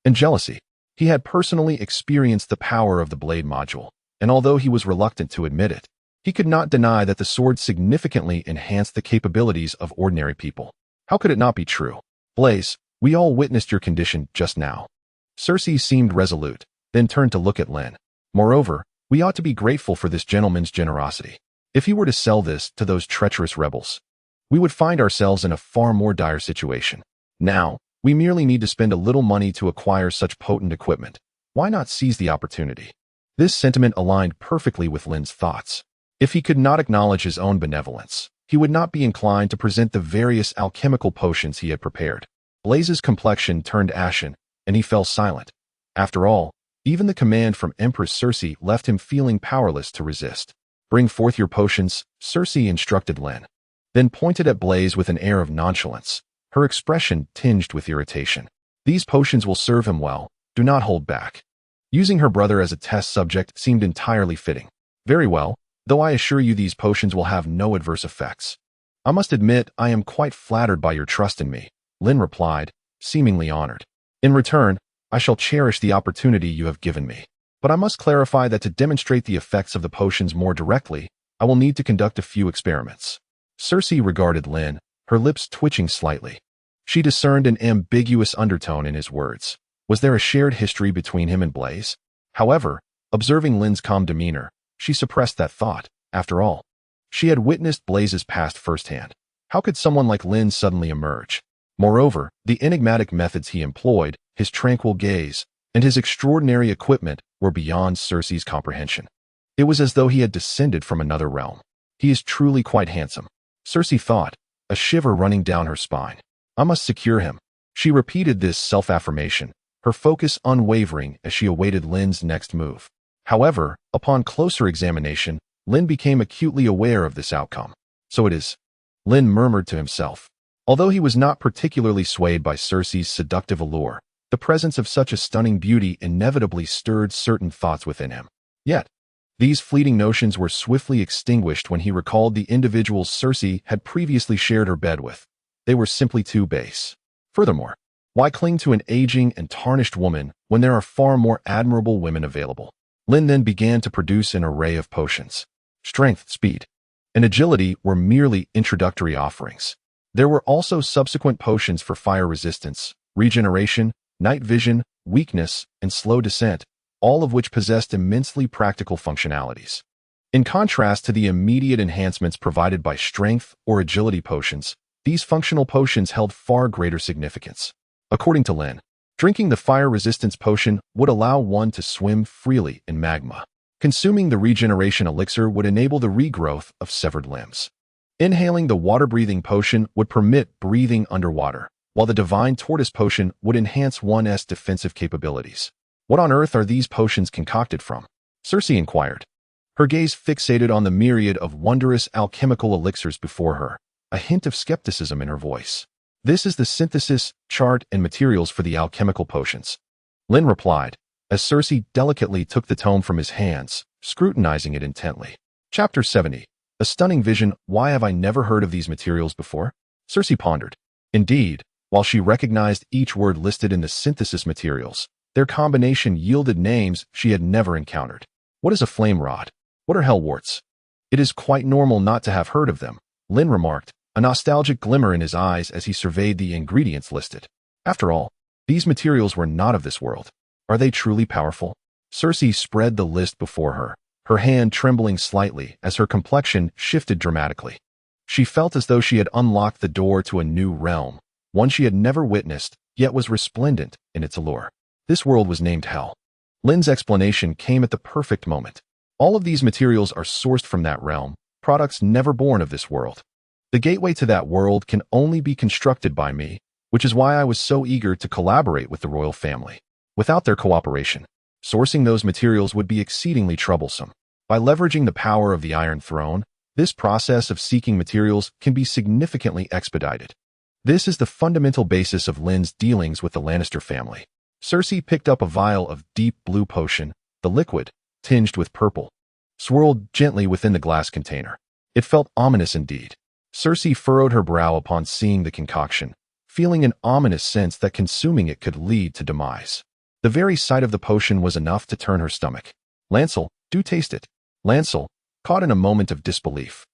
[SPEAKER 1] and jealousy. He had personally experienced the power of the blade module, and although he was reluctant to admit it, he could not deny that the sword significantly enhanced the capabilities of ordinary people. How could it not be true? Blaze, we all witnessed your condition just now. Cersei seemed resolute, then turned to look at Lynn. Moreover, we ought to be grateful for this gentleman's generosity. If he were to sell this to those treacherous rebels, we would find ourselves in a far more dire situation. Now, we merely need to spend a little money to acquire such potent equipment. Why not seize the opportunity? This sentiment aligned perfectly with Lynn's thoughts. If he could not acknowledge his own benevolence, he would not be inclined to present the various alchemical potions he had prepared. Blaze's complexion turned ashen, and he fell silent. After all, even the command from Empress Cersei left him feeling powerless to resist. Bring forth your potions, Cersei instructed Lynn, then pointed at Blaze with an air of nonchalance, her expression tinged with irritation. These potions will serve him well, do not hold back. Using her brother as a test subject seemed entirely fitting. Very well, though I assure you these potions will have no adverse effects. I must admit I am quite flattered by your trust in me, Lynn replied, seemingly honored. In return, I shall cherish the opportunity you have given me. But I must clarify that to demonstrate the effects of the potions more directly, I will need to conduct a few experiments. Cersei regarded Lynn, her lips twitching slightly. She discerned an ambiguous undertone in his words. Was there a shared history between him and Blaze? However, observing Lynn's calm demeanor, she suppressed that thought. After all, she had witnessed Blaze's past firsthand. How could someone like Lynn suddenly emerge? Moreover, the enigmatic methods he employed, his tranquil gaze, and his extraordinary equipment were beyond Cersei's comprehension. It was as though he had descended from another realm. He is truly quite handsome, Cersei thought, a shiver running down her spine. I must secure him. She repeated this self-affirmation, her focus unwavering as she awaited Lynn's next move. However, upon closer examination, Lynn became acutely aware of this outcome. So it is, Lynn murmured to himself. Although he was not particularly swayed by Cersei's seductive allure, the presence of such a stunning beauty inevitably stirred certain thoughts within him. Yet, these fleeting notions were swiftly extinguished when he recalled the individuals Cersei had previously shared her bed with. They were simply too base. Furthermore, why cling to an aging and tarnished woman when there are far more admirable women available? Lynn then began to produce an array of potions. Strength, speed, and agility were merely introductory offerings. There were also subsequent potions for fire resistance, regeneration, night vision, weakness, and slow descent, all of which possessed immensely practical functionalities. In contrast to the immediate enhancements provided by strength or agility potions, these functional potions held far greater significance. According to Lynn, drinking the fire resistance potion would allow one to swim freely in magma. Consuming the regeneration elixir would enable the regrowth of severed limbs. Inhaling the water-breathing potion would permit breathing underwater, while the divine tortoise potion would enhance one's defensive capabilities. What on earth are these potions concocted from? Cersei inquired, her gaze fixated on the myriad of wondrous alchemical elixirs before her, a hint of skepticism in her voice. This is the synthesis, chart, and materials for the alchemical potions. Lynn replied, as Cersei delicately took the tome from his hands, scrutinizing it intently. Chapter 70. A stunning vision. Why have I never heard of these materials before? Cersei pondered. Indeed, while she recognized each word listed in the synthesis materials, their combination yielded names she had never encountered. What is a flame rod? What are hellwarts? It is quite normal not to have heard of them, Lynn remarked, a nostalgic glimmer in his eyes as he surveyed the ingredients listed. After all, these materials were not of this world. Are they truly powerful? Cersei spread the list before her, her hand trembling slightly as her complexion shifted dramatically. She felt as though she had unlocked the door to a new realm, one she had never witnessed, yet was resplendent in its allure. This world was named Hell. Lynn's explanation came at the perfect moment. All of these materials are sourced from that realm, products never born of this world. The gateway to that world can only be constructed by me, which is why I was so eager to collaborate with the royal family. Without their cooperation, sourcing those materials would be exceedingly troublesome. By leveraging the power of the Iron Throne, this process of seeking materials can be significantly expedited. This is the fundamental basis of Lynn's dealings with the Lannister family. Cersei picked up a vial of deep blue potion, the liquid, tinged with purple, swirled gently within the glass container. It felt ominous indeed. Cersei furrowed her brow upon seeing the concoction, feeling an ominous sense that consuming it could lead to demise. The very sight of the potion was enough to turn her stomach. Lancel, do taste it. Lancel, caught in a moment of disbelief,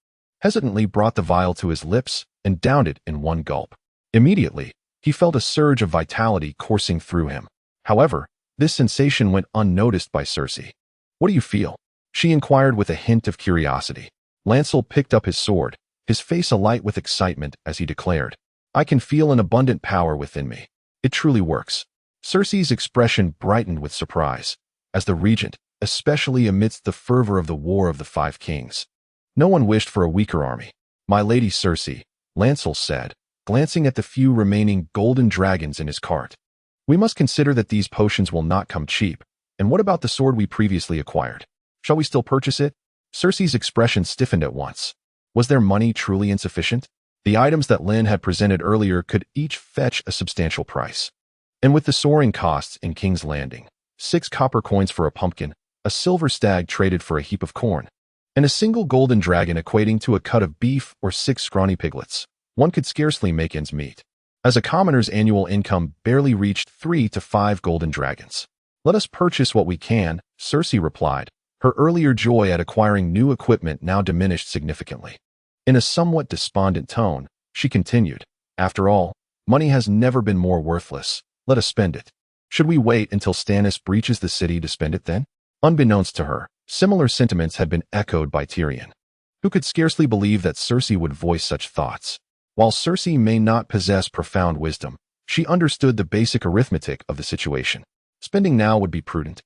[SPEAKER 1] hesitantly brought the vial to his lips and downed it in one gulp. Immediately, he felt a surge of vitality coursing through him. However, this sensation went unnoticed by Cersei. What do you feel? She inquired with a hint of curiosity. Lancel picked up his sword, his face alight with excitement as he declared, I can feel an abundant power within me. It truly works. Cersei's expression brightened with surprise, as the regent, especially amidst the fervor of the War of the Five Kings. No one wished for a weaker army. My lady Cersei, Lancel said, glancing at the few remaining golden dragons in his cart. We must consider that these potions will not come cheap. And what about the sword we previously acquired? Shall we still purchase it? Cersei's expression stiffened at once. Was their money truly insufficient? The items that Lynn had presented earlier could each fetch a substantial price. And with the soaring costs in King's Landing, 6 copper coins for a pumpkin, a silver stag traded for a heap of corn, and a single golden dragon equating to a cut of beef or 6 scrawny piglets, one could scarcely make ends meet. As a commoner's annual income barely reached 3 to 5 golden dragons. Let us purchase what we can, Cersei replied, her earlier joy at acquiring new equipment now diminished significantly. In a somewhat despondent tone, she continued, after all, Money has never been more worthless. Let us spend it. Should we wait until Stannis breaches the city to spend it then? Unbeknownst to her, similar sentiments had been echoed by Tyrion, who could scarcely believe that Cersei would voice such thoughts. While Cersei may not possess profound wisdom, she understood the basic arithmetic of the situation. Spending now would be prudent,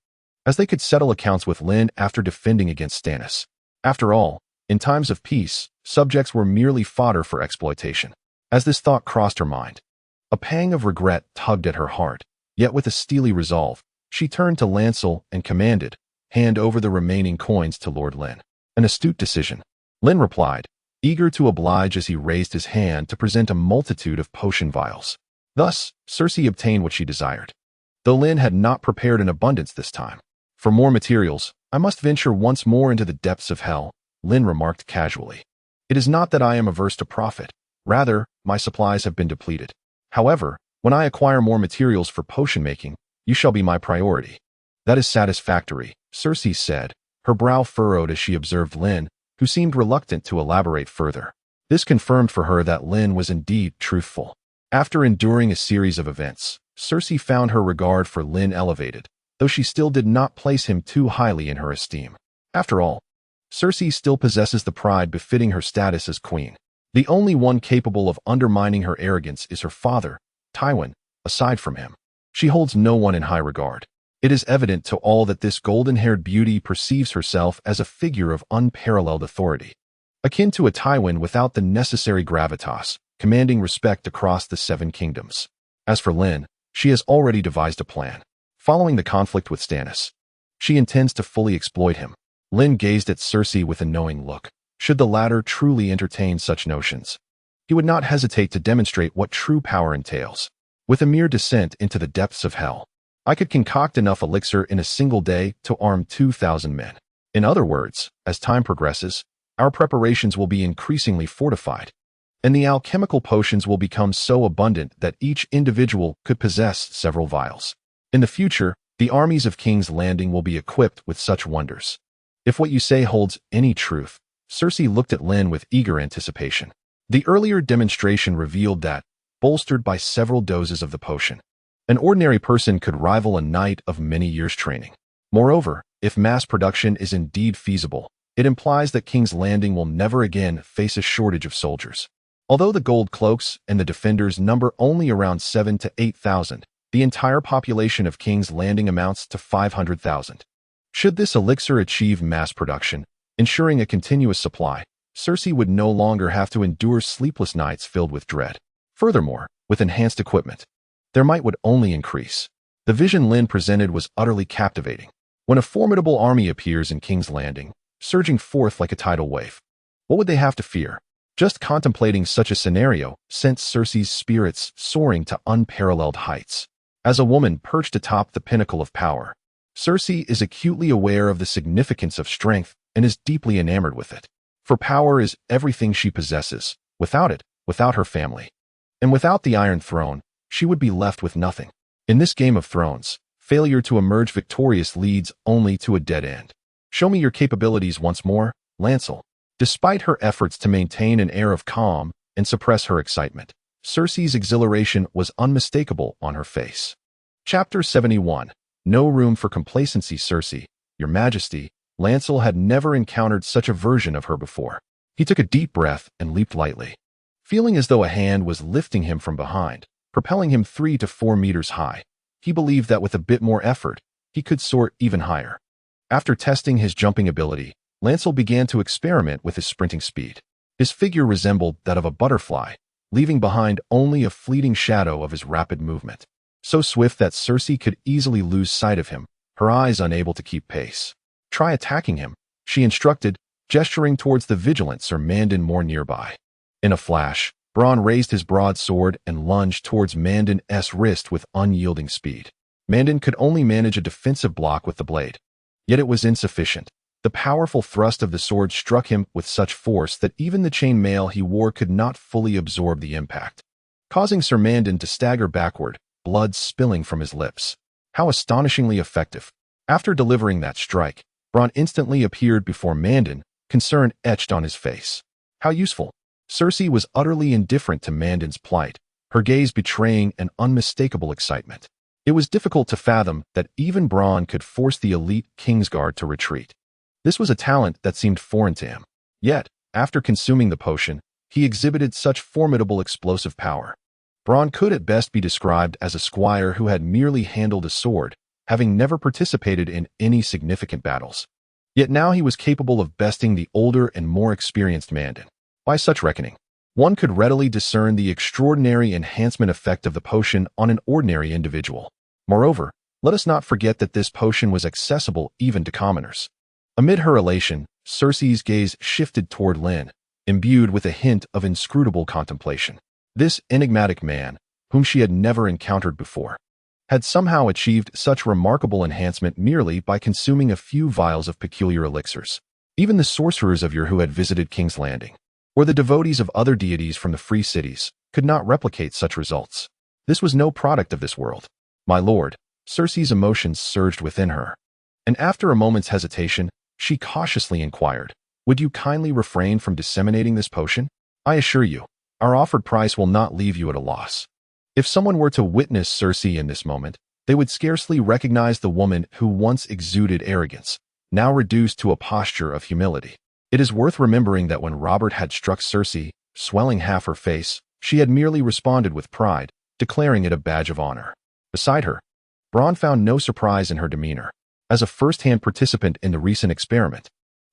[SPEAKER 1] as they could settle accounts with Lynn after defending against Stannis. After all, in times of peace, subjects were merely fodder for exploitation. As this thought crossed her mind, a pang of regret tugged at her heart, yet with a steely resolve, she turned to Lancel and commanded, "Hand over the remaining coins to Lord Lynn." An astute decision. Lynn replied, eager to oblige as he raised his hand to present a multitude of potion vials. Thus, Cersei obtained what she desired, though Lynn had not prepared an abundance this time. "For more materials, I must venture once more into the depths of hell," Lynn remarked casually. "It is not that I am averse to profit. Rather, my supplies have been depleted. However, when I acquire more materials for potion making, you shall be my priority." "That is satisfactory," Cersei said, her brow furrowed as she observed Lynn, who seemed reluctant to elaborate further. This confirmed for her that Lynn was indeed truthful. After enduring a series of events, Cersei found her regard for Lynn elevated, though she still did not place him too highly in her esteem. After all, Cersei still possesses the pride befitting her status as queen. The only one capable of undermining her arrogance is her father, Tywin. Aside from him, she holds no one in high regard. It is evident to all that this golden-haired beauty perceives herself as a figure of unparalleled authority, akin to a Tywin without the necessary gravitas, commanding respect across the Seven Kingdoms. As for Lynn, she has already devised a plan. Following the conflict with Stannis, she intends to fully exploit him. Lynn gazed at Cersei with a knowing look. Should the latter truly entertain such notions, he would not hesitate to demonstrate what true power entails. With a mere descent into the depths of hell, I could concoct enough elixir in a single day to arm 2,000 men. In other words, as time progresses, our preparations will be increasingly fortified, and the alchemical potions will become so abundant that each individual could possess several vials. In the future, the armies of King's Landing will be equipped with such wonders. If what you say holds any truth, Cersei looked at Lynn with eager anticipation. The earlier demonstration revealed that, bolstered by several doses of the potion, an ordinary person could rival a knight of many years' training. Moreover, if mass production is indeed feasible, it implies that King's Landing will never again face a shortage of soldiers. Although the gold cloaks and the defenders number only around 7,000 to 8,000, the entire population of King's Landing amounts to 500,000. Should this elixir achieve mass production, ensuring a continuous supply, Cersei would no longer have to endure sleepless nights filled with dread. Furthermore, with enhanced equipment, their might would only increase. The vision Lynn presented was utterly captivating. When a formidable army appears in King's Landing, surging forth like a tidal wave, what would they have to fear? Just contemplating such a scenario sent Cersei's spirits soaring to unparalleled heights. As a woman perched atop the pinnacle of power, Cersei is acutely aware of the significance of strength and is deeply enamored with it. For power is everything she possesses. Without it, without her family, and without the Iron Throne, she would be left with nothing. In this Game of Thrones, failure to emerge victorious leads only to a dead end. "Show me your capabilities once more, Lancel." Despite her efforts to maintain an air of calm and suppress her excitement, Cersei's exhilaration was unmistakable on her face. Chapter 71. No room for complacency. "Cersei, your majesty." Lancel had never encountered such a version of her before. He took a deep breath and leaped lightly, feeling as though a hand was lifting him from behind, propelling him 3 to 4 meters high. He believed that with a bit more effort, he could soar even higher. After testing his jumping ability, Lancel began to experiment with his sprinting speed. His figure resembled that of a butterfly, leaving behind only a fleeting shadow of his rapid movement. So swift that Cersei could easily lose sight of him, her eyes unable to keep pace. "Try attacking him," she instructed, gesturing towards the vigilant Sir Mandon more nearby. In a flash, Bronn raised his broadsword and lunged towards Mandon's wrist with unyielding speed. Mandon could only manage a defensive block with the blade, yet it was insufficient. The powerful thrust of the sword struck him with such force that even the chain mail he wore could not fully absorb the impact, causing Sir Mandon to stagger backward, blood spilling from his lips. How astonishingly effective! After delivering that strike, Bronn instantly appeared before Mandon, concern etched on his face. How useful! Cersei was utterly indifferent to Mandon's plight, her gaze betraying an unmistakable excitement. It was difficult to fathom that even Bronn could force the elite Kingsguard to retreat. This was a talent that seemed foreign to him. Yet, after consuming the potion, he exhibited such formidable explosive power. Bronn could at best be described as a squire who had merely handled a sword, having never participated in any significant battles. Yet now he was capable of besting the older and more experienced Mandan. By such reckoning, one could readily discern the extraordinary enhancement effect of the potion on an ordinary individual. Moreover, let us not forget that this potion was accessible even to commoners. Amid her elation, Cersei's gaze shifted toward Lynn, imbued with a hint of inscrutable contemplation. This enigmatic man, whom she had never encountered before, had somehow achieved such remarkable enhancement merely by consuming a few vials of peculiar elixirs. Even the sorcerers of yore who had visited King's Landing, or the devotees of other deities from the free cities, could not replicate such results. This was no product of this world. My lord, Cersei's emotions surged within her, and after a moment's hesitation, she cautiously inquired, "Would you kindly refrain from disseminating this potion? I assure you, our offered price will not leave you at a loss." If someone were to witness Cersei in this moment, they would scarcely recognize the woman who once exuded arrogance, now reduced to a posture of humility. It is worth remembering that when Robert had struck Cersei, swelling half her face, she had merely responded with pride, declaring it a badge of honor. Beside her, Bronn found no surprise in her demeanor. As a first-hand participant in the recent experiment,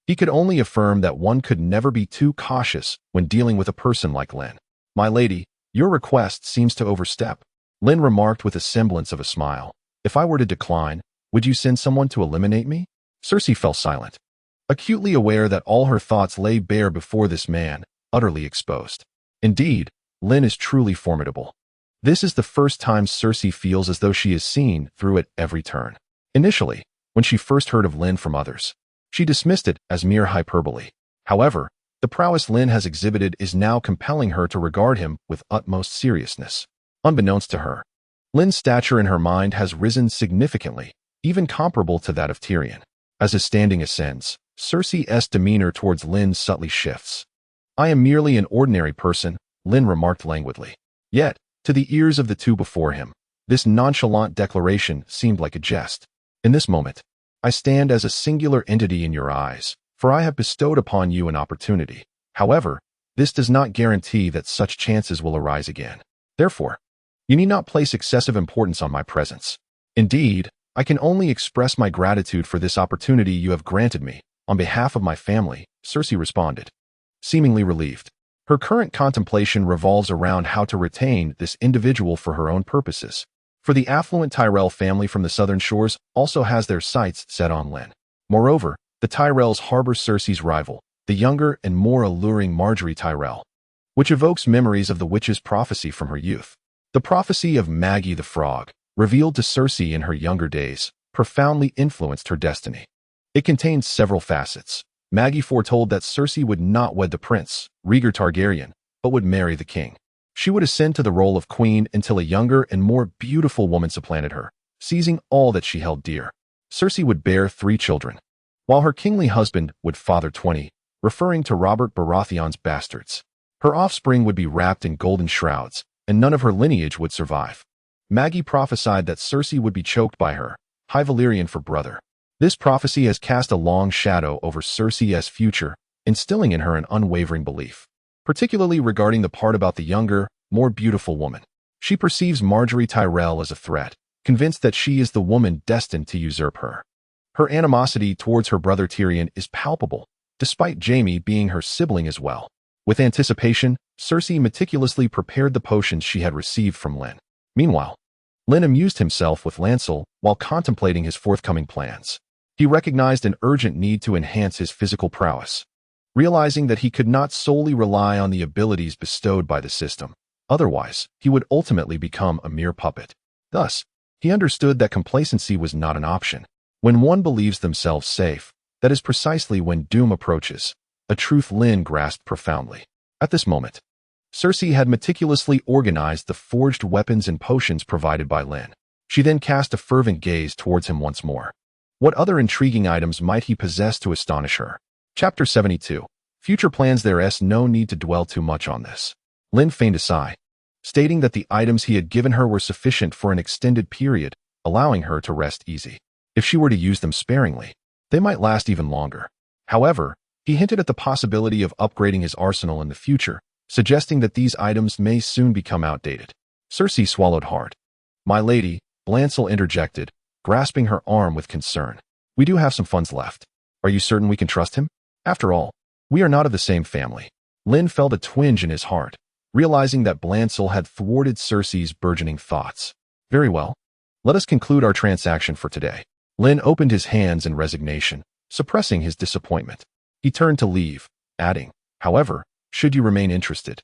[SPEAKER 1] he could only affirm that one could never be too cautious when dealing with a person like Lynn. "My lady, your request seems to overstep," Lynn remarked with a semblance of a smile. "If I were to decline, would you send someone to eliminate me?" Cersei fell silent, acutely aware that all her thoughts lay bare before this man, utterly exposed. Indeed, Lynn is truly formidable. This is the first time Cersei feels as though she is seen through at every turn. Initially, when she first heard of Lynn from others, she dismissed it as mere hyperbole. However, the prowess Lynn has exhibited is now compelling her to regard him with utmost seriousness. Unbeknownst to her, Lynn's stature in her mind has risen significantly, even comparable to that of Tyrion. As his standing ascends, Cersei's demeanor towards Lynn subtly shifts. "I am merely an ordinary person," Lynn remarked languidly. Yet, to the ears of the two before him, this nonchalant declaration seemed like a jest. "In this moment, I stand as a singular entity in your eyes, for I have bestowed upon you an opportunity. However, this does not guarantee that such chances will arise again. Therefore, you need not place excessive importance on my presence. Indeed, I can only express my gratitude for this opportunity you have granted me, on behalf of my family," Cersei responded, seemingly relieved. Her current contemplation revolves around how to retain this individual for her own purposes. For the affluent Tyrell family from the southern shores also has their sights set on Lynn. Moreover, the Tyrells harbor Cersei's rival, the younger and more alluring Margaery Tyrell, which evokes memories of the witch's prophecy from her youth. The prophecy of Maggie the Frog, revealed to Cersei in her younger days, profoundly influenced her destiny. It contains several facets. Maggie foretold that Cersei would not wed the prince, Rhaegar Targaryen, but would marry the king. She would ascend to the role of queen until a younger and more beautiful woman supplanted her, seizing all that she held dear. Cersei would bear 3 children, while her kingly husband would father 20, referring to Robert Baratheon's bastards. Her offspring would be wrapped in golden shrouds, and none of her lineage would survive. Maggie prophesied that Cersei would be choked by her, High Valyrian for brother. This prophecy has cast a long shadow over Cersei's future, instilling in her an unwavering belief, particularly regarding the part about the younger, more beautiful woman. She perceives Margaery Tyrell as a threat, convinced that she is the woman destined to usurp her. Her animosity towards her brother Tyrion is palpable, despite Jaime being her sibling as well. With anticipation, Cersei meticulously prepared the potions she had received from Lynn. Meanwhile, Lynn amused himself with Lancel while contemplating his forthcoming plans. He recognized an urgent need to enhance his physical prowess, realizing that he could not solely rely on the abilities bestowed by the system. Otherwise, he would ultimately become a mere puppet. Thus, he understood that complacency was not an option. When one believes themselves safe, that is precisely when doom approaches, a truth Lynn grasped profoundly. At this moment, Cersei had meticulously organized the forged weapons and potions provided by Lynn. She then cast a fervent gaze towards him once more. What other intriguing items might he possess to astonish her? Chapter 72. Future plans. There's no need to dwell too much on this. Lynn feigned a sigh. stating that the items he had given her were sufficient for an extended period, allowing her to rest easy. If she were to use them sparingly, they might last even longer. However, he hinted at the possibility of upgrading his arsenal in the future, suggesting that these items may soon become outdated. Cersei swallowed hard. "My lady," Blancel interjected, grasping her arm with concern. "We do have some funds left. Are you certain we can trust him? After all, we are not of the same family." Lynn felt a twinge in his heart, realizing that Blancel had thwarted Cersei's burgeoning thoughts. "Very well. Let us conclude our transaction for today." Lynn opened his hands in resignation, suppressing his disappointment. He turned to leave, adding, "However, should you remain interested,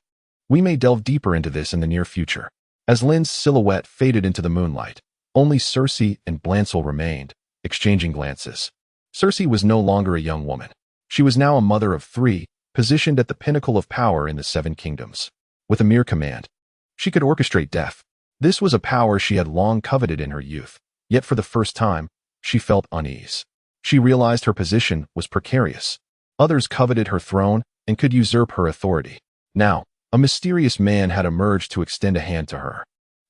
[SPEAKER 1] we may delve deeper into this in the near future." As Lynn's silhouette faded into the moonlight, only Cersei and Blancel remained, exchanging glances. Cersei was no longer a young woman. She was now a mother of 3, positioned at the pinnacle of power in the 7 kingdoms. With a mere command, she could orchestrate death. This was a power she had long coveted in her youth, yet for the first time, she felt unease. She realized her position was precarious. Others coveted her throne and could usurp her authority. Now, a mysterious man had emerged to extend a hand to her.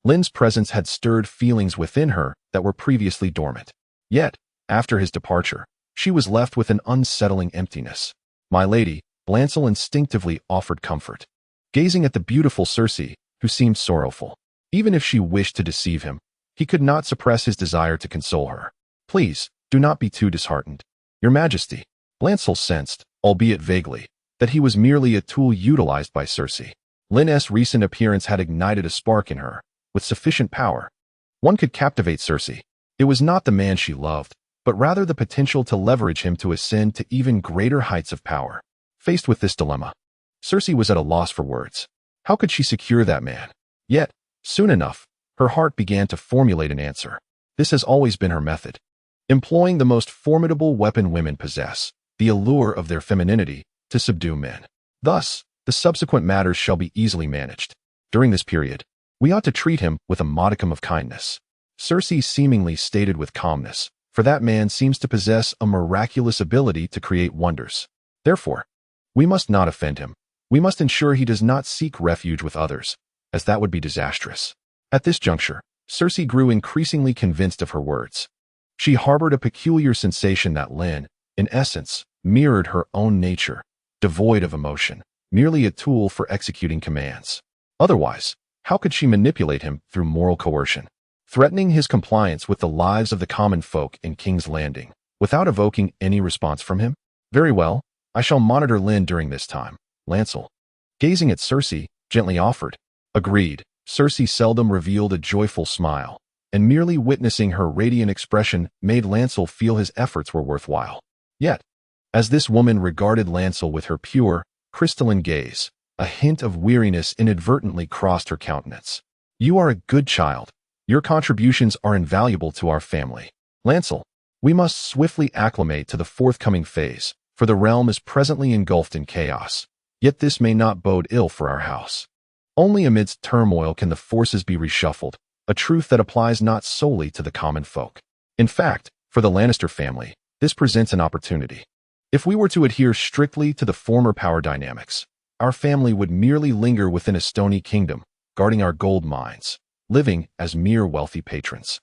[SPEAKER 1] Lynn's presence had stirred feelings within her that were previously dormant. Yet, after his departure, she was left with an unsettling emptiness. "My lady," Blancel instinctively offered comfort, gazing at the beautiful Cersei, who seemed sorrowful. Even if she wished to deceive him, he could not suppress his desire to console her. "Please, do not be too disheartened. Your Majesty." Blancel sensed, albeit vaguely, that he was merely a tool utilized by Cersei. Lynn's recent appearance had ignited a spark in her, with sufficient power. One could captivate Cersei. It was not the man she loved, but rather the potential to leverage him to ascend to even greater heights of power. Faced with this dilemma, Cersei was at a loss for words. How could she secure that man? Yet, soon enough, her heart began to formulate an answer. This has always been her method. Employing the most formidable weapon women possess, the allure of their femininity, to subdue men. Thus, the subsequent matters shall be easily managed. During this period, we ought to treat him with a modicum of kindness. Cersei seemingly stated with calmness, for that man seems to possess a miraculous ability to create wonders. Therefore, we must not offend him. We must ensure he does not seek refuge with others, as that would be disastrous. At this juncture, Cersei grew increasingly convinced of her words. She harbored a peculiar sensation that Lynn, in essence, mirrored her own nature, devoid of emotion, merely a tool for executing commands. Otherwise, how could she manipulate him through moral coercion, threatening his compliance with the lives of the common folk in King's Landing, without evoking any response from him? "Very well, I shall monitor Lynn during this time," Blancel, gazing at Cersei, gently offered. Agreed. Cersei seldom revealed a joyful smile, and merely witnessing her radiant expression made Lancel feel his efforts were worthwhile. Yet, as this woman regarded Lancel with her pure, crystalline gaze, a hint of weariness inadvertently crossed her countenance. "You are a good child. Your contributions are invaluable to our family. Lancel, we must swiftly acclimate to the forthcoming phase, for the realm is presently engulfed in chaos. Yet this may not bode ill for our house. Only amidst turmoil can the forces be reshuffled, a truth that applies not solely to the common folk. In fact, for the Lannister family, this presents an opportunity. If we were to adhere strictly to the former power dynamics, our family would merely linger within a stony kingdom, guarding our gold mines, living as mere wealthy patrons."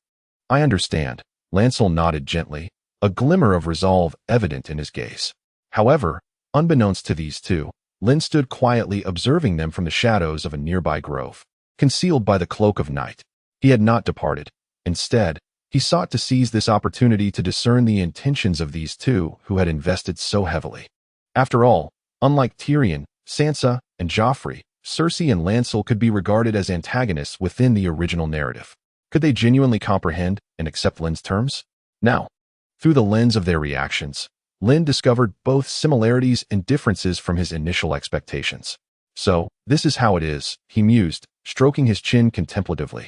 [SPEAKER 1] "I understand," Lancel nodded gently, a glimmer of resolve evident in his gaze. However, unbeknownst to these two, Lynn stood quietly observing them from the shadows of a nearby grove. Concealed by the cloak of night, he had not departed. Instead, he sought to seize this opportunity to discern the intentions of these two who had invested so heavily. After all, unlike Tyrion, Sansa, and Joffrey, Cersei and Lancel could be regarded as antagonists within the original narrative. Could they genuinely comprehend and accept Lynn's terms? Now, through the lens of their reactions, Lynn discovered both similarities and differences from his initial expectations. "So, this is how it is," he mused, stroking his chin contemplatively.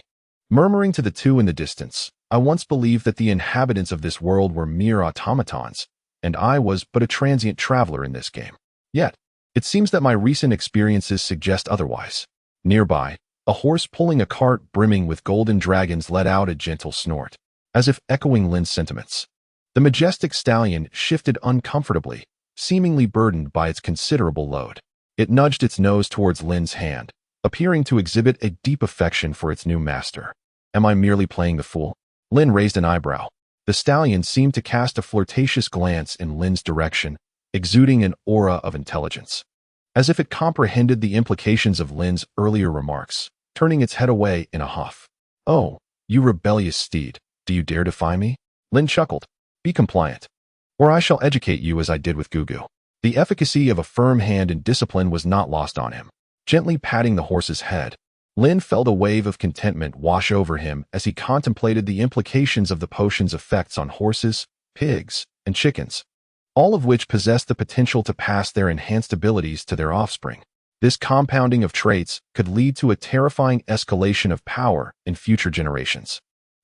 [SPEAKER 1] Murmuring to the two in the distance, "I once believed that the inhabitants of this world were mere automatons, and I was but a transient traveler in this game. Yet, it seems that my recent experiences suggest otherwise." Nearby, a horse pulling a cart brimming with golden dragons let out a gentle snort, as if echoing Lynn's sentiments. The majestic stallion shifted uncomfortably, seemingly burdened by its considerable load. It nudged its nose towards Lynn's hand, appearing to exhibit a deep affection for its new master. Am I merely playing the fool? Lynn raised an eyebrow. The stallion seemed to cast a flirtatious glance in Lynn's direction, exuding an aura of intelligence. As if it comprehended the implications of Lynn's earlier remarks, turning its head away in a huff. Oh, you rebellious steed, do you dare defy me? Lynn chuckled. Be compliant, or I shall educate you as I did with Gugu. The efficacy of a firm hand and discipline was not lost on him. Gently patting the horse's head, Lynn felt a wave of contentment wash over him as he contemplated the implications of the potion's effects on horses, pigs, and chickens, all of which possessed the potential to pass their enhanced abilities to their offspring. This compounding of traits could lead to a terrifying escalation of power in future generations.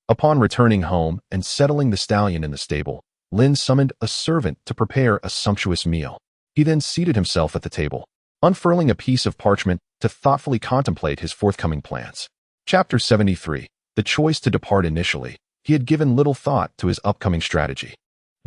[SPEAKER 1] Upon returning home and settling the stallion in the stable, Lynn summoned a servant to prepare a sumptuous meal. He then seated himself at the table, unfurling a piece of parchment to thoughtfully contemplate his forthcoming plans. Chapter 73. The choice to depart. Initially, he had given little thought to his upcoming strategy,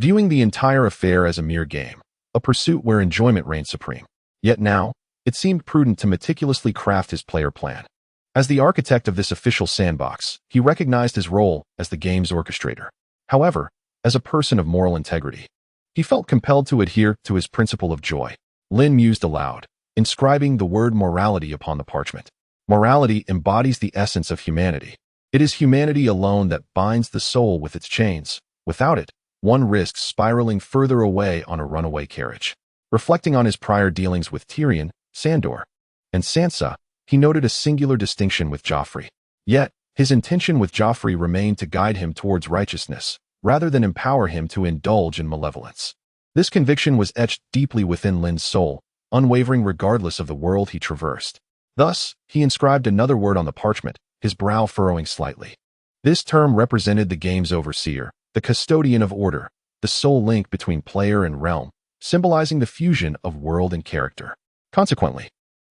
[SPEAKER 1] viewing the entire affair as a mere game, a pursuit where enjoyment reigned supreme. Yet now, it seemed prudent to meticulously craft his player plan. As the architect of this official sandbox, he recognized his role as the game's orchestrator. However, as a person of moral integrity, he felt compelled to adhere to his principle of joy. Lynn mused aloud, inscribing the word morality upon the parchment. Morality embodies the essence of humanity. It is humanity alone that binds the soul with its chains. Without it, one risks spiraling further away on a runaway carriage. Reflecting on his prior dealings with Tyrion, Sandor, and Sansa, he noted a singular distinction with Joffrey. Yet, his intention with Joffrey remained to guide him towards righteousness, rather than empower him to indulge in malevolence. This conviction was etched deeply within Lynn's soul, unwavering regardless of the world he traversed. Thus, he inscribed another word on the parchment, his brow furrowing slightly. This term represented the game's overseer, the custodian of order, the sole link between player and realm, symbolizing the fusion of world and character. Consequently,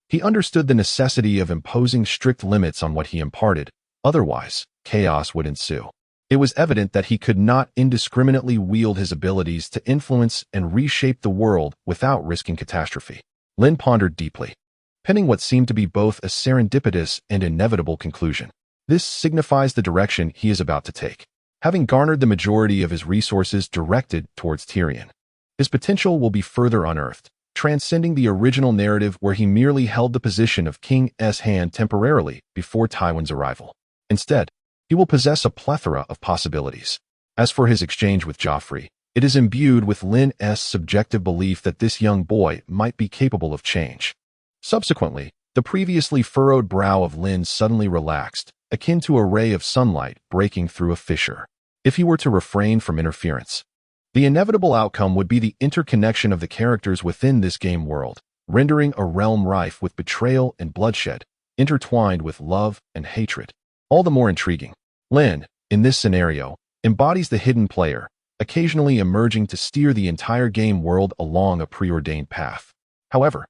[SPEAKER 1] he understood the necessity of imposing strict limits on what he imparted, otherwise, chaos would ensue. It was evident that he could not indiscriminately wield his abilities to influence and reshape the world without risking catastrophe. Lynn pondered deeply, penning what seemed to be both a serendipitous and inevitable conclusion. This signifies the direction he is about to take. Having garnered the majority of his resources directed towards Tyrion, his potential will be further unearthed, transcending the original narrative where he merely held the position of King's hand temporarily before Tywin's arrival. Instead, he will possess a plethora of possibilities. As for his exchange with Joffrey, it is imbued with Lynn's subjective belief that this young boy might be capable of change. Subsequently, the previously furrowed brow of Lynn suddenly relaxed, akin to a ray of sunlight breaking through a fissure. If he were to refrain from interference, the inevitable outcome would be the interconnection of the characters within this game world, rendering a realm rife with betrayal and bloodshed, intertwined with love and hatred. All the more intriguing. Lynn, in this scenario, embodies the hidden player, occasionally emerging to steer the entire game world along a preordained path. However,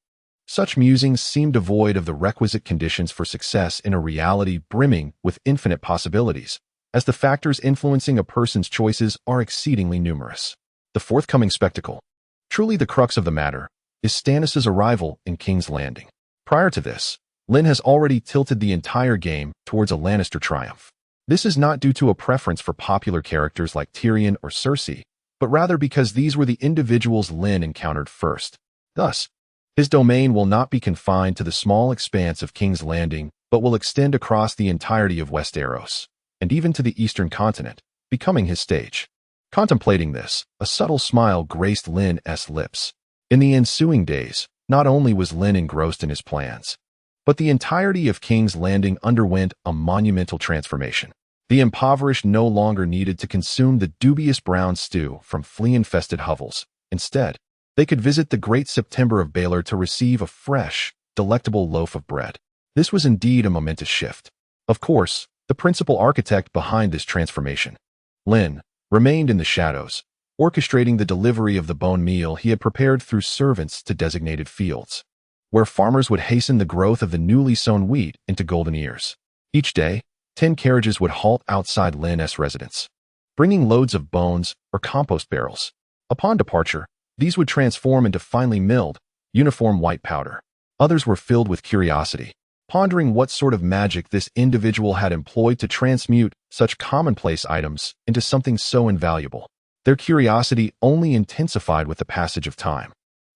[SPEAKER 1] such musings seem devoid of the requisite conditions for success in a reality brimming with infinite possibilities, as the factors influencing a person's choices are exceedingly numerous. The forthcoming spectacle, truly the crux of the matter, is Stannis' arrival in King's Landing. Prior to this, Lynn has already tilted the entire game towards a Lannister triumph. This is not due to a preference for popular characters like Tyrion or Cersei, but rather because these were the individuals Lynn encountered first. Thus, his domain will not be confined to the small expanse of King's Landing, but will extend across the entirety of Westeros, and even to the eastern continent, becoming his stage. Contemplating this, a subtle smile graced Lynn's lips. In the ensuing days, not only was Lynn engrossed in his plans, but the entirety of King's Landing underwent a monumental transformation. The impoverished no longer needed to consume the dubious brown stew from flea-infested hovels. Instead, they could visit the Great September of Baelor to receive a fresh, delectable loaf of bread. This was indeed a momentous shift. Of course, the principal architect behind this transformation, Lynn, remained in the shadows, orchestrating the delivery of the bone meal he had prepared through servants to designated fields, where farmers would hasten the growth of the newly sown wheat into golden ears. Each day, 10 carriages would halt outside Lynn's residence, bringing loads of bones or compost barrels. Upon departure, these would transform into finely milled, uniform white powder. Others were filled with curiosity, pondering what sort of magic this individual had employed to transmute such commonplace items into something so invaluable. Their curiosity only intensified with the passage of time,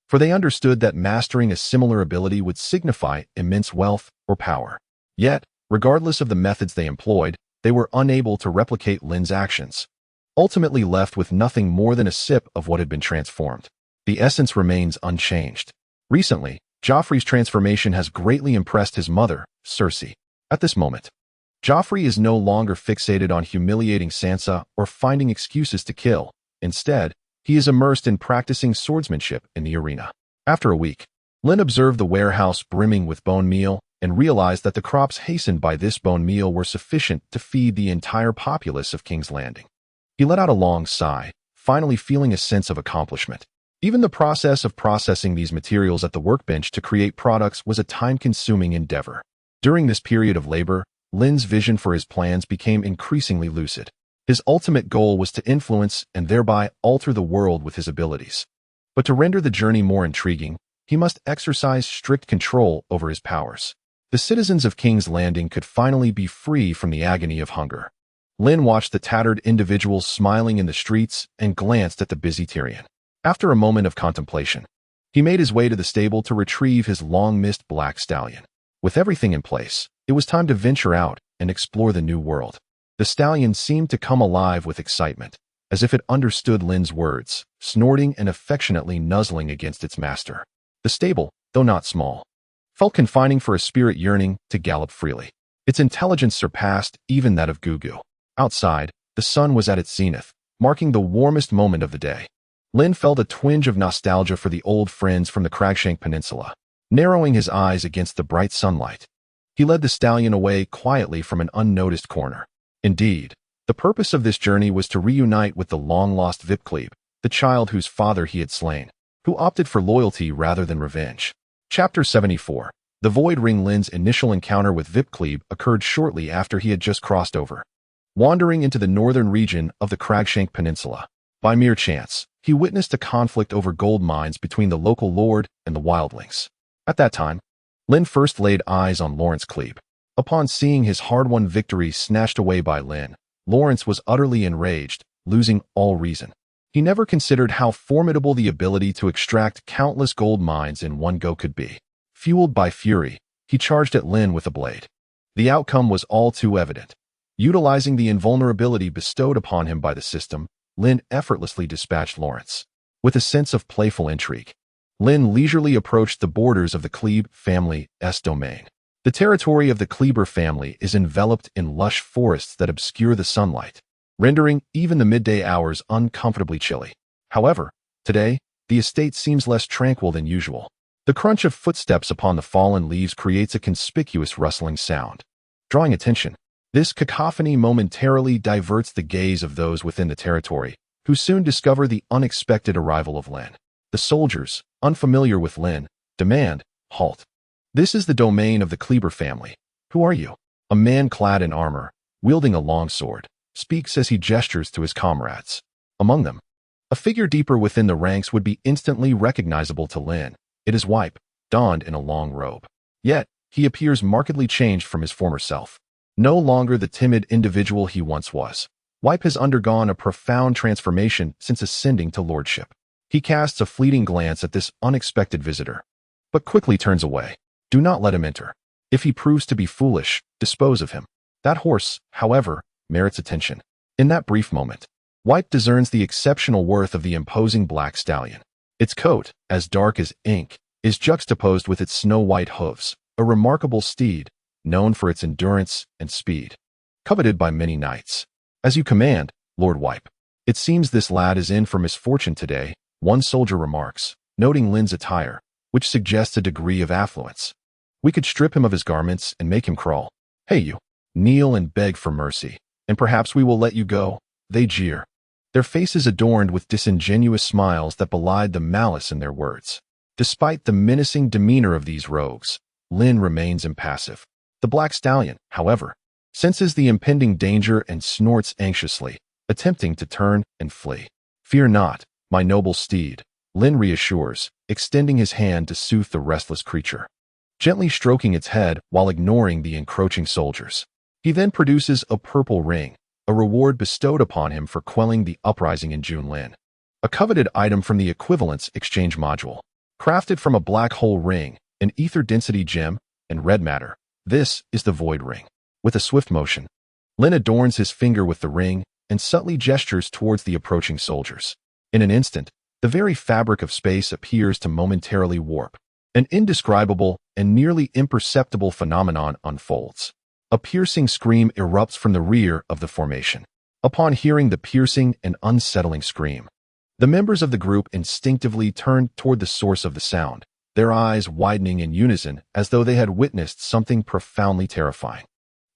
[SPEAKER 1] for they understood that mastering a similar ability would signify immense wealth or power. Yet, regardless of the methods they employed, they were unable to replicate Lynn's actions, ultimately left with nothing more than a sip of what had been transformed. The essence remains unchanged. Recently, Joffrey's transformation has greatly impressed his mother, Cersei. At this moment, Joffrey is no longer fixated on humiliating Sansa or finding excuses to kill. Instead, he is immersed in practicing swordsmanship in the arena. After a week, Lynn observed the warehouse brimming with bone meal and realized that the crops hastened by this bone meal were sufficient to feed the entire populace of King's Landing. He let out a long sigh, finally feeling a sense of accomplishment. Even the process of processing these materials at the workbench to create products was a time-consuming endeavor. During this period of labor, Lynn's vision for his plans became increasingly lucid. His ultimate goal was to influence and thereby alter the world with his abilities. But to render the journey more intriguing, he must exercise strict control over his powers. The citizens of King's Landing could finally be free from the agony of hunger. Lynn watched the tattered individuals smiling in the streets and glanced at the busy Tyrion. After a moment of contemplation, he made his way to the stable to retrieve his long-missed black stallion. With everything in place, it was time to venture out and explore the new world. The stallion seemed to come alive with excitement, as if it understood Lynn's words, snorting and affectionately nuzzling against its master. The stable, though not small, felt confining for a spirit yearning to gallop freely. Its intelligence surpassed even that of Gugu. Outside, the sun was at its zenith, marking the warmest moment of the day. Lynn felt a twinge of nostalgia for the old friends from the Cragshank Peninsula. Narrowing his eyes against the bright sunlight, he led the stallion away quietly from an unnoticed corner. Indeed, the purpose of this journey was to reunite with the long-lost Vipclebe, the child whose father he had slain, who opted for loyalty rather than revenge. Chapter 74. The Void Ring. Lynn's initial encounter with Vipclebe occurred shortly after he had just crossed over, wandering into the northern region of the Cragshank Peninsula. By mere chance, he witnessed a conflict over gold mines between the local lord and the wildlings. At that time, Lynn first laid eyes on Lawrence Clebe. Upon seeing his hard-won victory snatched away by Lynn, Lawrence was utterly enraged, losing all reason. He never considered how formidable the ability to extract countless gold mines in one go could be. Fueled by fury, he charged at Lynn with a blade. The outcome was all too evident. Utilizing the invulnerability bestowed upon him by the system, Lynn effortlessly dispatched Lawrence. With a sense of playful intrigue, Lynn leisurely approached the borders of the Clebe family's domain. The territory of the Kleber family is enveloped in lush forests that obscure the sunlight, rendering even the midday hours uncomfortably chilly. However, today, the estate seems less tranquil than usual. The crunch of footsteps upon the fallen leaves creates a conspicuous rustling sound. Drawing attention, this cacophony momentarily diverts the gaze of those within the territory, who soon discover the unexpected arrival of Lynn. The soldiers, unfamiliar with Lynn, demand, "Halt. This is the domain of the Kleber family. Who are you?" A man clad in armor, wielding a long sword, speaks as he gestures to his comrades. Among them, a figure deeper within the ranks would be instantly recognizable to Lynn. It is Wipe, donned in a long robe. Yet, he appears markedly changed from his former self. No longer the timid individual he once was, Wipe has undergone a profound transformation since ascending to lordship. He casts a fleeting glance at this unexpected visitor, but quickly turns away. Do not let him enter. If he proves to be foolish, dispose of him. That horse, however, merits attention. In that brief moment, Wipe discerns the exceptional worth of the imposing black stallion. Its coat, as dark as ink, is juxtaposed with its snow-white hooves, a remarkable steed, known for its endurance and speed, coveted by many knights. "As you command, Lord Wipe. It seems this lad is in for misfortune today," one soldier remarks, noting Lynn's attire, which suggests a degree of affluence. "We could strip him of his garments and make him crawl. Hey you, kneel and beg for mercy, and perhaps we will let you go," they jeer, their faces adorned with disingenuous smiles that belied the malice in their words. Despite the menacing demeanor of these rogues, Lynn remains impassive. The black stallion, however, senses the impending danger and snorts anxiously, attempting to turn and flee. "Fear not, my noble steed," Lynn reassures, extending his hand to soothe the restless creature. gently stroking its head while ignoring the encroaching soldiers. He then produces a purple ring, a reward bestowed upon him for quelling the uprising in Lynn. A coveted item from the equivalence exchange module. Crafted from a black hole ring, an ether density gem, and red matter. This is the void ring. With a swift motion, Lynn adorns his finger with the ring and subtly gestures towards the approaching soldiers. In an instant, the very fabric of space appears to momentarily warp. An indescribable and nearly imperceptible phenomenon unfolds. A piercing scream erupts from the rear of the formation. Upon hearing the piercing and unsettling scream, the members of the group instinctively turn toward the source of the sound, their eyes widening in unison as though they had witnessed something profoundly terrifying.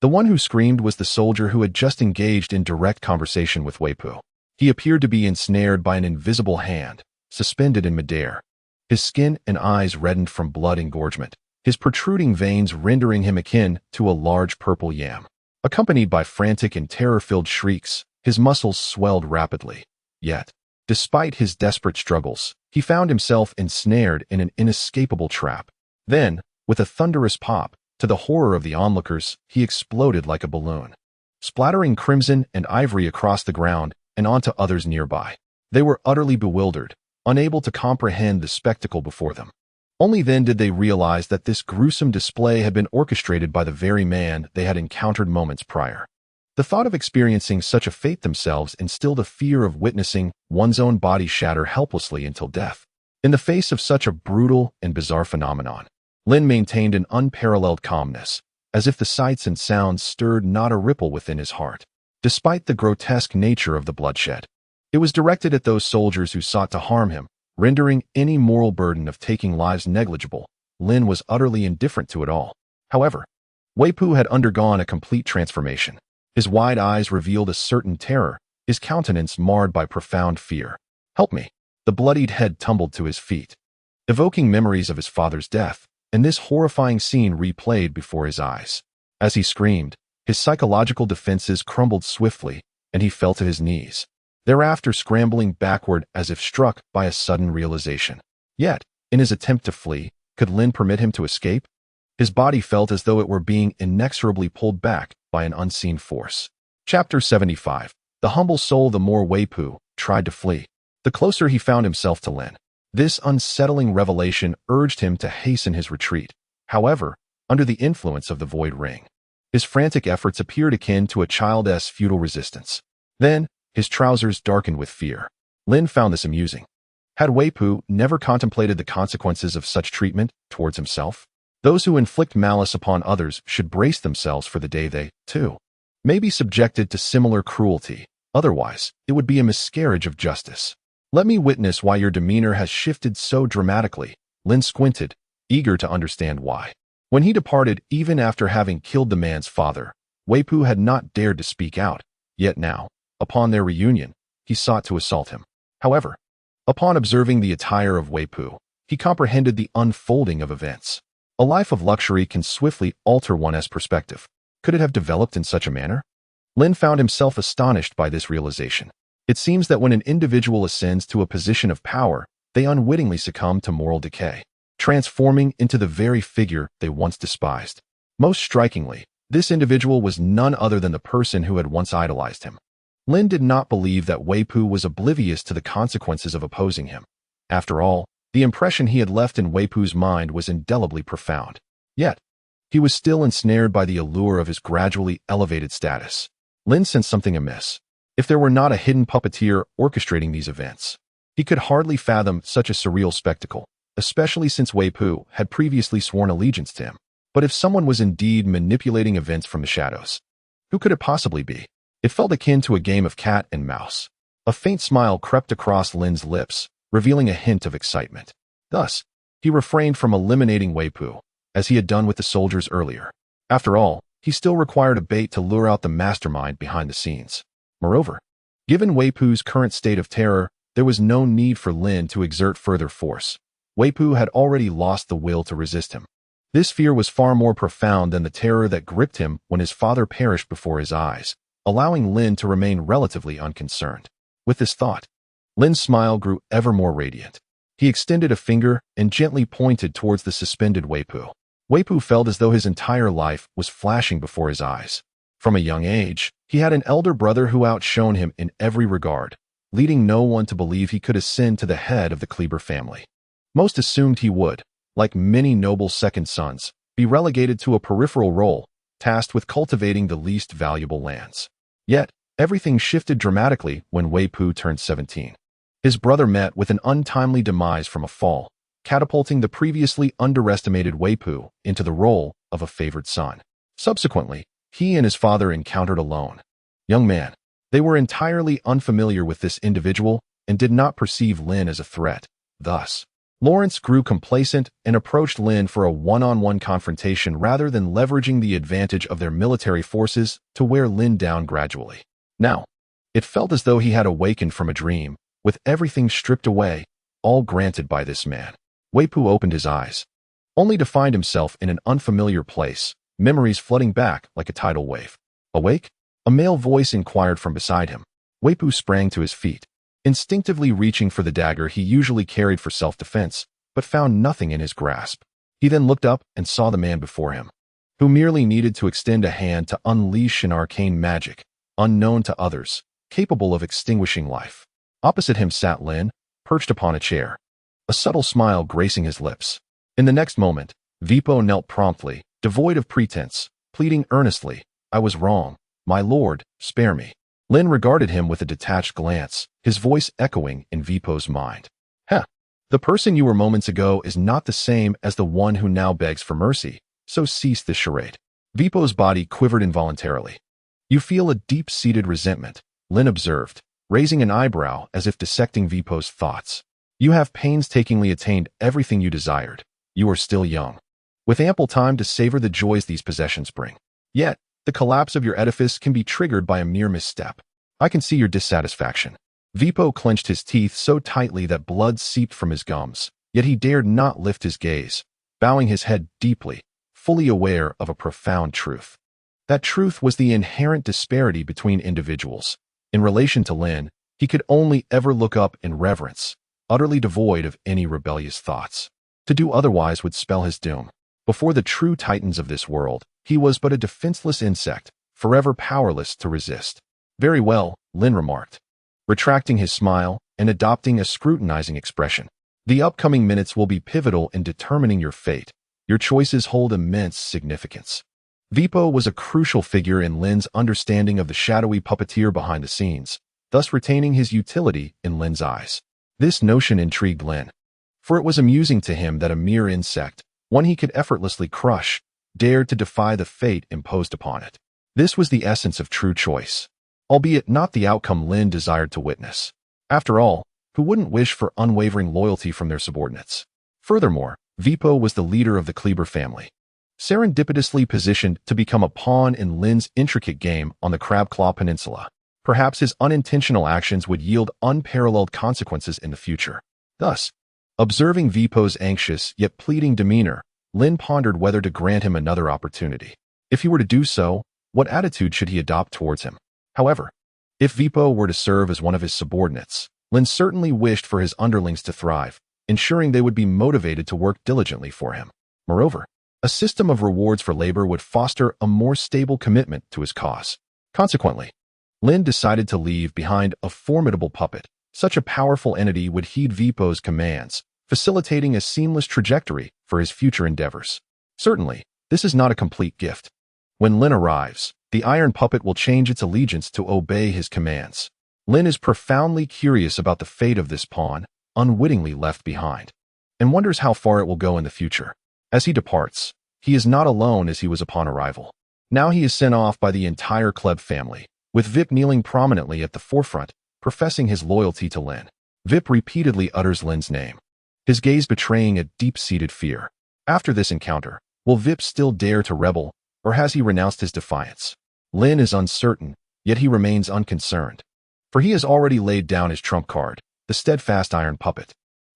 [SPEAKER 1] The one who screamed was the soldier who had just engaged in direct conversation with Weipu. He appeared to be ensnared by an invisible hand, suspended in midair. His skin and eyes reddened from blood engorgement, his protruding veins rendering him akin to a large purple yam. Accompanied by frantic and terror-filled shrieks, his muscles swelled rapidly. Yet, despite his desperate struggles, he found himself ensnared in an inescapable trap. Then, with a thunderous pop, to the horror of the onlookers, he exploded like a balloon, splattering crimson and ivory across the ground and onto others nearby. They were utterly bewildered, unable to comprehend the spectacle before them. Only then did they realize that this gruesome display had been orchestrated by the very man they had encountered moments prior. The thought of experiencing such a fate themselves instilled a fear of witnessing one's own body shatter helplessly until death. In the face of such a brutal and bizarre phenomenon, Lynn maintained an unparalleled calmness, as if the sights and sounds stirred not a ripple within his heart. Despite the grotesque nature of the bloodshed, it was directed at those soldiers who sought to harm him, rendering any moral burden of taking lives negligible. Lynn was utterly indifferent to it all. However, Weipu had undergone a complete transformation. His wide eyes revealed a certain terror, his countenance marred by profound fear. "Help me." The bloodied head tumbled to his feet, evoking memories of his father's death, and this horrifying scene replayed before his eyes. As he screamed, his psychological defenses crumbled swiftly, and he fell to his knees, thereafter scrambling backward as if struck by a sudden realization. Yet, in his attempt to flee, could Lynn permit him to escape? His body felt as though it were being inexorably pulled back by an unseen force. Chapter 75. The humble soul. The more Weipu tried to flee, the closer he found himself to Lynn. This unsettling revelation urged him to hasten his retreat. However, under the influence of the void ring, his frantic efforts appeared akin to a child's futile resistance. Then, his trousers darkened with fear. Lynn found this amusing. Had Weipu never contemplated the consequences of such treatment towards himself? Those who inflict malice upon others should brace themselves for the day they, too, may be subjected to similar cruelty. Otherwise, it would be a miscarriage of justice. "Let me witness why your demeanor has shifted so dramatically." Lynn squinted, eager to understand why. When he departed, even after having killed the man's father, Weipu had not dared to speak out. Yet now, upon their reunion, he sought to assault him. However, upon observing the attire of Weipu, he comprehended the unfolding of events. A life of luxury can swiftly alter one's perspective. Could it have developed in such a manner? Lynn found himself astonished by this realization. It seems that when an individual ascends to a position of power, they unwittingly succumb to moral decay, transforming into the very figure they once despised. Most strikingly, this individual was none other than the person who had once idolized him. Lynn did not believe that Weipu was oblivious to the consequences of opposing him. After all, the impression he had left in Weipu's mind was indelibly profound. Yet, he was still ensnared by the allure of his gradually elevated status. Lynn sensed something amiss. If there were not a hidden puppeteer orchestrating these events, he could hardly fathom such a surreal spectacle, especially since Weipu had previously sworn allegiance to him. But if someone was indeed manipulating events from the shadows, who could it possibly be? It felt akin to a game of cat and mouse. A faint smile crept across Lynn's lips, revealing a hint of excitement. Thus, he refrained from eliminating Weipu, as he had done with the soldiers earlier. After all, he still required a bait to lure out the mastermind behind the scenes. Moreover, given Weipu's current state of terror, there was no need for Lynn to exert further force. Weipu had already lost the will to resist him. This fear was far more profound than the terror that gripped him when his father perished before his eyes, allowing Lynn to remain relatively unconcerned. With this thought, Lynn's smile grew ever more radiant. He extended a finger and gently pointed towards the suspended Weipu. Weipu felt as though his entire life was flashing before his eyes. From a young age, he had an elder brother who outshone him in every regard, leading no one to believe he could ascend to the head of the Kleber family. Most assumed he would, like many noble second sons, be relegated to a peripheral role, tasked with cultivating the least valuable lands. Yet, everything shifted dramatically when Weipu turned 17. His brother met with an untimely demise from a fall, catapulting the previously underestimated Weipu into the role of a favored son. Subsequently, he and his father encountered a lone young man. They were entirely unfamiliar with this individual and did not perceive Lynn as a threat. Thus, Lawrence grew complacent and approached Lynn for a one-on-one confrontation rather than leveraging the advantage of their military forces to wear Lynn down gradually. Now, it felt as though he had awakened from a dream, with everything stripped away, all granted by this man. Weipu opened his eyes, only to find himself in an unfamiliar place, memories flooding back like a tidal wave. Awake? A male voice inquired from beside him. Weipu sprang to his feet, instinctively reaching for the dagger he usually carried for self-defense, but found nothing in his grasp. He then looked up and saw the man before him, who merely needed to extend a hand to unleash an arcane magic, unknown to others, capable of extinguishing life. Opposite him sat Lynn, perched upon a chair, a subtle smile gracing his lips. In the next moment, Vipo knelt promptly, devoid of pretense, pleading earnestly, "I was wrong. My lord, spare me." Lynn regarded him with a detached glance, his voice echoing in Vipo's mind. The person you were moments ago is not the same as the one who now begs for mercy, so cease this charade." Vipo's body quivered involuntarily. "You feel a deep-seated resentment," Lynn observed, raising an eyebrow as if dissecting Vipo's thoughts. "You have painstakingly attained everything you desired. You are still young, with ample time to savor the joys these possessions bring. Yet, the collapse of your edifice can be triggered by a mere misstep. I can see your dissatisfaction." Vipo clenched his teeth so tightly that blood seeped from his gums, yet he dared not lift his gaze, bowing his head deeply, fully aware of a profound truth. That truth was the inherent disparity between individuals. In relation to Lynn, he could only ever look up in reverence, utterly devoid of any rebellious thoughts. To do otherwise would spell his doom. Before the true titans of this world, he was but a defenseless insect, forever powerless to resist. "Very well," Lynn remarked, retracting his smile and adopting a scrutinizing expression. "The upcoming minutes will be pivotal in determining your fate. Your choices hold immense significance." Vipo was a crucial figure in Lynn's understanding of the shadowy puppeteer behind the scenes, thus retaining his utility in Lynn's eyes. This notion intrigued Lynn, for it was amusing to him that a mere insect, one he could effortlessly crush, dared to defy the fate imposed upon it. This was the essence of true choice, albeit not the outcome Lynn desired to witness. After all, who wouldn't wish for unwavering loyalty from their subordinates? Furthermore, Vipo was the leader of the Kleber family, serendipitously positioned to become a pawn in Lynn's intricate game on the Crabclaw Peninsula. Perhaps his unintentional actions would yield unparalleled consequences in the future. Thus, observing Vipo's anxious yet pleading demeanor, Lynn pondered whether to grant him another opportunity. If he were to do so, what attitude should he adopt towards him? However, if Vipo were to serve as one of his subordinates, Lynn certainly wished for his underlings to thrive, ensuring they would be motivated to work diligently for him. Moreover, a system of rewards for labor would foster a more stable commitment to his cause. Consequently, Lynn decided to leave behind a formidable puppet. Such a powerful entity would heed Vipo's commands, facilitating a seamless trajectory for his future endeavors. Certainly, this is not a complete gift. When Lynn arrives, the iron puppet will change its allegiance to obey his commands. Lynn is profoundly curious about the fate of this pawn, unwittingly left behind, and wonders how far it will go in the future. As he departs, he is not alone as he was upon arrival. Now he is sent off by the entire Kleb family, with Vip kneeling prominently at the forefront, professing his loyalty to Lynn. Vip repeatedly utters Lynn's name, his gaze betraying a deep-seated fear. After this encounter, will Vip still dare to rebel, or has he renounced his defiance? Lynn is uncertain, yet he remains unconcerned, for he has already laid down his trump card, the steadfast iron puppet.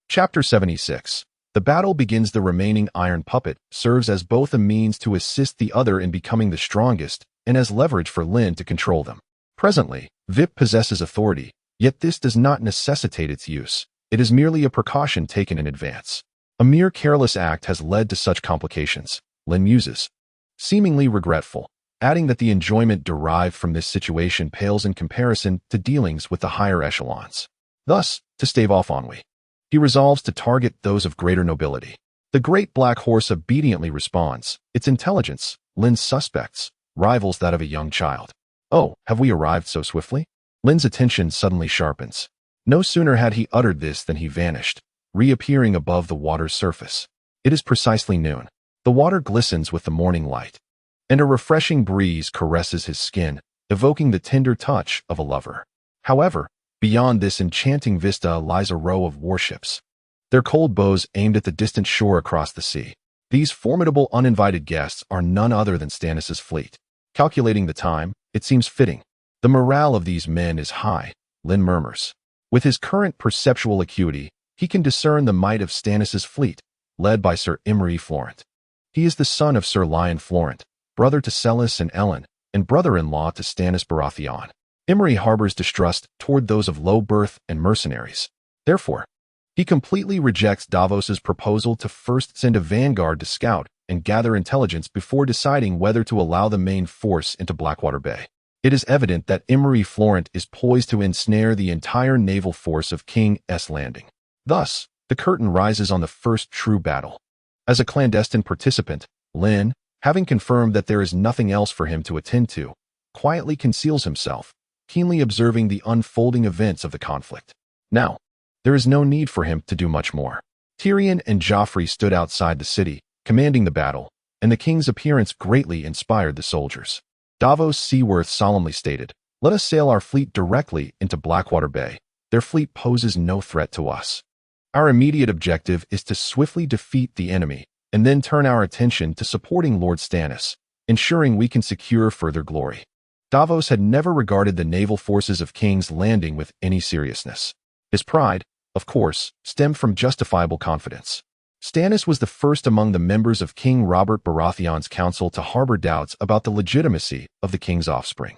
[SPEAKER 1] Chapter 76. The battle begins. The remaining iron puppet serves as both a means to assist the other in becoming the strongest and as leverage for Lynn to control them. Presently, Vip possesses authority, yet this does not necessitate its use. It is merely a precaution taken in advance. A mere careless act has led to such complications, Lynn muses, seemingly regretful, adding that the enjoyment derived from this situation pales in comparison to dealings with the higher echelons. Thus, to stave off ennui, he resolves to target those of greater nobility. The great black horse obediently responds. Its intelligence, Lynn's suspects, rivals that of a young child. Oh, have we arrived so swiftly? Lynn's attention suddenly sharpens. No sooner had he uttered this than he vanished, reappearing above the water's surface. It is precisely noon. The water glistens with the morning light, and a refreshing breeze caresses his skin, evoking the tender touch of a lover. However, beyond this enchanting vista lies a row of warships, their cold bows aimed at the distant shore across the sea. These formidable uninvited guests are none other than Stannis' fleet. Calculating the time, it seems fitting. The morale of these men is high, Lynn murmurs. With his current perceptual acuity, he can discern the might of Stannis' fleet, led by Sir Imry Florent. He is the son of Sir Lyon Florent, brother to Celis and Ellen, and brother-in-law to Stannis Baratheon. Imry harbors distrust toward those of low birth and mercenaries. Therefore, he completely rejects Davos's proposal to first send a vanguard to scout and gather intelligence before deciding whether to allow the main force into Blackwater Bay. It is evident that Imry Florent is poised to ensnare the entire naval force of King's Landing. Thus, the curtain rises on the first true battle. As a clandestine participant, Lynn, having confirmed that there is nothing else for him to attend to, quietly conceals himself, keenly observing the unfolding events of the conflict. Now, there is no need for him to do much more. Tyrion and Joffrey stood outside the city, commanding the battle, and the king's appearance greatly inspired the soldiers. Davos Seaworth solemnly stated, "Let us sail our fleet directly into Blackwater Bay. Their fleet poses no threat to us. Our immediate objective is to swiftly defeat the enemy, and then turn our attention to supporting Lord Stannis, ensuring we can secure further glory." Davos had never regarded the naval forces of King's Landing with any seriousness. His pride, of course, stemmed from justifiable confidence. Stannis was the first among the members of King Robert Baratheon's council to harbor doubts about the legitimacy of the king's offspring.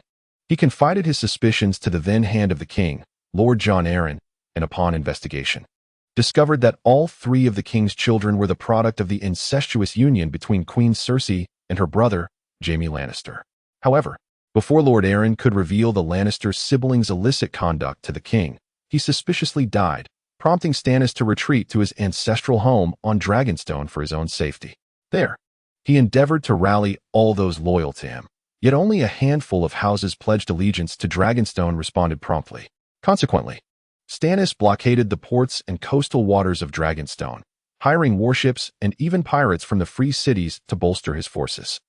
[SPEAKER 1] He confided his suspicions to the then hand of the king, Lord Jon Arryn, and upon investigation, discovered that all three of the king's children were the product of the incestuous union between Queen Cersei and her brother, Jaime Lannister. However, before Lord Arryn could reveal the Lannister siblings' illicit conduct to the king, he suspiciously died, prompting Stannis to retreat to his ancestral home on Dragonstone for his own safety. There, he endeavored to rally all those loyal to him, yet only a handful of houses pledged allegiance to Dragonstone responded promptly. Consequently, Stannis blockaded the ports and coastal waters of Dragonstone, hiring warships and even pirates from the free cities to bolster his forces.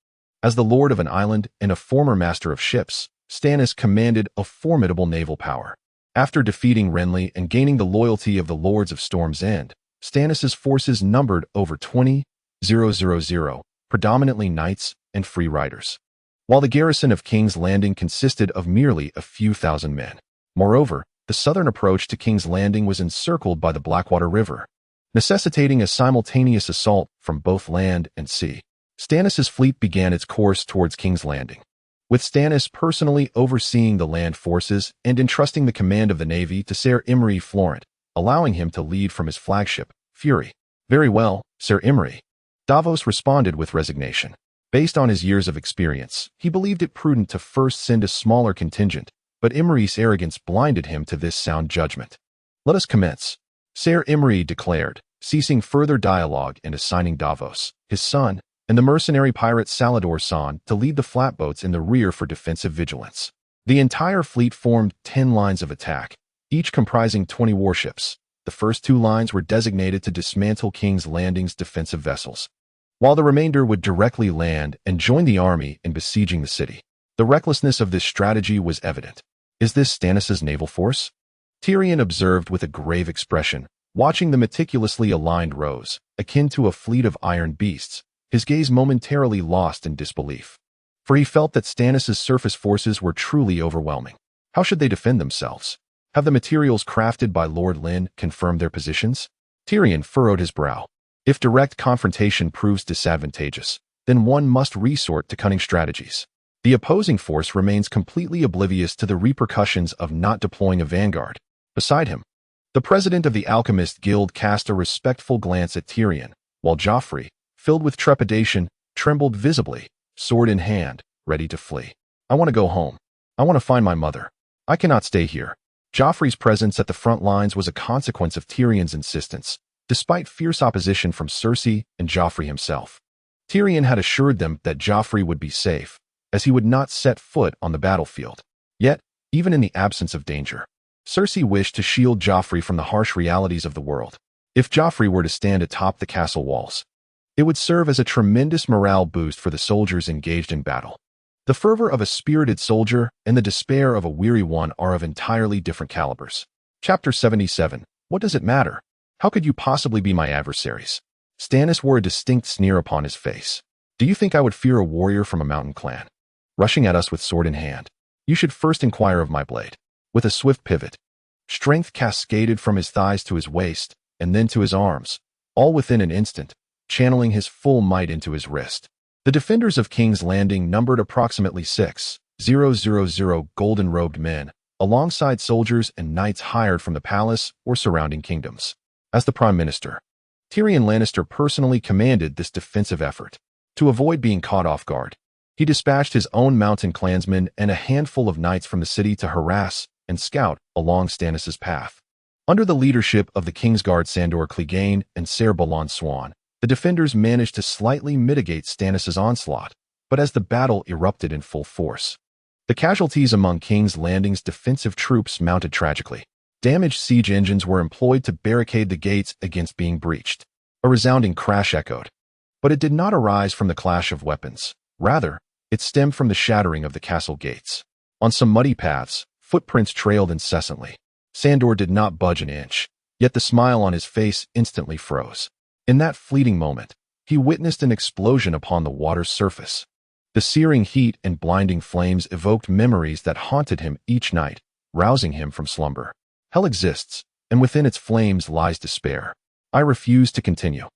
[SPEAKER 1] As the lord of an island and a former master of ships, Stannis commanded a formidable naval power. After defeating Renly and gaining the loyalty of the Lords of Storm's End, Stannis' forces numbered over 20,000, predominantly knights and free riders, while the garrison of King's Landing consisted of merely a few thousand men. Moreover, the southern approach to King's Landing was encircled by the Blackwater River, necessitating a simultaneous assault from both land and sea. Stannis' fleet began its course towards King's Landing, with Stannis personally overseeing the land forces and entrusting the command of the navy to Sir Imry Florent, allowing him to lead from his flagship, Fury. "Very well, Sir Imry," Davos responded with resignation. Based on his years of experience, he believed it prudent to first send a smaller contingent, but Imry's arrogance blinded him to this sound judgment. "Let us commence," Sir Imry declared, ceasing further dialogue and assigning Davos, his son, and the mercenary pirate Salador San to lead the flatboats in the rear for defensive vigilance. The entire fleet formed 10 lines of attack, each comprising 20 warships. The first 2 lines were designated to dismantle King's Landing's defensive vessels, while the remainder would directly land and join the army in besieging the city. The recklessness of this strategy was evident. "Is this Stannis' naval force?" Tyrion observed with a grave expression, watching the meticulously aligned rows, akin to a fleet of iron beasts, his gaze momentarily lost in disbelief. For he felt that Stannis' surface forces were truly overwhelming. How should they defend themselves? Have the materials crafted by Lord Lynn confirmed their positions? Tyrion furrowed his brow. If direct confrontation proves disadvantageous, then one must resort to cunning strategies. The opposing force remains completely oblivious to the repercussions of not deploying a vanguard. Beside him, the president of the Alchemist Guild cast a respectful glance at Tyrion, while Joffrey, filled with trepidation, trembled visibly, sword in hand, ready to flee. I want to go home. I want to find my mother. I cannot stay here. Joffrey's presence at the front lines was a consequence of Tyrion's insistence, despite fierce opposition from Cersei and Joffrey himself. Tyrion had assured them that Joffrey would be safe, as he would not set foot on the battlefield. Yet, even in the absence of danger, Cersei wished to shield Joffrey from the harsh realities of the world. If Joffrey were to stand atop the castle walls, it would serve as a tremendous morale boost for the soldiers engaged in battle. The fervor of a spirited soldier and the despair of a weary one are of entirely different calibers. Chapter 77. What does it matter? How could you possibly be my adversaries? Stannis wore a distinct sneer upon his face. Do you think I would fear a warrior from a mountain clan, rushing at us with sword in hand? You should first inquire of my blade. With a swift pivot, strength cascaded from his thighs to his waist, and then to his arms, all within an instant, channeling his full might into his wrist. The defenders of King's Landing numbered approximately 6,000 golden-robed men, alongside soldiers and knights hired from the palace or surrounding kingdoms. As the Prime Minister, Tyrion Lannister personally commanded this defensive effort. To avoid being caught off guard, he dispatched his own mountain clansmen and a handful of knights from the city to harass and scout along Stannis' path. Under the leadership of the Kingsguard Sandor Clegane and Ser Balon Swan, the defenders managed to slightly mitigate Stannis' onslaught, but as the battle erupted in full force, the casualties among King's Landing's defensive troops mounted tragically. Damaged siege engines were employed to barricade the gates against being breached. A resounding crash echoed. But it did not arise from the clash of weapons. Rather, it stemmed from the shattering of the castle gates. On some muddy paths, footprints trailed incessantly. Sandor did not budge an inch, yet the smile on his face instantly froze. In that fleeting moment, he witnessed an explosion upon the water's surface. The searing heat and blinding flames evoked memories that haunted him each night, rousing him from slumber. Hell exists, and within its flames lies despair. I refuse to continue.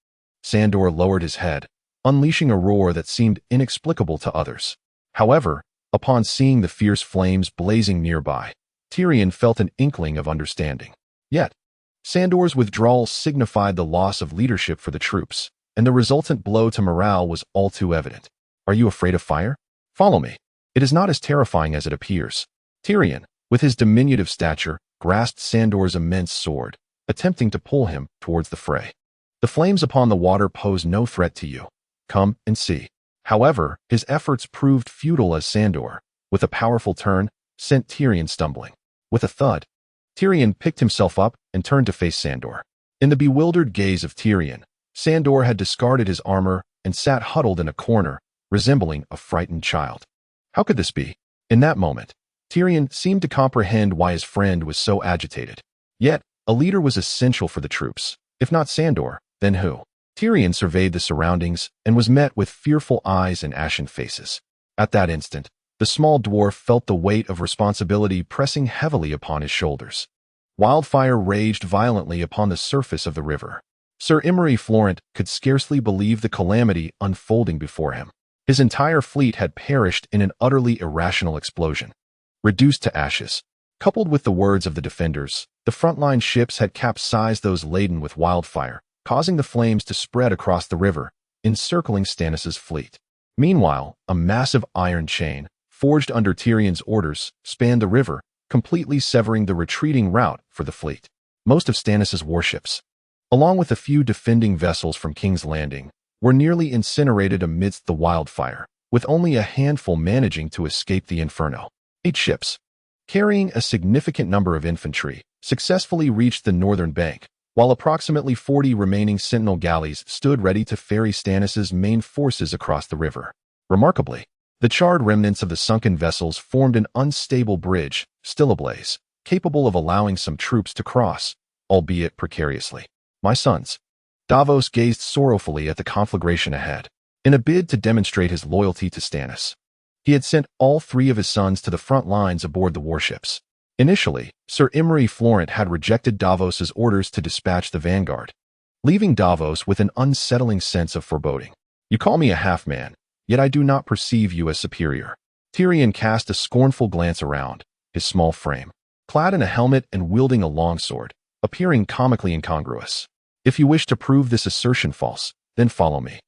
[SPEAKER 1] Sandor lowered his head, unleashing a roar that seemed inexplicable to others. However, upon seeing the fierce flames blazing nearby, Tyrion felt an inkling of understanding. Yet, Sandor's withdrawal signified the loss of leadership for the troops, and the resultant blow to morale was all too evident. Are you afraid of fire? Follow me. It is not as terrifying as it appears. Tyrion, with his diminutive stature, grasped Sandor's immense sword, attempting to pull him towards the fray. The flames upon the water pose no threat to you. Come and see. However, his efforts proved futile as Sandor, with a powerful turn, sent Tyrion stumbling. With a thud, Tyrion picked himself up and turned to face Sandor. In the bewildered gaze of Tyrion, Sandor had discarded his armor and sat huddled in a corner, resembling a frightened child. How could this be? In that moment, Tyrion seemed to comprehend why his friend was so agitated. Yet, a leader was essential for the troops. If not Sandor, then who? Tyrion surveyed the surroundings and was met with fearful eyes and ashen faces. At that instant, the small dwarf felt the weight of responsibility pressing heavily upon his shoulders. Wildfire raged violently upon the surface of the river. Sir Imry Florent could scarcely believe the calamity unfolding before him. His entire fleet had perished in an utterly irrational explosion. Reduced to ashes, coupled with the words of the defenders, the frontline ships had capsized those laden with wildfire, causing the flames to spread across the river, encircling Stannis' fleet. Meanwhile, a massive iron chain, forged under Tyrion's orders, spanned the river, completely severing the retreating route for the fleet. Most of Stannis' warships, along with a few defending vessels from King's Landing, were nearly incinerated amidst the wildfire, with only a handful managing to escape the inferno. 8 ships, carrying a significant number of infantry, successfully reached the northern bank, while approximately 40 remaining sentinel galleys stood ready to ferry Stannis' main forces across the river. Remarkably, the charred remnants of the sunken vessels formed an unstable bridge, still ablaze, capable of allowing some troops to cross, albeit precariously. My sons. Davos gazed sorrowfully at the conflagration ahead. In a bid to demonstrate his loyalty to Stannis, he had sent all 3 of his sons to the front lines aboard the warships. Initially, Sir Imry Florent had rejected Davos's orders to dispatch the vanguard, leaving Davos with an unsettling sense of foreboding. You call me a half-man, yet I do not perceive you as superior. Tyrion cast a scornful glance around, his small frame, clad in a helmet and wielding a longsword, appearing comically incongruous. If you wish to prove this assertion false, then follow me.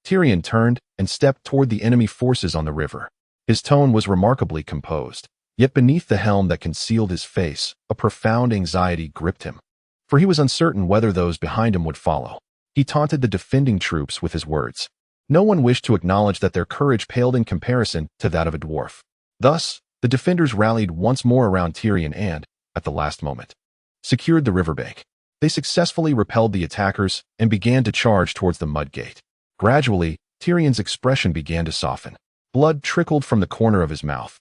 [SPEAKER 1] Tyrion turned and stepped toward the enemy forces on the river. His tone was remarkably composed, yet beneath the helm that concealed his face, a profound anxiety gripped him, for he was uncertain whether those behind him would follow. He taunted the defending troops with his words. No one wished to acknowledge that their courage paled in comparison to that of a dwarf. Thus, the defenders rallied once more around Tyrion and, at the last moment, secured the riverbank. They successfully repelled the attackers and began to charge towards the mud gate. Gradually, Tyrion's expression began to soften. Blood trickled from the corner of his mouth,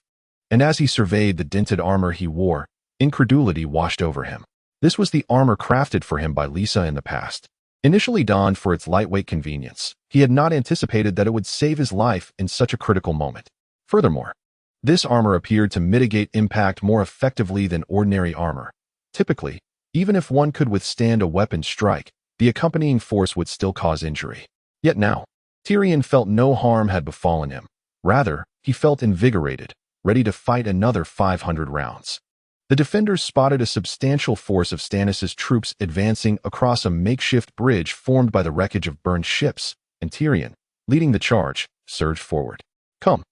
[SPEAKER 1] and as he surveyed the dinted armor he wore, incredulity washed over him. This was the armor crafted for him by Lisa in the past. Initially donned for its lightweight convenience, he had not anticipated that it would save his life in such a critical moment. Furthermore, this armor appeared to mitigate impact more effectively than ordinary armor. Typically, even if one could withstand a weapon strike, the accompanying force would still cause injury. Yet now, Tyrion felt no harm had befallen him. Rather, he felt invigorated, ready to fight another 500 rounds. The defenders spotted a substantial force of Stannis' troops advancing across a makeshift bridge formed by the wreckage of burned ships, and Tyrion, leading the charge, surged forward. "Come,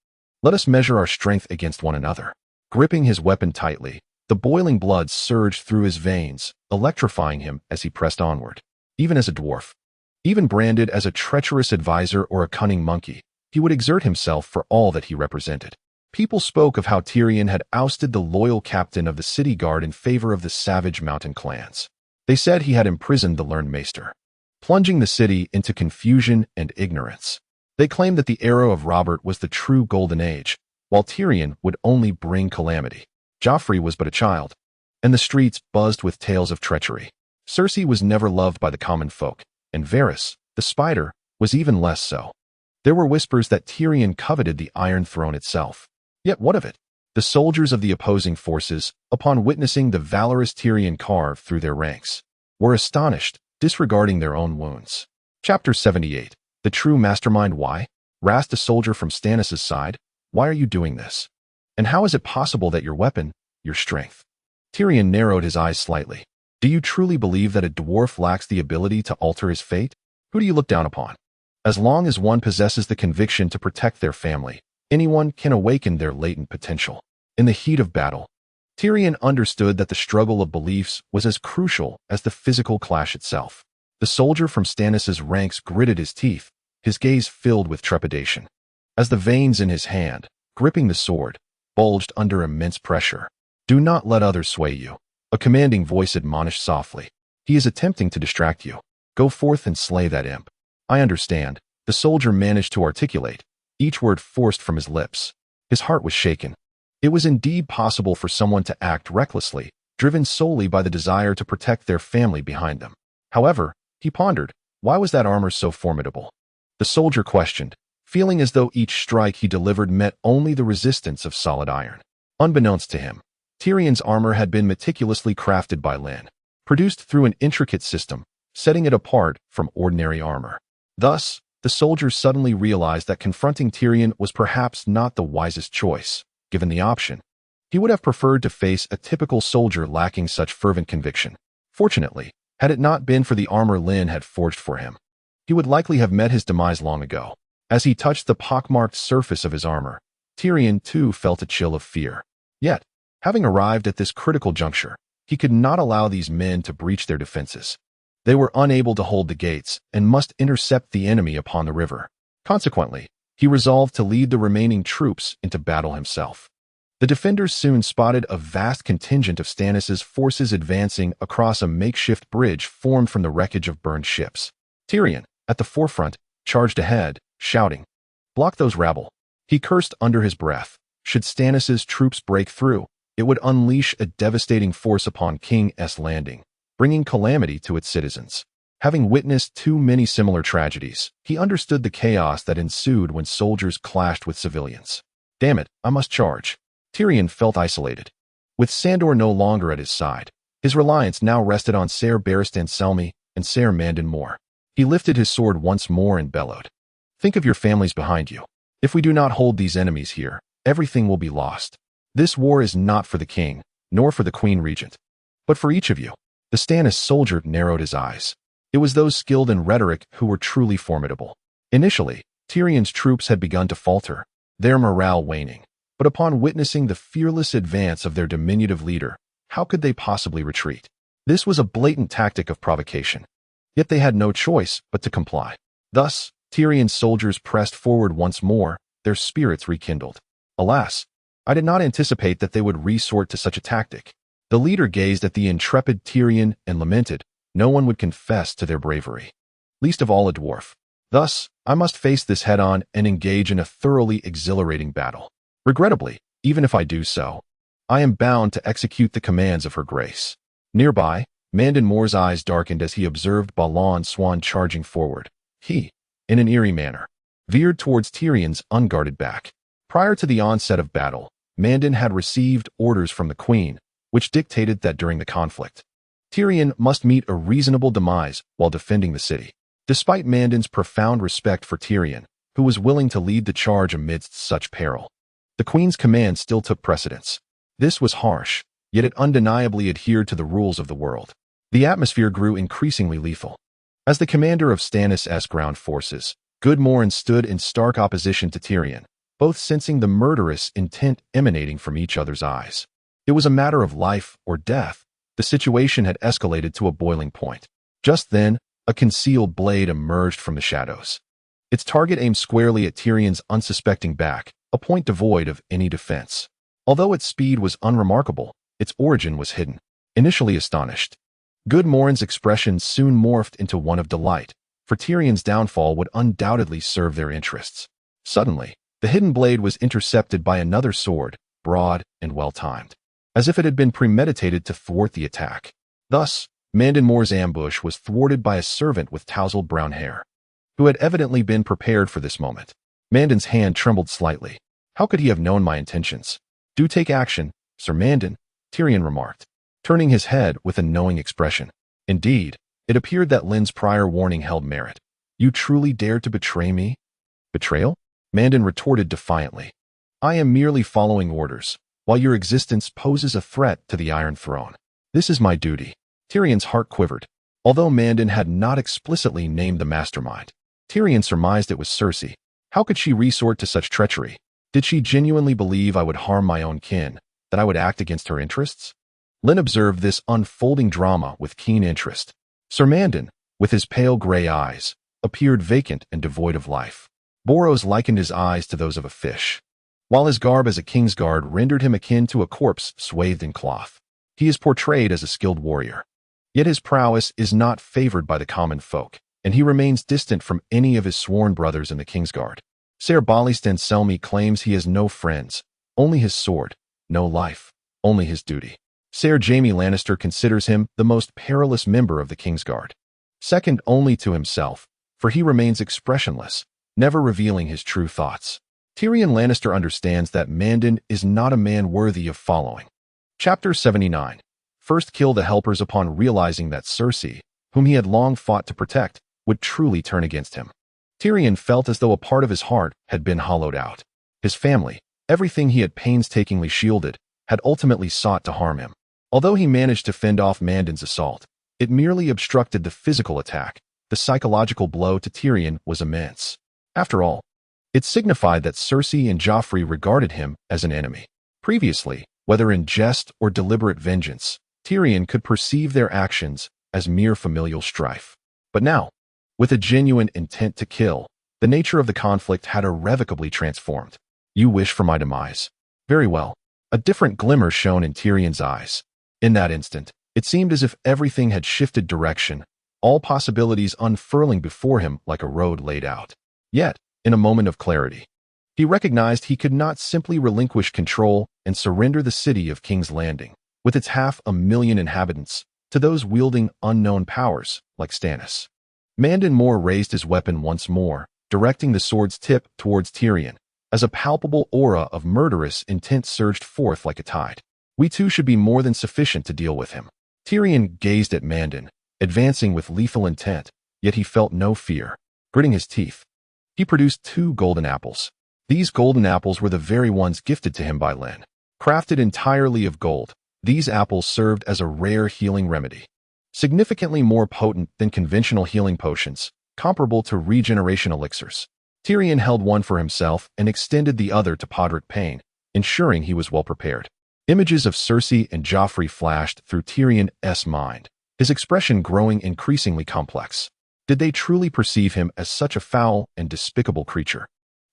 [SPEAKER 1] let us measure our strength against one another." Gripping his weapon tightly, the boiling blood surged through his veins, electrifying him as he pressed onward. Even as a dwarf, even branded as a treacherous advisor or a cunning monkey, he would exert himself for all that he represented. People spoke of how Tyrion had ousted the loyal captain of the city guard in favor of the savage mountain clans. They said he had imprisoned the learned maester, plunging the city into confusion and ignorance. They claimed that the era of Robert was the true golden age, while Tyrion would only bring calamity. Joffrey was but a child, and the streets buzzed with tales of treachery. Cersei was never loved by the common folk, and Varys, the spider, was even less so. There were whispers that Tyrion coveted the Iron Throne itself. Yet what of it? The soldiers of the opposing forces, upon witnessing the valorous Tyrion carve through their ranks, were astonished, disregarding their own wounds. Chapter 78. The True Mastermind. Why? Rast, a soldier from Stannis' side. Why are you doing this? And how is it possible that your weapon, your strength? Tyrion narrowed his eyes slightly. Do you truly believe that a dwarf lacks the ability to alter his fate? Who do you look down upon? As long as one possesses the conviction to protect their family, anyone can awaken their latent potential. In the heat of battle, Tyrion understood that the struggle of beliefs was as crucial as the physical clash itself. The soldier from Stannis' ranks gritted his teeth, his gaze filled with trepidation, as the veins in his hand, gripping the sword, bulged under immense pressure. Do not let others sway you, a commanding voice admonished softly. He is attempting to distract you. Go forth and slay that imp. I understand, the soldier managed to articulate, each word forced from his lips. His heart was shaken. It was indeed possible for someone to act recklessly, driven solely by the desire to protect their family behind them. However, he pondered, why was that armor so formidable? The soldier questioned, feeling as though each strike he delivered met only the resistance of solid iron. Unbeknownst to him, Tyrion's armor had been meticulously crafted by Lynn, produced through an intricate system, setting it apart from ordinary armor. Thus, the soldier suddenly realized that confronting Tyrion was perhaps not the wisest choice. Given the option, he would have preferred to face a typical soldier lacking such fervent conviction. Fortunately, had it not been for the armor Lynn had forged for him, he would likely have met his demise long ago. As he touched the pockmarked surface of his armor, Tyrion too felt a chill of fear. Yet, having arrived at this critical juncture, he could not allow these men to breach their defenses. They were unable to hold the gates and must intercept the enemy upon the river. Consequently, he resolved to lead the remaining troops into battle himself. The defenders soon spotted a vast contingent of Stannis' forces advancing across a makeshift bridge formed from the wreckage of burned ships. Tyrion, at the forefront, charged ahead, shouting, "Block those rabble." He cursed under his breath. Should Stannis' troops break through, it would unleash a devastating force upon King's Landing, bringing calamity to its citizens. Having witnessed too many similar tragedies, he understood the chaos that ensued when soldiers clashed with civilians. Damn it, I must charge. Tyrion felt isolated. With Sandor no longer at his side, his reliance now rested on Ser Barristan Selmy and Ser Mandon Moore. He lifted his sword once more and bellowed. Think of your families behind you. If we do not hold these enemies here, everything will be lost. This war is not for the king, nor for the queen regent, but for each of you. The Stannis soldier narrowed his eyes. It was those skilled in rhetoric who were truly formidable. Initially, Tyrion's troops had begun to falter, their morale waning. But upon witnessing the fearless advance of their diminutive leader, how could they possibly retreat? This was a blatant tactic of provocation. Yet they had no choice but to comply. Thus, Tyrion's soldiers pressed forward once more, their spirits rekindled. Alas, I did not anticipate that they would resort to such a tactic. The leader gazed at the intrepid Tyrion and lamented, no one would confess to their bravery. Least of all a dwarf. Thus, I must face this head-on and engage in a thoroughly exhilarating battle. Regrettably, even if I do so, I am bound to execute the commands of her grace. Nearby, Mandon Moore's eyes darkened as he observed Balon Swan charging forward. He, in an eerie manner, veered towards Tyrion's unguarded back. Prior to the onset of battle, Mandon had received orders from the Queen, which dictated that during the conflict, Tyrion must meet a reasonable demise while defending the city. Despite Mandon's profound respect for Tyrion, who was willing to lead the charge amidst such peril, the Queen's command still took precedence. This was harsh, yet it undeniably adhered to the rules of the world. The atmosphere grew increasingly lethal. As the commander of Stannis' ground forces, Goodmorn stood in stark opposition to Tyrion, both sensing the murderous intent emanating from each other's eyes. It was a matter of life or death. The situation had escalated to a boiling point. Just then, a concealed blade emerged from the shadows. Its target aimed squarely at Tyrion's unsuspecting back, a point devoid of any defense. Although its speed was unremarkable, its origin was hidden. Initially astonished, Goodmorn's expression soon morphed into one of delight, for Tyrion's downfall would undoubtedly serve their interests. Suddenly, the hidden blade was intercepted by another sword, broad and well-timed, as if it had been premeditated to thwart the attack. Thus, Mandon Moore's ambush was thwarted by a servant with tousled brown hair, who had evidently been prepared for this moment. Mandon's hand trembled slightly. How could he have known my intentions? Do take action, Sir Mandon, Tyrion remarked, turning his head with a knowing expression. Indeed, it appeared that Lynn's prior warning held merit. You truly dared to betray me? Betrayal? Mandon retorted defiantly. I am merely following orders, while your existence poses a threat to the Iron Throne. This is my duty. Tyrion's heart quivered. Although Mandon had not explicitly named the mastermind, Tyrion surmised it was Cersei. How could she resort to such treachery? Did she genuinely believe I would harm my own kin, that I would act against her interests? Lynn observed this unfolding drama with keen interest. Sir Mandon, with his pale gray eyes, appeared vacant and devoid of life. Boros likened his eyes to those of a fish, while his garb as a Kingsguard rendered him akin to a corpse swathed in cloth. He is portrayed as a skilled warrior. Yet his prowess is not favored by the common folk, and he remains distant from any of his sworn brothers in the Kingsguard. Ser Ballistan Selmy claims he has no friends, only his sword, no life, only his duty. Ser Jaime Lannister considers him the most perilous member of the Kingsguard, second only to himself, for he remains expressionless, never revealing his true thoughts. Tyrion Lannister understands that Mandon is not a man worthy of following. Chapter 79. First kill the helpers upon realizing that Cersei, whom he had long fought to protect, would truly turn against him. Tyrion felt as though a part of his heart had been hollowed out. His family, everything he had painstakingly shielded, had ultimately sought to harm him. Although he managed to fend off Mandon's assault, it merely obstructed the physical attack. The psychological blow to Tyrion was immense. After all, it signified that Cersei and Joffrey regarded him as an enemy. Previously, whether in jest or deliberate vengeance, Tyrion could perceive their actions as mere familial strife. But now, with a genuine intent to kill, the nature of the conflict had irrevocably transformed. You wish for my demise? Very well. A different glimmer shone in Tyrion's eyes. In that instant, it seemed as if everything had shifted direction, all possibilities unfurling before him like a road laid out. Yet, in a moment of clarity, he recognized he could not simply relinquish control and surrender the city of King's Landing, with its 500,000 inhabitants, to those wielding unknown powers like Stannis. Mandon Moore raised his weapon once more, directing the sword's tip towards Tyrion, as a palpable aura of murderous intent surged forth like a tide. We too should be more than sufficient to deal with him. Tyrion gazed at Mandon, advancing with lethal intent, yet he felt no fear. Gritting his teeth, he produced 2 golden apples. These golden apples were the very ones gifted to him by Lynn. Crafted entirely of gold, these apples served as a rare healing remedy, significantly more potent than conventional healing potions, comparable to regeneration elixirs. Tyrion held one for himself and extended the other to Podrick Payne, ensuring he was well prepared. Images of Cersei and Joffrey flashed through Tyrion's mind, his expression growing increasingly complex. Did they truly perceive him as such a foul and despicable creature?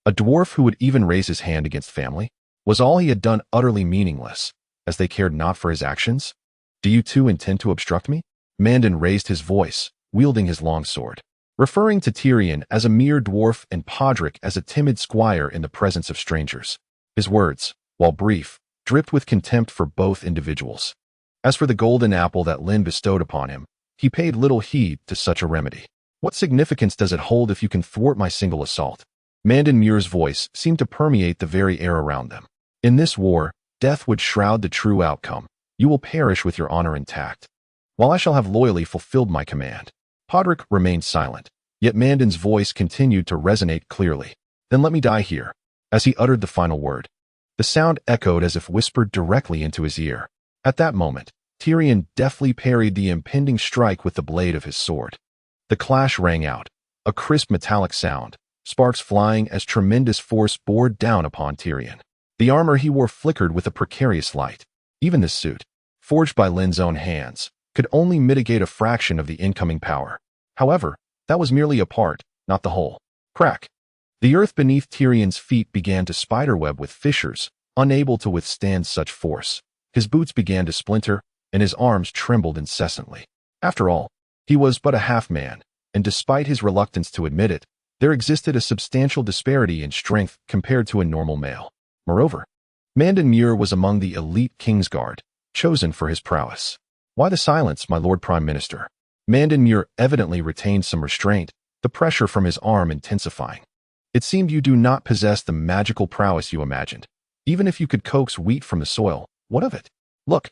[SPEAKER 1] A dwarf who would even raise his hand against family? Was all he had done utterly meaningless, as they cared not for his actions? Do you two intend to obstruct me? Mandon raised his voice, wielding his long sword, referring to Tyrion as a mere dwarf and Podrick as a timid squire in the presence of strangers. His words, while brief, dripped with contempt for both individuals. As for the golden apple that Lynn bestowed upon him, he paid little heed to such a remedy. What significance does it hold if you can thwart my single assault? Mandon Muir's voice seemed to permeate the very air around them. In this war, death would shroud the true outcome. You will perish with your honor intact, while I shall have loyally fulfilled my command. Podrick remained silent, yet Mandon's voice continued to resonate clearly. Then let me die here. As he uttered the final word, the sound echoed as if whispered directly into his ear. At that moment, Tyrion deftly parried the impending strike with the blade of his sword. The clash rang out, a crisp metallic sound, sparks flying as tremendous force bore down upon Tyrion. The armor he wore flickered with a precarious light. Even this suit, forged by Lynn's own hands, could only mitigate a fraction of the incoming power. However, that was merely a part, not the whole. Crack! The earth beneath Tyrion's feet began to spiderweb with fissures, unable to withstand such force. His boots began to splinter, and his arms trembled incessantly. After all, he was but a half-man, and despite his reluctance to admit it, there existed a substantial disparity in strength compared to a normal male. Moreover, Mandon Muir was among the elite Kingsguard, chosen for his prowess. Why the silence, my Lord Prime Minister? Mandon Muir evidently retained some restraint, the pressure from his arm intensifying. It seemed you do not possess the magical prowess you imagined. Even if you could coax wheat from the soil, what of it? Look,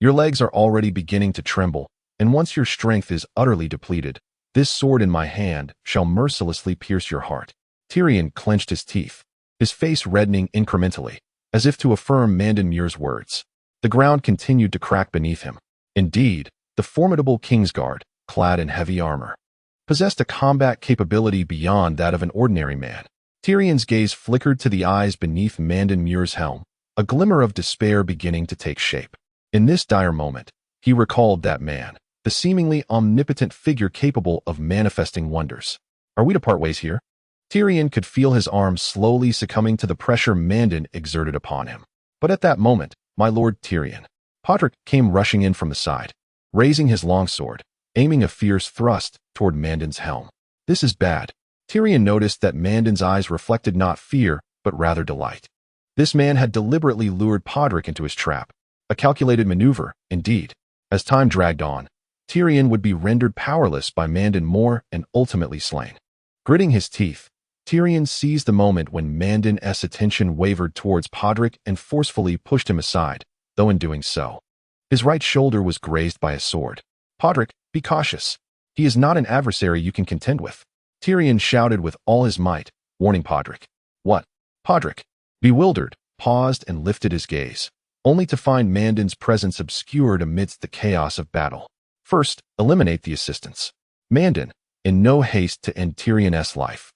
[SPEAKER 1] your legs are already beginning to tremble, and once your strength is utterly depleted, this sword in my hand shall mercilessly pierce your heart. Tyrion clenched his teeth, his face reddening incrementally, as if to affirm Mandon Muir's words. The ground continued to crack beneath him. Indeed, the formidable Kingsguard, clad in heavy armor, possessed a combat capability beyond that of an ordinary man. Tyrion's gaze flickered to the eyes beneath Mandon Muir's helm, a glimmer of despair beginning to take shape. In this dire moment, he recalled that man, the seemingly omnipotent figure capable of manifesting wonders. Are we to part ways here? Tyrion could feel his arms slowly succumbing to the pressure Mandon exerted upon him. But at that moment, my Lord Tyrion, Podrick came rushing in from the side, raising his longsword, aiming a fierce thrust toward Mandon's helm. This is bad. Tyrion noticed that Mandon's eyes reflected not fear, but rather delight. This man had deliberately lured Podrick into his trap. A calculated maneuver, indeed. As time dragged on, Tyrion would be rendered powerless by Mandon Moore and ultimately slain. Gritting his teeth, Tyrion seized the moment when Mandon's attention wavered towards Podrick and forcefully pushed him aside, though in doing so, his right shoulder was grazed by a sword. Podrick, be cautious. He is not an adversary you can contend with. Tyrion shouted with all his might, warning Podrick. What? Podrick, bewildered, paused and lifted his gaze, only to find Mandon's presence obscured amidst the chaos of battle. First, eliminate the assistants. Mandon, in no haste to end Tyrion's life,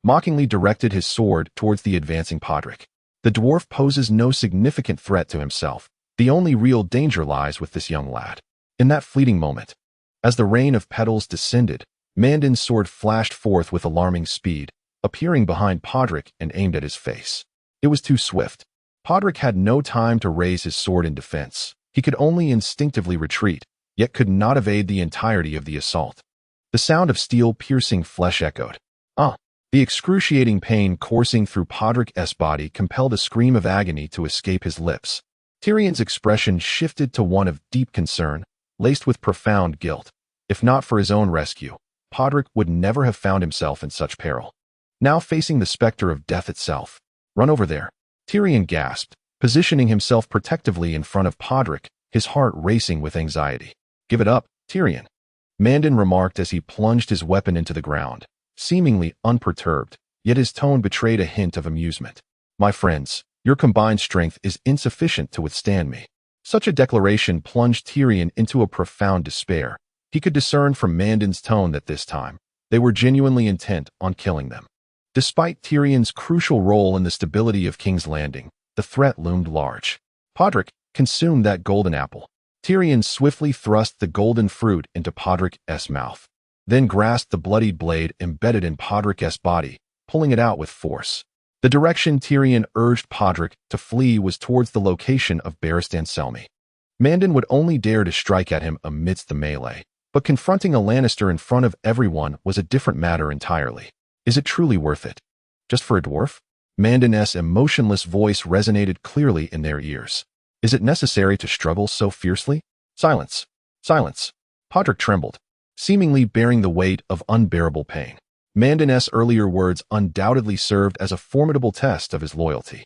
[SPEAKER 1] mockingly directed his sword towards the advancing Podrick. The dwarf poses no significant threat to himself. The only real danger lies with this young lad. In that fleeting moment, as the rain of petals descended, Mandon's sword flashed forth with alarming speed, appearing behind Podrick and aimed at his face. It was too swift. Podrick had no time to raise his sword in defense. He could only instinctively retreat, yet could not evade the entirety of the assault. The sound of steel piercing flesh echoed. The excruciating pain coursing through Podrick's body compelled a scream of agony to escape his lips. Tyrion's expression shifted to one of deep concern, laced with profound guilt. If not for his own rescue, Podrick would never have found himself in such peril. Now facing the specter of death itself. Run over there. Tyrion gasped, positioning himself protectively in front of Podrick, his heart racing with anxiety. Give it up, Tyrion, Mandon remarked as he plunged his weapon into the ground, seemingly unperturbed, yet his tone betrayed a hint of amusement. My friends, your combined strength is insufficient to withstand me. Such a declaration plunged Tyrion into a profound despair. He could discern from Mandon's tone that this time, they were genuinely intent on killing them. Despite Tyrion's crucial role in the stability of King's Landing, the threat loomed large. Podrick consumed that golden apple. Tyrion swiftly thrust the golden fruit into Podrick's mouth, then grasped the bloodied blade embedded in Podrick's body, pulling it out with force. The direction Tyrion urged Podrick to flee was towards the location of Barristan Selmy. Mandon would only dare to strike at him amidst the melee, but confronting a Lannister in front of everyone was a different matter entirely. Is it truly worth it? Just for a dwarf? Mandon's emotionless voice resonated clearly in their ears. Is it necessary to struggle so fiercely? Silence. Silence. Podrick trembled, seemingly bearing the weight of unbearable pain. Mandon's earlier words undoubtedly served as a formidable test of his loyalty.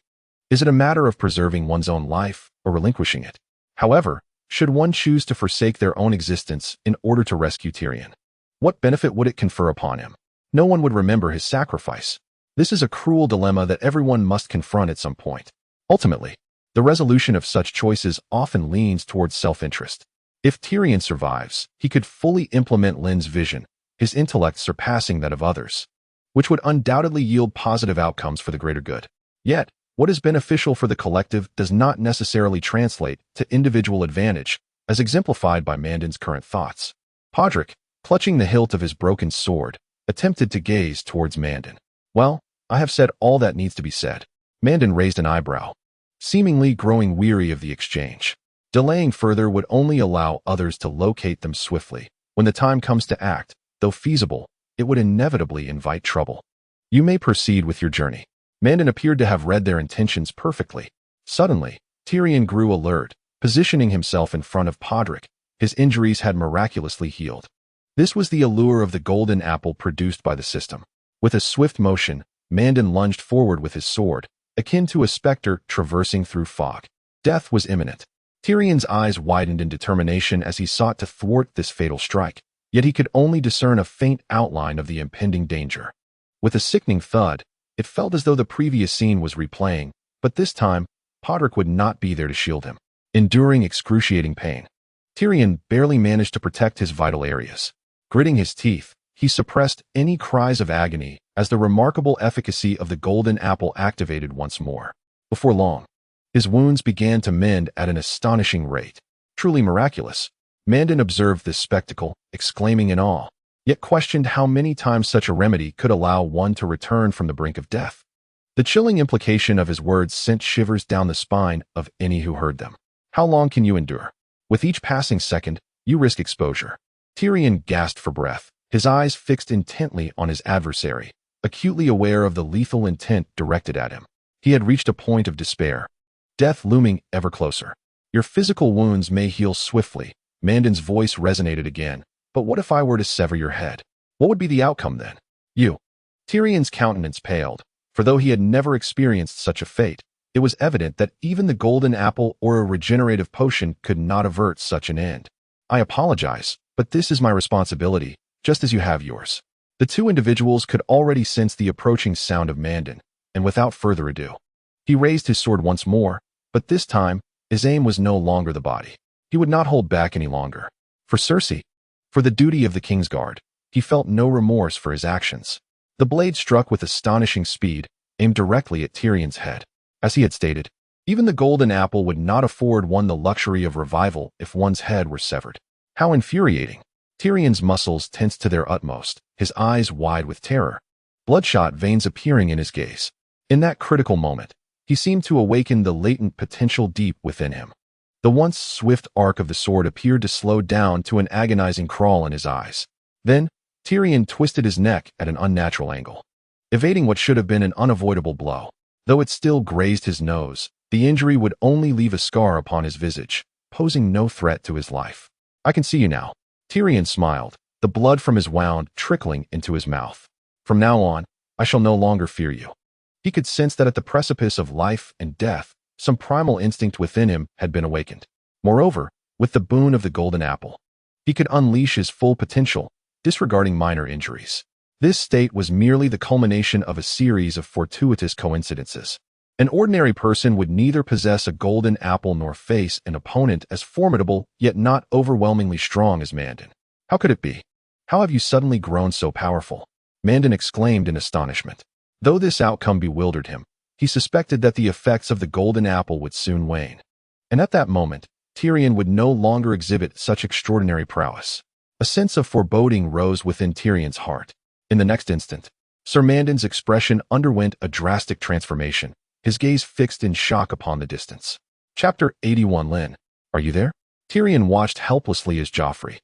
[SPEAKER 1] Is it a matter of preserving one's own life or relinquishing it? However, should one choose to forsake their own existence in order to rescue Tyrion? What benefit would it confer upon him? No one would remember his sacrifice. This is a cruel dilemma that everyone must confront at some point. Ultimately, the resolution of such choices often leans towards self-interest. If Tyrion survives, he could fully implement Lynn's vision, his intellect surpassing that of others, which would undoubtedly yield positive outcomes for the greater good. Yet, what is beneficial for the collective does not necessarily translate to individual advantage, as exemplified by Mandon's current thoughts. Podrick, clutching the hilt of his broken sword, attempted to gaze towards Mandon. Well, I have said all that needs to be said. Mandon raised an eyebrow, seemingly growing weary of the exchange. Delaying further would only allow others to locate them swiftly. When the time comes to act, though feasible, it would inevitably invite trouble. You may proceed with your journey. Mandon appeared to have read their intentions perfectly. Suddenly, Tyrion grew alert, positioning himself in front of Podrick. His injuries had miraculously healed. This was the allure of the golden apple produced by the system. With a swift motion, Mandon lunged forward with his sword, akin to a specter traversing through fog. Death was imminent. Tyrion's eyes widened in determination as he sought to thwart this fatal strike, yet he could only discern a faint outline of the impending danger. With a sickening thud, it felt as though the previous scene was replaying, but this time, Podrick would not be there to shield him. Enduring excruciating pain, Tyrion barely managed to protect his vital areas. Gritting his teeth, he suppressed any cries of agony as the remarkable efficacy of the golden apple activated once more. Before long, his wounds began to mend at an astonishing rate. Truly miraculous. Mandon observed this spectacle, exclaiming in awe, yet questioned how many times such a remedy could allow one to return from the brink of death. The chilling implication of his words sent shivers down the spine of any who heard them. How long can you endure? With each passing second, you risk exposure. Tyrion gasped for breath, his eyes fixed intently on his adversary, acutely aware of the lethal intent directed at him. He had reached a point of despair, death looming ever closer. Your physical wounds may heal swiftly. Mandon's voice resonated again. But what if I were to sever your head? What would be the outcome then? You. Tyrion's countenance paled, for though he had never experienced such a fate, it was evident that even the golden apple or a regenerative potion could not avert such an end. I apologize, but this is my responsibility, just as you have yours. The two individuals could already sense the approaching sound of Mandon, and without further ado, he raised his sword once more, but this time, his aim was no longer the body. He would not hold back any longer. For Cersei, for the duty of the King's Guard, he felt no remorse for his actions. The blade struck with astonishing speed, aimed directly at Tyrion's head. As he had stated, even the golden apple would not afford one the luxury of revival if one's head were severed. How infuriating! Tyrion's muscles tensed to their utmost, his eyes wide with terror, bloodshot veins appearing in his gaze. In that critical moment, he seemed to awaken the latent potential deep within him. The once swift arc of the sword appeared to slow down to an agonizing crawl in his eyes. Then, Tyrion twisted his neck at an unnatural angle, evading what should have been an unavoidable blow. Though it still grazed his nose, the injury would only leave a scar upon his visage, posing no threat to his life. I can see you now. Tyrion smiled, the blood from his wound trickling into his mouth. From now on, I shall no longer fear you. He could sense that at the precipice of life and death, some primal instinct within him had been awakened. Moreover, with the boon of the golden apple, he could unleash his full potential, disregarding minor injuries. This state was merely the culmination of a series of fortuitous coincidences. An ordinary person would neither possess a golden apple nor face an opponent as formidable yet not overwhelmingly strong as Mandon. How could it be? How have you suddenly grown so powerful? Mandon exclaimed in astonishment. Though this outcome bewildered him, he suspected that the effects of the golden apple would soon wane. And at that moment, Tyrion would no longer exhibit such extraordinary prowess. A sense of foreboding rose within Tyrion's heart. In the next instant, Sir Mandon's expression underwent a drastic transformation, his gaze fixed in shock upon the distance. Chapter 81. Lynn, are you there? Tyrion watched helplessly as Joffrey,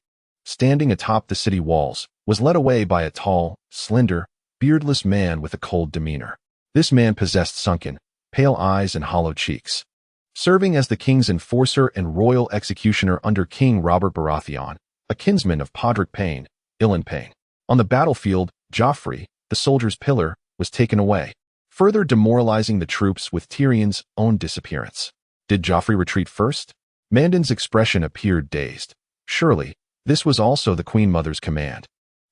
[SPEAKER 1] standing atop the city walls, was led away by a tall, slender, beardless man with a cold demeanor. This man possessed sunken, pale eyes and hollow cheeks. Serving as the king's enforcer and royal executioner under King Robert Baratheon, a kinsman of Podrick Payne, Ilyn Payne. On the battlefield, Joffrey, the soldier's pillar, was taken away, further demoralizing the troops with Tyrion's own disappearance. Did Joffrey retreat first? Mandon's expression appeared dazed. Surely, this was also the Queen Mother's command.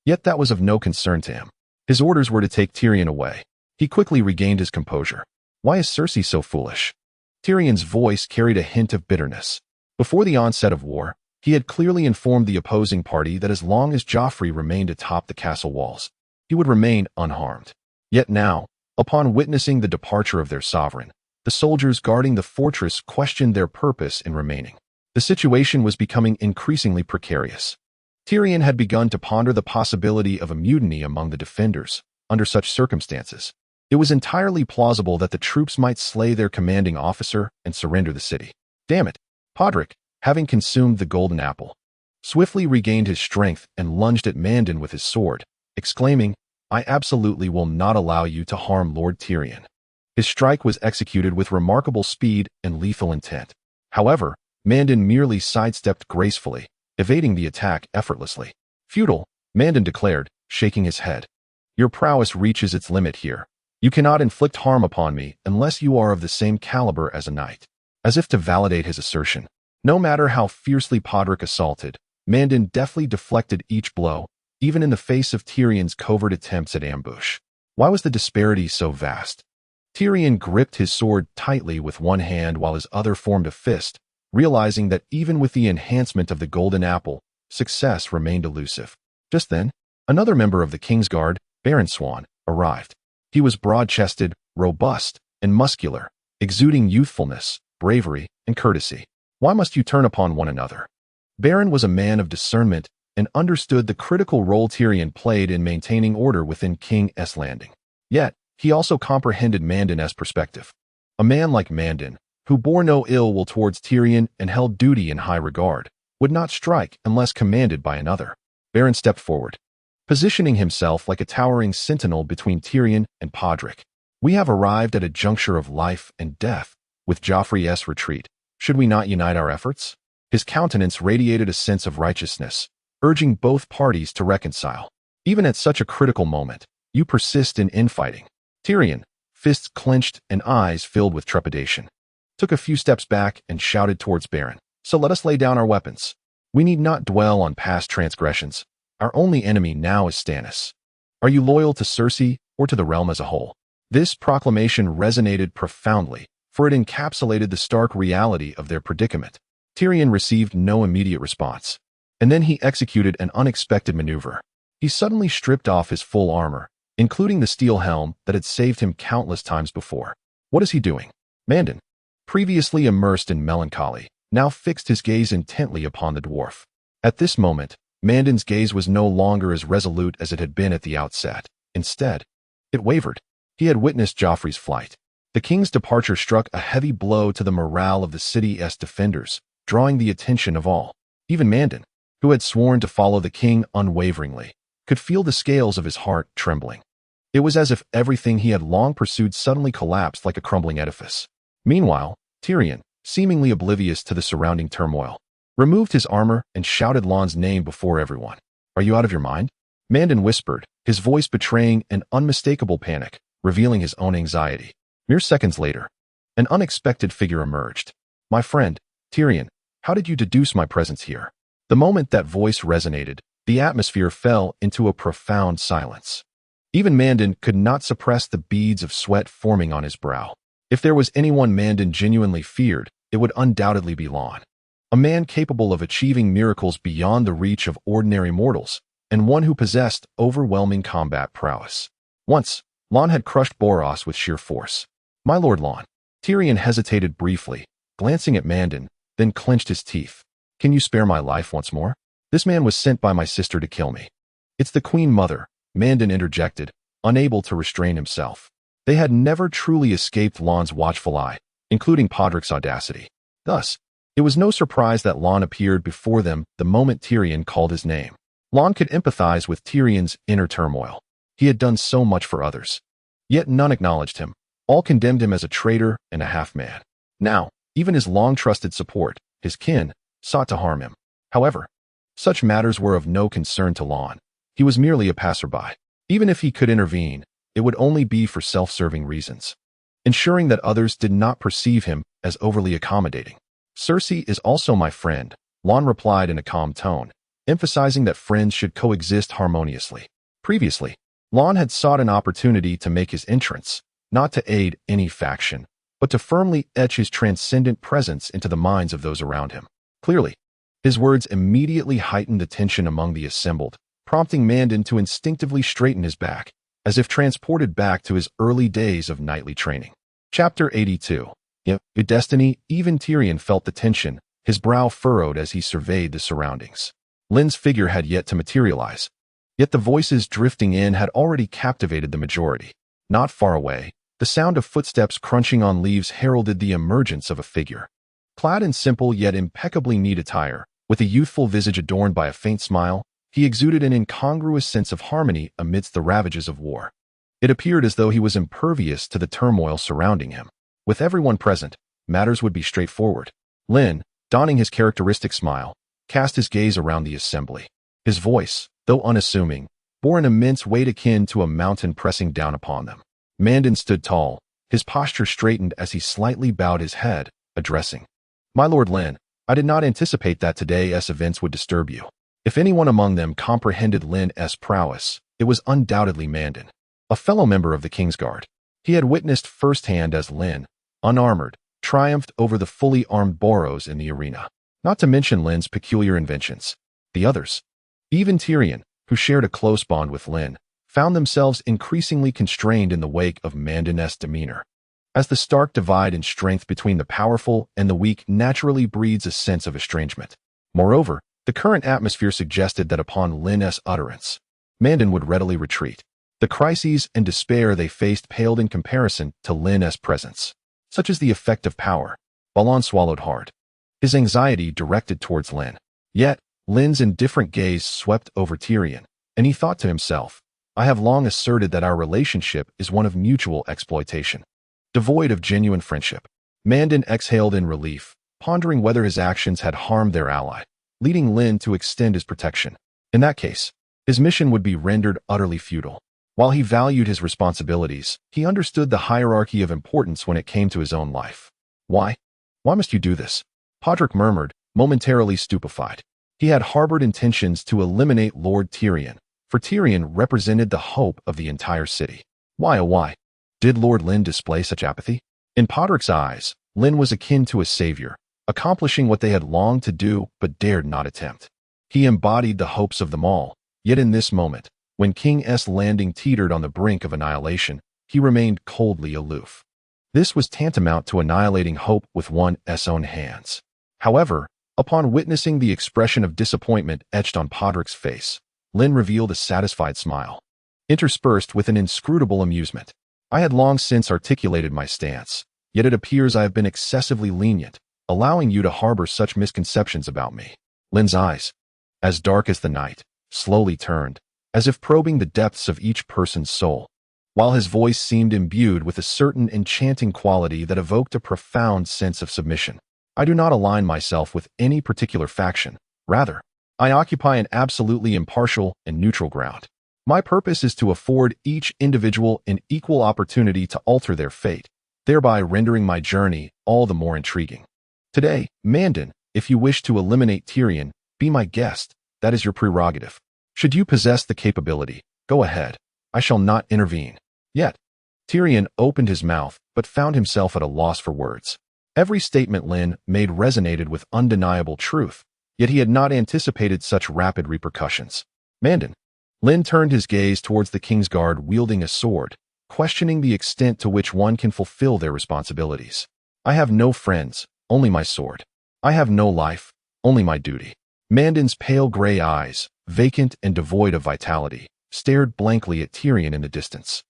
[SPEAKER 1] Yet that was of no concern to him. His orders were to take Tyrion away. He quickly regained his composure. Why is Cersei so foolish? Tyrion's voice carried a hint of bitterness. Before the onset of war, he had clearly informed the opposing party that as long as Joffrey remained atop the castle walls, he would remain unharmed. Yet now, upon witnessing the departure of their sovereign, the soldiers guarding the fortress questioned their purpose in remaining. The situation was becoming increasingly precarious. Tyrion had begun to ponder the possibility of a mutiny among the defenders. Under such circumstances, it was entirely plausible that the troops might slay their commanding officer and surrender the city. Damn it! Podrick, having consumed the golden apple, swiftly regained his strength and lunged at Mandon with his sword, exclaiming, I absolutely will not allow you to harm Lord Tyrion. His strike was executed with remarkable speed and lethal intent. However, Mandon merely sidestepped gracefully, evading the attack effortlessly. Futile, Mandon declared, shaking his head. Your prowess reaches its limit here. You cannot inflict harm upon me unless you are of the same caliber as a knight. As if to validate his assertion, no matter how fiercely Podrick assaulted, Mandon deftly deflected each blow, even in the face of Tyrion's covert attempts at ambush. Why was the disparity so vast? Tyrion gripped his sword tightly with one hand while his other formed a fist, realizing that even with the enhancement of the golden apple, success remained elusive. Just then, another member of the Kingsguard, Baron Swan, arrived. He was broad-chested, robust, and muscular, exuding youthfulness, bravery, and courtesy. Why must you turn upon one another? Baron was a man of discernment and understood the critical role Tyrion played in maintaining order within King's Landing. Yet, he also comprehended Mandon's perspective. A man like Mandon, who bore no ill will towards Tyrion and held duty in high regard, would not strike unless commanded by another. Baron stepped forward, positioning himself like a towering sentinel between Tyrion and Podrick. We have arrived at a juncture of life and death. With Joffrey's retreat, should we not unite our efforts? His countenance radiated a sense of righteousness, urging both parties to reconcile. Even at such a critical moment, you persist in infighting. Tyrion, fists clenched and eyes filled with trepidation, took a few steps back and shouted towards Baron. So let us lay down our weapons. We need not dwell on past transgressions. Our only enemy now is Stannis. Are you loyal to Cersei or to the realm as a whole? This proclamation resonated profoundly, for it encapsulated the stark reality of their predicament. Tyrion received no immediate response, and then he executed an unexpected maneuver. He suddenly stripped off his full armor, including the steel helm that had saved him countless times before. What is he doing? Mandon, previously immersed in melancholy, now fixed his gaze intently upon the dwarf. At this moment, Mandon's gaze was no longer as resolute as it had been at the outset. Instead, it wavered. He had witnessed Joffrey's flight. The king's departure struck a heavy blow to the morale of the city's defenders, drawing the attention of all. Even Mandon, who had sworn to follow the king unwaveringly, could feel the scales of his heart trembling. It was as if everything he had long pursued suddenly collapsed like a crumbling edifice. Meanwhile, Tyrion, seemingly oblivious to the surrounding turmoil, removed his armor and shouted Lonn's name before everyone. Are you out of your mind? Mandon whispered, his voice betraying an unmistakable panic, revealing his own anxiety. Mere seconds later, an unexpected figure emerged. My friend, Tyrion, how did you deduce my presence here? The moment that voice resonated, the atmosphere fell into a profound silence. Even Mandon could not suppress the beads of sweat forming on his brow. If there was anyone Mandon genuinely feared, it would undoubtedly be Lonn. A man capable of achieving miracles beyond the reach of ordinary mortals, and one who possessed overwhelming combat prowess. Once, Lon had crushed Boros with sheer force. My lord Lon. Tyrion hesitated briefly, glancing at Mandon, then clenched his teeth. Can you spare my life once more? This man was sent by my sister to kill me. It's the Queen Mother, Mandon interjected, unable to restrain himself. They had never truly escaped Lon's watchful eye, including Podrick's audacity. Thus, it was no surprise that Lon appeared before them the moment Tyrion called his name. Lon could empathize with Tyrion's inner turmoil. He had done so much for others. Yet none acknowledged him. All condemned him as a traitor and a half-man. Now, even his long-trusted support, his kin, sought to harm him. However, such matters were of no concern to Lon. He was merely a passerby. Even if he could intervene, it would only be for self-serving reasons, ensuring that others did not perceive him as overly accommodating. Cersei is also my friend, Lon replied in a calm tone, emphasizing that friends should coexist harmoniously. Previously, Lon had sought an opportunity to make his entrance, not to aid any faction, but to firmly etch his transcendent presence into the minds of those around him. Clearly, his words immediately heightened the tension among the assembled, prompting Mandon to instinctively straighten his back, as if transported back to his early days of knightly training. Chapter 82. In Destiny, even Tyrion felt the tension, his brow furrowed as he surveyed the surroundings. Lynn's figure had yet to materialize, yet the voices drifting in had already captivated the majority. Not far away, the sound of footsteps crunching on leaves heralded the emergence of a figure. Clad in simple yet impeccably neat attire, with a youthful visage adorned by a faint smile, he exuded an incongruous sense of harmony amidst the ravages of war. It appeared as though he was impervious to the turmoil surrounding him. With everyone present, matters would be straightforward. Lynn, donning his characteristic smile, cast his gaze around the assembly. His voice, though unassuming, bore an immense weight akin to a mountain pressing down upon them. Mandon stood tall, his posture straightened as he slightly bowed his head, addressing. My lord Lynn, I did not anticipate that today's events would disturb you. If anyone among them comprehended Lynn's prowess, it was undoubtedly Mandon, a fellow member of the Kingsguard. He had witnessed firsthand as Lynn, unarmored, triumphed over the fully armed Boros in the arena. Not to mention Lynn's peculiar inventions. The others, even Tyrion, who shared a close bond with Lynn, found themselves increasingly constrained in the wake of Mandon's demeanor. As the stark divide in strength between the powerful and the weak naturally breeds a sense of estrangement. Moreover, the current atmosphere suggested that upon Lynn's utterance, Mandon would readily retreat. The crises and despair they faced paled in comparison to Lynn's presence. Such is the effect of power. Balon swallowed hard, his anxiety directed towards Lynn. Yet, Lynn's indifferent gaze swept over Tyrion, and he thought to himself, I have long asserted that our relationship is one of mutual exploitation, devoid of genuine friendship. Mandon exhaled in relief, pondering whether his actions had harmed their ally, leading Lynn to extend his protection. In that case, his mission would be rendered utterly futile. While he valued his responsibilities, he understood the hierarchy of importance when it came to his own life. Why? Why must you do this? Podrick murmured, momentarily stupefied. He had harbored intentions to eliminate Lord Tyrion, for Tyrion represented the hope of the entire city. Why, oh why? Did Lord Lynn display such apathy? In Podrick's eyes, Lynn was akin to a savior, accomplishing what they had longed to do but dared not attempt. He embodied the hopes of them all, yet in this moment, when King's Landing teetered on the brink of annihilation, he remained coldly aloof. This was tantamount to annihilating hope with one's own hands. However, upon witnessing the expression of disappointment etched on Podrick's face, Lynn revealed a satisfied smile, interspersed with an inscrutable amusement. I had long since articulated my stance, yet it appears I have been excessively lenient, allowing you to harbor such misconceptions about me. Lynn's eyes, as dark as the night, slowly turned, as if probing the depths of each person's soul, while his voice seemed imbued with a certain enchanting quality that evoked a profound sense of submission. I do not align myself with any particular faction. Rather, I occupy an absolutely impartial and neutral ground. My purpose is to afford each individual an equal opportunity to alter their fate, thereby rendering my journey all the more intriguing. Today, Mandon, if you wish to eliminate Tyrion, be my guest. That is your prerogative. Should you possess the capability, go ahead. I shall not intervene. Yet, Tyrion opened his mouth, but found himself at a loss for words. Every statement Lynn made resonated with undeniable truth, yet he had not anticipated such rapid repercussions. Mandon. Lynn turned his gaze towards the Kingsguard wielding a sword, questioning the extent to which one can fulfill their responsibilities. I have no friends, only my sword. I have no life, only my duty. Mandon's pale gray eyes, vacant and devoid of vitality, stared blankly at Tyrion in the distance.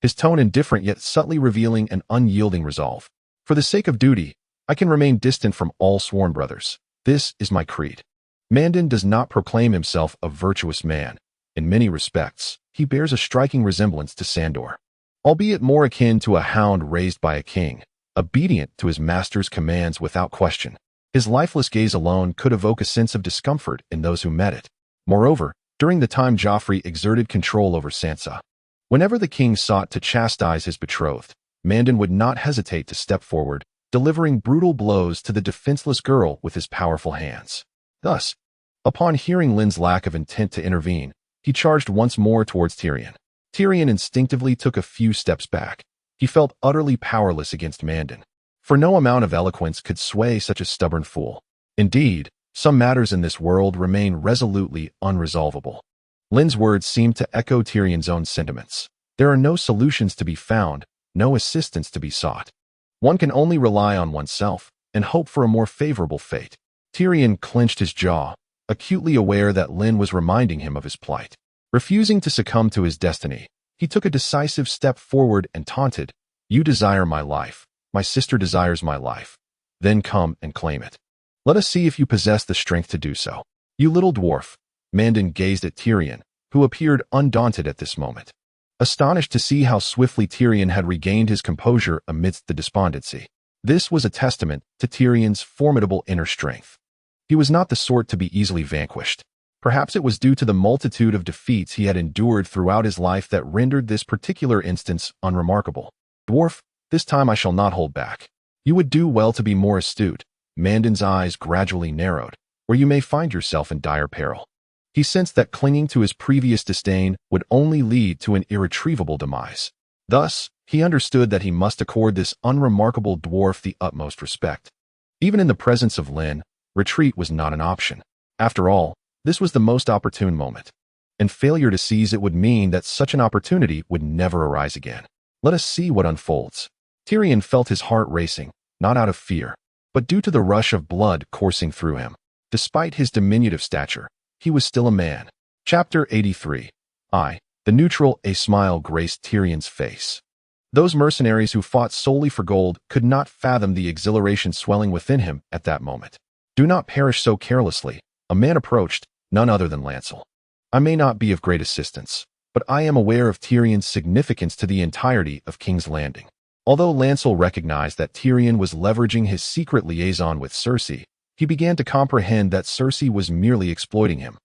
[SPEAKER 1] His tone indifferent yet subtly revealing an unyielding resolve. For the sake of duty, I can remain distant from all sworn brothers. This is my creed. Mandon does not proclaim himself a virtuous man. In many respects, he bears a striking resemblance to Sandor, albeit more akin to a hound raised by a king, obedient to his master's commands without question. His lifeless gaze alone could evoke a sense of discomfort in those who met it. Moreover, during the time Joffrey exerted control over Sansa, whenever the king sought to chastise his betrothed, Mandon would not hesitate to step forward, delivering brutal blows to the defenseless girl with his powerful hands. Thus, upon hearing Lynn's lack of intent to intervene, he charged once more towards Tyrion. Tyrion instinctively took a few steps back. He felt utterly powerless against Mandon, for no amount of eloquence could sway such a stubborn fool. Indeed, some matters in this world remain resolutely unresolvable. Lynn's words seemed to echo Tyrion's own sentiments. There are no solutions to be found, no assistance to be sought. One can only rely on oneself and hope for a more favorable fate. Tyrion clenched his jaw, acutely aware that Lynn was reminding him of his plight. Refusing to succumb to his destiny, he took a decisive step forward and taunted, "You desire my life. My sister desires my life. Then come and claim it. Let us see if you possess the strength to do so." "You little dwarf." Mandon gazed at Tyrion, who appeared undaunted at this moment, astonished to see how swiftly Tyrion had regained his composure amidst the despondency. This was a testament to Tyrion's formidable inner strength. He was not the sort to be easily vanquished. Perhaps it was due to the multitude of defeats he had endured throughout his life that rendered this particular instance unremarkable. "Dwarf, this time I shall not hold back. You would do well to be more astute." Mandon's eyes gradually narrowed, "or you may find yourself in dire peril." He sensed that clinging to his previous disdain would only lead to an irretrievable demise. Thus, he understood that he must accord this unremarkable dwarf the utmost respect. Even in the presence of Lynn, retreat was not an option. After all, this was the most opportune moment, and failure to seize it would mean that such an opportunity would never arise again. Let us see what unfolds. Tyrion felt his heart racing, not out of fear, but due to the rush of blood coursing through him. Despite his diminutive stature, he was still a man. Chapter 83. The neutral, a smile graced Tyrion's face. Those mercenaries who fought solely for gold could not fathom the exhilaration swelling within him at that moment. "Do not perish so carelessly." A man approached, none other than Lancel. "I may not be of great assistance, but I am aware of Tyrion's significance to the entirety of King's Landing." Although Lancel recognized that Tyrion was leveraging his secret liaison with Cersei, he began to comprehend that Cersei was merely exploiting him,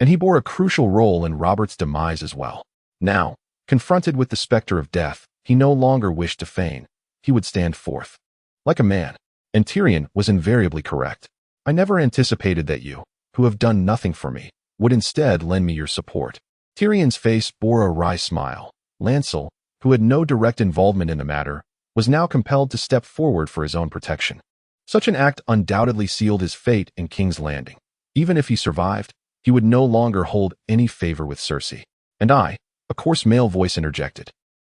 [SPEAKER 1] and he bore a crucial role in Robert's demise as well. Now, confronted with the specter of death, he no longer wished to feign. He would stand forth like a man. And Tyrion was invariably correct. "I never anticipated that you, who have done nothing for me, would instead lend me your support." Tyrion's face bore a wry smile. Lancel, who had no direct involvement in the matter, was now compelled to step forward for his own protection. Such an act undoubtedly sealed his fate in King's Landing. Even if he survived, he would no longer hold any favor with Cersei. "And I," a coarse male voice interjected.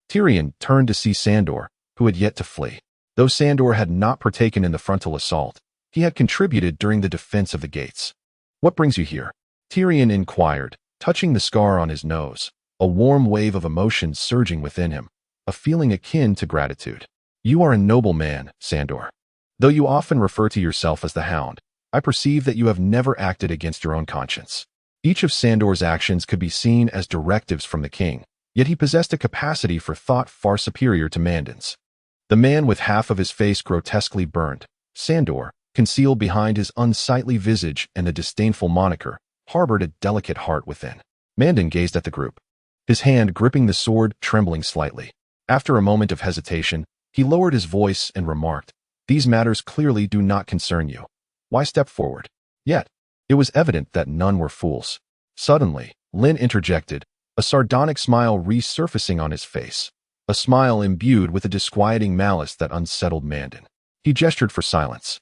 [SPEAKER 1] Tyrion turned to see Sandor, who had yet to flee. Though Sandor had not partaken in the frontal assault, he had contributed during the defense of the gates. "What brings you here?" Tyrion inquired, touching the scar on his nose, a warm wave of emotion surging within him, a feeling akin to gratitude. "You are a noble man, Sandor. Though you often refer to yourself as the Hound, I perceive that you have never acted against your own conscience." Each of Sandor's actions could be seen as directives from the king, yet he possessed a capacity for thought far superior to Mandon's. The man with half of his face grotesquely burnt, Sandor, concealed behind his unsightly visage and the disdainful moniker, harbored a delicate heart within. Mandon gazed at the group, his hand gripping the sword trembling slightly. After a moment of hesitation, he lowered his voice and remarked, "These matters clearly do not concern you. Why step forward?" Yet, it was evident that none were fools. Suddenly, Lynn interjected, a sardonic smile resurfacing on his face, a smile imbued with a disquieting malice that unsettled Mandon. He gestured for silence,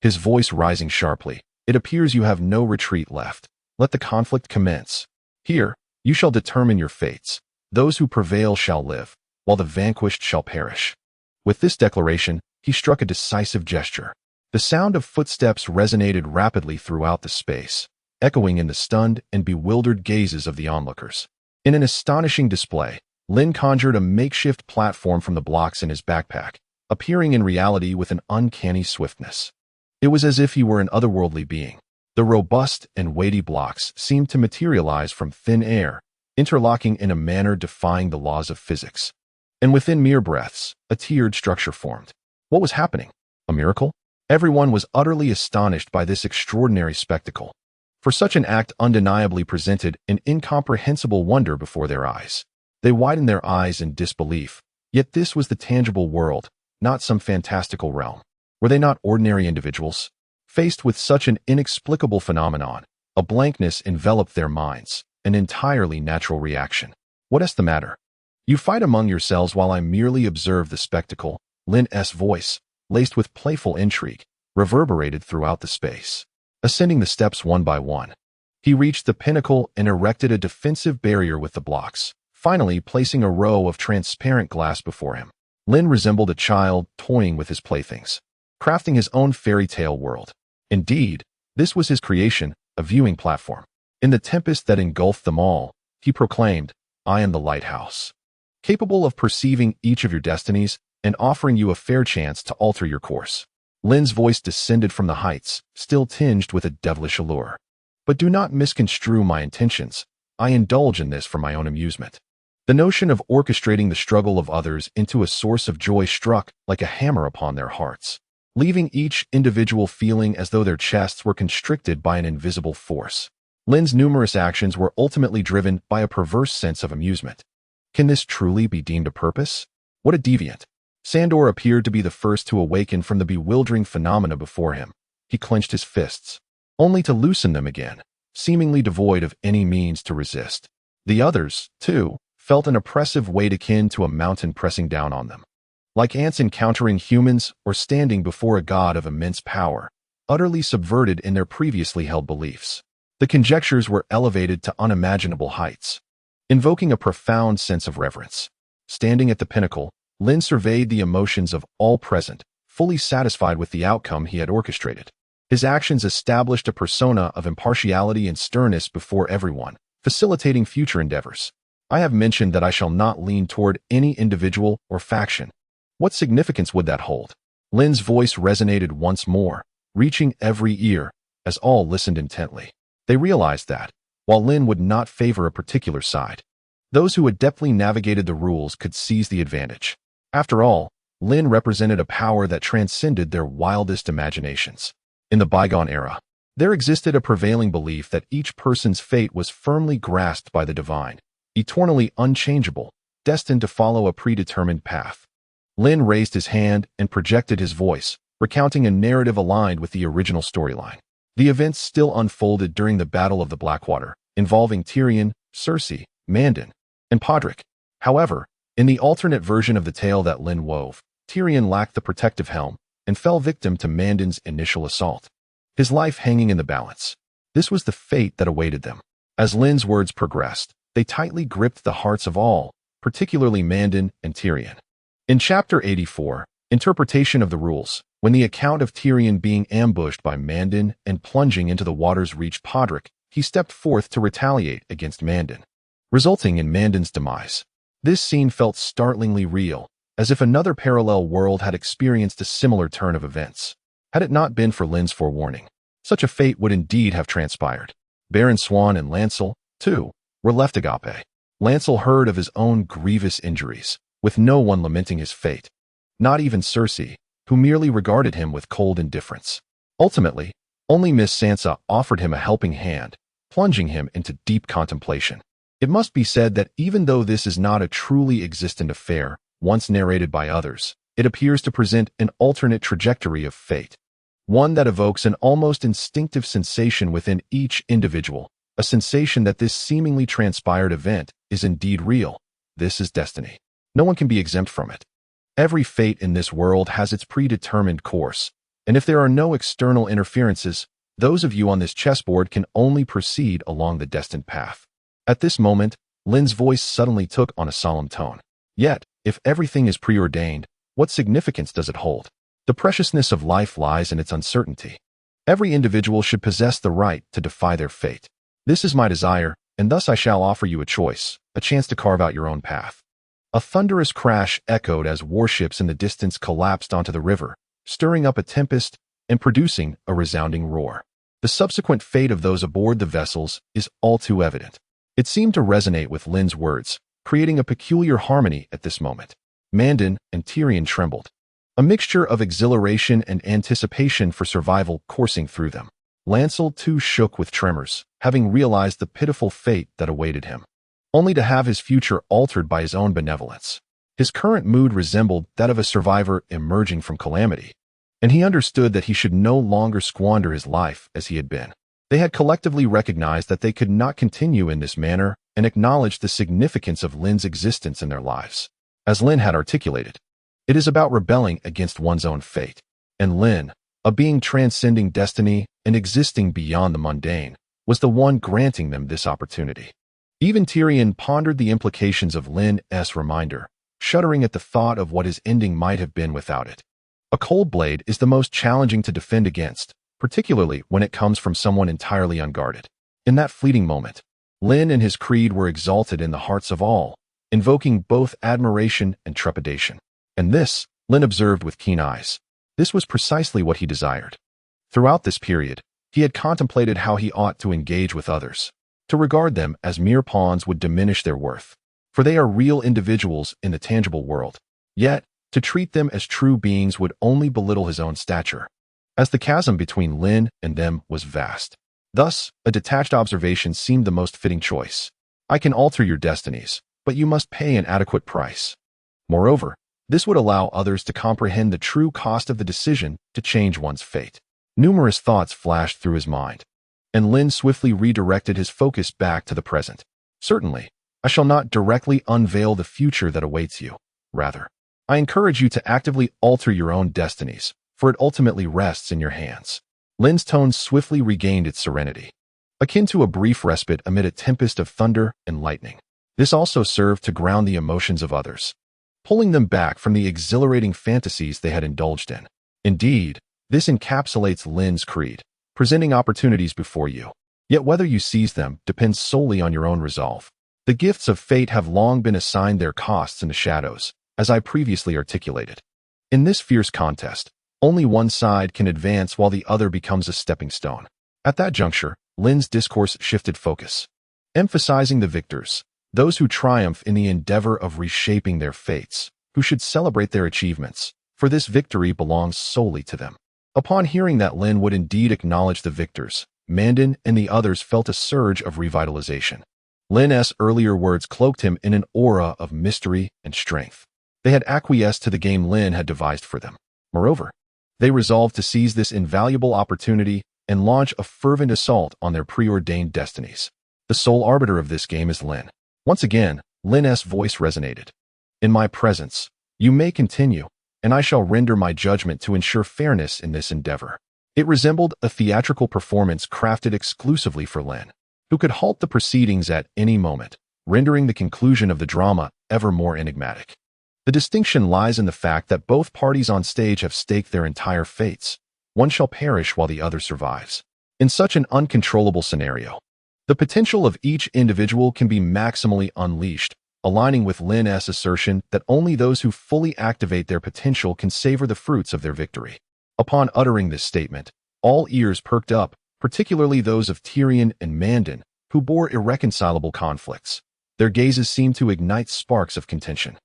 [SPEAKER 1] his voice rising sharply. "It appears you have no retreat left. Let the conflict commence. Here, you shall determine your fates. Those who prevail shall live. while the vanquished shall perish. With this declaration, he struck a decisive gesture. The sound of footsteps resonated rapidly throughout the space, echoing in the stunned and bewildered gazes of the onlookers. In an astonishing display, Lynn conjured a makeshift platform from the blocks in his backpack, appearing in reality with an uncanny swiftness. It was as if he were an otherworldly being. The robust and weighty blocks seemed to materialize from thin air, interlocking in a manner defying the laws of physics. And within mere breaths, a tiered structure formed. What was happening? A miracle? Everyone was utterly astonished by this extraordinary spectacle, for such an act undeniably presented an incomprehensible wonder before their eyes. They widened their eyes in disbelief, yet this was the tangible world, not some fantastical realm. Were they not ordinary individuals? Faced with such an inexplicable phenomenon, a blankness enveloped their minds, an entirely natural reaction. What is the matter? You fight among yourselves while I merely observe the spectacle. Lynn's voice, laced with playful intrigue, reverberated throughout the space. Ascending the steps one by one, he reached the pinnacle and erected a defensive barrier with the blocks, finally placing a row of transparent glass before him. Lynn resembled a child toying with his playthings, crafting his own fairy tale world. Indeed, this was his creation, a viewing platform. In the tempest that engulfed them all, he proclaimed, "I am the lighthouse, capable of perceiving each of your destinies and offering you a fair chance to alter your course." Lynn's voice descended from the heights, still tinged with a devilish allure. "But do not misconstrue my intentions. I indulge in this for my own amusement." The notion of orchestrating the struggle of others into a source of joy struck like a hammer upon their hearts, leaving each individual feeling as though their chests were constricted by an invisible force. Lynn's numerous actions were ultimately driven by a perverse sense of amusement. Can this truly be deemed a purpose? What a deviant! Sandor appeared to be the first to awaken from the bewildering phenomena before him. He clenched his fists, only to loosen them again, seemingly devoid of any means to resist. The others, too, felt an oppressive weight akin to a mountain pressing down on them. Like ants encountering humans or standing before a god of immense power, utterly subverted in their previously held beliefs. The conjectures were elevated to unimaginable heights, invoking a profound sense of reverence. Standing at the pinnacle, Lynn surveyed the emotions of all present, fully satisfied with the outcome he had orchestrated. His actions established a persona of impartiality and sternness before everyone, facilitating future endeavors. I have mentioned that I shall not lean toward any individual or faction. What significance would that hold? Lynn's voice resonated once more, reaching every ear, as all listened intently. They realized that, while Lynn would not favor a particular side, those who adeptly navigated the rules could seize the advantage. After all, Lynn represented a power that transcended their wildest imaginations. In the bygone era, there existed a prevailing belief that each person's fate was firmly grasped by the divine, eternally unchangeable, destined to follow a predetermined path. Lynn raised his hand and projected his voice, recounting a narrative aligned with the original storyline. The events still unfolded during the Battle of the Blackwater, involving Tyrion, Cersei, Mandon, and Podrick. However, in the alternate version of the tale that Lynn wove, Tyrion lacked the protective helm and fell victim to Mandon's initial assault, his life hanging in the balance. This was the fate that awaited them. As Lynn's words progressed, they tightly gripped the hearts of all, particularly Mandon and Tyrion. In Chapter 84, Interpretation of the Rules, when the account of Tyrion being ambushed by Mandon and plunging into the waters reached Podrick, he stepped forth to retaliate against Mandon, resulting in Mandon's demise. This scene felt startlingly real, as if another parallel world had experienced a similar turn of events. Had it not been for Lynn's forewarning, such a fate would indeed have transpired. Baron Swan and Lancel, too, were left agape. Lancel heard of his own grievous injuries, with no one lamenting his fate, not even Cersei, who merely regarded him with cold indifference. Ultimately, only Miss Sansa offered him a helping hand, plunging him into deep contemplation. It must be said that even though this is not a truly existent affair, once narrated by others, it appears to present an alternate trajectory of fate, one that evokes an almost instinctive sensation within each individual, a sensation that this seemingly transpired event is indeed real. This is destiny. No one can be exempt from it. Every fate in this world has its predetermined course, and if there are no external interferences, those of you on this chessboard can only proceed along the destined path. At this moment, Lynn's voice suddenly took on a solemn tone. Yet, If everything is preordained, what significance does it hold? The preciousness of life lies in its uncertainty. Every individual should possess the right to defy their fate. This is my desire, and thus I shall offer you a choice, a chance to carve out your own path. A thunderous crash echoed as warships in the distance collapsed onto the river, stirring up a tempest and producing a resounding roar. The subsequent fate of those aboard the vessels is all too evident. It seemed to resonate with Lynn's words, creating a peculiar harmony at this moment. Mandon and Tyrion trembled, a mixture of exhilaration and anticipation for survival coursing through them. Lancel too shook with tremors, having realized the pitiful fate that awaited him, only to have his future altered by his own benevolence. His current mood resembled that of a survivor emerging from calamity, and he understood that he should no longer squander his life as he had been. They had collectively recognized that they could not continue in this manner and acknowledged the significance of Lynn's existence in their lives. As Lynn had articulated, it is about rebelling against one's own fate. And Lynn, a being transcending destiny and existing beyond the mundane, was the one granting them this opportunity. Even Tyrion pondered the implications of Lynn's reminder, shuddering at the thought of what his ending might have been without it. A cold blade is the most challenging to defend against, particularly when it comes from someone entirely unguarded. In that fleeting moment, Lynn and his creed were exalted in the hearts of all, invoking both admiration and trepidation. And this, Lynn observed with keen eyes. This was precisely what he desired. Throughout this period, he had contemplated how he ought to engage with others. To regard them as mere pawns would diminish their worth, for they are real individuals in the tangible world. Yet, to treat them as true beings would only belittle his own stature, as the chasm between Lynn and them was vast. Thus, a detached observation seemed the most fitting choice. I can alter your destinies, but you must pay an adequate price. Moreover, this would allow others to comprehend the true cost of the decision to change one's fate. Numerous thoughts flashed through his mind, and Lynn swiftly redirected his focus back to the present. Certainly, I shall not directly unveil the future that awaits you. Rather, I encourage you to actively alter your own destinies, for it ultimately rests in your hands. Lynn's tone swiftly regained its serenity, akin to a brief respite amid a tempest of thunder and lightning. This also served to ground the emotions of others, pulling them back from the exhilarating fantasies they had indulged in. Indeed, this encapsulates Lynn's creed, presenting opportunities before you. Yet whether you seize them depends solely on your own resolve. The gifts of fate have long been assigned their costs in the shadows, as I previously articulated. In this fierce contest, only one side can advance while the other becomes a stepping stone. At that juncture, Lynn's discourse shifted focus, emphasizing the victors, those who triumph in the endeavor of reshaping their fates, who should celebrate their achievements, for this victory belongs solely to them. Upon hearing that Lynn would indeed acknowledge the victors, Mandon and the others felt a surge of revitalization. Lynn's earlier words cloaked him in an aura of mystery and strength. They had acquiesced to the game Lynn had devised for them. Moreover, they resolved to seize this invaluable opportunity and launch a fervent assault on their preordained destinies. The sole arbiter of this game is Lynn. Once again, Lynn's voice resonated. In my presence, you may continue, and I shall render my judgment to ensure fairness in this endeavor. It resembled a theatrical performance crafted exclusively for Lynn, who could halt the proceedings at any moment, rendering the conclusion of the drama ever more enigmatic. The distinction lies in the fact that both parties on stage have staked their entire fates. One shall perish while the other survives. In such an uncontrollable scenario, the potential of each individual can be maximally unleashed, aligning with Lynn's assertion that only those who fully activate their potential can savor the fruits of their victory. Upon uttering this statement, all ears perked up, particularly those of Tyrion and Mandon, who bore irreconcilable conflicts. Their gazes seemed to ignite sparks of contention.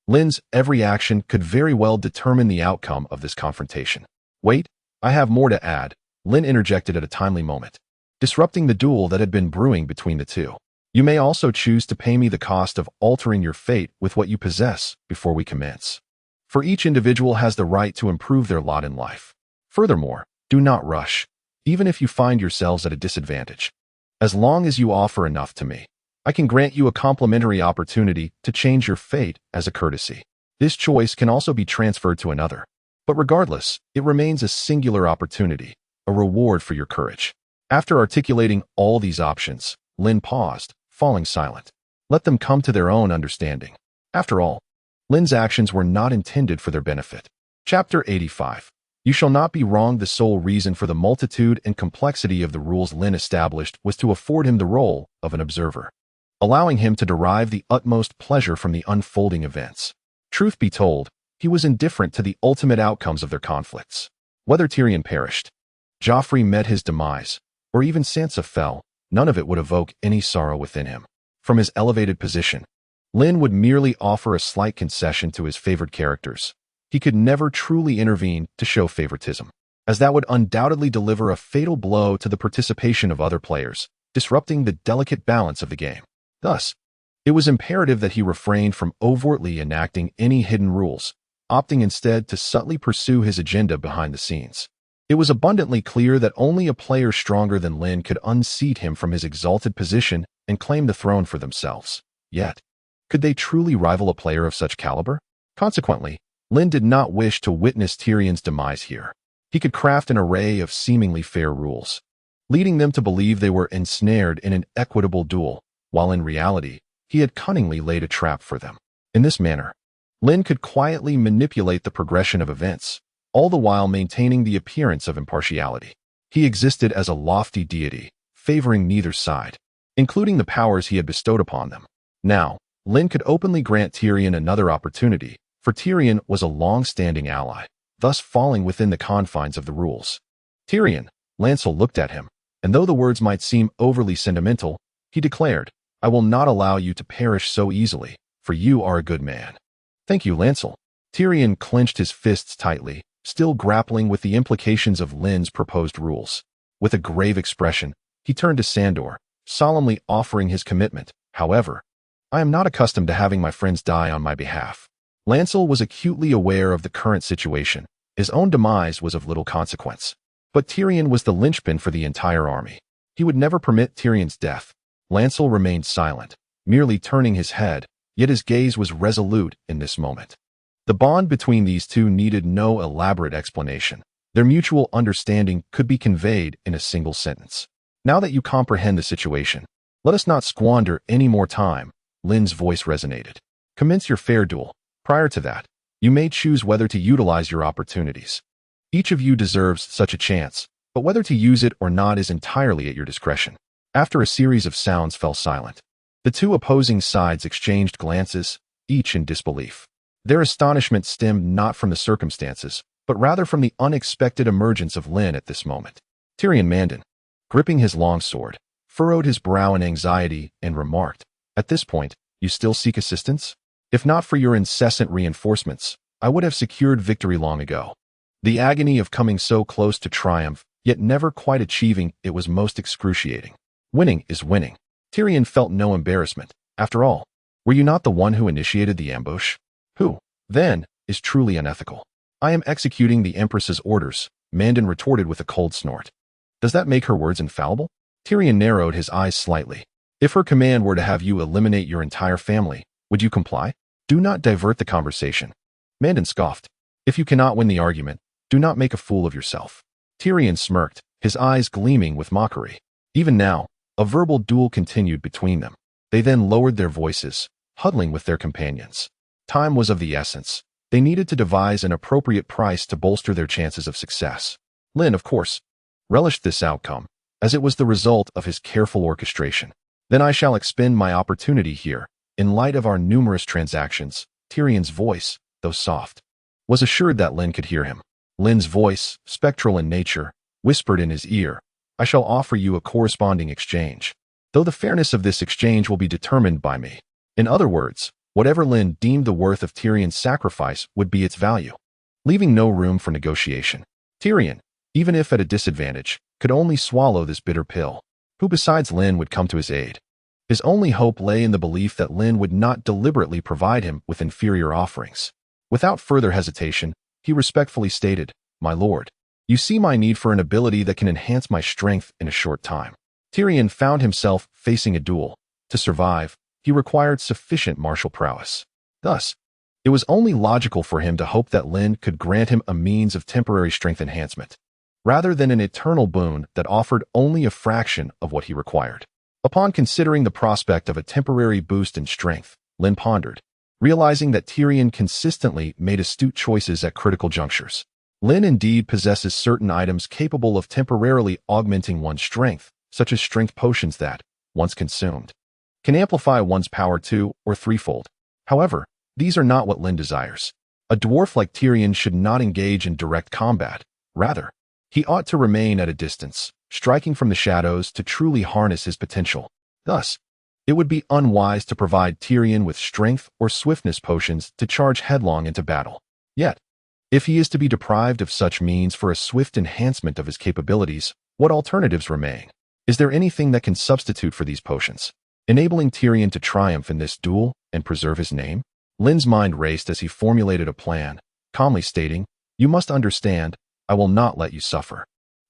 [SPEAKER 1] Lynn's every action could very well determine the outcome of this confrontation. Wait, I have more to add, Lynn interjected at a timely moment, disrupting the duel that had been brewing between the two. You may also choose to pay me the cost of altering your fate with what you possess before we commence. For each individual has the right to improve their lot in life. Furthermore, do not rush, even if you find yourselves at a disadvantage. As long as you offer enough to me, I can grant you a complimentary opportunity to change your fate as a courtesy. This choice can also be transferred to another. But regardless, it remains a singular opportunity, a reward for your courage. After articulating all these options, Lynn paused, falling silent. Let them come to their own understanding. After all, Lynn's actions were not intended for their benefit. Chapter 85. You shall not be wronged. The sole reason for the multitude and complexity of the rules Lynn established was to afford him the role of an observer, allowing him to derive the utmost pleasure from the unfolding events. Truth be told, he was indifferent to the ultimate outcomes of their conflicts. Whether Tyrion perished, Joffrey met his demise, or even Sansa fell, none of it would evoke any sorrow within him. From his elevated position, Lynn would merely offer a slight concession to his favored characters. He could never truly intervene to show favoritism, as that would undoubtedly deliver a fatal blow to the participation of other players, disrupting the delicate balance of the game. Thus, it was imperative that he refrained from overtly enacting any hidden rules, opting instead to subtly pursue his agenda behind the scenes. It was abundantly clear that only a player stronger than Lynn could unseat him from his exalted position and claim the throne for themselves. Yet, could they truly rival a player of such caliber? Consequently, Lynn did not wish to witness Tyrion's demise here. He could craft an array of seemingly fair rules, leading them to believe they were ensnared in an equitable duel, while in reality, he had cunningly laid a trap for them. In this manner, Lynn could quietly manipulate the progression of events, all the while maintaining the appearance of impartiality. He existed as a lofty deity, favoring neither side, including the powers he had bestowed upon them. Now, Lynn could openly grant Tyrion another opportunity, for Tyrion was a long-standing ally, thus falling within the confines of the rules. Tyrion, Lancel looked at him, and though the words might seem overly sentimental, he declared, I will not allow you to perish so easily, for you are a good man. Thank you, Lancel. Tyrion clenched his fists tightly, still grappling with the implications of Lynn's proposed rules. With a grave expression, he turned to Sandor, solemnly offering his commitment. However, I am not accustomed to having my friends die on my behalf. Lancel was acutely aware of the current situation. His own demise was of little consequence. But Tyrion was the linchpin for the entire army. He would never permit Tyrion's death. Lancel remained silent, merely turning his head, yet his gaze was resolute in this moment. The bond between these two needed no elaborate explanation. Their mutual understanding could be conveyed in a single sentence. Now that you comprehend the situation, let us not squander any more time. Lynn's voice resonated. Commence your fair duel. Prior to that, you may choose whether to utilize your opportunities. Each of you deserves such a chance, but whether to use it or not is entirely at your discretion. After a series of sounds fell silent, the two opposing sides exchanged glances, each in disbelief. Their astonishment stemmed not from the circumstances, but rather from the unexpected emergence of Lynn at this moment. Tyrion Mandan, gripping his long sword, furrowed his brow in anxiety and remarked, At this point, you still seek assistance? If not for your incessant reinforcements, I would have secured victory long ago. The agony of coming so close to triumph, yet never quite achieving it was most excruciating. Winning is winning. Tyrion felt no embarrassment. After all, were you not the one who initiated the ambush? Who, then, is truly unethical? I am executing the Empress's orders, Mandan retorted with a cold snort. Does that make her words infallible? Tyrion narrowed his eyes slightly. If her command were to have you eliminate your entire family, would you comply? Do not divert the conversation. Mandan scoffed. If you cannot win the argument, do not make a fool of yourself. Tyrion smirked, his eyes gleaming with mockery. Even now, a verbal duel continued between them. They then lowered their voices, huddling with their companions. Time was of the essence. They needed to devise an appropriate price to bolster their chances of success. Lynn, of course, relished this outcome, as it was the result of his careful orchestration. Then I shall expend my opportunity here. In light of our numerous transactions, Tyrion's voice, though soft, was assured that Lynn could hear him. Lynn's voice, spectral in nature, whispered in his ear, I shall offer you a corresponding exchange, though the fairness of this exchange will be determined by me. In other words, whatever Lynn deemed the worth of Tyrion's sacrifice would be its value, leaving no room for negotiation. Tyrion, even if at a disadvantage, could only swallow this bitter pill. Who besides Lynn would come to his aid? His only hope lay in the belief that Lynn would not deliberately provide him with inferior offerings. Without further hesitation, he respectfully stated, My lord, you see my need for an ability that can enhance my strength in a short time. Tyrion found himself facing a duel. To survive, he required sufficient martial prowess. Thus, it was only logical for him to hope that Lynn could grant him a means of temporary strength enhancement, rather than an eternal boon that offered only a fraction of what he required. Upon considering the prospect of a temporary boost in strength, Lynn pondered, realizing that Tyrion consistently made astute choices at critical junctures. Lynn indeed possesses certain items capable of temporarily augmenting one's strength, such as strength potions that, once consumed, can amplify one's power 2 or 3-fold. However, these are not what Lynn desires. A dwarf like Tyrion should not engage in direct combat. Rather, he ought to remain at a distance, striking from the shadows to truly harness his potential. Thus, it would be unwise to provide Tyrion with strength or swiftness potions to charge headlong into battle. Yet, if he is to be deprived of such means for a swift enhancement of his capabilities, what alternatives remain? Is there anything that can substitute for these potions, enabling Tyrion to triumph in this duel and preserve his name? Lynn's mind raced as he formulated a plan, calmly stating, "You must understand, I will not let you suffer.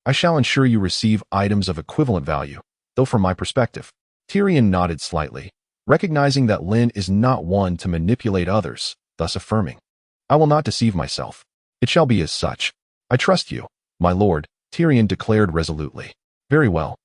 [SPEAKER 1] I shall ensure you receive items of equivalent value, though from my perspective." Tyrion nodded slightly, recognizing that Lynn is not one to manipulate others, thus affirming, "I will not deceive myself. It shall be as such. I trust you, my lord," Tyrion declared resolutely. "Very well.